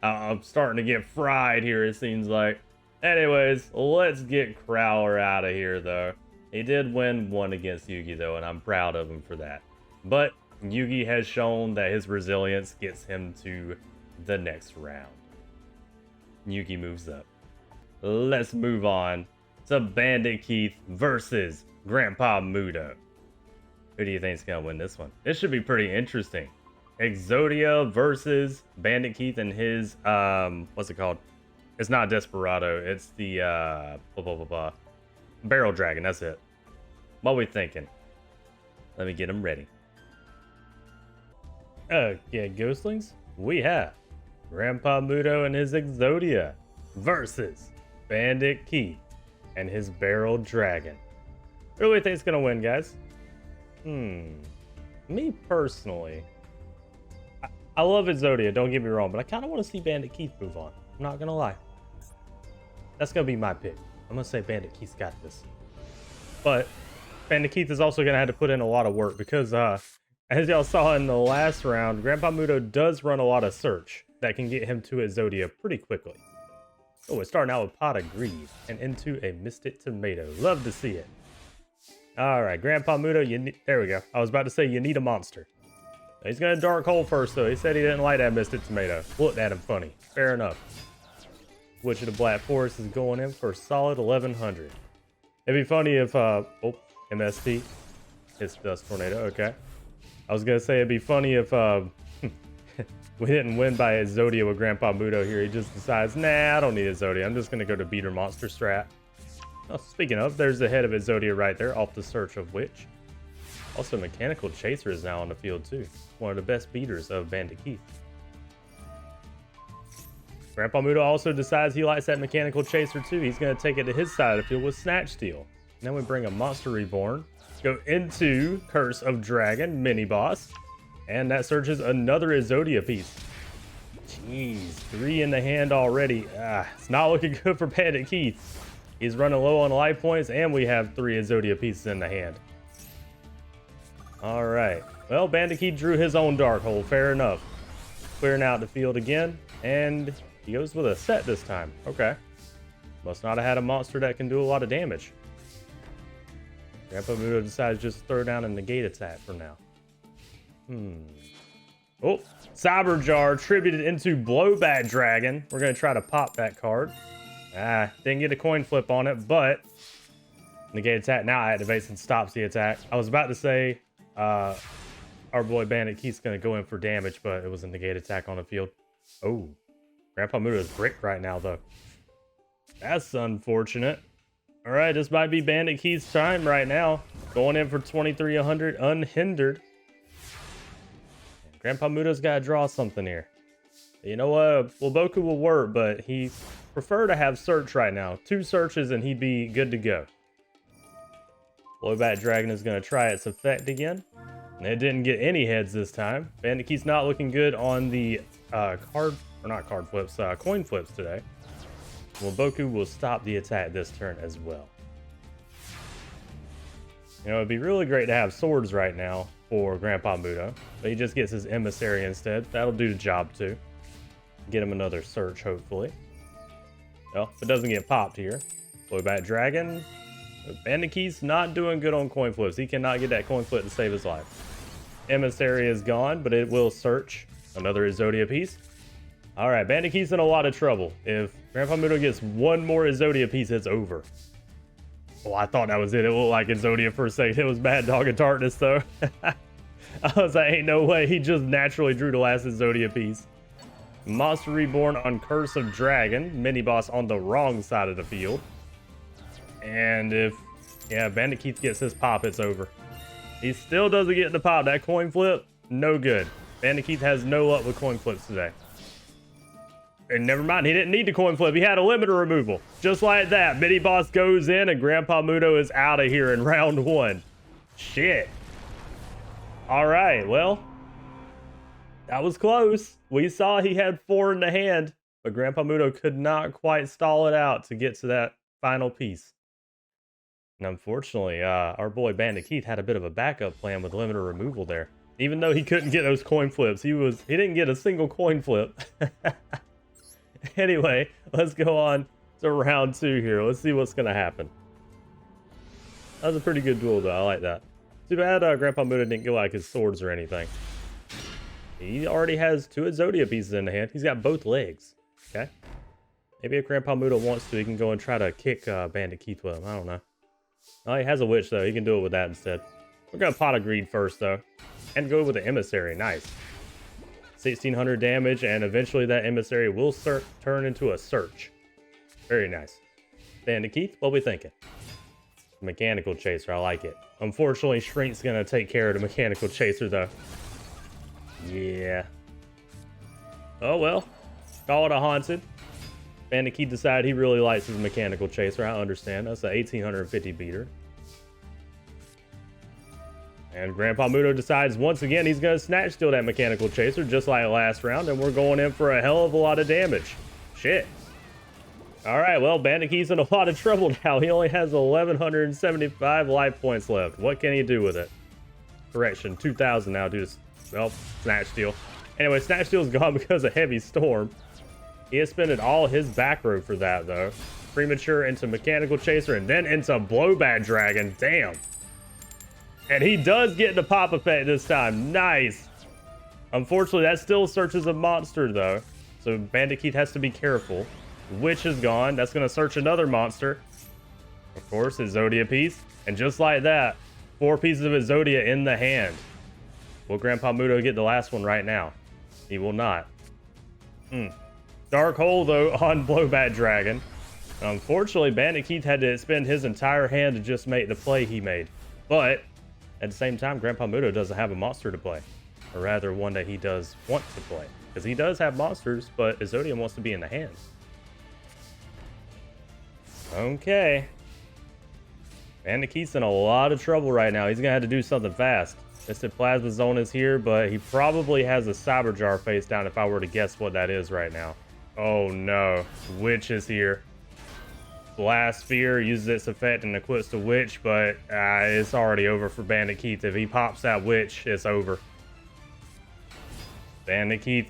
I'm starting to get fried here, it seems like. Anyways, let's get Crowler out of here, though. He did win 1 against Yugi, though, and I'm proud of him for that. But Yugi has shown that his resilience gets him to the next round. Yugi moves up. Let's move on to Bandit Keith versus Grandpa Muto. Who do you think is going to win this one? This should be pretty interesting. Exodia versus Bandit Keith and his, what's it called? It's not Desperado. It's the, Barrel Dragon. That's it. What are we thinking? Let me get him ready. Okay, Ghostlings. We have Grandpa Muto and his Exodia versus Bandit Keith and his Barrel Dragon. Who do we think is going to win, guys? Me personally, I love Exodia, don't get me wrong, but I kind of want to see Bandit Keith move on. I'm not going to lie. That's going to be my pick. I'm going to say Bandit Keith's got this. But Bandit Keith is also going to have to put in a lot of work because, as y'all saw in the last round, Grandpa Muto does run a lot of search that can get him to Exodia pretty quickly. Oh, we're starting out with Pot of Greed and into a Mystic Tomato. Love to see it. All right, Grandpa Muto, there we go. I was about to say you need a monster. He's going to Dark Hole first, though. He said he didn't like that Mystic Tomato. Looked at him funny. Fair enough. Witch of the Black Forest is going in for a solid 1100. It'd be funny if, MST. It's Dust Tornado, okay. I was going to say it'd be funny if, we didn't win by Exodia with Grandpa Muto here. He just decides, nah, I don't need Exodia. I'm just going to go to Beater Monster Strat. Oh, speaking of, there's the head of Exodia right there, off the search of Witch. Also, Mechanical Chaser is now on the field too. One of the best beaters of Bandit Keith. Grandpa Muto also decides he likes that Mechanical Chaser too. He's going to take it to his side of the field with Snatch Steal. Then we bring a Monster Reborn, go into Curse of Dragon, mini boss, and that searches another Exodia piece. Jeez, 3 in the hand already. It's not looking good for Bandit Keith. He's running low on life points, and we have 3 Exodia pieces in the hand. All right. Well, Bandit Keith drew his own Dark Hole. Fair enough. Clearing out the field again, and he goes with a set this time. Okay. Must not have had a monster that can do a lot of damage. Grandpa Muto decides just to throw down a negate attack for now. Oh, Cyber Jar tributed into Blowback Dragon. We're going to try to pop that card. Didn't get a coin flip on it, but negate attack now activates and stops the attack. I was about to say our boy Bandit Keith's going to go in for damage, but it was a negate attack on the field. Oh, Grandpa Muto's bricked right now, though. That's unfortunate. All right, this might be Bandit Keith's time right now. Going in for 2300 unhindered. Grandpa Muto's got to draw something here. You know what? Well, Boku will work, but he prefer to have search right now. 2 searches and he'd be good to go. Blowback Dragon is going to try its effect again. And it didn't get any heads this time. Bandit Keith's not looking good on the coin flips today. Well, Boku will stop the attack this turn as well. You know, it'd be really great to have swords right now for Grandpa Muto, but he just gets his emissary instead. That'll do the job too. Get him another search, hopefully. Well, if it doesn't get popped here, Blowback Dragon. Bandickeet's not doing good on coin flips. He cannot get that coin flip to save his life. Emissary is gone, but it will search. Another Exodia piece. All right, Bandickeet's in a lot of trouble. If Grandpa Muto gets one more Exodia piece, it's over. Oh, I thought that was it. It looked like Exodia for a second. It was Bad Dog and Tartness, though. I was like, ain't no way. He just naturally drew the last Exodia piece. Monster Reborn on Curse of Dragon. Mini-boss on the wrong side of the field. And if, yeah, Bandickeet gets his pop, it's over. He still doesn't get the pop. That coin flip, no good. Bandickeet has no luck with coin flips today. And never mind, he didn't need the coin flip. He had a limiter removal. Just like that, Mini Boss goes in and Grandpa Muto is out of here in round 1. Shit. All right, well, that was close. We saw he had 4 in the hand, but Grandpa Muto could not quite stall it out to get to that final piece. And unfortunately, our boy Bandickeet had a bit of a backup plan with limiter removal there. Even though he couldn't get those coin flips, he didn't get a single coin flip. Anyway, let's go on to round 2 here. Let's see what's gonna happen. That was a pretty good duel, though. I like that. Too bad Grandpa Muto didn't get like his swords or anything. He already has 2 Exodia pieces in the hand. He's got both legs. Okay. Maybe if Grandpa Muto wants to, he can go and try to kick Bandickeet with him. I don't know. Oh, he has a witch, though. He can do it with that instead. We're going to Pot of Greed first, though. And go with the Emissary. Nice. 1600 damage, and eventually that Emissary will turn into a Search. Very nice. Bandickeet, what we thinking? Mechanical Chaser, I like it. Unfortunately, Shrink's going to take care of the Mechanical Chaser, though. Yeah. Oh, well. Call it a Haunted. Bandickeet decided he really likes his Mechanical Chaser. I understand. That's an 1850 beater. And Grandpa Muto decides once again he's going to snatch steal that Mechanical Chaser just like last round, and we're going in for a hell of a lot of damage. Shit. All right, well, Bandickeet's in a lot of trouble now. He only has 1,175 life points left. What can he do with it? Correction, 2,000 now due to, well, Snatch Steal. Anyway, Snatch Steal's gone because of Heavy Storm. He has spent all his back row for that, though. Premature into Mechanical Chaser and then into Blowback Dragon. Damn. And he does get the pop effect this time. Nice. Unfortunately, that still searches a monster, though. So Bandickeet has to be careful. Witch is gone. That's going to search another monster. Of course, his Exodia piece. And just like that, 4 pieces of Exodia in the hand. Will Grandpa Muto get the last one right now? He will not. Dark Hole, though, on Blowback Dragon. Unfortunately, Bandickeet had to spend his entire hand to just make the play he made. But at the same time, Grandpa Muto doesn't have a monster to play. Or rather, one that he does want to play. Because he does have monsters, but Exodia wants to be in the hand. Okay. Bandickeet's in a lot of trouble right now. He's going to have to do something fast. Mystic Plasma Zone is here, but he probably has a Cyber Jar face down if I were to guess what that is right now. Oh no. Witch is here. Blast Sphere uses its effect and equips the Witch, but it's already over for Bandickeet. If he pops that Witch, it's over. Bandickeet,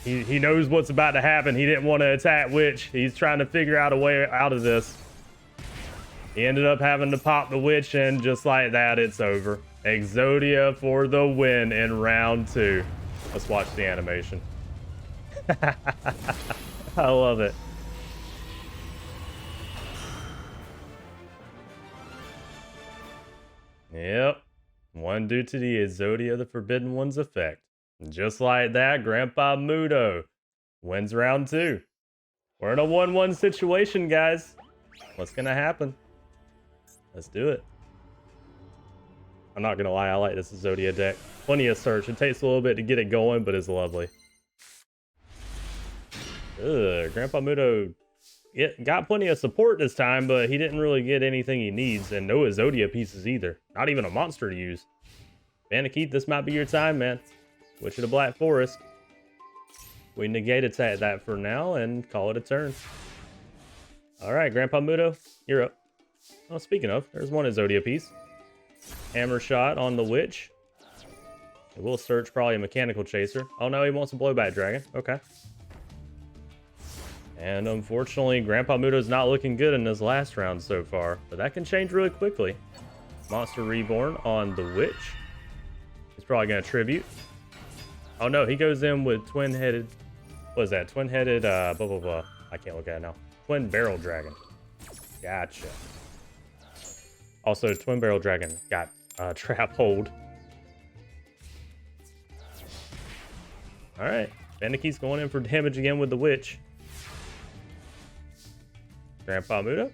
he knows what's about to happen. He didn't want to attack Witch. He's trying to figure out a way out of this. He ended up having to pop the Witch, and just like that, it's over. Exodia for the win in round 2. Let's watch the animation. I love it. Yep. 1 due to the Exodia the Forbidden One's effect. Just like that, Grandpa Muto wins round 2. We're in a 1-1 situation, guys. What's gonna happen? Let's do it. I'm not gonna lie, I like this Exodia deck. Plenty of search. It takes a little bit to get it going, but it's lovely. Grandpa Muto got plenty of support this time, but he didn't really get anything he needs, and no Exodia pieces either. Not even a monster to use. Bandickeet, this might be your time, man. Witch of the Black Forest. We negate attack that for now and call it a turn. Alright, Grandpa Muto, you're up. Oh, speaking of, there's one Exodia piece. Hammer Shot on the Witch. It will search probably a Mechanical Chaser. Oh no, he wants a Blowback Dragon. Okay. And unfortunately, Grandpa Muto's not looking good in this last round so far, but that can change really quickly. Monster Reborn on the Witch. He's probably going to tribute. Oh no, he goes in with twin-headed... What is that? Twin-headed, blah, blah, blah. I can't look at it now. Twin Barrel Dragon. Gotcha. Also, Twin Barrel Dragon got Trap Hold. Alright. Bandicoot's going in for damage again with the Witch. Grandpa Muto?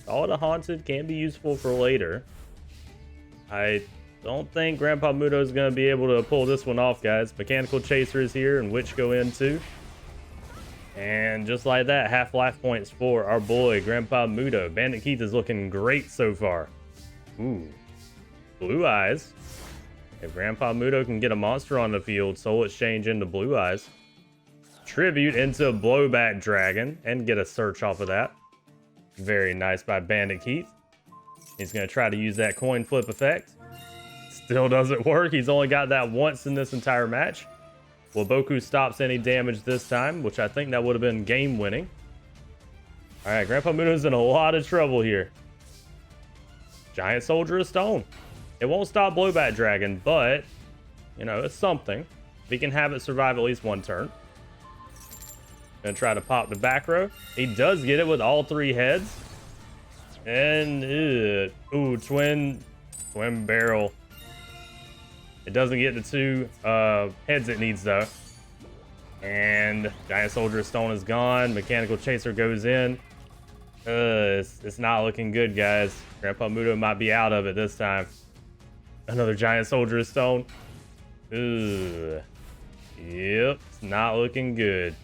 All the Haunted can be useful for later. I don't think Grandpa Muto is going to be able to pull this one off, guys. Mechanical Chaser is here, and Witch go in too. And just like that, half life points for our boy, Grandpa Muto. Bandit Keith is looking great so far. Ooh. Blue Eyes. If Grandpa Muto can get a monster on the field, Soul Exchange into Blue Eyes. Tribute into Blowback Dragon and get a search off of that. Very nice by Bandit Keith. He's going to try to use that coin flip effect. Still doesn't work. He's only got that once in this entire match. Waboku stops any damage this time, which I think that would have been game winning. All right, Grandpa Muto's in a lot of trouble here. Giant Soldier of Stone. It won't stop Blowback Dragon, but, you know, it's something. If he can have it survive at least one turn. Gonna try to pop the back row. He does get it with all three heads. And, ooh, twin barrel. It doesn't get the two heads it needs, though. And Giant Soldier of Stone is gone. Mechanical Chaser goes in. It's not looking good, guys. Grandpa Muto might be out of it this time. Another Giant Soldier of Stone. Ugh. Yep, it's not looking good.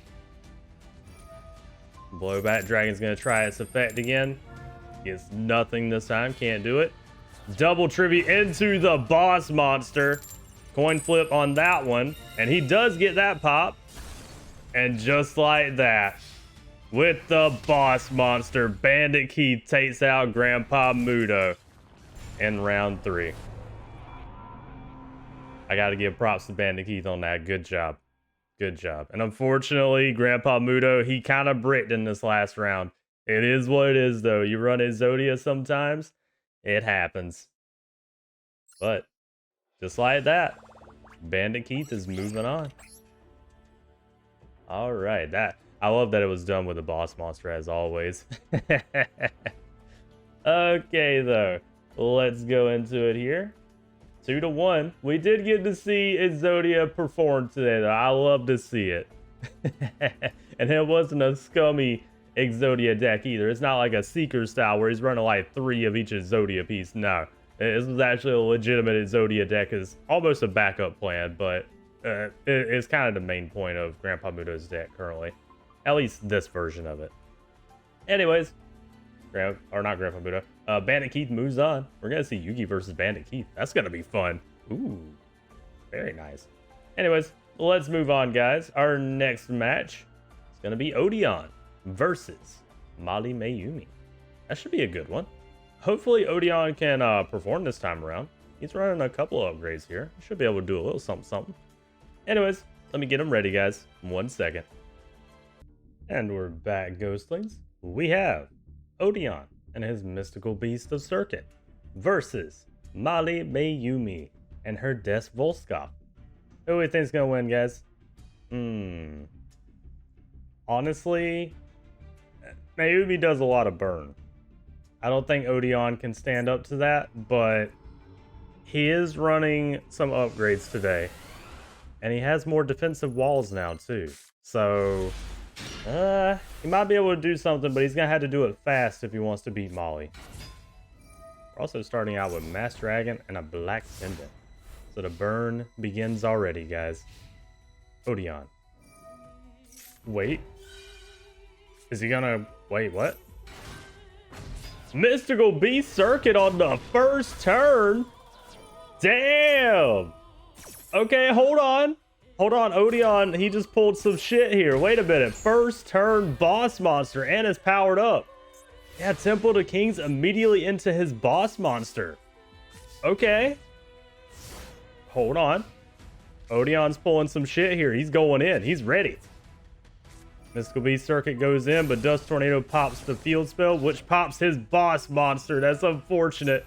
Blowback Dragon's gonna try its effect again. Gets nothing this time, can't do it. Double tribute into the boss monster. Coin flip on that one. And he does get that pop. And just like that, with the boss monster, Bandit Keith takes out Grandpa Muto in round 3. I gotta give props to Bandit Keith on that. Good job. Good job. And unfortunately, Grandpa Muto, he kind of bricked in this last round. It is what it is, though. You run Exodia sometimes, it happens. But just like that, Bandit Keith is moving on. All right, I love that it was done with a boss monster as always. Okay, though, let's go into it here. 2-1. We did get to see Exodia perform today, though. I love to see it. And it wasn't a scummy Exodia deck either. It's not like a Seeker style where he's running like 3 of each Exodia piece. No, this was actually a legitimate Exodia deck. Is almost a backup plan, but it's kind of the main point of Grandpa Muto's deck currently. At least this version of it. Anyways, not Grandpa Muto. Bandit Keith moves on. We're going to see Yugi versus Bandit Keith. That's going to be fun. Ooh, very nice. Anyways, let's move on, guys. Our next match is going to be Odeon versus Mali Mayumi. That should be a good one. Hopefully, Odeon can perform this time around. He's running a couple of upgrades here. He should be able to do a little something. Anyways, let me get him ready, guys. 1 second. And we're back, Ghostlings. We have Odeon and his mystical beast of circuit versus Mali Mayumi and her Des Volskov. Who do you think's gonna win, guys? Honestly, Mayumi does a lot of burn. I don't think Odeon can stand up to that, but he is running some upgrades today. And he has more defensive walls now, too. So, he might be able to do something, but he's going to have to do it fast if he wants to beat Molly. We're also starting out with Mass Dragon and a Black Pendant. So the burn begins already, guys. Odeon. Wait. Is he going to... Wait, what? Mystical Beast Circuit on the first turn? Damn! Okay, hold on. Hold on, Odeon, he just pulled some shit here. Wait a minute. First turn boss monster and it's powered up. Yeah, Temple to Kings immediately into his boss monster. Okay. Hold on. Odeon's pulling some shit here. He's going in. He's ready. Mystical Beast Circuit goes in, but Dust Tornado pops the field spell, which pops his boss monster. That's unfortunate.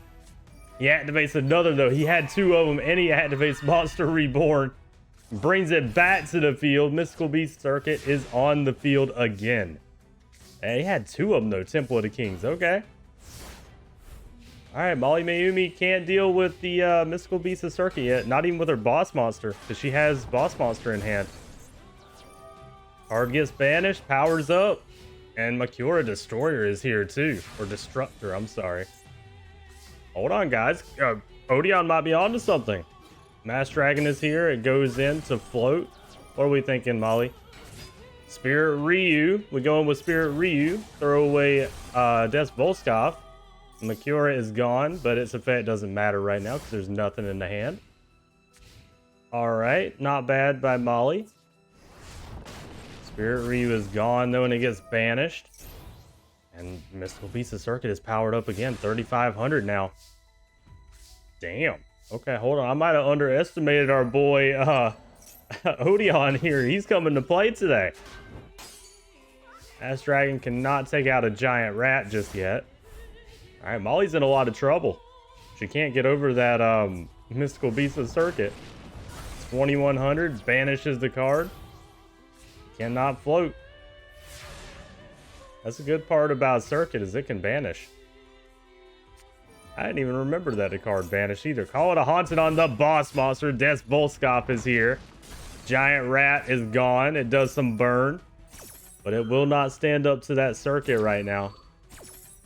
He activates another, though. He had 2 of them, and he activates Monster Reborn. Brings it back to the field. Mystical Beast Circuit is on the field again. And he had 2 of them, though. Temple of the Kings. Okay. All right, Molly Mayumi can't deal with the Mystical Beast of Circuit yet. Not even with her boss monster, because she has boss monster in hand. Card gets banished, powers up, and Makura Destroyer is here too. Or Destructor, I'm sorry. Hold on, guys. Odeon might be onto something. Mass Dragon is here. It goes in to float. What are we thinking, Molly? Spirit Ryu. We're going with Spirit Ryu. Throw away Des Volskov. Makura is gone, but its effect doesn't matter right now because there's nothing in the hand. All right, not bad by Molly. Spirit Ryu is gone though, and it gets banished. And Mystical Beast of Circuit is powered up again, 3,500 now. Damn. Okay, hold on. I might have underestimated our boy Odeon here. He's coming to play today. Mass Dragon cannot take out a giant rat just yet. All right, Molly's in a lot of trouble. She can't get over that Mystical Beast of Circuit. 2,100 banishes the card. Cannot float. That's a good part about Circuit, is it can banish. I didn't even remember that the card banished either. Call it a haunted on the boss monster. Des Volskov is here. Giant rat is gone. It does some burn, but it will not stand up to that Circuit right now.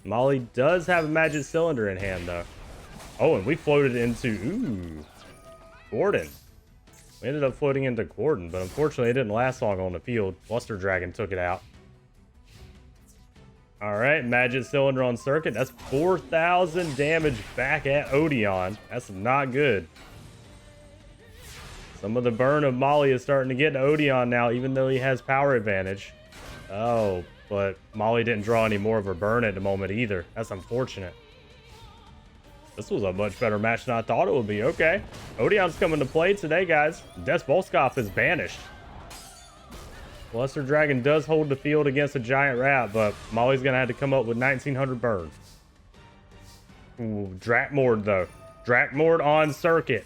Molly does have a magic cylinder in hand though. Oh, and we floated into Gordon. We ended up floating into Gordon, but unfortunately it didn't last long on the field. Luster Dragon took it out. All right, magic cylinder on Circuit. That's 4,000 damage back at Odeon. That's not good. Some of the burn of Molly is starting to get to Odeon now, even though he has power advantage. Oh, but Molly didn't draw any more of her burn at the moment either. That's unfortunate. This was a much better match than I thought it would be. Okay. Odeon's coming to play today, guys. Des Volskov is banished. Luster Dragon does hold the field against a giant rat, but Molly's going to have to come up with 1,900 burn. Ooh, Drakmord, though. Drakmord on Circuit.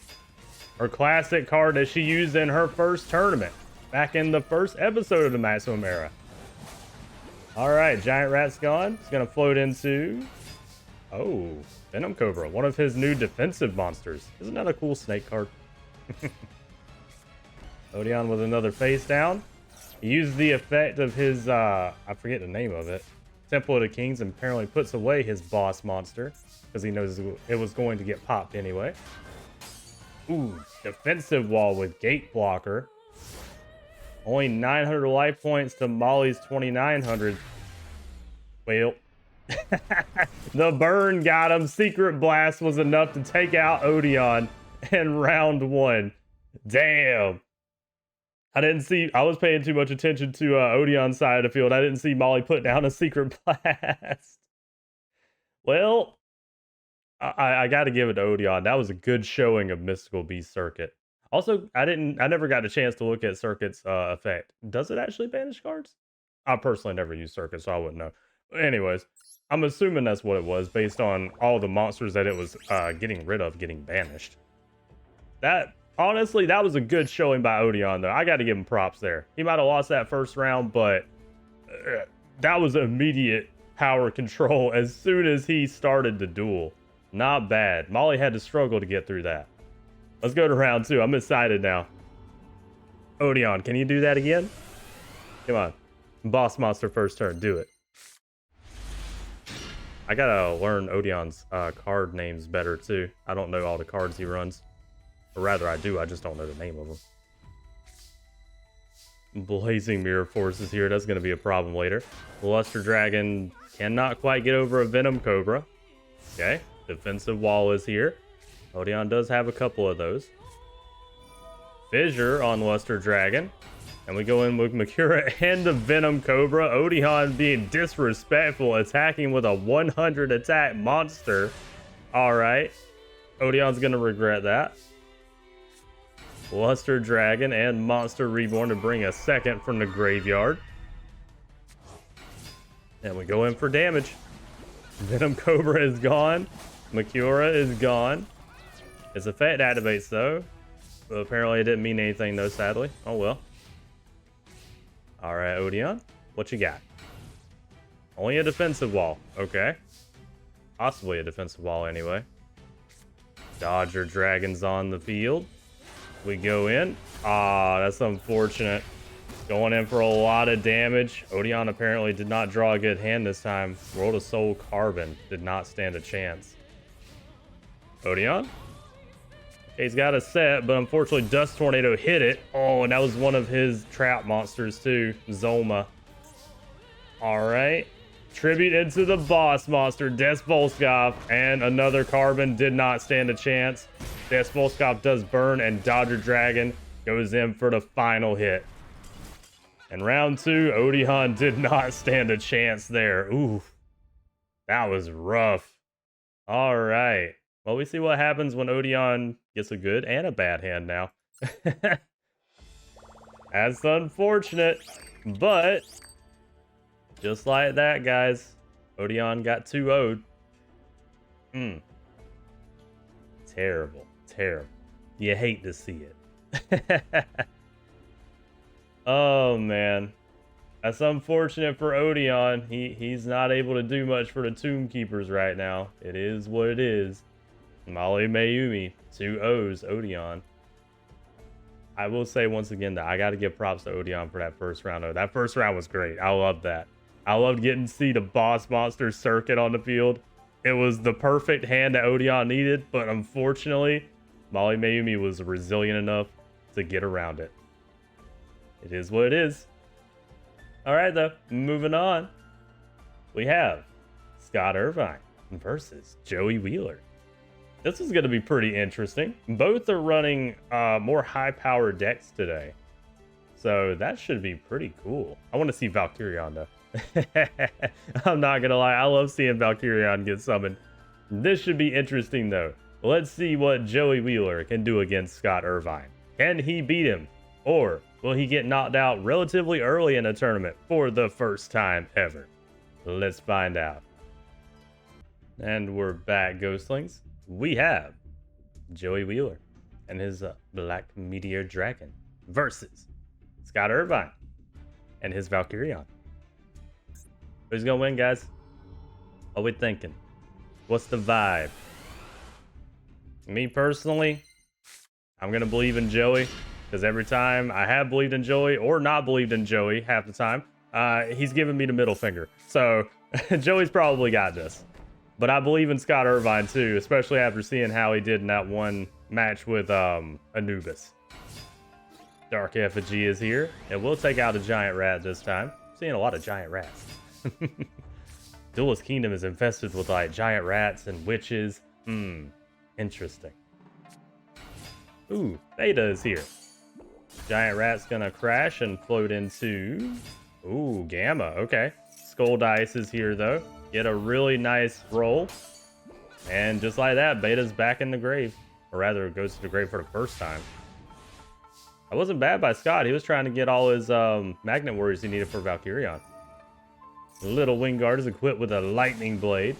Her classic card that she used in her first tournament. Back in the first episode of the Maximum Era. Alright, Giant Rat's gone. It's going to float into... Oh, Venom Cobra. One of his new defensive monsters. Isn't that a cool snake card? Odeon with another face down. He used the effect of his, I forget the name of it, Temple of the Kings, and apparently puts away his boss monster because he knows it was going to get popped anyway. Ooh, defensive wall with Gate Blocker. Only 900 life points to Molly's 2,900. Well, the burn got him. Secret Blast was enough to take out Odeon in round 1. Damn. I was paying too much attention to Odeon's side of the field. I didn't see Molly put down a Secret Blast. Well, I got to give it to Odeon. That was a good showing of Mystical Beast Circuit. Also, I never got a chance to look at Circuit's effect. Does it actually banish cards? I personally never used Circuit, so I wouldn't know. Anyways, I'm assuming that's what it was based on all the monsters that it was getting rid of getting banished. Honestly, that was a good showing by Odeon, though. I got to give him props there. He might have lost that first round, but that was immediate power control as soon as he started the duel. Not bad. Molly had to struggle to get through that. Let's go to round 2. I'm excited now. Odeon, can you do that again? Come on. Boss monster first turn. Do it. I gotta learn Odeon's card names better, too. I don't know all the cards he runs. Or rather, I do. I just don't know the name of them. Blazing Mirror Force is here. That's going to be a problem later. Luster Dragon cannot quite get over a Venom Cobra. Okay. Defensive Wall is here. Odeon does have a couple of those. Fissure on Luster Dragon. And we go in with Makura and the Venom Cobra. Odeon being disrespectful, attacking with a 100 attack monster. Alright. Odeon's going to regret that. Luster Dragon and Monster Reborn to bring a second from the graveyard. And we go in for damage. Venom Cobra is gone. Makura is gone. Its effect activates though. But apparently it didn't mean anything though, sadly. Oh well. Alright, Odeon. What you got? Only a defensive wall. Okay. Possibly a defensive wall anyway. Dodger Dragon's on the field. We go in. Ah, that's unfortunate. Going in for a lot of damage. Odeon apparently did not draw a good hand this time. World of Soul Carbon did not stand a chance. Odeon? Okay, he's got a set, but unfortunately Dust Tornado hit it. Oh, and that was one of his trap monsters too. Zoma. Alright. Tribute into the boss monster, Des Volskov, and another Carbon did not stand a chance. Des Volskov does burn, and Dodger Dragon goes in for the final hit. And round 2, Odeon did not stand a chance there. Ooh, that was rough. All right. Well, we see what happens when Odeon gets a good and a bad hand now. That's unfortunate, but just like that, guys, Odeon got 2-0'd. Terrible, terrible. You hate to see it. Oh, man. That's unfortunate for Odeon. He's not able to do much for the Tomb Keepers right now. It is what it is. Molly Mayumi, 2-0s, Odeon. I will say once again that I got to give props to Odeon for that first round. Oh, that first round was great. I loved that. I loved getting to see the boss monster circuit on the field. It was the perfect hand that Odeon needed, but unfortunately, Molly Mayumi was resilient enough to get around it. It is what it is. All right, though, moving on. We have Scott Irvine versus Joey Wheeler. This is going to be pretty interesting. Both are running more high-powered decks today. So that should be pretty cool. I want to see Valkyrion, though. I'm not going to lie. I love seeing Valkyrion get summoned. This should be interesting, though. Let's see what Joey Wheeler can do against Scott Irvine. Can he beat him? Or will he get knocked out relatively early in a tournament for the first time ever? Let's find out. And we're back, Ghostlings. We have Joey Wheeler and his Black Meteor Dragon versus Scott Irvine and his Valkyrion. Who's gonna win, guys? What are we thinking? What's the vibe? Me personally, I'm gonna believe in Joey, because every time I have believed in Joey or not believed in Joey half the time, he's giving me the middle finger. So Joey's probably got this. But I believe in Scott Irvine too, especially after seeing how he did in that one match with Anubis. Dark Effigy is here, and we'll take out a giant rat this time. I'm seeing a lot of giant rats. Duelist Kingdom is infested with like giant rats and witches. Interesting. Ooh, Beta is here. Giant rat's gonna crash and float into... Ooh, Gamma, okay. Skull Dice is here though. Get a really nice roll. And just like that, Beta's back in the grave. Or rather, it goes to the grave for the first time. That wasn't bad by Scott. He was trying to get all his Magnet Warriors he needed for Valkyrion. Little Wingard is equipped with a lightning blade.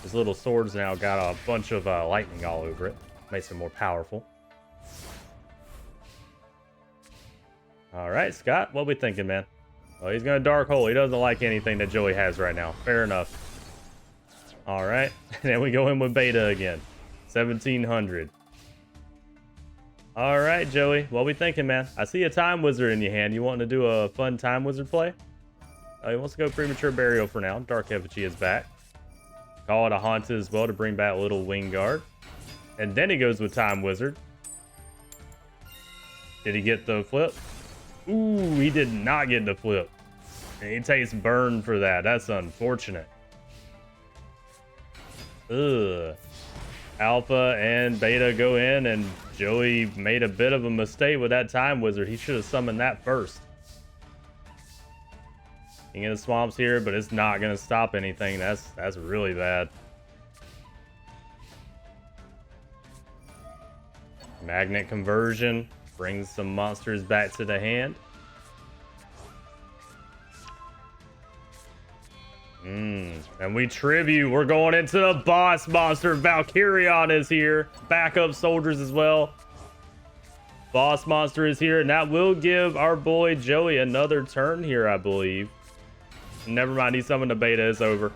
His little sword's now got a bunch of lightning all over it. Makes it more powerful. Alright, Scott, what we thinking, man? Well, he's gonna Dark Hole. He doesn't like anything that Joey has right now. Fair enough. Alright, and then we go in with Beta again. 1700. Alright, Joey, what we thinking, man? I see a Time Wizard in your hand. You wanting to do a fun Time Wizard play? He wants to go Premature Burial for now. Dark Effigy is back. Call it a Haunted as well to bring back Little Wingard. And then he goes with Time Wizard. Did he get the flip? Ooh, he did not get the flip. And he takes burn for that. That's unfortunate. Ugh. Alpha and Beta go in, and Joey made a bit of a mistake with that Time Wizard. He should have summoned that first. King of the Swamps here, but it's not going to stop anything. That's really bad. Magnet Conversion brings some monsters back to the hand. And we tribute. We're going into the boss monster. Valkyrion is here. Backup soldiers as well. Boss monster is here, and that will give our boy Joey another turn here, I believe. Never mind, he summoned a beta. It's over.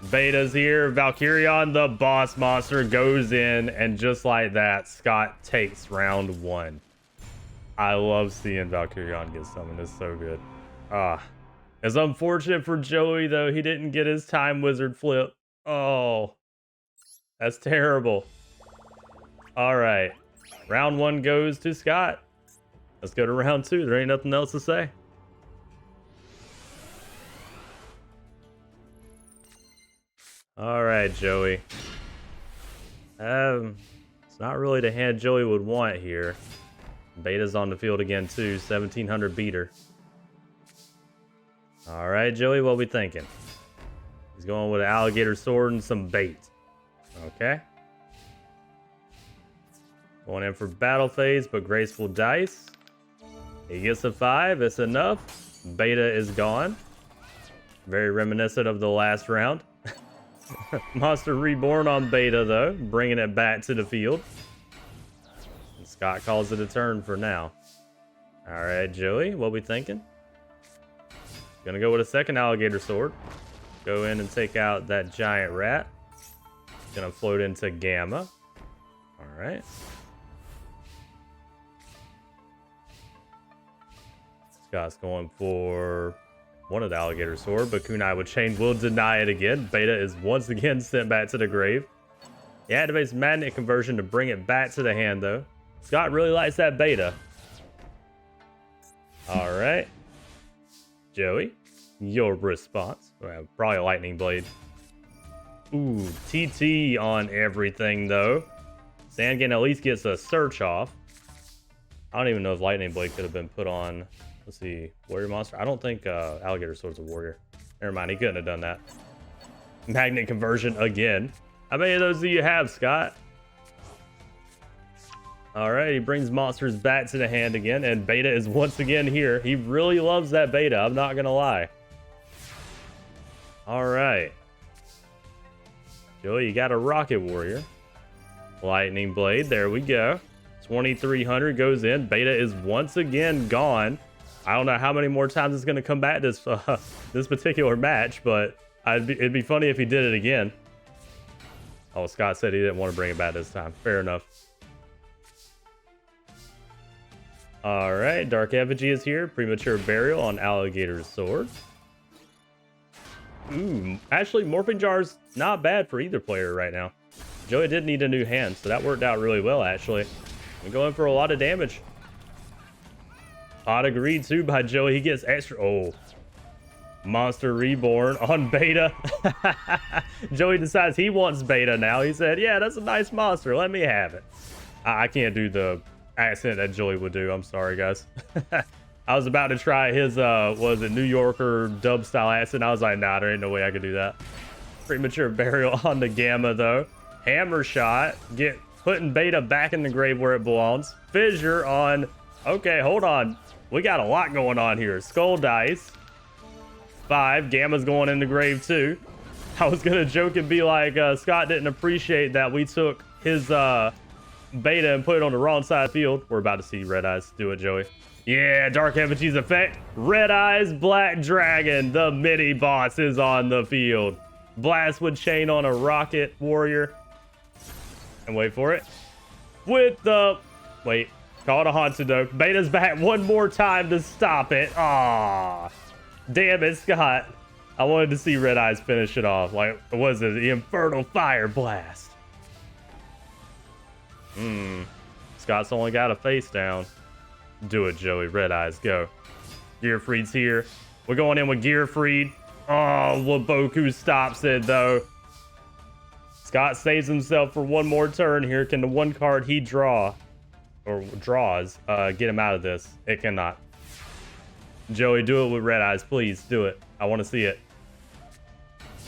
Beta's here. Valkyrion, the boss monster, goes in, and just like that, Scott takes round 1. I love seeing Valkyrion get summoned. It's so good. It's unfortunate for Joey, though. He didn't get his time wizard flip. Oh, that's terrible. All right. Round 1 goes to Scott. Let's go to round 2. There ain't nothing else to say. All right, Joey. It's not really the hand Joey would want here. Beta's on the field again, too. 1700 beater. All right, Joey, what we thinking? He's going with an alligator sword and some bait. Okay. Going in for battle phase, but graceful dice. He gets a 5. It's enough. Beta is gone. Very reminiscent of the last round. Monster reborn on beta, though. Bringing it back to the field. And Scott calls it a turn for now. All right, Joey, what we thinking? Gonna go with a second alligator sword. Go in and take out that giant rat. Gonna float into Gamma. All right. Scott's going for one of the alligator sword, but Kunai with chain will deny it again. Beta is once again sent back to the grave. He activates magnet conversion to bring it back to the hand, though. Scott really likes that beta. All right. Joey, your response. Well, probably a lightning blade. Ooh, TT on everything, though. Sandgan at least gets a search off. I don't even know if lightning blade could have been put on. Let's see, warrior monster. I don't think alligator sword's a warrior. Never mind, he couldn't have done that. Magnet conversion again. How many of those do you have, Scott? All right, he brings monsters back to the hand again, and beta is once again here. He really loves that beta, I'm not gonna lie. All right. Joey, you got a rocket warrior. Lightning blade, there we go. 2300 goes in. Beta is once again gone. I don't know how many more times it's going to come back this this particular match, but it'd be funny if he did it again. Oh, Scott said he didn't want to bring it back this time. Fair enough. All right, Dark Effigy is here. Premature Burial on Alligator's Sword. Ooh, actually, Morphing Jar's not bad for either player right now. Joey did need a new hand, so that worked out really well, actually. We're going for a lot of damage. Pot agreed too by Joey. He gets extra. Oh, Monster Reborn on beta. Joey decides he wants beta now. He said, yeah, that's a nice monster. Let me have it. I can't do the accent that Joey would do. I'm sorry, guys. I was about to try his, was it New Yorker dub style accent? I was like, nah, there ain't no way I could do that. Premature Burial on the Gamma, though. Hammer Shot. Putting beta back in the grave where it belongs. Fissure on... Okay, hold on. We got a lot going on here. Skull Dice. 5. Gamma's going in the grave, too. I was going to joke and be like, Scott didn't appreciate that we took his beta and put it on the wrong side of the field. We're about to see Red Eyes. Do it, Joey. Yeah, Dark Effigy's effect. Red Eyes, Black Dragon. The mini boss is on the field. Blast with chain on a rocket warrior. And wait for it. With the... Wait. Call it a haunted, though. Beta's back one more time to stop it. Aww. Damn it, Scott. I wanted to see Red Eyes finish it off. Like, what was it? The Infernal Fire Blast. Scott's only got a face down. Do it, Joey. Red Eyes, go. Gearfried's here. We're going in with Gearfried. Oh, Waboku stops it, though. Scott saves himself for one more turn here. Can the one card he draws get him out of this? It cannot. Joey, do it with Red Eyes, please. Do it. I want to see it.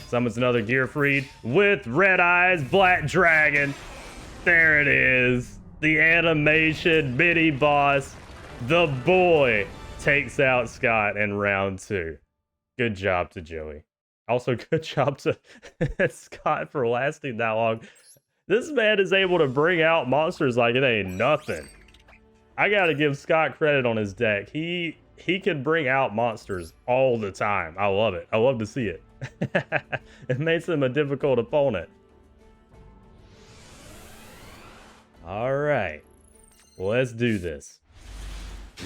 Summons another Gearfried with Red Eyes, Black Dragon. There it is. The animation mini boss. The boy takes out Scott in round 2. Good job to Joey. Also, good job to Scott for lasting that long. This man is able to bring out monsters like it ain't nothing. I gotta give Scott credit on his deck. He can bring out monsters all the time. I love it. I love to see it. It makes him a difficult opponent. All right, let's do this.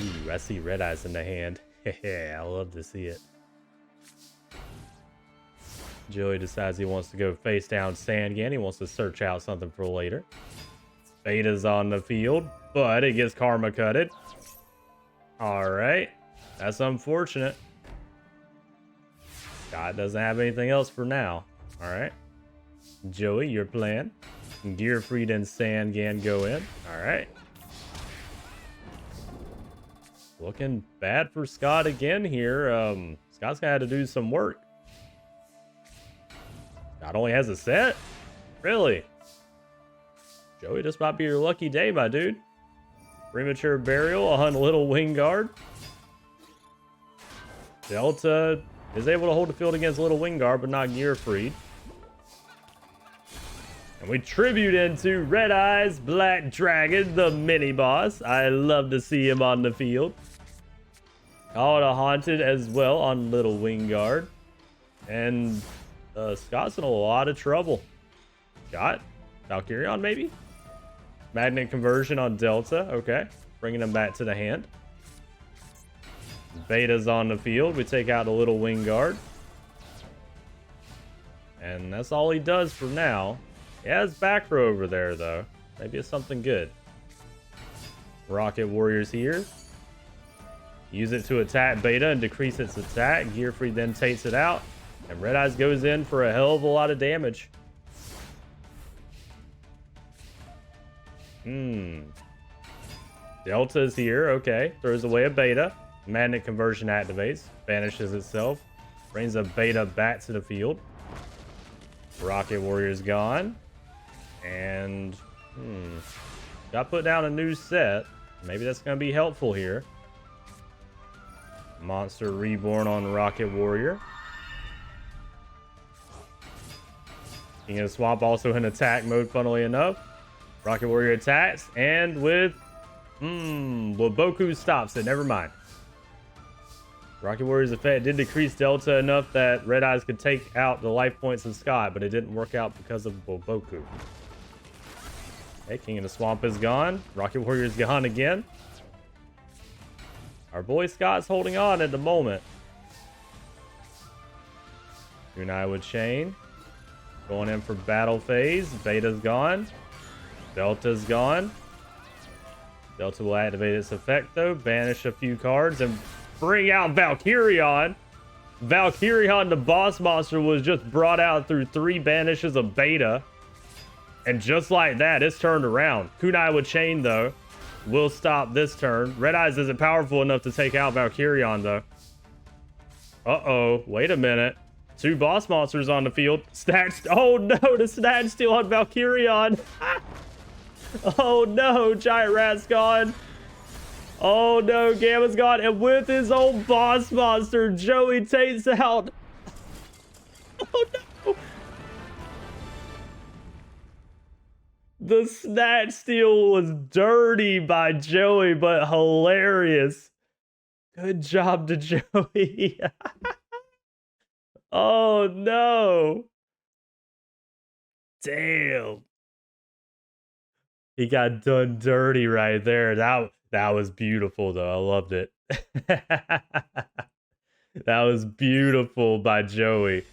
Ooh, I see red eyes in the hand. I love to see it. Joey decides he wants to go face down Sangan. He wants to search out something for later. Beta's on the field, but it gets karma cutted. All right, that's unfortunate. Scott doesn't have anything else for now. All right, Joey, your plan. Gearfried and Sangan go in. All right. Looking bad for Scott again here. Scott's gonna have to do some work. Scott only has a set? Really? Joey, this might be your lucky day, my dude. Premature Burial on Little Wingard. Delta is able to hold the field against Little Wingard, but not Gearfried. And we tribute into Red Eyes Black Dragon, the mini boss. I love to see him on the field. Call it a Haunted as well on Little Wingard. And Scott's in a lot of trouble. Scott? Valkyrion, maybe? Magnet Conversion on Delta. Okay. Bringing him back to the hand. Beta's on the field. We take out the Little Wingard. And that's all he does for now. He has back row over there, though. Maybe it's something good. Rocket Warrior's here. Use it to attack Beta and decrease its attack. Gearfried then takes it out. And Red Eyes goes in for a hell of a lot of damage. Delta's here. Okay. Throws away a Beta. Magnet Conversion activates. Banishes itself. Brings a Beta back to the field. Rocket Warrior's gone. And got put down a new set. Maybe that's going to be helpful here. Monster Reborn on Rocket Warrior. King of the Swamp also in attack mode, funnily enough. Rocket Warrior attacks, and with Waboku stops it. Never mind. Rocket Warrior's effect did decrease Delta enough that Red Eyes could take out the life points of Scott, but it didn't work out because of Waboku. Okay, King of the Swamp is gone. Rocket Warrior's gone again. Our boy Scott's holding on at the moment. Kunai with Chain. Going in for battle phase. Beta's gone. Delta's gone. Delta will activate its effect though. Banish a few cards and bring out Valkyrion. Valkyrion, the boss monster, was just brought out through 3 banishes of Beta. And just like that, it's turned around. Kunai with Chain though will stop this turn. Red Eyes isn't powerful enough to take out Valkyrion though. Uh-oh. Wait a minute. 2 boss monsters on the field. Oh no, the snatch steal on Valkyrion. Oh no, Giant Rat's gone. Oh no, Gamma's gone. And with his own boss monster, Joey takes out. Oh no. The snatch steal was dirty by Joey, but hilarious. Good job to Joey. Oh no. Damn. He got done dirty right there. That was beautiful though. I loved it. That was beautiful by Joey.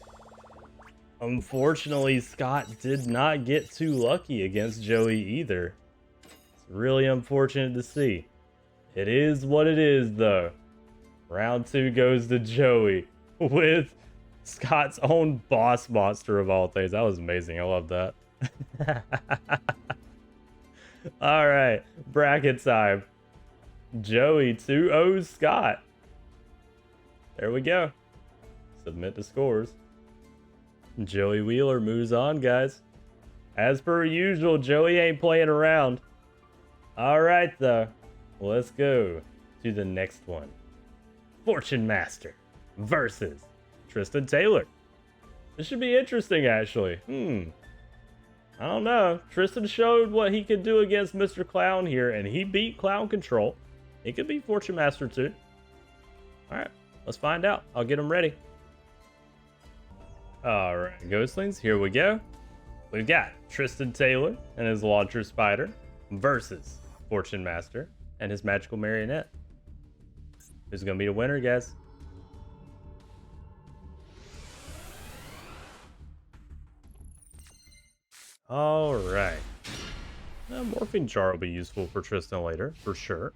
Unfortunately, Scott did not get too lucky against Joey either. It's really unfortunate to see. It is what it is though. Round 2 goes to Joey with Scott's own boss monster of all things. That was amazing. I love that. All right, bracket time. Joey 2-0 Scott. There we go. Submit the scores. Joey Wheeler moves on, guys. As per usual, Joey ain't playing around. All right, though. Let's go to the next one. Fortune Master versus Tristan Taylor. This should be interesting, actually. I don't know. Tristan showed what he could do against Mr. Clown here, and he beat Clown Control. He could beat Fortune Master too. Alright, let's find out. I'll get him ready. Alright, Ghostlings, here we go. We've got Tristan Taylor and his Launcher Spider versus Fortune Master and his Magical Marionette. Who's going to be the winner, guys? Alright. Morphing Jar will be useful for Tristan later, for sure.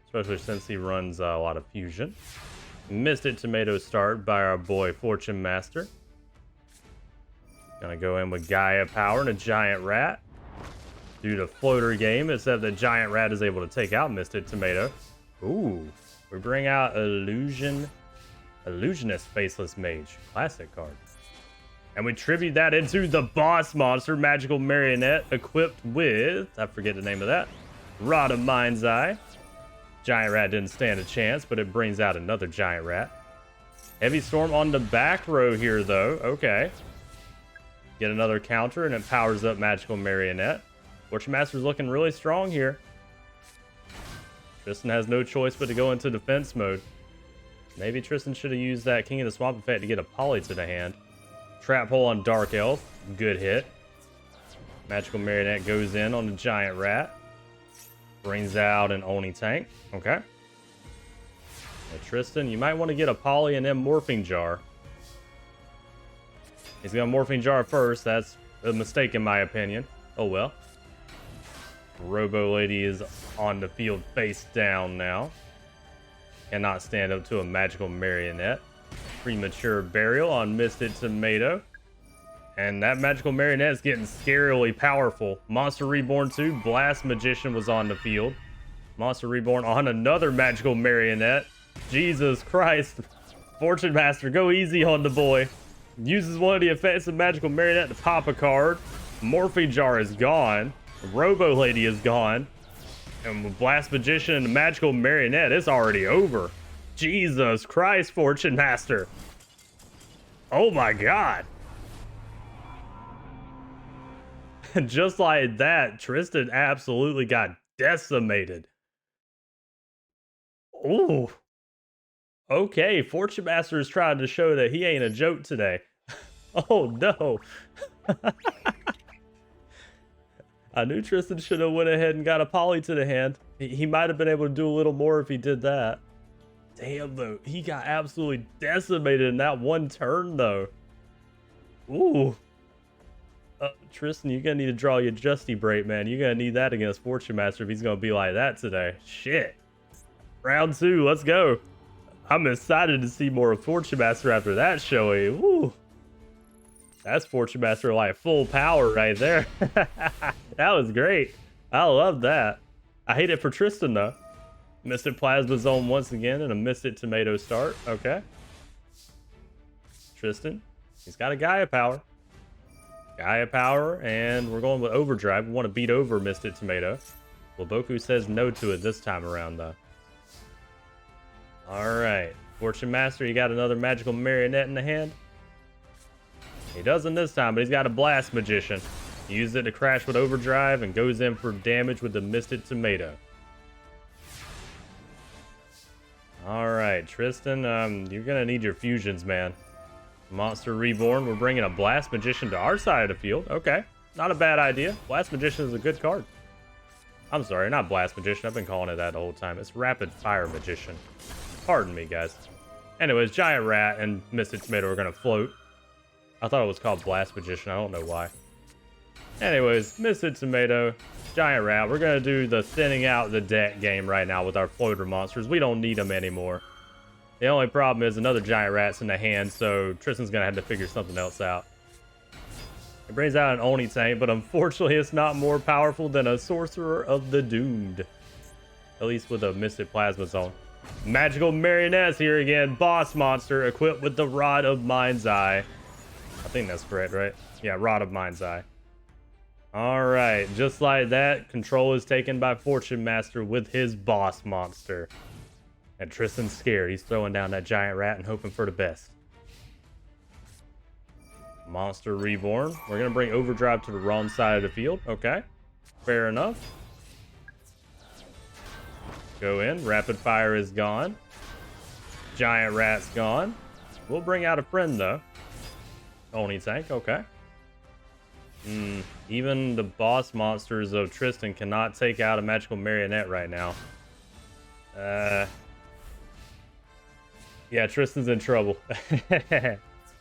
Especially since he runs a lot of fusion. Mystic Tomato start by our boy Fortune Master. Gonna go in with Gaia Power and a Giant Rat. Do the floater game, except that Giant Rat is able to take out Mystic Tomato. Ooh. We bring out Illusionist Faceless Mage. Classic card. And we tribute that into the boss monster, Magical Marionette, equipped with, I forget the name of that, Rod of Mind's Eye. Giant Rat didn't stand a chance, but it brings out another Giant Rat. Heavy Storm on the back row here, though. Okay. Get another counter, and it powers up Magical Marionette. Fortune Master's looking really strong here. Tristan has no choice but to go into defense mode. Maybe Tristan should have used that King of the Swamp effect to get a poly to the hand. Trap Hole on Dark Elf. Good hit. Magical Marionette goes in on the Giant Rat. Brings out an Oni Tank. Okay. Now, Tristan, you might want to get a poly and then Morphing Jar. He's going to Morphing Jar first. That's a mistake in my opinion. Oh well. Robo Lady is on the field face down now. Cannot stand up to a Magical Marionette. Premature Burial on Mystic Tomato. And that Magical Marionette is getting scarily powerful. Monster Reborn 2, Blast Magician was on the field. Monster Reborn on another Magical Marionette. Jesus Christ. Fortune Master, go easy on the boy. Uses one of the effects of Magical Marionette to pop a card. Morphing Jar is gone. Robo Lady is gone. And with Blast Magician and the Magical Marionette, it's already over. Jesus Christ, Fortune Master. Oh my god. Just like that, Tristan absolutely got decimated. Ooh. Okay, Fortune Master is trying to show that he ain't a joke today. Oh no. I knew Tristan should have went ahead and got a poly to the hand. He might have been able to do a little more if he did that. Damn, though. He got absolutely decimated in that one turn, though. Ooh. Tristan, you're going to need to draw your Justy Break, man. You're going to need that against Fortune Master if he's going to be like that today. Shit. Round 2, let's go. I'm excited to see more of Fortune Master after that showing. Woo. That's Fortune Master like full power right there. That was great. I love that. I hate it for Tristan, though. Mystic Plasma Zone once again and a Mystic Tomato start. Okay. Tristan, he's got a Gaia Power. Gaia Power, and we're going with Overdrive. We want to beat over Mystic Tomato. Well, Boku says no to it this time around, though. Alright. Fortune Master, you got another Magical Marionette in the hand? He doesn't this time, but he's got a Blast Magician. He uses it to crash with Overdrive and goes in for damage with the Mystic Tomato. Alright, Tristan, you're going to need your fusions, man. Monster Reborn, we're bringing a Blast Magician to our side of the field. Okay, not a bad idea. Blast Magician is a good card. I'm sorry, not Blast Magician. I've been calling it that the whole time. It's Rapid Fire Magician. Pardon me, guys. Anyways, Giant Rat and Mystic Tomato are going to float. I thought it was called Blast Magician. I don't know why. Anyways, Mystic Tomato, Giant Rat. We're going to do the thinning out the deck game right now with our floater monsters. We don't need them anymore. The only problem is another Giant Rat's in the hand, so Tristan's going to have to figure something else out. It brings out an Oni Tank, but unfortunately it's not more powerful than a Sorcerer of the Doomed. At least with a Mystic Plasma Zone. Magical Marionette's here again. Boss monster equipped with the Rod of Mind's Eye. I think that's correct, right? Yeah, Rod of Mind's Eye. Alright, just like that, control is taken by Fortune Master with his boss monster. And Tristan's scared. He's throwing down that Giant Rat and hoping for the best. Monster Reborn. We're going to bring Overdrive to the wrong side of the field. Okay. Fair enough. Go in. Rapid Fire is gone. Giant Rat's gone. We'll bring out a friend, though. Oni Tank. Okay. Even the boss monsters of Tristan cannot take out a Magical Marionette right now. Yeah, Tristan's in trouble.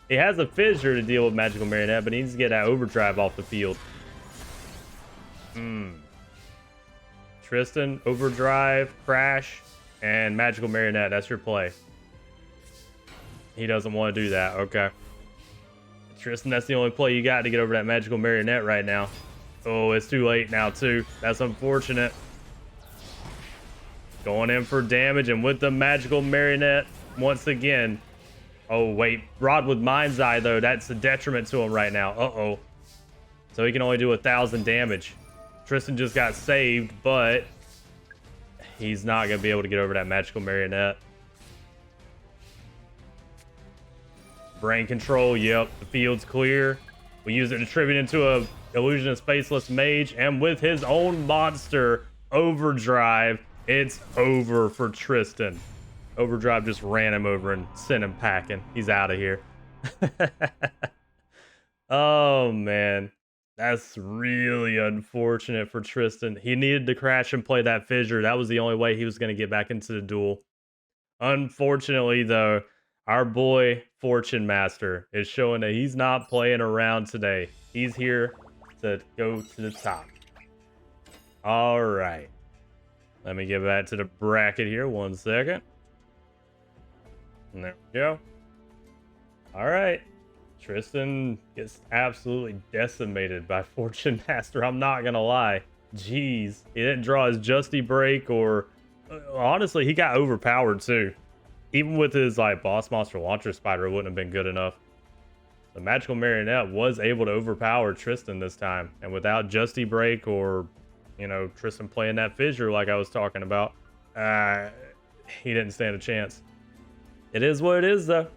He has a Fissure to deal with Magical Marionette, but he needs to get that Overdrive off the field. Tristan, Overdrive, Crash, and Magical Marionette. That's your play. He doesn't want to do that. Okay. Tristan, that's the only play you got to get over that Magical Marionette right now. Oh, it's too late now, too. That's unfortunate. Going in for damage, and with the Magical Marionette, once again. Oh, wait. Rod with Mind's Eye, though. That's a detriment to him right now. Uh-oh. So he can only do 1,000 damage. Tristan just got saved, but he's not going to be able to get over that Magical Marionette. Brain control, yep, the field's clear. We use it to tribute into a Illusion of Spaceless Mage, and with his own monster, Overdrive, it's over for Tristan. Overdrive just ran him over and sent him packing. He's out of here. Oh, man. That's really unfortunate for Tristan. He needed to crash and play that Fissure. That was the only way he was going to get back into the duel. Unfortunately, though, our boy Fortune Master is showing that he's not playing around today. He's here to go to the top. All right. Let me get back to the bracket here. 1 second. And there we go. All right. Tristan gets absolutely decimated by Fortune Master. I'm not going to lie. Jeez. He didn't draw his Justy Break, or honestly, he got overpowered too. Even with his like boss monster launcher spider, it wouldn't have been good enough. The Magical Marionette was able to overpower Tristan this time. And without Justy Break, or, you know, Tristan playing that Fissure like I was talking about, he didn't stand a chance. It is what it is, though.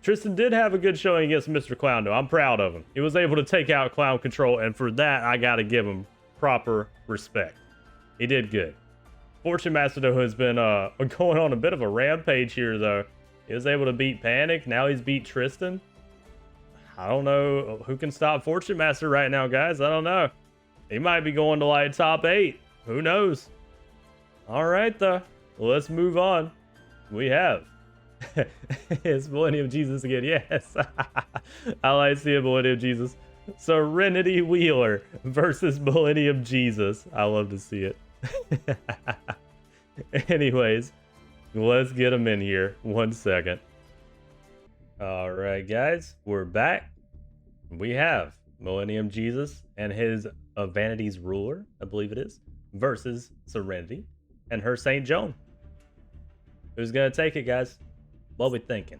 Tristan did have a good showing against Mr. Clown, though. I'm proud of him. He was able to take out Clown Control, and for that, I got to give him proper respect. He did good. Fortune Master, though, has been going on a bit of a rampage here, though. He was able to beat Panic. Now he's beat Tristan. I don't know who can stop Fortune Master right now, guys. I don't know. He might be going to, like, top 8. Who knows? All right, though. Well, let's move on. We have... It's Millennium Jesus again. Yes. I like seeing Millennium Jesus. Serenity Wheeler versus Millennium Jesus. I love to see it. Anyways, let's get him in here. 1 second. All right, guys, we're back. We have Millennium Jesus and his Vanity's Ruler, I believe it is, versus Serenity and her Saint Joan. Who's gonna take it, guys? What we thinking?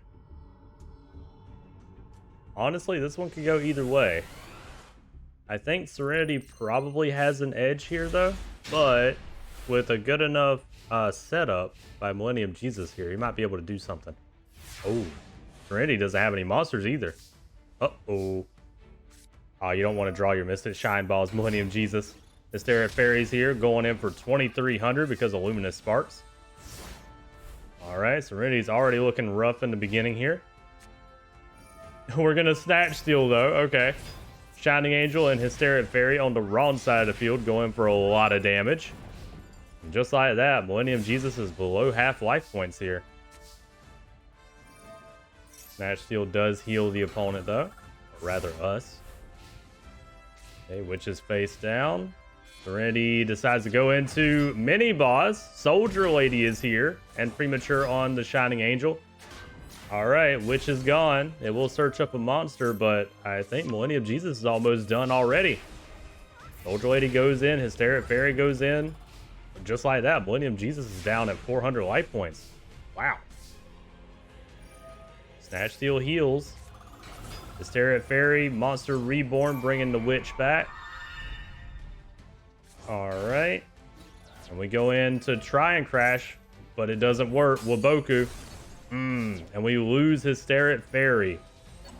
Honestly, this one could go either way. I think Serenity probably has an edge here, though. But with a good enough setup by Millennium Jesus here, he might be able to do something. Oh, Serenity doesn't have any monsters either. Uh-oh. Oh, you don't want to draw your Mystic Shine Balls, Millennium Jesus. Hysteria Fairies here, going in for 2,300 because of Luminous Sparks. Alright, Serenity's already looking rough in the beginning here. We're going to Snatch Steal, though. Okay. Shining Angel and Hysteria Fairy on the wrong side of the field, going for a lot of damage. And just like that, Millennium Jesus is below half life points here. Snatch Steal does heal the opponent, though. Or rather, us. Okay, Witch is face down. Serenity decides to go into mini boss. Soldier Lady is here and premature on the Shining Angel. All right, Witch is gone. It will search up a monster, but I think Millennium Jesus is almost done already. Soldier Lady goes in, Hysteria Fairy goes in. Just like that, Millennium Jesus is down at 400 life points. Wow. Snatch Steal heals. Hysteria Fairy, Monster Reborn, bringing the Witch back. Alright. And we go in to try and crash, but it doesn't work. Waboku. And we lose Hysteria Fairy.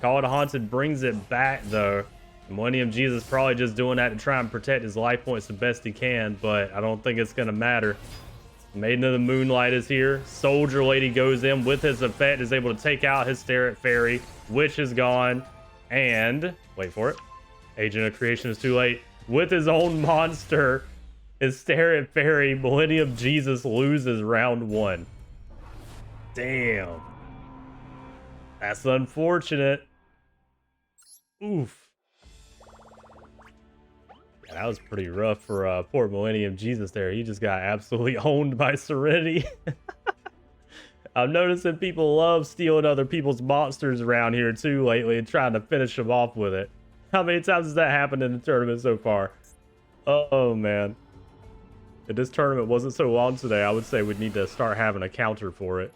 Call It Haunted brings it back, though. Millennium Jesus probably just doing that to try and protect his life points the best he can, but I don't think it's going to matter. Maiden of the Moonlight is here. Soldier Lady goes in with his effect, is able to take out Hysteric Fairy. Witch is gone. And, wait for it. Agent of Creation is too late. With his own monster, Hysteric Fairy, Millennium Jesus loses round 1. Damn. That's unfortunate. Oof. Yeah, that was pretty rough for poor Millennium Jesus there. He just got absolutely owned by Serenity. I'm noticing people love stealing other people's monsters around here too lately and trying to finish them off with it. How many times has that happened in the tournament so far? Oh man. If this tournament wasn't so long today, I would say we'd need to start having a counter for it.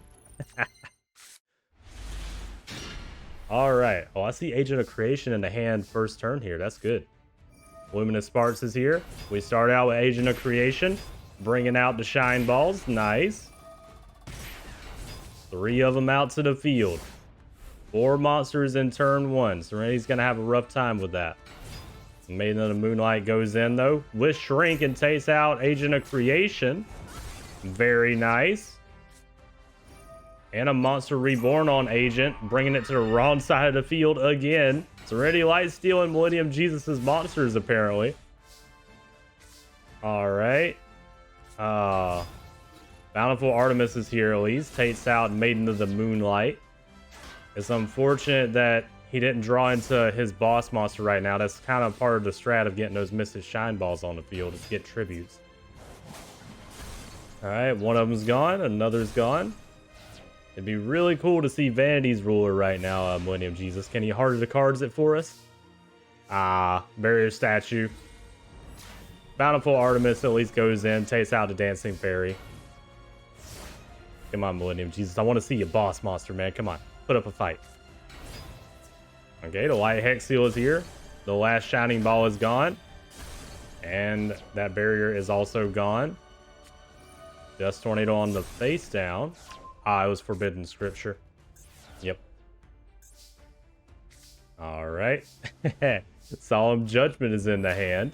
Alright. Oh, I see Agent of Creation in the hand first turn here. That's good. Luminous Sparks is here. We start out with Agent of Creation. Bringing out the Shine Balls. Nice. 3 of them out to the field. 4 monsters in turn 1. Serenity's going to have a rough time with that. Maiden of the Moonlight goes in, though, with Shrink and takes out Agent of Creation. Very nice. And a Monster Reborn on Agent, bringing it to the wrong side of the field again. Serenity Light stealing Millennium Jesus' monsters, apparently. Alright. Bountiful Artemis is here, at least. Takes out Maiden of the Moonlight. It's unfortunate that he didn't draw into his boss monster right now. That's kind of part of the strat of getting those Mystic Shine Balls on the field, is get tributes. Alright, one of them's gone. Another's gone. It'd be really cool to see Vanity's ruler right now, Millennium Jesus. Can he harder the cards it for us? Barrier Statue. Bountiful Artemis at least goes in, takes out the Dancing Fairy. Come on, Millennium Jesus. I want to see your boss monster, man. Come on. Put up a fight. Okay, the Light Hex Seal is here. The last Shining Ball is gone. And that barrier is also gone. Dust Tornado on the face down. It was Forbidden Scripture. Yep. Alright. Solemn Judgment is in the hand.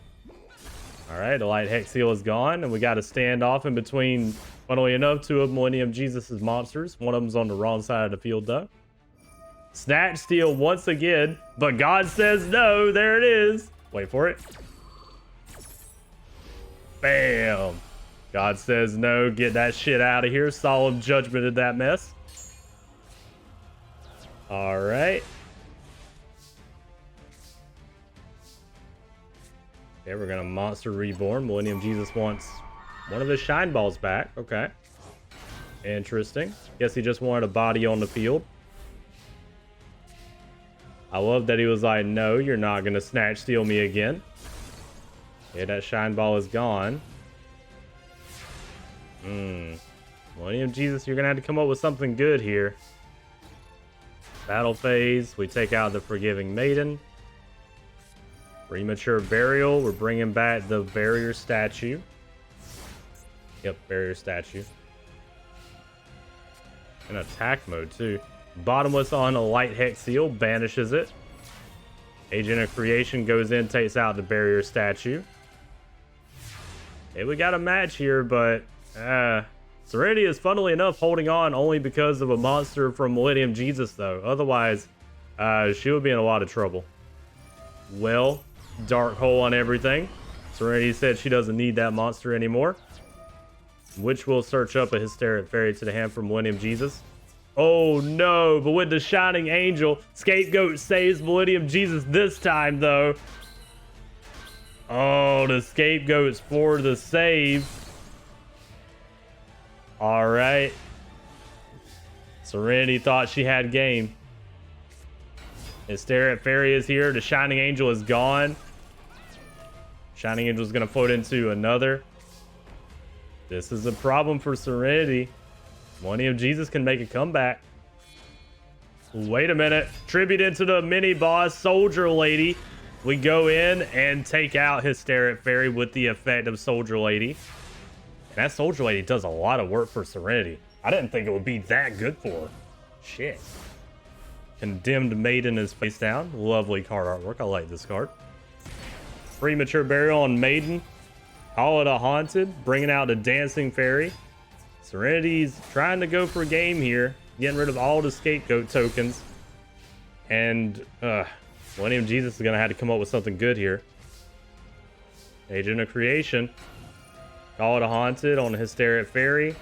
Alright, the Light Hex Seal is gone. And we got a standoff in between, funnily enough, 2 of Millennium Jesus' monsters. One of them's on the wrong side of the field, though. Snatch Steal once again. But God says no. There it is. Wait for it. Bam. God says no. Get that shit out of here. Solemn Judgment in that mess. Alright. Okay, we're gonna Monster Reborn. Millennium Jesus wants one of his Shine Balls back. Okay. Interesting. Guess he just wanted a body on the field. I love that he was like, no, you're not gonna Snatch Steal me again. Yeah, that Shine Ball is gone. Millennium Jesus, you're gonna have to come up with something good here. Battle Phase, we take out the Forgiving Maiden. Premature Burial, we're bringing back the Barrier Statue. Yep, Barrier Statue. In attack mode, too. Bottomless on a Light Hex Seal, banishes it. Agent of Creation goes in, takes out the Barrier Statue. Hey, we got a match here, but Serenity is, funnily enough, holding on only because of a monster from Millennium Jesus, though. Otherwise, she would be in a lot of trouble. Well, Dark Hole on everything. Serenity said she doesn't need that monster anymore. Which will search up a Hysteric Fairy to the hand for Millennium Jesus. Oh no, but with the Shining Angel, Scapegoat saves Millennium Jesus this time, though. Oh, the Scapegoat's for the save. Alright. Serenity thought she had game. Hysteric Fairy is here. The Shining Angel is gone. Shining Angel is going to float into another. This is a problem for Serenity. Millennium Jesus can make a comeback. Wait a minute. Tribute into the mini-boss, Soldier Lady. We go in and take out Hysteric Fairy with the effect of Soldier Lady. And that Soldier Lady does a lot of work for Serenity. I didn't think it would be that good for her. Shit. Condemned Maiden is face down. Lovely card artwork. I like this card. Premature Burial on Maiden. Call it a Haunted. Bringing out the Dancing Fairy. Serenity's trying to go for a game here. Getting rid of all the Scapegoat tokens. And Millennium Jesus is going to have to come up with something good here. Agent of Creation. Call it a Haunted on the Hysteric Fairy.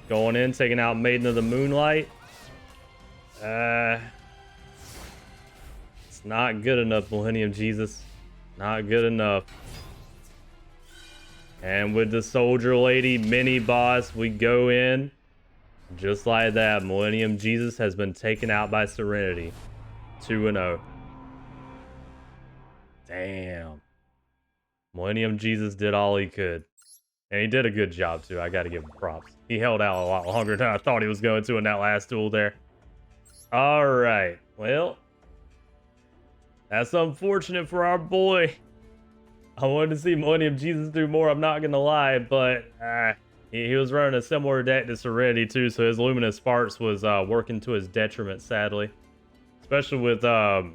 Going in, taking out Maiden of the Moonlight. It's not good enough, Millennium Jesus. Not good enough. And with the Soldier Lady mini boss, we go in. Just like that, Millennium Jesus has been taken out by Serenity. 2-0. Damn. Millennium Jesus did all he could. And he did a good job, too. I gotta give him props. He held out a lot longer than I thought he was going to in that last duel there. Alright. Well, that's unfortunate for our boy. I wanted to see Millennium Jesus do more, I'm not gonna lie, but he was running a similar deck to Serenity, too, so his Luminous Sparks was working to his detriment, sadly. Especially with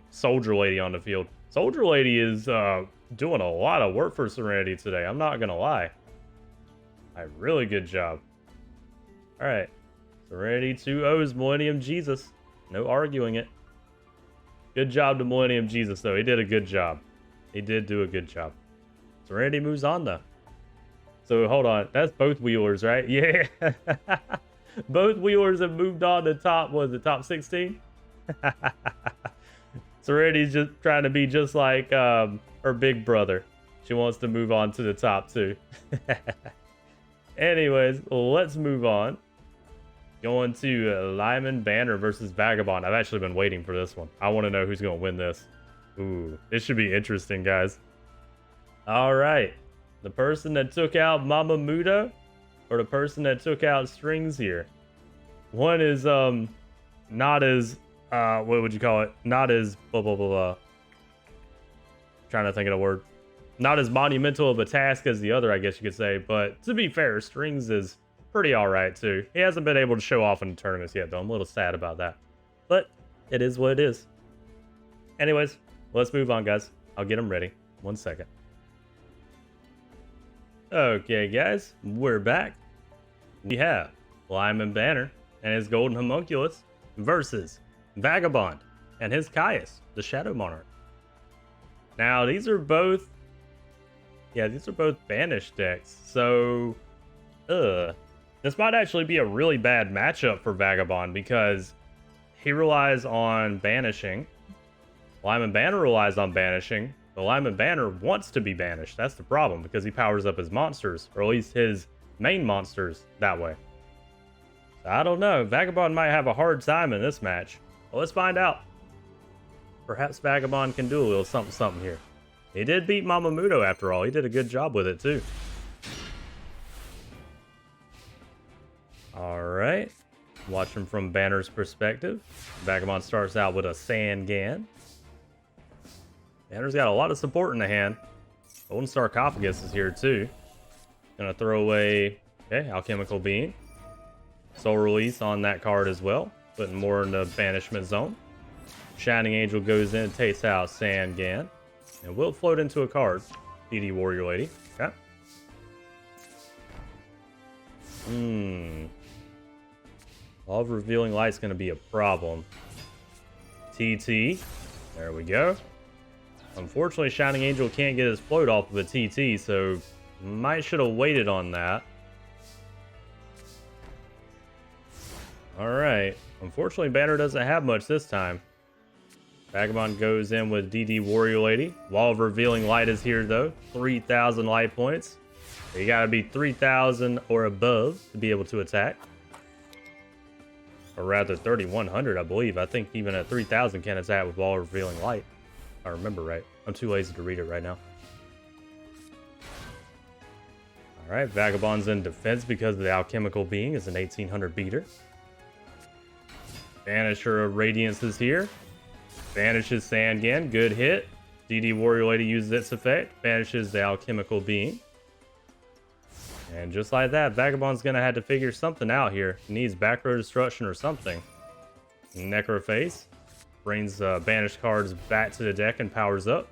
Soldier Lady on the field. Soldier Lady is doing a lot of work for Serenity today, I'm not gonna lie. A really good job. Alright. Serenity 2-0's Millennium Jesus. No arguing it. Good job to Millennium Jesus, though. He did a good job. He did do a good job. Serenity moves on, though. So, hold on. That's both wheelers, right? Yeah. Both wheelers have moved on to top, was it top 16? Serenity's just trying to be just like her big brother. She wants to move on to the top, too. Anyways, let's move on. Going to Lyman Banner versus Vagabond. I've actually been waiting for this one. I want to know who's going to win this. Ooh, this should be interesting, guys. All right. The person that took out Mama Muto or the person that took out Strings here? One is not as what would you call it? Not as blah blah blah blah. Trying to think of a word. Not as monumental of a task as the other, I guess you could say. But to be fair, Strings is pretty alright too. He hasn't been able to show off in the tournaments yet, though. I'm a little sad about that. But it is what it is. Anyways, let's move on, guys. I'll get him ready. 1 second. Okay, guys, we're back. We have Lyman Banner and his Golden Homunculus versus Vagabond and his Caius, the Shadow Monarch. Now, these are both banished decks, so this might actually be a really bad matchup for Vagabond because he relies on banishing. Lyman Banner relies on banishing. The Lyman Banner wants to be banished. That's the problem because he powers up his monsters, or at least his main monsters that way. So I don't know. Vagabond might have a hard time in this match. Well, let's find out. Perhaps Vagabond can do a little something here. He did beat Mama Muto after all. He did a good job with it too. Alright. Watching from Banner's perspective. Vagabond starts out with a Sangan. Banner's got a lot of support in the hand. Golden Sarcophagus is here too. Gonna throw away, okay, Alchemical Being. Soul Release on that card as well. Putting more in the banishment zone. Shining Angel goes in, takes out Sangan. And will float into a card. DD Warrior Lady. Okay. Law of Revealing Light's gonna be a problem. TT. There we go. Unfortunately, Shining Angel can't get his float off of a TT, so might should have waited on that. Alright. Unfortunately, Banner doesn't have much this time. Vagabond goes in with DD Warrior Lady. Wall of Revealing Light is here, though. 3,000 light points. You gotta be 3,000 or above to be able to attack. Or rather, 3,100, I believe. I think even at 3,000 can attack with Wall of Revealing Light. If I remember right. I'm too lazy to read it right now. Alright, Vagabond's in defense because of the Alchemical Being is an 1,800 beater. Banisher of Radiance is here. Banishes Sangan, good hit. DD Warrior Lady uses its effect. Banishes the Alchemical Being. And just like that, Vagabond's gonna have to figure something out here. He needs back row destruction or something. Necroface brings banished cards back to the deck and powers up.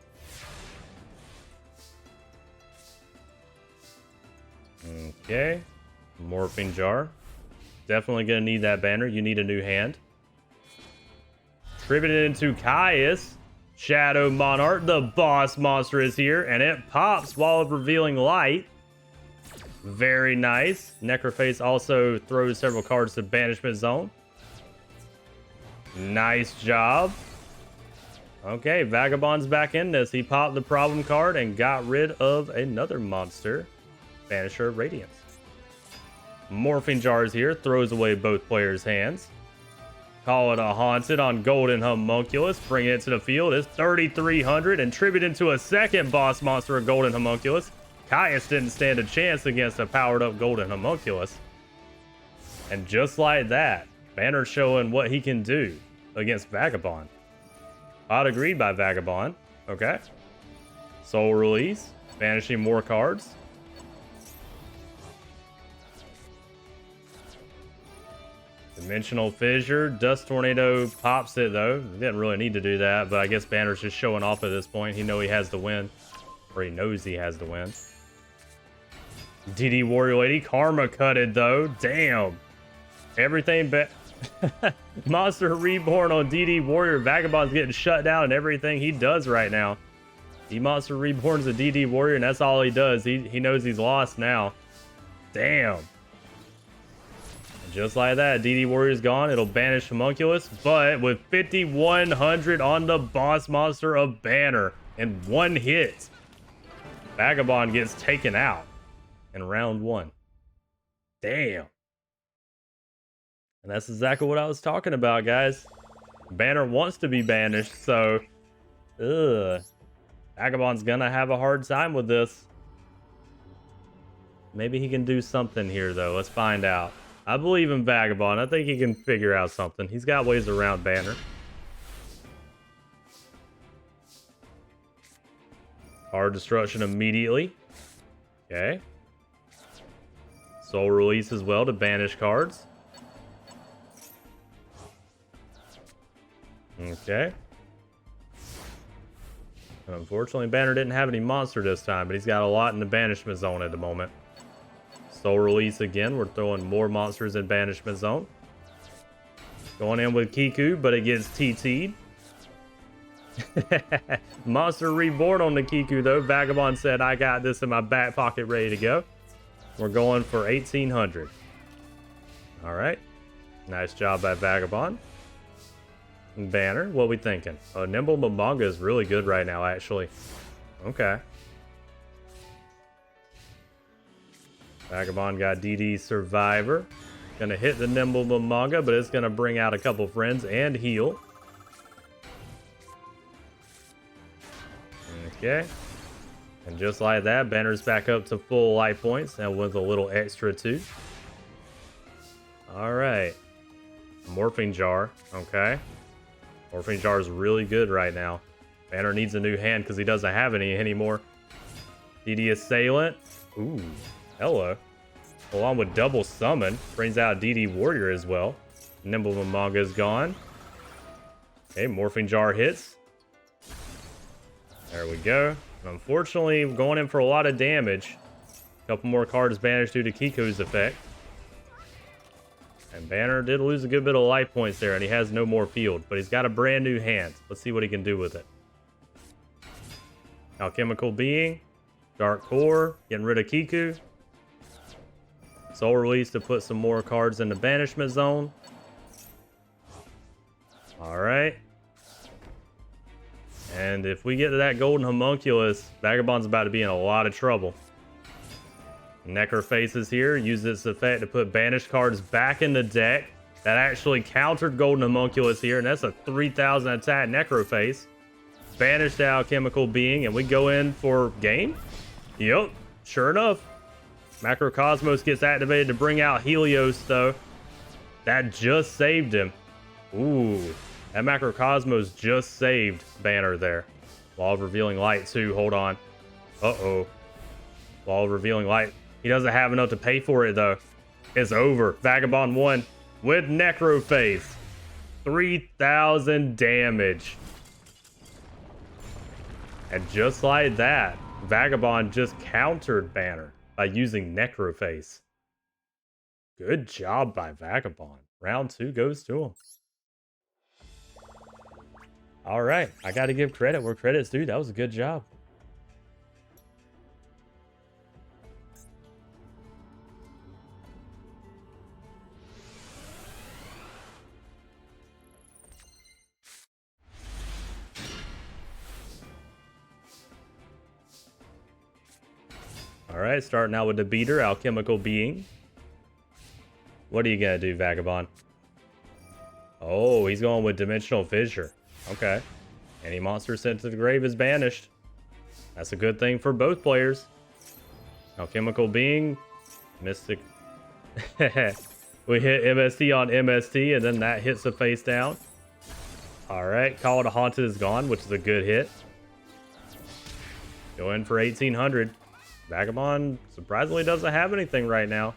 Okay. Morphing Jar. Definitely going to need that banner. You need a new hand. Tributed into Caius. Shadow Monarch, the boss monster, is here, and it pops while revealing light. Very nice. Necroface also throws several cards to Banishment Zone. Nice job. Okay, Vagabond's back in this. He popped the problem card and got rid of another monster. Banisher of Radiance. Morphing Jars here, throws away both players' hands. Call it a Haunted on Golden Homunculus. Bring it to the field. It's 3,300 and tribute into a second boss monster of Golden Homunculus. Caius didn't stand a chance against a powered up Golden Homunculus. And just like that, Banner showing what he can do against Vagabond. Odd agreed by Vagabond. Okay. Soul Release. Banishing more cards. Dimensional Fissure. Dust Tornado pops it though. He didn't really need to do that, but I guess Banner's just showing off at this point. He knows he has the win. Or he knows he has the win. DD Warrior Lady. Karma cutted though. Damn. Everything Monster Reborn on DD Warrior. Vagabond's getting shut down in everything he does right now. He Monster Reborn's a DD Warrior and that's all he does. He knows he's lost now. Damn. Just like that, DD Warrior's gone. It'll banish Homunculus, but with 5,100 on the boss monster of Banner in one hit, Vagabond gets taken out in round 1. Damn. And that's exactly what I was talking about, guys. Banner wants to be banished, so Vagabond's gonna have a hard time with this. Maybe he can do something here, though. Let's find out. I believe in Vagabond. I think he can figure out something. He's got ways around Banner. Hard Destruction immediately. Okay. Soul Release as well to banish cards. Okay. Unfortunately, Banner didn't have any monster this time, but he's got a lot in the Banishment Zone at the moment. Soul Release again. We're throwing more monsters in Banishment Zone. Going in with Kiku, but it gets TT'd. Monster Reborn on the Kiku, though. Vagabond said, I got this in my back pocket ready to go. We're going for 1,800. All right. Nice job by Vagabond. Banner, what we thinking? Nimble Mabanga is really good right now, actually. Okay. Vagabond got DD Survivor. Gonna hit the Nimble Manga, but it's gonna bring out a couple friends and heal. Okay. And just like that, Banner's back up to full life points and with a little extra too. Alright. Morphing Jar. Okay. Morphing Jar is really good right now. Banner needs a new hand because he doesn't have any anymore. DD Assailant. Ooh. Hello. Along with Double Summon. Brings out DD Warrior as well. Nimble Manga is gone. Okay, Morphing Jar hits. There we go. Unfortunately, going in for a lot of damage. A couple more cards banished due to Kiku's effect. And Banner did lose a good bit of life points there, and he has no more field. But he's got a brand new hand. Let's see what he can do with it. Alchemical Being. Dark Core. Getting rid of Kiku. Soul Release to put some more cards in the Banishment Zone. Alright. And if we get to that Golden Homunculus, Vagabond's about to be in a lot of trouble. Necroface is here. Use its effect to put banished cards back in the deck. That actually countered Golden Homunculus here, and that's a 3,000 attack Necroface. Banished the Alchemical Being, and we go in for game? Yep, sure enough. Macrocosmos gets activated to bring out Helios, though. That just saved him. Ooh, that Macrocosmos just saved Banner there. Wall of Revealing Light, too. Hold on. Uh-oh. Wall of Revealing Light. He doesn't have enough to pay for it, though. It's over. Vagabond won with Necroface. 3,000 damage. And just like that, Vagabond just countered Banner by using Necroface. Good job by Vagabond. Round 2 goes to him. All right, I got to give credit where credit's due. That was a good job. All right, starting out with the beater, Alchemical Being. What are you gonna do, Vagabond? Oh, he's going with Dimensional Fissure. Okay. Any monster sent to the grave is banished. That's a good thing for both players. Alchemical Being. Mystic. We hit MST on MST, and then that hits the face down. Alright, Call to Haunted is gone, which is a good hit. Go in for 1,800. Vagabond surprisingly doesn't have anything right now.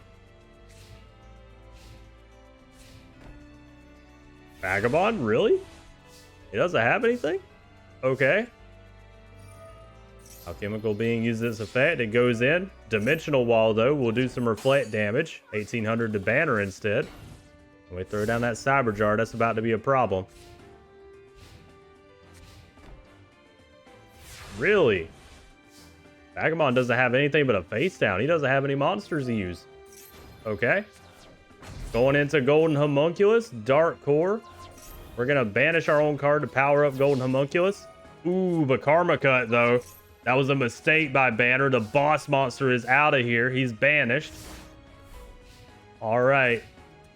Vagabond? Really? He doesn't have anything? Okay. Alchemical Being uses its effect. It goes in. Dimensional Wall, though, will do some reflect damage. 1,800 to Banner instead. When we throw down that Cyber Jar, that's about to be a problem. Really? Vagabond doesn't have anything but a face down. He doesn't have any monsters to use. Okay. Going into Golden Homunculus, Dark Core. We're going to banish our own card to power up Golden Homunculus. Ooh, but Karma Cut, though. That was a mistake by Banner. The boss monster is out of here. He's banished. All right.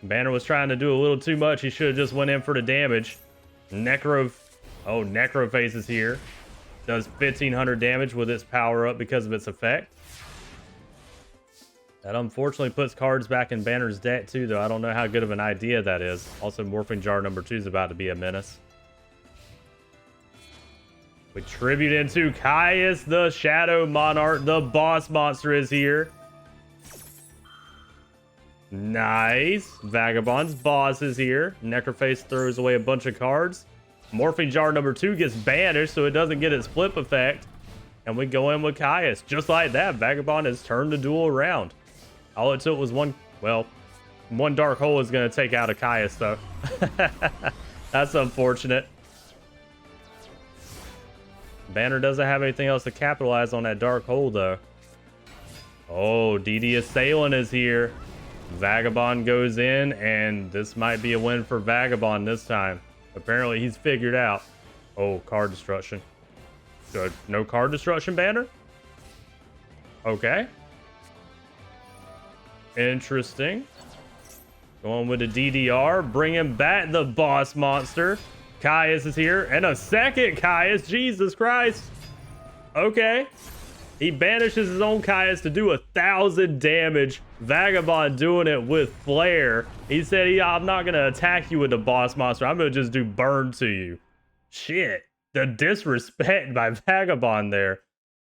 Banner was trying to do a little too much. He should have just went in for the damage. Necroface is here. Does 1,500 damage with its power up because of its effect. That unfortunately puts cards back in Banner's deck too, though. I don't know how good of an idea that is. Also, Morphing Jar number 2 is about to be a menace. We tribute into Caius the Shadow Monarch. The boss monster is here. Nice. Vagabond's boss is here. Necroface throws away a bunch of cards. Morphing Jar number 2 gets banished, so it doesn't get its flip effect. And we go in with Caius. Just like that, Vagabond has turned the duel around. All it took was one Dark Hole is going to take out a Caius, though. That's unfortunate. Banner doesn't have anything else to capitalize on that Dark Hole, though. Oh, DD Assailant is here. Vagabond goes in, and this might be a win for Vagabond this time. Apparently, he's figured out. Oh, card destruction. Good. No card destruction, Banner? Okay. Interesting. Going with the DDR. Bringing back the boss monster. Caius is here. And a second Caius. Jesus Christ. Okay. He banishes his own Caius to do 1,000 damage. Vagabond doing it with flair. He said, I'm not going to attack you with the boss monster. I'm going to just do burn to you. Shit. The disrespect by Vagabond there.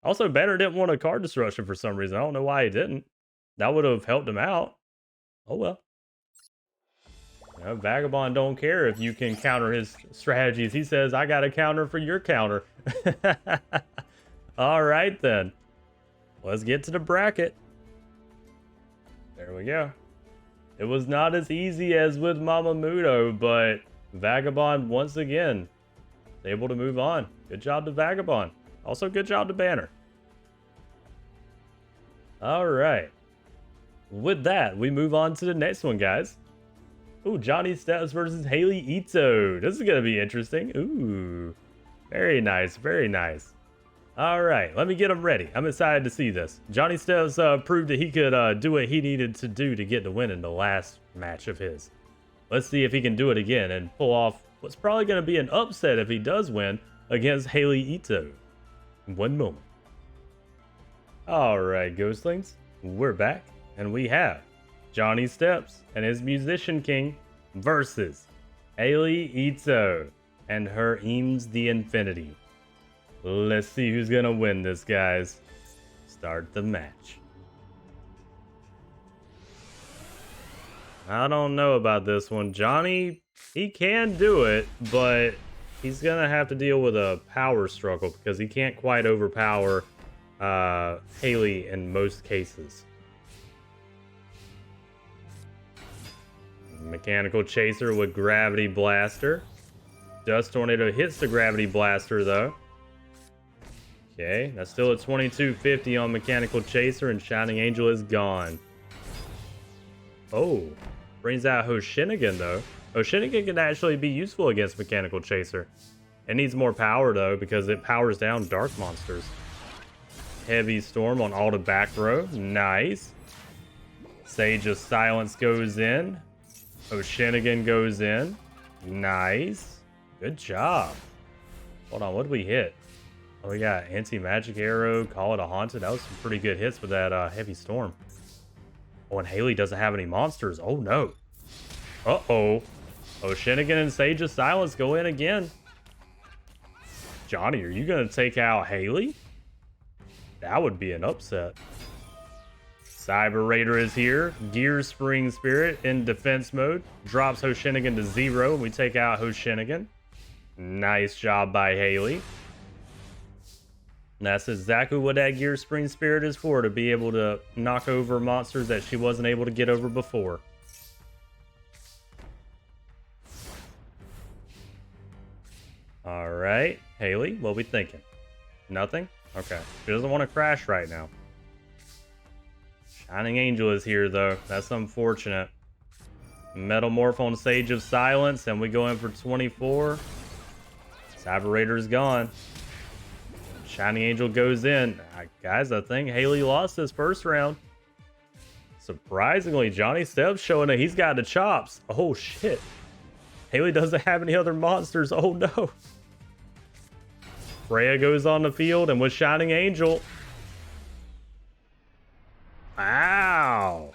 Also, Banner didn't want a card destruction for some reason. I don't know why he didn't. That would have helped him out. Oh well. You know, Vagabond don't care if you can counter his strategies. He says, I got a counter for your counter. All right, then. Let's get to the bracket. There we go. It was not as easy as with Mama Muto, but Vagabond, once again, able to move on. Good job to Vagabond. Also, good job to Banner. All right. With that, we move on to the next one, guys. Ooh, Johnny Steps versus Haley Ito. This is going to be interesting. Ooh. Very nice. Very nice. All right. Let me get him ready. I'm excited to see this. Johnny Steps proved that he could do what he needed to do to get the win in the last match of his. Let's see if he can do it again and pull off what's probably going to be an upset if he does win against Haley Ito. One moment. All right, Ghostlings. We're back. And we have Johnny Steps and his Musician King versus Haley Ito and her Eames the Infinity. Let's see who's going to win this, guys. Start the match. I don't know about this one. Johnny He can do it, but he's gonna have to deal with a power struggle because he can't quite overpower Haley in most cases. Mechanical Chaser with Gravity Blaster. Dust Tornado hits the Gravity Blaster though. Okay, that's still at 2250 on Mechanical Chaser, and Shining Angel is gone. Oh, brings out Hoshinigan though. Hoshinigan can actually be useful against Mechanical Chaser. It needs more power though because it powers down dark monsters. Heavy Storm on all the back row. Nice. Sage of Silence goes in. Hoshinigan goes in. Nice. Good job. Hold on, what did we hit? Oh, we got Anti-Magic Arrow, Call It a Haunted. That was some pretty good hits with that Heavy Storm. Oh, and Haley doesn't have any monsters. Oh, no. Uh-oh. Hoshinigan and Sage of Silence go in again. Johnny, are you going to take out Haley? That would be an upset. Cyber Raider is here. Gear Spring Spirit in defense mode. Drops Hoshinigan to 0. We take out Hoshinigan. Nice job by Haley. And that's exactly what that Gear Spring Spirit is for, to be able to knock over monsters that she wasn't able to get over before. Alright, Haley, what we thinking? Nothing? Okay. She doesn't want to crash right now. Shining Angel is here, though. That's unfortunate. Metamorph on Sage of Silence, and we go in for 24. Cyber Raider is gone. Shining Angel goes in. Guys, I think Haley lost this first round. Surprisingly, Johnny Steps showing that he's got the chops. Oh, shit. Haley doesn't have any other monsters. Oh, no. Freya goes on the field, and with Shining Angel... Ow!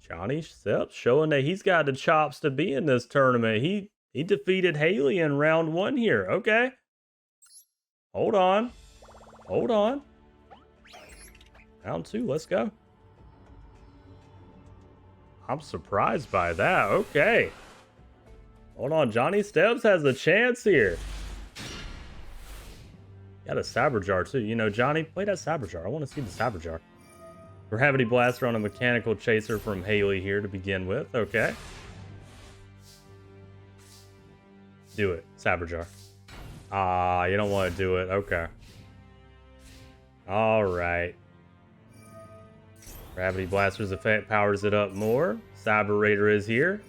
Johnny Steps showing that he's got the chops to be in this tournament. He defeated Haley in round 1 here. Okay. Hold on. Hold on. Round 2, let's go. I'm surprised by that. Okay. Hold on, Johnny Steps has a chance here. Got a Cyber Jar too. You know, Johnny, play that Cyber Jar. I want to see the Cyber Jar. Gravity Blaster on a Mechanical Chaser from Haley here to begin with. Okay. Do it. Cyber Jar. Ah, you don't want to do it. Okay. Alright. Gravity Blaster's effect powers it up more. Cyber Raider is here.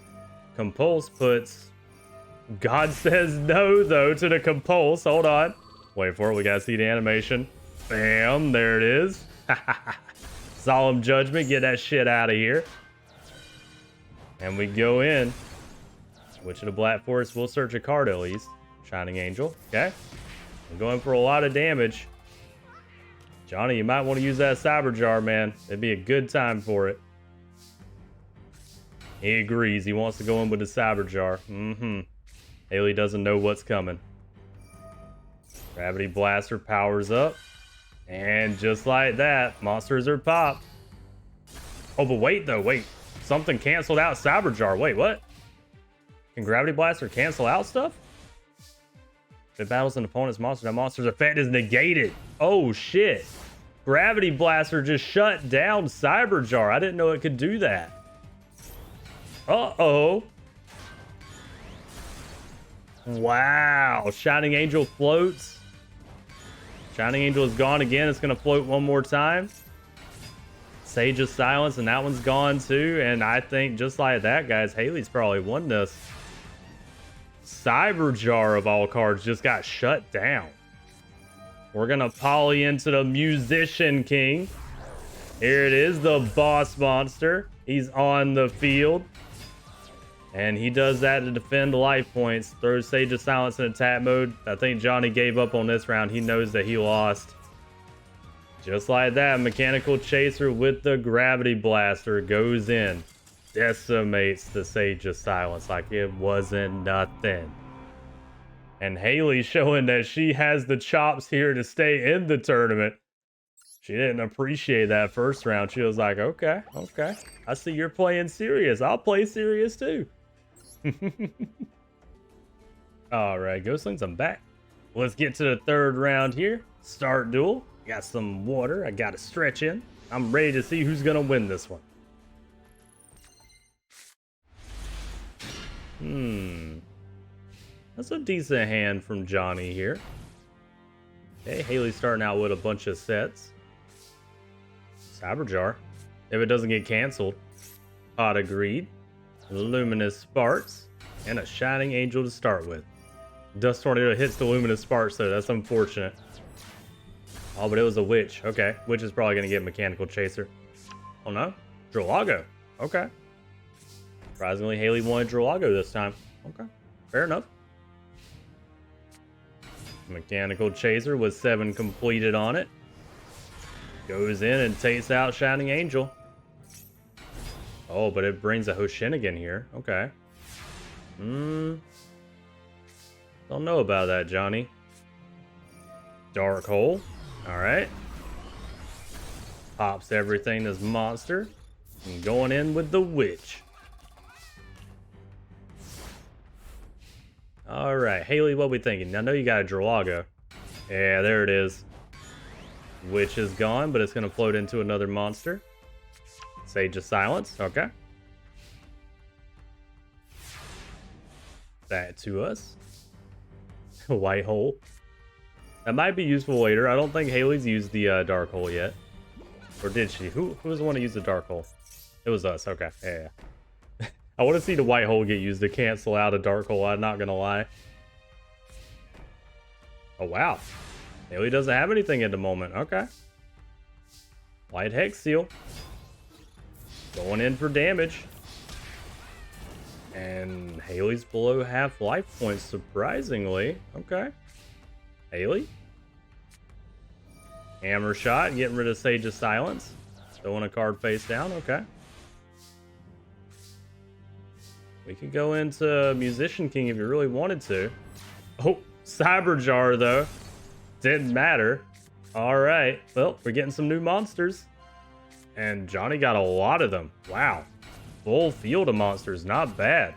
Compulse puts... God says no, though, to the Compulse. Hold on. Wait for it. We gotta see the animation. Bam. There it is. Solemn Judgment. Get that shit out of here. And we go in. Witch of the Black Forest will search a card at least. Shining Angel. Okay. I'm going for a lot of damage. Johnny, you might want to use that Cyber Jar, man. It'd be a good time for it. He agrees. He wants to go in with the Cyber Jar. Haley doesn't know what's coming. Gravity Blaster powers up. And just like that, monsters are popped. Oh, but wait, though. Wait. Something canceled out Cyber Jar. Wait, what? Can Gravity Blaster cancel out stuff? If it battles an opponent's monster, that monster's effect is negated. Oh, shit. Gravity Blaster just shut down Cyber Jar. I didn't know it could do that. Uh-oh. Wow. Shining Angel floats. Shining Angel is gone again. It's going to float one more time. Sage of Silence, and that one's gone too. And I think just like that, guys, Haley's probably won this. Cyber Jar of all cards just got shut down. We're going to poly into the Musician King. Here it is, the boss monster. He's on the field. And he does that to defend life points. Throws Sage of Silence in attack mode. I think Johnny gave up on this round. He knows that he lost. Just like that, Mechanical Chaser with the Gravity Blaster goes in. Decimates the Sage of Silence like it wasn't nothing. And Haley showing that she has the chops here to stay in the tournament. She didn't appreciate that first round. She was like, okay, okay. I see you're playing serious. I'll play serious too. All right, Ghostlings, I'm back. Let's get to the third round here. Start duel. Got some water. I got a stretch in. I'm ready to see who's going to win this one. That's a decent hand from Johnny here. Okay, Haley's starting out with a bunch of sets. Cyberjar. If it doesn't get canceled. Pot of Greed. Luminous Sparks. And a Shining Angel to start with. Dust Tornado hits the Luminous Sparks, though. That's unfortunate. Oh, but it was a Witch. Okay. Witch is probably going to get Mechanical Chaser. Oh, no. Dralago. Okay. Surprisingly, Haley wanted Dralago this time. Okay. Fair enough. Mechanical Chaser with 7 completed on it. Goes in and takes out Shining Angel. Oh, but it brings a Hoshinigan here. Okay. Don't know about that, Johnny. Dark Hole. Alright. Pops everything as monster. And going in with the Witch. Alright, Haley, what we thinking? I know you got a Dralago. Yeah, there it is. Witch is gone, but it's going to float into another monster. Sage of Silence. Okay. That to us. White Hole. That might be useful later. I don't think Haley's used the Dark Hole yet. Or did she? Who was the one to use the Dark Hole? It was us. Okay. Yeah. I want to see the White Hole get used to cancel out a Dark Hole. I'm not going to lie. Oh, wow. Haley doesn't have anything at the moment. Okay. White Hex Seal. Going in for damage. And Haley's below half life points, surprisingly. Okay. Haley. Hammer Shot, getting rid of Sage of Silence. Throwing a card face down. Okay. We could go into Musician King if you really wanted to. Oh, Cyberjar, though. Didn't matter. All right. Well, we're getting some new monsters. And Johnny got a lot of them. Wow. Full field of monsters. Not bad.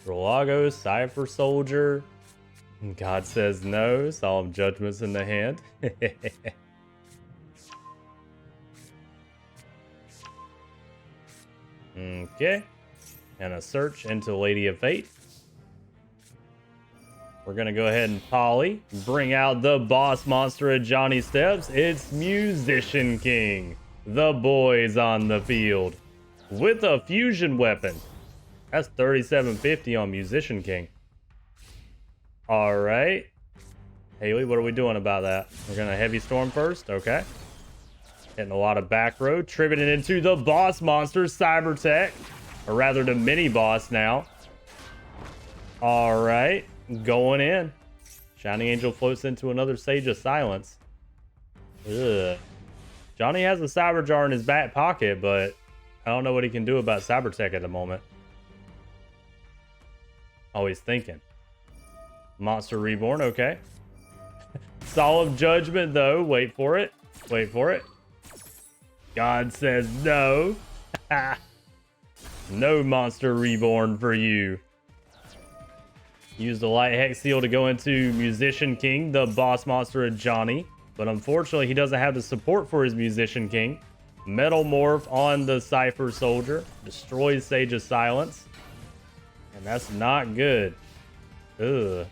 Dralago, Cypher Soldier. God says no. Solemn Judgments in the hand. Okay. And a search into Lady of Fate. We're going to go ahead and poly. Bring out the boss monster at Johnny Steps. It's Musician King. The boys on the field. With a fusion weapon. That's 3750 on Musician King. Alright. Haley, what are we doing about that? We're going to Heavy Storm first. Okay. Hitting a lot of back row. Tripping it into the boss monster, Cybertech. Or rather, the mini-boss now. Alright. Going in. Shining Angel floats into another Sage of Silence. Ugh. Johnny has a Cyberjar in his back pocket, but I don't know what he can do about Cybertech at the moment. Always thinking. Monster Reborn, okay. Solemn Judgment, though. Wait for it. Wait for it. God says no. No Monster Reborn for you. Use the Light Hex Seal to go into Musician King, the boss monster of Johnny. But unfortunately, he doesn't have the support for his Musician King. Metal Morph on the Cypher Soldier. Destroys Sage of Silence. And that's not good. Ugh.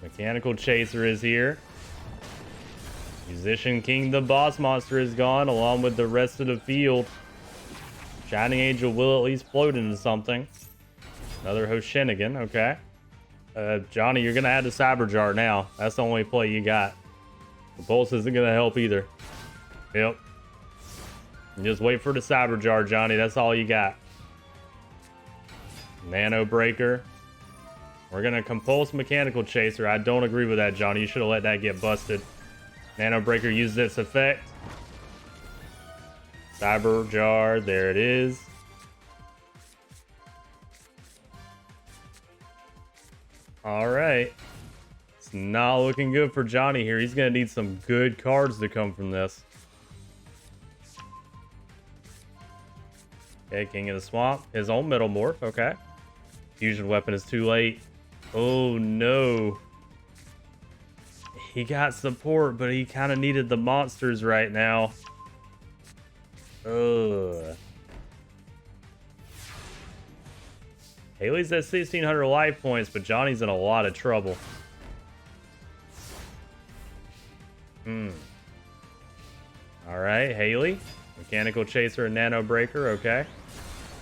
Mechanical Chaser is here. Musician King, the boss monster, is gone, along with the rest of the field. Shining Angel will at least float into something. Another Hoshinigan, okay. Johnny, you're going to add the Cyberjar now. That's the only play you got. The Pulse isn't going to help either. Yep. Just wait for the Cyberjar, Johnny. That's all you got. Nano Breaker. We're going to Compulse Mechanical Chaser. I don't agree with that, Johnny. You should have let that get busted. Nano Breaker uses its effect. Cyberjar, there it is. Alright. It's not looking good for Johnny here. He's going to need some good cards to come from this. Okay, King of the Swamp. His own Metal Morph. Okay. Fusion Weapon is too late. Oh, no. He got support, but he kind of needed the monsters right now. Ugh. Haley's at 1,600 life points, but Johnny's in a lot of trouble. Alright, Haley. Mechanical Chaser and Nano Breaker, okay.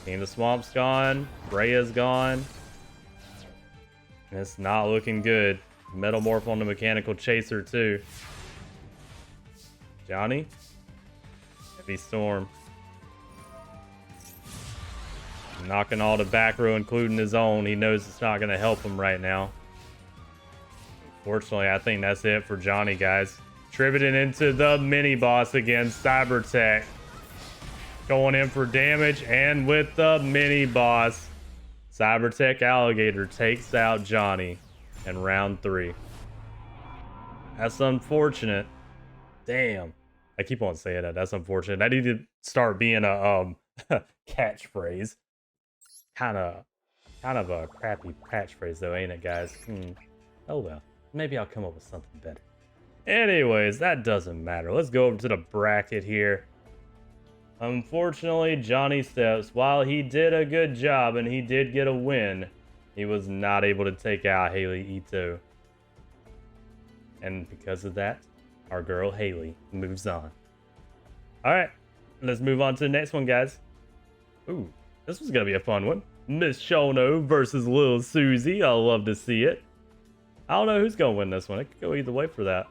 King of the Swamp's gone. Breya's gone. It's not looking good. Metal Morph on the Mechanical Chaser, too. Johnny? Heavy Storm. Knocking all the back row, including his own. He knows it's not going to help him right now. Unfortunately, I think that's it for Johnny, guys. Tributing into the mini-boss again, Cybertech. Going in for damage, and with the mini-boss, Cybertech Alligator takes out Johnny in round 3. That's unfortunate. Damn. I keep on saying that. That's unfortunate. That need to start being a catchphrase. Kind of a crappy catchphrase though, ain't it, guys? Oh well. Maybe I'll come up with something better. Anyways, that doesn't matter. Let's go over to the bracket here. Unfortunately, Johnny Steps, while he did a good job and he did get a win, he was not able to take out Haley Ito. And because of that, our girl Haley moves on. Alright, let's move on to the next one, guys. Ooh, this was going to be a fun one. Miss Shono versus Lil Susie. I love to see it. I don't know who's going to win this one. It could go either way for that.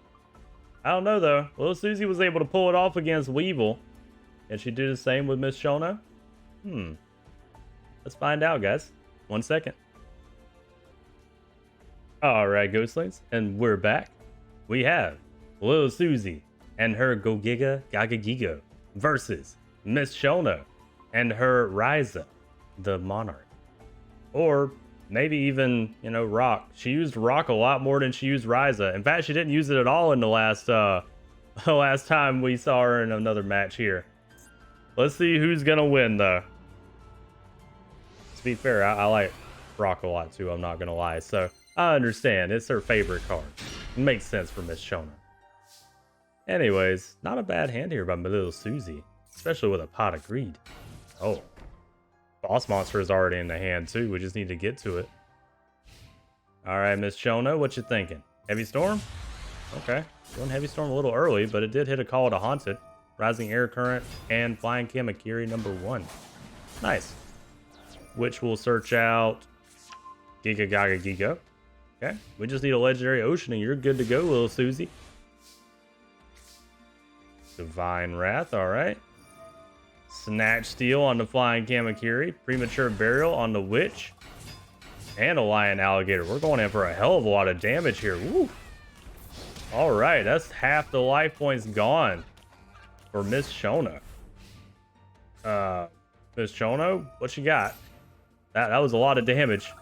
I don't know, though. Lil Susie was able to pull it off against Weevil. And she did the same with Miss Shono? Let's find out, guys. 1 second. Alright, Ghostlings. And we're back. We have Lil Susie and her Gogiga Gagagigo versus Miss Shono and her Ryza, the Monarch. Or maybe even, you know, Rock. She used Rock a lot more than she used Ryza. In fact, she didn't use it at all in the last time we saw her in another match here. Let's see who's gonna win, though. To be fair, I like Rock a lot, too. I'm not gonna lie. So, I understand. It's her favorite card. It makes sense for Miss Shono. Anyways, not a bad hand here by my little Susie. Especially with a Pot of Greed. Oh. Boss monster is already in the hand, too. We just need to get to it. Alright, Miss Shono, what you thinking? Heavy Storm? Okay. Going Heavy Storm a little early, but it did hit a Call to Haunted. Rising Air Current, and Flying Kamakiri #1. Nice. Which will search out Giga Gaga Gigo. Okay. We just need a Legendary Ocean and you're good to go, little Susie. Divine Wrath, alright. Snatch Steal on the Flying Kamakiri. Premature Burial on the Witch. And a Lion Alligator. We're going in for a hell of a lot of damage here. Woo! Alright, that's half the life points gone for Miss Shono. Miss Shono, what you got? That was a lot of damage.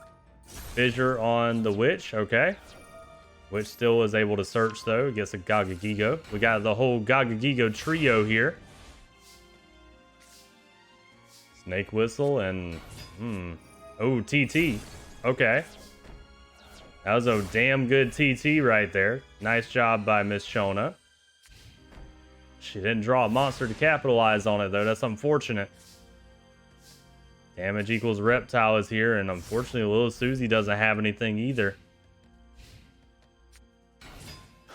Fissure on the Witch, okay. Witch still is able to search though. Gets a Gagagigo. We got the whole Gagagigo trio here. Snake Whistle and oh, TT. Okay. That was a damn good TT right there. Nice job by Miss Shono. She didn't draw a monster to capitalize on it, though. That's unfortunate. Damage equals Reptile is here, and unfortunately, little Susie doesn't have anything either.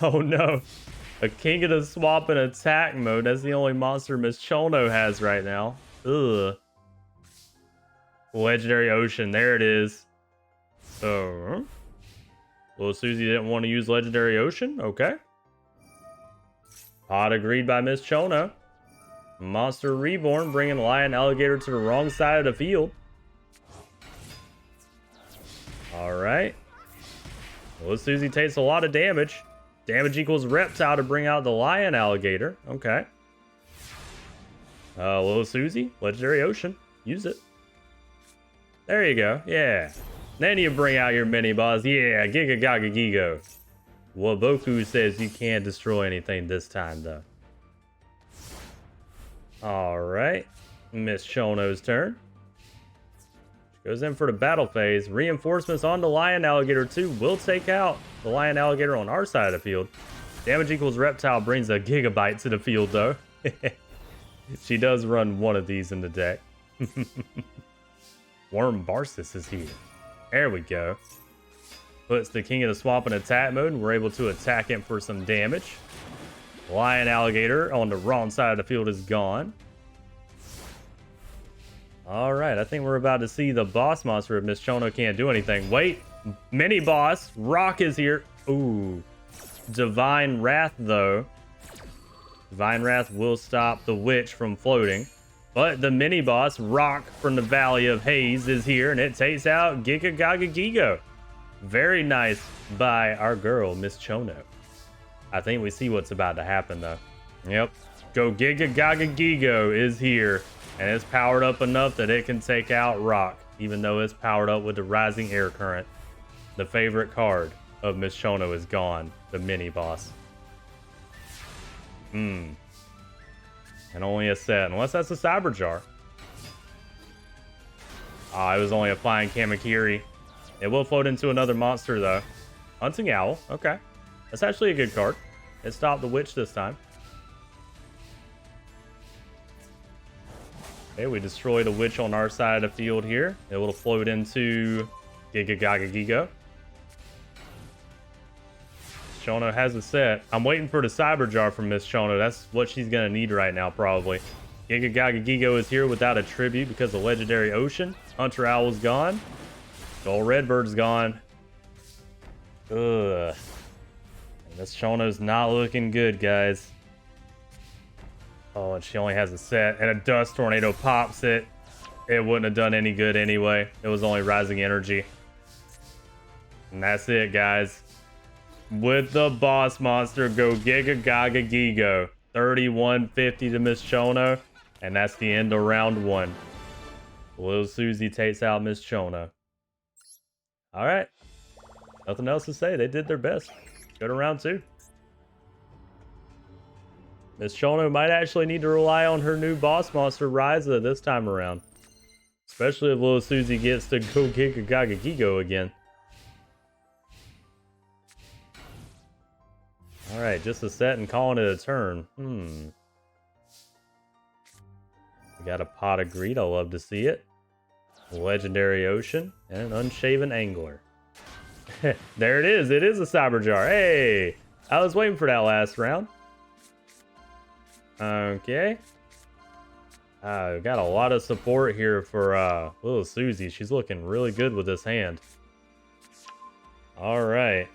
Oh, no. A King of the Swamp in attack mode. That's the only monster Miss Shono has right now. Ugh. Legendary Ocean. There it is. So, little Susie didn't want to use Legendary Ocean. Okay. Pot agreed by Miss Shono. Monster Reborn bringing Lion Alligator to the wrong side of the field. Alright. Little Susie takes a lot of damage. Damage equals Reptile to bring out the Lion Alligator. Okay. Little Susie, Legendary Ocean. Use it. There you go. Yeah. Then you bring out your mini boss. Yeah, Giga Gaga Gigo. Waboku says you can't destroy anything this time, though. Alright. Miss Chono's turn. She goes in for the battle phase. Reinforcements on the Lion Alligator 2 will take out the Lion Alligator on our side of the field. Damage equals Reptile brings a gigabyte to the field, though. She does run one of these in the deck. Worm Barsis is here. There we go. Puts the King of the Swamp in attack mode, and we're able to attack him for some damage. Lion Alligator on the wrong side of the field is gone. Alright, I think we're about to see the boss monster if Miss Chono can't do anything. Wait, mini boss. Rock is here. Ooh. Divine Wrath, though. Divine Wrath will stop the witch from floating. But the mini boss, Rock from the Valley of Haze, is here, and it takes out Gigo. Very nice by our girl, Miss Chono. I think we see what's about to happen, though. Yep. Go Gigo is here, and it's powered up enough that it can take out Rock, even though it's powered up with the Rising Air Current. The favorite card of Miss Chono is gone, the mini boss. And only a set, unless that's a Cyber Jar. It was only a Flying Kamakiri. It will float into another monster, though. Hunting Owl, okay. That's actually a good card. It stopped the witch this time. Okay, we destroy the witch on our side of the field here. It will float into Gigo. Chono has a set. I'm waiting for the Cyber Jar from Miss Chono. That's what she's going to need right now, probably. Gigo is here without a tribute because of Legendary Ocean. Hunter Owl's gone. Gold Redbird's gone. Ugh. Miss Chono's not looking good, guys. Oh, and she only has a set. And a Dust Tornado pops it. It wouldn't have done any good anyway. It was only Rising Energy. And that's it, guys. With the boss monster, go Gigo. 3150 to Miss Chono. And that's the end of round 1. Lil Susie takes out Miss Chono. Alright. Nothing else to say. They did their best. Go to round 2. Miss Chono might actually need to rely on her new boss monster, Ryza, this time around. Especially if Lil Susie gets to go Gigo again. Alright, just a set and calling it a turn. We got a Pot of Greed. I love to see it. Legendary Ocean and an Unshaven Angler. There it is. It is a Cyber Jar. Hey! I was waiting for that last round. Okay. We've got a lot of support here for little Susie. She's looking really good with this hand. Alright.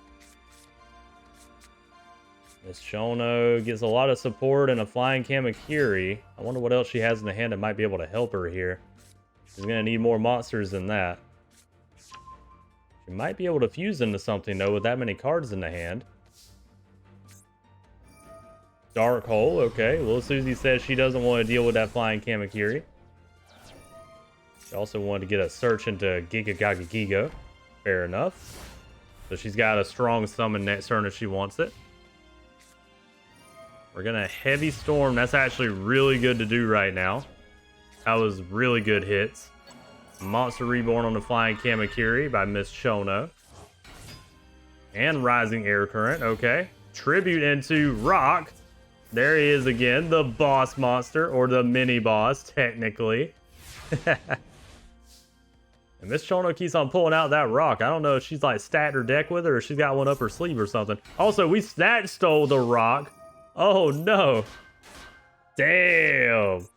Miss Chono gets a lot of support and a Flying Kamakiri. I wonder what else she has in the hand that might be able to help her here. She's going to need more monsters than that. She might be able to fuse into something, though, with that many cards in the hand. Dark Hole, okay. Little Susie says she doesn't want to deal with that Flying Kamakiri. She also wanted to get a search into Gigo. Fair enough. So she's got a strong summon next turn if she wants it. We're going to Heavy Storm. That's actually really good to do right now. That was really good hits. Monster Reborn on the Flying Kamakiri by Miss Chono. And Rising Air Current, okay. Tribute into Rock. There he is again, the boss monster, or the mini boss, technically. And Miss Chono keeps on pulling out that Rock. I don't know if she's like stacked her deck with it or she's got one up her sleeve or something. Also, we snatch stole the Rock. Oh no. Damn.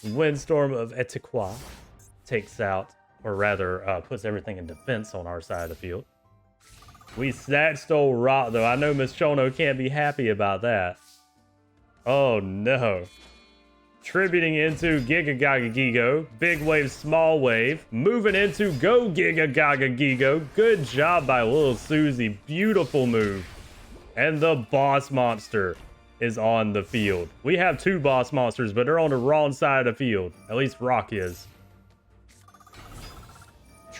Windstorm of Etiqua takes out, or rather, puts everything in defense on our side of the field. We snatch stole Rock, though. I know Miss Chono can't be happy about that. Oh no. Tributing into Gigo. Big wave, small wave. Moving into go Gigo. Good job by little Susie. Beautiful move. And the boss monster is on the field. We have 2 boss monsters, but they're on the wrong side of the field. At least Rock is.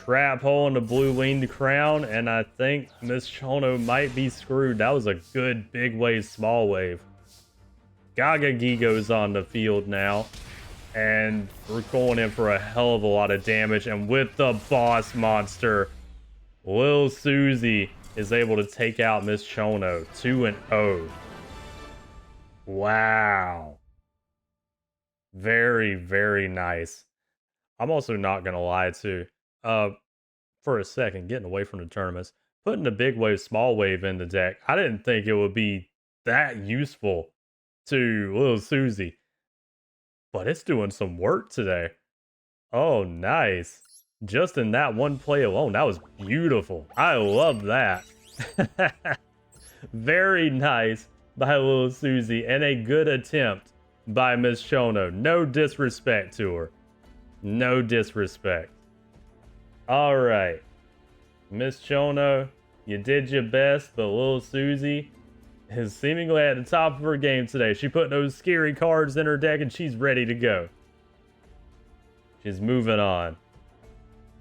trap hole in the blue winged crown, and I think Miss Chono might be screwed. That was a good big wave, small wave. Gaga Gigo's on the field now, and we're going in for a hell of a lot of damage. And with the boss monster, Lil Susie is able to take out Miss Chono 2-0. Wow. Very, very nice. I'm also not gonna lie too. For a second, getting away from the tournaments, putting the big wave, small wave in the deck, I didn't think it would be that useful to Lil Susie, but it's doing some work today. Oh, nice. Just in that one play alone, that was beautiful. I love that. Very nice by Lil Susie, and a good attempt by Miss Chono. No disrespect to her. No disrespect. All right. Miss Chono, you did your best, but Lil Susie is seemingly at the top of her game today. She put those scary cards in her deck, and she's ready to go. She's moving on.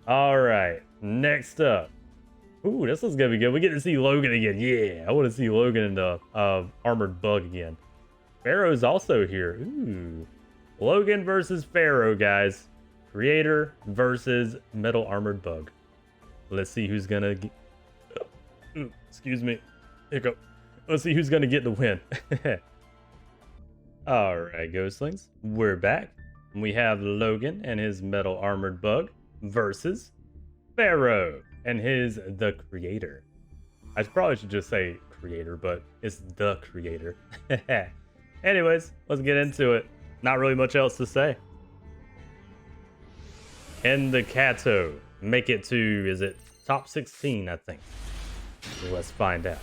All right. Next up. Ooh, this is going to be good. We get to see Logan again. Yeah, I want to see Logan in the Armored Bug again. Pharaoh's also here. Ooh. Logan versus Pharaoh, guys. Creator versus Metal Armored Bug. Let's see who's gonna get... excuse me. Hiccup. Let's see who's gonna get the win. Alright, Ghostlings. We're back. We have Logan and his Metal Armored Bug versus Pharaoh and his The Creator. I probably should just say Creator, but it's The Creator. Anyways, let's get into it. Not really much else to say. And the Kato make it to, is it top 16, I think. Let's find out.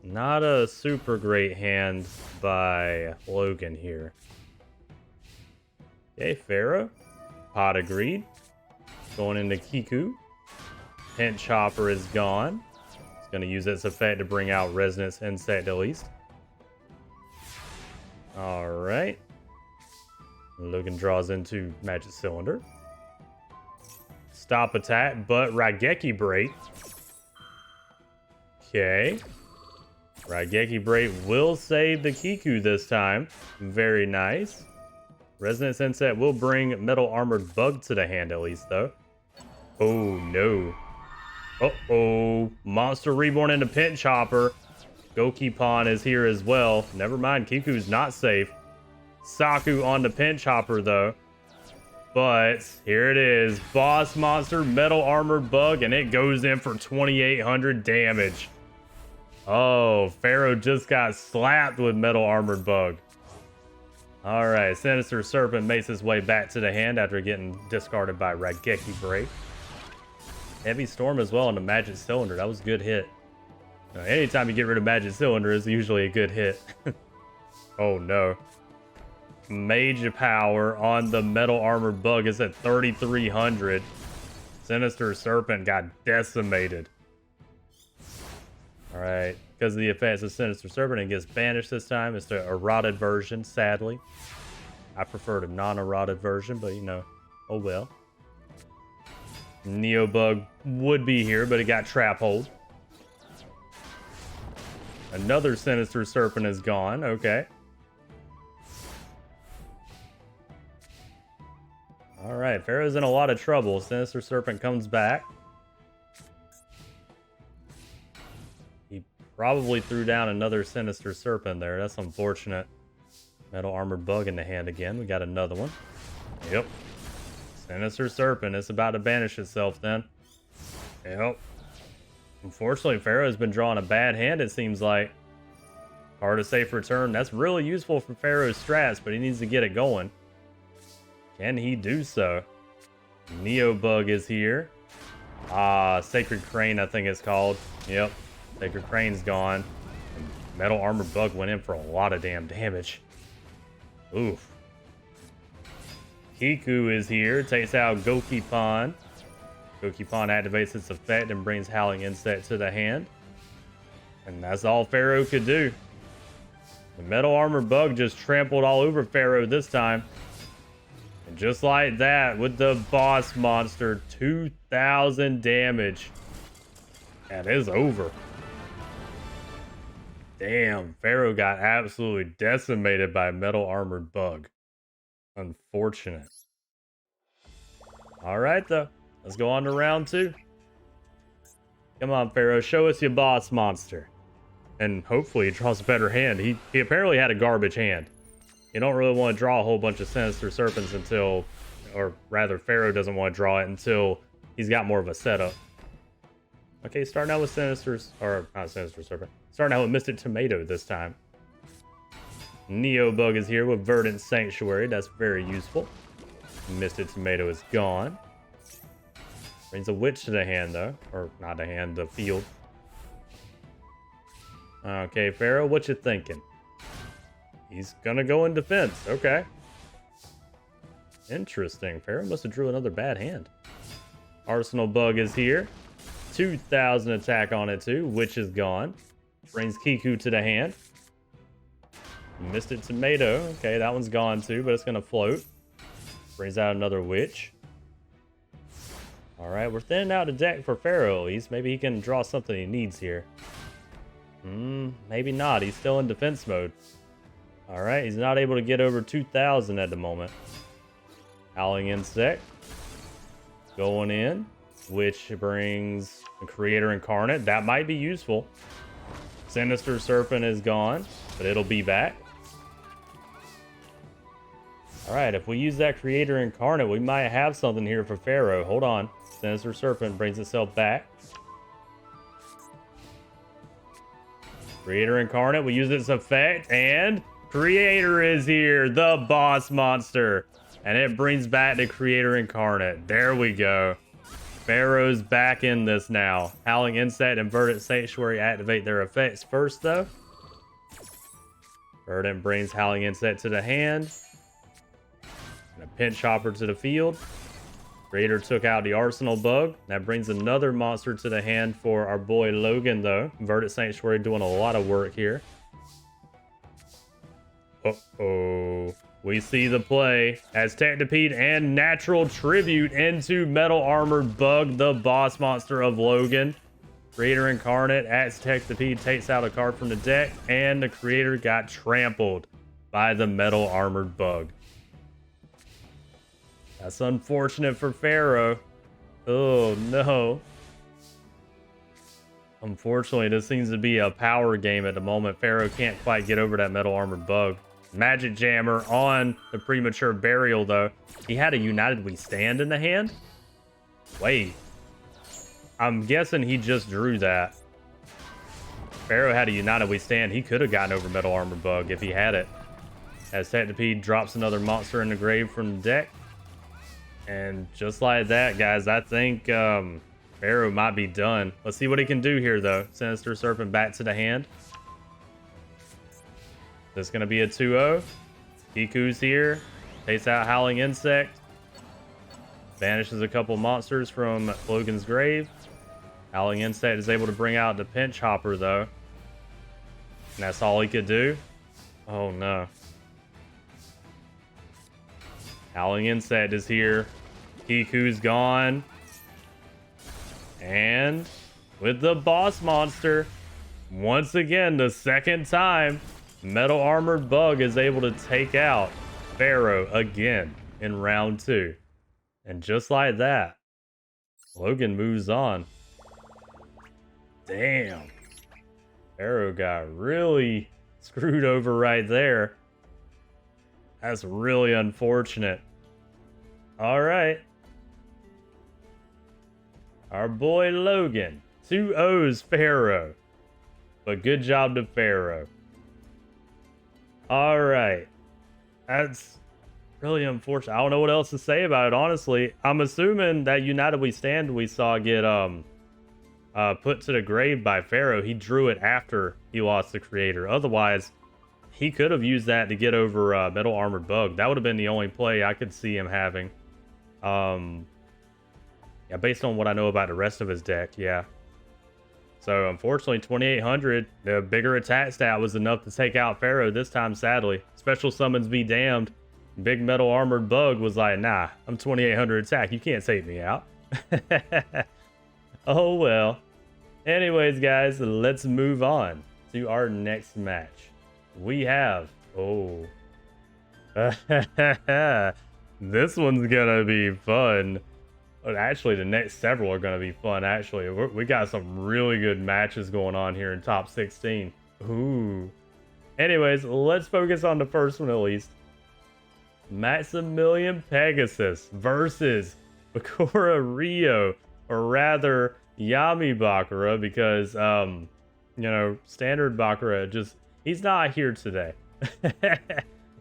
Not a super great hand by Logan here. Okay, Pharaoh. Pot of Greed. Going into Kiku. Pinch Hopper is gone. It's going to use its effect to bring out Resonance Insect at least. Alright. Logan draws into Magic Cylinder. Stop attack, but Raigeki Break. Okay. Raigeki Break will save the Kiku this time. Very nice. Resonance Insect will bring Metal Armored Bug to the hand at least, though. Oh, no. Uh-oh. Monster Reborn into Pinch Hopper. Gokipon is here as well. Never mind, Kiku's not safe. Saku on the Pinch Hopper, though. But here it is. Boss Monster, Metal Armored Bug, and it goes in for 2,800 damage. Oh, Pharaoh just got slapped with Metal Armored Bug. Alright, Sinister Serpent makes his way back to the hand after getting discarded by Raigeki Break. Heavy Storm as well on the Magic Cylinder. That was a good hit. Anytime you get rid of Magic Cylinder, it's usually a good hit. Oh no. Major Power on the Metal Armored Bug is at 3,300. Sinister Serpent got decimated. Alright, because of the effects of Sinister Serpent, it gets banished this time. It's the eroded version, sadly. I prefer the non-eroded version, but you know, oh well. Neobug would be here, but it got trap hold. Another Sinister Serpent is gone. Okay. Alright, Pharaoh's in a lot of trouble. Sinister Serpent comes back. He probably threw down another Sinister Serpent there. That's unfortunate. Metal Armored Bug in the hand again. We got another one. Yep. Sinister Serpent. It's about to banish itself then. Yep. Unfortunately, Pharaoh's been drawing a bad hand, it seems like. Card of Safe Return. That's really useful for Pharaoh's strats, but he needs to get it going. Can he do so? Neobug is here. Sacred Crane, I think it's called. Yep. Sacred Crane's gone. And Metal Armored Bug went in for a lot of damn damage. Oof. Kiku is here. Takes out Gokipon. Gokipon activates its effect and brings Howling Insect to the hand. And that's all Pharaoh could do. The Metal Armored Bug just trampled all over Pharaoh this time. And just like that, with the boss monster, 2,000 damage. That is over. Damn, Pharaoh got absolutely decimated by a metal armored bug. Unfortunate. All right, though. Let's go on to round 2. Come on, Pharaoh. Show us your boss monster. And hopefully he draws a better hand. He apparently had a garbage hand. You don't really want to draw a whole bunch of Sinister Serpents until... Or rather, Pharaoh doesn't want to draw it until he's got more of a setup. Okay, starting out with Sinisters... Or, not Sinister Serpent. Starting out with Mystic Tomato this time. Neo Bug is here with Verdant Sanctuary. That's very useful. Mystic Tomato is gone. Brings a Witch to the hand, though. Or, not the hand, the field. Okay, Pharaoh, what you thinking? He's gonna go in defense. Okay. Interesting. Pharaoh must have drew another bad hand. Arsenal Bug is here. 2,000 attack on it, too. Witch is gone. Brings Kiku to the hand. Mystic Tomato. Okay, that one's gone, too, but it's gonna float. Brings out another Witch. Alright, we're thinning out a deck for Pharaoh, at least. Maybe he can draw something he needs here. Maybe not. He's still in defense mode. Alright, he's not able to get over 2,000 at the moment. Howling Insect. Going in. Which brings the Creator Incarnate. That might be useful. Sinister Serpent is gone, but it'll be back. Alright, if we use that Creator Incarnate, we might have something here for Pharaoh. Hold on. Sinister Serpent brings itself back. Creator Incarnate, we use its effect, and Creator is here, the boss monster. And it brings back the Creator Incarnate. There we go. Pharaoh's back in this now. Howling Insect and Verdant Sanctuary activate their effects first, though. Verdant brings Howling Insect to the hand. And a Pinch Hopper to the field. Creator took out the Arsenal Bug. That brings another monster to the hand for our boy Logan, though. Verdant Sanctuary doing a lot of work here. Uh-oh. We see the play as Technipede and Natural Tribute into Metal Armored Bug, the boss monster of Logan. Creator Incarnate as Technipede takes out a card from the deck, and the Creator got trampled by the Metal Armored Bug. That's unfortunate for Pharaoh. Oh, no. Unfortunately, this seems to be a power game at the moment. Pharaoh can't quite get over that Metal Armored Bug. Magic Jammer on the Premature Burial, though. He had a United We Stand in the hand? Wait. I'm guessing he just drew that. Pharaoh had a United We Stand. He could have gotten over Metal Armored Bug if he had it. As Technipede drops another monster in the grave from the deck. And just like that, guys, I think Pharaoh might be done. Let's see what he can do here, though. Sinister Serpent back to the hand. This is going to be a 2-0. Kiku's here. Takes out Howling Insect. Banishes a couple monsters from Logan's grave. Howling Insect is able to bring out the Pinch Hopper, though. And that's all he could do. Oh, no. Howling Insect is here. Kiku's gone. And with the boss monster, once again, the second time, Metal Armored Bug is able to take out Pharaoh again in round 2. And just like that, Logan moves on. Damn. Pharaoh got really screwed over right there. That's really unfortunate. All right. Our boy Logan. 2-0's Pharaoh. But good job to Pharaoh. All right. That's really unfortunate. I don't know what else to say about it, honestly. I'm assuming that United We Stand we saw get put to the grave by Pharaoh. He drew it after he lost the Creator. Otherwise, he could have used that to get over Metal Armored Bug. That would have been the only play I could see him having. Yeah, based on what I know about the rest of his deck, yeah. So, unfortunately, 2,800, the bigger attack stat was enough to take out Pharaoh this time, sadly. Special summons be damned. Big metal armored bug was like, nah, I'm 2800 attack. You can't take me out. Oh, well. Anyways, guys, let's move on to our next match. We have, oh, this one's gonna be fun. Actually, the next several are gonna be fun. Actually, we got some really good matches going on here in top 16. Ooh. Anyways, let's focus on the first one at least. Maximilian Pegasus versus Bakura Rio, or rather Yami Bakura, because you know, standard Bakura just, he's not here today.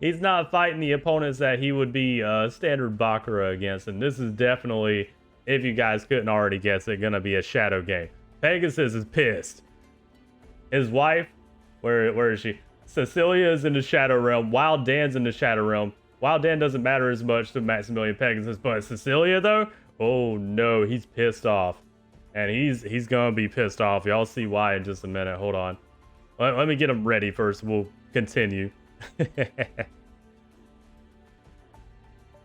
He's not fighting the opponents that he would be standard Bakura against, and this is definitely, if you guys couldn't already guess it, gonna be a shadow game. Pegasus is pissed. His wife, where is she? Cecillia is in the Shadow Realm. Wild Dan's in the Shadow Realm. Wild Dan doesn't matter as much to Maximilian Pegasus, but Cecillia though, oh no, he's pissed off. And he's gonna be pissed off. Y'all see why in just a minute. Hold on. Let me get him ready first. We'll continue.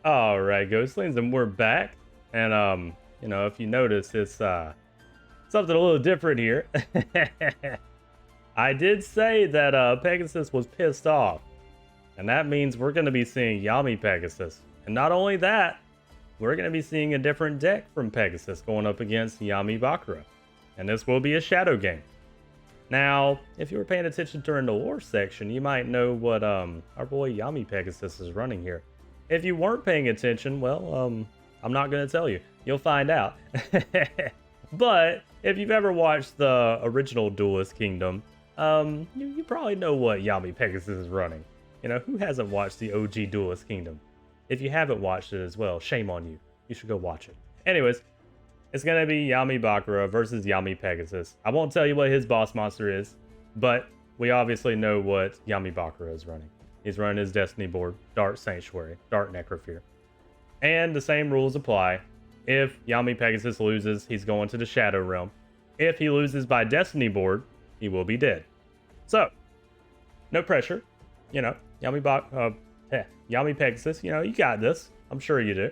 All right, Ghostlings, and we're back. And you know, if you notice, it's something a little different here. I did say that Pegasus was pissed off, and that means we're going to be seeing Yami Pegasus. And not only that, we're going to be seeing a different deck from Pegasus going up against Yami Bakura. And this will be a shadow game. Now, if you were paying attention during the lore section, you might know what our boy Yami Pegasus is running here. If you weren't paying attention, well, I'm not going to tell you. You'll find out. But if you've ever watched the original Duelist Kingdom, you probably know what Yami Pegasus is running. You know, who hasn't watched the OG Duelist Kingdom? If you haven't watched it as well, shame on you. You should go watch it. Anyways, it's going to be Yami Bakura versus Yami Pegasus. I won't tell you what his boss monster is, but we obviously know what Yami Bakura is running. He's running his Destiny board, Dark Sanctuary, Dark Necrophere. And the same rules apply. If Yami Pegasus loses, he's going to the Shadow Realm. If he loses by Destiny board, he will be dead. So, no pressure. You know, Yami Pegasus, you know, you got this. I'm sure you do.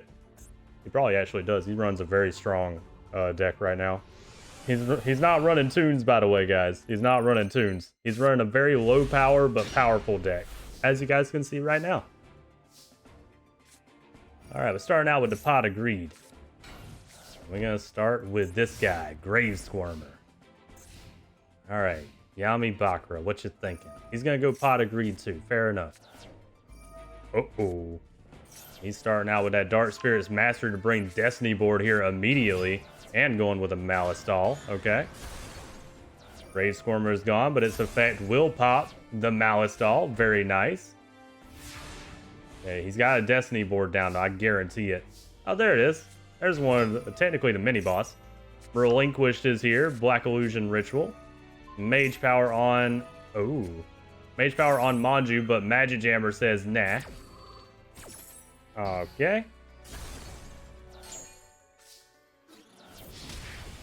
He probably actually does. He runs a very strong deck right now. He's not running tunes, by the way, guys. He's not running tunes. He's running a very low power but powerful deck, as you guys can see right now. All right, we're starting out with the Pot of Greed. We're going to start with this guy, Grave Squirmer. All right, Yami Bakura, what you thinking? He's going to go Pot of Greed too, fair enough. Uh-oh. He's starting out with that Dark Spirits Master to bring Destiny board here immediately, and going with a Malice Doll, okay. Grave Squirmer is gone, but its effect will pop the Malice Doll, very nice. Yeah, he's got a Destiny board down, I guarantee it. Oh, there it is. There's one of the, technically the mini boss. Relinquished is here. Black Illusion Ritual. Mage Power on. Oh. Mage Power on Manju, but Magic Jammer says nah. Okay.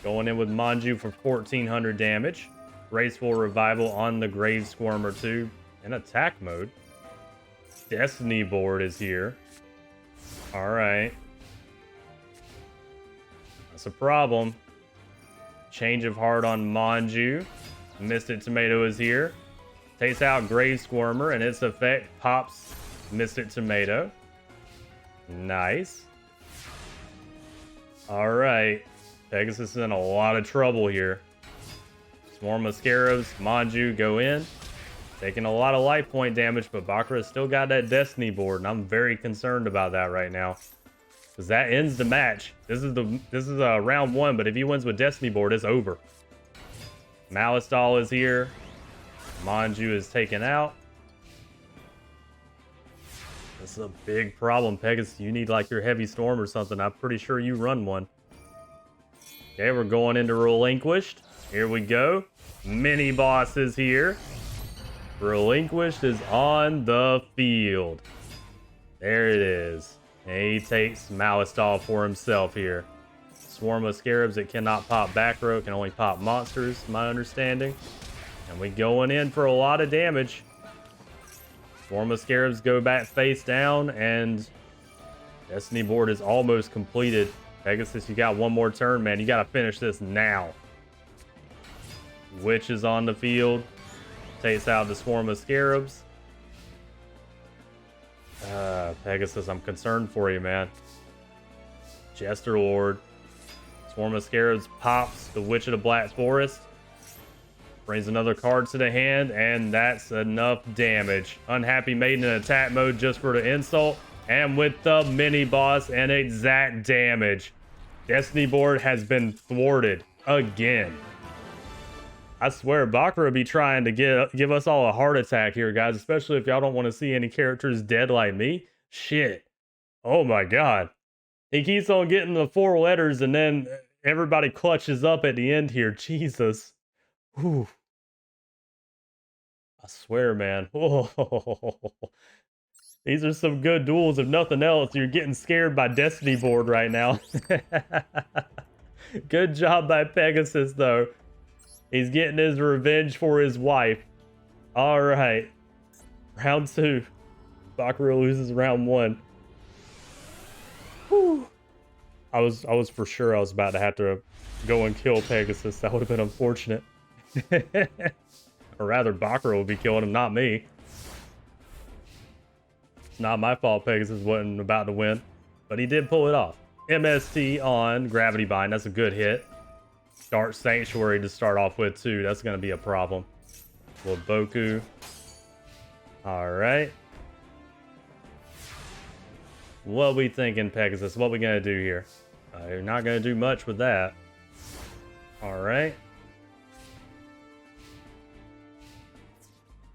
Going in with Manju for 1400 damage. Graceful Revival on the Grave Squirmer too. In attack mode. Destiny board is here. Alright. That's a problem. Change of Heart on Manju. Mystic Tomato is here. Takes out Grave Squirmer and its effect pops Mystic Tomato. Nice. Alright. Pegasus is in a lot of trouble here. Swarm of Scarabs, Manju go in. Taking a lot of life point damage, but Bakura still got that Destiny board, and I'm very concerned about that right now. Because that ends the match. This is round one, but if he wins with Destiny board, it's over. Malice Doll is here. Manju is taken out. This is a big problem, Pegasus. You need like your Heavy Storm or something. I'm pretty sure you run one. Okay, we're going into Relinquished. Here we go. Mini boss is here. Relinquished is on the field. There it is. And he takes Malice Doll for himself here. Swarm of Scarabs that cannot pop back row, can only pop monsters, my understanding. And we going in for a lot of damage. Swarm of Scarabs go back face down, and Destiny board is almost completed. Pegasus, you got one more turn, man. You got to finish this now. Witch is on the field. Takes out the Swarm of Scarabs. Pegasus, I'm concerned for you, man. Jester Lord. Swarm of Scarabs pops the Witch of the Black Forest. Brings another card to the hand, and that's enough damage. Unhappy Maiden in attack mode just for the insult. And with the mini boss and exact damage. Destiny board has been thwarted again. I swear, Bakura be trying to give us all a heart attack here, guys. Especially if y'all don't want to see any characters dead like me. Shit. Oh my god. He keeps on getting the 4 letters, and then everybody clutches up at the end here. Jesus. Whew. I swear, man. Oh. These are some good duels. If nothing else, you're getting scared by Destiny board right now. Good job by Pegasus, though. He's getting his revenge for his wife. All right. Round 2. Bakura loses round 1. Whew. I was for sure I was about to have to go and kill Pegasus. That would have been unfortunate. Or rather, Bakura would be killing him, not me. It's not my fault Pegasus wasn't about to win, but he did pull it off. MST on Gravity Bind. That's a good hit. Dark Sanctuary to start off with, too. That's going to be a problem. Boku. All right. What we thinking, Pegasus? What we going to do here? You're not going to do much with that. All right.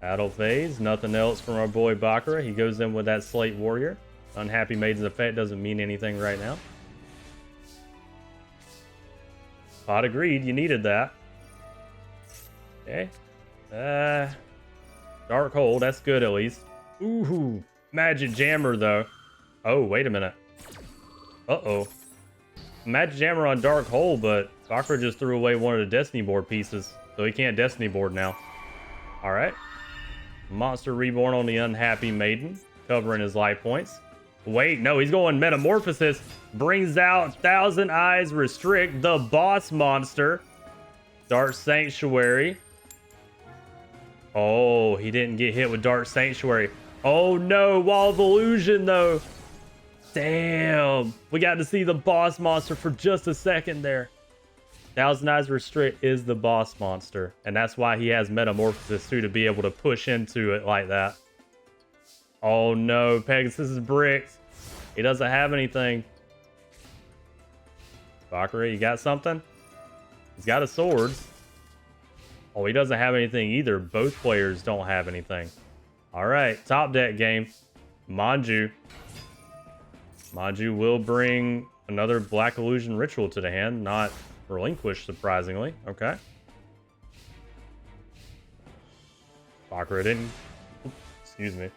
Battle phase. Nothing else from our boy Bakura. He goes in with that Slate Warrior. Unhappy Maiden's effect doesn't mean anything right now. Pot of Greed. You needed that. Okay. Dark Hole. That's good at least. Ooh. Magic Jammer though. Oh, wait a minute. Uh-oh. Magic Jammer on Dark Hole, but Bakura just threw away one of the Destiny board pieces, so he can't Destiny board now. Alright. Monster Reborn on the Unhappy Maiden, covering his life points. Wait, no, he's going Metamorphosis. Brings out Thousand Eyes Restrict, the boss monster. Dark Sanctuary. Oh, he didn't get hit with Dark Sanctuary. Oh no, Wall of Illusion though. Damn. We got to see the boss monster for just a second there. Thousand Eyes Restrict is the boss monster. And that's why he has Metamorphosis too, to be able to push into it like that. Oh no, Pegasus is bricked. He doesn't have anything. Bakura, you got something? He's got a sword. Oh, he doesn't have anything either. Both players don't have anything. Alright, top deck game. Manju. Manju will bring another Black Illusion Ritual to the hand. Not relinquished, surprisingly. Okay. Bakura didn't... Excuse me.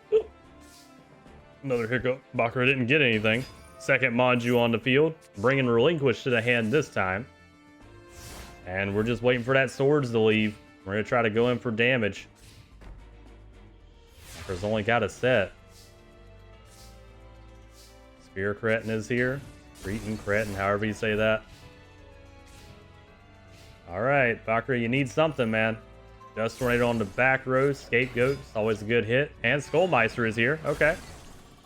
Another hiccup. Bakura didn't get anything. Second Manju on the field. Bringing Relinquish to the hand this time. And we're just waiting for that swords to leave. We're going to try to go in for damage. Bakura's only got a set. Spear Cretin is here. Cretin, Cretin, however you say that. Alright, Bakura, you need something, man. Dust Tornado on the back row. Scapegoat's always a good hit. And Skullmeister is here. Okay.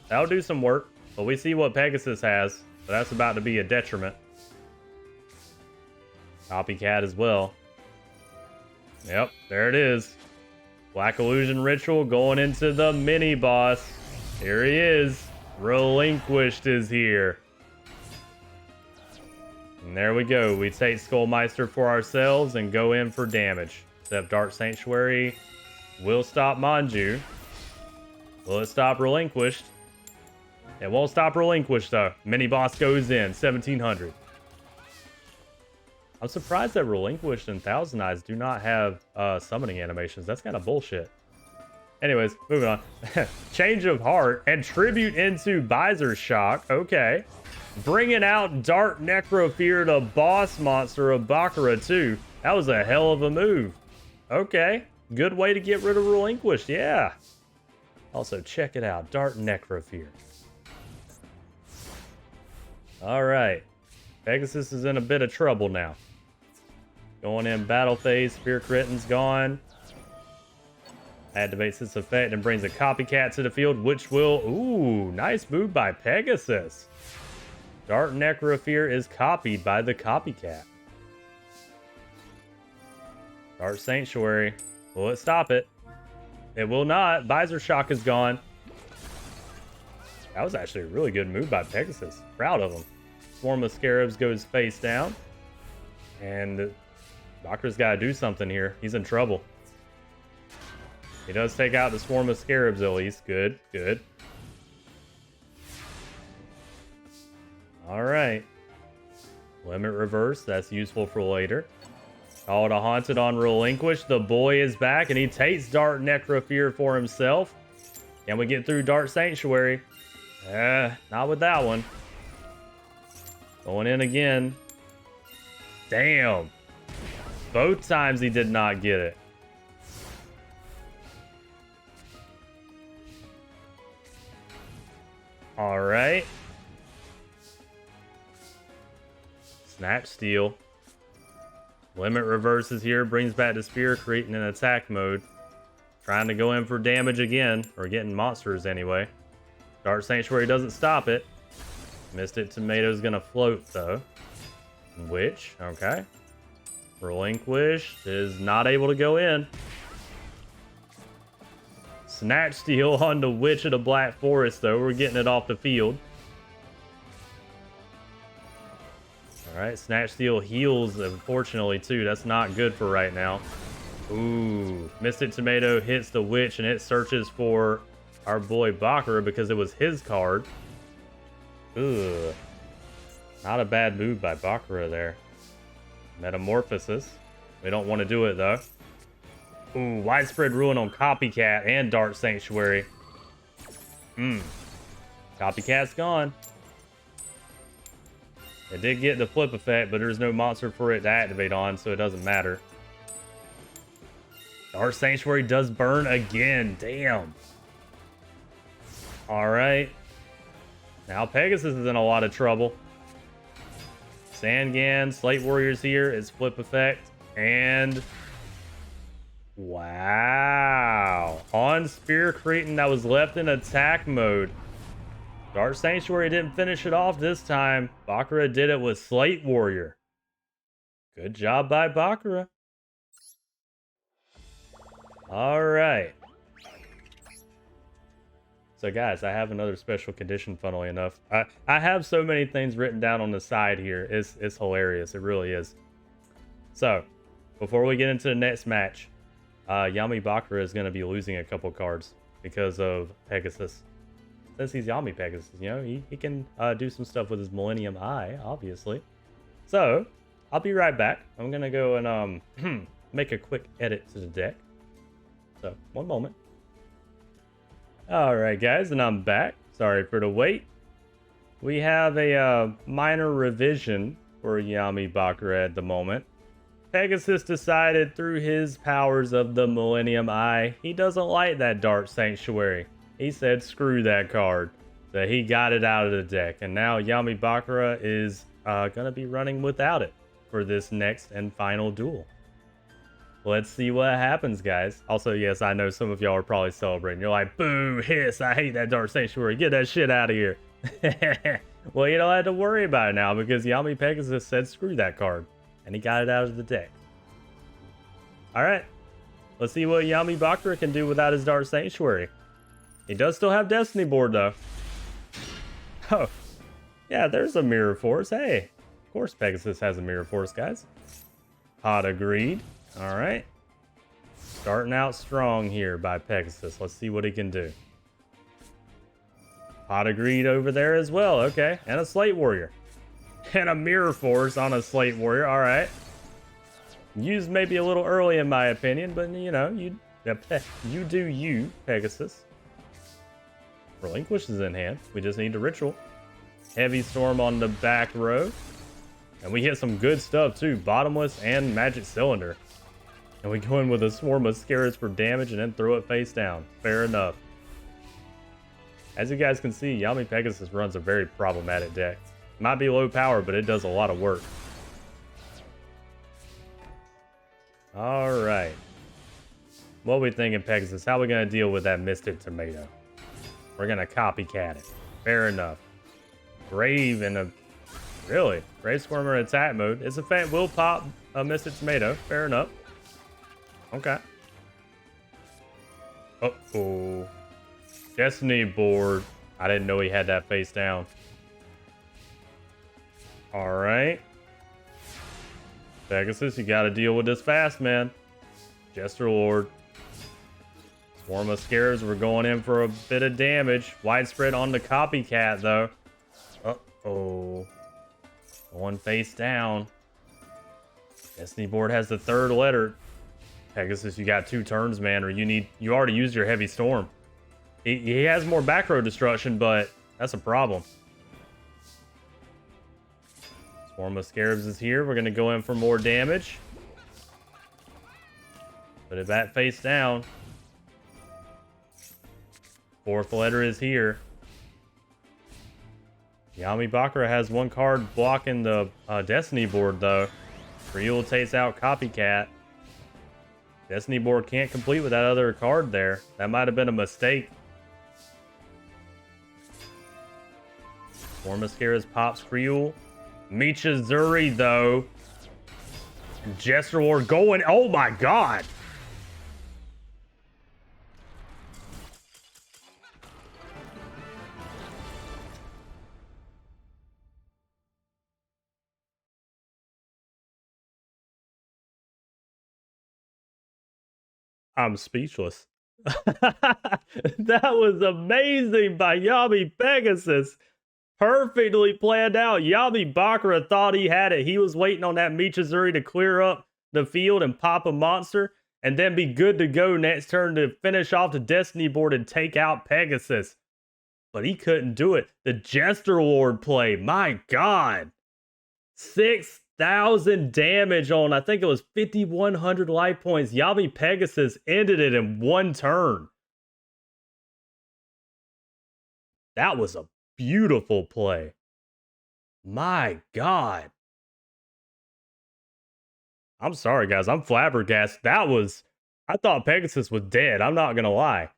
That'll do some work. But we see what Pegasus has. So that's about to be a detriment. Copycat as well. Yep, there it is. Black Illusion Ritual going into the mini boss. Here he is. Relinquished is here. And there we go. We take Skullmeister for ourselves and go in for damage. Except Dark Sanctuary will stop Manju. Will it stop Relinquished? It won't stop Relinquished though. Mini boss goes in. 1700. I'm surprised that Relinquished and Thousand Eyes do not have summoning animations. That's kind of bullshit. Anyways, moving on. Change of Heart and Tribute into Visor Shock. Okay. Bringing out Dark Necrofear, the boss monster of Bakura too. That was a hell of a move. Okay. Good way to get rid of Relinquished. Yeah. Also, check it out. Dart Necrofear. Alright. Pegasus is in a bit of trouble now. Going in battle phase. Spear Critten's gone. Activates its effect and brings a copycat to the field, which will... Ooh, nice move by Pegasus. Dart Necrofear is copied by the copycat. Dart Sanctuary. Will it stop it? It will not. Visor Shock is gone. That was actually a really good move by Pegasus. Proud of him. Swarm of Scarabs goes face down. And Bakura's got to do something here. He's in trouble. He does take out the Swarm of Scarabs at least. Good, good. Alright. Limit Reverse. That's useful for later. Call to Haunted on Relinquish. The boy is back and he takes Dart Necrofear for himself. Can we get through Dart Sanctuary? Not with that one. Going in again. Damn. Both times he did not get it. Alright. Snatch Steal. Limit reverses here, brings back the Spear, creating an attack mode. Trying to go in for damage again, or getting monsters anyway. Dart Sanctuary doesn't stop it. Mystic Tomato's gonna float though. Witch, okay. Relinquish is not able to go in. Snatch Steal on the Witch of the Black Forest though. We're getting it off the field. Alright, Snatch Steal heals, unfortunately, too. That's not good for right now. Ooh. Mystic Tomato hits the Witch, and it searches for our boy Bakura because it was his card. Ugh. Not a bad move by Bakura there. Metamorphosis. We don't want to do it, though. Ooh, Widespread Ruin on Copycat and Dart Sanctuary. Copycat's gone. It did get the flip effect, but there's no monster for it to activate on, so it doesn't matter. Dart Sanctuary does burn again. Damn. Alright. Now Pegasus is in a lot of trouble. Sangan, Slate Warrior's here. It's flip effect. And... wow. On Spear Cretin that was left in attack mode. Dart Sanctuary didn't finish it off this time. Bakura did it with Slate Warrior. Good job by Bakura. Alright. So guys, I have another special condition, funnily enough. I have so many things written down on the side here. It's hilarious. It really is. So, before we get into the next match, Yami Bakura is going to be losing a couple cards because of Pegasus. Since he's Yami Pegasus, you know, he can do some stuff with his Millennium Eye, obviously. So, I'll be right back. I'm going to go and make a quick edit to the deck. So, one moment. Alright guys, and I'm back. Sorry for the wait. We have a minor revision for Yami Bakura at the moment. Pegasus decided through his powers of the Millennium Eye, he doesn't like that Dart Sanctuary. He said screw that card. So he got it out of the deck. And now Yami Bakura is going to be running without it for this next and final duel. Let's see what happens, guys. Also, yes, I know some of y'all are probably celebrating. You're like, boo, hiss, I hate that Dart Sanctuary. Get that shit out of here. Well, you don't have to worry about it now because Yami Pegasus said screw that card. And he got it out of the deck. Alright. Let's see what Yami Bakura can do without his Dart Sanctuary. He does still have Destiny Board, though. Oh. Yeah, there's a Mirror Force. Hey. Of course Pegasus has a Mirror Force, guys. Pot of Greed. Alright. Starting out strong here by Pegasus. Let's see what he can do. Pot of Greed over there as well. Okay. And a Slate Warrior. And a Mirror Force on a Slate Warrior. Alright. Used maybe a little early in my opinion, but you know, you do you, Pegasus. Relinquish is in hand. We just need the Ritual. Heavy Storm on the back row. And we hit some good stuff too. Bottomless and Magic Cylinder. And we go in with a Swarm of Scarabs for damage and then throw it face down. Fair enough. As you guys can see, Yami Pegasus runs a very problematic deck. Might be low power, but it does a lot of work. Alright. What we thinking, Pegasus? How we going to deal with that Mystic Tomato? We're going to copycat it. Fair enough. Brave in a... Really? Brave Squirmer in attack mode. It's a fact. Will pop a Mystic Tomato. Fair enough. Okay. Uh-oh. Destiny board. I didn't know he had that face down. Alright. Pegasus, you gotta deal with this fast, man. Jester Lord. Swarm of Scarabs, we're going in for a bit of damage. Widespread on the copycat, though. Uh-oh. Going face down. Destiny board has the third letter. Pegasus, you got 2 turns, man, or you already used your Heavy Storm. He has more back row destruction, but that's a problem. Swarm of Scarabs is here. We're going to go in for more damage. Put it back face down. 4th letter is here. Yami Bakura has 1 card blocking the Destiny board, though. Ryul takes out Copycat. Destiny board can't complete with that other card there. That might have been a mistake. Swarm of Scarabs pops Ryul. Michizuri, though. Jester Lord going. Oh my god. I'm speechless. That was amazing by Yami Pegasus. Perfectly planned out. Yami Bakura thought he had it. He was waiting on that Michizuri to clear up the field and pop a monster and then be good to go next turn to finish off the Destiny board and take out Pegasus. But he couldn't do it. The Jester Lord play. My god. 6,000 damage on, I think it was 5,100 life points. Yami Pegasus ended it in 1 turn. That was a beautiful play. My god. I'm sorry, guys. I'm flabbergasted. That was... I thought Pegasus was dead. I'm not going to lie.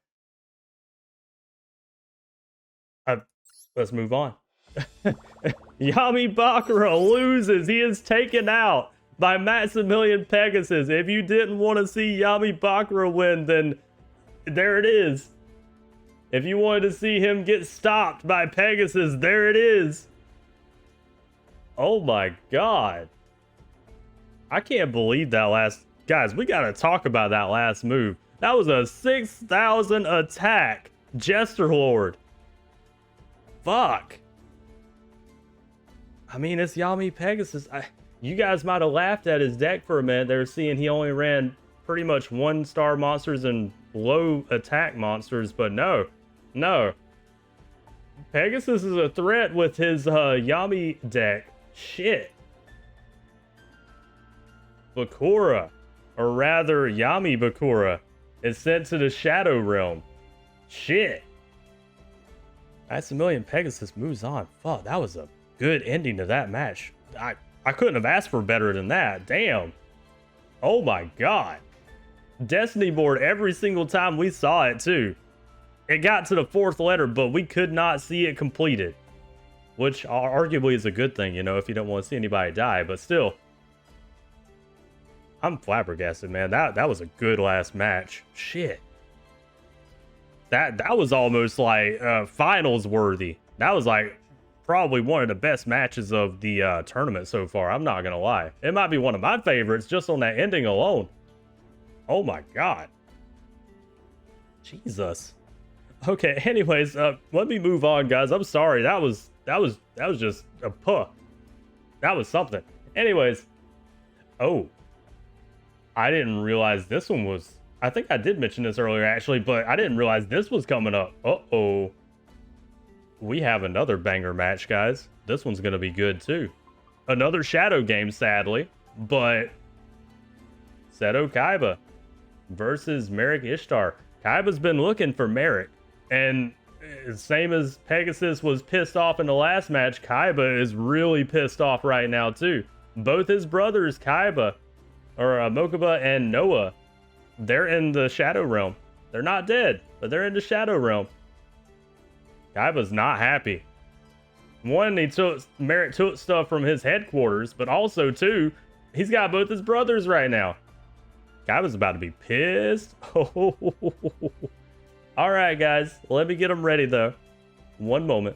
Let's move on. Yami Bakura loses. He is taken out by Maximilian Pegasus. If you didn't want to see Yami Bakura win, then there it is. If you wanted to see him get stopped by Pegasus, there it is. Oh my god. I can't believe that last... Guys, we gotta talk about that last move. That was a 6,000 attack Jester Lord. Fuck. I mean, it's Yami Pegasus. You guys might have laughed at his deck for a minute. They were seeing he only ran pretty much 1-star monsters and low attack monsters, but no. No. Pegasus is a threat with his Yami deck. Shit. Bakura, or rather Yami Bakura, is sent to the Shadow Realm. Shit. Maximilian Pegasus moves on. Fuck, that was a good ending to that match. I couldn't have asked for better than that. Damn. Oh my god. Destiny board every single time we saw it too. It got to the 4th letter, but we could not see it completed. Which arguably is a good thing, you know, if you don't want to see anybody die, but still. I'm flabbergasted, man. That was a good last match. Shit. That was almost like finals worthy. That was like probably one of the best matches of the tournament so far. I'm not gonna lie. It might be one of my favorites just on that ending alone. Oh my god. Jesus. Okay, anyways, let me move on, guys. I'm sorry. That was just a puh. That was something. Anyways. Oh. I didn't realize this one was... I think I did mention this earlier, actually, but I didn't realize this was coming up. Uh-oh. We have another banger match, guys. This one's going to be good, too. Another Shadow game, sadly, but... Seto Kaiba versus Merrick Ishtar. Kaiba's been looking for Merrick, and same as Pegasus was pissed off in the last match, Kaiba is really pissed off right now too. Both his brothers, Kaiba, or Mokuba and Noah, they're in the Shadow Realm. They're not dead, but they're in the Shadow Realm. Kaiba's not happy. One, Merit took stuff from his headquarters, but also two, he's got both his brothers right now. Kaiba's about to be pissed. Alright guys, let me get him ready though. One moment.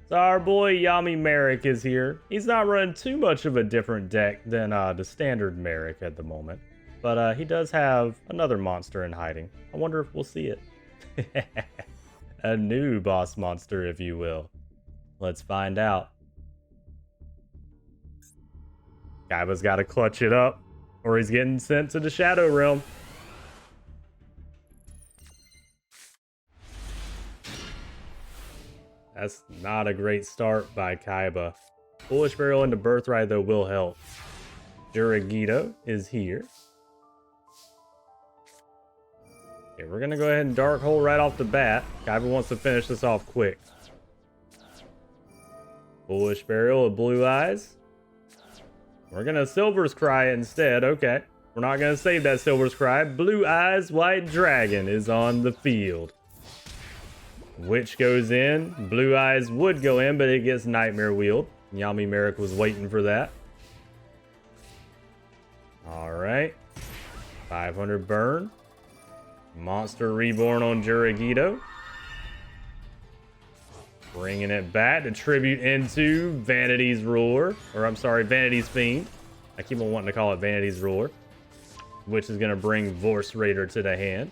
So our boy Yami Merrick is here. He's not running too much of a different deck than the standard Merrick at the moment. But he does have another monster in hiding. I wonder if we'll see it. A new boss monster, if you will. Let's find out. Kaiba's got to clutch it up, or he's getting sent to the Shadow Realm. That's not a great start by Kaiba. Foolish Burial into Birthright, though, will help. DgoDNZ is here. Okay, we're going to go ahead and Dark Hole right off the bat. Kaiba wants to finish this off quick. Foolish Burial with Blue Eyes. We're going to Silver's Cry instead. Okay. We're not going to save that Silver's Cry. Blue Eyes White Dragon is on the field. Witch goes in. Blue Eyes would go in, but it gets Nightmare Wheeled. Yami Merrick was waiting for that. Alright. 500 burn. Monster Reborn on DgoDNZ. Bringing it back to tribute into Vanity's Ruler. Or I'm sorry, Vanity's Fiend. I keep on wanting to call it Vanity's Ruler. Which is going to bring Vorse Raider to the hand.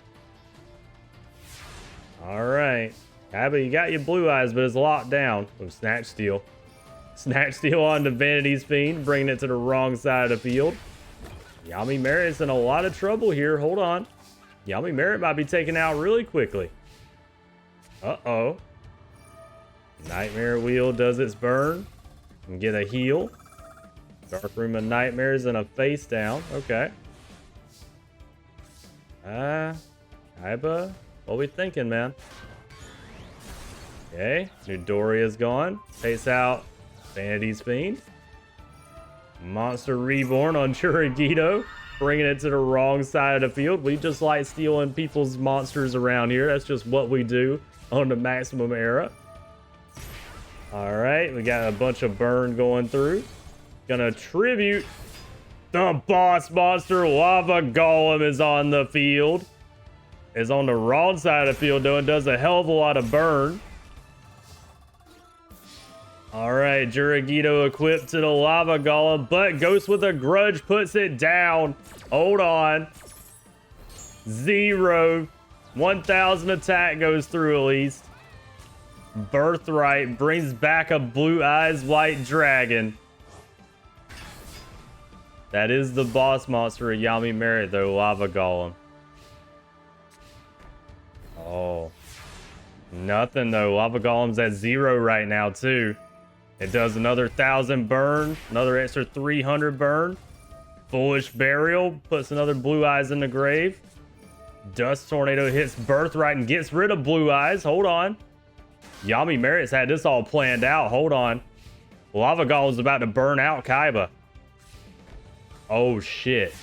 Alright. Kaiba, you got your Blue Eyes, but it's locked down. With Snatch Steal. Snatch Steal onto Vanity's Fiend, bringing it to the wrong side of the field. Yami Merritt's in a lot of trouble here. Hold on. Yami Merritt might be taken out really quickly. Uh-oh. Nightmare Wheel does its burn. And get a heal. Dark Room of Nightmares and a face down. Okay. Kaiba, what we thinking, man? Okay, Nidoria's gone. Takes out Vanity's Fiend. Monster Reborn on DgoDNZ, bringing it to the wrong side of the field. We just like stealing people's monsters around here. That's just what we do on the Maximum Era. Alright, we got a bunch of burn going through. Gonna tribute the boss monster. Lava Golem is on the field. Is on the wrong side of the field though, and does a hell of a lot of burn. Alright, DgoDNZ equipped to the Lava Golem, but Ghost with a Grudge puts it down. Hold on. 0. 1000 attack goes through at least. Birthright brings back a Blue Eyes White Dragon. That is the boss monster of Yami Merritt though, Lava Golem. Oh. Nothing though. Lava Golem's at 0 right now too. It does another 1000 burn, another extra 300 burn. Foolish Burial puts another Blue Eyes in the grave. Dust Tornado hits Birthright and gets rid of Blue Eyes. Hold on. Yami Merritt's had this all planned out. Hold on. Lava Golem's about to burn out Kaiba. Oh shit.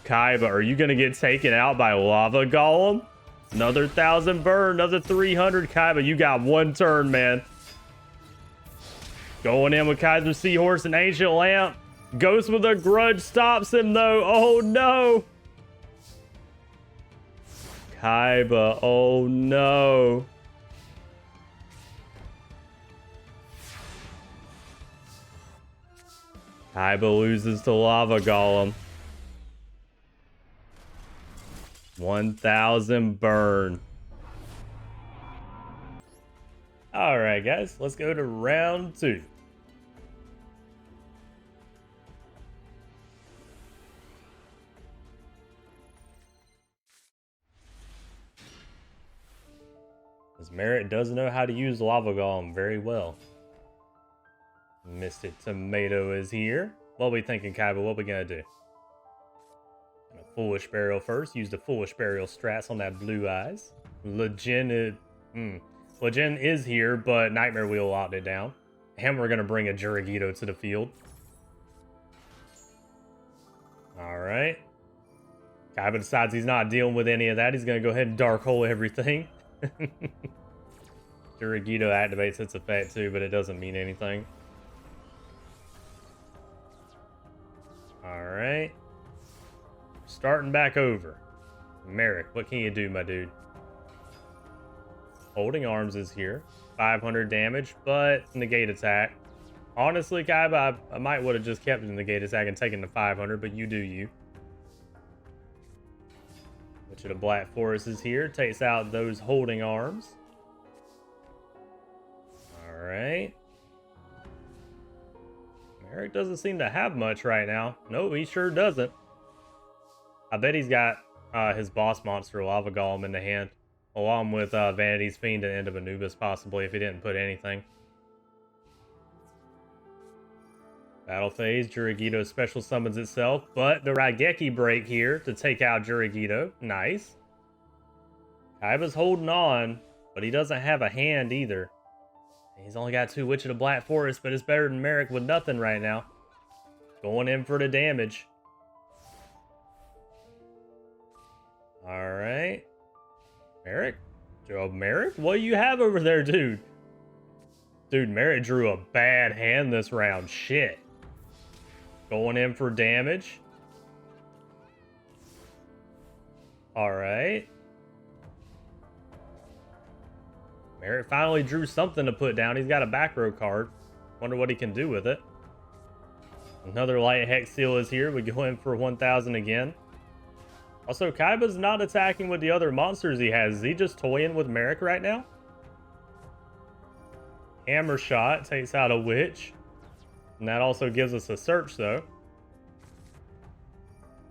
Kaiba, are you going to get taken out by Lava Golem? Another 1000 burn, another 300. Kaiba, you got one turn, man. Going in with Kaiser Seahorse and Ancient Lamp. Ghost with a Grudge stops him though. Oh no. Kaiba, oh no. Kaiba loses to Lava Golem. 1000 burn. Alright guys, let's go to round 2. As Merritt does know how to use Lava Golem very well. Mystic Tomato is here. What are we thinking, Kaiba? What are we gonna do? Foolish Burial first. Use the Foolish Burial strats on that Blue Eyes. Legend Legend is here, but Nightmare Wheel locked it down. And we're going to bring a Juragito to the field. Alright. Kaiba decides he's not dealing with any of that. He's going to go ahead and Dark Hole everything. Juragito activates its effect too, but it doesn't mean anything. Alright. Starting back over. Merrick, what can you do, my dude? Holding Arms is here. 500 damage, but negate attack. Honestly, Kaiba, I might would have just kept the negate attack and taken the 500, but you do you. Which of the Black Forest is here. Takes out those Holding Arms. Alright. Merrick doesn't seem to have much right now. No, he sure doesn't. I bet he's got his boss monster, Lava Golem, in the hand. Along with Vanity's Fiend and End of Anubis, possibly, if he didn't put anything. Battle phase, Juragito special summons itself, but the Raigeki break here to take out Juragito. Nice. Kaiba's holding on, but he doesn't have a hand either. He's only got 2 Witch of the Black Forest, but it's better than Merrick with nothing right now. Going in for the damage. Alright. Merrick? Joe Merrick? What do you have over there, dude? Dude, Merrick drew a bad hand this round. Shit. Going in for damage. Alright. Merrick finally drew something to put down. He's got a back row card. Wonder what he can do with it. Another Light Hex Seal is here. We go in for 1,000 again. Also, Kaiba's not attacking with the other monsters he has. Is he just toying with Merrick right now? Hammer Shot takes out a Witch. And that also gives us a search, though.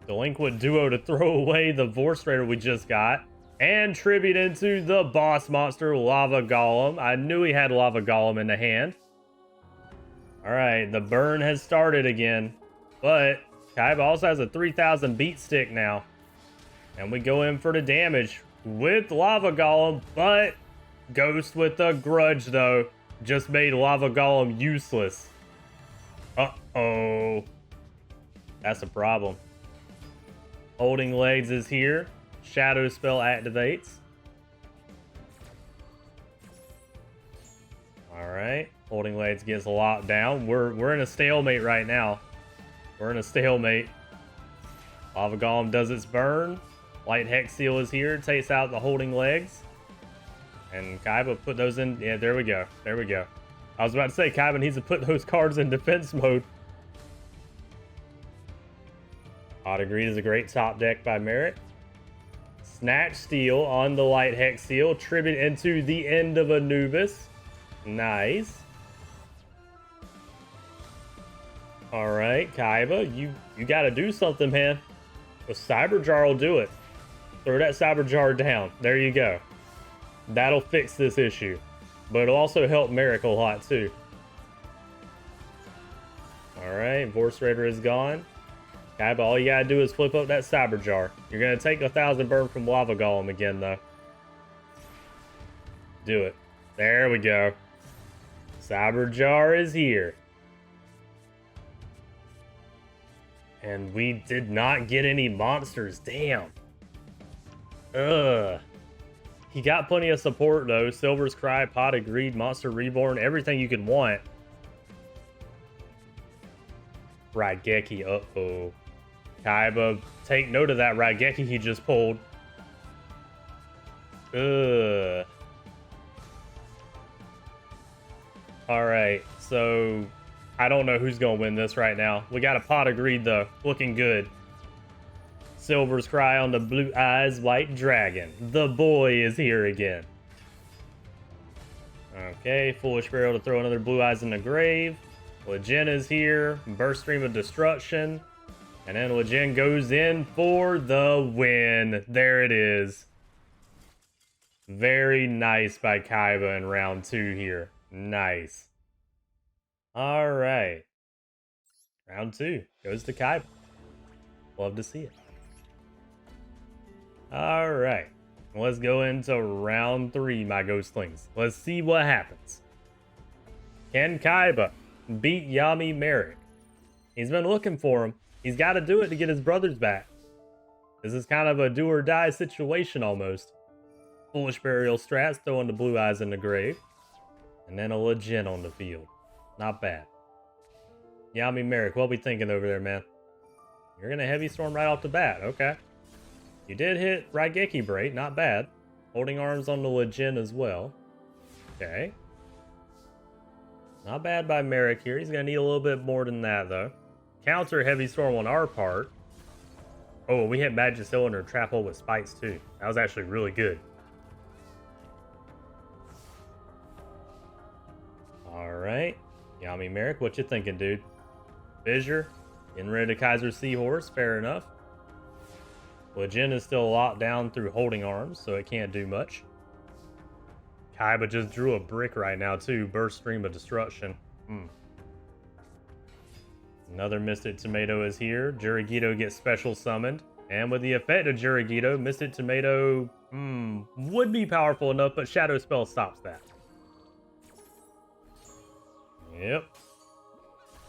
Delinquent Duo to throw away the Vorse Raider we just got. And tribute into the boss monster, Lava Golem. I knew he had Lava Golem in the hand. Alright, the burn has started again. But Kaiba also has a 3,000 beat stick now. And we go in for the damage with Lava Golem, but Ghost with a grudge, though, just made Lava Golem useless. Uh-oh. That's a problem. Holding Legs is here. Shadow Spell activates. Alright. Holding Legs gets locked down. We're in a stalemate right now. We're in a stalemate. Lava Golem does its burn. Light Hex Seal is here, takes out the Holding Legs. And Kaiba put those in. Yeah, there we go. There we go. I was about to say, Kaiba needs to put those cards in defense mode. Odd Agreed is a great top deck by Merrick. Snatch Steel on the Light Hex Seal. Tribute into the End of Anubis. Nice. Alright, Kaiba, you gotta do something, man. The Cyber Jar will do it. Throw that Cyber Jar down. There you go. That'll fix this issue. But it'll also help Merrick a lot, too. Alright, Vorse Raider is gone. Kaiba, all you gotta do is flip up that Cyber Jar. You're gonna take 1,000 burn from Lava Golem again, though. Do it. There we go. Cyber Jar is here. And we did not get any monsters. Damn. Ugh. He got plenty of support, though. Silver's Cry, Pot of Greed, Monster Reborn, everything you could want. Raigeki, uh-oh. Kaiba, take note of that Raigeki he just pulled. Ugh. Alright, so I don't know who's going to win this right now. We got a Pot of Greed, though. Looking good. Silver's Cry on the Blue Eyes White Dragon. The boy is here again. Okay, Foolish Barrel to throw another Blue Eyes in the grave. Legend is here. Burst Stream of Destruction. And then Legend goes in for the win. There it is. Very nice by Kaiba in round 2 here. Nice. Alright. Round 2 goes to Kaiba. Love to see it. Alright. Let's go into round 3, my ghostlings. Let's see what happens. Can Kaiba beat Yami Merrick? He's been looking for him. He's got to do it to get his brothers back. This is kind of a do or die situation almost. Foolish Burial strats, throwing the blue eyes in the grave. And then a legend on the field. Not bad. Yami Merrick, what we thinking over there, man? You're gonna heavy storm right off the bat. Okay. You did hit Raigeki Braid, not bad. Holding arms on the legend as well. Okay. Not bad by Merrick here. He's gonna need a little bit more than that though. Counter heavy storm on our part. Oh, we hit Magic Cylinder Trap Hole with spikes too. That was actually really good. Alright. Yami Merrick, what you thinking, dude? Fissure. Getting rid of Kaiser Seahorse, fair enough. Legend is still locked down through holding arms, so it can't do much. Kaiba just drew a brick right now too. Burst Stream of Destruction. Another Mystic Tomato is here. Jurigito gets special summoned. And with the effect of Jurigito, Mystic Tomato would be powerful enough, but Shadow Spell stops that. Yep.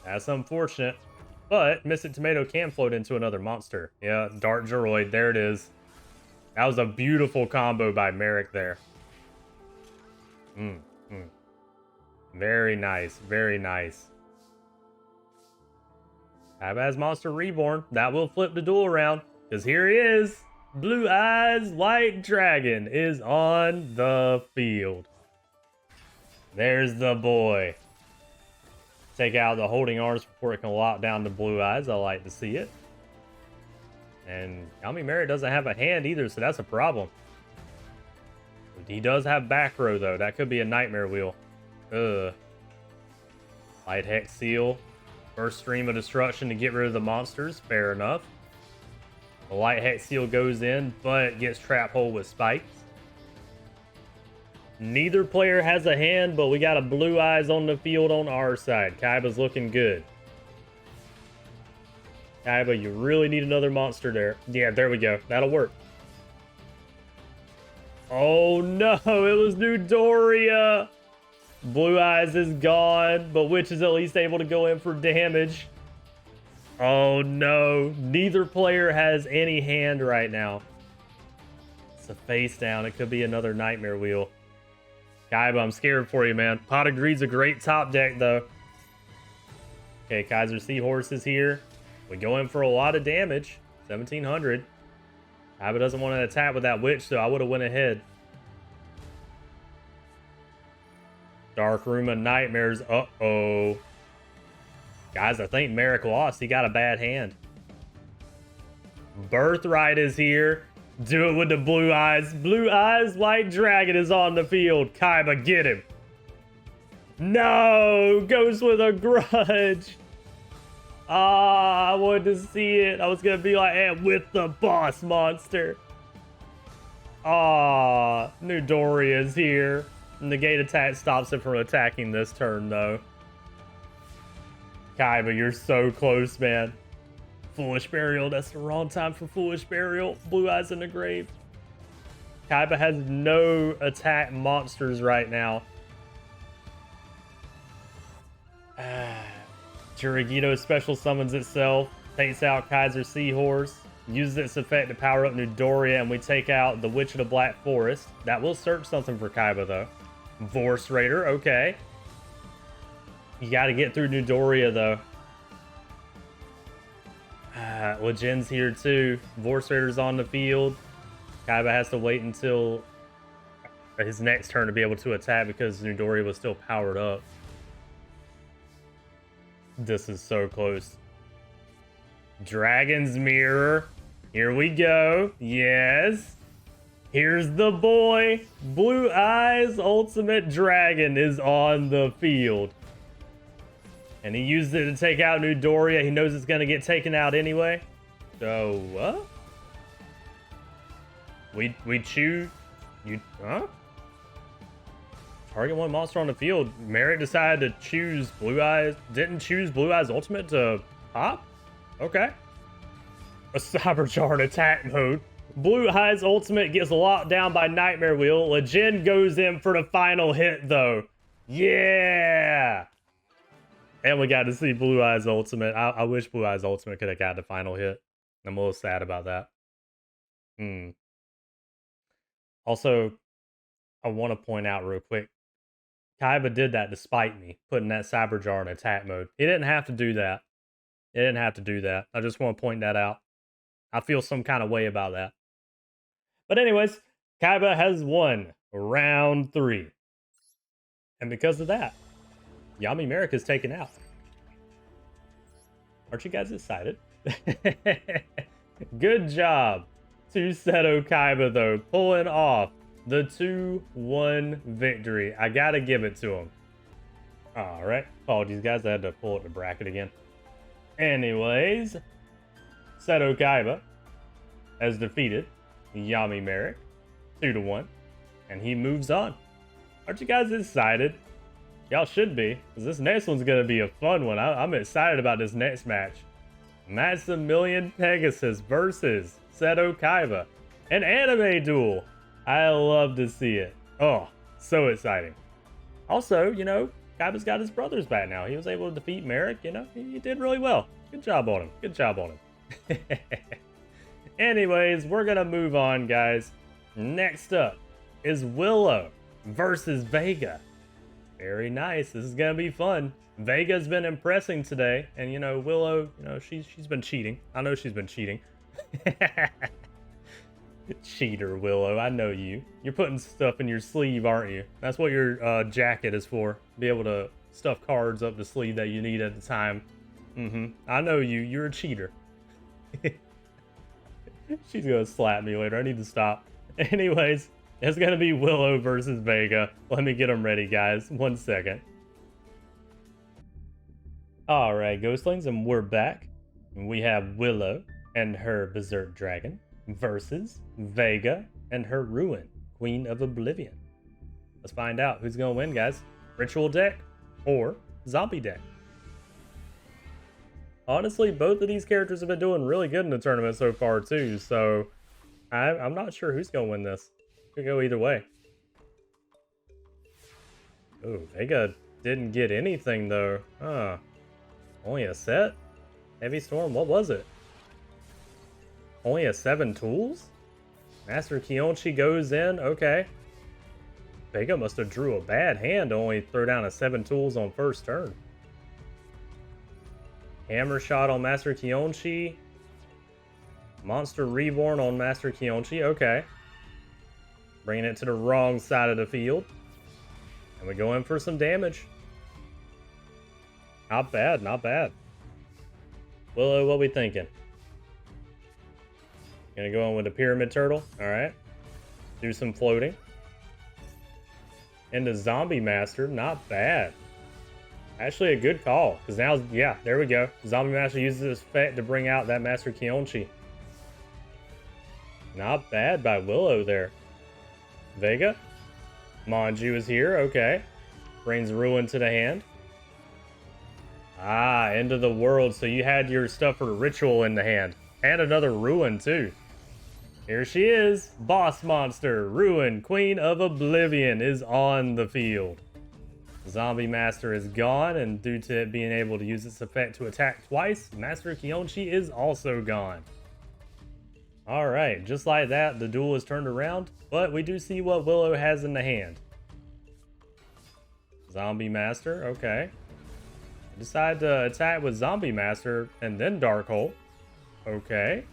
That's unfortunate. But Mystic Tomato can float into another monster. Yeah, Dart Geroid. There it is. That was a beautiful combo by Merrick there. Very nice. Very nice. Kaiba has Monster Reborn. That will flip the duel around. Because here he is. Blue Eyes White Dragon is on the field. There's the boy. Take out the holding arms before it can lock down the blue eyes. I like to see it. And Yami Merrick doesn't have a hand either, so that's a problem. He does have back row though. That could be a nightmare wheel. Ugh. Light Hex Seal. First Stream of Destruction to get rid of the monsters. Fair enough. The Light Hex Seal goes in, but gets Trap Hole with spikes. Neither player has a hand, but we got a blue eyes on the field on our side. Kaiba's looking good. Kaiba, you really need another monster there. Yeah, there we go. That'll work. Oh no, it was Newdoria. Blue eyes is gone, but Witch is at least able to go in for damage. Oh no, neither player has any hand right now. It's a face down. It could be another nightmare wheel. Kaiba, I'm scared for you, man. Pot of Greed's a great top deck, though. Okay, Kaiser Seahorse is here. We go in for a lot of damage. 1700. Kaiba doesn't want to attack with that Witch, so I would have went ahead. Dark Room of Nightmares. Uh-oh. Guys, I think Merrick lost. He got a bad hand. Birthright is here. Do it with the blue eyes. Blue eyes, White Dragon is on the field. Kaiba, get him. No, Ghost with a grudge. Ah, I wanted to see it. I was going to be like, and with the boss monster. Ah, Newdoria is here. Negate attack stops it from attacking this turn, though. Kaiba, you're so close, man. Foolish Burial. That's the wrong time for Foolish Burial. Blue Eyes in the grave. Kaiba has no attack monsters right now. Jurigito special summons itself. Takes out Kaiser Seahorse. Uses its effect to power up Newdoria, and we take out the Witch of the Black Forest. That will search something for Kaiba, though. Vorse Raider. Okay. You got to get through Newdoria, though. Legend's here too. Vorse Raider's on the field. Kaiba has to wait until his next turn to be able to attack because Newdoria was still powered up. This is so close. Dragon's Mirror. Here we go. Yes. Here's the boy. Blue Eyes Ultimate Dragon is on the field. And he used it to take out Newdoria. He knows it's going to get taken out anyway. So, what? We choose... You... Huh? Target one monster on the field. Merrick decided to choose Blue Eyes. Didn't choose Blue Eyes Ultimate to pop? Okay. A Cybercharge attack mode. Blue Eye's ultimate gets locked down by Nightmare Wheel. Legend goes in for the final hit, though. Yeah! And we got to see Blue Eye's ultimate. I wish Blue Eye's ultimate could have got the final hit. I'm a little sad about that. Also, I want to point out real quick, Kaiba did that despite me putting that Cyber Jar in attack mode. He didn't have to do that. He didn't have to do that. I just want to point that out. I feel some kind of way about that. But anyways, Kaiba has won round 3. And because of that, Yami Merrick is taken out. Aren't you guys excited? Good job to Seto Kaiba, though, pulling off the 2-1 victory. I gotta give it to him. Alright, apologies guys, I had to pull up the bracket again. Anyways, Seto Kaiba has defeated Yami Merrick 2-1, and he moves on. Aren't you guys excited? Y'all should be, because this next one's gonna be a fun one. I'm excited about this next match. Maximilian Pegasus versus Seto Kaiba. An anime duel. I love to see it. Oh, so exciting. Also, you know, Kaiba's got his brothers back now. He was able to defeat Merrick, you know, he did really well. Good job on him. Good job on him. Anyways, we're gonna move on, guys. Next up is Willow versus Vega. Very nice. This is gonna be fun. Vega's been impressing today, and you know, Willow, you know, she's been cheating. I know she's been cheating. Cheater, Willow. I know you. You're putting stuff in your sleeve, aren't you? That's what your jacket is for. Be able to stuff cards up the sleeve that you need at the time. I know you. You're a cheater. She's gonna slap me later. I need to stop. Anyways, it's gonna be Willow versus Vega. Let me get them ready, guys. 1 second. Alright, Ghostlings, and we're back. We have Willow and her Berserk Dragon versus Vega and her Ruin, Queen of Oblivion. Let's find out who's gonna win, guys. Ritual deck or zombie deck. Honestly, both of these characters have been doing really good in the tournament so far too, so I'm not sure who's gonna win this. Could go either way. Oh, Vega didn't get anything though. Huh. Only a set? Heavy Storm, what was it? Only a 7 tools? Master Kionchi goes in, okay. Vega must have drew a bad hand to only throw down a 7 tools on first turn. Hammer Shot on Master Kionchi. Monster Reborn on Master Kionchi, okay. Bringing it to the wrong side of the field. And we go in for some damage. Not bad, not bad. Willow, what we thinking? Gonna go in with a Pyramid Turtle, alright. Do some floating. And the Zombie Master, not bad. Actually a good call, because now, yeah, there we go. Zombie Master uses this effect to bring out that Master Kionchi. Not bad by Willow there. Vega. Manju is here, okay. Brings Ruin to the hand. Ah, End of the World, so you had your stuff for Ritual in the hand. And another Ruin, too. Here she is. Boss Monster, Ruin, Queen of Oblivion is on the field. Zombie Master is gone, and due to it being able to use its effect to attack twice, Master Kionchi is also gone. Alright, just like that, the duel is turned around, but we do see what Willow has in the hand. Zombie Master, okay. Decide to attack with Zombie Master and then Dark Hole. Okay.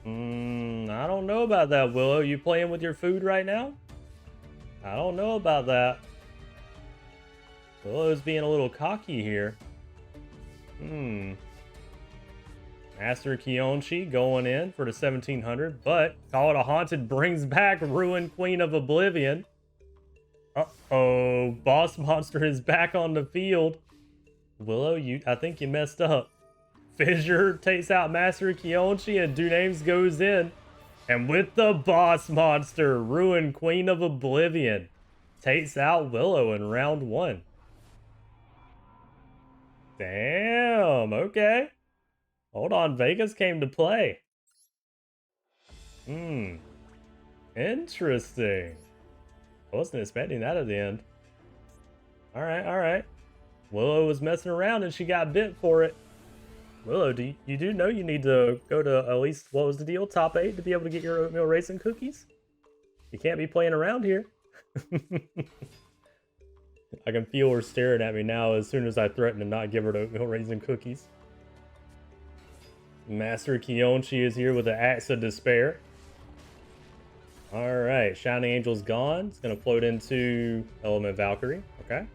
I don't know about that, Willow. You playing with your food right now? I don't know about that. Willow's being a little cocky here. Master Kionchi going in for the 1700, but Call It a Haunted brings back Ruin, Queen of Oblivion. Uh-oh, Boss Monster is back on the field. Willow, I think you messed up. Fissure takes out Master Kionchi and DgoDNZ goes in. And with the Boss Monster, Ruin, Queen of Oblivion takes out Willow in round 1. Damn, okay. Hold on, Vegas came to play. Hmm. Interesting. I wasn't expecting that at the end. All right, all right. Willow was messing around and she got bit for it. Willow, you do know you need to go to at least, what was the deal? Top 8 to be able to get your oatmeal raisin cookies? You can't be playing around here. I can feel her staring at me now as soon as I threaten to not give her the oatmeal raisin cookies. Master Kionchi is here with the Axe of Despair. Alright, Shining Angel's gone. It's going to float into Element Valkyrie. Okay.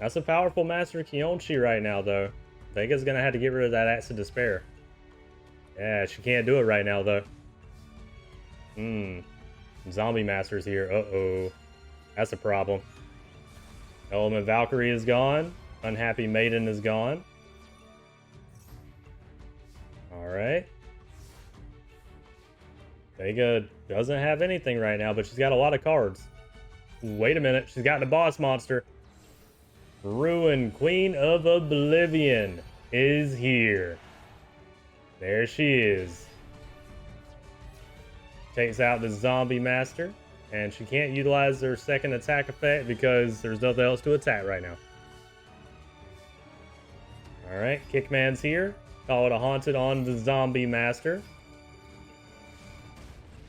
That's a powerful Master Kionchi right now, though. Vega's going to have to get rid of that Axe of Despair. Yeah, she can't do it right now, though. Zombie Master's here. Uh-oh. That's a problem. Element Valkyrie is gone. Unhappy Maiden is gone. Alright. Vega doesn't have anything right now, but she's got a lot of cards. Wait a minute. She's got the boss monster. Ruin, Queen of Oblivion, is here. There she is. Takes out the Zombie Master, and she can't utilize her second attack effect because there's nothing else to attack right now. Alright, Kickman's here. Call it a haunted on the Zombie Master.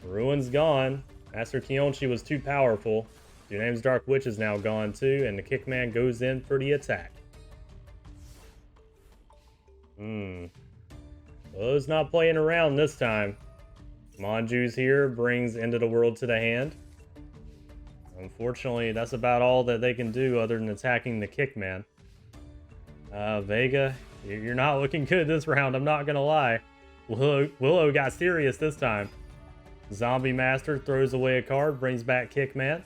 Ruin's gone. Master Kionchi was too powerful. Your name's Dark Witch is now gone too, and the Kickman goes in for the attack. Willow's not playing around this time. Manju's here, brings End of the World to the hand. Unfortunately, that's about all that they can do other than attacking the Kickman. Vega, you're not looking good this round, I'm not gonna lie. Willow got serious this time. Zombie Master throws away a card, brings back Kickman.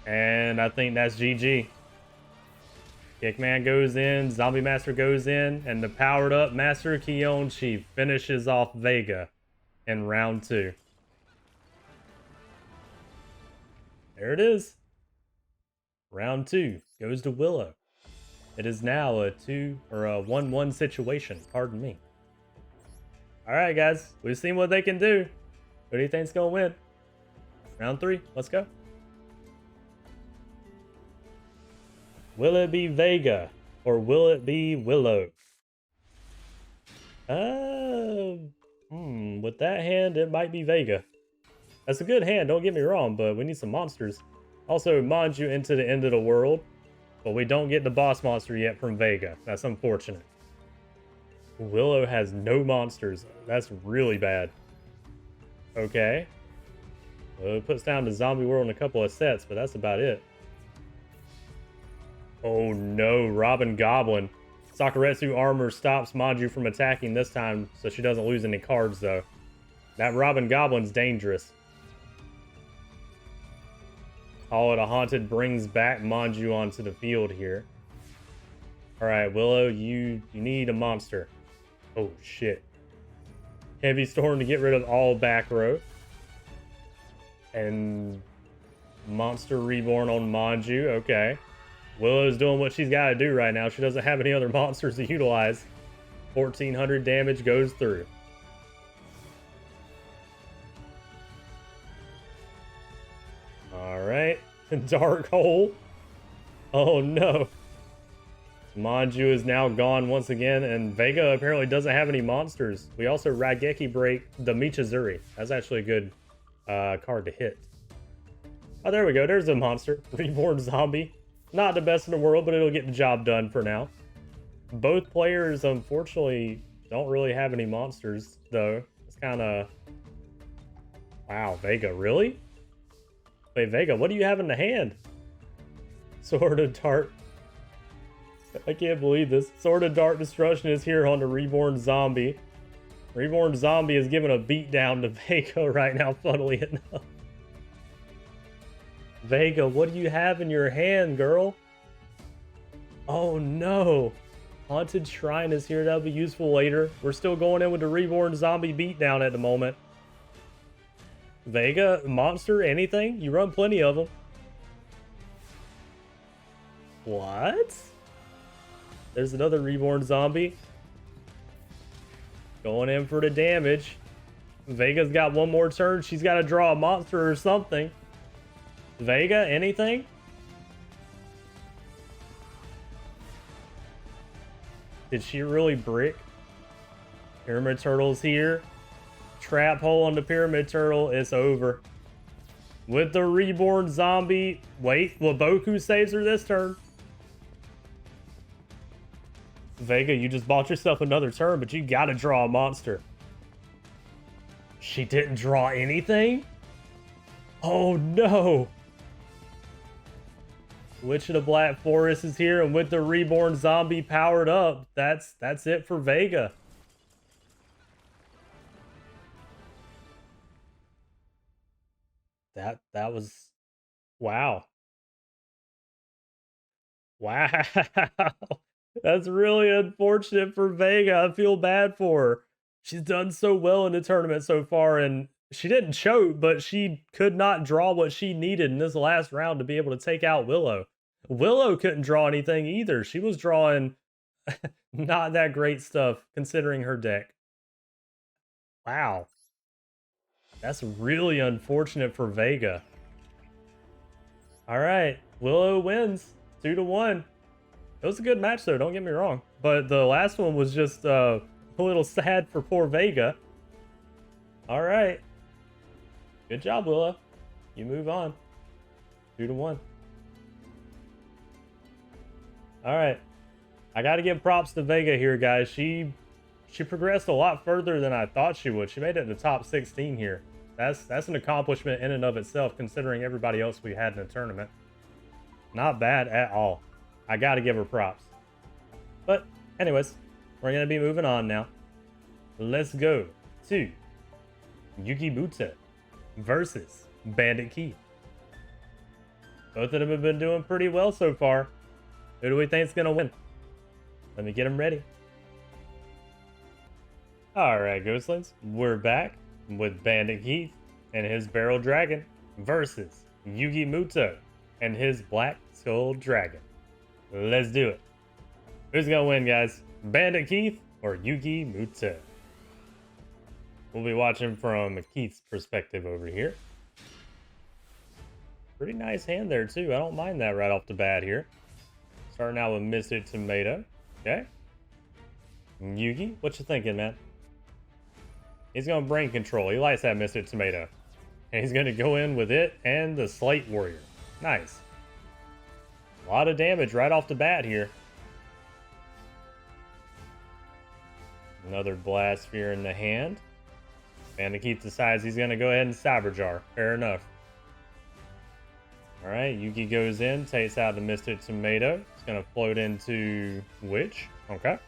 And I think that's GG. Kickman goes in, Zombie Master goes in, and the powered up Master Kionchi finishes off Vega in round 2. There it is. Round 2 goes to Willow. It is now a 1-1 situation, pardon me. Alright guys, we've seen what they can do. Who do you think's gonna win? Round 3, let's go. Will it be Vega or will it be Willow? With that hand, it might be Vega. That's a good hand, don't get me wrong, but we need some monsters. Also, Manju into the End of the World, but we don't get the boss monster yet from Vega. That's unfortunate. Willow has no monsters. That's really bad. Okay. Well, it puts down the Zombie World in a couple of sets, but that's about it. Oh no, Robin Goblin. Sakuretsu armor stops Manju from attacking this time, so she doesn't lose any cards though. That Robin Goblin's dangerous. Call it a haunted brings back Manju onto the field here. Alright, Willow, you need a monster. Oh shit. Heavy Storm to get rid of all back row. And Monster Reborn on Manju, okay. Willow's doing what she's got to do right now. She doesn't have any other monsters to utilize. 1400 damage goes through. Alright. Dark Hole. Oh no. Manju is now gone once again, and Vega apparently doesn't have any monsters. We also Raigeki break the Michizuri. That's actually a good card to hit. Oh, there we go. There's a monster. Reborn Zombie. Not the best in the world, but it'll get the job done for now. Both players, unfortunately, don't really have any monsters, though. It's kind of... Wow, Vega, really? Wait, Vega, what do you have in the hand? Sword of Dart. I can't believe this. Sword of Dart Destruction is here on the Reborn Zombie. Reborn Zombie is giving a beatdown to Vega right now, funnily enough. Vega, what do you have in your hand, girl? Oh no. Haunted Shrine is here. That'll be useful later. We're still going in with the Reborn Zombie beatdown at the moment. Vega, monster, anything? You run plenty of them. What? There's another Reborn Zombie. Going in for the damage. Vega's got one more turn. She's got to draw a monster or something. Vega, anything? Did she really brick? Pyramid Turtle's here. Trap hole on the Pyramid Turtle. It's over. With the reborn zombie. Wait, Waboku saves her this turn. Vega, you just bought yourself another turn, but you gotta draw a monster. She didn't draw anything? Oh no! Witch of the Black Forest is here, and with the reborn zombie powered up, that's it for Vega. That was wow. Wow. That's really unfortunate for Vega. I feel bad for her. She's done so well in the tournament so far, and she didn't choke, but she could not draw what she needed in this last round to be able to take out Willow. Willow couldn't draw anything either. She was drawing not that great stuff considering her deck. Wow. That's really unfortunate for Vega. All right, Willow wins 2-1. It was a good match though, don't get me wrong. But the last one was just a little sad for poor Vega. All right. Good job, Willow. You move on. 2-1. All right. I got to give props to Vega here, guys. She progressed a lot further than I thought she would. She made it in the top 16 here. That's an accomplishment in and of itself, considering everybody else we had in the tournament. Not bad at all. I got to give her props. But anyways, we're going to be moving on now. Let's go to Muto versus Bandit Keith. Both of them have been doing pretty well so far. Who do we think is going to win? Let me get them ready. Alright, Ghostlings, we're back with Bandit Keith and his Barrel Dragon versus Yugioh Muto and his Black Skull Dragon. Let's do it. Who's going to win, guys? Bandit Keith or Yugioh Muto? We'll be watching from Keith's perspective over here. Pretty nice hand there, too. I don't mind that right off the bat here. Starting out with Mr. Tomato. Okay. Yugi, what you thinking, man? He's going to brain control. He likes that Mr. Tomato. And he's going to go in with it and the Slate Warrior. Nice. A lot of damage right off the bat here. Another Blast Sphere in the hand. Bandit Keith decides he's going to go ahead and Cyber Jar. Fair enough. Alright, Yugi goes in, takes out the Mr. Tomato. It's going to float into Witch. Okay.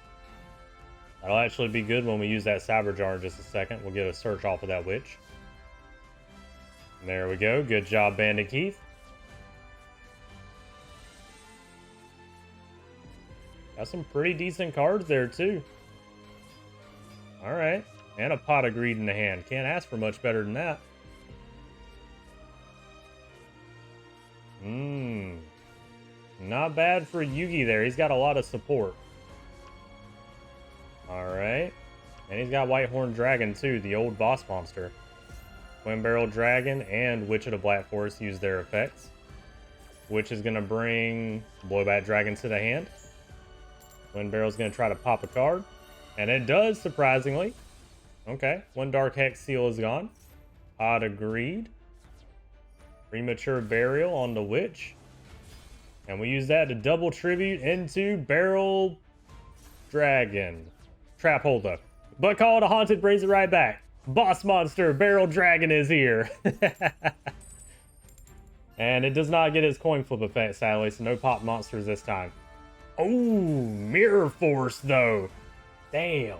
That'll actually be good when we use that Cyber Jar in just a second. We'll get a search off of that Witch. And there we go. Good job, Bandit Keith. Got some pretty decent cards there, too. Alright. And a Pot of Greed in the hand. Can't ask for much better than that. Not bad for Yugi there. He's got a lot of support. Alright. And he's got Whitehorn Dragon too, the old boss monster. Twin Barrel Dragon and Witch of the Black Forest use their effects. Witch is going to bring Blowback Dragon to the hand. Twin Barrel's going to try to pop a card. And it does, surprisingly. Okay, one Dark Hex Seal is gone. Pot of Greed. Premature Burial on the Witch. And we use that to double tribute into Barrel Dragon. Trap Holder. But Call to Haunted brings it right back. Boss Monster Barrel Dragon is here. And it does not get his coin flip effect, sadly, so no pop monsters this time. Oh, Mirror Force, though. Damn.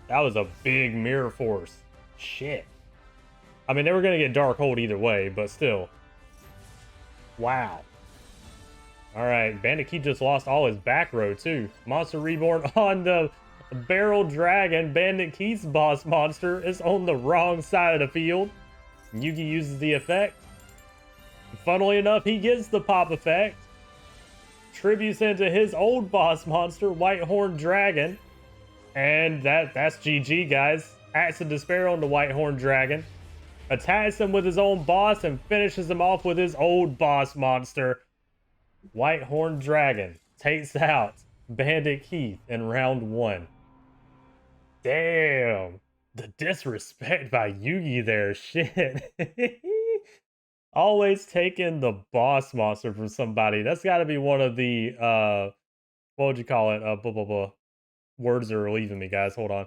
That was a big Mirror Force. Shit. I mean, they were going to get Dark Hold either way, but still. Wow. Alright, Bandit Keith just lost all his back row, too. Monster Reborn on the Barrel Dragon. Bandit Keith's boss monster is on the wrong side of the field. Yugi uses the effect. Funnily enough, he gets the pop effect. Tributes into his old boss monster, Whitehorn Dragon. And that's GG, guys. Axe of Despair on the Whitehorn Dragon. Attacks him with his own boss and finishes him off with his old boss monster. Whitehorn Dragon takes out Bandit Keith in round 1. Damn. The disrespect by Yugi there. Shit. Always taking the boss monster from somebody. That's got to be one of the, what would you call it? Blah, blah, blah. Words are leaving me, guys. Hold on.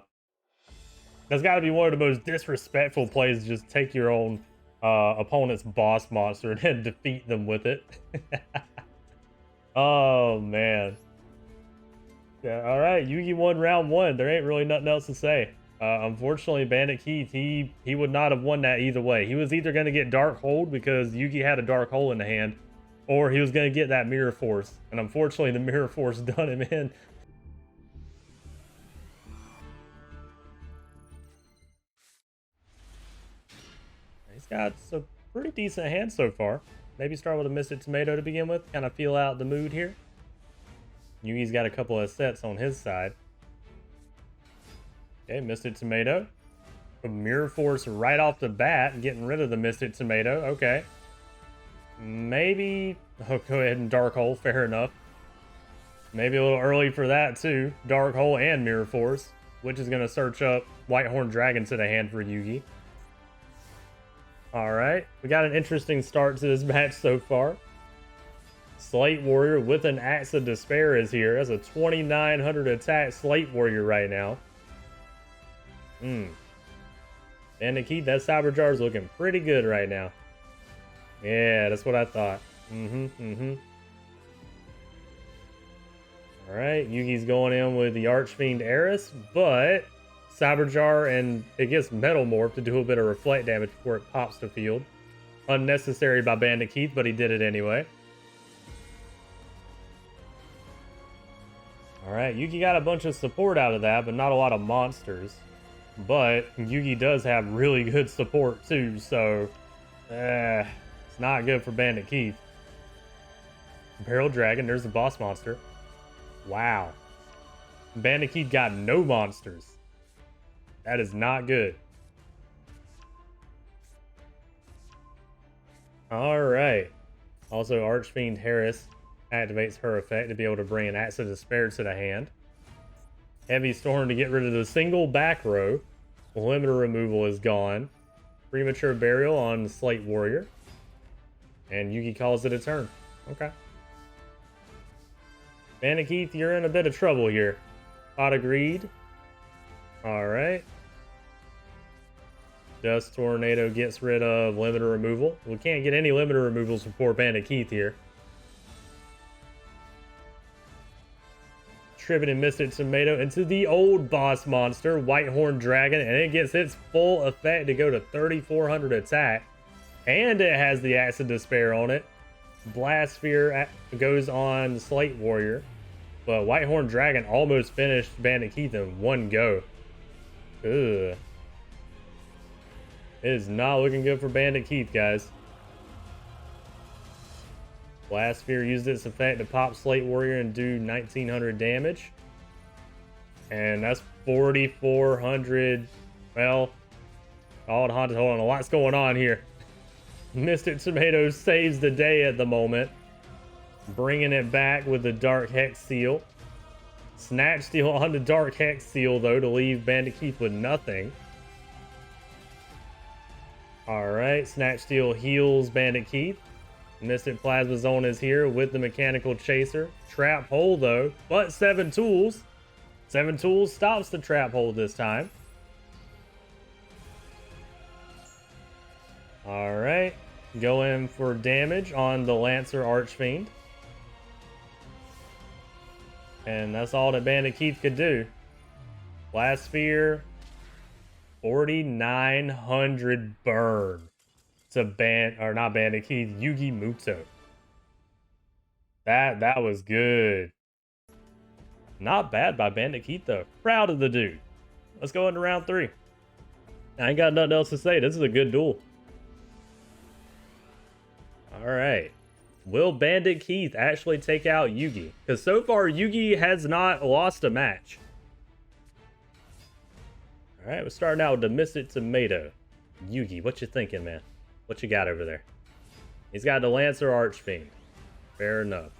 That's got to be one of the most disrespectful plays. Just take your own opponent's boss monster and then defeat them with it. Oh, man. Yeah, all right. Yugi won round 1. There ain't really nothing else to say. Unfortunately, Bandit Keith, he would not have won that either way. He was either going to get Dark Hold because Yugi had a Dark Hole in the hand, or he was going to get that Mirror Force. And unfortunately, the Mirror Force done him in. He's got a pretty decent hand so far. Maybe start with a Mystic Tomato to begin with. Kind of feel out the mood here. Yugi's got a couple of sets on his side. Okay, Mystic Tomato. A Mirror Force right off the bat, getting rid of the Mystic Tomato. Okay. Maybe... Oh, go ahead and Dark Hole. Fair enough. Maybe a little early for that, too. Dark Hole and Mirror Force. Which is going to search up Whitehorn Dragon to the hand for Yugi. Alright. We got an interesting start to this match so far. Slate Warrior with an Axe of Despair is here. That's a 2900 attack Slate Warrior right now. Bandit Keith, that Cyber Jar is looking pretty good right now. Yeah, that's what I thought. Alright, Yugi's going in with the Archfiend Eris, but Cyber Jar, and it gets Metal Morph to do a bit of reflect damage before it pops the field. Unnecessary by Bandit Keith, but he did it anyway. Alright, Yugi got a bunch of support out of that, but not a lot of monsters. But Yugi does have really good support too, so it's not good for Bandit Keith. Barrel Dragon, there's the boss monster. Wow. Bandit Keith got no monsters. That is not good. Alright. Also, Archfiend Harris activates her effect to be able to bring an Axe of Despair to the hand. Heavy Storm to get rid of the single back row. Limiter removal is gone. Premature Burial on Slate Warrior. And Yugi calls it a turn. Okay. Bandit Keith, you're in a bit of trouble here. Pot of Greed. Alright. Dust Tornado gets rid of limiter removal. We can't get any limiter removals for poor Bandit Keith here. Tripping and Mystic Tomato into the old boss monster, Whitehorn Dragon, and it gets its full effect to go to 3400 attack. And it has the Axe of Despair on it. Blast Sphere goes on Slate Warrior. But Whitehorn Dragon almost finished Bandit Keith in one go. Ugh. It is not looking good for Bandit Keith, guys. Blast Sphere used its effect to pop Slate Warrior and do 1900 damage. And that's 4400. Well, hold on, a lot's going on here. Mystic Tomato saves the day at the moment. Bringing it back with the Dark Hex Seal. Snatch Steal on the Dark Hex Seal, though, to leave Bandit Keith with nothing. Alright, Snatch Steal heals Bandit Keith. Mystic Plasma Zone is here with the Mechanical Chaser. Trap Hole, though, but 7 tools. 7 tools stops the Trap Hole this time. Alright, go in for damage on the Lancer Archfiend. And that's all that Bandit Keith could do. Blast Sphere, 4900 burn to not Bandit Keith, Yugi Muto. That was good. Not bad by Bandit Keith though. Proud of the dude. Let's go into round 3. I ain't got nothing else to say. This is a good duel. Alright. Will Bandit Keith actually take out Yugi? Because so far Yugi has not lost a match. All right, we're starting out with the Mystic Tomato. Yugi, what you thinking, man? What you got over there? He's got the Lancer Archfiend. Fair enough.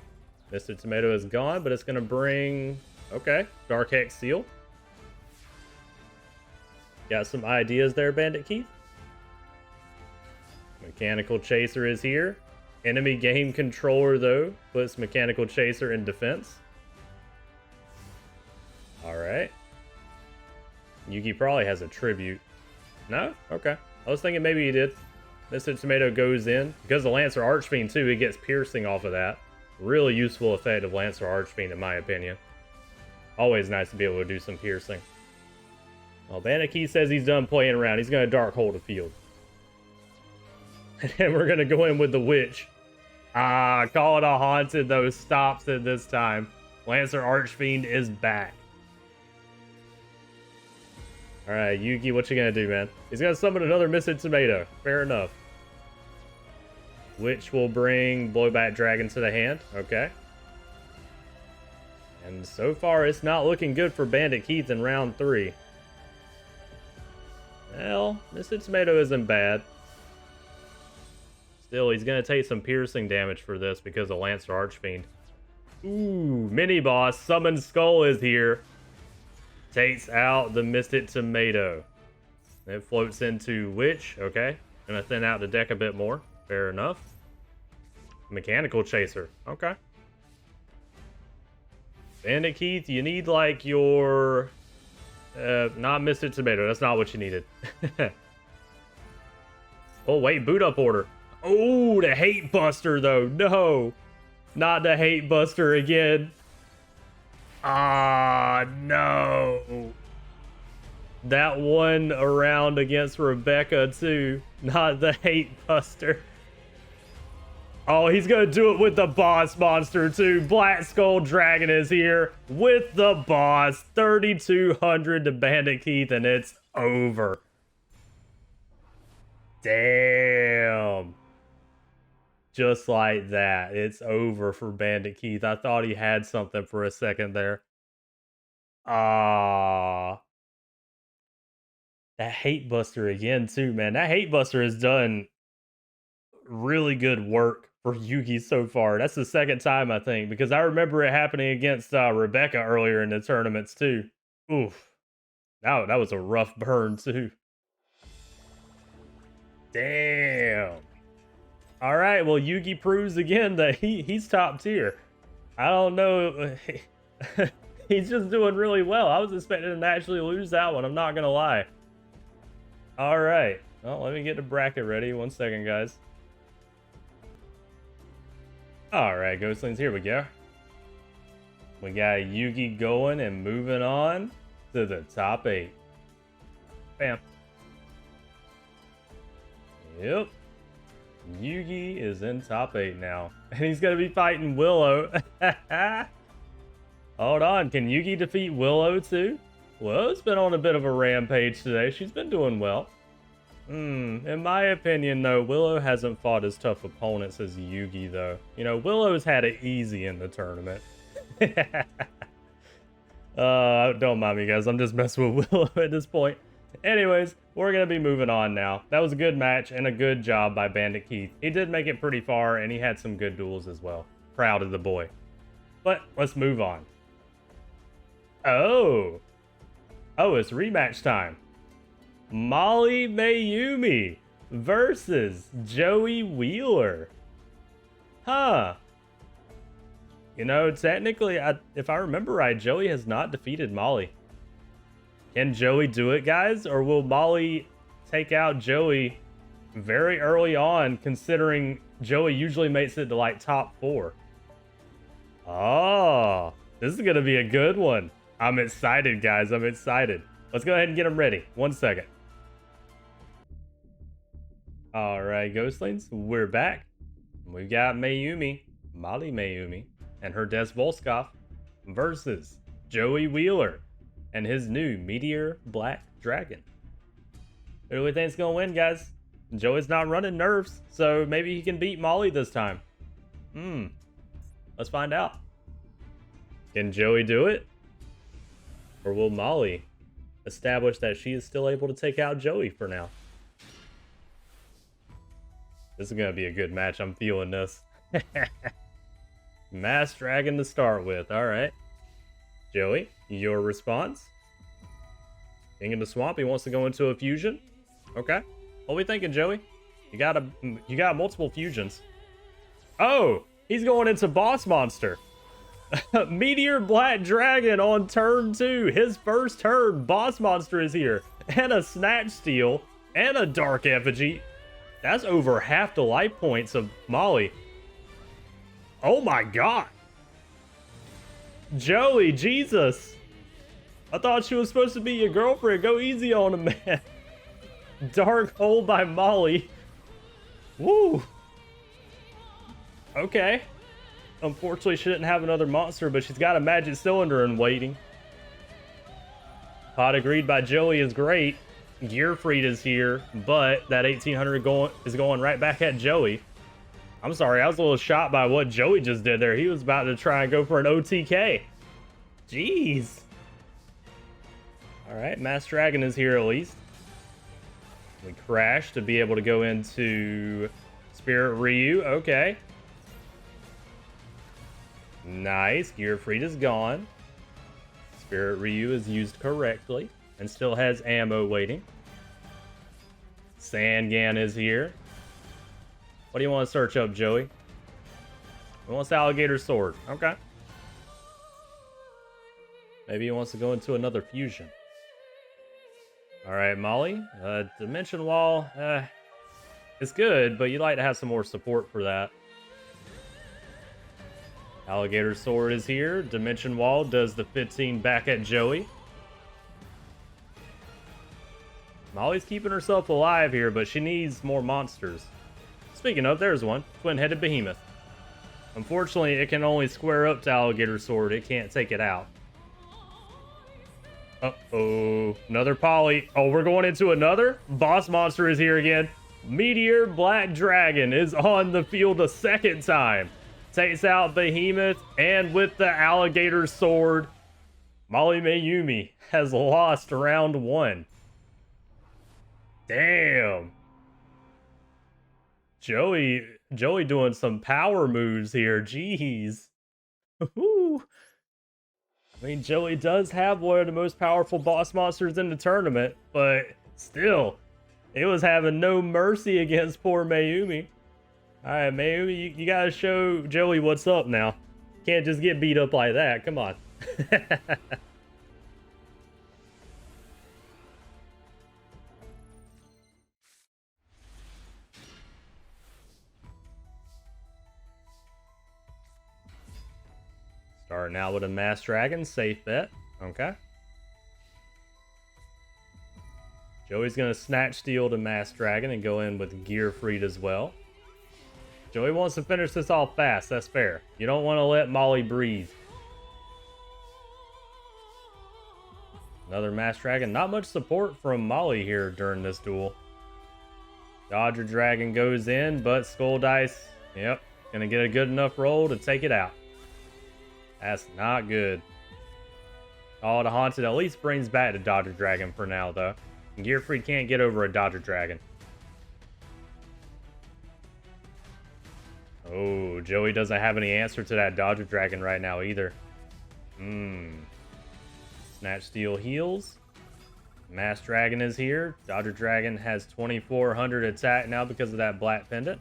Mystic Tomato is gone, but it's going to bring... Okay, Dark Hex Seal. Got some ideas there, Bandit Keith? Mechanical Chaser is here. Enemy Game Controller, though, puts Mechanical Chaser in defense. Alright. Yugi probably has a tribute. No? Okay. I was thinking maybe he did. Mystic Tomato goes in. Because the Lancer Archfiend, too, he gets piercing off of that. Really useful effect of Lancer Archfiend, in my opinion. Always nice to be able to do some piercing. Well, Bandit Keith says he's done playing around. He's going to Dark Hold the field. And we're going to go in with the Witch. Ah, call it a Haunted, though. Stops it this time. Lancer Archfiend is back. Alright, Yugi, what you going to do, man? He's going to summon another Mystic Tomato. Fair enough. Witch will bring Blowback Dragon to the hand. Okay. And so far, it's not looking good for Bandit Keith in round 3. Well, Mystic Tomato isn't bad. Still, he's going to take some piercing damage for this because of Lancer Archfiend. Ooh, mini-boss, Summon Skull is here. Takes out the Mystic Tomato. It floats into Witch. Okay. Gonna thin out the deck a bit more. Fair enough. Mechanical Chaser. Okay. Bandit Keith, you need like your... not Mystic Tomato. That's not what you needed. Oh, wait. Boot up order. Oh, the Hate Buster, though. No. Not the Hate Buster again. Ah, no. That one around against Rebecca, too. Not the Hate Buster. Oh, he's going to do it with the boss monster, too. Black Skull Dragon is here with the boss. 3,200 to Bandit Keith, and it's over. Damn. Just like that. It's over for Bandit Keith. I thought he had something for a second there. Ah. That Hate Buster again, too, man. That Hate Buster has done really good work for Yugi so far. That's the second time, I think, because I remember it happening against Rebecca earlier in the tournaments, too. Oof. That was a rough burn, too. Damn. All right, well, Yugi proves again that he's top tier. I don't know. He's just doing really well. I was expecting him to actually lose that one. I'm not going to lie. All right. Well, let me get the bracket ready. 1 second, guys. All right, Ghostlings, here we go. We got Yugi going and moving on to the top 8. Bam. Yep. Yugi is in top 8 now. And he's going to be fighting Willow. Hold on. Can Yugi defeat Willow too? Willow's been on a bit of a rampage today. She's been doing well. In my opinion, though, Willow hasn't fought as tough opponents as Yugi, though. You know, Willow's had it easy in the tournament. Don't mind me, guys. I'm just messing with Willow at this point. Anyways, we're going to be moving on now. That was a good match and a good job by Bandit Keith. He did make it pretty far, and he had some good duels as well. Proud of the boy. But let's move on. Oh, it's rematch time. Molly Mayumi versus Joey Wheeler. Huh. You know, technically, if I remember right, Joey has not defeated Molly. Can Joey do it, guys? Or will Molly take out Joey very early on, considering Joey usually makes it to, like, top 4? Oh, this is going to be a good one. I'm excited, guys. I'm excited. Let's go ahead and get them ready. 1 second. All right, Ghostlings, we're back. We've got Mayumi, Molly Mayumi, and her Des Volskov versus Joey Wheeler and his new Meteor Black Dragon. Who do we think's gonna win, guys? Joey's not running nerfs, so maybe he can beat Molly this time. Let's find out. Can Joey do it? Or will Molly establish that she is still able to take out Joey for now. This is going to be a good match. I'm feeling this. Mass Dragon to start with. All right. Joey, your response? King of the Swamp. He wants to go into a fusion. Okay. What are we thinking, Joey? You got multiple fusions. Oh, he's going into Boss Monster. Meteor Black Dragon on turn 2. His first turn. Boss Monster is here. And a Snatch Steal. And a Dark Effigy. That's over half the life points of Molly. Oh my god. Joey, Jesus. I thought she was supposed to be your girlfriend. Go easy on him, man. Dark Hole by Molly. Woo. Okay. Unfortunately, she didn't have another monster, but she's got a magic cylinder in waiting. Pot agreed by Joey is great. Gearfried is here, but that 1800 is going right back at Joey. I'm sorry, I was a little shocked by what Joey just did there. He was about to try and go for an OTK. Jeez. Alright, Mass Dragon is here at least. We crash to be able to go into Spirit Ryu. Okay. Nice. Gearfried is gone. Spirit Ryu is used correctly and still has ammo waiting. Sangan is here. What do you want to search up, Joey? He wants Alligator Sword. Okay. Maybe he wants to go into another fusion. Alright, Molly. Dimension Wall. It's good, but you'd like to have some more support for that. Alligator Sword is here. Dimension Wall does the 15 back at Joey. Molly's keeping herself alive here, but she needs more monsters. Speaking of, there's one. Twin-headed Behemoth. Unfortunately, it can only square up to Alligator Sword. It can't take it out. Uh-oh. Another poly. Oh, we're going into another? Boss Monster is here again. Meteor Black Dragon is on the field a second time. Takes out Behemoth, and with the Alligator Sword, Molly Mayumi has lost round 1. Damn. Joey doing some power moves here. Jeez. Woo. I mean, Joey does have one of the most powerful boss monsters in the tournament, but still, it was having no mercy against poor Mayumi. Alright, Mayumi, you gotta show Joey what's up now. Can't just get beat up like that. Come on. Starting out with a Mass Dragon, safe bet. Okay. Joey's gonna Snatch Steal to Mass Dragon and go in with Gearfried as well. Joey wants to finish this off fast, that's fair. You don't want to let Molly breathe. Another Mass Dragon. Not much support from Molly here during this duel. Dodger Dragon goes in, but Skull Dice, yep, gonna get a good enough roll to take it out. That's not good. Oh, the Haunted at least brings back the Dodger Dragon for now, though. And Gearfried can't get over a Dodger Dragon. Oh, Joey doesn't have any answer to that Dodger Dragon right now either. Snatch Steal heals. Mass Dragon is here. Dodger Dragon has 2400 attack now because of that black pendant.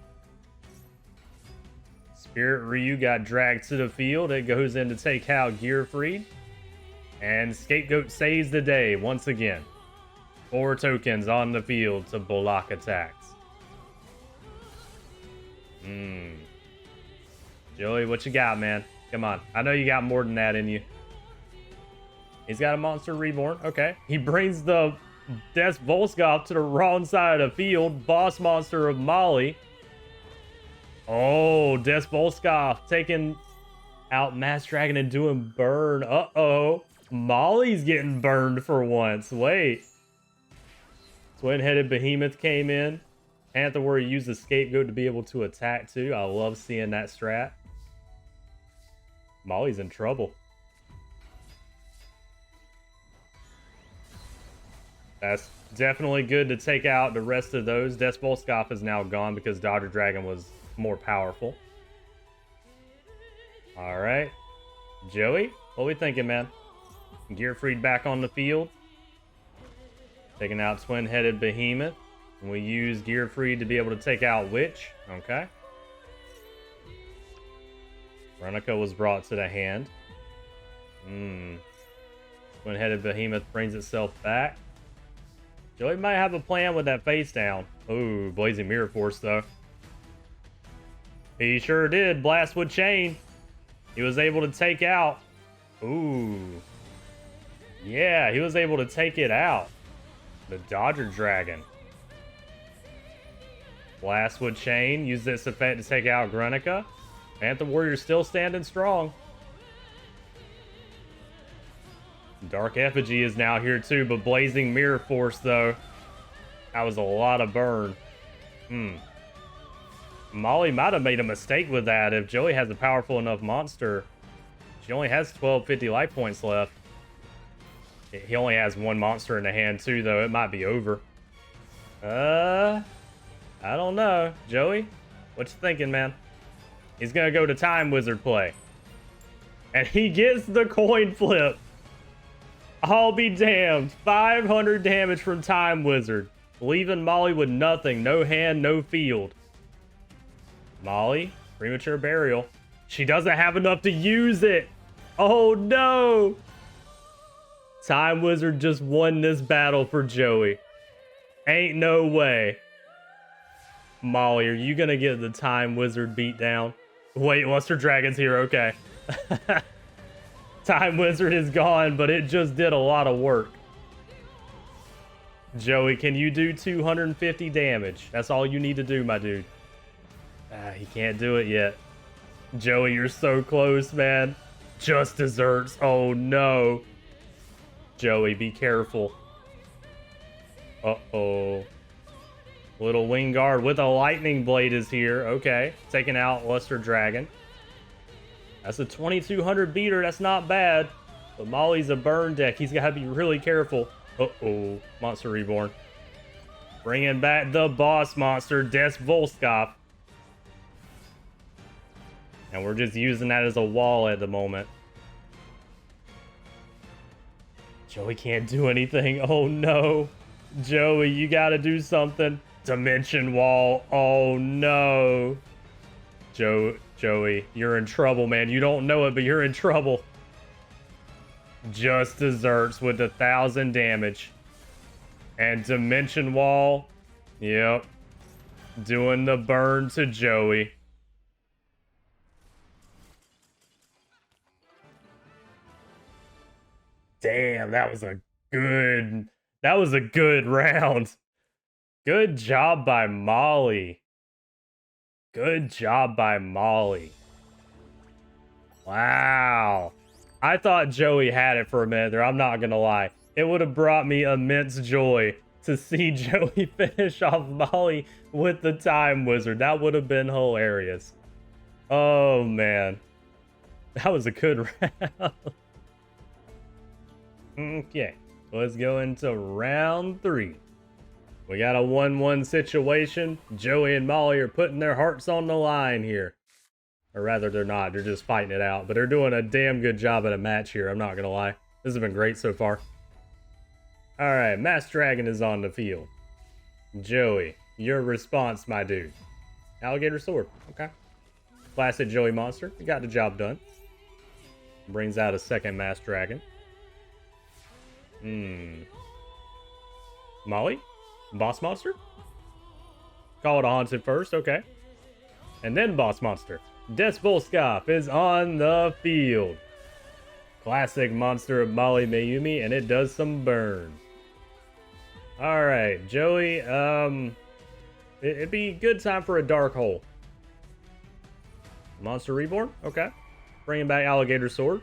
Spirit Ryu got dragged to the field. It goes in to take out Gearfried. And Scapegoat saves the day once again. 4 tokens on the field to block attacks. Joey, what you got, man? Come on. I know you got more than that in you. He's got a Monster Reborn. Okay. He brings the Des Volskov to the wrong side of the field. Boss Monster of Molly. Oh, Des Volskov taking out Mass Dragon and doing burn. Uh-oh. Molly's getting burned for once. Wait. Twin-headed Behemoth came in. Panther where he used the Scapegoat to be able to attack too. I love seeing that strat. Molly's in trouble. That's definitely good to take out the rest of those. Volskov is now gone because Dodger Dragon was more powerful. All right. Joey, what we thinking, man? Gearfried back on the field. Taking out Twin-Headed Behemoth. And we use Gearfried to be able to take out Witch. Okay. Runica was brought to the hand. Twin-Headed Behemoth brings itself back. Joey might have a plan with that face down. Ooh, Blazing Mirror Force, though. He sure did. Blast with Chain. He was able to take out. Ooh. Yeah, he was able to take it out. The Dodger Dragon. Blast with Chain. Use this effect to take out Grunica. Phantom Warrior's still standing strong. Dark Effigy is now here too, but Blazing Mirror Force, though. That was a lot of burn. Molly might have made a mistake with that. If Joey has a powerful enough monster, she only has 1250 life points left. He only has one monster in the hand too, though. It might be over. I don't know. Joey, what you thinking, man? He's gonna go to Time Wizard play. And he gets the coin flip. I'll be damned. 500 damage from Time Wizard. Leaving Molly with nothing. No hand, no field. Molly, premature burial. She doesn't have enough to use it. Oh no. Time Wizard just won this battle for Joey. Ain't no way. Molly, are you gonna get the Time Wizard beat down? Wait, Luster Dragon's here, okay. Time Wizard is gone, but it just did a lot of work. Joey, can you do 250 damage? That's all you need to do, my dude. He can't do it yet. Joey, you're so close, man. Just desserts. Oh, no. Joey, be careful. Uh-oh. Little Wing Guard with a Lightning Blade is here. Okay. Taking out Luster Dragon. That's a 2200 beater. That's not bad. But Molly's a burn deck. He's got to be really careful. Uh-oh. Monster Reborn. Bringing back the boss monster, Volskov. And we're just using that as a wall at the moment. Joey can't do anything. Oh, no. Joey, you got to do something. Dimension Wall. Oh, no. Joey, you're in trouble, man. You don't know it, but you're in trouble. Just desserts with 1,000 damage. And Dimension Wall. Yep. Doing the burn to Joey. Damn, that was a good round. Good job by Molly. Good job by Molly. Wow. I thought Joey had it for a minute there. I'm not going to lie. It would have brought me immense joy to see Joey finish off Molly with the Time Wizard. That would have been hilarious. Oh, man. That was a good round. Okay. Let's go into round 3. We got a 1-1 situation. Joey and Molly are putting their hearts on the line here. Or rather, they're not. They're just fighting it out. But they're doing a damn good job at a match here. I'm not going to lie. This has been great so far. Alright, Mass Dragon is on the field. Joey, your response, my dude. Alligator Sword. Okay. Classic Joey monster. You got the job done. Brings out a second Mass Dragon. Molly? Boss monster? Call it a haunted first, okay. And then boss monster. Volskov is on the field. Classic monster of Molly Mayumi, and it does some burn. Alright, Joey, it'd be good time for a Dark Hole. Monster Reborn? Okay. Bringing back Alligator Sword.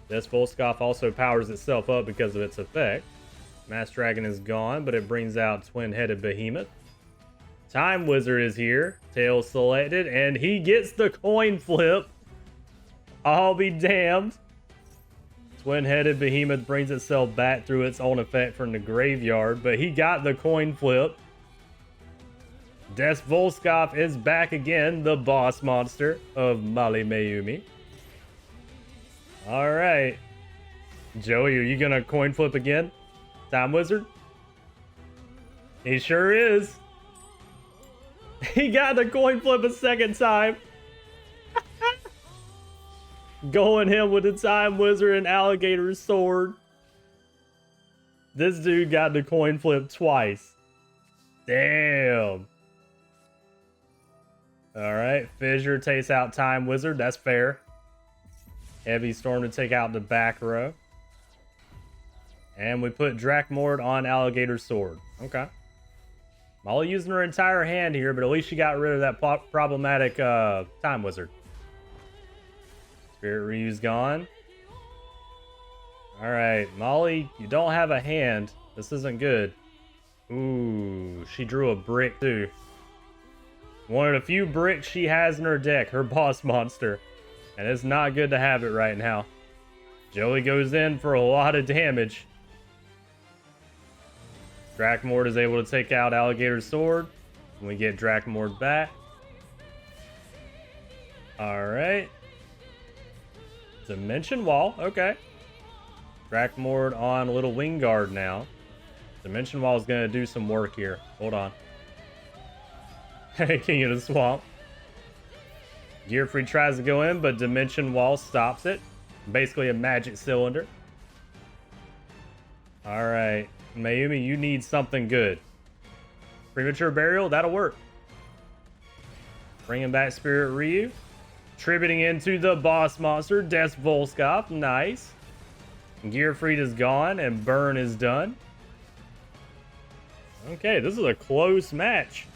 Volskov also powers itself up because of its effect. Mass Dragon is gone, but it brings out Twin-Headed Behemoth. Time Wizard is here. Tail selected, and he gets the coin flip. I'll be damned. Twin-headed behemoth brings itself back through its own effect from the graveyard, but he got the coin flip. Des Volskov is back again, the boss monster of Mali Mayumi. All right. Joey, are you gonna coin flip again? Time Wizard? He sure is. He got the coin flip a second time. Going him with the Time Wizard and Alligator's Sword. This dude got the coin flip twice. Damn. Alright, Fissure takes out Time Wizard. That's fair. Heavy Storm to take out the back row. And we put Drakmord on Alligator's Sword. Okay. Molly using her entire hand here, but at least she got rid of that problematic Time Wizard. Spirit Ryu's gone. Alright, Molly, you don't have a hand. This isn't good. Ooh, she drew a brick too. One of the few bricks she has in her deck, her boss monster. And it's not good to have it right now. Joey goes in for a lot of damage. Drakmord is able to take out Alligator's Sword. And we get Drakmord back. Alright. Dimension Wall, okay. Drakmord on Little Wingguard now. Dimension Wall is going to do some work here. Hold on. King of the Swamp. Gearfried tries to go in, but Dimension Wall stops it. Basically a magic cylinder. Alright. Mayumi, you need something good. Premature Burial, that'll work. Bringing back Spirit Ryu. Tributing into the boss monster, Des Volskov. Nice. Gearfried is gone, and Burn is done. Okay, this is a close match.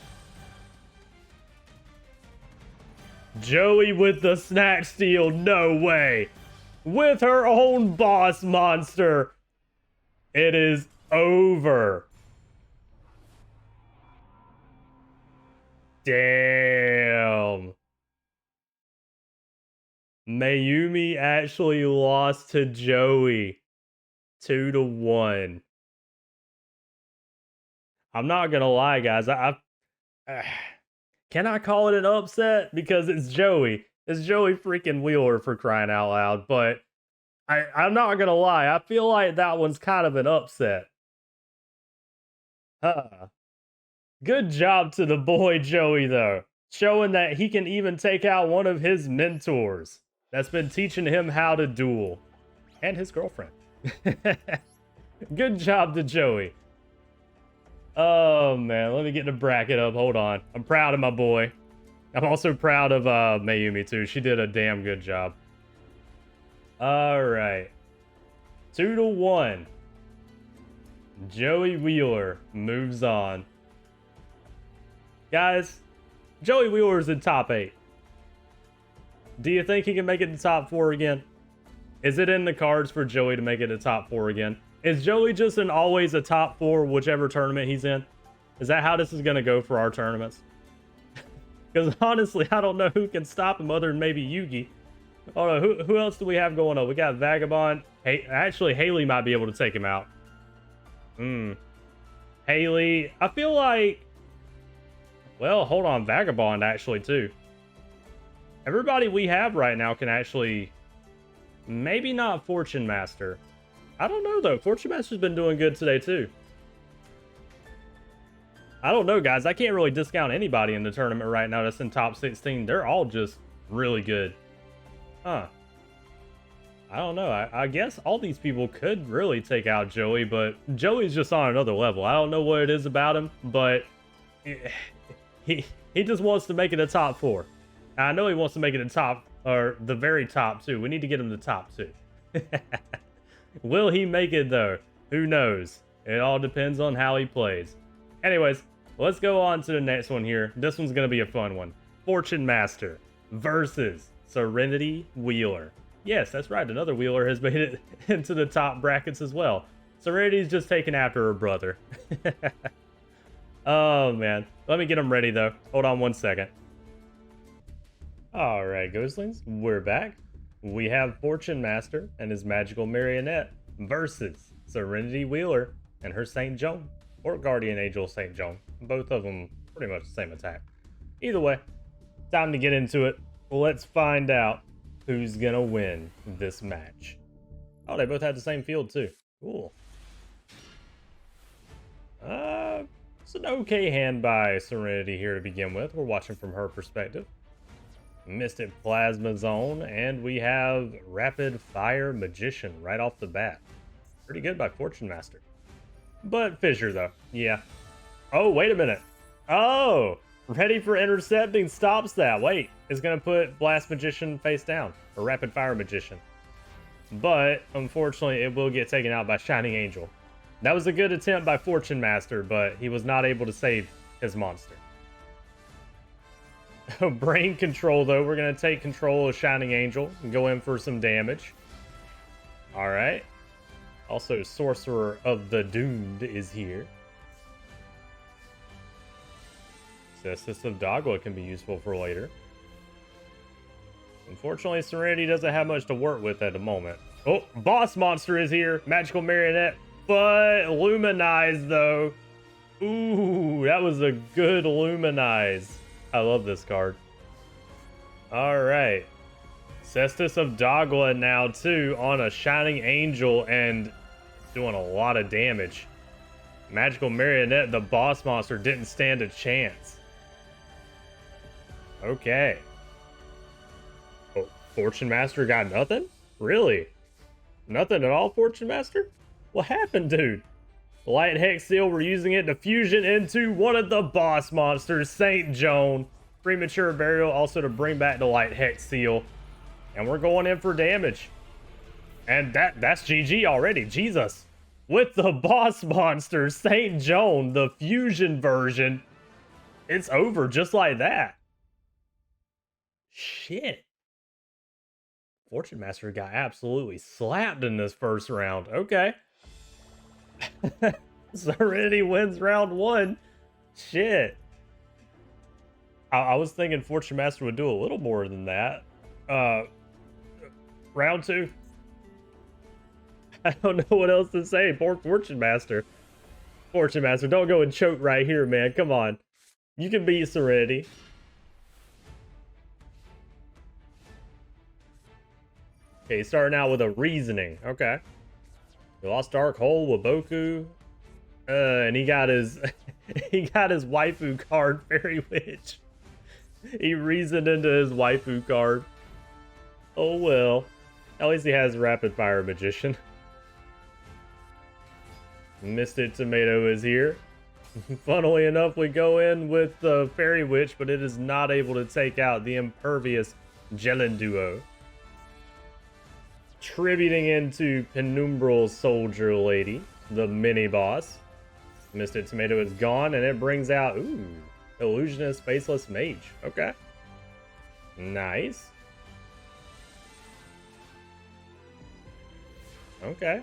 Joey with the Snack Steal, no way. With her own boss monster. It is over. Damn. Mayumi actually lost to Joey 2-1. I'm not gonna lie, guys. Can I call it an upset? Because it's Joey. It's Joey freaking Wheeler, for crying out loud. But I'm not gonna lie. I feel like that one's kind of an upset. Good job to the boy Joey, though. Showing that he can even take out one of his mentors that's been teaching him how to duel. And his girlfriend. Good job to Joey. Oh, man. Let me get the bracket up. Hold on. I'm proud of my boy. I'm also proud of Mayumi, too. She did a damn good job. All right. 2-1. Joey Wheeler moves on. Guys, Joey Wheeler's in top 8. Do you think he can make it to top 4 again? Is it in the cards for Joey to make it to top 4 again? Is Joey just in always a top 4 whichever tournament he's in? Is that how this is going to go for our tournaments? Because honestly, I don't know who can stop him other than maybe Yugi. Oh no, who else do we have going on? We got Vagabond. Hey, actually, Haley might be able to take him out. Haley, I feel like... Well, hold on, Vagabond actually too. Everybody we have right now can actually... Maybe not Fortune Master. I don't know though. Fortune Master's been doing good today too. I don't know, guys. I can't really discount anybody in the tournament right now that's in top 16. They're all just really good. Huh. I don't know. I guess all these people could really take out Joey, but Joey's just on another level. I don't know what it is about him, but he just wants to make it a top 4. I know he wants to make it a top, or the very top 2. We need to get him the top 2. Will he make it though? Who knows? It all depends on how he plays. Anyways, let's go on to the next one here. This one's going to be a fun one. Fortune Master versus Serenity Wheeler. Yes, that's right. Another Wheeler has made it into the top brackets as well. Serenity's just taken after her brother. Oh, man. Let me get him ready, though. Hold on one second. All right, Ghostlings. We're back. we have Fortune Master and his magical marionette versus Serenity Wheeler and her Saint Joan, or Guardian Angel Saint Joan. Both of them pretty much the same attack. Either way, time to get into it. Let's find out who's gonna win this match. Oh, they both had the same field too. Cool. It's an okay hand by Serenity here to begin with. We're watching from her perspective. Mystic Plasma Zone, and we have Rapid Fire Magician right off the bat. Pretty good by Fortune Master. But Fissure though, yeah. Oh, wait a minute. Oh, Ready for Intercepting stops that. Wait, it's gonna put Blast Magician face down, or Rapid Fire Magician. But unfortunately, it will get taken out by Shining Angel. That was a good attempt by Fortune Master, but he was not able to save his monster. Brain Control, though. We're going to take control of Shining Angel and go in for some damage. Alright. Also, Sorcerer of the Doomed is here. Cestus of Dogwa can be useful for later. Unfortunately, Serenity doesn't have much to work with at the moment. Oh, Boss Monster is here. Magical Marionette. But Luminize, though. Ooh, that was a good Luminize. I love this card. Alright. Cestus of Dogwa now, too, on a Shining Angel and doing a lot of damage. Magical Marionette, the boss monster, didn't stand a chance. Okay. Oh, Fortune Master got nothing? Really? Nothing at all, Fortune Master? What happened, dude? Light Hex Seal, we're using it to fusion into one of the boss monsters, Saint Joan. Premature Burial, also to bring back the Light Hex Seal. And we're going in for damage. And that's GG already, Jesus. With the boss monster, Saint Joan, the fusion version, it's over just like that. Shit. Fortune Master got absolutely slapped in this first round. Okay. Serenity wins round one. Shit. I was thinking Fortune Master would do a little more than that. Round two. I don't know what else to say. Poor Fortune Master. Fortune Master, don't go and choke right here, man. Come on. You can beat Serenity. Okay, starting out with a Reasoning. Okay. He lost Dark Hole with Boku. And he got his he got his waifu card, Fairy Witch. He reasoned into his waifu card. Oh well. At least he has Rapid Fire Magician. Mystic Tomato is here. Funnily enough, we go in with the Fairy Witch, but it is not able to take out the impervious Jellin Duo. Tributing into Penumbral Soldier Lady, the mini-boss. Mystic Tomato is gone, and it brings out, ooh, Illusionist Faceless Mage. Okay. Nice. Okay.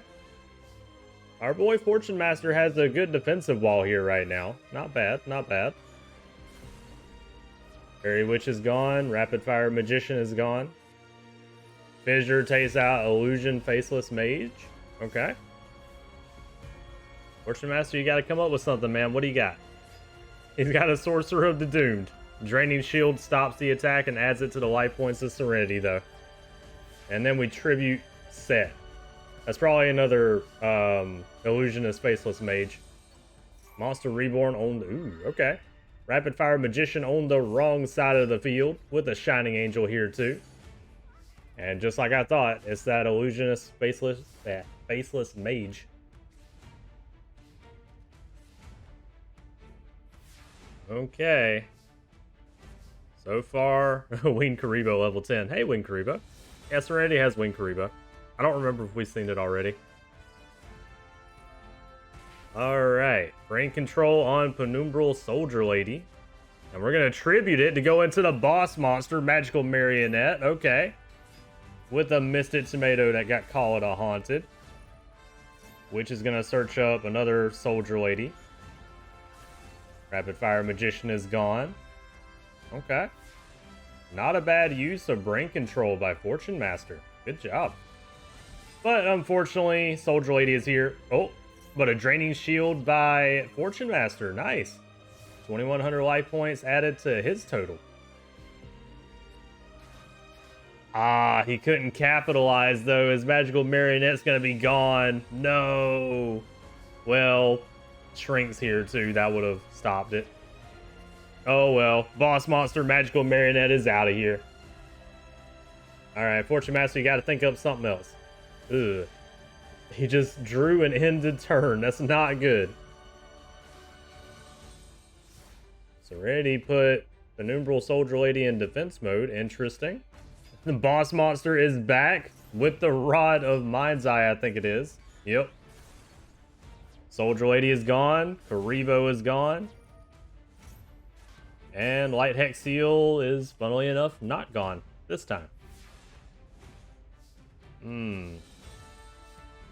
Our boy Fortune Master has a good defensive wall here right now. Not bad, not bad. Fairy Witch is gone. Rapid Fire Magician is gone. Fissure takes out Illusion Faceless Mage. Okay. Fortune Master, you gotta come up with something, man. What do you got? He's got a Sorcerer of the Doomed. Draining Shield stops the attack and adds it to the life points of Serenity, though. And then we tribute Set. That's probably another Illusionist Faceless Mage. Monster Reborn on the... Ooh, okay. Rapid Fire Magician on the wrong side of the field with a Shining Angel here, too. And just like I thought, it's that Illusionist Faceless Mage. Okay. So far, Wing Karibo level 10. Hey, Wing Karibo. Yeah, Serenity has Wing Karibo. I don't remember if we've seen it already. Alright. Brain Control on Penumbral Soldier Lady. And we're going to tribute it to go into the boss monster, Magical Marionette. Okay. With a Mystic Tomato that got called a Haunted. Which is going to search up another Soldier Lady. Rapid Fire Magician is gone. Okay. Not a bad use of Brain Control by Fortune Master. Good job. But unfortunately, Soldier Lady is here. Oh, but a draining shield by Fortune Master. Nice. 2,100 life points added to his total. Ah, he couldn't capitalize though. His magical marionette's gonna be gone. No. Well, Shrink's here too. That would have stopped it. Oh well. Boss monster magical marionette is out of here. Alright, Fortune Master, you gotta think up something else. Ugh. He just drew an ended turn. That's not good. Serenity put the Penumbral Soldier Lady in defense mode. Interesting. The boss monster is back with the Rod of Mind's Eye, I think it is. Yep. Soldier Lady is gone. Karibo is gone. And Light Hex Seal is, funnily enough, not gone this time.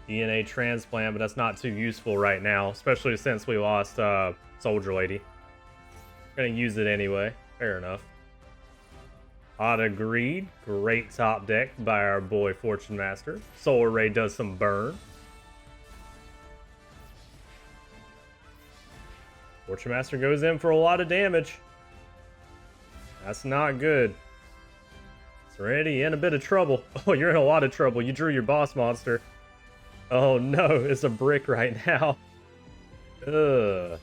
DNA transplant, but that's not too useful right now, especially since we lost Soldier Lady. Gonna use it anyway. Fair enough. Odd Agreed. Great top deck by our boy Fortune Master. Solar Ray does some burn. Fortune Master goes in for a lot of damage. That's not good. Serenity in a bit of trouble. Oh, you're in a lot of trouble. You drew your boss monster. Oh no, it's a brick right now. Ugh.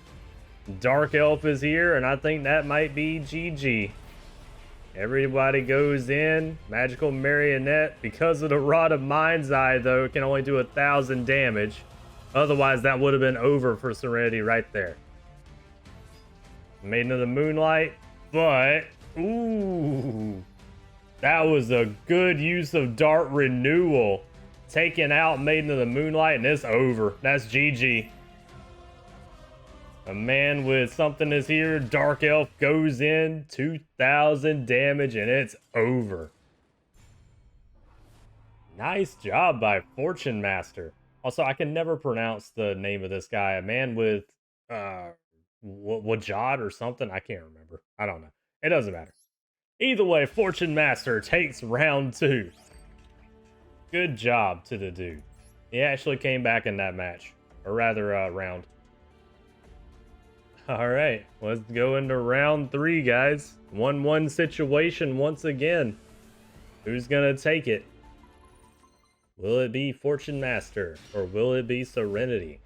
Dark Elf is here, and I think that might be GG. Everybody goes in. Magical Marionette. Because of the Rod of Mind's Eye, though, it can only do 1,000 damage. Otherwise, that would have been over for Serenity right there. Maiden of the Moonlight, but... Ooh. That was a good use of Dart Renewal. Taking out Maiden of the Moonlight, and it's over. That's GG. A man with something is here. Dark Elf goes in. 2,000 damage, and it's over. Nice job by Fortune Master. Also, I can never pronounce the name of this guy. A man with Wajad or something. I can't remember. I don't know. It doesn't matter. Either way, Fortune Master takes round 2. Good job to the dude. He actually came back in that match. Or rather, round. Alright, let's go into round 3, guys. 1-1 situation once again. Who's gonna take it? Will it be Fortune Master? Or will it be Serenity?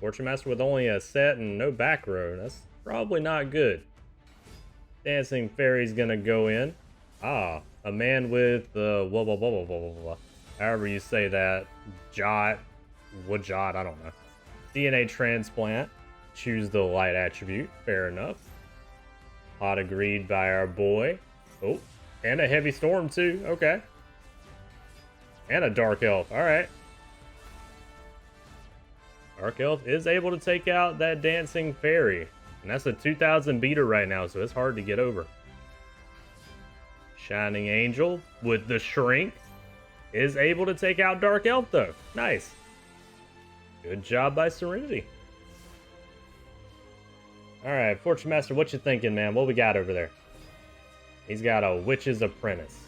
Fortune Master with only a set and no back row. That's probably not good. Dancing Fairy's gonna go in. Ah, a man with however you say that. Wajad, I don't know. DNA transplant. Choose the light attribute. Fair enough. Hot agreed by our boy. Oh, and a heavy storm too. Okay. And a dark elf. Alright. Dark Elf is able to take out that Dancing Fairy. And that's a 2,000 beater right now, so it's hard to get over. Shining Angel with the Shrink is able to take out Dark Elf, though. Nice. Good job by Serenity. Alright, Fortune Master, what you thinking, man? What we got over there? He's got a Witch's Apprentice.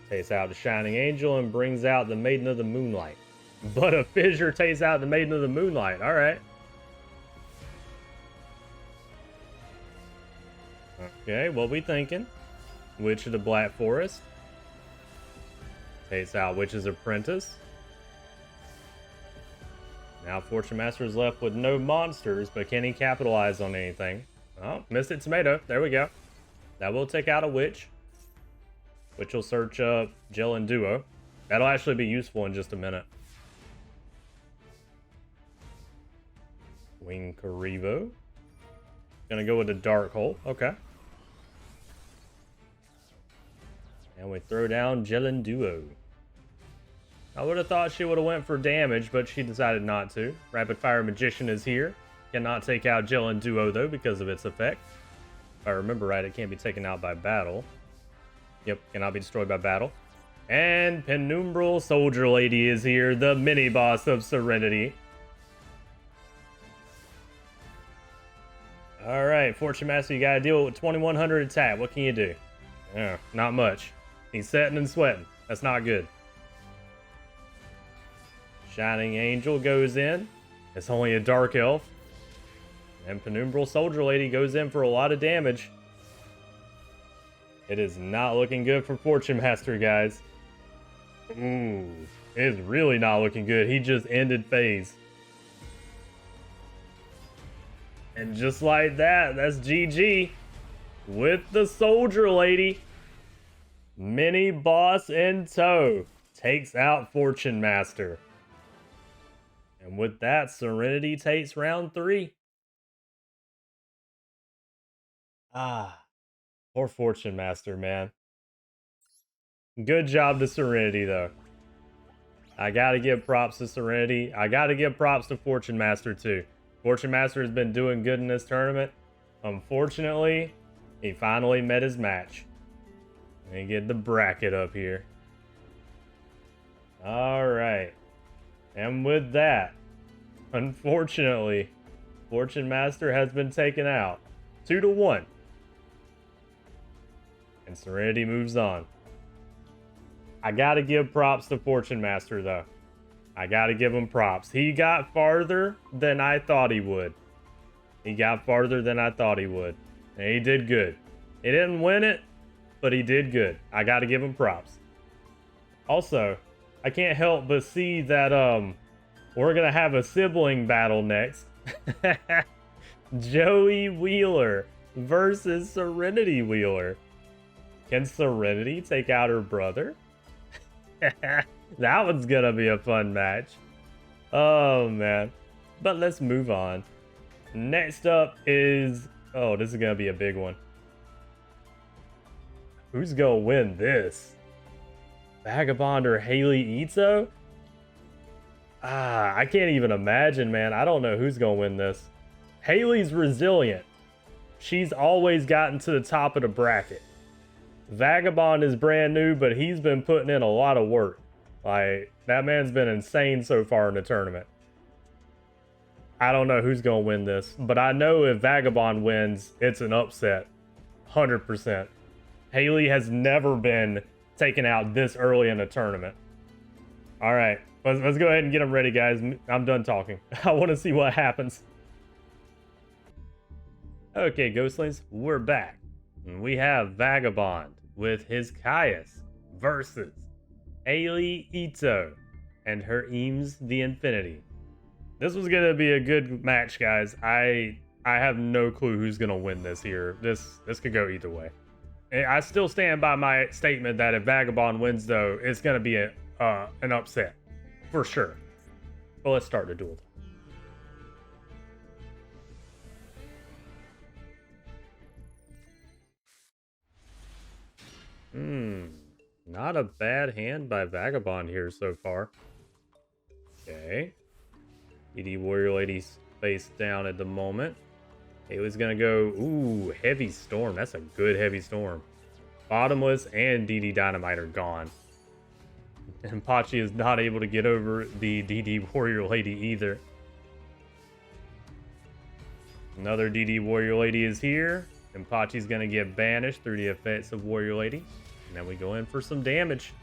Takes out the Shining Angel and brings out the Maiden of the Moonlight. But a Fissure takes out the Maiden of the Moonlight. Alright. Okay, what we thinking? Witch of the Black Forest. Takes out Witch's Apprentice. Now Fortune Master is left with no monsters, but can he capitalize on anything? Oh, Mystic Tomato. There we go. That will take out a Witch. Which will search up Gel and Duo. That'll actually be useful in just a minute. Wing Karibo. Gonna go with the Dark Hole. Okay. And we throw down Gel and Duo. I would have thought she would have went for damage, but she decided not to. Rapid Fire Magician is here. Cannot take out Gel and Duo, though, because of its effect. If I remember right, it can't be taken out by battle. Yep, cannot be destroyed by battle. And Penumbral Soldier Lady is here, the mini-boss of Serenity. All right, Fortune Master, you got to deal with 2100 attack. What can you do? Not much. He's sweating and sweating. That's not good. Shining Angel goes in. It's only a Dark Elf. And Penumbral Soldier Lady goes in for a lot of damage. It is not looking good for Fortune Master, guys. Ooh, it's really not looking good. He just ended phase. And just like that, that's GG with the Soldier Lady. Mini boss in tow takes out Fortune Master. And with that, Serenity takes round 3. Poor Fortune Master, man. Good job to Serenity, though. I gotta give props to Serenity. I gotta give props to Fortune Master, too. Fortune Master has been doing good in this tournament. Unfortunately, he finally met his match. Let me get the bracket up here. Alright. And with that, unfortunately, Fortune Master has been taken out. 2-1. And Serenity moves on. I gotta give props to Fortune Master, though. I gotta give him props. He got farther than I thought he would. He got farther than I thought he would. And he did good. He didn't win it, but he did good. I gotta give him props. Also, I can't help but see that we're gonna have a sibling battle next. Joey Wheeler versus Serenity Wheeler. Can Serenity take out her brother? That one's gonna be a fun match. Oh man. But let's move on. Next up is... oh, this is gonna be a big one. Who's gonna win this? Vagabond or Haley Ito? I can't even imagine, man. I don't know who's gonna win this. Haley's resilient. She's always gotten to the top of the bracket. Vagabond is brand new, but he's been putting in a lot of work. Like, that man's been insane so far in the tournament. I don't know who's gonna win this, but I know if Vagabond wins, it's an upset. 100%. Haley has never been taken out this early in the tournament. All right, let's go ahead and get them ready, guys. I'm done talking. I want to see what happens. Okay, Ghostlings, we're back. And we have Vagabond with his Caius versus Haley Ito and her Eames the Infinity. This was gonna be a good match, guys. I have no clue who's gonna win this here. This could go either way. I still stand by my statement that if Vagabond wins, though, it's gonna be an upset for sure. But let's start the duel. Not a bad hand by Vagabond here so far. Okay. DD Warrior Lady's face down at the moment. Haley's gonna go, ooh, Heavy Storm. That's a good Heavy Storm. Bottomless and DD Dynamite are gone. And Pachi is not able to get over the DD Warrior Lady either. Another DD Warrior Lady is here. And Pachi's gonna get banished through the effects of Warrior Lady. And then we go in for some damage.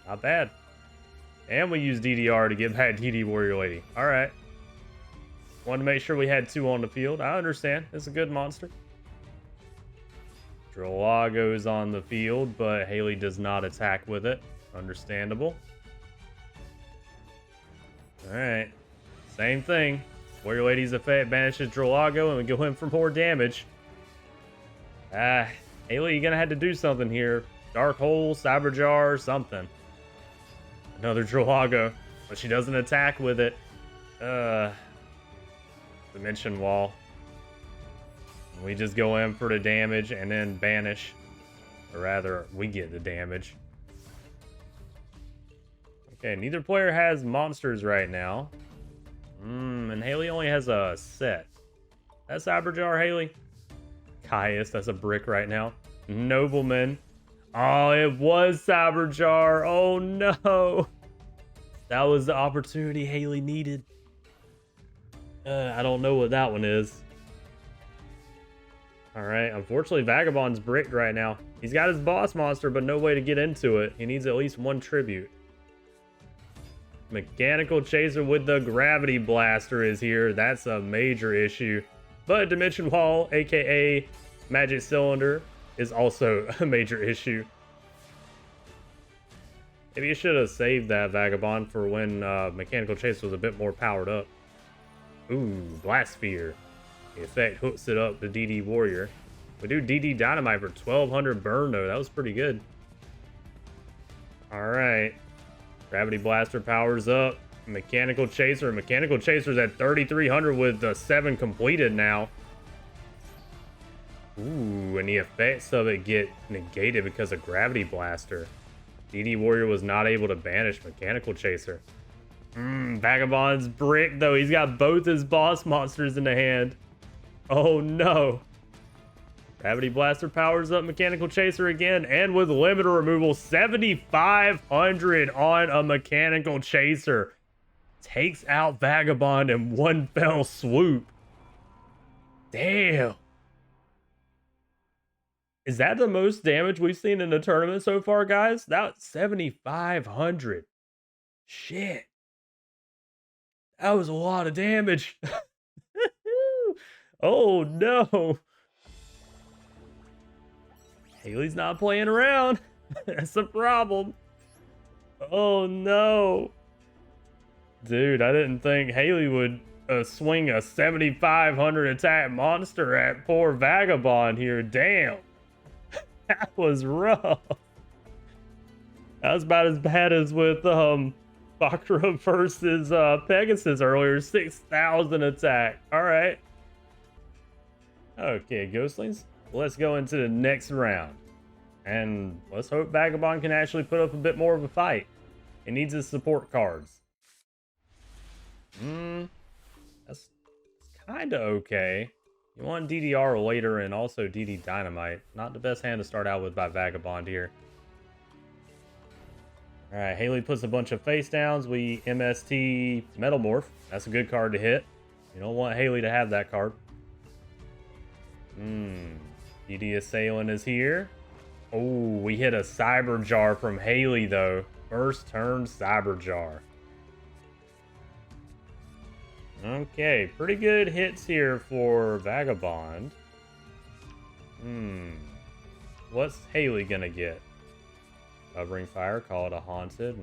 Not bad. And we use DDR to get back DD Warrior Lady. Alright. Wanted to make sure we had 2 on the field. I understand. It's a good monster. Dralago's on the field, but Haley does not attack with it. Understandable. Alright. Same thing. Warrior Lady's effect banishes Dralago, and we go in for more damage. Haley, you're gonna have to do something here. Dark Hole, Cyber Jar, something. Another Dralago, but she doesn't attack with it. Dimension Wall. We just go in for the damage and then banish. Or rather, we get the damage. Okay, neither player has monsters right now. And Haley only has a set. That's Cyber Jar, Haley. Caius, that's a brick right now. Nobleman. Oh, it was Cyber Jar. Oh no. That was the opportunity Haley needed. I don't know what that one is. Alright, unfortunately Vagabond's bricked right now. He's got his boss monster, but no way to get into it. He needs at least one tribute. Mechanical Chaser with the Gravity Blaster is here. That's a major issue. But Dimension Wall, aka Magic Cylinder, is also a major issue. Maybe you should have saved that Vagabond for when Mechanical Chaser was a bit more powered up. Ooh, Blast Sphere. The effect hooks it up to DD Warrior. We do DD Dynamite for 1200 burn though. That was pretty good. Alright. Gravity Blaster powers up. Mechanical Chaser. Mechanical Chaser's at 3300 with 7 completed now. Ooh, and the effects of it get negated because of Gravity Blaster. DD Warrior was not able to banish Mechanical Chaser. Vagabond's brick though. He's got both his boss monsters in the hand. Oh no. Gravity Blaster powers up Mechanical Chaser again, and with limiter removal, 7,500 on a Mechanical Chaser. Takes out Vagabond in one fell swoop. Damn. Is that the most damage we've seen in the tournament so far, guys? That's 7,500. Shit. That was a lot of damage. Oh no. Haley's not playing around. That's a problem. Oh no. Dude, I didn't think Haley would swing a 7,500 attack monster at poor Vagabond here. Damn. That was rough. That was about as bad as with Bakura versus Pegasus earlier. 6,000 attack. Alright. Okay, Ghostlings. Let's go into the next round. And let's hope Vagabond can actually put up a bit more of a fight. He needs his support cards. That's kind of okay. You want DDR later and also DD Dynamite. Not the best hand to start out with by Vagabond here. Alright, Haley puts a bunch of face downs. We MST Metal Morph. That's a good card to hit. You don't want Haley to have that card. DD Assailant is here. Oh, we hit a Cyber Jar from Haley though. First turn Cyber Jar. Okay, pretty good hits here for Vagabond. What's Haley gonna get? Covering Fire, call it a Haunted.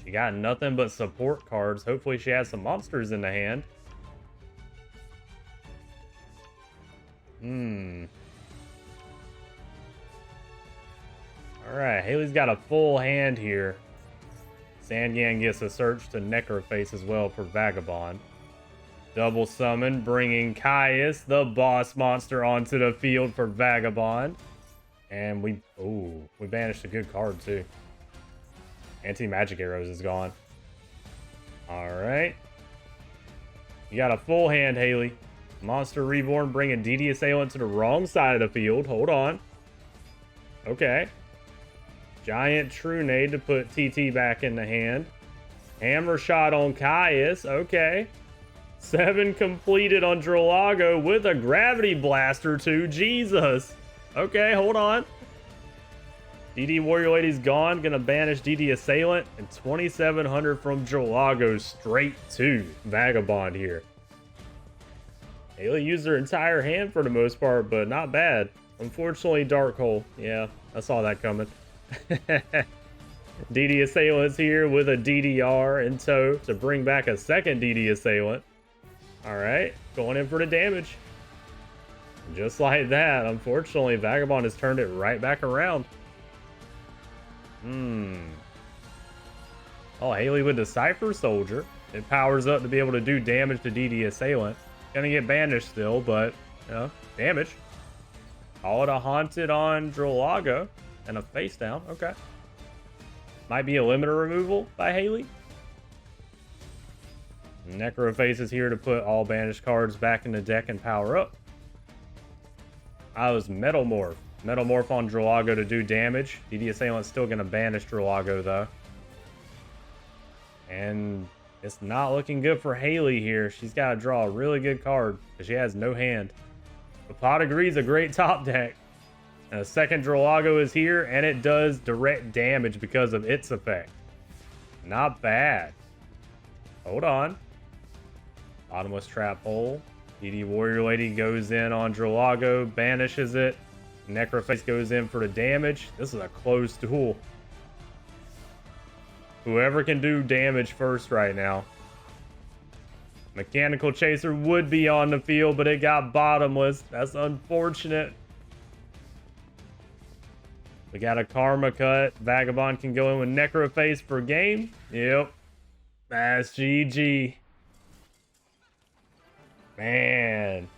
She got nothing but support cards. Hopefully she has some monsters in the hand. Alright, Haley's got a full hand here. Sangan gets a search to Necroface as well for Vagabond. Double summon, bringing Caius, the boss monster, onto the field for Vagabond. And we banished a good card too. Anti-Magic Arrows is gone. Alright. You got a full hand, Haley. Monster Reborn bringing DD Assailant to the wrong side of the field. Hold on. Okay. Giant Trunade to put TT back in the hand. Hammer Shot on Caius. Okay. 7 completed on Dralago with a Gravity Blaster too. Jesus. Okay, hold on. DD Warrior Lady's gone. Gonna banish DD Assailant. And 2,700 from Dralago straight to Vagabond here. Haley used her entire hand for the most part, but not bad. Unfortunately, Dark Hole. Yeah, I saw that coming. DD Assailant's here with a DDR in tow to bring back a second DD Assailant. Alright, going in for the damage. Just like that, unfortunately, Vagabond has turned it right back around. Oh, Haley with the Cypher Soldier. It powers up to be able to do damage to DD Assailant. Gonna get banished still, but, you know, damage. Call it a Haunted on Dralago. And a face down. Okay. Might be a limiter removal by Haley. Necroface is here to put all banished cards back in the deck and power up. I was Metal Morph. Metal Morph on Dralago to do damage. DD Assailant's still going to banish Dralago, though. And It's not looking good for Haley here. She's got to draw a really good card because she has no hand. The Pot of Greed's a great top deck. And a second Drawago is here, and it does direct damage because of its effect. Not bad. Hold on. Bottomless Trap Hole. DD Warrior Lady goes in on Drawago, banishes it. Necroface goes in for the damage. This is a close duel. Whoever can do damage first right now. Mechanical Chaser would be on the field, but it got bottomless. That's unfortunate. We got a Karma Cut. Vagabond can go in with Necroface for game. Yep. That's GG. Man.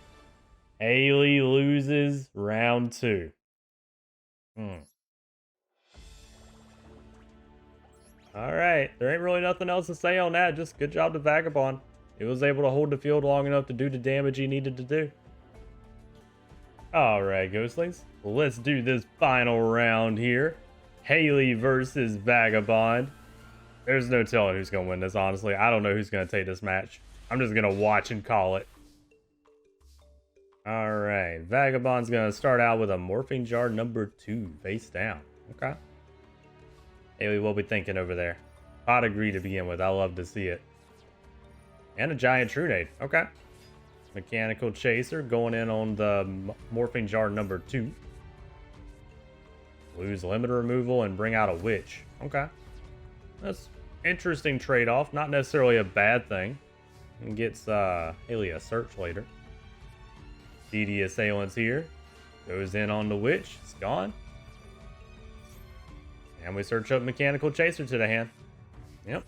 Haley loses round 2. Alright, there ain't really nothing else to say on that. Just good job to Vagabond. He was able to hold the field long enough to do the damage he needed to do. Alright, Ghostlings. Let's do this final round here. Haley versus Vagabond. There's no telling who's going to win this, honestly. I don't know who's going to take this match. I'm just going to watch and call it. Alright, Vagabond's going to start out with a Morphing Jar number 2, face down. Okay. Haley, what we thinking over there? Pot of Greed to begin with. I love to see it. And a Giant Trunade. Okay. Mechanical Chaser going in on the Morphing Jar number 2. Lose limit removal and bring out a Witch. Okay. That's interesting trade-off. Not necessarily a bad thing. And gets Haley a search later. DD Assailants here. Goes in on the Witch. It's gone. And we search up Mechanical Chaser to the hand. Yep.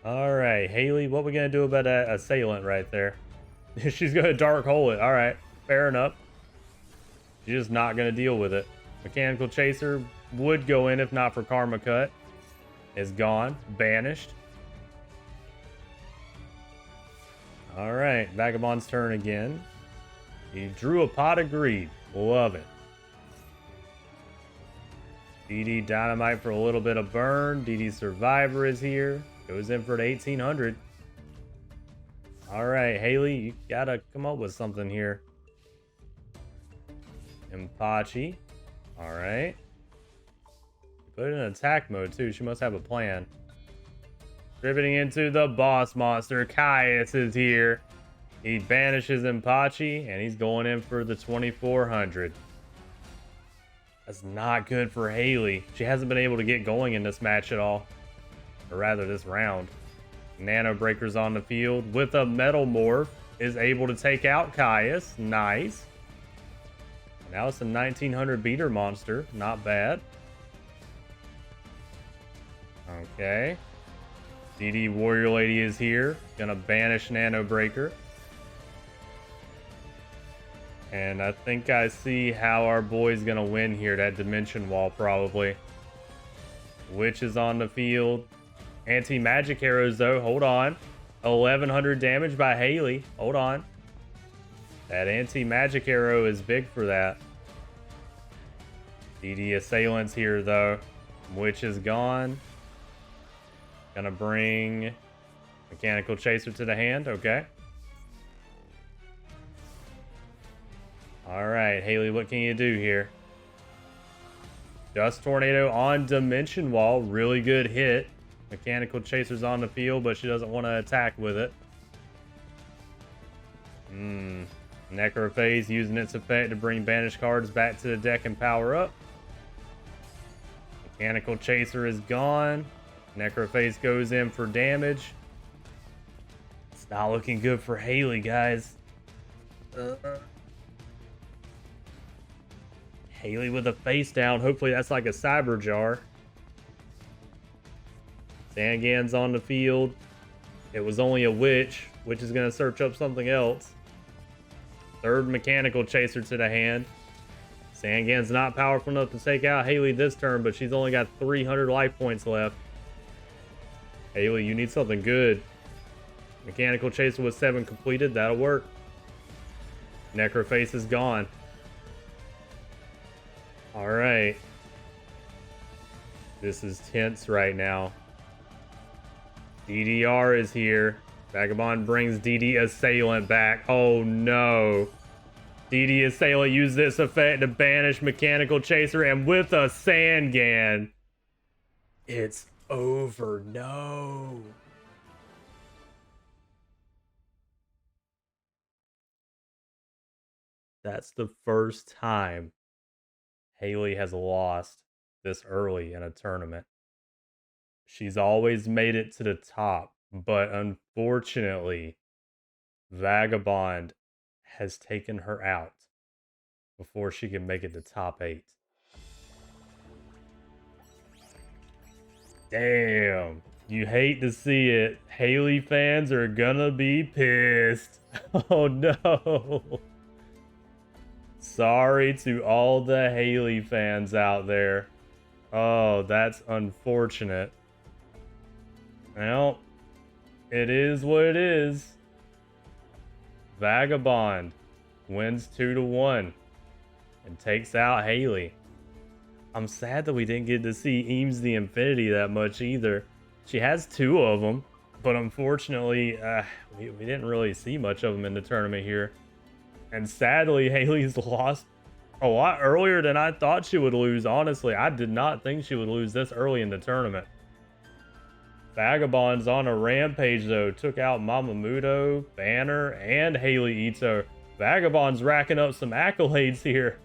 Alright, Haley, what we gonna do about that Assailant right there? She's gonna Dark Hole it. Alright, fair enough. She's just not gonna deal with it. Mechanical Chaser would go in if not for Karma Cut. Is gone. Banished. Alright, Vagabond's turn again. He drew a Pot of Greed. Love it. DD Dynamite for a little bit of burn. DD Survivor is here. Goes in for the 1800. Alright, Haley, you gotta come up with something here. Impachi. Alright. Put it in attack mode too. She must have a plan. Dribbling into the boss monster. Caius is here. He banishes Impachi and he's going in for the 2400. That's not good for Haley. She hasn't been able to get going in this match at all. Or rather, this round. Nano Breaker's on the field with a Metal Morph. Is able to take out Caius. Nice. Now it's a 1900 beater monster. Not bad. Okay. DD Warrior Lady is here. Gonna banish Nano Breaker. And I think I see how our boy's gonna win here. That Dimension Wall, probably. Witch is on the field. Anti-magic arrows, though. Hold on. 1100 damage by Haley. Hold on. That anti-magic arrow is big for that. DD Assailants here, though. Witch is gone. Gonna bring Mechanical Chaser to the hand. Okay. Alright, Haley, what can you do here? Dust Tornado on Dimension Wall. Really good hit. Mechanical Chaser's on the field, but she doesn't want to attack with it. Necrophase using its effect to bring banished cards back to the deck and power up. Mechanical Chaser is gone. Necrophase goes in for damage. It's not looking good for Haley, guys. Haley with a face down. Hopefully that's like a Cyber Jar. Zangan's on the field. It was only a Witch. Witch is going to search up something else. Third Mechanical Chaser to the hand. Zangan's not powerful enough to take out Haley this turn, but she's only got 300 life points left. Haley, you need something good. Mechanical Chaser with 7 completed. That'll work. Necroface is gone. Alright. This is tense right now. DDR is here. Vagabond brings DD Assailant back. Oh no. DD Assailant used this effect to banish Mechanical Chaser, and with a Sangan, it's over. No. That's the first time Haley has lost this early in a tournament. She's always made it to the top, but unfortunately, Vagabond has taken her out before she can make it to top 8. Damn. You hate to see it. Haley fans are gonna be pissed. Oh no. Sorry to all the Haley fans out there. Oh, that's unfortunate. Well, it is what it is. Vagabond wins 2-1 and takes out Haley. I'm sad that we didn't get to see Eames the Infinity that much either. She has 2 of them, but unfortunately, we didn't really see much of them in the tournament here. And sadly, Haley's lost a lot earlier than I thought she would lose, honestly. I did not think she would lose this early in the tournament. Vagabond's on a rampage, though. Took out Mama Muto, Banner, and Haley Ito. Vagabond's racking up some accolades here.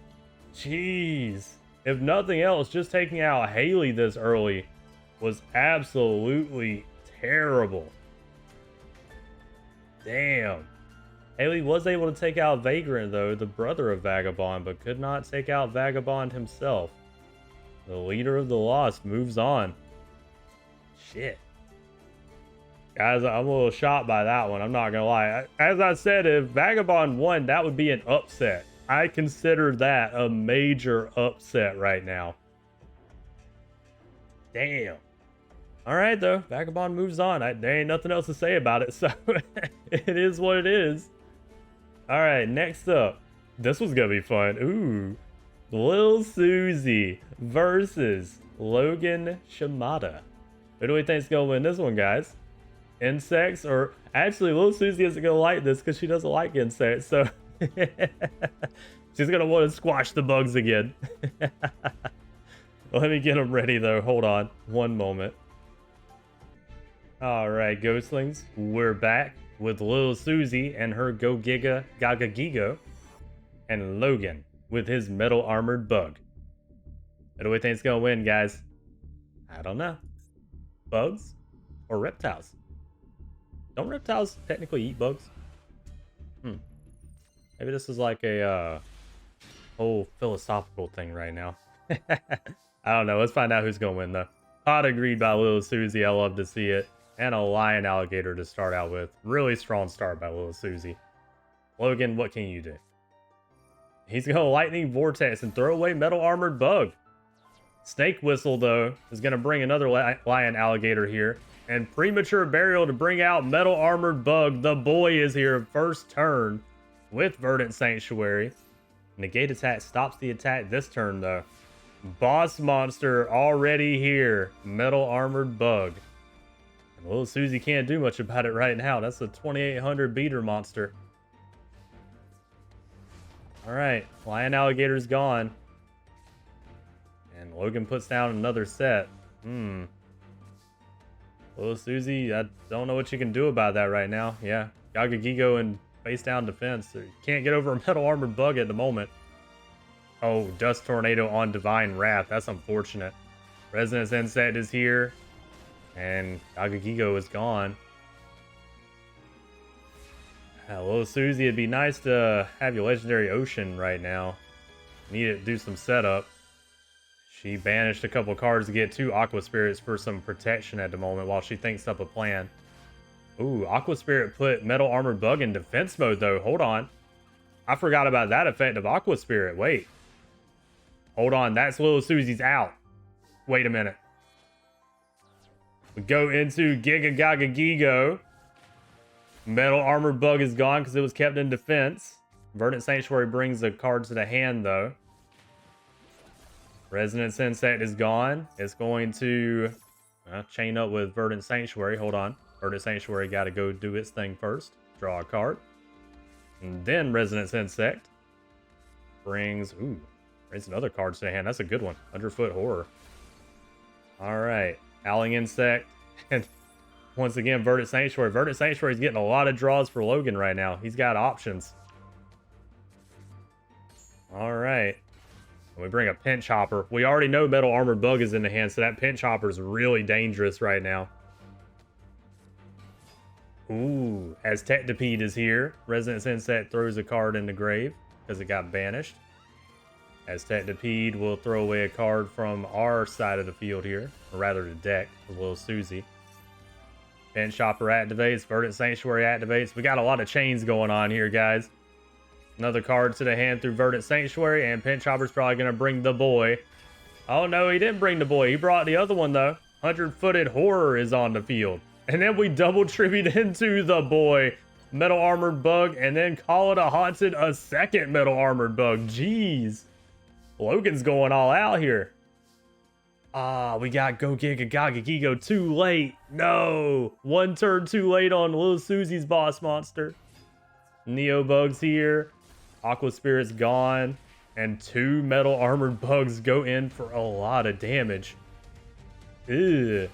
Jeez. If nothing else, just taking out Haley this early was absolutely terrible. Damn. Haley was able to take out Vagrant, though, the brother of Vagabond, but could not take out Vagabond himself. The leader of the Lost moves on. Shit. Guys, I'm a little shocked by that one. I'm not gonna lie. As I said, if Vagabond won, that would be an upset. I consider that a major upset right now. Damn. All right, though. Vagabond moves on. There ain't nothing else to say about it, so it is what it is. All right, next up. This was gonna be fun. Ooh. Lil Susie versus Logan Shimada. Who do we think's gonna win this one, guys? Insects, or actually Lil Susie isn't gonna like this because she doesn't like insects, so she's gonna want to squash the bugs again. Let me get them ready though. Hold on one moment. All right, ghostlings, we're back with Lil Susie and her Go Giga Gaga Gigo, and Logan with his metal armored bug. Who do we think's gonna win, guys? I don't know. Bugs or reptiles? Don't reptiles technically eat bugs? Maybe this is like a whole philosophical thing right now. I don't know. Let's find out who's gonna win though. Hot agreed by Lil Susie. I love to see it. And a lion alligator to start out with. Really strong start by Lil Susie. Logan, what can you do? He's gonna lightning vortex and throw away metal armored bug. Snake whistle though is gonna bring another lion alligator here. And premature burial to bring out metal armored bug. The boy is here first turn with Verdant Sanctuary. Negate attack stops the attack this turn though. Boss monster already here. Metal armored bug. And little Susie can't do much about it right now. That's a 2800 beater monster. Alright, lion alligator's gone. And Logan puts down another set. Little Susie, I don't know what you can do about that right now. Yeah, Gaga Gigo and face down defense. So you can't get over a metal armored bug at the moment. Oh, Dust Tornado on Divine Wrath. That's unfortunate. Resonance Insect is here. And Gaga Gigo is gone. Little Susie, it'd be nice to have your Legendary Ocean right now. Need to do some setup. She banished a couple cards to get 2 Aqua Spirits for some protection at the moment while she thinks up a plan. Ooh, Aqua Spirit put Metal Armored Bug in defense mode though. Hold on. I forgot about that effect of Aqua Spirit. Wait. Hold on. That's Little Susie's out. Wait a minute. We go into Giga Gaga Gigo. Metal Armored Bug is gone because it was kept in defense. Verdant Sanctuary brings the card to the hand though. Resonance Insect is gone. It's going to chain up with Verdant Sanctuary. Hold on. Verdant Sanctuary got to go do its thing first. Draw a card. And then Resonance Insect brings another card to the hand. That's a good one. Underfoot Horror. All right. Howling Insect. And once again, Verdant Sanctuary. Verdant Sanctuary is getting a lot of draws for Logan right now. He's got options. All right. We bring a Pinch Hopper. We already know Metal Armored Bug is in the hand, so that Pinch Hopper is really dangerous right now. Ooh, Aztectipede is here. Resonance Insect throws a card in the grave because it got banished. Aztectipede will throw away a card from our side of the field here, or rather the deck, with Little Susie. Pinch Hopper activates, Verdant Sanctuary activates. We got a lot of chains going on here, guys. Another card to the hand through Verdant Sanctuary, and Pinch Hopper's probably going to bring the boy. Oh no, he didn't bring the boy. He brought the other one, though. 100-footed Horror is on the field. And then we double tribute into the boy. Metal Armored Bug, and then call it a haunted, a second Metal Armored Bug. Jeez. Logan's going all out here. We got Go Giga Gaga Gigo too late. No. One turn too late on Little Susie's boss monster. Neo Bug's here. Aqua Spirit's gone. And 2 Metal Armored Bugs go in for a lot of damage. Ugh.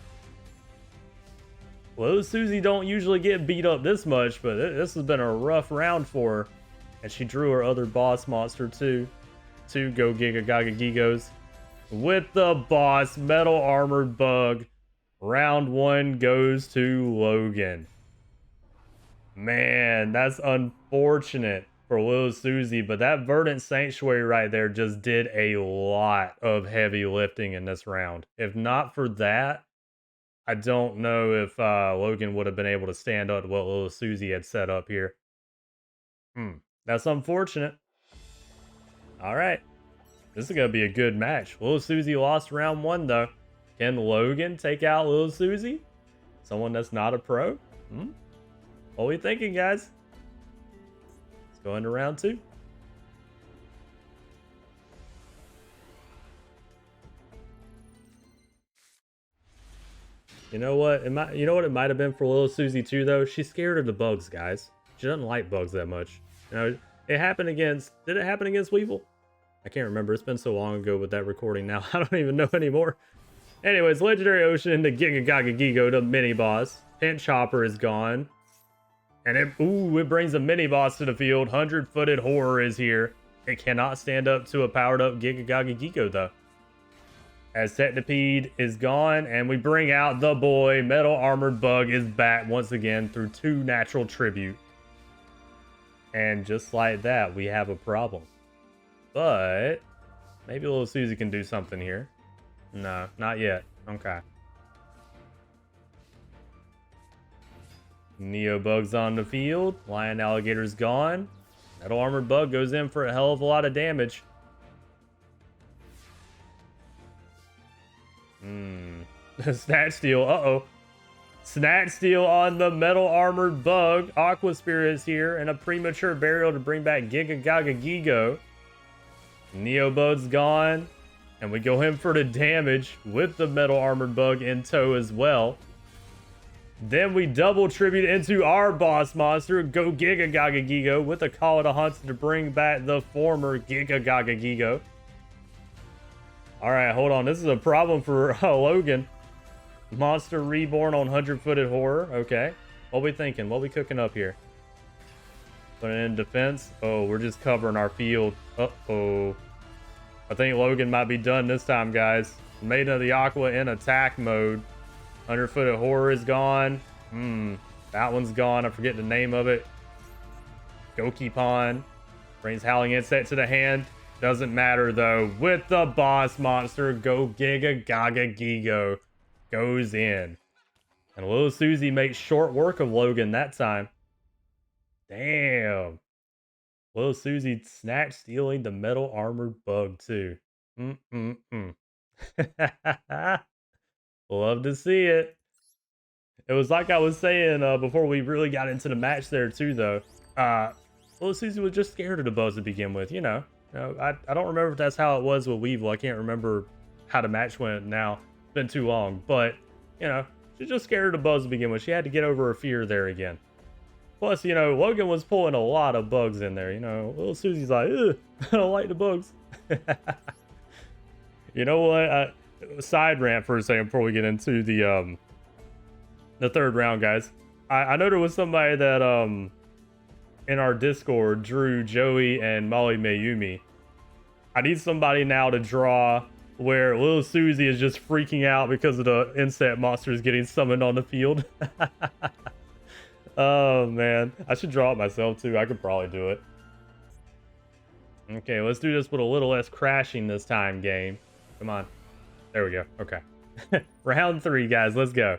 Little Susie don't usually get beat up this much, but this has been a rough round for her. And she drew her other boss monster too. 2 Go Giga Gaga Gigos. With the boss, Metal Armored Bug. Round 1 goes to Logan. Man, that's unfortunate for Little Susie, but that Verdant Sanctuary right there just did a lot of heavy lifting in this round. If not for that, I don't know if Logan would have been able to stand up to what Little Susie had set up here. That's unfortunate. All right. This is going to be a good match. Little Susie lost round 1, though. Can Logan take out Little Susie? Someone that's not a pro? What are we thinking, guys? Let's go into round 2. You know what? It might have been for Little Susie too, though. She's scared of the bugs, guys. She doesn't like bugs that much. You know, it happened against. Did it happen against Weevil? I can't remember. It's been so long ago with that recording now. I don't even know anymore. Anyways, Legendary Ocean to Giga Gaga Gigo to mini boss. Pinch Hopper is gone. And it brings a mini boss to the field. 100-footed Horror is here. It cannot stand up to a powered up Giga Gaga Gigo though. Aztectipede is gone, and we bring out the boy. Metal Armored Bug is back once again through 2 natural tribute. And just like that, we have a problem. But maybe Little Susie can do something here. No, not yet. Okay. Neo Bug's on the field. Lion Alligator's gone. Metal Armored Bug goes in for a hell of a lot of damage. Snatch Steal. Uh-oh. Snatch Steal on the Metal Armored Bug. Aqua Spirit is here. And a premature burial to bring back Giga Gaga Gigo. Neo Bug's gone. And we go in for the damage with the Metal Armored Bug in tow as well. Then we double tribute into our boss monster, Go Giga Gaga Gigo, with a Call of the Hunts to bring back the former Giga Gaga Gigo. Alright, hold on. This is a problem for Logan. Monster Reborn on 100-footed Horror. Okay. What we thinking? What we cooking up here? Put it in defense. Oh, we're just covering our field. Uh-oh. I think Logan might be done this time, guys. Maiden of the Aqua in attack mode. 100-footed Horror is gone. That one's gone. I forget the name of it. Gokipon. Brings Howling Insect to the hand. Doesn't matter, though. With the boss monster, Go Giga Gaga Gigo goes in. And Little Susie makes short work of Logan that time. Damn. Little Susie snatch stealing the Metal Armored Bug, too. Love to see it. It was like I was saying before we really got into the match there, too, though. Little Susie was just scared of the bugs to begin with, you know. I don't remember if that's how it was with Weevil. I can't remember how the match went now. It's been too long. But, you know, She's just scared of the bugs to begin with. She had to get over her fear there again. Plus, you know, Logan was pulling a lot of bugs in there. You know, little Susie's like, ugh, I don't like the bugs. You know what? Side rant for a second before we get into the third round, guys. I know there was somebody that in our Discord drew Joey and Molly Mayumi. I need somebody now to draw where little Susie is just freaking out because of the insect monsters getting summoned on the field. Oh man, I should draw it myself too. I could probably do it. Okay, let's do this with a little less crashing this time, game. Come on. There we go. Okay. Round 3, guys. Let's go.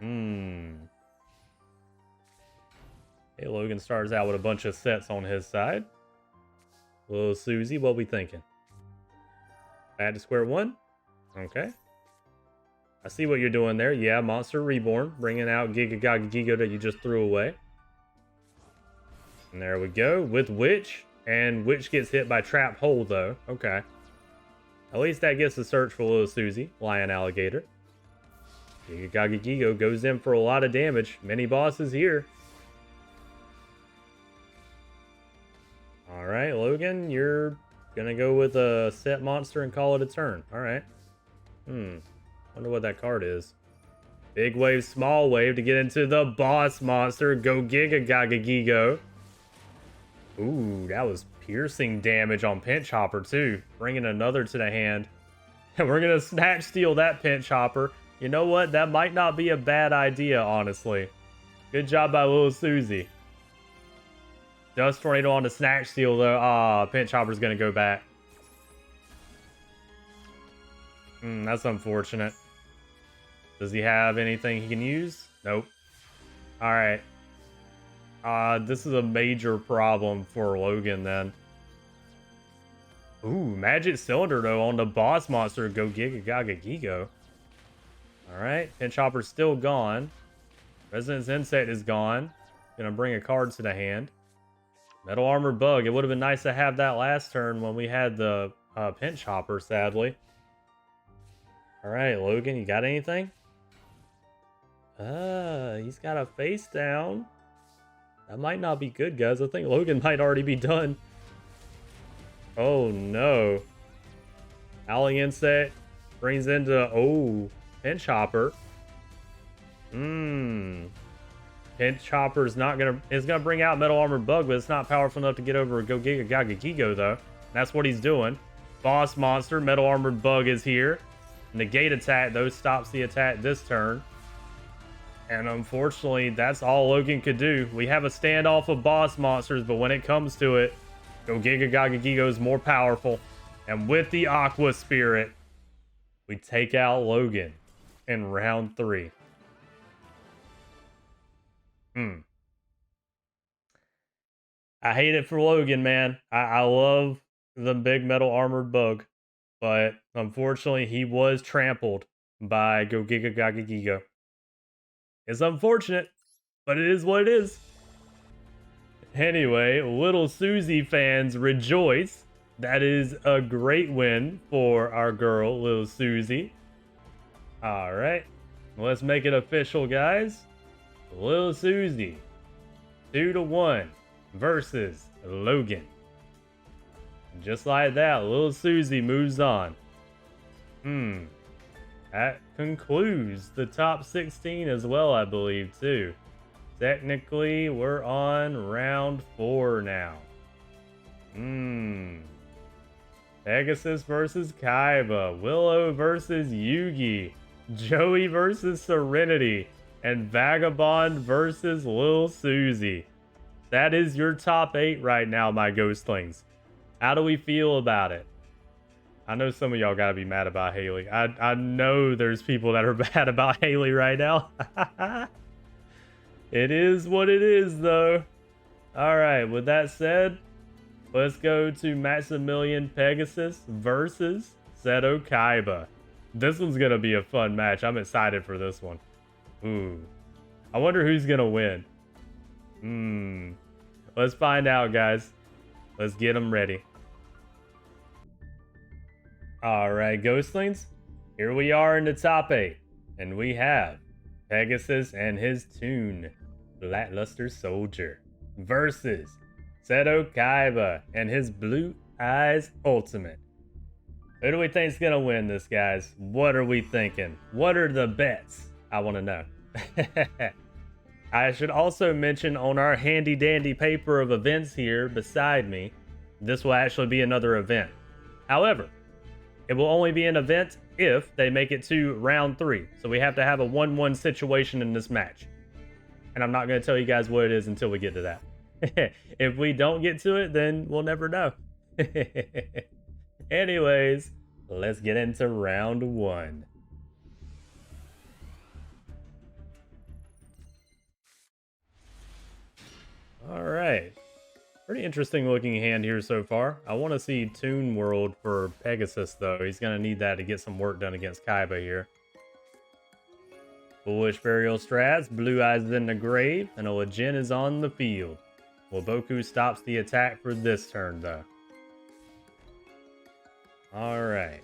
Hey, Logan starts out with a bunch of sets on his side. Little Susie, what we thinking? Back to square one? Okay. I see what you're doing there. Yeah, Monster Reborn. Bringing out Giga that you just threw away. And there we go. With Witch. And Witch gets hit by Trap Hole, though. Okay. At least that gets the search for little Susie. Lion Alligator. Giga goes in for a lot of damage. Many bosses here. Alright, Logan, you're gonna go with a set monster and call it a turn. Alright. Wonder what that card is. Big wave, small wave to get into the boss monster. Go Giga. Ooh, that was piercing damage on Pinch Hopper too. Bringing another to the hand. And we're gonna snatch steal that Pinch Hopper. You know what? That might not be a bad idea, honestly. Good job by little Susie. Dust Tornado on the snatch steal though. Ah, Pinch Hopper's gonna go back. That's unfortunate. Does he have anything he can use? Nope. Alright. This is a major problem for Logan then. Ooh, Magic Cylinder though on the boss monster. Go Giga. Alright, Pinch Hopper's still gone. Resonance Insect is gone. Gonna bring a card to the hand. Metal Armored Bug. It would have been nice to have that last turn when we had the Pinch Hopper, sadly. Alright, Logan, you got anything? He's got a face down. That might not be good, guys. I think Logan might already be done. Oh, no. Howling Insect brings into... Oh, Pinch Hopper. Pinch Hopper's not gonna... It's gonna bring out Metal Armored Bug, but it's not powerful enough to get over Go Giga though. That's what he's doing. Boss monster, Metal Armored Bug is here. Negate attack, though, stops the attack this turn. And unfortunately, that's all Logan could do. We have a standoff of boss monsters, but when it comes to it, Go Giga is more powerful. And with the Aqua Spirit, we take out Logan in round 3. I hate it for Logan, man. I love the big Metal Armored Bug. But unfortunately, he was trampled by Go Giga. It's unfortunate, but it is what it is. Anyway, little Susie fans rejoice. That is a great win for our girl, little Susie. All right, let's make it official, guys. Little Susie, 2-1 versus Logan. Just like that, little Susie moves on. That concludes the top 16 as well, I believe, too. Technically, we're on round 4 now. Pegasus versus Kaiba. Willow versus Yugi. Joey versus Serenity. And Vagabond versus Lil Susie. That is your top 8 right now, my ghostlings. How do we feel about it? I know some of y'all gotta be mad about Haley. I know there's people that are mad about Haley right now. It is what it is, though. Alright, with that said, let's go to Maximilian Pegasus versus Seto Kaiba. This one's gonna be a fun match. I'm excited for this one. Ooh. I wonder who's gonna win. Let's find out, guys. Let's get them ready. Alright, ghostlings. Here Here we are in the top 8, and we have Pegasus and his Toon Lackluster Soldier versus Cecillia Kaiba and his Blue Eyes Ultimate. Who do we think's gonna win this, guys? What are we thinking? What are the bets? I want to know. I should also mention on our handy dandy paper of events here beside me, this will actually be another event. However, it will only be an event if they make it to round 3. So we have to have a 1-1 situation in this match. And I'm not going to tell you guys what it is until we get to that. If we don't get to it, then we'll never know. Anyways, let's get into round 1. All right. Pretty interesting looking hand here so far. I want to see Toon World for Pegasus, though. He's going to need that to get some work done against Kaiba here. Foolish Burial Strats, Blue Eyes is in the grave, and Jin is on the field. Waboku stops the attack for this turn, though. Alright.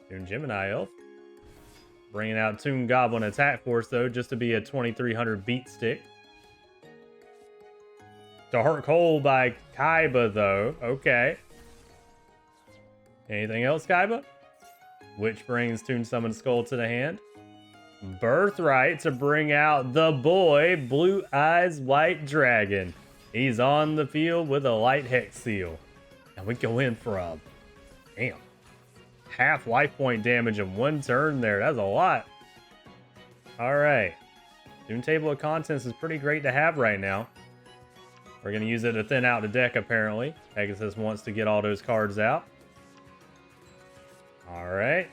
Toon Gemini Elf. Bringing out Toon Goblin Attack Force, though, just to be a 2300 beat stick. Dark Hole by Kaiba, though. Okay. Anything else, Kaiba? Which brings Toon Summon Skull to the hand. Birthright to bring out the boy, Blue Eyes White Dragon. He's on the field with a light Hex Seal. And we go in for a... damn. Half life point damage in one turn there. That's a lot. Alright. Toon Table of Contents is pretty great to have right now. We're going to use it to thin out the deck, apparently. Pegasus wants to get all those cards out. Alright.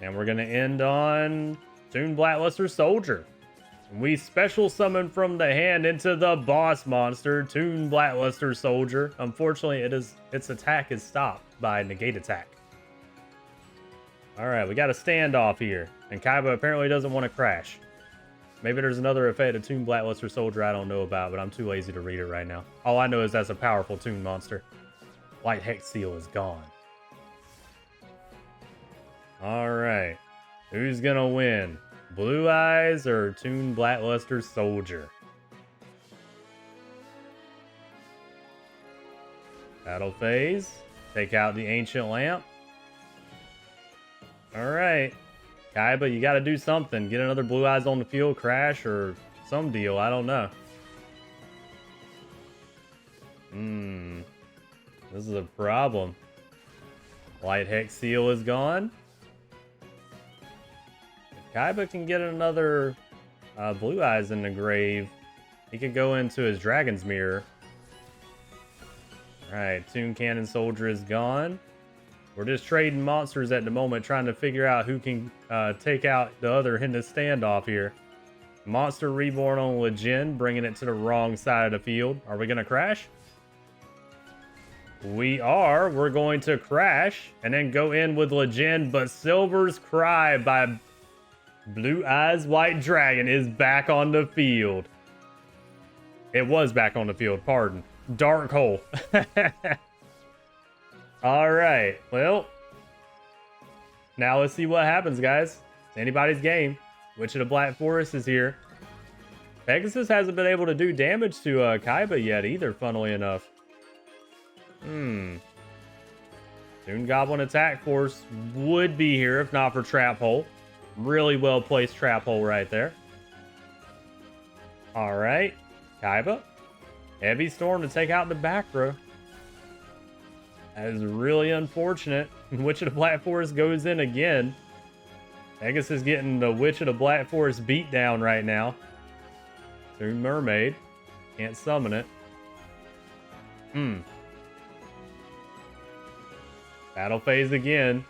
And we're going to end on Toon Blackluster Soldier. We special summon from the hand into the boss monster, Toon Blackluster Soldier. Unfortunately, its attack is stopped by Negate Attack. Alright, we got a standoff here. And Kaiba apparently doesn't want to crash. Maybe there's another effect of Toon Blackluster Soldier I don't know about, but I'm too lazy to read it right now. All I know is that's a powerful Toon monster. Light Hex Seal is gone. Alright. Who's gonna win? Blue Eyes or Toon Blackluster Soldier? Battle phase. Take out the Ancient Lamp. Alright. Kaiba, you gotta do something. Get another Blue Eyes on the field, crash, or some deal. I don't know. This is a problem. Light Hex Seal is gone. If Kaiba can get another Blue Eyes in the grave, he could go into his Dragon's Mirror. Alright, Toon Cannon Soldier is gone. We're just trading monsters at the moment, trying to figure out who can take out the other in this standoff here. Monster Reborn on Legend, bringing it to the wrong side of the field. Are we going to crash? We are. We're going to crash and then go in with Legend, but Silver's Cry by Blue Eyes White Dragon is back on the field. It was back on the field, pardon. Dark Hole. Alright, well, now let's see what happens, guys. It's anybody's game. Witch of the Black Forest is here. Pegasus hasn't been able to do damage to Kaiba yet either, funnily enough. Toon Goblin Attack Force would be here if not for Trap Hole. Really well placed Trap Hole right there. Alright, Kaiba. Heavy Storm to take out the back row. That is really unfortunate. Witch of the Black Forest goes in again. Pegasus is getting the Witch of the Black Forest beat down right now. Toon Mermaid. Can't summon it. Battle phase again.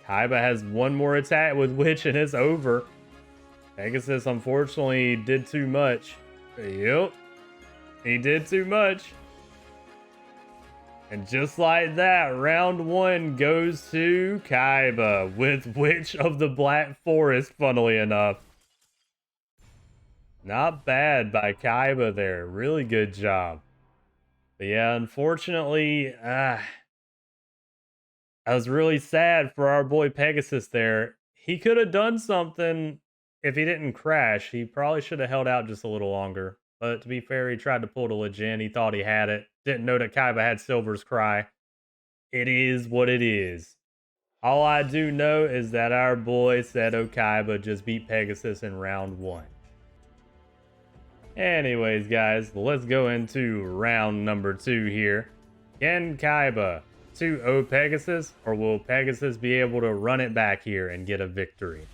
Kaiba has one more attack with Witch and it's over. Pegasus unfortunately did too much. Yep. He did too much. And just like that, round 1 goes to Kaiba with Witch of the Black Forest, funnily enough. Not bad by Kaiba there. Really good job. But yeah, unfortunately, I was really sad for our boy Pegasus there. He could have done something if he didn't crash. He probably should have held out just a little longer. But to be fair, he tried to pull the legend. He thought he had it. Didn't know that Kaiba had Silver's Cry. It is what it is. All I do know is that our boy Seto Kaiba just beat Pegasus in round 1. Anyways, guys, let's go into round number 2 here. Can Kaiba 2-0 Pegasus, or will Pegasus be able to run it back here and get a victory?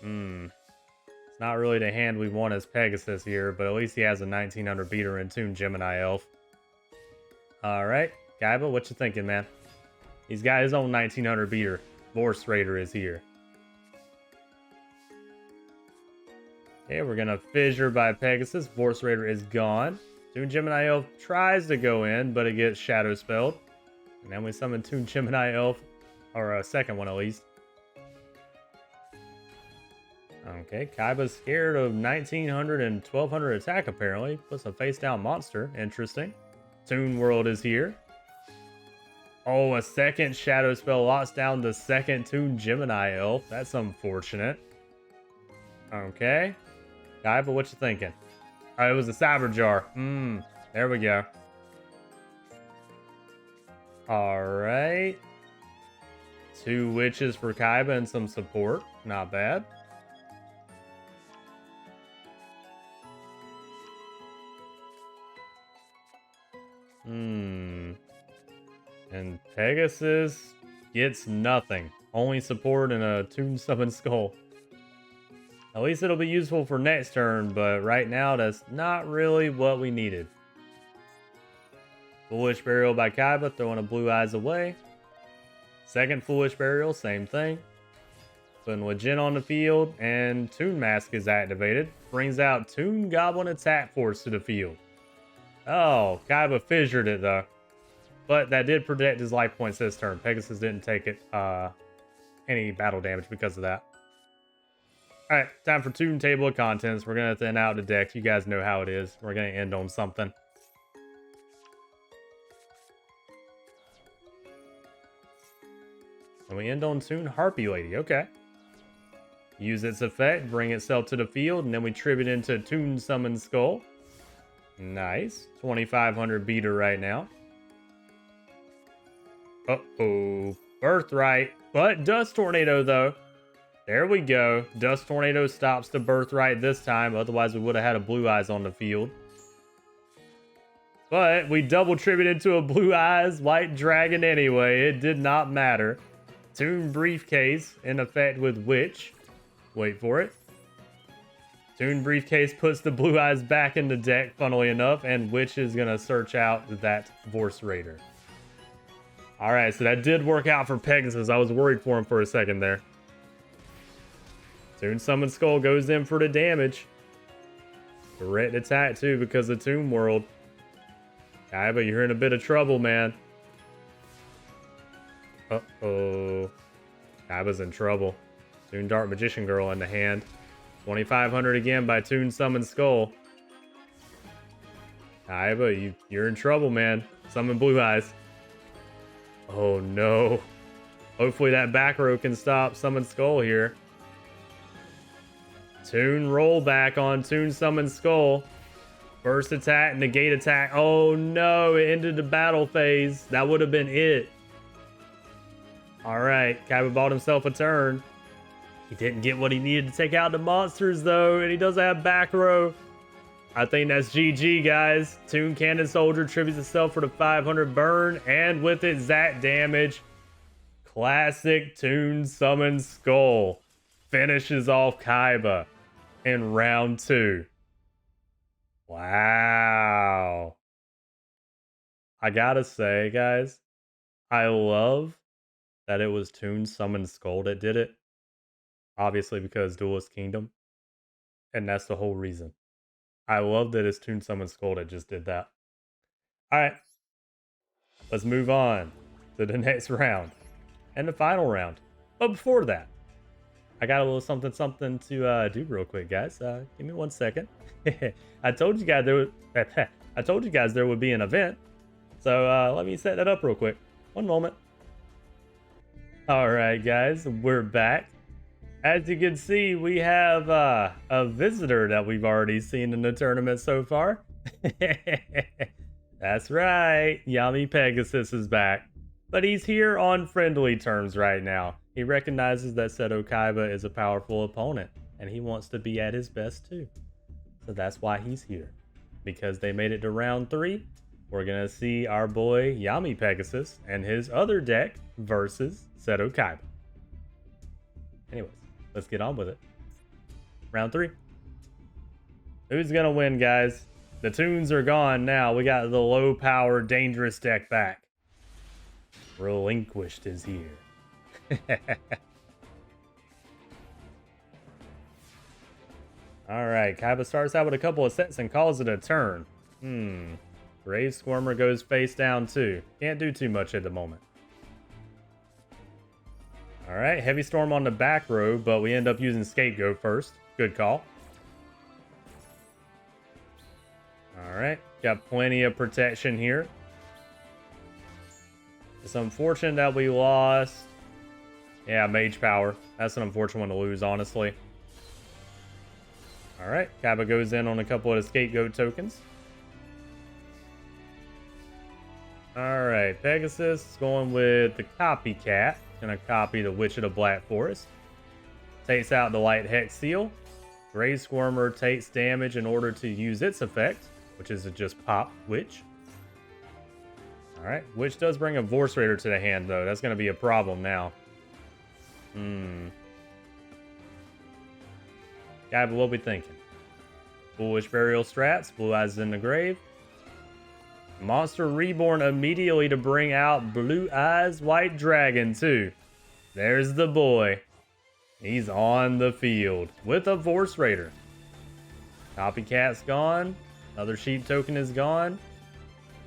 It's not really the hand we want as Pegasus here, but at least he has a 1900 beater in Toon Gemini Elf. Alright, Kaiba, what you thinking, man? He's got his own 1900 beater. Vorse Raider is here. Okay, we're gonna Fissure by Pegasus. Vorse Raider is gone. Toon Gemini Elf tries to go in, but it gets Shadow Spelled. And then we summon Toon Gemini Elf, or a second one at least. Okay, Kaiba's scared of 1900 and 1200 attack apparently. Puts a face down monster. Interesting. Toon World is here. Oh, a second Shadow Spell locks down the second Toon Gemini Elf. That's unfortunate. Okay. Kaiba, what you thinking? Oh, it was a Cyber Jar. There we go. Alright. 2 Witches for Kaiba and some support. Not bad. And Pegasus gets nothing. Only support and a Toon Summon Skull. At least it'll be useful for next turn, but right now that's not really what we needed. Foolish Burial by Kaiba, throwing a Blue Eyes away. Second Foolish Burial, same thing. Putting Legend on the field, and Toon Mask is activated. Brings out Toon Goblin Attack Force to the field. Oh, Kaiba fissured it though. But that did protect his life points this turn. Pegasus didn't take it any battle damage because of that. Alright, time for Toon Table of Contents. We're going to thin out the deck. You guys know how it is. We're going to end on something. And we end on Toon Harpy Lady. Okay. Use its effect, bring itself to the field, and then we tribute into Toon Summon Skull. Nice. 2500 beater right now. Uh-oh. Birthright. But Dust Tornado, though. There we go. Dust Tornado stops the Birthright this time. Otherwise, we would have had a Blue Eyes on the field. But we double tributed to a Blue Eyes White Dragon anyway. It did not matter. Toon Briefcase in effect with Witch. Wait for it. Toon Briefcase puts the Blue Eyes back in the deck, funnily enough, and Witch is going to search out that Vorse Raider. Alright, so that did work out for Pegasus. I was worried for him for a second there. Toon Summon Skull goes in for the damage. Direct attack too because of Toon World. Kaiba, you're in a bit of trouble, man. Uh-oh. Kaiba's in trouble. Toon Dark Magician Girl in the hand. 2500 again by Toon Summon Skull. Kaiba, you're in trouble, man. Summon Blue Eyes. Oh no. Hopefully that back row can stop Summon Skull here. Toon Rollback on Toon Summon Skull. First attack, negate attack. Oh no, it ended the battle phase. That would have been it. Alright, Kaiba bought himself a turn. He didn't get what he needed to take out the monsters though, and he doesn't have back row. I think that's GG, guys. Toon Cannon Soldier tributes itself for the 500 burn, and with it, Zat damage. Classic Toon Summon Skull finishes off Kaiba in round 2. Wow. I gotta say, guys, I love that it was Toon Summon Skull that did it. Obviously because Duelist Kingdom. And that's the whole reason. I love that it's Toon Summon Skull that just did that. Alright. Let's move on to the next round. And the final round. But before that, I got a little something to do real quick, guys. Give me 1 second. I told you guys there would be an event. So let me set that up real quick. One moment. All right, guys, we're back. As you can see, we have a visitor that we've already seen in the tournament so far. That's right, Yami Pegasus is back. But he's here on friendly terms right now. He recognizes that Seto Kaiba is a powerful opponent, and he wants to be at his best too. So that's why he's here. Because they made it to round 3, we're gonna see our boy Yami Pegasus and his other deck versus Seto Kaiba. Anyways, let's get on with it. Round 3. Who's gonna win, guys? The tunes are gone now. We got the low power dangerous deck back. Relinquished is here. Alright, Kaiba starts out with a couple of sets and calls it a turn. Brave Squirmer goes face down too. Can't do too much at the moment. Alright, Heavy Storm on the back row, but we end up using Scapegoat first. Good call. Alright, got plenty of protection here. It's unfortunate that we lost. Yeah, Mage Power. That's an unfortunate one to lose, honestly. Alright, Kaiba goes in on a couple of the Scapegoat tokens. Alright, Pegasus is going with the Copycat. Gonna copy the Witch of the Black Forest. Takes out the Light Hex Seal. Brave Squirmer takes damage in order to use its effect, which is to just pop Witch. Alright, Witch does bring a Vorse Raider to the hand, though. That's gonna be a problem now. Kaiba, what we thinking? Foolish Burial Strats, Blue Eyes in the Grave. Monster Reborn immediately to bring out Blue Eyes White Dragon, too. There's the boy. He's on the field with a Vorse Raider. Copycat's gone. Another Sheep token is gone.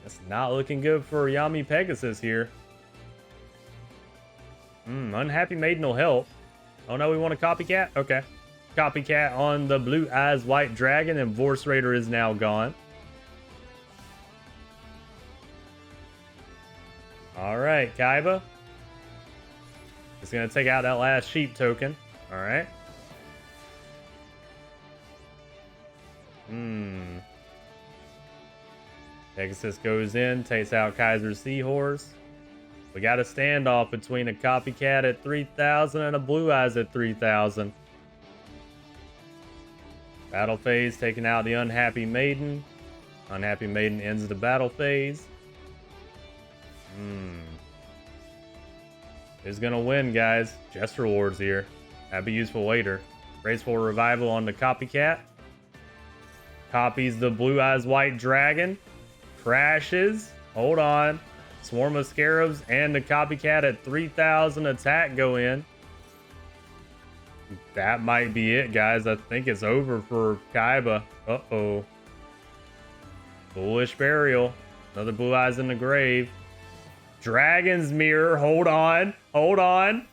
That's not looking good for Yami Pegasus here. Unhappy Maiden will help. Oh no, we want a Copycat? Okay. Copycat on the Blue Eyes White Dragon, and Vorse Raider is now gone. Alright, Kaiba. He's gonna take out that last Sheep token. Alright. Pegasus goes in, takes out Kaiser's Seahorse. We got a standoff between a Copycat at 3,000 and a Blue Eyes at 3,000. Battle phase taking out the Unhappy Maiden. Unhappy Maiden ends the battle phase. Who's gonna win, guys? Jest rewards here. That'd be useful later. Graceful Revival on the Copycat. Copies the Blue Eyes White Dragon. Crashes. Hold on. Swarm of Scarabs and the Copycat at 3,000 attack go in. That might be it, guys. I think it's over for Kaiba. Uh-oh. Foolish Burial. Another Blue Eyes in the Grave. Dragon's Mirror. Hold on. Hold on.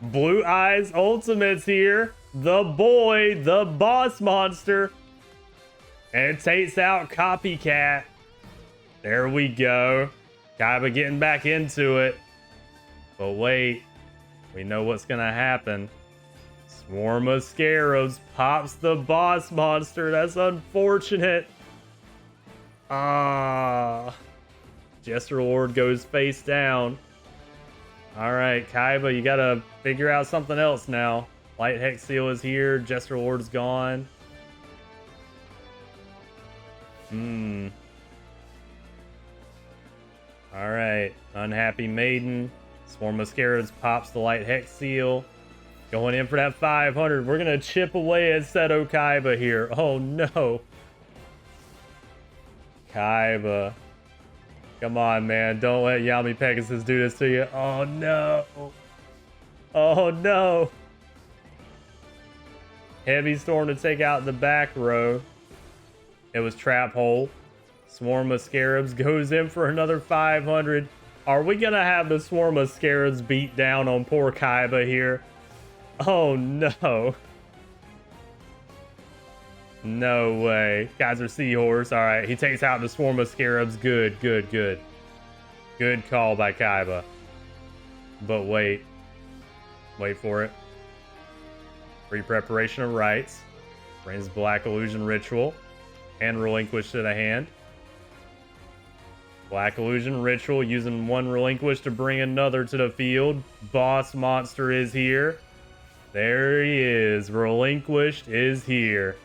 Blue Eyes Ultimate's here. The boy. The boss monster. And it takes out Copycat. There we go. Kaiba getting back into it. But wait. We know what's going to happen. Swarm of Scarabs pops the boss monster. That's unfortunate. Jest Reward goes face down. Alright, Kaiba, you gotta figure out something else now. Light Hex Seal is here. Jest Reward's gone. Alright, Unhappy Maiden. Swarm of Scarabs pops the Light Hex Seal. Going in for that 500. We're gonna chip away at Seto Kaiba here. Oh no. Kaiba. Come on, man. Don't let Yami Pegasus do this to you. Oh no. Oh no. Heavy Storm to take out the back row. It was Trap Hole. Swarm of Scarabs goes in for another 500. Are we gonna have the Swarm of Scarabs beat down on poor Kaiba here? Oh no. No way. Kaiser Seahorse. Alright, he takes out the Swarm of Scarabs. Good, good, good. Good call by Kaiba. But wait. Wait for it. Pre-preparation of rites. Brings Black Illusion Ritual. And Relinquish to the hand. Black Illusion Ritual using one Relinquish to bring another to the field. Boss monster is here. There he is. Relinquished is here.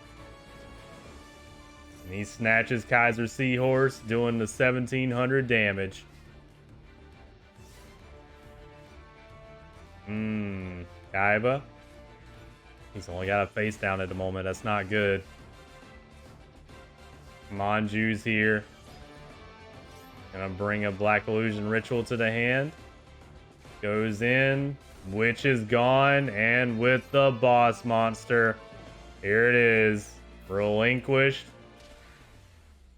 And he snatches Kaiser Seahorse, doing the 1700 damage. Kaiba. He's only got a face down at the moment. That's not good. Manju's here. Gonna bring a Black Illusion Ritual to the hand. Goes in. Witch is gone. And with the boss monster. Here it is. Relinquished.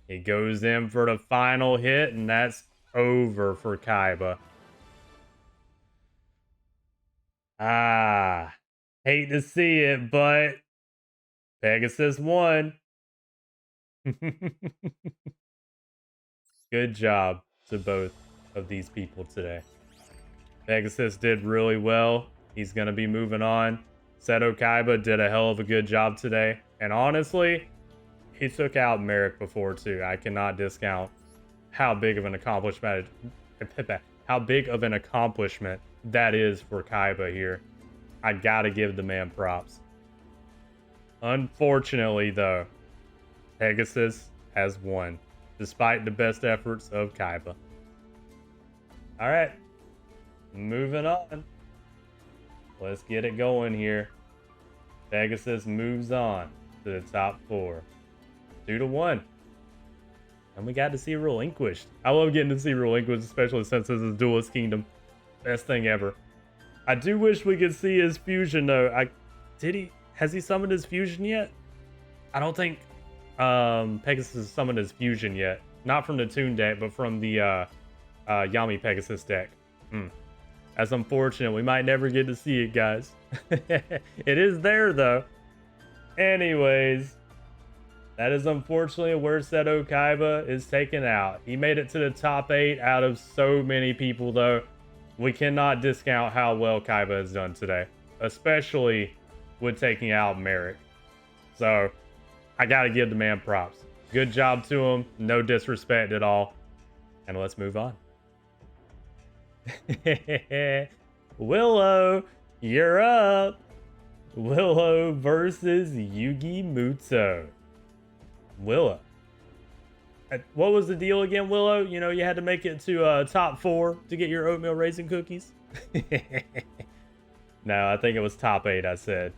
He goes in for the final hit. And that's over for Kaiba. Hate to see it, but Pegasus won. Good job to both of these people today. Pegasus did really well. He's going to be moving on. Seto Kaiba did a hell of a good job today. And honestly, he took out Merrick before too. I cannot discount how big of an accomplishment that is for Kaiba here. I gotta give the man props. Unfortunately though, Pegasus has won, despite the best efforts of Kaiba. Alright, moving on. Let's get it going here. Pegasus moves on to the top 4. 2-1. And we got to see Relinquished. I love getting to see Relinquished, especially since this is Duelist Kingdom. Best thing ever. I do wish we could see his fusion though. Has he summoned his fusion yet? I don't think Pegasus has summoned his fusion yet. Not from the Toon deck, but from the Yami Pegasus deck. That's unfortunate. We might never get to see it, guys. It is there though. Anyways, that is unfortunately where Seto Kaiba is taken out. He made it to the top 8 out of so many people though. We cannot discount how well Kaiba has done today, especially with taking out Merrick. So, I gotta give the man props. Good job to him, no disrespect at all. And let's move on. Willow, you're up. Willow versus Yugi Muto. Willow. What was the deal again, Willow? You know, you had to make it to top 4 to get your oatmeal raisin cookies? No, I think it was top 8, I said.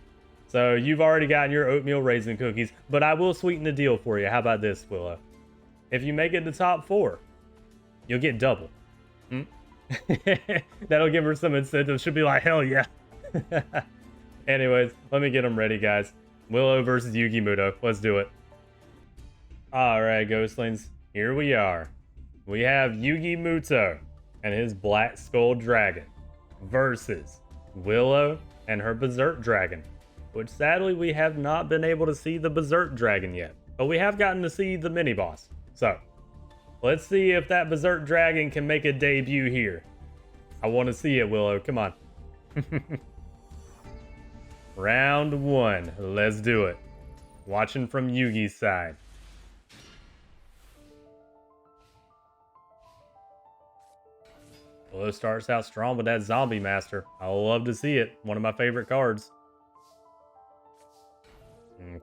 So you've already gotten your oatmeal raisin cookies, but I will sweeten the deal for you. How about this, Willow? If you make it to top 4, you'll get double. That'll give her some incentive. She'll be like, hell yeah. Anyways, let me get them ready, guys. Willow versus Yugi Muto. Let's do it. Alright, Ghostlings, here we are. We have Yugi Muto and his Black Skull Dragon versus Willow and her Berserk Dragon, which sadly we have not been able to see the Berserk Dragon yet, but we have gotten to see the mini-boss. So, let's see if that Berserk Dragon can make a debut here. I want to see it, Willow. Come on. Round 1. Let's do it. Watching from Yugi's side. Willow starts out strong with that Zombie Master. I love to see it. One of my favorite cards.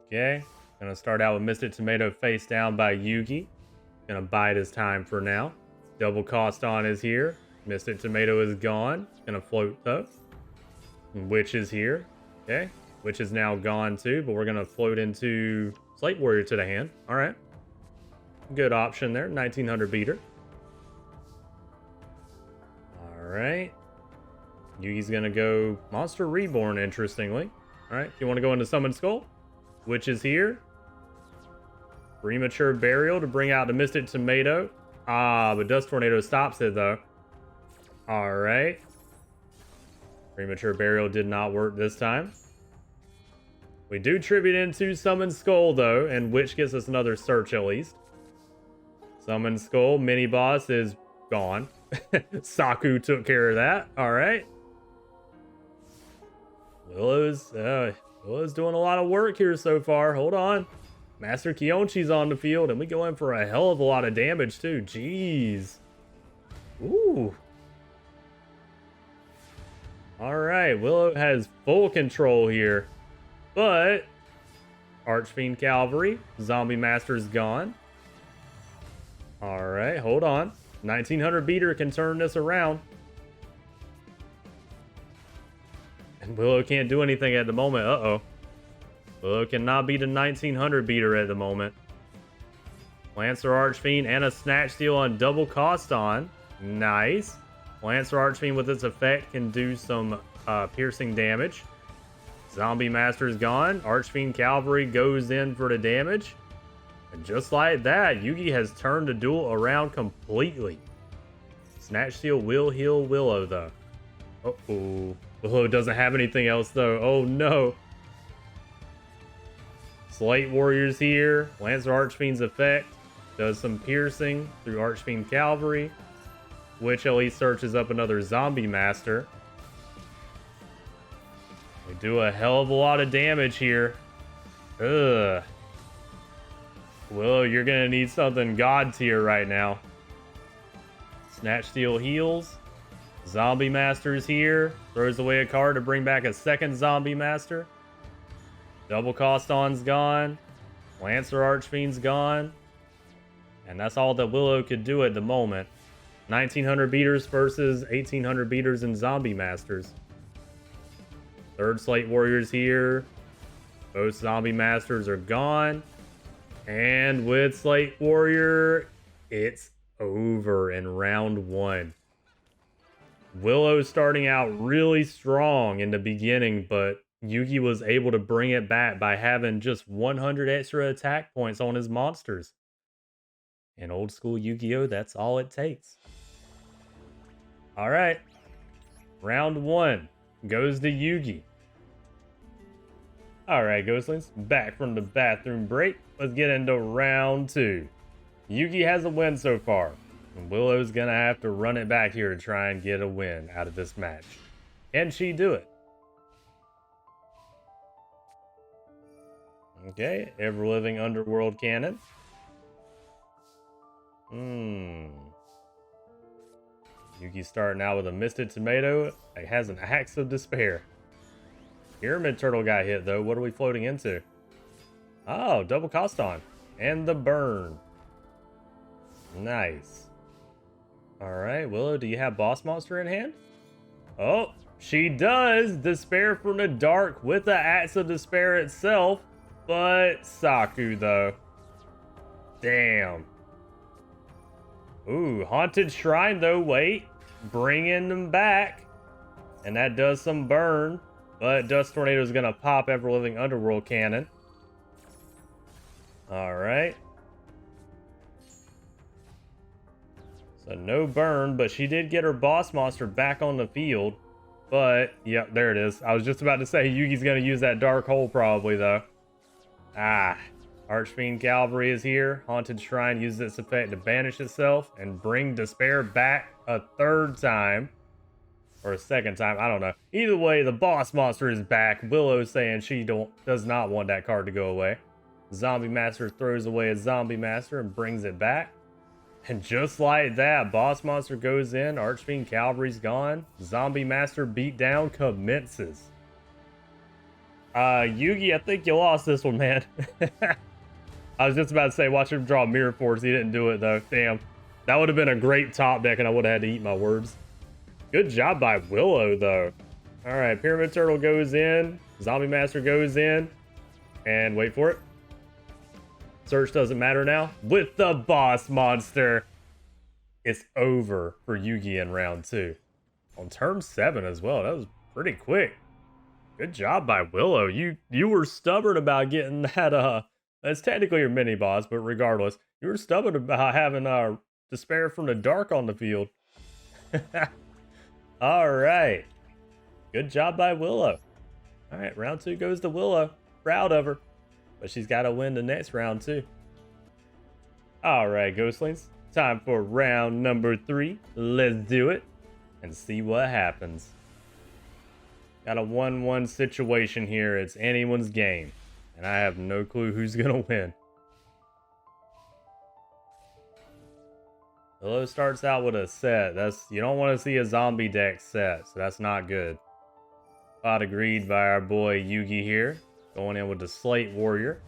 Okay. Gonna start out with Mystic Tomato face down by Yugi. Gonna bide his time for now. Double cost on is here. Mystic Tomato is gone. Gonna float though. Witch is here. Okay. Witch is now gone too, but we're gonna float into Slate Warrior to the hand. Alright. Good option there. 1900 beater. Alright. Yugi's gonna go Monster Reborn, interestingly. Alright, you want to go into Summon Skull? Witch is here. Premature Burial to bring out the Mystic Tomato. But Dust Tornado stops it though. Alright. Premature Burial did not work this time. We do tribute into Summon Skull though, and Witch gets us another search at least. Summon Skull, mini boss is gone. Saku took care of that. All right. Willow's doing a lot of work here so far. Hold on. Master Kionchi's on the field, and we go in for a hell of a lot of damage too. Jeez. Ooh. All right, Willow has full control here, but Archfiend Cavalry, Zombie Master's gone. All right, hold on. 1900 beater can turn this around. And Willow can't do anything at the moment. Uh-oh. Willow cannot beat a 1900 beater at the moment. Lancer Archfiend and a Snatch Steal on double cost on. Nice. Lancer Archfiend with its effect can do some piercing damage. Zombie Master's gone. Archfiend Cavalry goes in for the damage. And just like that, Yugi has turned the duel around completely. Snatch Steal will heal Willow though. Uh-oh. Willow doesn't have anything else though. Oh no. Slate Warrior's here. Lancer Archfiend's effect does some piercing through Archfiend Cavalry, which at least searches up another Zombie Master. We do a hell of a lot of damage here. Ugh. Willow, you're gonna need something God tier right now. Snatch Steal heals. Zombie Master's here. Throws away a card to bring back a second Zombie Master. Double cost on's gone. Lancer Archfiend's gone. And that's all that Willow could do at the moment. 1900 beaters versus 1800 beaters and Zombie Masters. Third Slate Warrior's here. Both Zombie Masters are gone. And with Slate Warrior, it's over in round one. Willow starting out really strong in the beginning, but Yugi was able to bring it back by having just 100 extra attack points on his monsters. In old school Yu-Gi-Oh, that's all it takes. All right. Round one goes to Yugi. All right, Ghostlings, back from the bathroom break. Let's get into round two. Yugi has a win so far, and Willow's gonna have to run it back here to try and get a win out of this match. Can she do it? Okay, ever-living underworld cannon. Yugi starting out with a Misted Tomato. It has an Axe of Despair. Pyramid Turtle got hit though. What are we floating into? Oh, double cost on. And the burn. Nice. Alright, Willow, do you have Boss Monster in hand? Oh, she does! Despair from the Dark with the Axe of Despair itself. But Saku though. Damn. Ooh, Haunted Shrine though, wait. Bringing them back. And that does some burn. But Dust Tornado is going to pop Ever-Living Underworld Cannon. Alright. So no burn, but she did get her boss monster back on the field. But, yep, there it is. I was just about to say Yugi's going to use that Dark Hole probably, though. Ah. Archfiend Cavalry is here. Haunted Shrine uses its effect to banish itself and bring Despair back a third time. Or a second time, I don't know. Either way, the boss monster is back. Willow's saying she does not want that card to go away. Zombie Master throws away a Zombie Master and brings it back. And just like that, boss monster goes in. Archfiend Cavalry's gone. Zombie Master beatdown commences. Yugi, I think you lost this one, man. I was just about to say, watch him draw Mirror Force. He didn't do it, though. Damn. That would have been a great top deck, and I would have had to eat my words. Good job by Willow, though. All right, Pyramid Turtle goes in. Zombie Master goes in. And wait for it. Search doesn't matter now. With the boss monster, it's over for Yugi in round two. On turn 7 as well. That was pretty quick. Good job by Willow. You were stubborn about getting that. That's technically your mini boss, but regardless, you were stubborn about having Despair from the Dark on the field. All right. Good job by Willow. All right, round 2 goes to Willow. Proud of her. But she's got to win the next round, too. All right, Ghostlings. Time for round number 3. Let's do it and see what happens. Got a 1-1 situation here. It's anyone's game, and I have no clue who's gonna win. Willow starts out with a set. You don't want to see a zombie deck set, so that's not good. Spot agreed by our boy Yugi here. Going in with the Slate Warrior.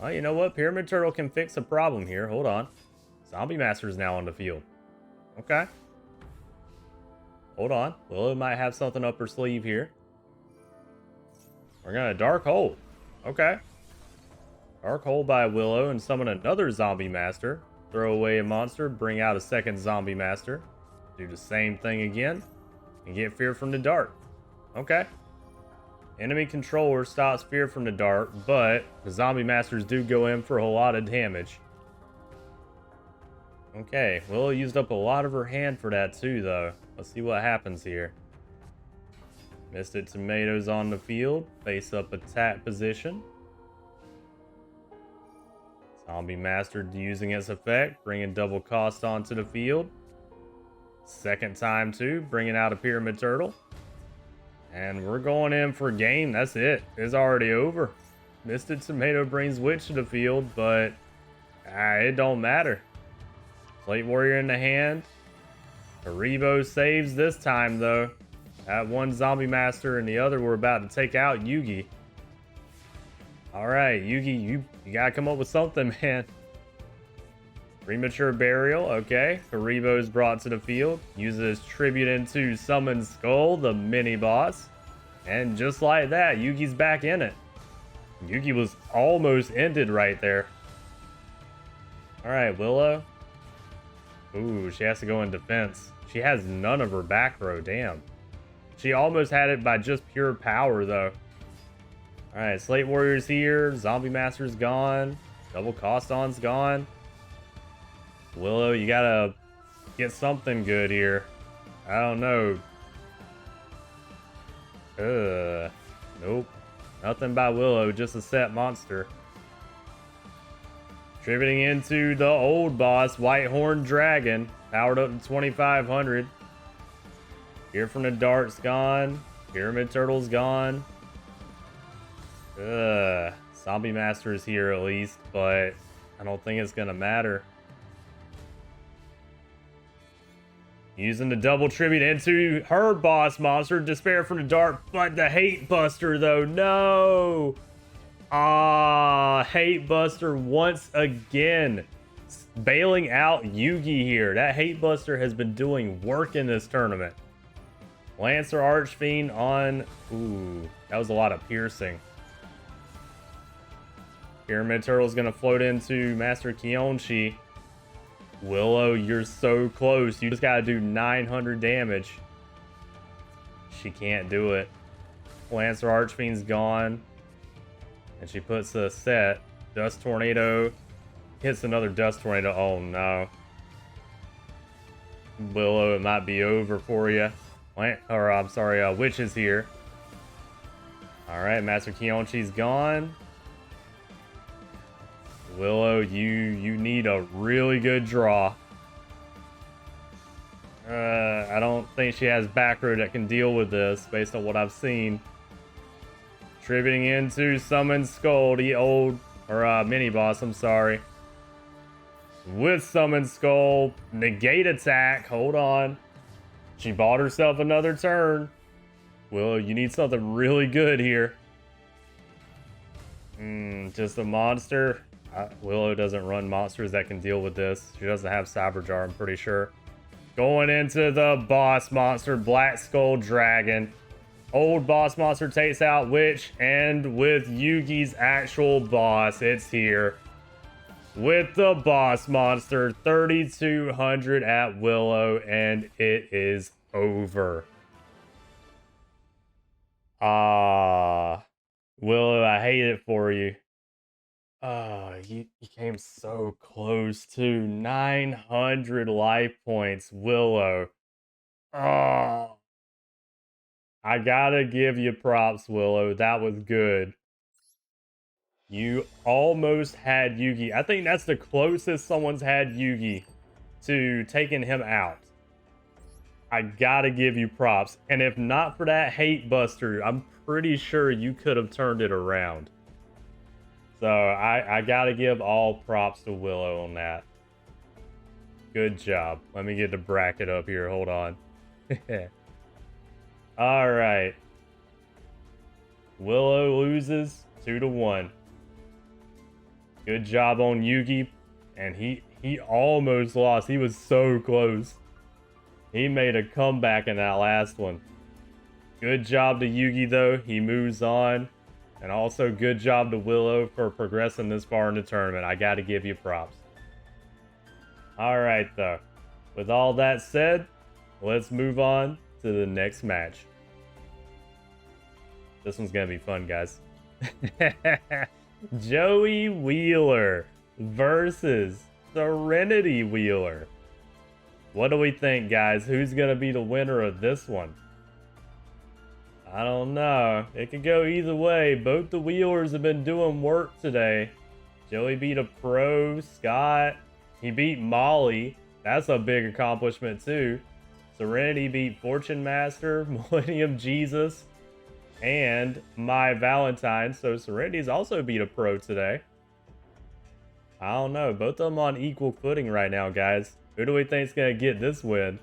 Oh, you know what? Pyramid Turtle can fix a problem here. Hold on. Zombie Master is now on the field. Okay. Hold on. Willow might have something up her sleeve here. We're gonna Dark Hole. Okay. Dark Hole by Willow and summon another Zombie Master. Throw away a monster, bring out a second Zombie Master. Do the same thing again. And get Fear from the Dark. Okay. Enemy controller stops Fear from the Dark, but the Zombie Masters do go in for a lot of damage. Okay, Willow used up a lot of her hand for that too, though. Let's see what happens here. Mystic Tomatoes on the field. Face up attack position. Zombie Master using its effect, bringing double cost onto the field. Second time too, bringing out a Pyramid Turtle. And we're going in for game. That's it. It's already over. Mystic Tomato brings Witch to the field, but it don't matter. Slate Warrior in the hand. Haribo saves this time, though. That one Zombie Master and the other were about to take out Yugi. Alright, Yugi, you gotta come up with something, man. Premature Burial, okay. Haribo's brought to the field. Uses Tribute into Summon Skull, the mini-boss. And just like that, Yugi's back in it. Yugi was almost ended right there. Alright, Willow. Ooh, she has to go in defense. She has none of her back row, damn. She almost had it by just pure power, though. Alright, Slate Warrior's here. Zombie Master's gone. Double Cost On's gone. Willow, you gotta get something good here. I don't know. Nope. Nothing by Willow, just a set monster. Contributing into the old boss, Whitehorn Dragon. Powered up to 2500. Fear from the Dark's gone. Pyramid Turtle's gone. Zombie Master is here at least, but I don't think it's gonna matter. Using the double tribute into her boss monster, Despair from the Dark, but the Hate Buster though, no! Hate Buster once again. Bailing out Yugi here. That Hate Buster has been doing work in this tournament. Lancer Archfiend on... Ooh, that was a lot of piercing. Pyramid Turtle's gonna float into Master Kionchi. Willow, you're so close. You just gotta do 900 damage. She can't do it. Lancer Archfiend's gone. And she puts a set. Dust Tornado. Hits another Dust Tornado. Oh no. Willow, it might be over for you. I'm sorry, Witch is here. Alright, Master Kionchi's gone. Willow, you need a really good draw. I don't think she has back row that can deal with this, based on what I've seen. Tributing into Summon Skull, the old, or mini-boss, I'm sorry. With Summon Skull, negate attack, hold on. She bought herself another turn. Willow, you need something really good here. Just a monster. Willow doesn't run monsters that can deal with this. She doesn't have Cyberjar, I'm pretty sure. Going into the boss monster, Black Skull Dragon. Old boss monster takes out Witch, and with Yugi's actual boss, it's here. With the boss monster, 3200 at Willow, and it is over. Willow, I hate it for you. You came so close to 900 life points, Willow. I gotta give you props, Willow. That was good. You almost had Yugi. I think that's the closest someone's had Yugi to taking him out. I gotta give you props. And if not for that hate buster, I'm pretty sure you could have turned it around. So I gotta give all props to Willow on that. Good job. Let me get the bracket up here. Hold on. All right. Willow loses 2-1. Good job on Yugi. And he almost lost. He was so close. He made a comeback in that last one. Good job to Yugi, though. He moves on. And also good job to Willow for progressing this far in the tournament. I got to give you props. All right, though. With all that said, let's move on to the next match. This one's going to be fun, guys. Joey Wheeler versus Serenity Wheeler. What do we think, guys? Who's going to be the winner of this one? I don't know. It could go either way. Both the Wheelers have been doing work today. Joey beat a pro, Scott. He beat Molly. That's a big accomplishment, too. Serenity beat Fortune Master, Millennium Jesus, and My Valentine. So Serenity's also beat a pro today. I don't know. Both of them on equal footing right now, guys. Who do we think is going to get this win?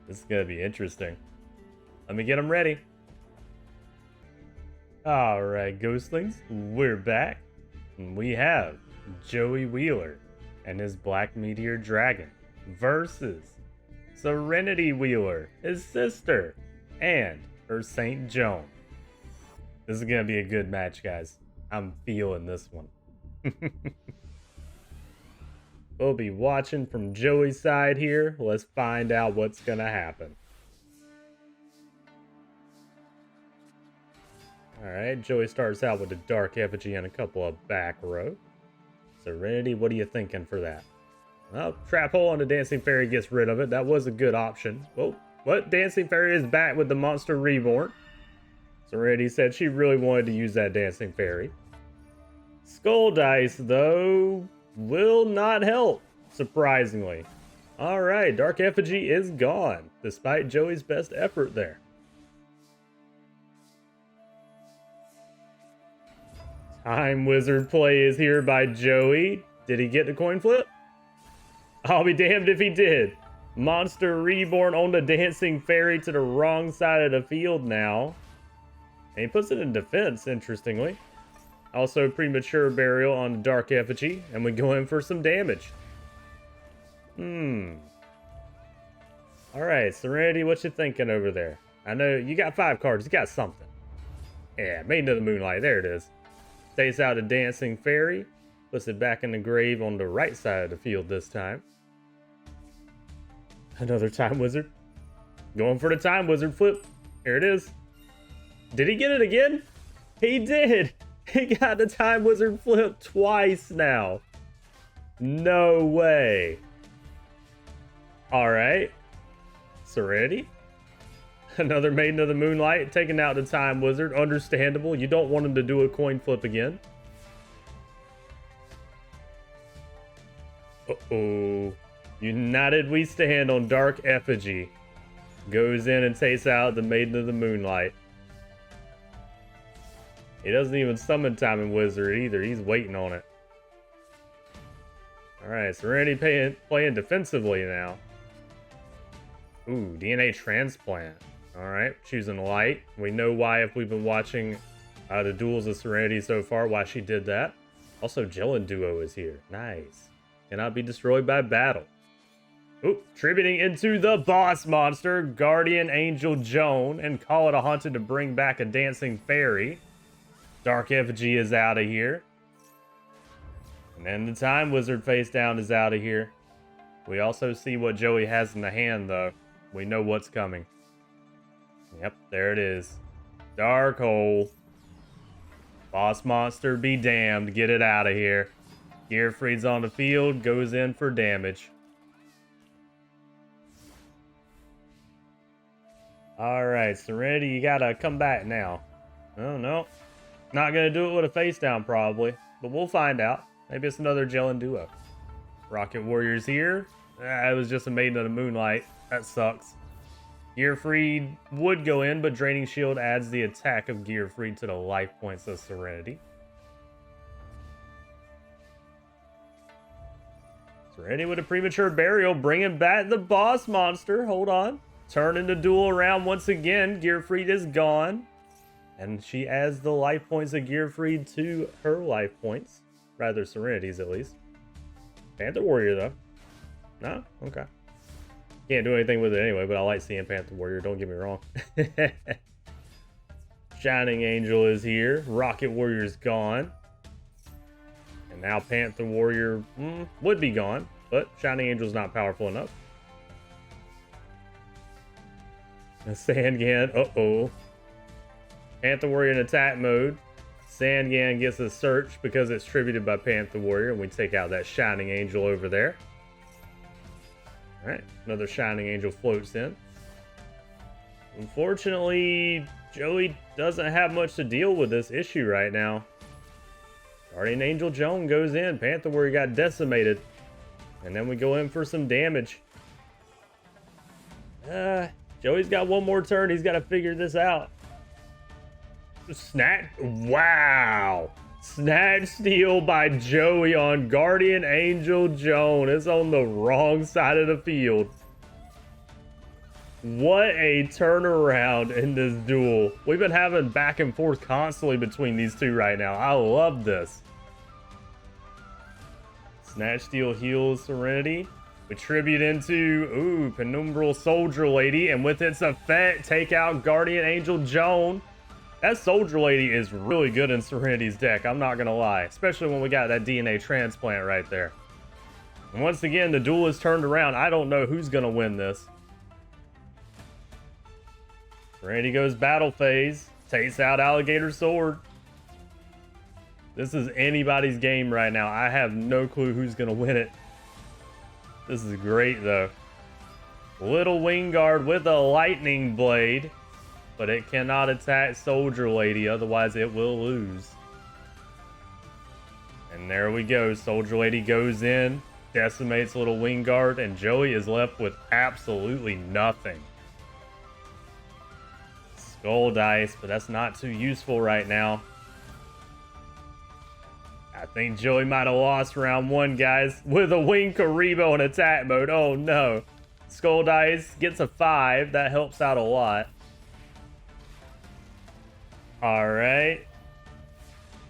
This is going to be interesting. Let me get them ready. Alright, Ghostlings, we're back. And we have Joey Wheeler and his Black Meteor Dragon versus Serenity Wheeler, his sister, and her Saint Joan. This is going to be a good match, guys. I'm feeling this one. We'll be watching from Joey's side here. Let's find out what's going to happen. Alright, Joey starts out with a Dark Effigy and a couple of back row. Serenity, what are you thinking for that? Well, Trap Hole on the Dancing Fairy gets rid of it. That was a good option. Oh, what? Dancing Fairy is back with the Monster Reborn. Serenity said she really wanted to use that Dancing Fairy. Skull Dice, though, will not help, surprisingly. Alright, Dark Effigy is gone, despite Joey's best effort there. Time Wizard play is here by Joey. Did he get the coin flip? I'll be damned if he did. Monster Reborn on the Dancing Fairy to the wrong side of the field now. And he puts it in defense, interestingly. Also, Premature Burial on the Dark Effigy. And we go in for some damage. Alright, Serenity, what you thinking over there? I know you got 5 cards. You got something. Yeah, Maiden of the Moonlight. There it is. Takes out a Dancing Fairy. Puts it back in the grave on the right side of the field this time. Another Time Wizard. Going for the Time Wizard flip. Here it is. Did he get it again? He did. He got the Time Wizard flip twice now. No way. Alright. Serenity. Another Maiden of the Moonlight, taking out the Time Wizard. Understandable. You don't want him to do a coin flip again. Uh-oh. United We Stand on Dark Effigy. Goes in and takes out the Maiden of the Moonlight. He doesn't even summon Time Wizard either. He's waiting on it. Alright, Serenity playing defensively now. Ooh, DNA Transplant. Alright, choosing light. We know why if we've been watching the Duels of Serenity so far, why she did that. Also, Jilin Duo is here. Nice. Cannot be destroyed by battle. Ooh, tributing into the boss monster, Guardian Angel Joan, and call it a haunted to bring back a Dancing Fairy. Dark Effigy is out of here. And then the Time Wizard face down is out of here. We also see what Joey has in the hand, though. We know what's coming. Yep, there it is. Dark Hole. Boss monster be damned. Get it out of here. Gearfried's on the field. Goes in for damage. Alright, Serenity, you gotta come back now. Oh, no. Not gonna do it with a face down, probably. But we'll find out. Maybe it's another Jilin Duo. Rocket Warrior's here. It was just a Maiden of the Moonlight. That sucks. Gearfried would go in, but Draining Shield adds the attack of Gearfried to the life points of Serenity. Serenity with a premature burial, bringing back the boss monster. Hold on. Turning the duel around once again. Gearfried is gone. And she adds the life points of Gearfried to her life points. Rather, Serenity's at least. Panther Warrior, though. No? Okay. Can't do anything with it anyway, but I like seeing Panther Warrior, don't get me wrong. Shining Angel is here. Rocket Warrior's gone. And now Panther Warrior would be gone, but Shining Angel's not powerful enough. Sandgan, uh-oh. Panther Warrior in attack mode. Sandgan gets a search because it's tributed by Panther Warrior, and we take out that Shining Angel over there. Alright, another Shining Angel floats in. Unfortunately, Joey doesn't have much to deal with this issue right now. Guardian Angel Joan goes in. Panther Warrior got decimated. And then we go in for some damage. Joey's got one more turn. He's got to figure this out. Snatch. Wow. Snatch steal by Joey on Guardian Angel Joan. It's on the wrong side of the field. What a turnaround in this duel. We've been having back and forth constantly between these two right now. I love this. Snatch steal heals Serenity. We tribute into, Penumbral Soldier Lady. And with its effect, take out Guardian Angel Joan. That Soldier Lady is really good in Serenity's deck, I'm not gonna lie. Especially when we got that DNA transplant right there. And once again, the duel is turned around. I don't know who's gonna win this. Serenity goes battle phase. Takes out Alligator Sword. This is anybody's game right now. I have no clue who's gonna win it. This is great though. Little Wingguard with a Lightning Blade. But it cannot attack Soldier Lady, otherwise it will lose. And there we go. Soldier Lady goes in, decimates Little Wingguard, and Joey is left with absolutely nothing. Skull Dice, but that's not too useful right now. I think Joey might have lost round one, guys, with a Wing Karibo in attack mode. Oh no. Skull Dice gets a 5. That helps out a lot. Alright.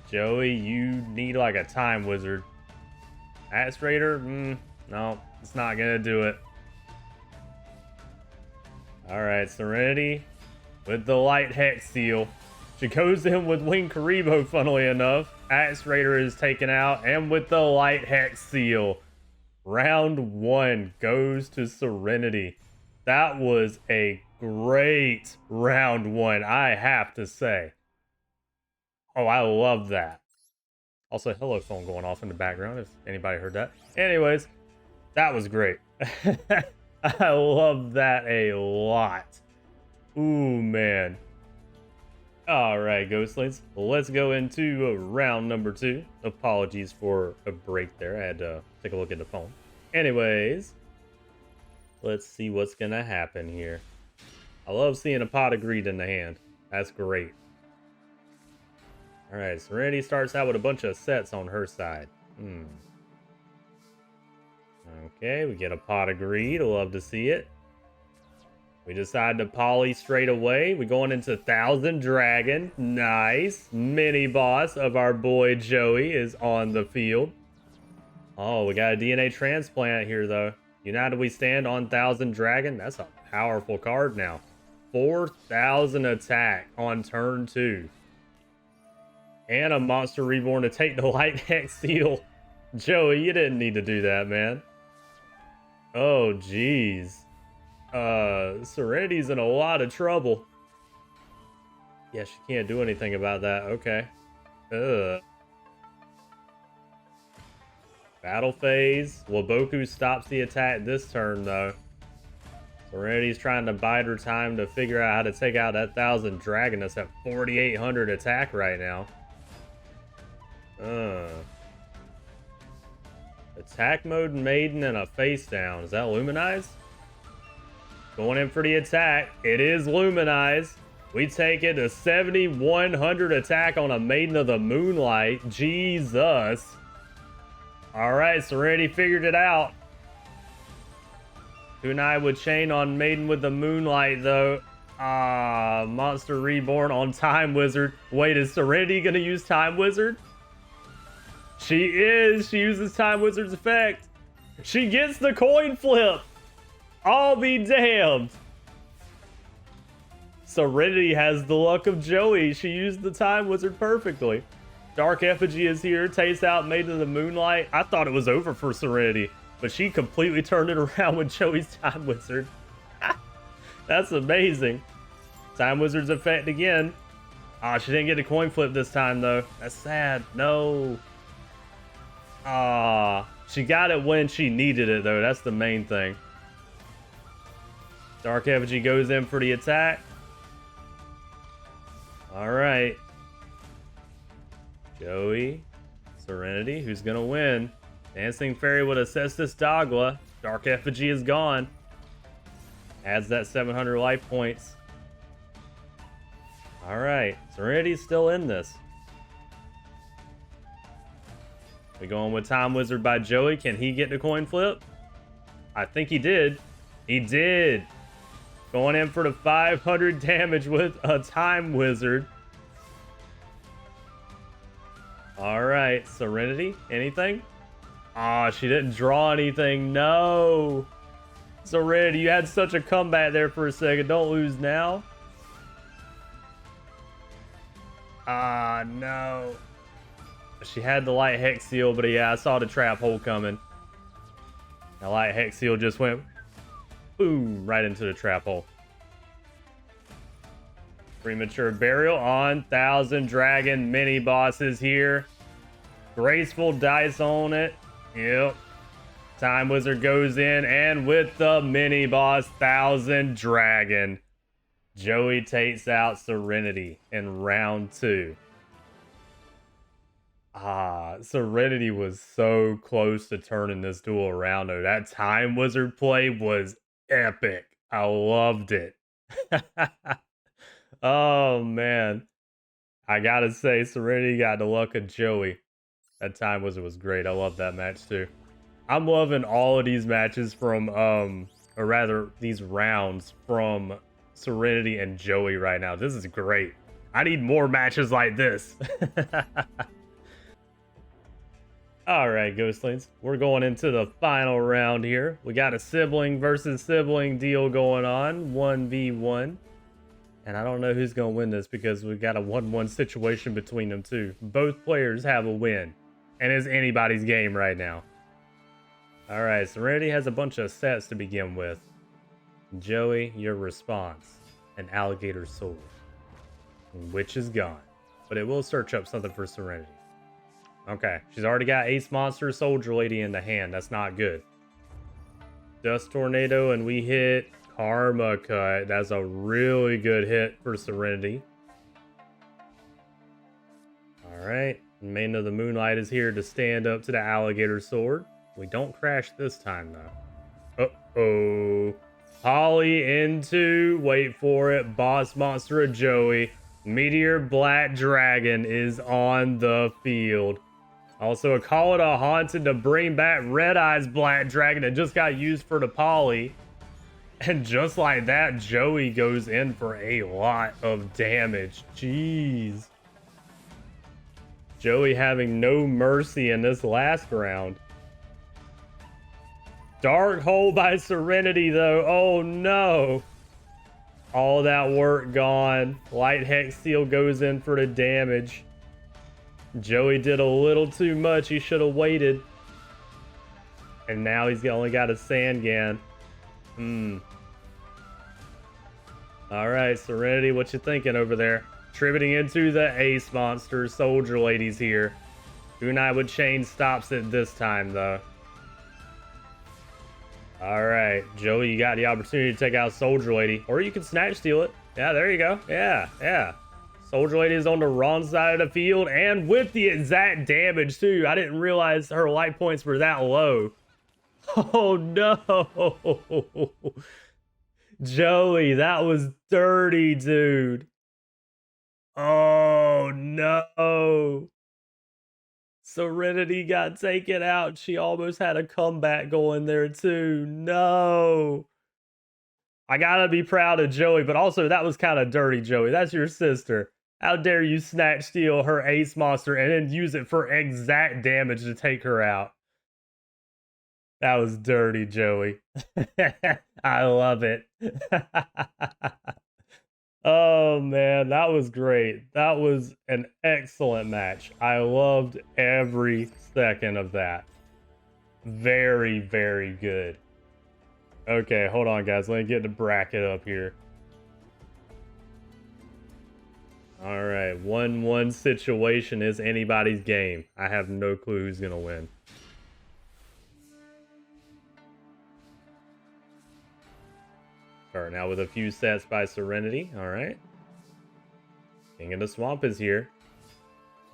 Joey, you need like a time wizard. Axe Raider? No, it's not gonna do it. Alright, Serenity with the Light Hex Seal. She goes in with Wing Karibo, funnily enough. Axe Raider is taken out, and with the Light Hex Seal. Round 1 goes to Serenity. That was a great round 1, I have to say. Oh, I love that. Also, hello phone going off in the background, if anybody heard that. Anyways, that was great. I love that a lot. Ooh, man. Alright, Ghostlings. Let's go into round number 2. Apologies for a break there. I had to take a look at the phone. Anyways, let's see what's going to happen here. I love seeing a Pot of Greed in the hand. That's great. Alright, Serenity starts out with a bunch of sets on her side. Okay, we get a Pot of Greed. I love to see it. We decide to poly straight away. We're going into 1000 Dragon. Nice. Mini boss of our boy Joey is on the field. Oh, we got a DNA transplant here, though. United we stand on 1000 Dragon. That's a powerful card now. 4000 attack on turn 2. And a Monster Reborn to take the Light Hex Seal. Joey, you didn't need to do that, man. Oh, jeez. Serenity's in a lot of trouble. Yeah, she can't do anything about that. Okay. Battle phase. Waboku stops the attack this turn, though. Serenity's trying to bide her time to figure out how to take out that 1000 Dragon that's at 4800 attack right now. Attack mode Maiden and a face down. Is that Luminize? Going in for the attack. It is Luminize. We take it to 7,100 attack on a Maiden of the Moonlight. Jesus. Alright, Serenity figured it out. Kunai would chain on Maiden with the Moonlight, though. Monster Reborn on Time Wizard. Wait, is Serenity gonna use Time Wizard? She is. She uses Time Wizard's effect. She gets the coin flip. I'll be damned. Serenity has the luck of Joey. She used the Time Wizard perfectly. Dark Effigy is here. Takes out Maiden of the Moonlight. I thought it was over for Serenity, but she completely turned it around with Joey's Time Wizard. That's amazing. Time Wizard's effect again. She didn't get a coin flip this time, though. That's sad. No. She got it when she needed it, though. That's the main thing. Dark Effigy goes in for the attack. Alright. Joey. Serenity. Who's going to win? Dancing Fairy would assess this Dogla. Dark Effigy is gone. Adds that 700 life points. Alright. Serenity's still in this. We going with Time Wizard by Joey. Can he get the coin flip? I think he did. He did. Going in for the 500 damage with a Time Wizard. Alright, Serenity. Anything? She didn't draw anything. No. Serenity, you had such a comeback there for a second. Don't lose now. No. She had the light hex seal, but yeah, I saw the trap hole coming. The light hex seal just went boom right into the trap hole. Premature burial on 1,000 dragon mini bosses here. Graceful dice on it. Yep. Time Wizard goes in, and with the mini boss 1,000 dragon, Joey takes out Serenity in round 2. Serenity was so close to turning this duel around, though. That Time Wizard play was epic. I loved it. Oh, man. I gotta say, Serenity got the luck of Joey. That Time Wizard was great. I love that match, too. I'm loving all of these matches from, or rather, these rounds from Serenity and Joey right now. This is great. I need more matches like this. Alright, Ghostlings. We're going into the final round here. We got a sibling versus sibling deal going on. 1v1. And I don't know who's going to win this because we got a 1-1 situation between them two. Both players have a win. And it's anybody's game right now. Alright, Serenity has a bunch of sets to begin with. Joey, your response. An alligator sword. Which is gone. But it will search up something for Serenity. Okay, she's already got Ace Monster, Soldier Lady in the hand. That's not good. Dust Tornado, and we hit Karma Cut. That's a really good hit for Serenity. Alright, Maiden of the Moonlight is here to stand up to the alligator sword. We don't crash this time, though. Uh-oh. Holly into, wait for it, Boss Monster of Joey. Meteor Black Dragon is on the field. Also, a Call It a Haunted to bring back Red Eyes Black Dragon that just got used for the poly. And just like that, Joey goes in for a lot of damage. Jeez. Joey having no mercy in this last round. Dark Hole by Serenity, though. Oh, no. All that work gone. Light Hex Seal goes in for the damage. Joey did a little too much. He should have waited. And now he's only got a Sandgan. Alright, Serenity, what you thinking over there? Tributing into the Ace Monster. Soldier Lady's here. Kunai with Chain stops it this time, though. Alright, Joey, you got the opportunity to take out Soldier Lady. Or you can Snatch Steal it. Yeah, there you go. Yeah. Soldier Lady is on the wrong side of the field and with the exact damage too. I didn't realize her life points were that low. Oh no. Joey, that was dirty, dude. Oh no. Serenity got taken out. She almost had a comeback going there too. No. I gotta be proud of Joey, but also that was kind of dirty, Joey. That's your sister. How dare you snatch steal her ace monster and then use it for exact damage to take her out? That was dirty, Joey. I love it. Oh man, that was great. That was an excellent match. I loved every second of that. Very, very good. Okay, hold on, guys. Let me get the bracket up here. All right, 1-1 situation is anybody's game. I have no clue who's gonna win. Starting out with a few sets by Serenity. All right. King of the Swamp is here.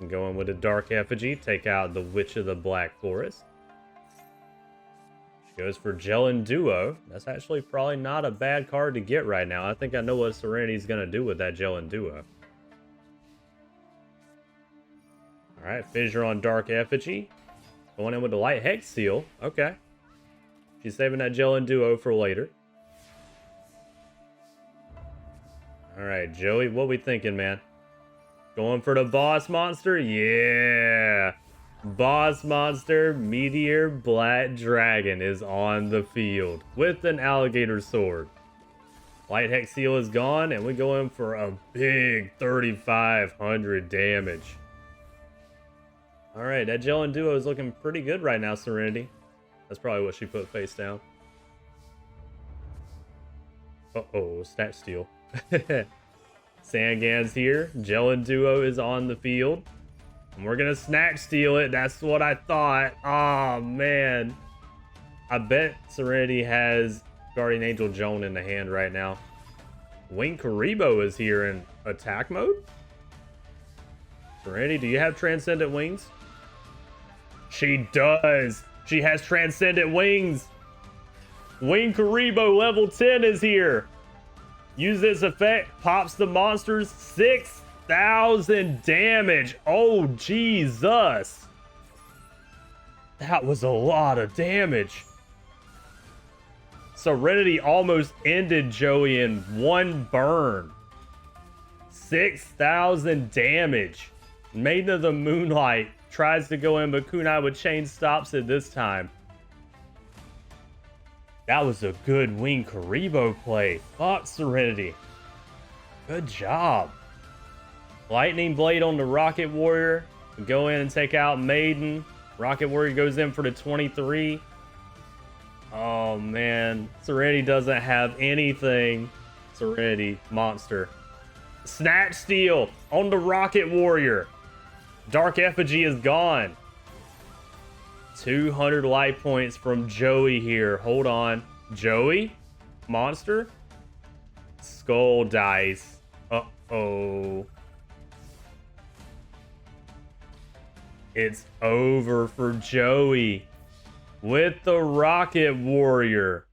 And going with a Dark Effigy, take out the Witch of the Black Forest. She goes for Gelin Duo. That's actually probably not a bad card to get right now. I think I know what Serenity's going to do with that Gelin Duo. All right, Fissure on Dark Effigy. Going in with the Light Hex Seal. Okay. She's saving that Gelin Duo for later. All right, Joey, what we thinking, man? Going for the boss monster? Yeah. Boss monster, Meteor Black Dragon is on the field with an alligator sword. Light Hex Seal is gone, and we go in for a big 3,500 damage. All right, that Gelin Duo is looking pretty good right now, Serenity. That's probably what she put face down. Uh-oh, Snatch Steal. Sangan's here. Gelin Duo is on the field. And we're going to snatch steal it. That's what I thought. Oh, man. I bet Serenity has Guardian Angel Joan in the hand right now. Wing Karibo is here in attack mode. Serenity, do you have Transcendent Wings? She does. She has Transcendent Wings. Wing Karibo level 10 is here. Use this effect, pops the monsters 6,000 damage. Oh, Jesus. That was a lot of damage. Serenity almost ended Joey in one burn. 6,000 damage. Maiden of the Moonlight tries to go in, but Kunai with Chain stops it this time. That was a good Wing Karibo play. Fuck, Serenity. Good job. Lightning Blade on the Rocket Warrior. Go in and take out Maiden. Rocket Warrior goes in for the 23. Oh, man. Serenity doesn't have anything. Serenity, monster. Snatch Steal on the Rocket Warrior. Dark Effigy is gone. 200 life points from Joey here. Hold on. Joey? Monster? Skull Dice. Uh-oh. It's over for Joey with the Rocket Warrior.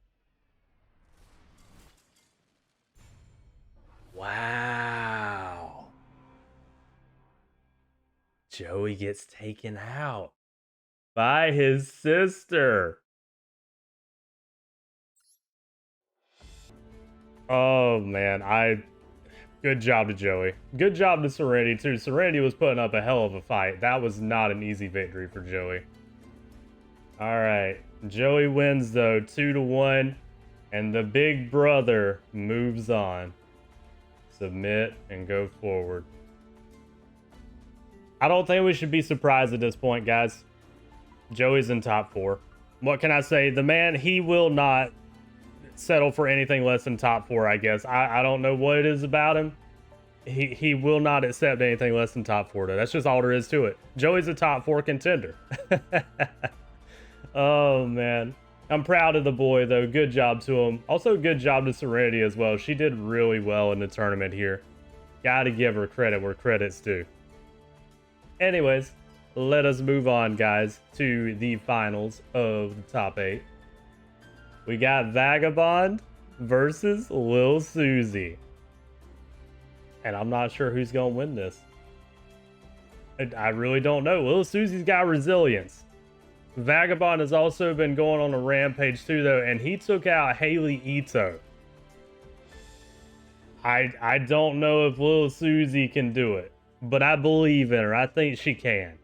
Wow. Joey gets taken out by his sister. Oh man, good job to Joey. Good job to Serenity too. Serenity was putting up a hell of a fight. That was not an easy victory for Joey. All right, Joey wins though, 2-1, and the big brother moves on. Submit and go forward. I don't think we should be surprised at this point, guys. Joey's in top 4. What can I say? The man, he will not settle for anything less than top 4, I guess. I don't know what it is about him. He will not accept anything less than top 4, though. That's just all there is to it. Joey's a top 4 contender. Oh, man. I'm proud of the boy, though. Good job to him. Also, good job to Serenity as well. She did really well in the tournament here. Gotta give her credit where credit's due. Anyways, let us move on, guys, to the finals of the top 8. We got Vagabond versus Lil Susie. And I'm not sure who's going to win this. I really don't know. Lil Susie's got resilience. Vagabond has also been going on a rampage too, though, and he took out Haley Ito. I don't know if Lil Susie can do it, but I believe in her. I think she can.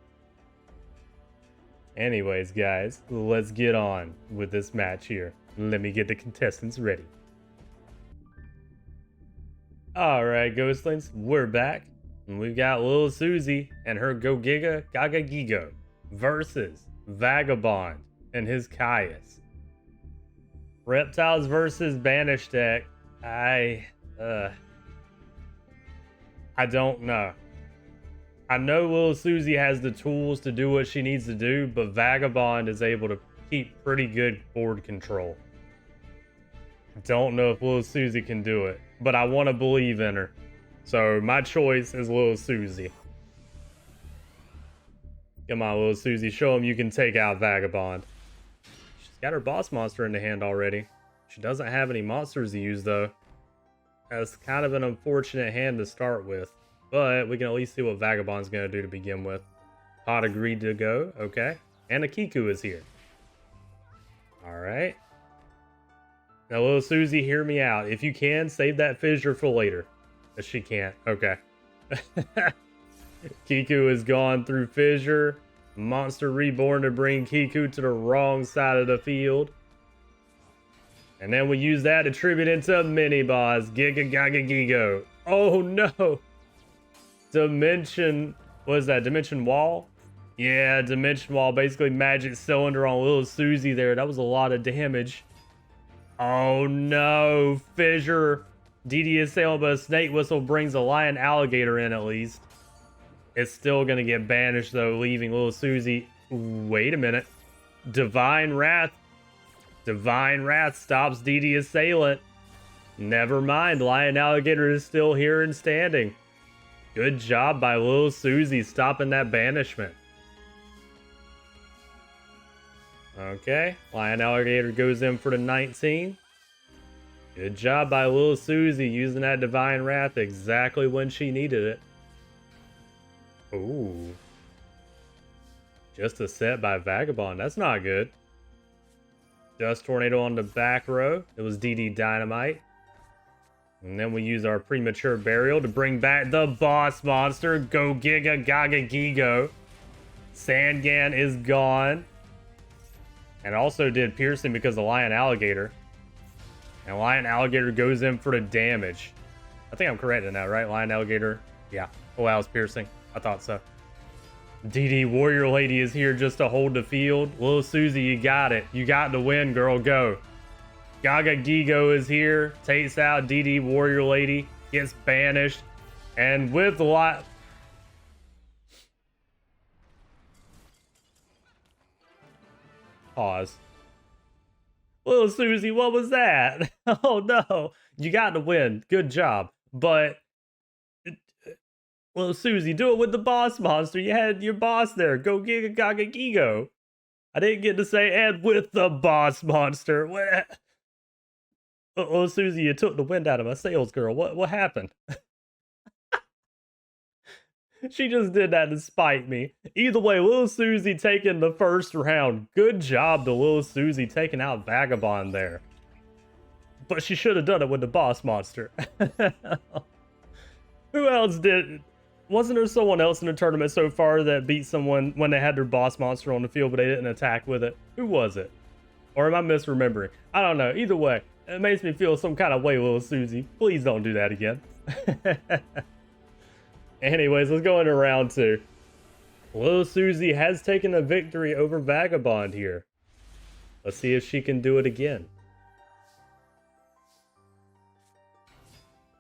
Anyways, guys, let's get on with this match here. Let me get the contestants ready. Alright, Ghostlings, we're back. And we've got Lil Susie and her Gaga versus Vagabond and his Caius. Reptiles versus Banish deck. I don't know. I know Lil Susie has the tools to do what she needs to do, but Vagabond is able to keep pretty good board control. Don't know if Lil Susie can do it, but I want to believe in her. So my choice is Lil Susie. Come on, Lil Susie, show him you can take out Vagabond. She's got her boss monster in the hand already. She doesn't have any monsters to use, though. That's kind of an unfortunate hand to start with, but we can at least see what Vagabond's going to do to begin with. Pod agreed to go, okay. And a Kiku is here. Alright. Now, Lil Susie, hear me out. If you can, save that fissure for later. But she can't. Okay. Kiku has gone through fissure. Monster reborn to bring Kiku to the wrong side of the field. And then we use that to tribute into mini boss Giga Gaga Gigo. Oh no! Dimension, what is that? Dimension Wall? Yeah, Dimension Wall. Basically, Magic Cylinder on Lil Susie there. That was a lot of damage. Oh no! Fissure. DD assailant, but a snake whistle brings a lion alligator in at least. It's still gonna get banished though, leaving Lil Susie. Wait a minute. Divine Wrath. Divine Wrath stops DD assailant. Never mind, lion alligator is still here and standing. Good job by Lil Susie stopping that banishment. Okay, lion alligator goes in for the 19. Good job by Lil Susie using that Divine Wrath exactly when she needed it. Ooh. Just a set by Vagabond. That's not good. Dust Tornado on the back row. It was DD Dynamite. And then we use our Premature Burial to bring back the boss monster. Go Giga Gaga Gigo. Sangan is gone. And also did piercing because of Lion Alligator. And Lion Alligator goes in for the damage. I think I'm correct in that, right? Lion Alligator, yeah, allows piercing. I thought so. DD Warrior Lady is here just to hold the field. Lil Susie, you got it. You got the win, girl. Go. Gaga Gigo is here. Takes out DD Warrior Lady. Gets banished. And with a lot... Pause. Lil Susie, what was that? Oh no, you got to win. Good job. But, Lil Susie, do it with the boss monster. You had your boss there. Go Giga Gaga Gigo. I didn't get to say, and with the boss monster. What? Lil Susie, you took the wind out of my sails, girl. What happened? She just did that to spite me. Either way, Lil Susie taking the first round. Good job to Lil Susie taking out Vagabond there. But she should have done it with the boss monster. Who else did? Wasn't there someone else in the tournament so far that beat someone when they had their boss monster on the field but they didn't attack with it? Who was it? Or am I misremembering? I don't know. Either way, it makes me feel some kind of way, Lil Susie. Please don't do that again. Anyways, let's go into round 2. Lil Susie has taken a victory over Vagabond here. Let's see if she can do it again.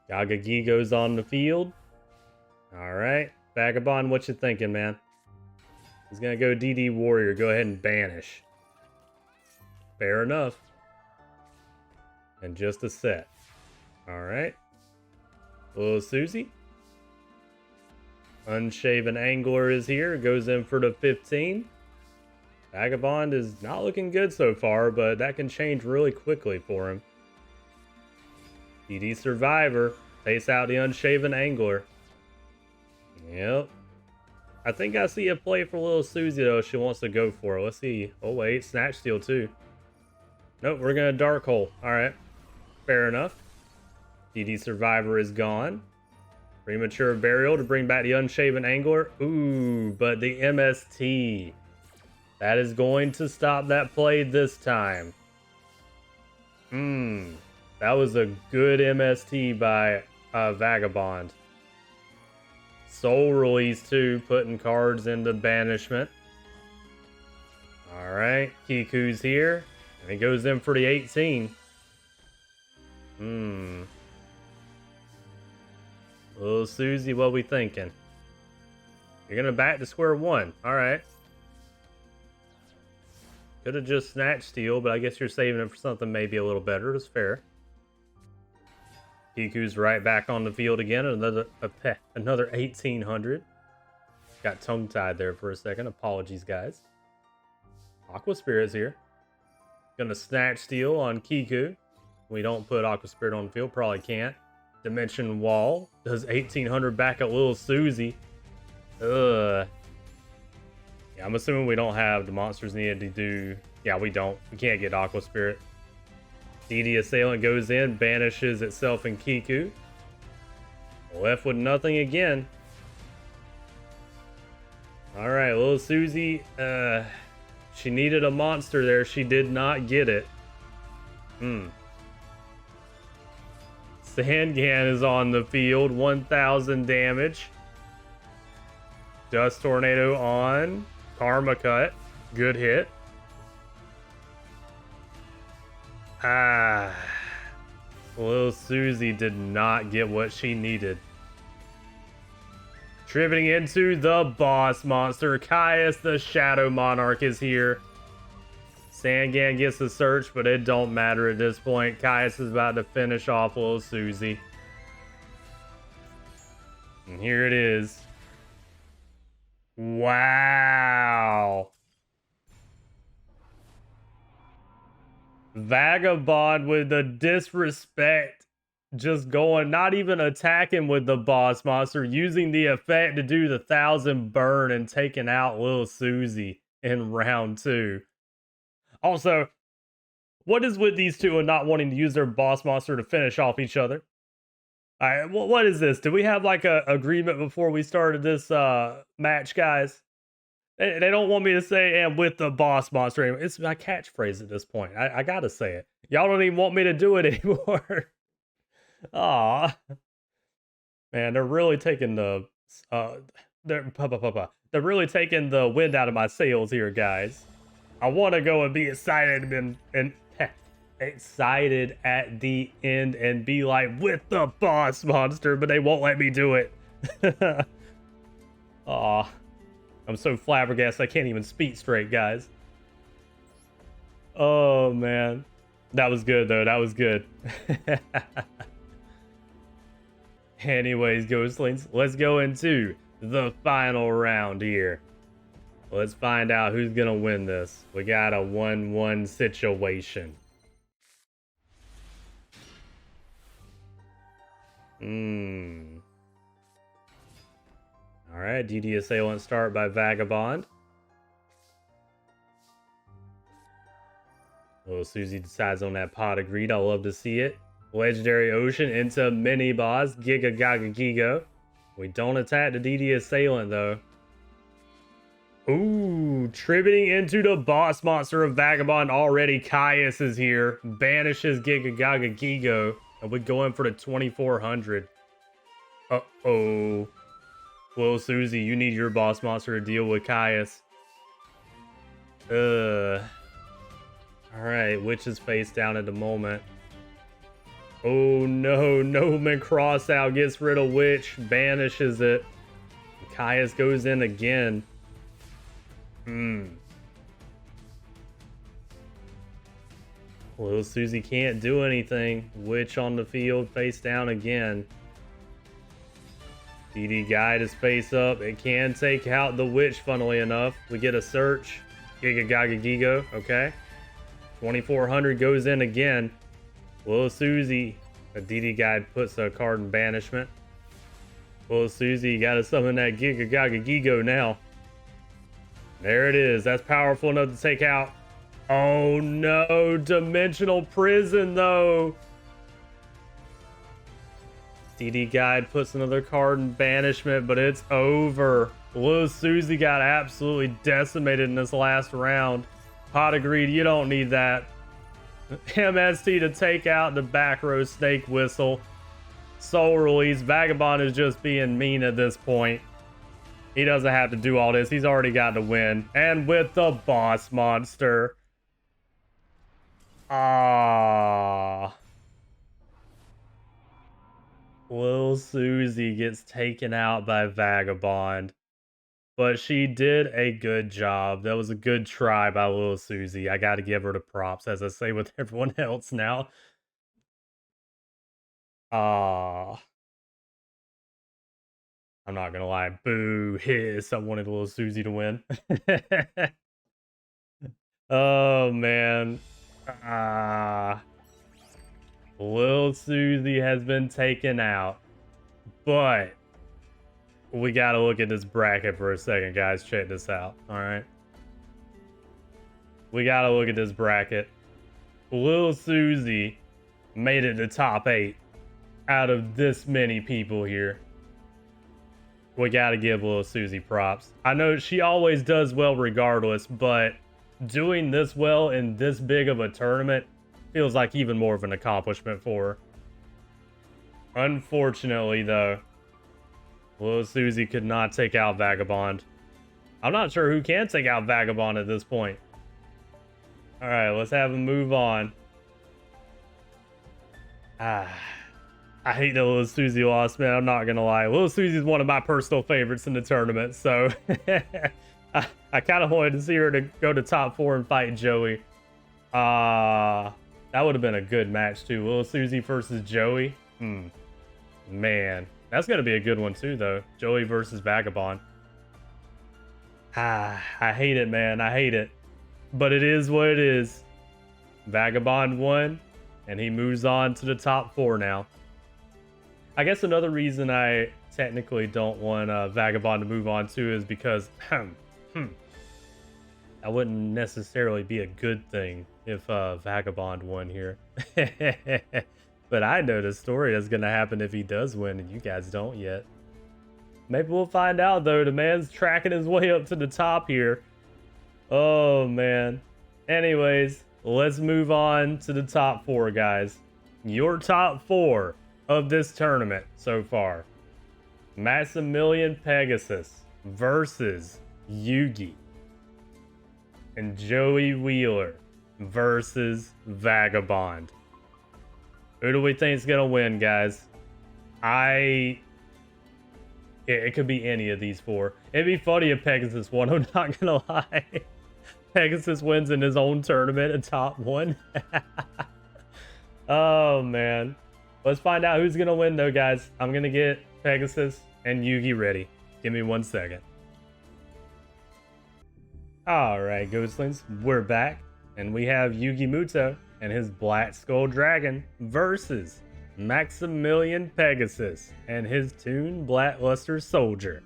Gaga Gigo's on the field. Alright. Vagabond, what you thinking, man? He's gonna go DD Warrior. Go ahead and banish. Fair enough. And just a set. Alright. Lil Susie. Unshaven Angler is here, goes in for the 15. Vagabond is not looking good so far, but that can change really quickly for him. DD Survivor takes out the Unshaven Angler. Yep. I think I see a play for little Susie though. She wants to go for it. Let's see. Oh wait, Snatch Steal too. Nope, we're gonna Dark Hole. Alright. Fair enough. DD Survivor is gone. Premature Burial to bring back the Unshaven Angler. Ooh, but the MST. That is going to stop that play this time. That was a good MST by Vagabond. Soul Release too, putting cards into banishment. Alright, Kiku's here. And he goes in for the 18. Little Susie, what we thinking? You're gonna back to square one. Alright. Could have just Snatch Steal, but I guess you're saving it for something maybe a little better. It's fair. Kiku's right back on the field again. Another 1800. Got tongue-tied there for a second. Apologies, guys. Aqua Spirit's here. Gonna Snatch Steal on Kiku. We don't put Aqua Spirit on the field. Probably can't. Dimension Wall. Does 1800 back at Little Susie. Ugh. Yeah, I'm assuming we don't have the monsters needed to do... Yeah, we don't. We can't get Aqua Spirit. DD Assailant goes in, banishes itself and Kiku. Left with nothing again. Alright, little Susie, she needed a monster there. She did not get it. Sangan is on the field, 1000 damage. Dust Tornado on. Karma Cut, good hit. Little Susie did not get what she needed. Tripping into the boss monster. Caius the Shadow Monarch is here. Sangan gets the search, but it don't matter at this point. Caius is about to finish off little Susie. And here it is. Wow. Vagabond with the disrespect, just going, not even attacking with the boss monster, using the effect to do the 1000 burn and taking out little Susie in round 2. Also, what is with these two and not wanting to use their boss monster to finish off each other? All right, what is this? Did we have like a agreement before we started this match, guys? They don't want me to say "and with the boss monster." Anymore. It's my catchphrase at this point. I gotta say it. Y'all don't even want me to do it anymore. Aw, man, they're really taking the they're really taking the wind out of my sails here, guys. I want to go and be excited and excited at the end and be like with the boss monster, but they won't let me do it. Aw. I'm so flabbergasted I can't even speak straight, guys. Oh, man. That was good, though. That was good. Anyways, Ghostlings, let's go into the final round here. Let's find out who's going to win this. We got a 1-1 situation. Alright, DD Assailant start by Vagabond. Little Susie decides on that pot of greed. I love to see it. Legendary Ocean into mini boss Giga Gaga Gigo. We don't attack the DD Assailant though. Ooh, tributing into the boss monster of Vagabond already. Caius is here. Banishes Giga Gaga Gigo. And we go in for the 2400. Uh-oh. Well, Susie, you need your boss monster to deal with Caius. Alright, Witch is face down at the moment. Oh no, Noman Crossout gets rid of Witch, banishes it. Caius goes in again. Little Susie can't do anything. Witch on the field, face down again. DD Guide is face up. It can take out the witch, funnily enough. We get a search. Giga Gaga Gigo. Okay. 2400 goes in again. Little Susie. A DD Guide puts a card in banishment. Little Susie, you gotta summon that Giga Gaga Gigo now. There it is. That's powerful enough to take out. Oh no, Dimensional Prison though. DD Guide puts another card in banishment, but it's over. Little Susie got absolutely decimated in this last round. Pot of Greed, you don't need that. MST to take out the back row Snake Whistle. Soul Release. Vagabond is just being mean at this point. He doesn't have to do all this. He's already got to win. And with the boss monster. Ah. Lil Susie gets taken out by Vagabond. But she did a good job. That was a good try by Lil Susie. I got to give her the props, as I say with everyone else now. Ah. I'm not gonna lie. Boo, hiss. I wanted Lil Susie to win. Oh, man. Lil Susie has been taken out. But we gotta look at this bracket for a second, guys. Check this out. Alright. We gotta look at this bracket. Lil Susie made it to top 8 out of this many people here. We gotta give Lil Susie props. I know she always does well regardless, but doing this well in this big of a tournament feels like even more of an accomplishment for her. Unfortunately, though, Lil Susie could not take out Vagabond. I'm not sure who can take out Vagabond at this point. Alright, let's have him move on. I hate that Lil Susie lost, man. I'm not gonna lie. Lil Susie's one of my personal favorites in the tournament, so I kind of wanted to see her to go to top 4 and fight Joey. That would have been a good match too. Lil Susie versus Joey. Man, that's gonna be a good one too, though. Joey versus Vagabond. I hate it, man. I hate it, but it is what it is. Vagabond won, and he moves on to the top 4 now. I guess another reason I technically don't want Vagabond to move on too is because that wouldn't necessarily be a good thing if Vagabond won here. But I know the story that's gonna happen if he does win, and you guys don't yet. Maybe we'll find out though. The man's tracking his way up to the top here. Oh man. Anyways, let's move on to the top 4, guys. Your top 4 of this tournament so far. Maximilian Pegasus versus Yugi. And Joey Wheeler versus Vagabond. Who do we think is gonna win, guys? It could be any of these 4. It'd be funny if Pegasus won, I'm not gonna lie. Pegasus wins in his own tournament at top 1. Oh man. Let's find out who's gonna win though, guys. I'm gonna get Pegasus and Yugi ready. Give me 1 second. Alright, Ghostlings, we're back. And we have Yugi Muto and his Black Skull Dragon versus Maximilian Pegasus and his Toon Blackluster Soldier.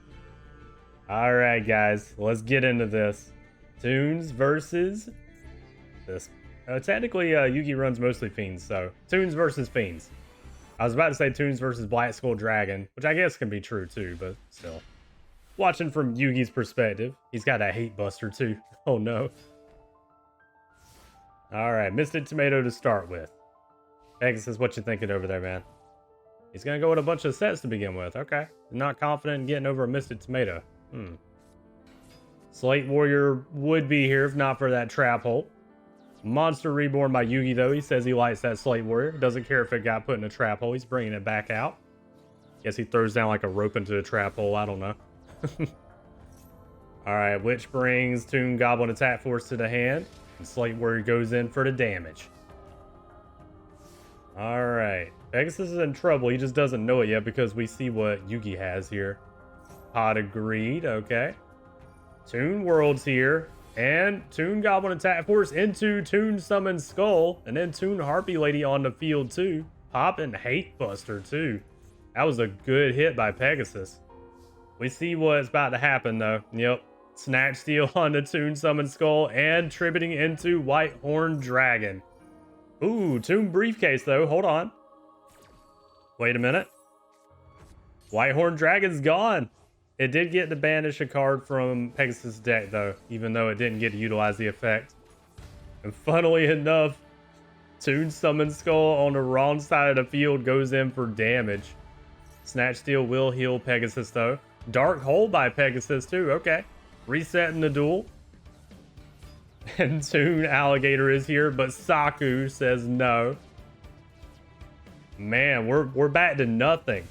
Alright guys, let's get into this. Toons versus this. Technically, Yugi runs mostly Fiends, so Toons versus Fiends. I was about to say Toons versus Black Skull Dragon, which I guess can be true too, but still. Watching from Yugi's perspective, he's got a hate buster too. Oh no. Alright, Mystic Tomato to start with. Pegasus, what you thinking over there, man? He's gonna go with a bunch of sets to begin with. Okay. Not confident in getting over a Mystic Tomato. Slate Warrior would be here if not for that trap hole. Monster Reborn by Yugi, though. He says he likes that Slate Warrior. Doesn't care if it got put in a trap hole. He's bringing it back out. Guess he throws down like a rope into a trap hole. I don't know. Alright, which brings Toon Goblin Attack Force to the hand. And Slate Warrior goes in for the damage. Alright. Pegasus is in trouble. He just doesn't know it yet because we see what Yugi has here. Pot of Greed, okay. Toon World's here. And Toon Goblin Attack Force into Toon Summon Skull. And then Toon Harpy Lady on the field too. Popping Hate Buster too. That was a good hit by Pegasus. We see what's about to happen though. Yep. Snatch Steal on the Toon Summon Skull and tributing into White Horn Dragon. Ooh, Toon Briefcase though. Hold on. Wait a minute. White Horn Dragon's gone. It did get to banish a card from Pegasus' deck, though, even though it didn't get to utilize the effect. And funnily enough, Toon Summon Skull on the wrong side of the field goes in for damage. Snatch Steal will heal Pegasus, though. Dark Hole by Pegasus, too. Okay. Resetting the duel. And Toon Alligator is here, but Saku says no. Man, we're back to nothing.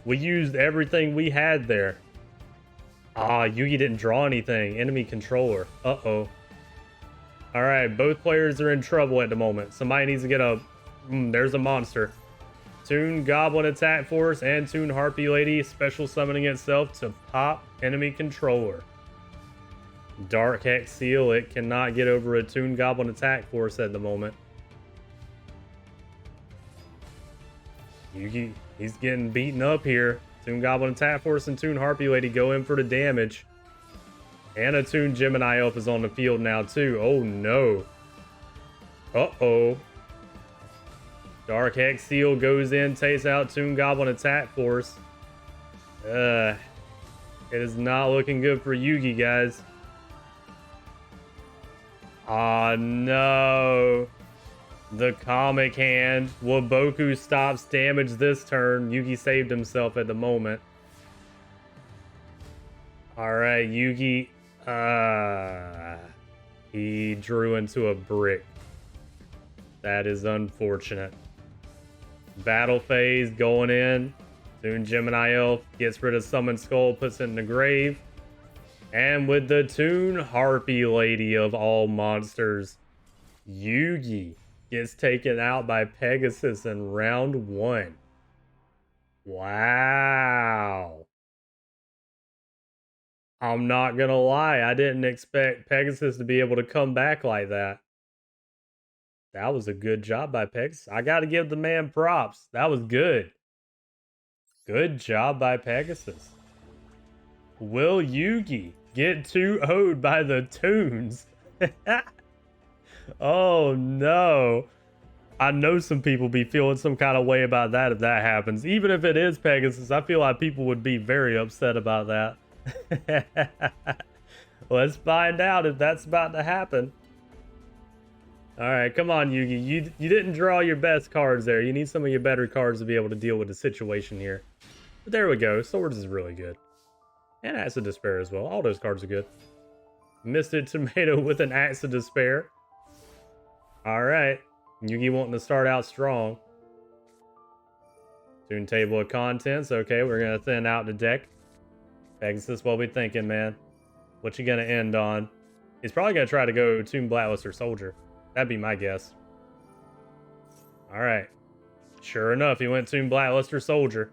We used everything we had there. Ah, Yugi didn't draw anything. Enemy controller. Uh-oh. Alright, both players are in trouble at the moment. Somebody needs to get a... there's a monster. Toon Goblin Attack Force and Toon Harpy Lady special summoning itself to pop enemy controller. Dark Hex Seal. It cannot get over a Toon Goblin Attack Force at the moment. Yugi, he's getting beaten up here. Toon Goblin Attack Force and Toon Harpy Lady go in for the damage. And a Toon Gemini Elf is on the field now too. Oh no. Uh-oh. Dark Hex Seal goes in, takes out Toon Goblin Attack Force. It is not looking good for Yugi, guys. Oh no. The Comic Hand. Waboku stops damage this turn. Yugi saved himself at the moment. Alright, Yugi. He drew into a brick. That is unfortunate. Battle phase going in. Toon Gemini Elf gets rid of Summon Skull, puts it in the grave. And with the Toon Harpy Lady of all monsters, Yugi gets taken out by Pegasus in round 1. Wow. I'm not gonna lie, I didn't expect Pegasus to be able to come back like that. That was a good job by Pegasus. I gotta give the man props. That was good. Good job by Pegasus. Will Yugi get 2-0'd by the Toons? Oh no. I know some people be feeling some kind of way about that if that happens. Even if it is Pegasus, I feel like people would be very upset about that. Let's find out if that's about to happen. Alright, come on, Yugi. You didn't draw your best cards there. You need some of your better cards to be able to deal with the situation here. But there we go. Swords is really good. And Axe of Despair as well. All those cards are good. Misted Tomato with an Axe of Despair. Alright. Yugi wanting to start out strong. Toon Table of Contents. Okay, we're going to thin out the deck. Pegasus, what we thinking, man? What you going to end on? He's probably going to try to go Toon Blackluster Soldier. That'd be my guess. Alright. Sure enough, he went Toon Blackluster Soldier.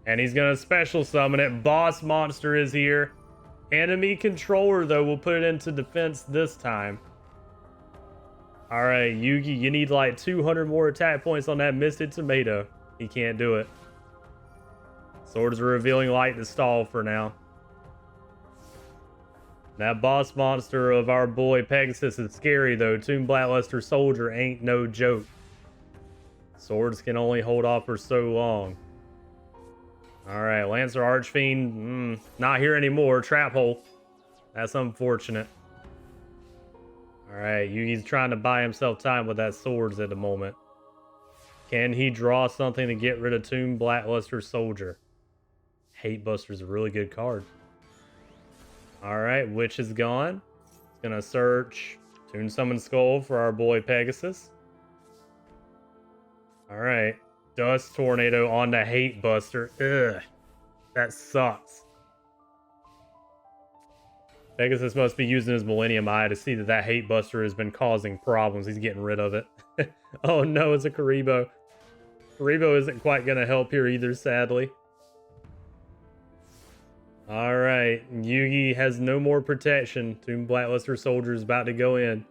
And he's going to special summon it. Boss Monster is here. Enemy Controller, though, will put it into defense this time. Alright, Yugi, you need like 200 more attack points on that Misted Tomato. He can't do it. Swords are revealing light to stall for now. That boss monster of our boy Pegasus is scary, though. Toon Blackluster Soldier ain't no joke. Swords can only hold off for so long. Alright, Lancer Archfiend, not here anymore. Trap Hole. That's unfortunate. Alright, Yugi's trying to buy himself time with that swords at the moment. Can he draw something to get rid of Toon Blackluster Soldier? Hate Buster's a really good card. Alright, Witch is gone. He's gonna search Toon Summon Skull for our boy Pegasus. Alright. Dust Tornado on the Hate Buster. Ugh. That sucks. Pegasus must be using his Millennium Eye to see that that Hate Buster has been causing problems. He's getting rid of it. Oh no, it's a Karibo. Rebo isn't quite going to help here either, sadly. All right, Yugi has no more protection. Tomb Blackluster Soldier is about to go in.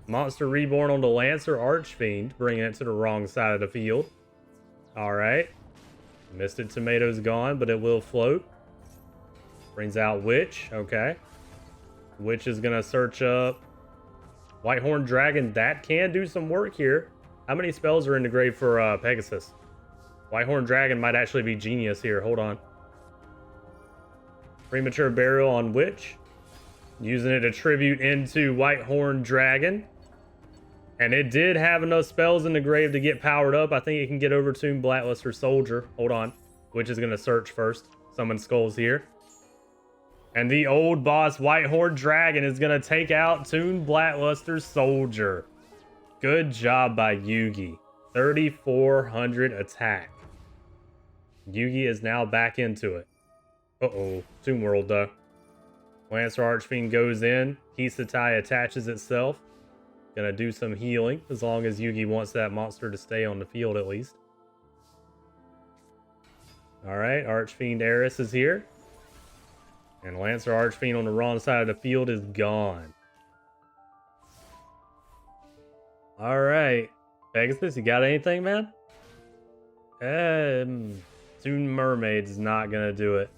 Monster Reborn on the Lancer Archfiend, bringing it to the wrong side of the field. All right. Misted Tomato's gone, but it will float. Brings out Witch. Okay. Witch is going to search up Whitehorn Dragon. That can do some work here. How many spells are in the grave for Pegasus? Whitehorn Dragon might actually be genius here. Hold on. Premature Burial on Witch. Using it to tribute into Whitehorn Dragon. And it did have enough spells in the grave to get powered up. I think it can get over Tomb Blackluster Soldier. Hold on. Witch is going to search first. Summon Skulls here. And the old boss Whitehorn Dragon is going to take out Tomb Blackluster Soldier. Good job by Yugi. 3,400 attack. Yugi is now back into it. Uh-oh. Tomb World, though. Lancer Archfiend goes in. Kisara attaches itself. Gonna do some healing, as long as Yugi wants that monster to stay on the field at least. Alright, Archfiend Eris is here. And Lancer Archfiend on the wrong side of the field is gone. Alright. Pegasus, you got anything, man? Toon Mermaid's not gonna do it.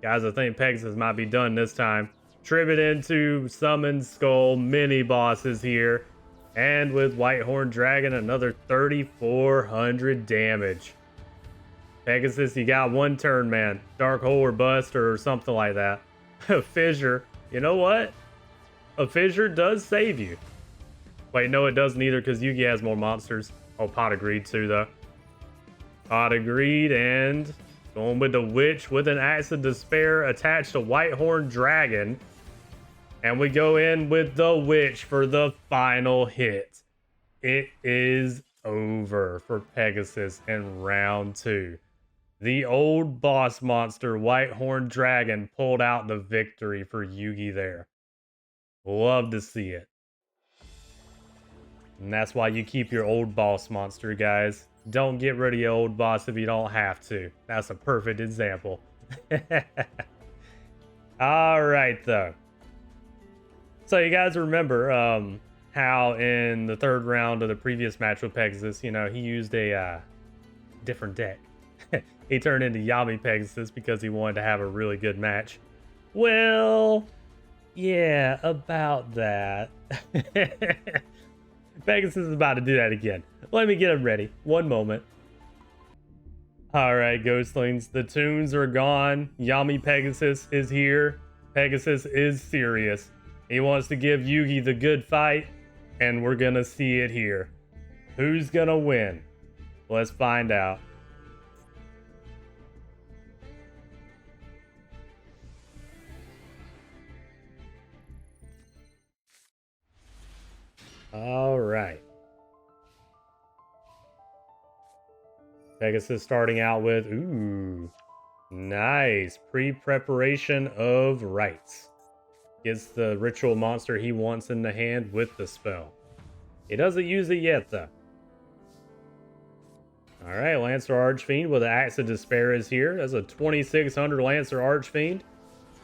Guys, I think Pegasus might be done this time. Tribute into Summon Skull mini bosses here. And with Whitehorn Dragon, another 3,400 damage. Pegasus, you got one turn, man. Dark Hole or Bust or something like that. A Fissure. You know what? A Fissure does save you. Wait, no, it doesn't either because Yugi has more monsters. Oh, Pot of Greed too, though. Pot of Greed and going with the Witch with an Axe of Despair attached to Whitehorn Dragon. And we go in with the Witch for the final hit. It is over for Pegasus in round 2. The old boss monster, Whitehorn Dragon, pulled out the victory for Yugi there. Love to see it. And that's why you keep your old boss monster, guys. Don't get rid of your old boss if you don't have to. That's a perfect example. All right, though. So you guys remember how in the third round of the previous match with Pegasus, you know, he used a different deck. He turned into Yami Pegasus because he wanted to have a really good match. Well, yeah, about that. Pegasus is about to do that again. Let me get him ready. One moment. All right, Ghostlings, the tunes are gone. Yami Pegasus is here. Pegasus is serious. He wants to give Yugi the good fight, and we're gonna see it here. Who's gonna win? Let's find out. All right. Pegasus starting out with, ooh, nice. Pre-preparation of rites. Gets the ritual monster he wants in the hand with the spell. He doesn't use it yet, though. All right, Lancer Archfiend with an Axe of Despair is here. That's a 2,600 Lancer Archfiend.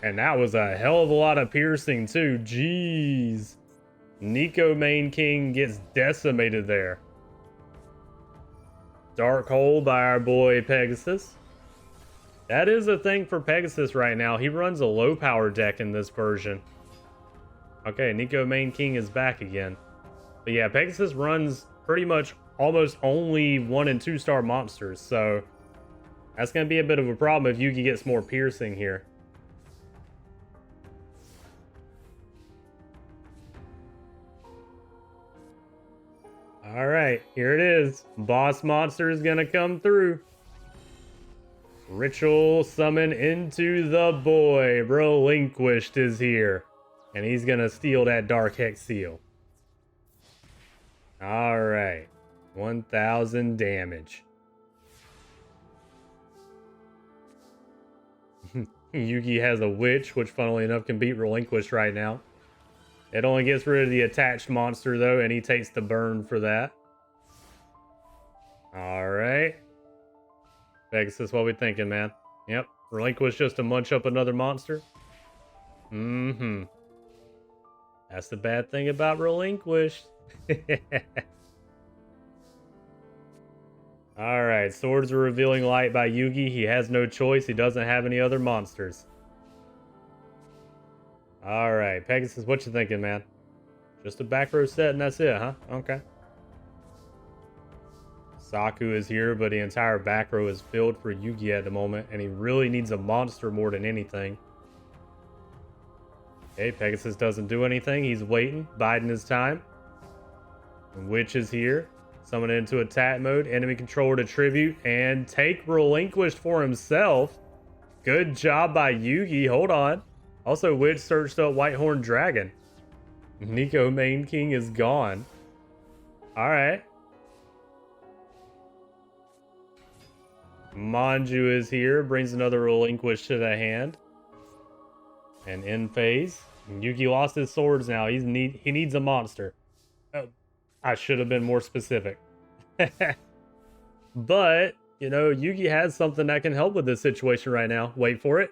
And that was a hell of a lot of piercing, too. Jeez. Nico Main King gets decimated there. Dark Hole by our boy Pegasus. That is a thing for Pegasus right now. He runs a low power deck in this version. Okay, Nico Main King is back again. But yeah, Pegasus runs pretty much almost only 1 and 2 star monsters. So that's going to be a bit of a problem if Yugi gets more piercing here. All right, here it is. Boss monster is going to come through. Ritual summon into the boy. Relinquished is here. And he's going to steal that Dark Hex seal. Alright. 1,000 damage. Yugi has a Witch, which funnily enough can beat Relinquished right now. It only gets rid of the attached monster though, and he takes the burn for that. All right. Pegasus, what we thinking, man? Yep. Relinquish just to munch up another monster. Mm-hmm. That's the bad thing about relinquish. All right. Swords of Revealing Light by Yugi. He has no choice. He doesn't have any other monsters. All right. Pegasus, what you thinking, man? Just a back row set and that's it, huh? Okay. Saku is here, but the entire back row is filled for Yugi at the moment, and he really needs a monster more than anything. Okay, Pegasus doesn't do anything. He's waiting, biding his time. Witch is here. Summon into attack mode, enemy controller to tribute, and take relinquished for himself. Good job by Yugi. Hold on. Also, Witch searched up Whitehorn Dragon. Nico Main King is gone. All right. Manju is here, brings another relinquish to the hand. And in phase. Yugi lost his swords now. He needs a monster. Oh, I should have been more specific. But, you know, Yugi has something that can help with this situation right now. Wait for it.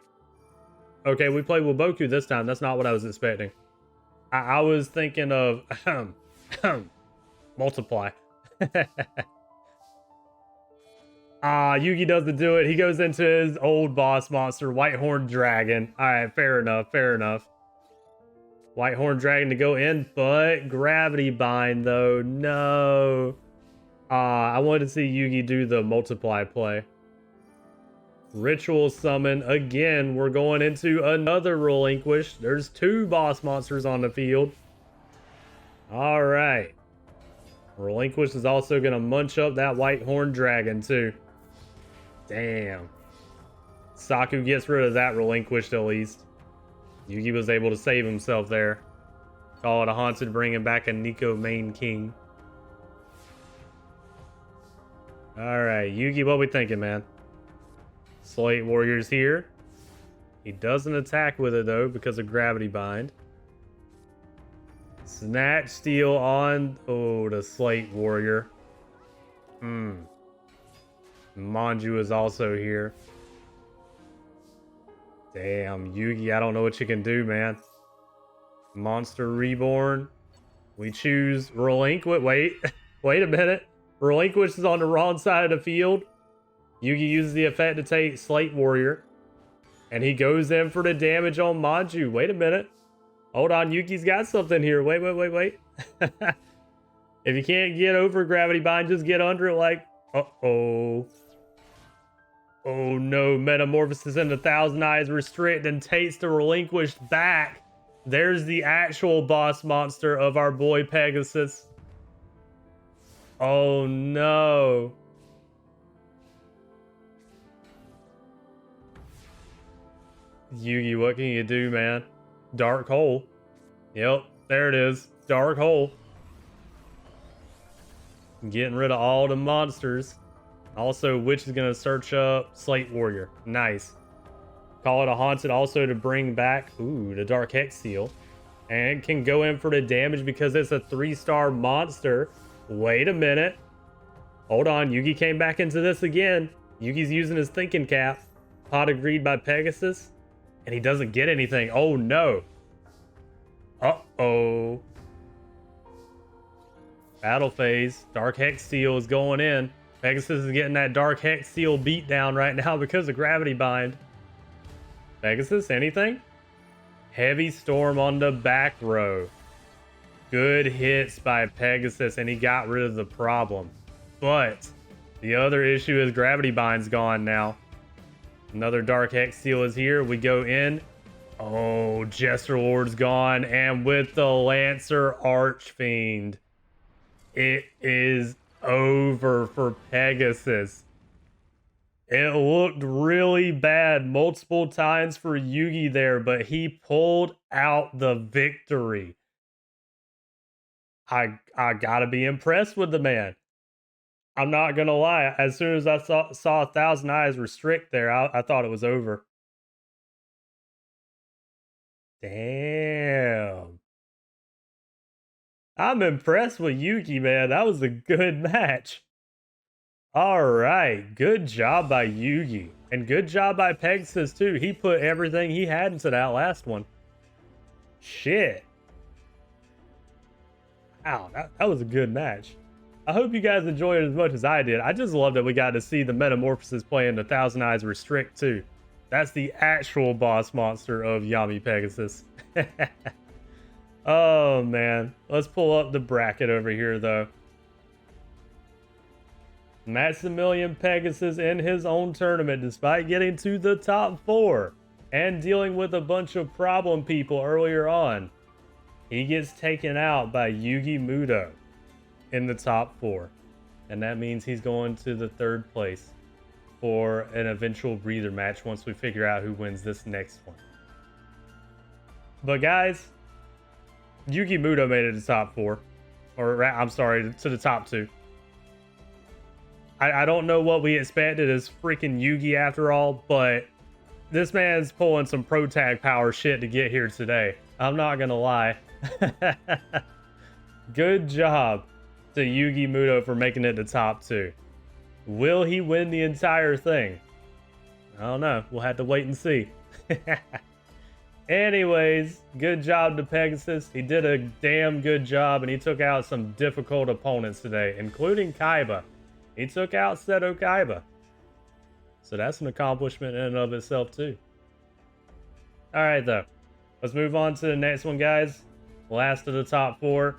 Okay, we played Waboku this time. That's not what I was expecting. I was thinking of multiply. Yugi doesn't do it. He goes into his old boss monster, Whitehorn Dragon. All right, fair enough, fair enough. Whitehorn Dragon to go in, but Gravity Bind, though. No. I wanted to see Yugi do the multiply play. Ritual Summon. Again, we're going into another relinquish. There's 2 boss monsters on the field. All right. Relinquish is also going to munch up that Whitehorn Dragon, too. Damn. Saku gets rid of that relinquished at least. Yugi was able to save himself there. Call it a haunted, bringing back a Nico Main King. Alright, Yugi, what we thinking, man? Slate Warrior's here. He doesn't attack with it, though, because of Gravity Bind. Snatch Steal on... Oh, the Slate Warrior. Manju is also here. Damn, Yugi, I don't know what you can do, man. Monster Reborn. We choose Relinquish. Wait a minute. Relinquish is on the wrong side of the field. Yugi uses the effect to take Slate Warrior. And he goes in for the damage on Manju. Wait a minute. Hold on, Yugi's got something here. Wait. If you can't get over Gravity Bind, just get under it like... Uh-oh. Oh no, Metamorphosis into Thousand Eyes Restrict and takes the relinquished back. There's the actual boss monster of our boy Pegasus. Oh no. Yugi, what can you do, man? Dark Hole. Yep, there it is. Dark Hole. Getting rid of all the monsters. Also, Witch is going to search up Slate Warrior. Nice. Call it a haunted also to bring back, the Dark Hex Seal. And can go in for the damage because it's a 3-star monster. Wait a minute. Hold on, Yugi came back into this again. Yugi's using his thinking cap. Pot agreed by Pegasus. And he doesn't get anything. Oh no. Uh-oh. Battle phase. Dark Hex Seal is going in. Pegasus is getting that Dark Hex Seal beat down right now because of Gravity Bind. Pegasus, anything? Heavy Storm on the back row. Good hits by Pegasus, and he got rid of the problem. But the other issue is Gravity Bind's gone now. Another Dark Hex Seal is here. We go in. Oh, Jester Lord's gone. And with the Lancer Archfiend, it is over for Pegasus. It looked really bad multiple times for Yugi there, but he pulled out the victory. I gotta be impressed with the man. I'm not gonna lie. As soon as I saw Thousand Eyes Restrict there, I thought it was over. Damn. I'm impressed with Yugi, man. That was a good match. All right, good job by Yugi. And good job by Pegasus too. He put everything he had into that last one. Shit. Wow, that was a good match. I hope you guys enjoyed it as much as I did. I just love that we got to see the Metamorphosis playing the Thousand Eyes Restrict too. That's the actual boss monster of Yami Pegasus. Oh man, let's pull up the bracket over here though. Maximilian Pegasus in his own tournament, despite getting to the top 4 and dealing with a bunch of problem people earlier on, he gets taken out by Yugi Muto in the top 4. And that means he's going to the 3rd place for an eventual breather match once we figure out who wins this next one. But guys, Yugi Muto made it to the top 4. Or, I'm sorry, to the top 2. I don't know what we expected as freaking Yugi after all, but this man's pulling some pro tag power shit to get here today. I'm not gonna lie. Good job to Yugi Muto for making it to top 2. Will he win the entire thing? I don't know. We'll have to wait and see. Anyways, good job to Pegasus. He did a damn good job, and he took out some difficult opponents today, including Kaiba. He took out Seto Kaiba. So that's an accomplishment in and of itself too. Alright though. Let's move on to the next one, guys. Last of the top 4.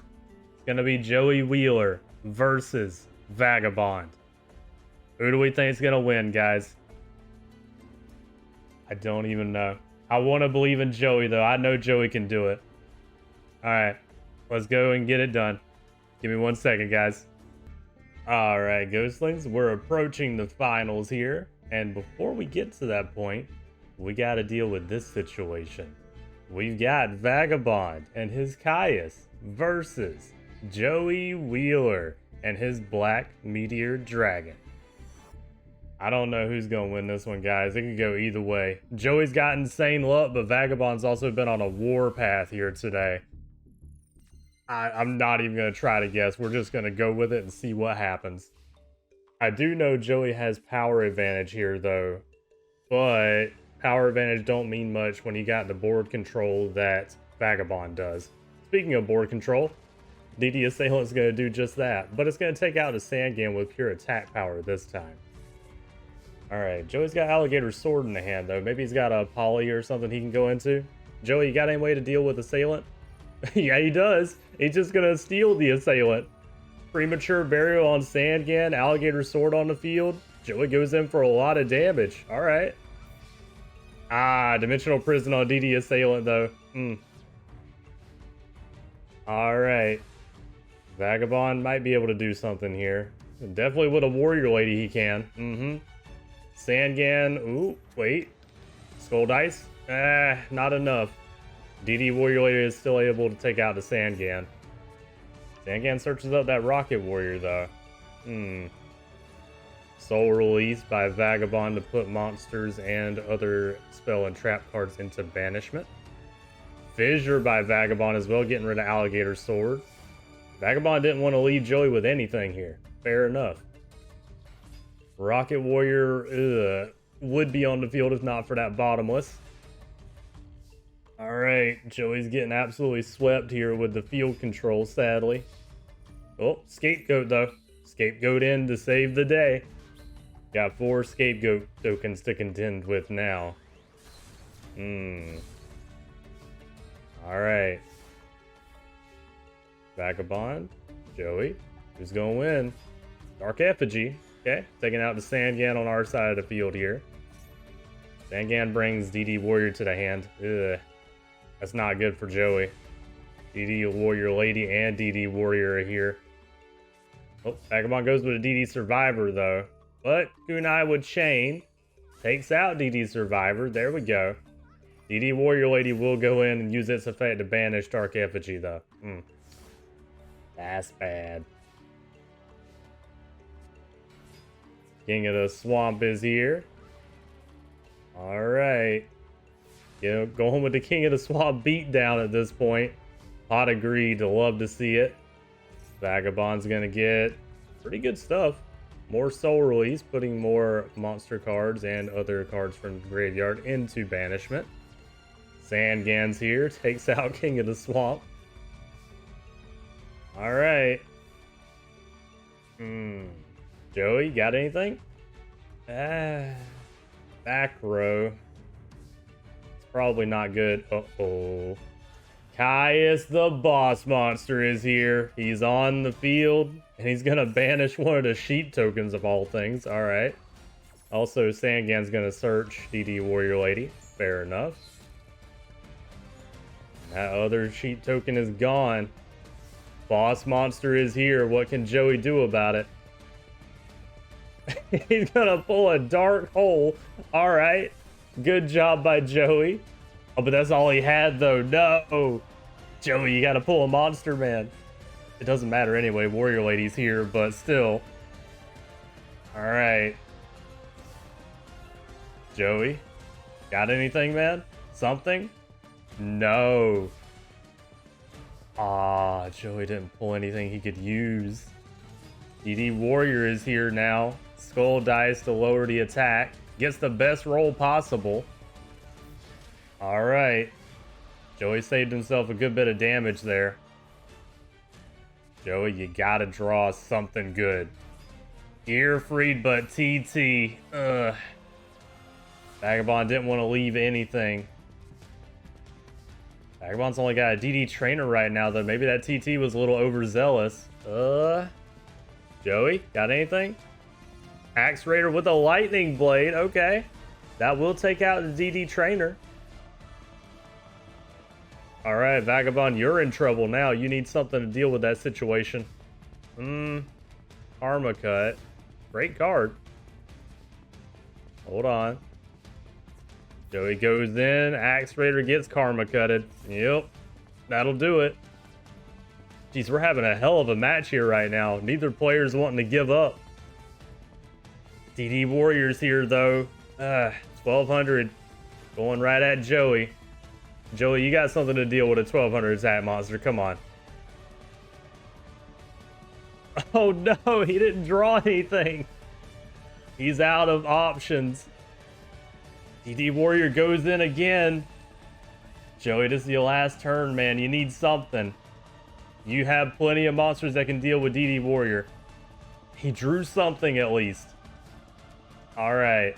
It's going to be Joey Wheeler versus Vagabond. Who do we think is going to win, guys? I don't even know. I want to believe in Joey though. I know Joey can do it. Alright. Let's go and get it done. Give me 1 second, guys. Alright, Ghostlings, we're approaching the finals here, and before we get to that point, we gotta deal with this situation. We've got Vagabond and his Caius versus Joey Wheeler and his Black Meteor Dragon. I don't know who's gonna win this one, guys. It could go either way. Joey's got insane luck, but Vagabond's also been on a war path here today. I'm not even going to try to guess. We're just going to go with it and see what happens. I do know Joey has power advantage here, though. But power advantage don't mean much when you got the board control that Vagabond does. Speaking of board control, DD Assailant's going to do just that. But it's going to take out a Sangan with pure attack power this time. Alright, Joey's got Alligator Sword in the hand, though. Maybe he's got a Poly or something he can go into. Joey, you got any way to deal with Assailant? Yeah, he does. He's just gonna steal the Assailant. Premature Burial on Sangan, Alligator Sword on the field. Joey goes in for a lot of damage. Alright. Dimensional Prison on DD Assailant, though. Alright. Vagabond might be able to do something here. Definitely with a Warrior Lady he can. Sangan. Ooh, wait. Skull Dice? Not enough. DD Warrior Lady is still able to take out the Sangan. Sangan searches up that Rocket Warrior, though. Soul Release by Vagabond to put monsters and other spell and trap cards into banishment. Fissure by Vagabond as well, getting rid of Alligator Sword. Vagabond didn't want to leave Joey with anything here. Fair enough. Rocket Warrior would be on the field if not for that Bottomless. Alright, Joey's getting absolutely swept here with the field control, sadly. Oh, Scapegoat though. Scapegoat in to save the day. Got 4 Scapegoat tokens to contend with now. Alright. Vagabond, Joey, who's gonna win? Dark Effigy, okay. Taking out the Sangan on our side of the field here. Sangan brings DD Warrior to the hand. Ugh. That's not good for Joey. DD Warrior Lady and DD Warrior are here. Oh, Vagabond goes with a DD Survivor, though. But Kunai with Chain takes out DD Survivor. There we go. DD Warrior Lady will go in and use its effect to banish Dark Effigy, though. That's bad. King of the Swamp is here. Alright. Go home with the King of the Swamp beatdown at this point. Pot agreed to love to see it. Vagabond's gonna get pretty good stuff. More soul release, putting more monster cards and other cards from the graveyard into banishment. Sandgan's here, takes out King of the Swamp. Alright. Joey, got anything? Back row. It's probably not good. Uh-oh. Caius the boss monster is here. He's on the field, and he's gonna banish one of the sheep tokens of all things. Alright. Also, Sandgan's gonna search DD Warrior Lady. Fair enough. That other sheep token is gone. Boss monster is here. What can Joey do about it? He's gonna pull a dark hole. Alright. Good job by Joey. Oh, but that's all he had, though. No! Joey, you gotta pull a monster, man. It doesn't matter anyway. Warrior Lady's here, but still. Alright. Joey, got anything, man? Something? No. Ah, Joey didn't pull anything he could use. DD Warrior is here now. Skull dice to lower the attack. Gets the best roll possible. Alright. Joey saved himself a good bit of damage there. Joey, you gotta draw something good. Earfried, but TT. Ugh. Vagabond didn't want to leave anything. Vagabond's only got a DD trainer right now, though. Maybe that TT was a little overzealous. Joey, got anything? Axe Raider with a lightning blade. Okay. That will take out the DD trainer. Alright, Vagabond, you're in trouble now. You need something to deal with that situation. Karma Cut. Great card. Hold on. Joey goes in. Axe Raider gets Karma Cutted. Yep. That'll do it. Jeez, we're having a hell of a match here right now. Neither player's wanting to give up. DD Warrior's here, though. 1200. Going right at Joey. Joey, you got something to deal with a 1200 attack monster. Come on. Oh, no. He didn't draw anything. He's out of options. DD Warrior goes in again. Joey, this is your last turn, man. You need something. You have plenty of monsters that can deal with DD Warrior. He drew something at least. Alright.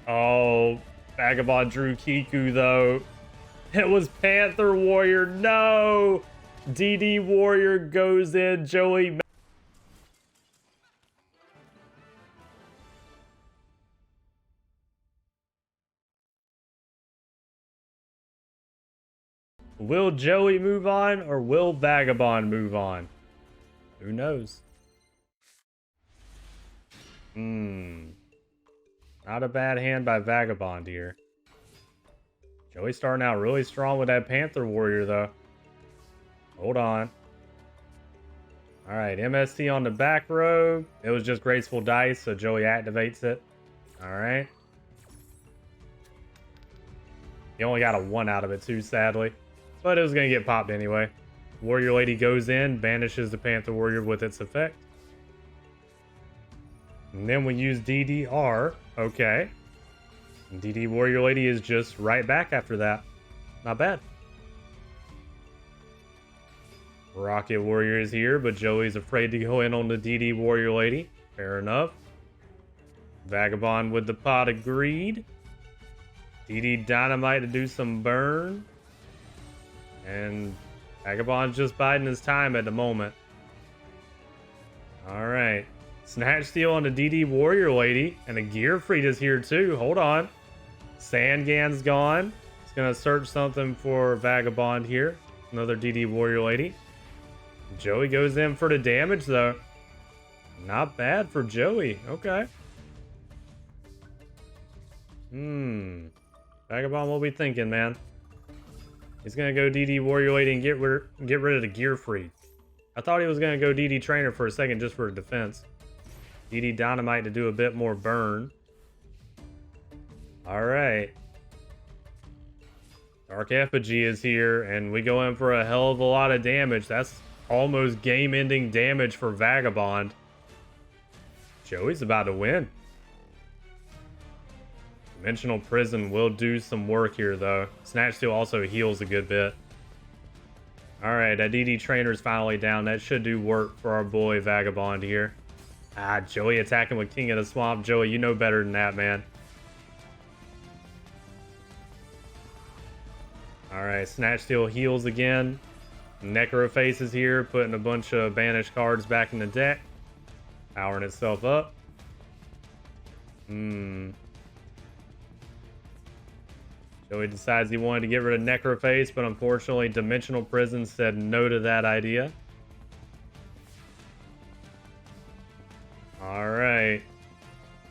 Oh, Vagabond drew Kiku, though. It was Panther Warrior. No! DD Warrior goes in. Joey... Will Joey move on, or will Vagabond move on? Who knows? Not a bad hand by Vagabond here. Joey starting out really strong with that Panther Warrior, though. Hold on. Alright, MST on the back row. It was just Graceful Dice, so Joey activates it. Alright. He only got a 1 out of it, too, sadly. But it was going to get popped anyway. Warrior Lady goes in, banishes the Panther Warrior with its effect. And then we use DDR. Okay. And DD Warrior Lady is just right back after that. Not bad. Rocket Warrior is here, but Joey's afraid to go in on the DD Warrior Lady. Fair enough. Vagabond with the Pot of Greed. DD Dynamite to do some burn. And Vagabond's just biding his time at the moment. Alright. Snatch Steal on the DD Warrior Lady. And the Gearfried is here too. Hold on. Sandgan's gone. He's going to search something for Vagabond here. Another DD Warrior Lady. Joey goes in for the damage, though. Not bad for Joey. Okay. Vagabond, what we thinking, man? He's going to go DD Warrior Lady and get rid of the Gearfried. I thought he was going to go DD Trainer for a second just for defense. DD Dynamite to do a bit more burn. Alright. Dark Effigy is here, and we go in for a hell of a lot of damage. That's almost game-ending damage for Vagabond. Joey's about to win. Dimensional Prison will do some work here, though. Snatch Steal also heals a good bit. Alright, that DD Trainer's finally down. That should do work for our boy Vagabond here. Ah, Joey attacking with King of the Swamp. Joey, you know better than that, man. Alright, Snatch Steal heals again. Necroface is here, putting a bunch of banished cards back in the deck. Powering itself up. Joey decides he wanted to get rid of Necroface, but unfortunately Dimensional Prison said no to that idea. Alright.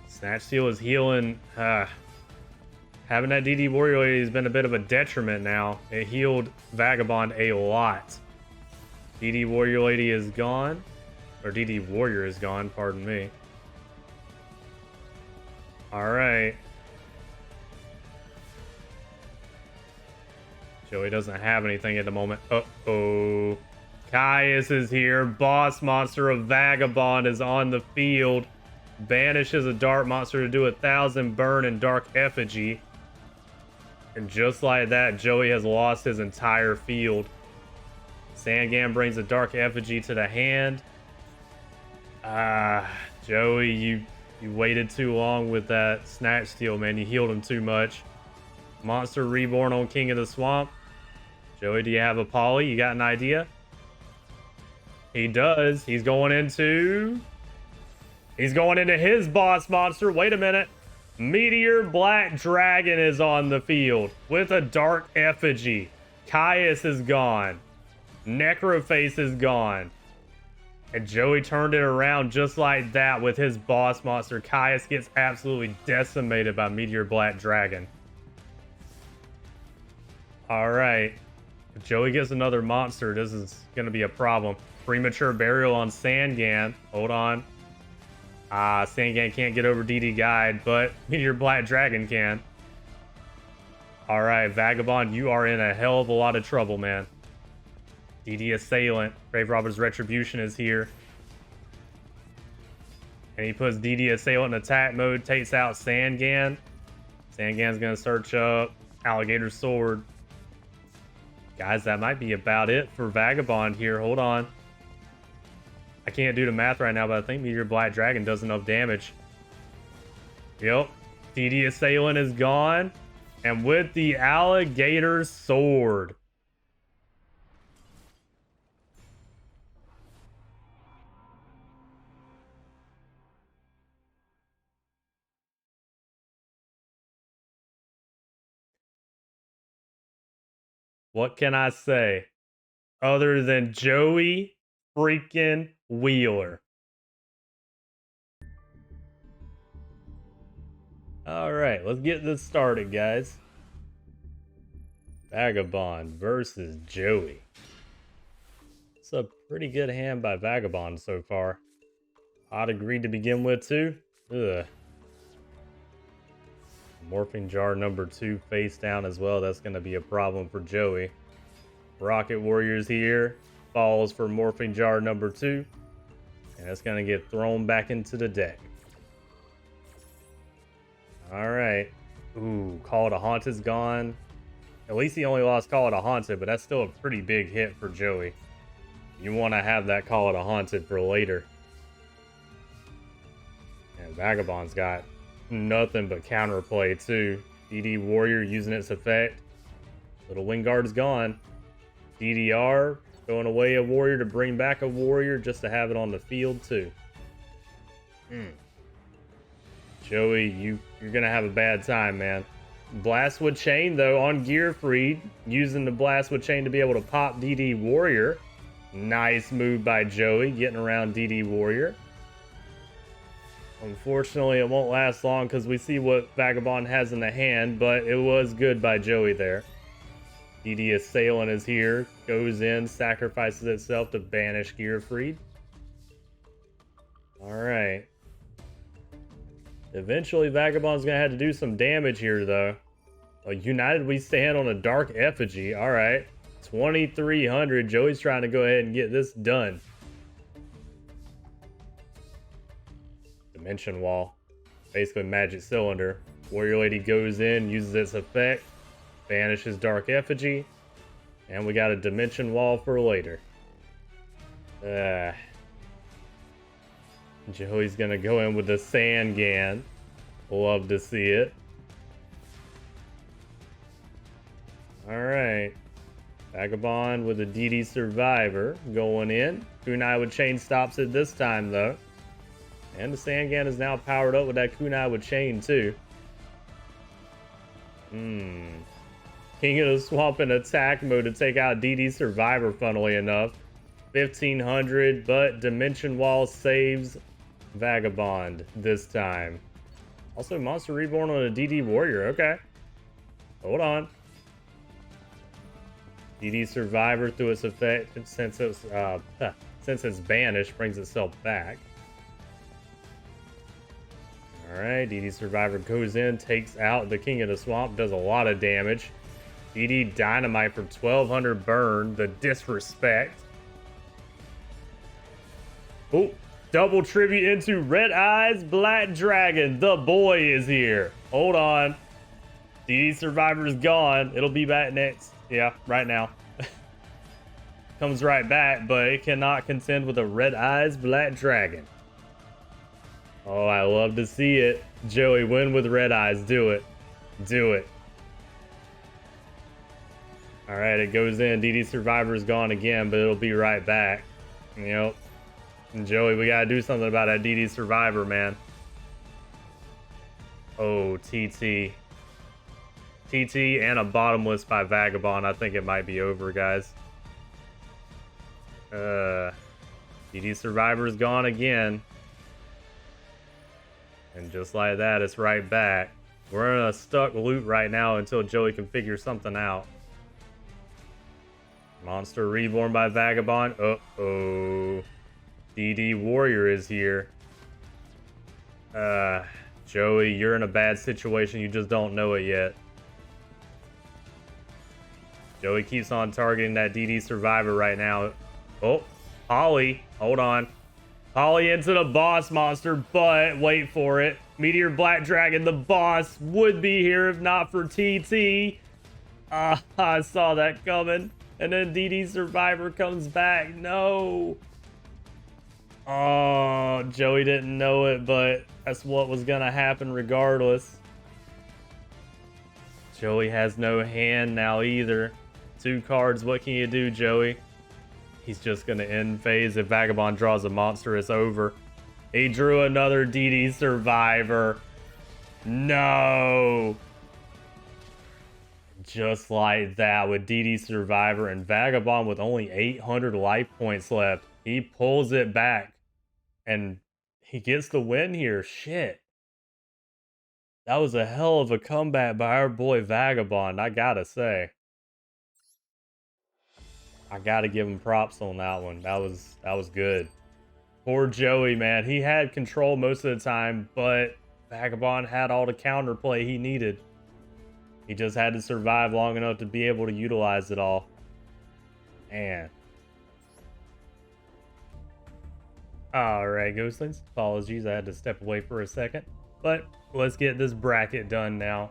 Snatch Steal is healing. Having that DD Warrior Lady has been a bit of a detriment now. It healed Vagabond a lot. DD Warrior Lady is gone. Or DD Warrior is gone, pardon me. Alright. Joey doesn't have anything at the moment. Uh-oh. Caius is here. Boss monster of Vagabond is on the field. Banishes a Dark monster to do 1,000 burn and Dark Effigy. And just like that, Joey has lost his entire field. Sandgan brings a Dark Effigy to the hand. Joey, you waited too long with that Snatch Steal, man. You healed him too much. Monster Reborn on King of the Swamp. Joey, do you have a poly? You got an idea? He does. He's going into his boss monster. Wait a minute. Meteor Black Dragon is on the field with a Dark Effigy. Caius is gone. Necroface is gone. And Joey turned it around just like that with his boss monster. Caius gets absolutely decimated by Meteor Black Dragon. Alright. If Joey gets another monster, this is going to be a problem. Premature Burial on Sandgan. Hold on. Sandgan can't get over DD Guide, but Meteor Black Dragon can. Alright, Vagabond, you are in a hell of a lot of trouble, man. DD Assailant. Grave Robber's Retribution is here. And he puts DD Assailant in attack mode, takes out Sandgan. Sandgan's going to search up Alligator Sword. Guys, that might be about it for Vagabond here. Hold on. I can't do the math right now, but I think Meteor Black Dragon does enough damage. Yep. DD Assailant is gone. And with the Alligator Sword. What can I say other than Joey freaking Wheeler? All right, let's get this started, guys. Vagabond versus Joey. It's a pretty good hand by Vagabond so far. Odd agreed to begin with, too. Ugh. Morphing Jar number 2 face down as well. That's going to be a problem for Joey. Rocket Warrior's here. Falls for Morphing Jar number 2. And it's going to get thrown back into the deck. Alright. Ooh, Call to Haunted's gone. At least he only lost Call to Haunted, but that's still a pretty big hit for Joey. You want to have that Call to Haunted for later. And Vagabond's got nothing but counterplay too. DD Warrior using its effect. Little Wingard is gone. DDR throwing away a warrior to bring back a warrior just to have it on the field too. Joey, you're gonna have a bad time, man. Blastwood Chain though on Gearfried, using the Blastwood Chain to be able to pop DD Warrior. Nice move by Joey, getting around DD Warrior. Unfortunately, it won't last long because we see what Vagabond has in the hand, but it was good by Joey there. DD Assailant is here, goes in, sacrifices itself to banish Gearfried. Alright. Eventually, Vagabond's going to have to do some damage here, though. United We Stand on a Dark Effigy. Alright. 2,300. Joey's trying to go ahead and get this done. Dimension Wall. Basically Magic Cylinder. Warrior Lady goes in, uses its effect, banishes Dark Effigy, and we got a Dimension Wall for later. Joey's gonna go in with the Sangan. Love to see it. Alright. Vagabond with a DD Survivor going in. Kunai with Chain stops it this time though. And the Sangan is now powered up with that Kunai with Chain too. King of the Swamp in attack mode to take out DD Survivor, funnily enough. 1500, but Dimension Wall saves Vagabond this time. Also, Monster Reborn on a DD Warrior. Okay. Hold on. DD Survivor through its effect, since it's banished, brings itself back. Alright, DD Survivor goes in, takes out the King of the Swamp, does a lot of damage. DD Dynamite for 1200 burn, the disrespect. Oh, double tribute into Red Eyes Black Dragon. The boy is here. Hold on. DD Survivor's gone. It'll be back next. Yeah, right now. Comes right back, but it cannot contend with a Red Eyes Black Dragon. Oh, I love to see it. Joey, win with Red Eyes. Do it. Do it. Alright, it goes in. DD Survivor's gone again, but it'll be right back. Yep. And Joey, we gotta do something about that DD Survivor, man. Oh, TT. TT and a bottomless by Vagabond. I think it might be over, guys. DD Survivor's gone again. And just like that, it's right back. We're in a stuck loop right now until Joey can figure something out. Monster Reborn by Vagabond. Uh-oh. DD Warrior is here. Joey, you're in a bad situation. You just don't know it yet. Joey keeps on targeting that DD Survivor right now. Oh, Polly. Hold on. Polly into the boss monster, but wait for it. Meteor Black Dragon, the boss, would be here if not for TT. I saw that coming. And then DD Survivor comes back. No. Oh, Joey didn't know it, but that's what was gonna happen regardless. Joey has no hand now either. 2 cards, what can you do, Joey? He's just gonna end phase. If Vagabond draws a monster, it's over. He drew another DD Survivor. No. Just like that with DD Survivor and Vagabond with only 800 life points left. He pulls it back. And he gets the win here. Shit. That was a hell of a comeback by our boy Vagabond, I gotta say. I gotta give him props on that one. That was good. Poor Joey, man. He had control most of the time, but Vagabond had all the counterplay he needed. He just had to survive long enough to be able to utilize it all. Man. Alright, Ghostlings. Apologies, I had to step away for a second. But let's get this bracket done now.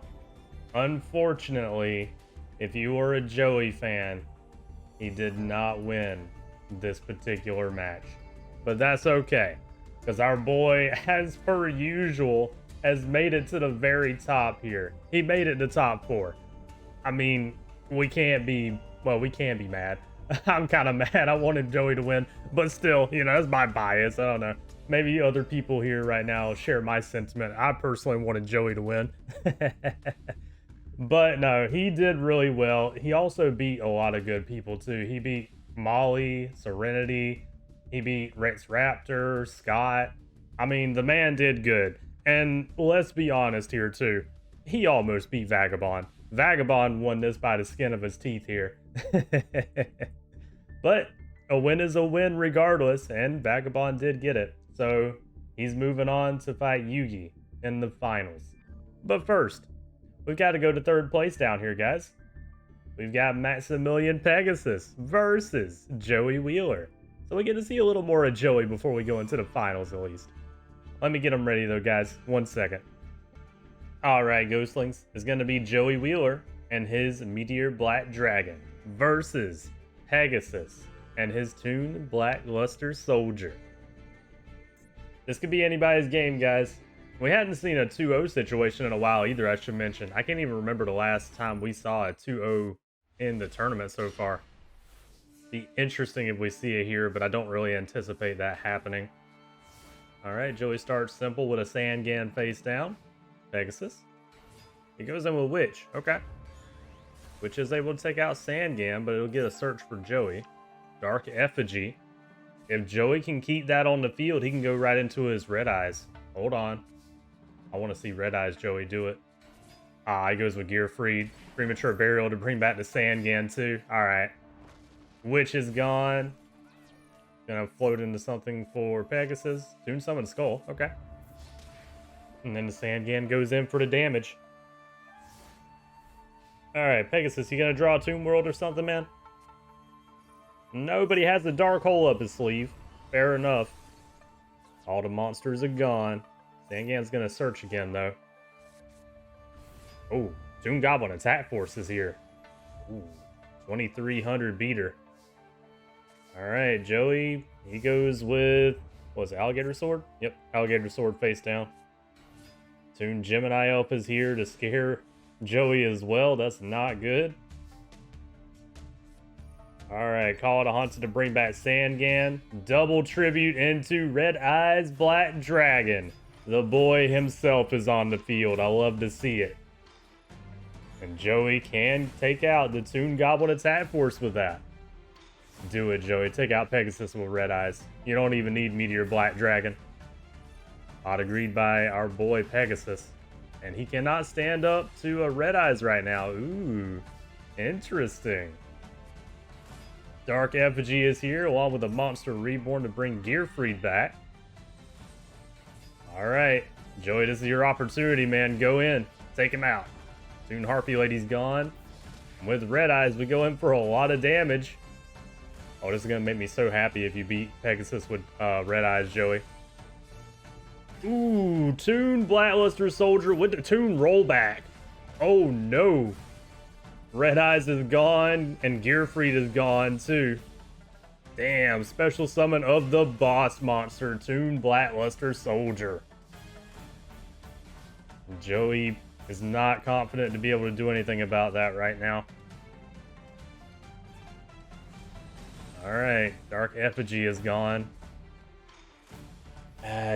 Unfortunately, if you were a Joey fan, he did not win this particular match. But that's okay, because our boy, as per usual, has made it to the very top here. He made it to top 4. I mean, we can be mad. I'm kind of mad. I wanted Joey to win, but still, you know, that's my bias. I don't know. Maybe other people here right now share my sentiment. I personally wanted Joey to win. But no, he did really well. He also beat a lot of good people too. He beat Molly, Serenity. He beat Rex Raptor, Scott. I mean, the man did good. And let's be honest here too. He almost beat Vagabond. Vagabond won this by the skin of his teeth here. But a win is a win regardless, and Vagabond did get it. So he's moving on to fight Yugi in the finals. But first, we've got to go to third place down here, guys. We've got Maximilian Pegasus versus Joey Wheeler. So we get to see a little more of Joey before we go into the finals, at least. Let me get them ready though, guys. 1 second. Alright, Ghostlings. It's going to be Joey Wheeler and his Meteor Black Dragon versus Pegasus and his Toon Blackluster Soldier. This could be anybody's game, guys. We hadn't seen a 2-0 situation in a while either, I should mention. I can't even remember the last time we saw a 2-0 in the tournament so far. Be interesting if we see it here, but I don't really anticipate that happening. Alright, Joey starts simple with a Sangan face down. Pegasus. He goes in with Witch. Okay. Witch is able to take out Sangan, but it'll get a search for Joey. Dark Effigy. If Joey can keep that on the field, he can go right into his Red Eyes. Hold on. I want to see Red Eyes Joey do it. Ah, he goes with Gear Freed. Premature Burial to bring back the Sangan too. Alright. Witch is gone. Gonna float into something for Pegasus. Toon Summon Skull. Okay. And then the Sangan goes in for the damage. Alright, Pegasus, you gonna draw a Toon World or something, man? Nobody has the Dark Hole up his sleeve. Fair enough. All the monsters are gone. Sangan's gonna search again, though. Oh, Toon Goblin Attack Force is here. Ooh, 2300 beater. Alright, Joey, he goes with, what was it, Alligator Sword? Yep, Alligator Sword face down. Toon Gemini Elf is here to scare Joey as well. That's not good. Alright, Call it a Haunted to bring back Sangan. Double tribute into Red Eyes Black Dragon. The boy himself is on the field. I love to see it. And Joey can take out the Toon Goblin Attack Force with that. Do it, Joey. Take out Pegasus with Red Eyes. You don't even need Meteor Black Dragon. Not agreed by our boy Pegasus. And he cannot stand up to a Red Eyes right now. Ooh, interesting. Dark Effigy is here, along with a Monster Reborn to bring Gearfried back. Alright, Joey, this is your opportunity, man. Go in. Take him out. Toon Harpy Lady's gone. With Red Eyes, we go in for a lot of damage. Oh, this is going to make me so happy if you beat Pegasus with Red Eyes, Joey. Ooh, Toon Blackluster Soldier with the Toon Rollback. Oh, no. Red Eyes is gone, and Gearfried is gone, too. Damn, special summon of the boss monster, Toon Blackluster Soldier. Joey is not confident to be able to do anything about that right now. Alright, Dark Effigy is gone.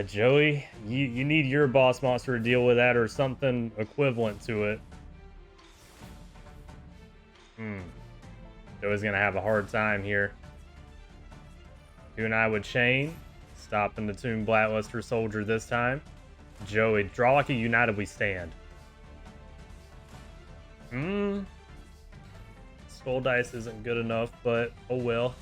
Joey, you need your boss monster to deal with that or something equivalent to it. Joey's gonna have a hard time here. You and I would chain, stopping the Toon Blackluster Soldier this time. Joey, draw like a United We Stand. Skull Dice isn't good enough, but oh well.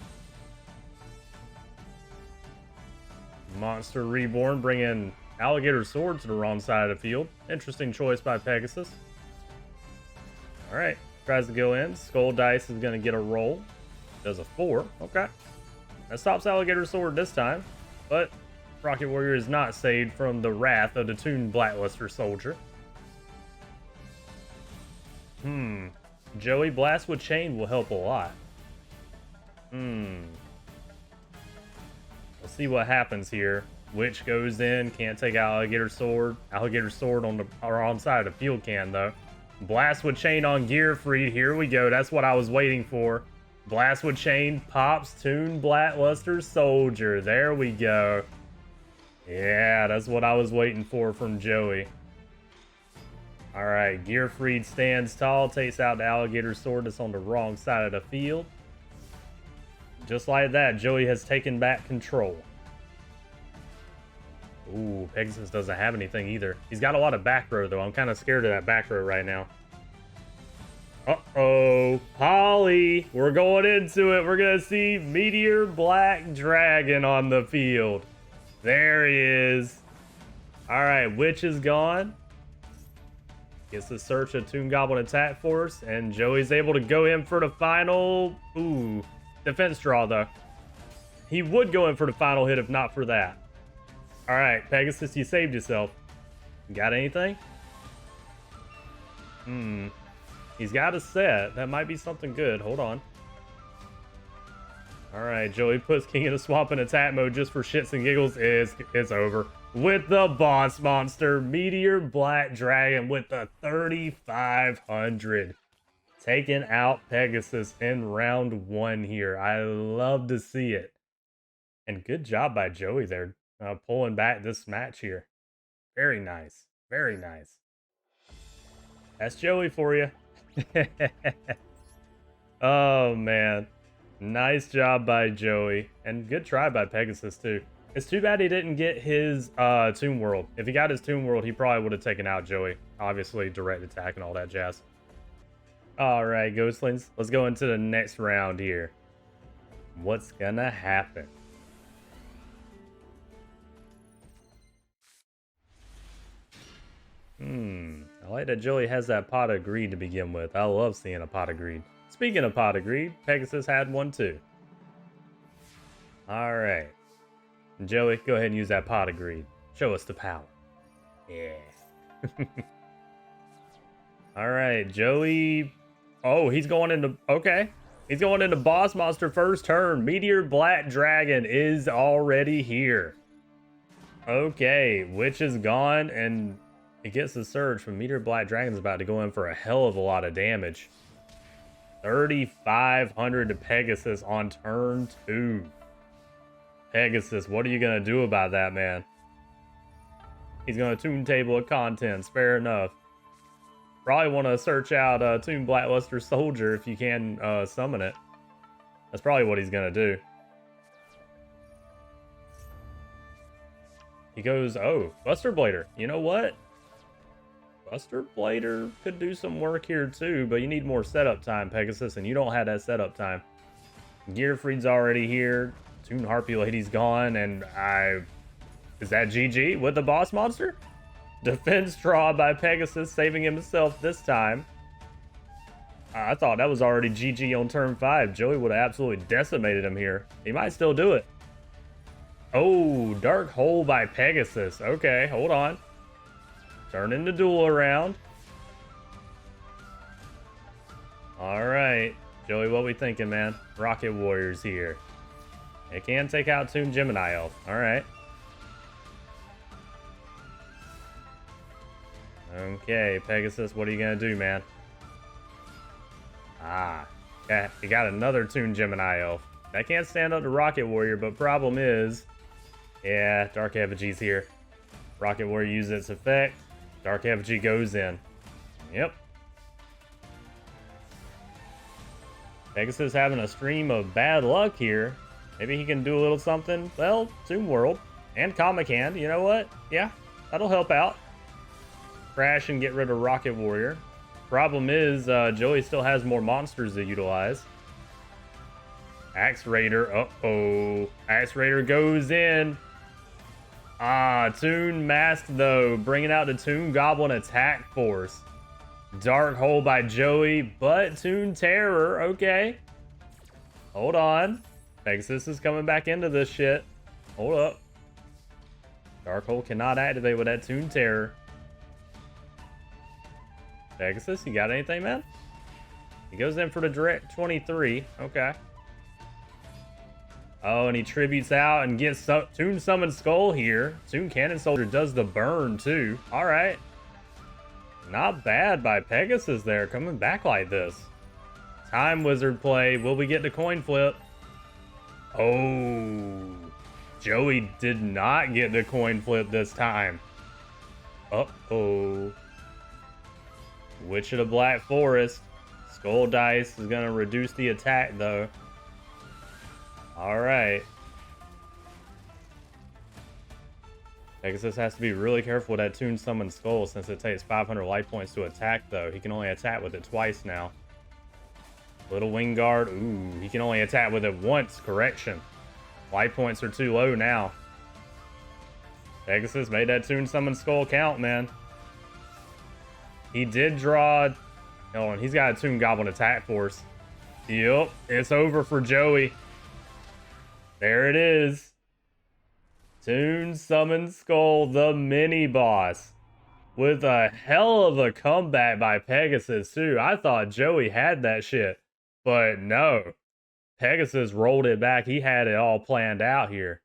Monster Reborn bringing Alligator Sword to the wrong side of the field. Interesting choice by Pegasus. Alright, tries to go in. Skull Dice is going to get a roll. Does a 4. Okay. That stops Alligator Sword this time. But Rocket Warrior is not saved from the wrath of the Toon Blackluster Soldier. Joey, Blast with Chain will help a lot. We'll see what happens here. Witch goes in, can't take out Alligator Sword. Alligator Sword on the wrong side of the field can, though. Blast with Chain on Gearfried. Here we go. That's what I was waiting for. Blast with Chain pops Toon Blackluster Soldier. There we go. Yeah, that's what I was waiting for from Joey. Alright, Gearfried stands tall, takes out the Alligator Sword that's on the wrong side of the field. Just like that, Joey has taken back control. Ooh, Pegasus doesn't have anything either. He's got a lot of back row, though. I'm kind of scared of that back row right now. Uh-oh. Holly, we're going into it. We're going to see Meteor Black Dragon on the field. There he is. Alright, Witch is gone. Gets the search of Toon Goblin Attack Force, and Joey's able to go in for the final... defense draw, though. He would go in for the final hit if not for that. All right, Pegasus, you saved yourself. Got anything? He's got a set. That might be something good. Hold on. All right, Joey puts King of the Swamp in attack mode just for shits and giggles. It's over. With the boss monster, Meteor Black Dragon with the 3,500. Taking out Pegasus in round 1 here. I love to see it. And good job by Joey there, pulling back this match here. Very nice. Very nice. That's Joey for you. Oh, man. Nice job by Joey. And good try by Pegasus, too. It's too bad he didn't get his Tomb World. If he got his Tomb World, he probably would have taken out Joey. Obviously, direct attack and all that jazz. All right, Ghostlings. Let's go into the next round here. What's gonna happen? I like that Joey has that pot of greed to begin with. I love seeing a pot of greed. Speaking of pot of greed, Pegasus had one too. All right. Joey, go ahead and use that pot of greed. Show us the power. Yeah. All right, Joey. Oh, he's going into... Okay. He's going into boss monster first turn. Meteor Black Dragon is already here. Okay, Witch is gone, and it gets the surge from Meteor Black Dragon's about to go in for a hell of a lot of damage. 3,500 to Pegasus on turn 2. Pegasus, what are you going to do about that, man? He's going to tune table of contents. Fair enough. Probably want to search out Toon Blackluster Soldier if you can summon it. That's probably what he's going to do. He goes, oh, Buster Blader. You know what? Buster Blader could do some work here too, but you need more setup time, Pegasus, and you don't have that setup time. Gearfried's already here. Toon Harpy Lady's gone, and is that GG with the boss monster? Defense draw by Pegasus, saving himself this time. I thought that was already GG on turn 5. Joey would have absolutely decimated him here. He might still do it. Oh, Dark Hole by Pegasus. Okay, hold on. Turning the duel around. All right. Joey, what we thinking, man? Rocket Warriors here. It can take out Toon Gemini Elf. All right. Okay, Pegasus, what are you going to do, man? Yeah, you got another Toon Gemini Elf. That can't stand up to Rocket Warrior, but problem is... Yeah, Dark Effigy's here. Rocket Warrior uses its effect. Dark Effigy goes in. Yep. Pegasus having a stream of bad luck here. Maybe he can do a little something. Well, Toon World and Comic Hand. You know what? Yeah, that'll help out. Crash and get rid of Rocket Warrior. Problem is, Joey still has more monsters to utilize. Axe Raider. Uh-oh. Axe Raider goes in. Toon Mask, though. Bringing out the Toon Goblin Attack Force. Dark Hole by Joey, but Toon Terror. Okay. Hold on. Pegasus is coming back into this shit. Hold up. Dark Hole cannot activate with that Toon Terror. Pegasus, you got anything, man? He goes in for the direct 23. Okay. Oh, and he tributes out and gets Toon Summon Skull here. Toon Cannon Soldier does the burn, too. All right. Not bad by Pegasus there, coming back like this. Time Wizard play. Will we get the coin flip? Oh. Joey did not get the coin flip this time. Uh-oh. Witch of the Black Forest. Skull Dice is going to reduce the attack, though. Alright. Pegasus has to be really careful with that Toon Summon Skull since it takes 500 life points to attack, though. He can only attack with it twice now. Little Wing Guard. Ooh, he can only attack with it once. Correction. Life points are too low now. Pegasus made that Toon Summon Skull count, man. He did draw... Oh, and he's got a Toon Goblin Attack Force. Yep, it's over for Joey. There it is. Toon Summon Skull, the mini boss. With a hell of a comeback by Pegasus, too. I thought Joey had that shit. But no. Pegasus rolled it back. He had it all planned out here.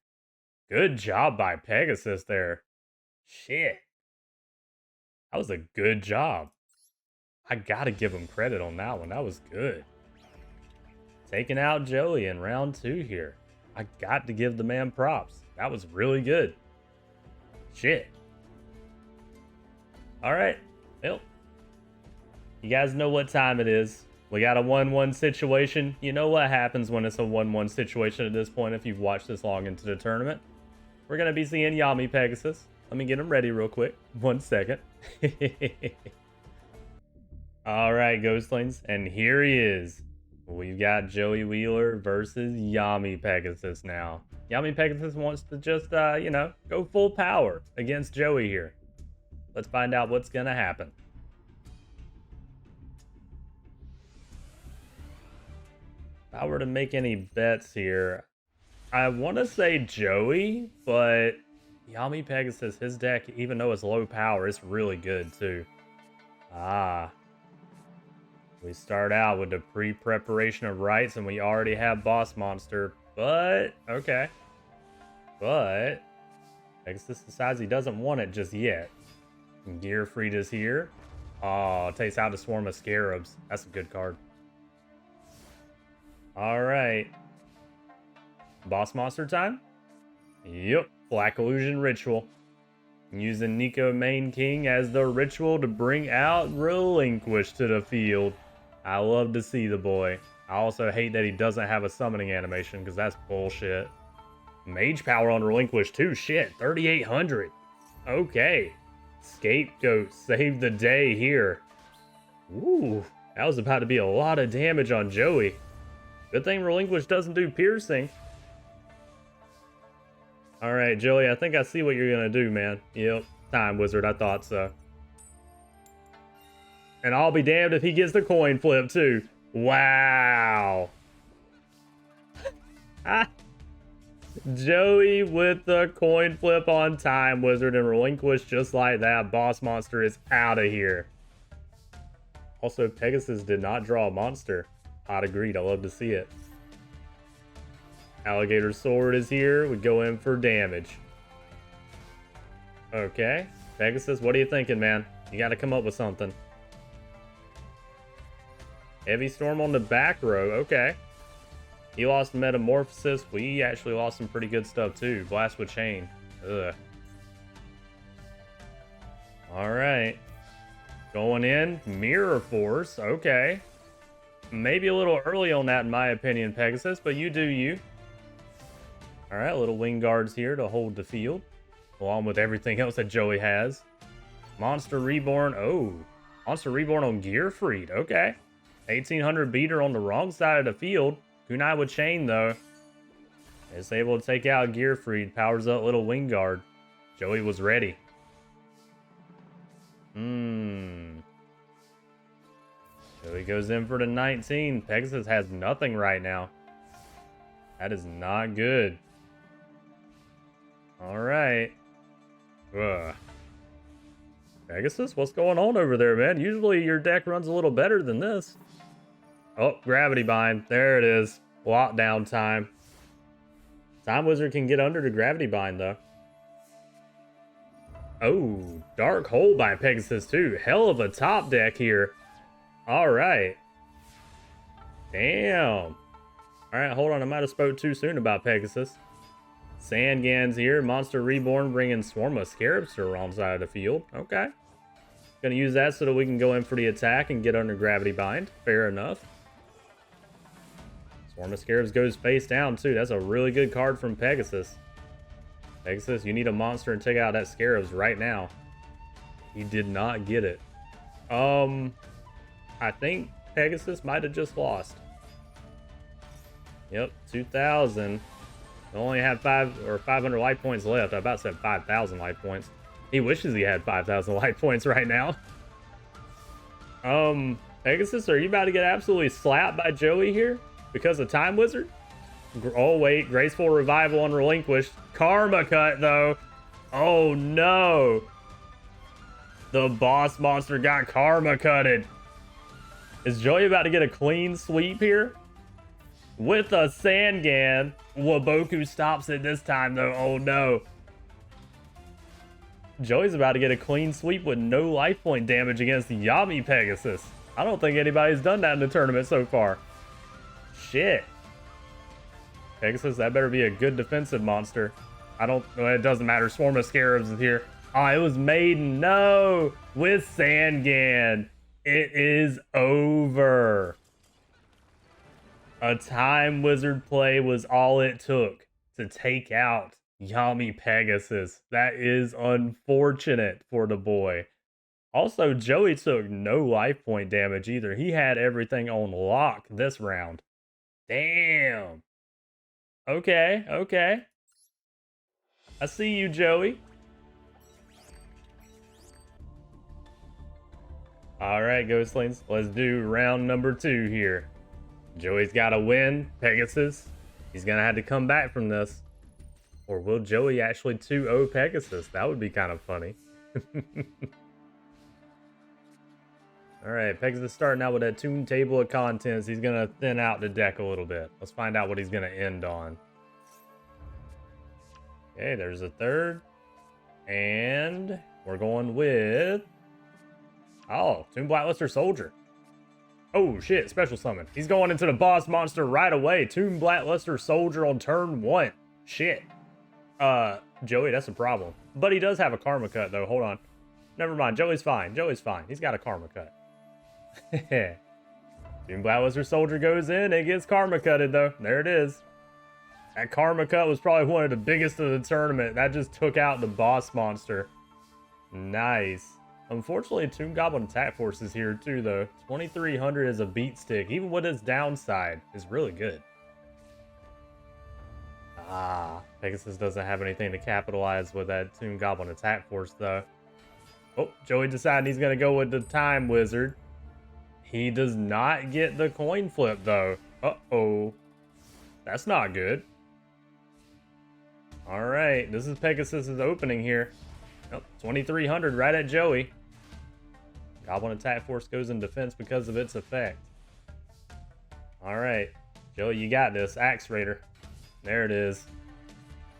Good job by Pegasus there. Shit. That was a good job. I gotta give him credit on that one. That was good. Taking out Joey in round 2 here. I got to give the man props. That was really good. Shit. Alright. Well, you guys know what time it is. We got a 1-1 situation. You know what happens when it's a 1-1 situation at this point if you've watched this long into the tournament. We're going to be seeing Yami Pegasus. Let me get him ready real quick. 1 second. Alright, Ghostlings. And here he is. We've got Joey Wheeler versus Yami Pegasus now. Yami Pegasus wants to just, you know, go full power against Joey here. Let's find out what's going to happen. If I were to make any bets here, I want to say Joey, but Yami Pegasus, his deck, even though it's low power, it's really good too. We start out with the pre-preparation of rights, and we already have Boss Monster, but, okay. But, Pegasus decides he doesn't want it just yet. Gearfried is here. Oh, takes out a swarm of scarabs. That's a good card. Alright. Boss Monster time? Yep, Black Illusion Ritual. Using Nico Main King as the ritual to bring out Relinquish to the field. I love to see the boy. I also hate that he doesn't have a summoning animation, because that's bullshit. Mage power on Relinquish too. Shit, 3,800. Okay. Scapegoat saved the day here. Ooh, that was about to be a lot of damage on Joey. Good thing Relinquish doesn't do piercing. Alright, Joey, I think I see what you're going to do, man. Yep, Time Wizard, I thought so. And I'll be damned if he gets the coin flip, too. Wow. Joey with the coin flip on Time Wizard and Relinquish just like that. Boss Monster is out of here. Also, Pegasus did not draw a monster. Hot agreed. I love to see it. Alligator Sword is here. We go in for damage. Okay. Pegasus, what are you thinking, man? You got to come up with something. Heavy Storm on the back row. Okay. He lost Metamorphosis. We actually lost some pretty good stuff, too. Blast with Chain. Ugh. Alright. Going in. Mirror Force. Okay. Maybe a little early on that, in my opinion, Pegasus, but you do you. Alright, little Wing Guards here to hold the field, along with everything else that Joey has. Monster Reborn. Oh. Monster Reborn on Gearfried. Okay. 1800 beater on the wrong side of the field. Kunai with Chain, though. Is able to take out Gearfried. Powers up little Wing Guard. Joey was ready. Joey goes in for the 19. Pegasus has nothing right now. That is not good. Alright. Pegasus, what's going on over there, man? Usually your deck runs a little better than this. Oh, Gravity Bind. There it is. Lockdown time. Time Wizard can get under the Gravity Bind, though. Oh, Dark Hole by Pegasus, too. Hell of a top deck here. Alright. Damn. Alright, hold on. I might have spoke too soon about Pegasus. Sandgan's here. Monster Reborn bringing Swarm of Scarabs to the wrong side of the field. Okay. Gonna use that so that we can go in for the attack and get under Gravity Bind. Fair enough. Swarm of Scarabs goes face down, too. That's a really good card from Pegasus. Pegasus, you need a monster and take out that Scarabs right now. He did not get it. I think Pegasus might have just lost. Yep, 2,000. They only have 500 life points left. I about said 5,000 life points. He wishes he had 5,000 life points right now. Pegasus, are you about to get absolutely slapped by Joey here because of Time Wizard? Oh, wait. Graceful Revival unrelinquished. Karma Cut, though. Oh, no. The boss monster got Karma Cutted. Is Joey about to get a clean sweep here? With a Sangan. Waboku stops it this time, though. Oh, no. Joey's about to get a clean sweep with no life point damage against Yami Pegasus. I don't think anybody's done that in the tournament so far. Shit. Pegasus, that better be a good defensive monster. Well, it doesn't matter. Swarm of Scarabs is here. Oh, it was Maiden. No! With Sangan. It is over. A Time Wizard play was all it took to take out Yami Pegasus. That is unfortunate for the boy. Also, Joey took no life point damage either. He had everything on lock this round. Damn. Okay, okay. I see you, Joey. All right, Ghostlings. Let's do round number 2 here. Joey's got to win Pegasus. He's going to have to come back from this. Or will Joey actually 2-0 Pegasus? That would be kind of funny. All right, Pegasus starting out with a Toon Table of Contents. He's going to thin out the deck a little bit. Let's find out what he's going to end on. Okay, there's a third. And we're going with... Oh, Toon Blackluster Soldier. Oh, shit, special summon. He's going into the boss monster right away. Toon Blackluster Soldier on turn 1. Shit. Joey, that's a problem. But he does have a Karma Cut, though. Hold on. Never mind. Joey's fine. Joey's fine. He's got a Karma Cut. Toon Blackluster Soldier goes in and gets Karma Cutted, though. There it is. That Karma Cut was probably one of the biggest of the tournament. That just took out the boss monster. Nice. Unfortunately, Toon Goblin Attack Force is here, too, though. 2300 as a beat stick, even with its downside, is really good. Ah, Pegasus doesn't have anything to capitalize with that Toon Goblin Attack Force, though. Oh, Joey decided he's going to go with the Time Wizard. He does not get the coin flip, though. Uh-oh. That's not good. All right, this is Pegasus's opening here. Oh, 2300 right at Joey. Goblin Attack Force goes in defense because of its effect. All right, Joey, you got this. Axe Raider. There it is.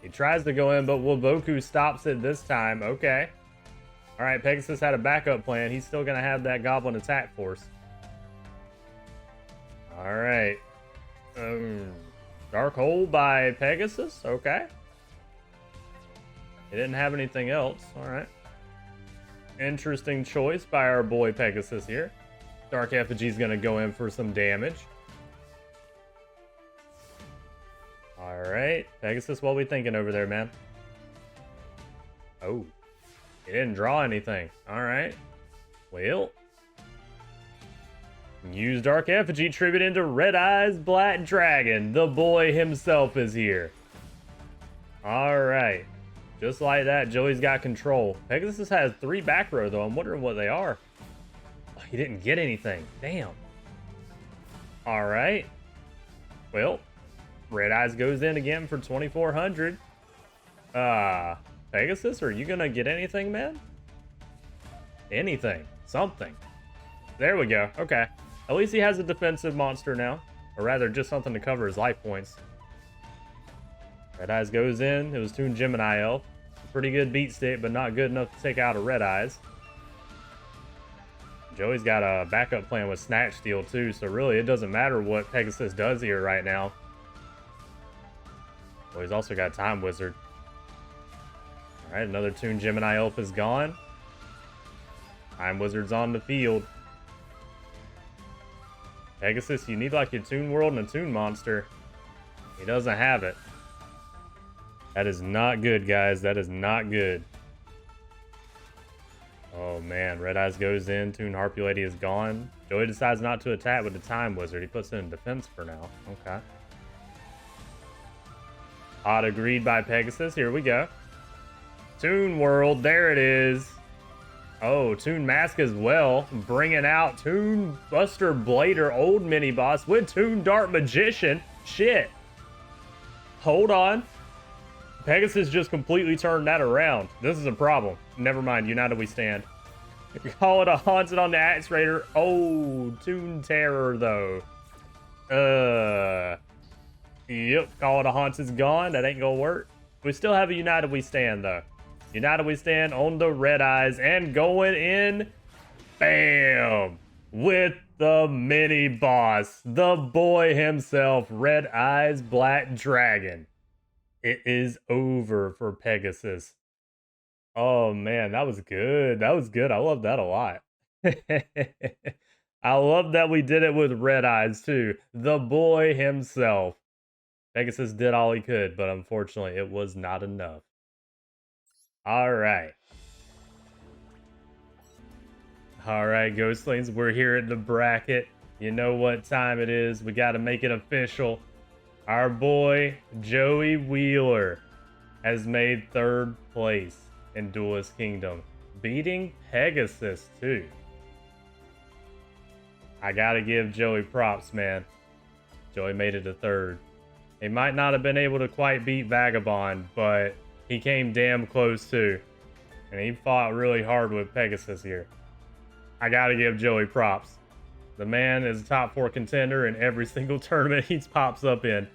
He tries to go in, but Waboku stops it this time. Okay. All right, Pegasus had a backup plan. He's still going to have that Goblin Attack Force. All right. Dark Hole by Pegasus. Okay. He didn't have anything else. All right. Interesting choice by our boy Pegasus here. Dark Effigy's going to go in for some damage. All right. Pegasus, what we thinking over there, man? Oh. He didn't draw anything. All right. Well. Use Dark Effigy, tribute into Red Eyes Black Dragon. The boy himself is here. All right. Just like that, Joey's got control. Pegasus has 3 back row, though. I'm wondering what they are. Oh, he didn't get anything. Damn. All right. Well, Red Eyes goes in again for 2400. Pegasus, are you going to get anything, man? Anything. Something. There we go. Okay. At least he has a defensive monster now. Or rather, just something to cover his life points. Red Eyes goes in. It was Toon Gemini Elf. Pretty good beat stick, but not good enough to take out a Red Eyes. Joey's got a backup plan with Snatch Steal too, so really it doesn't matter what Pegasus does here right now. Well, he's also got Time Wizard. Alright, another Toon Gemini Elf is gone. Time Wizard's on the field. Pegasus, you need like your Toon World and a Toon Monster. He doesn't have it. That is not good, guys. That is not good. Oh, man. Red Eyes goes in. Toon Harpy Lady is gone. Joey decides not to attack with the Time Wizard. He puts it in defense for now. Okay. Odd agreed by Pegasus. Here we go. Toon World. There it is. Oh, Toon Mask as well. Bringing out Toon Buster Blader, old mini-boss with Toon Dark Magician. Shit. Hold on. Pegasus just completely turned that around. This is a problem. Never mind. United we stand. Call it a haunted on the Axe Raider. Oh, Toon Terror, though. Yep. Call it a haunted's gone. That ain't gonna work. We still have a United we stand, though. United we stand on the Red Eyes and going in. Bam! With the mini boss, the boy himself, Red Eyes Black Dragon. It is over for Pegasus. Oh man, that was good. That was good. I love that a lot. I love that we did it with Red Eyes too. The boy himself. Pegasus did all he could, but unfortunately it was not enough. All right. All right, Ghostlings, we're here at the bracket. You know what time it is. We got to make it official. Our boy, Joey Wheeler, has made 3rd place in Duelist Kingdom, beating Pegasus, too. I got to give Joey props, man. Joey made it to 3rd. He might not have been able to quite beat Vagabond, but he came damn close, too. And he fought really hard with Pegasus here. I gotta give Joey props. The man is a top 4 contender in every single tournament he pops up in.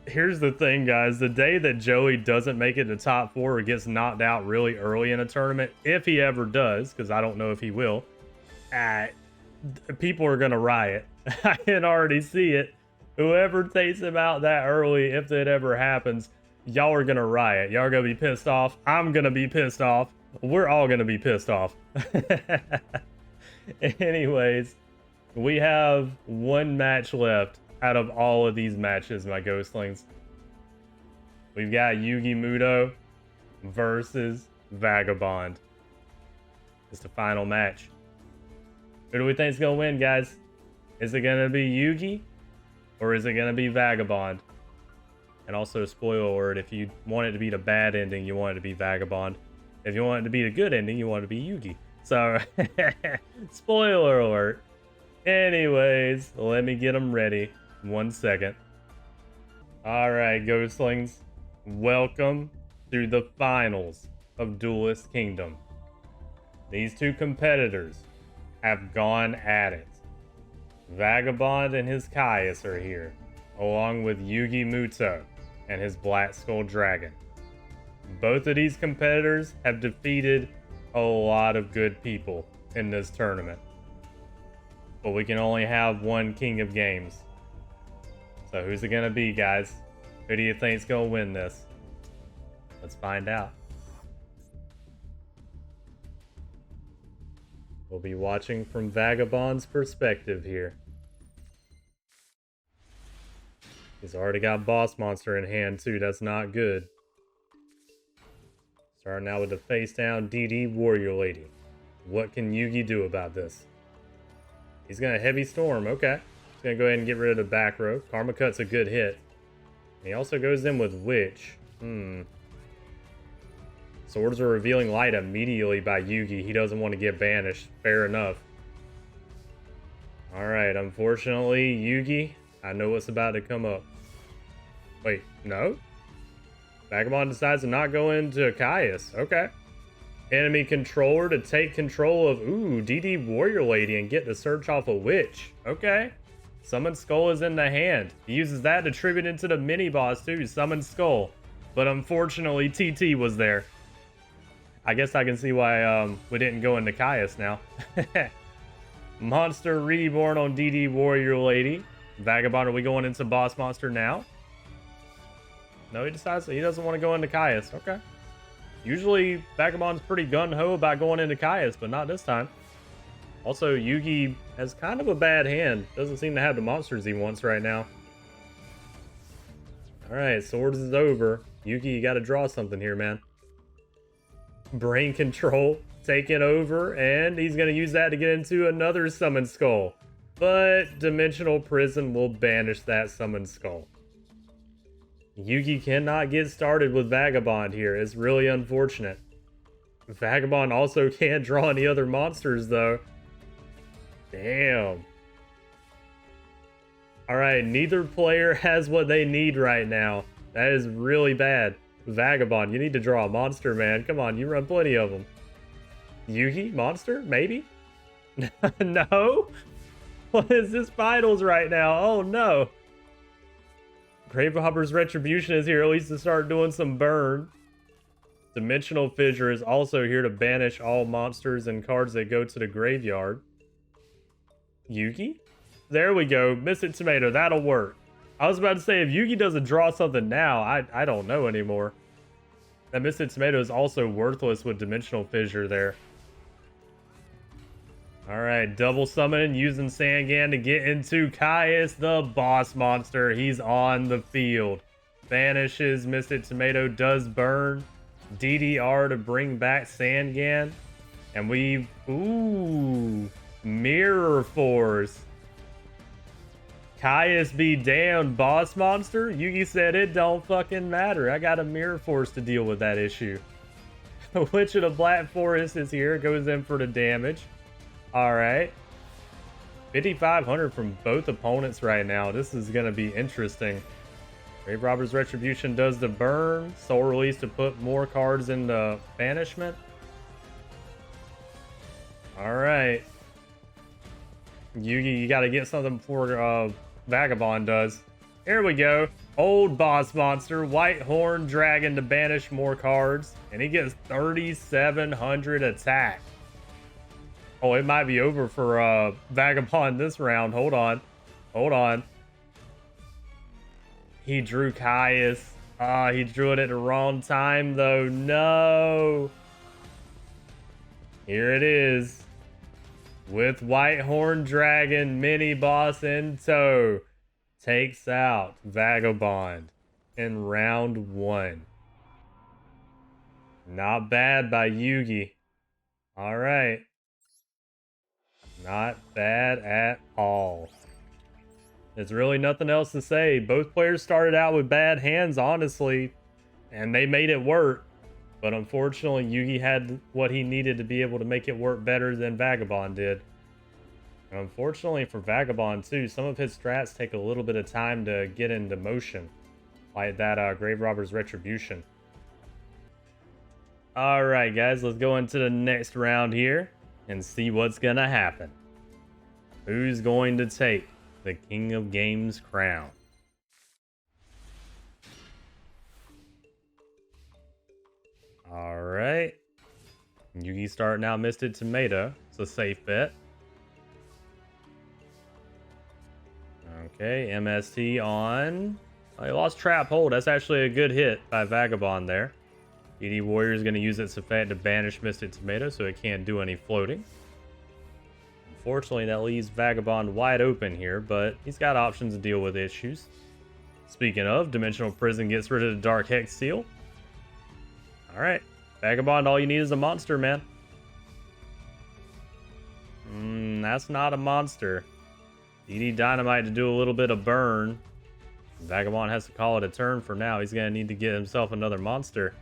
Here's the thing, guys. The day that Joey doesn't make it to top 4 or gets knocked out really early in a tournament, if he ever does, because I don't know if he will, people are gonna riot. I can already see it. Whoever takes him out that early, if it ever happens, y'all are gonna riot. Y'all are gonna be pissed off. I'm gonna be pissed off. We're all gonna be pissed off. Anyways, we have 1 match left out of all of these matches, my Ghostlings. We've got Yugi Muto versus Vagabond. It's the final match. Who do we think is gonna win, guys? Is it gonna be Yugi or is it gonna be Vagabond? And also, spoiler alert, if you want it to be the bad ending, you want it to be Vagabond. If you want it to be the good ending, you want it to be Yugi. So, spoiler alert. Anyways, let me get them ready. 1 second. All right, Ghostlings. Welcome to the finals of Duelist Kingdom. These 2 competitors have gone at it. Vagabond and his Caius are here, along with Yugi Muto and his Black Skull Dragon. Both of these competitors have defeated a lot of good people in this tournament. But we can only have 1 King of Games. So who's it going to be, guys? Who do you think is going to win this? Let's find out. We'll be watching from Vagabond's perspective here. He's already got Boss Monster in hand too, that's not good. Starting out with the face down DD Warrior Lady. What can Yugi do about this? He's gonna Heavy Storm, okay. He's gonna go ahead and get rid of the back row. Karma Cut's a good hit. And he also goes in with Witch. Swords are revealing light immediately by Yugi. He doesn't want to get banished. Fair enough. Alright, unfortunately, Yugi, I know what's about to come up. Wait, no? Vagabond decides to not go into Caius. Okay. Enemy controller to take control of, DD Warrior Lady and get the search off a Witch. Okay. Summon Skull is in the hand. He uses that to tribute into the mini-boss too, Summon Skull. But unfortunately, TT was there. I guess I can see why we didn't go into Caius now. Monster Reborn on DD Warrior Lady. Vagabond, are we going into Boss Monster now? No, he decides he doesn't want to go into Caius. Okay. Usually, Vagabond's pretty gun-ho about going into Caius, but not this time. Also, Yugi has kind of a bad hand. Doesn't seem to have the monsters he wants right now. Alright, Swords is over. Yugi, you gotta draw something here, man. Brain Control taking over, and he's gonna use that to get into another Summon Skull. But Dimensional Prison will banish that Summon Skull. Yugi cannot get started with Vagabond here. It's really unfortunate. Vagabond also can't draw any other monsters, though. Damn. All right, neither player has what they need right now. That is really bad. Vagabond, you need to draw a monster, man. Come on, you run plenty of them. Yugi, monster? Maybe? No? What is this finals right now? Oh no. Gravehopper's Retribution is here at least to start doing some burn. Dimensional Fissure is also here to banish all monsters and cards that go to the graveyard. Yugi? There we go. Mystic Tomato. That'll work. I was about to say, if Yugi doesn't draw something now, I don't know anymore. That Mystic Tomato is also worthless with Dimensional Fissure there. Alright, double summoning using Sangan to get into Caius, the boss monster. He's on the field. Vanishes. Mystic Tomato does burn. DDR to bring back Sangan. And we... Ooh. Mirror Force. Caius be damned, boss monster. Yugi said it don't fucking matter. I got a Mirror Force to deal with that issue. Witch of the Black Forest is here. Goes in for the damage. Alright. 5,500 from both opponents right now. This is going to be interesting. Grave Robber's Retribution does the burn. Soul Release to put more cards in the banishment. Alright. Yugi, you got to get something before Vagabond does. Here we go. Old boss monster. White Horn Dragon to banish more cards. And he gets 3,700 attack. Oh, it might be over for Vagabond this round. Hold on. Hold on. He drew Caius. He drew it at the wrong time, though. No. Here it is. With White Horn Dragon mini boss in tow. Takes out Vagabond in round 1. Not bad by Yugi. All right. Not bad at all. There's really nothing else to say. Both players started out with bad hands, honestly, and they made it work. But unfortunately, Yugi had what he needed to be able to make it work better than Vagabond did. And unfortunately for Vagabond, too, some of his strats take a little bit of time to get into motion, like that Grave Robber's Retribution. Alright, guys, let's go into the next round here and see what's gonna happen. Who's going to take the King of Games crown? Alright. Yugi starting out Mystic Tomato. It's a safe bet. Okay, MST on. Oh, he lost Trap Hold. That's actually a good hit by Vagabond there. DD Warrior is going to use its effect to banish Mystic Tomato so it can't do any floating. Unfortunately, that leaves Vagabond wide open here, but he's got options to deal with issues. Speaking of, Dimensional Prison gets rid of the Dark Hex Seal. Alright, Vagabond, all you need is a monster, man. That's not a monster. DD Dynamite to do a little bit of burn. Vagabond has to call it a turn for now. He's going to need to get himself another monster.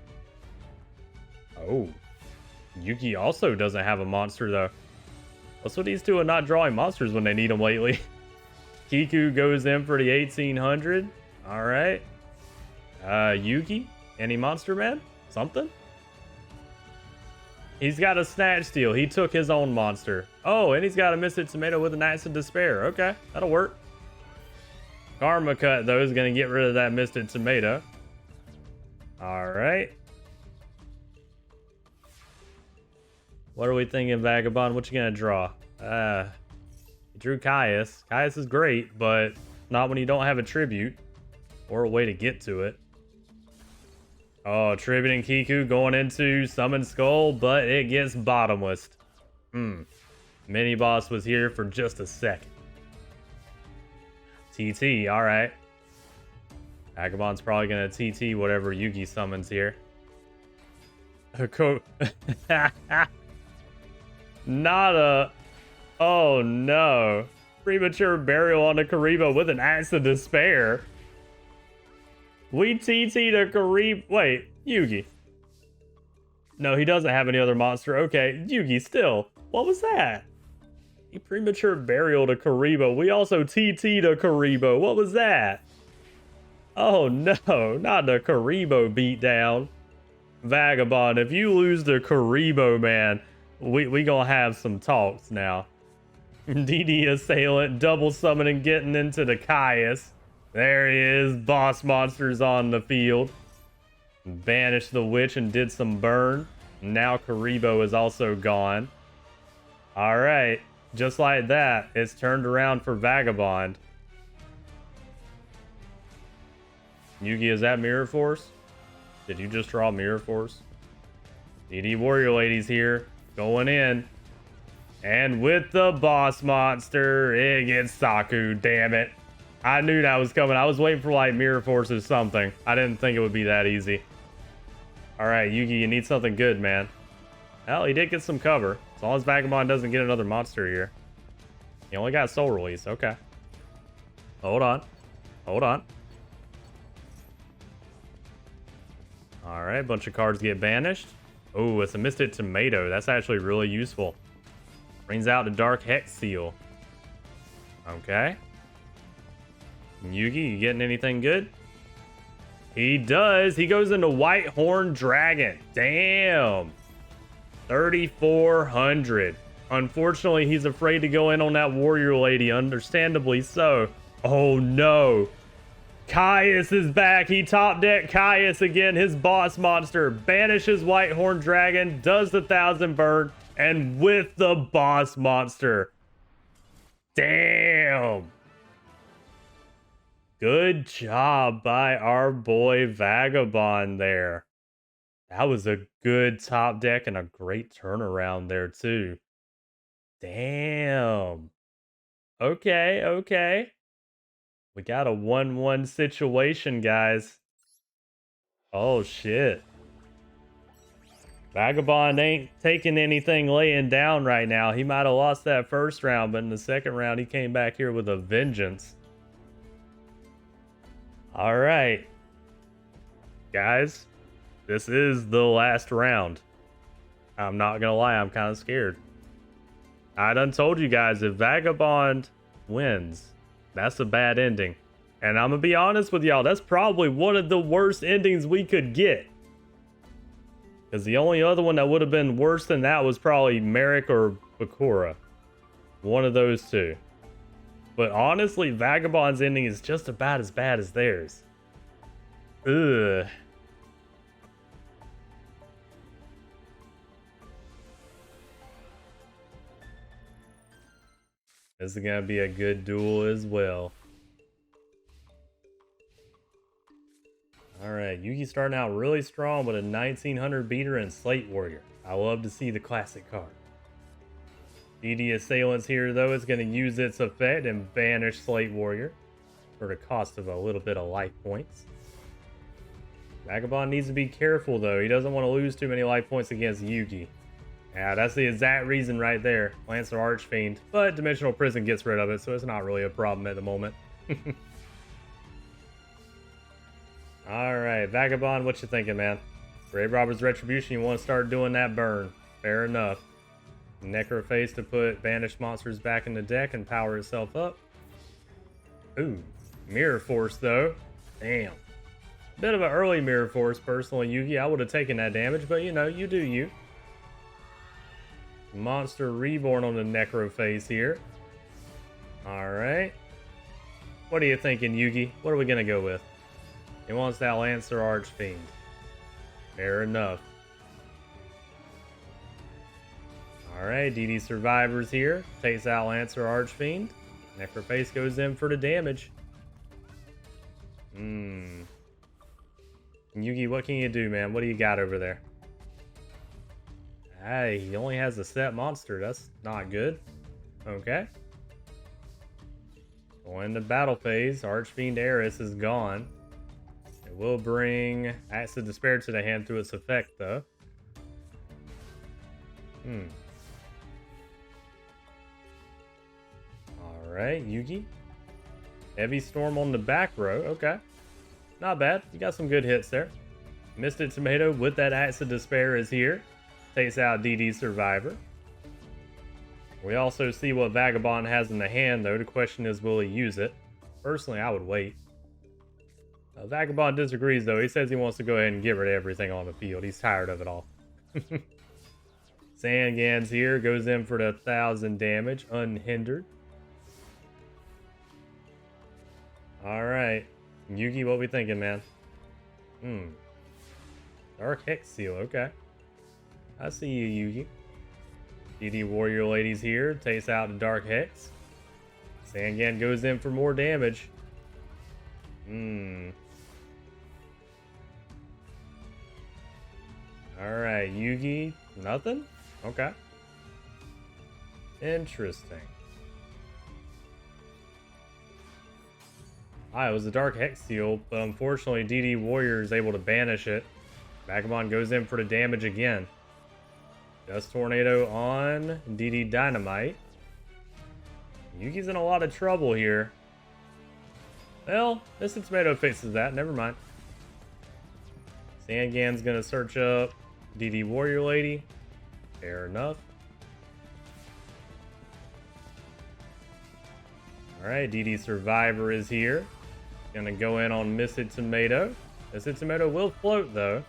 Oh. Yugi also doesn't have a monster, though. What's with these two and not drawing monsters when they need them lately? Kiku goes in for the 1,800. Alright. Yugi? Any monster, man? Something? He's got a Snatch Steal. He took his own monster. Oh, and he's got a Mystic Tomato with a Knights of Despair. Okay, that'll work. Karma Cut, though, is going to get rid of that Mystic Tomato. Alright. What are we thinking, Vagabond? What you going to draw? He drew Caius. Caius is great, but not when you don't have a tribute or a way to get to it. Oh, Tributing Kiku going into Summon Skull, but it gets bottomless. Mini Boss was here for just a second. TT, alright. Vagabond's probably going to TT whatever Yugi summons here. Not a... Oh no. Premature Burial on the Kariba with an Axe of Despair. We TT'd a Kariba. Wait, Yugi. No, he doesn't have any other monster. Okay, Yugi still. What was that? He premature burial to Karibo. We also TT to Karibo. What was that? Oh no, not the Karibo beatdown. Vagabond, if you lose the Karibo, man, we gonna have some talks now. DD Assailant, double summoning, getting into the Caius. There he is, boss monsters on the field. Banished the witch and did some burn. Now Karibo is also gone. Alright, just like that, it's turned around for Vagabond. Yugi, is that Mirror Force? Did you just draw Mirror Force? DD Warrior Lady's here, going in. And with the boss monster, it gets Saku, damn it. I knew that was coming. I was waiting for like Mirror Force or something. I didn't think it would be that easy. Alright, Yugi, you need something good, man. Well, he did get some cover. As long as Vagabond doesn't get another monster here. He only got Soul Release, okay. Hold on. Hold on. Alright, bunch of cards get banished. Oh, it's a Mystic Tomato. That's actually really useful. Brings out the Dark Hex Seal. Okay. Yugi, you getting anything good? He does. He goes into White Horn Dragon. Damn. 3,400. Unfortunately, he's afraid to go in on that Warrior Lady. Understandably so. Oh no. Caius is back. He top deck Caius again. His boss monster banishes White Horn Dragon, does the 1,000 burn, and with the boss monster. Damn. Good job by our boy Vagabond there. That was a good top deck and a great turnaround there too. Damn. Okay, okay. We got a 1-1 situation, guys. Oh shit. Vagabond ain't taking anything laying down right now. He might have lost that first round, but in the second round, he came back here with a vengeance. All right. Guys, this is the last round. I'm not gonna lie, I'm kind of scared. I done told you guys, if Vagabond wins, that's a bad ending. And I'm gonna be honest with y'all, that's probably one of the worst endings we could get. Because the only other one that would have been worse than that was probably Merrick or Bakura. One of those two. But honestly, Vagabond's ending is just about as bad as theirs. Ugh. This is gonna be a good duel as well. Alright, Yugi starting out really strong with a 1900 beater and Slate Warrior. I love to see the classic card. DD Assailants here, though, is going to use its effect and banish Slate Warrior for the cost of a little bit of life points. Vagabond needs to be careful, though. He doesn't want to lose too many life points against Yugi. Yeah, that's the exact reason right there. Lancer Archfiend. But Dimensional Prison gets rid of it, so it's not really a problem at the moment. Alright, Vagabond, what you thinking, man? Grave Robber's Retribution, you want to start doing that burn. Fair enough. Necroface to put banished monsters back in the deck and power itself up. Ooh, Mirror Force, though. Damn. Bit of an early Mirror Force, personally, Yugi. I would have taken that damage, but you know, you do you. Monster Reborn on the Necroface here. Alright. What are you thinking, Yugi? What are we going to go with? He wants that Lancer Archfiend. Fair enough. Alright, DD Survivors here. Takes out Lancer Archfiend. Necroface goes in for the damage. Yugi, what can you do, man? What do you got over there? Hey, he only has a set monster. That's not good. Okay. Going into battle phase. Archfiend Eris is gone. It will bring Acts of Despair to the hand through its effect, though. Alright, Yugi. Heavy Storm on the back row. Okay. Not bad. You got some good hits there. Mystic Tomato with that Acts of Despair is here. Takes out DD Survivor. We also see what Vagabond has in the hand, though. The question is, will he use it? Personally, I would wait. Vagabond disagrees, though. He says he wants to go ahead and get rid of everything on the field. He's tired of it all. Sangan's here. Goes in for the 1,000 damage, unhindered. Alright. Yugi, what we thinking, man? Dark Hex Seal, okay. I see you, Yugi. DD Warrior Lady's here. Takes out the Dark Hex. Sangan goes in for more damage. Alright, Yugi, nothing? Okay. Interesting. It was a Dark Hex Seal, but unfortunately DD Warrior is able to banish it. Vagabond goes in for the damage again. Dust Tornado on DD Dynamite. Yugi's in a lot of trouble here. Well, Mr. Tomato fixes that, never mind. Sangan's gonna search up DD Warrior Lady. Fair enough. Alright, DD Survivor is here. Gonna go in on Mr. Tomato. Mr. Tomato will float though.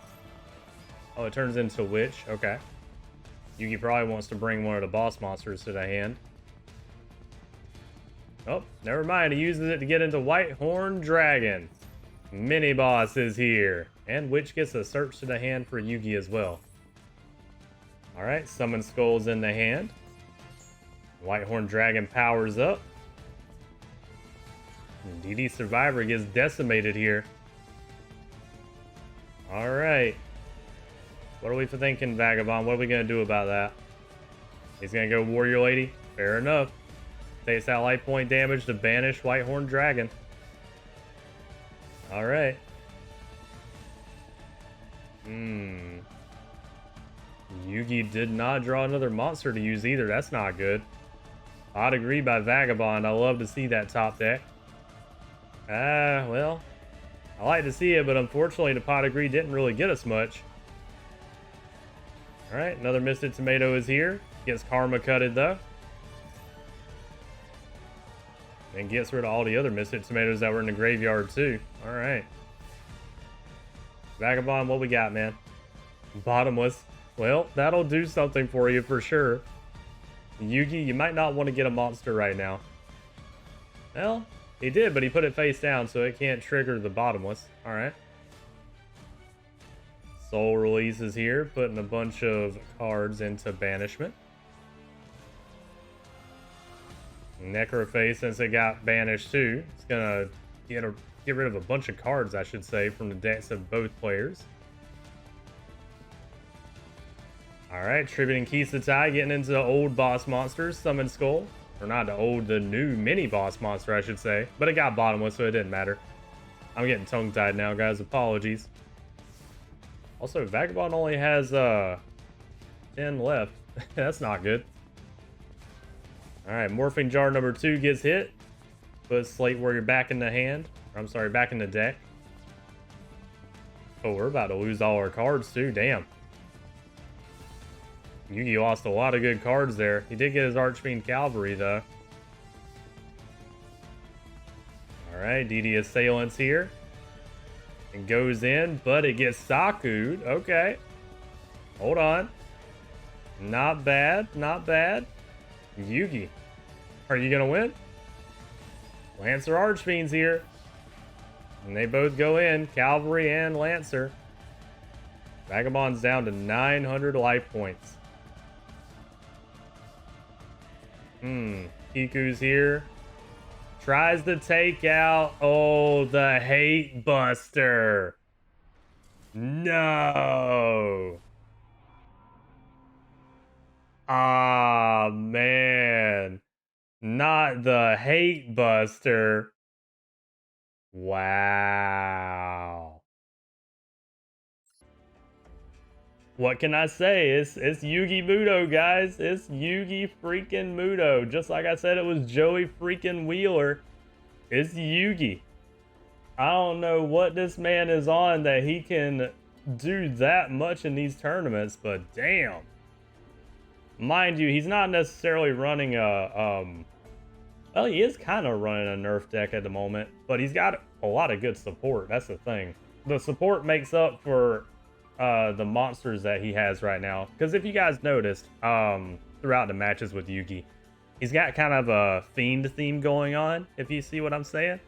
Oh, it turns into Witch. Okay. Yugi probably wants to bring one of the boss monsters to the hand. Oh, never mind. He uses it to get into White Horn Dragon. Mini boss is here. And Witch gets a search to the hand for Yugi as well. Alright, Summon Skull's in the hand. White Horn Dragon powers up. And DD Survivor gets decimated here. Alright. What are we thinking, Vagabond? What are we going to do about that? He's going to go Warrior Lady. Fair enough. Takes that life point damage to banish White Horn Dragon. Alright. Yugi did not draw another monster to use either. That's not good. Odd agree by Vagabond. I love to see that top deck. Well, I like to see it, but unfortunately the pot agree didn't really get us much. Alright, another Misted Tomato is here. Gets Karma Cutted though. And gets rid of all the other Misted Tomatoes that were in the graveyard too. Alright. Vagabond, what we got, man? Bottomless. Well, that'll do something for you for sure. Yugi, you might not want to get a monster right now. Well, he did, but he put it face down, so it can't trigger the bottomless. Alright. Soul Release is here, putting a bunch of cards into banishment. Necroface, since it got banished too, it's gonna get rid of a bunch of cards, I should say, from the decks of both players. Alright, Tributing Kisatai getting into the old boss monsters, Summon Skull. Or not the new mini boss monster, I should say. But it got bottomless, so it didn't matter. I'm getting tongue-tied now, guys. Apologies. Also, Vagabond only has 10 left. That's not good. Alright, Morphing Jar number 2 gets hit. Puts Slate Warrior back in the hand. Or, I'm sorry, back in the deck. Oh, we're about to lose all our cards too. Damn. Yugi lost a lot of good cards there. He did get his Archfiend Cavalry, though. Alright, DD Assailant's here. And goes in, but it gets Saku'd. Okay. Hold on. Not bad, not bad. Yugi, are you going to win? Lancer Archfiend's here. And they both go in, Cavalry and Lancer. Vagabond's down to 900 life points. Kiku's here. Tries to take out, oh, the Hate Buster. No. Ah, man. Not the Hate Buster. Wow. What can I say? It's Yugi Muto, guys. It's Yugi freaking Muto. Just like I said, it was Joey freaking Wheeler. It's Yugi. I don't know what this man is on that he can do that much in these tournaments, but damn. Mind you, he's not necessarily running well, he is kind of running a nerf deck at the moment, but he's got a lot of good support. That's the thing. The support makes up for the monsters that he has right now. Because if you guys noticed, throughout the matches with Yugi, he's got kind of a fiend theme going on, if you see what I'm saying.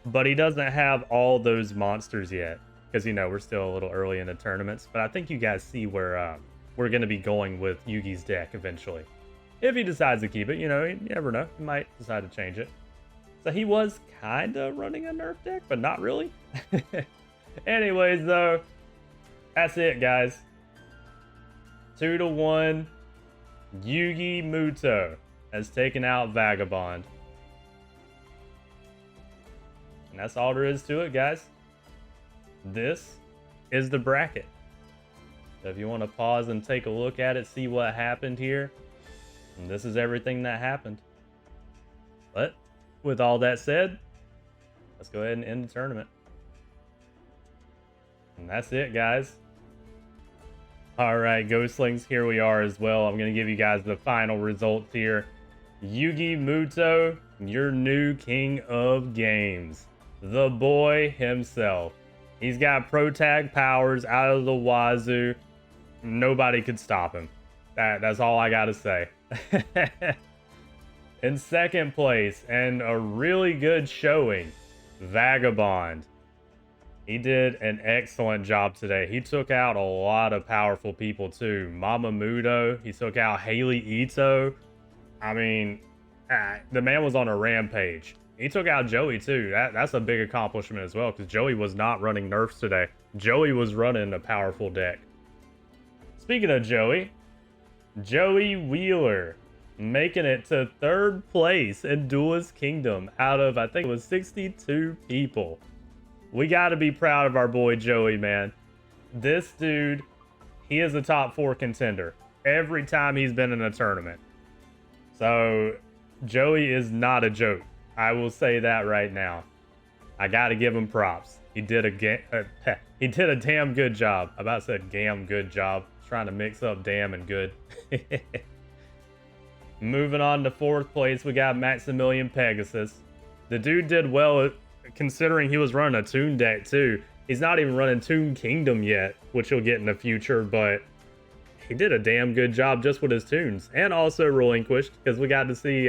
But he doesn't have all those monsters yet. Because, you know, we're still a little early in the tournaments. But I think you guys see where we're going to be going with Yugi's deck eventually. If he decides to keep it, you know, you never know. He might decide to change it. So he was kind of running a nerf deck, but not really. Anyways, though, that's it, guys. 2-1. Yugi Muto has taken out Vagabond. And that's all there is to it, guys. This is the bracket. So if you want to pause and take a look at it, see what happened here. And this is everything that happened. But with all that said, let's go ahead and end the tournament. And that's it, guys. Alright, Ghostlings, here we are as well. I'm going to give you guys the final results here. Yugi Muto, your new king of games. The boy himself. He's got pro tag powers out of the wazoo. Nobody could stop him. That's all I got to say. In second place, and a really good showing, Vagabond. He did an excellent job today. He took out a lot of powerful people too. Mama Muto, he took out Haley Ito. I mean, the man was on a rampage. He took out Joey too. That's a big accomplishment as well, because Joey was not running nerfs today. Joey was running a powerful deck. Speaking of Joey Wheeler making it to third place in Duelist Kingdom out of, I think it was 62 people. We got to be proud of our boy Joey, man. This dude, he is a top 4 contender every time he's been in a tournament. So Joey is not a joke. I will say that right now. I got to give him props. He did a damn good job. I about said damn good job. Trying to mix up damn and good. Moving on to fourth place, we got Maximilian Pegasus. The dude did well considering he was running a Toon deck too. He's not even running Toon Kingdom yet, which you'll get in the future, but he did a damn good job just with his Toons. And also Relinquished, because we got to see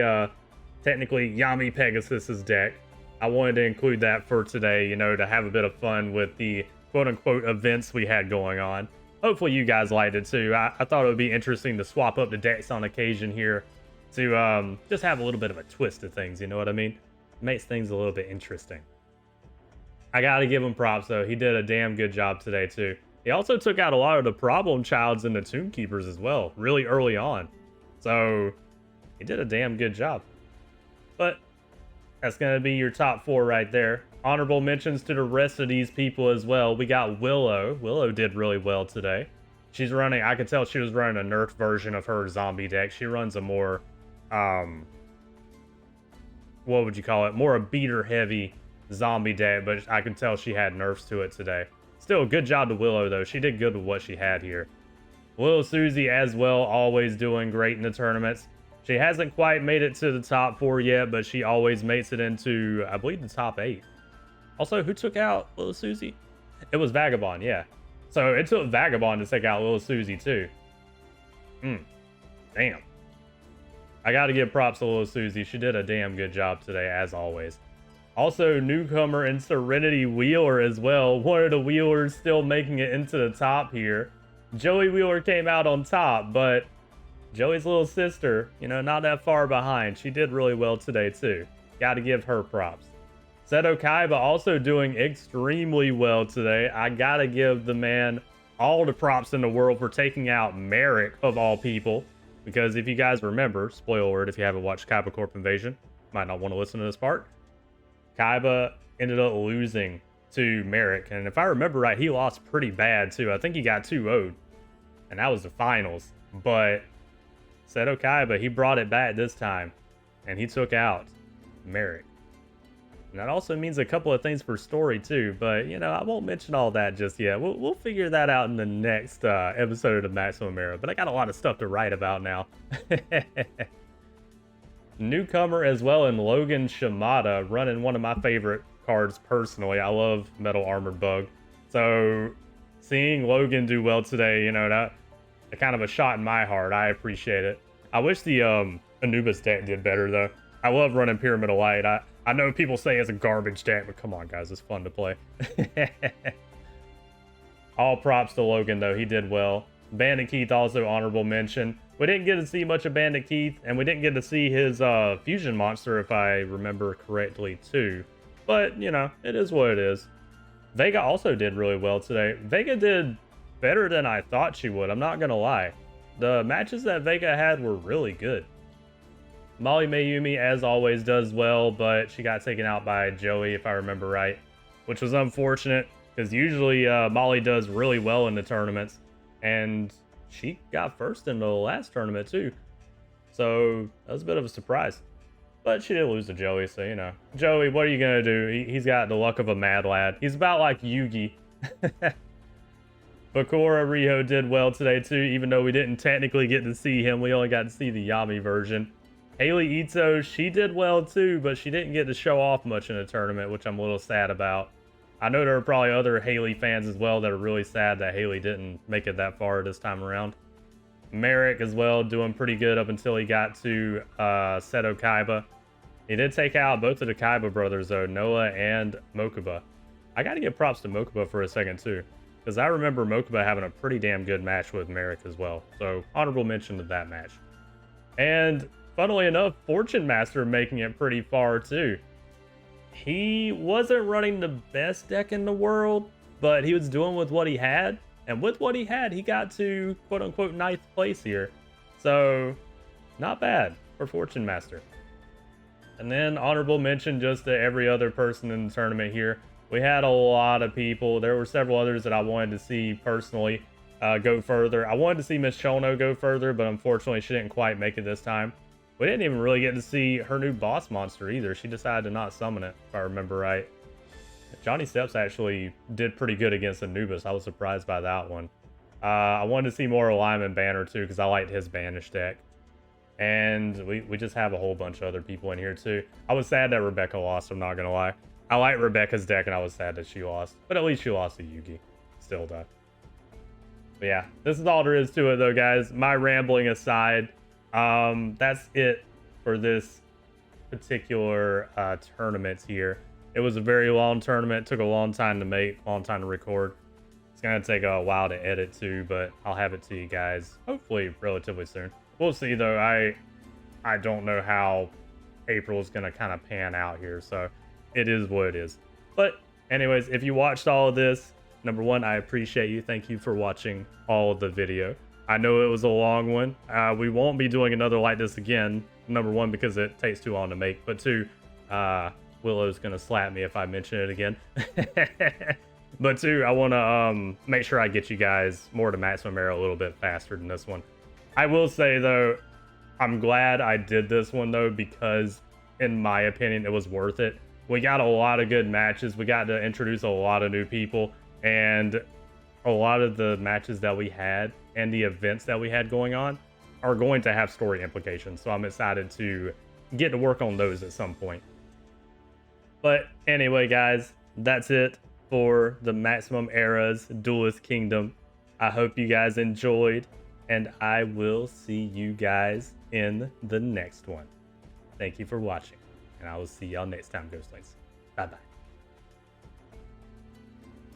technically Yami Pegasus's deck. I wanted to include that for today, you know, to have a bit of fun with the quote-unquote events we had going on. Hopefully you guys liked it too. I thought it would be interesting to swap up the decks on occasion here to just have a little bit of a twist to things, you know what I mean? Makes things a little bit interesting. I gotta give him props though. He did a damn good job today too. He also took out a lot of the problem childs and the Toon Keepers as well, really early on. So he did a damn good job. But that's gonna be your top 4 right there. Honorable mentions to the rest of these people as well. We got Willow. Willow did really well today. She's running, I could tell she was running a nerf version of her zombie deck. She runs a more, what would you call it? More a beater heavy zombie deck, but I can tell she had nerfs to it today. Still, good job to Willow though. She did good with what she had here. Little Susie as well, always doing great in the tournaments. She hasn't quite made it to the top 4 yet, but she always makes it into, I believe, the top 8. Also, who took out Little Susie? It was Vagabond, yeah. So it took Vagabond to take out Little Susie too. Damn. I gotta give props to Little Susie. She did a damn good job today, as always. Also, newcomer and Serenity Wheeler as well. One of the Wheelers still making it into the top here. Joey Wheeler came out on top, but Joey's little sister, you know, not that far behind. She did really well today too. Gotta give her props. Cecillia Kaiba also doing extremely well today. I gotta give the man all the props in the world for taking out Merrick, of all people. Because if you guys remember, spoiler alert if you haven't watched Kaiba Corp Invasion, might not want to listen to this part. Kaiba ended up losing to Merrick. And if I remember right, he lost pretty bad too. I think he got 2-0'd. And that was the finals. But Cecillia Kaiba, he brought it back this time. And he took out Merrick. And that also means a couple of things for story too, but you know, I won't mention all that just yet. We'll figure that out in the next episode of Maximum Era, but I got a lot of stuff to write about now. Newcomer as well, and Logan Shimada running one of my favorite cards personally. I love Metal Armored Bug. So seeing Logan do well today, you know, that kind of a shot in my heart. I appreciate it. I wish the Anubis deck did better though. I love running Pyramid of Light. I know people say it's a garbage deck, but come on guys, it's fun to play. All props to Logan though, he did well. Bandit Keith also honorable mention. We didn't get to see much of Bandit Keith, and we didn't get to see his fusion monster if I remember correctly too. But you know, it is what it is. Vega also did really well today. Vega did better than I thought she would, I'm not gonna lie. The matches that Vega had were really good. Molly Mayumi, as always, does well, but she got taken out by Joey, if I remember right, which was unfortunate, because usually Molly does really well in the tournaments, and she got first in the last tournament, too. So, that was a bit of a surprise. But she did lose to Joey, so, you know. Joey, what are you going to do? He's got the luck of a mad lad. He's about like Yugi. Bakura Riho did well today, too, even though we didn't technically get to see him. We only got to see the Yami version. Haley Ito, she did well too, but she didn't get to show off much in the tournament, which I'm a little sad about. I know there are probably other Haley fans as well that are really sad that Haley didn't make it that far this time around. Merrick as well, doing pretty good up until he got to Seto Kaiba. He did take out both of the Kaiba brothers though, Noah and Mokuba. I gotta give props to Mokuba for a second too, because I remember Mokuba having a pretty damn good match with Merrick as well. So honorable mention to that match. And funnily enough, Fortune Master making it pretty far too. He wasn't running the best deck in the world, but he was doing with what he had. And with what he had, he got to quote-unquote 9th place here. So, not bad for Fortune Master. And then honorable mention just to every other person in the tournament here. We had a lot of people. There were several others that I wanted to see personally go further. I wanted to see Miss Chono go further, but unfortunately she didn't quite make it this time. We didn't even really get to see her new boss monster either. She decided to not summon it, if I remember right. Johnny Steps actually did pretty good against Anubis. I was surprised by that one. I wanted to see more Alignment Banner too, because I liked his Banish deck. And we just have a whole bunch of other people in here too. I was sad that Rebecca lost, I'm not going to lie. I like Rebecca's deck, and I was sad that she lost. But at least she lost to Yugi. Still though. But yeah, this is all there is to it though, guys. My rambling aside, that's it for this particular tournament here. It was a very long tournament. Took a long time to make, long time to record. It's gonna take a while to edit too, but I'll have it to you guys hopefully relatively soon. We'll see though. I don't know how April is gonna kind of pan out here, so it is what it is. But anyways, if you watched all of this, number one, I appreciate you. Thank you for watching all of the video. I know it was a long one. We won't be doing another like this again. Number one, because it takes too long to make. But two, Willow's going to slap me if I mention it again. But two, I want to make sure I get you guys more to Maximum Era a little bit faster than this one. I will say, though, I'm glad I did this one, though, because in my opinion, it was worth it. We got a lot of good matches. We got to introduce a lot of new people. And a lot of the matches that we had and the events that we had going on are going to have story implications. So I'm excited to get to work on those at some point. But anyway, guys, that's it for the Maximum Era's Duelist Kingdom. I hope you guys enjoyed, and I will see you guys in the next one. Thank you for watching, and I will see y'all next time, Ghostlings. Bye-bye.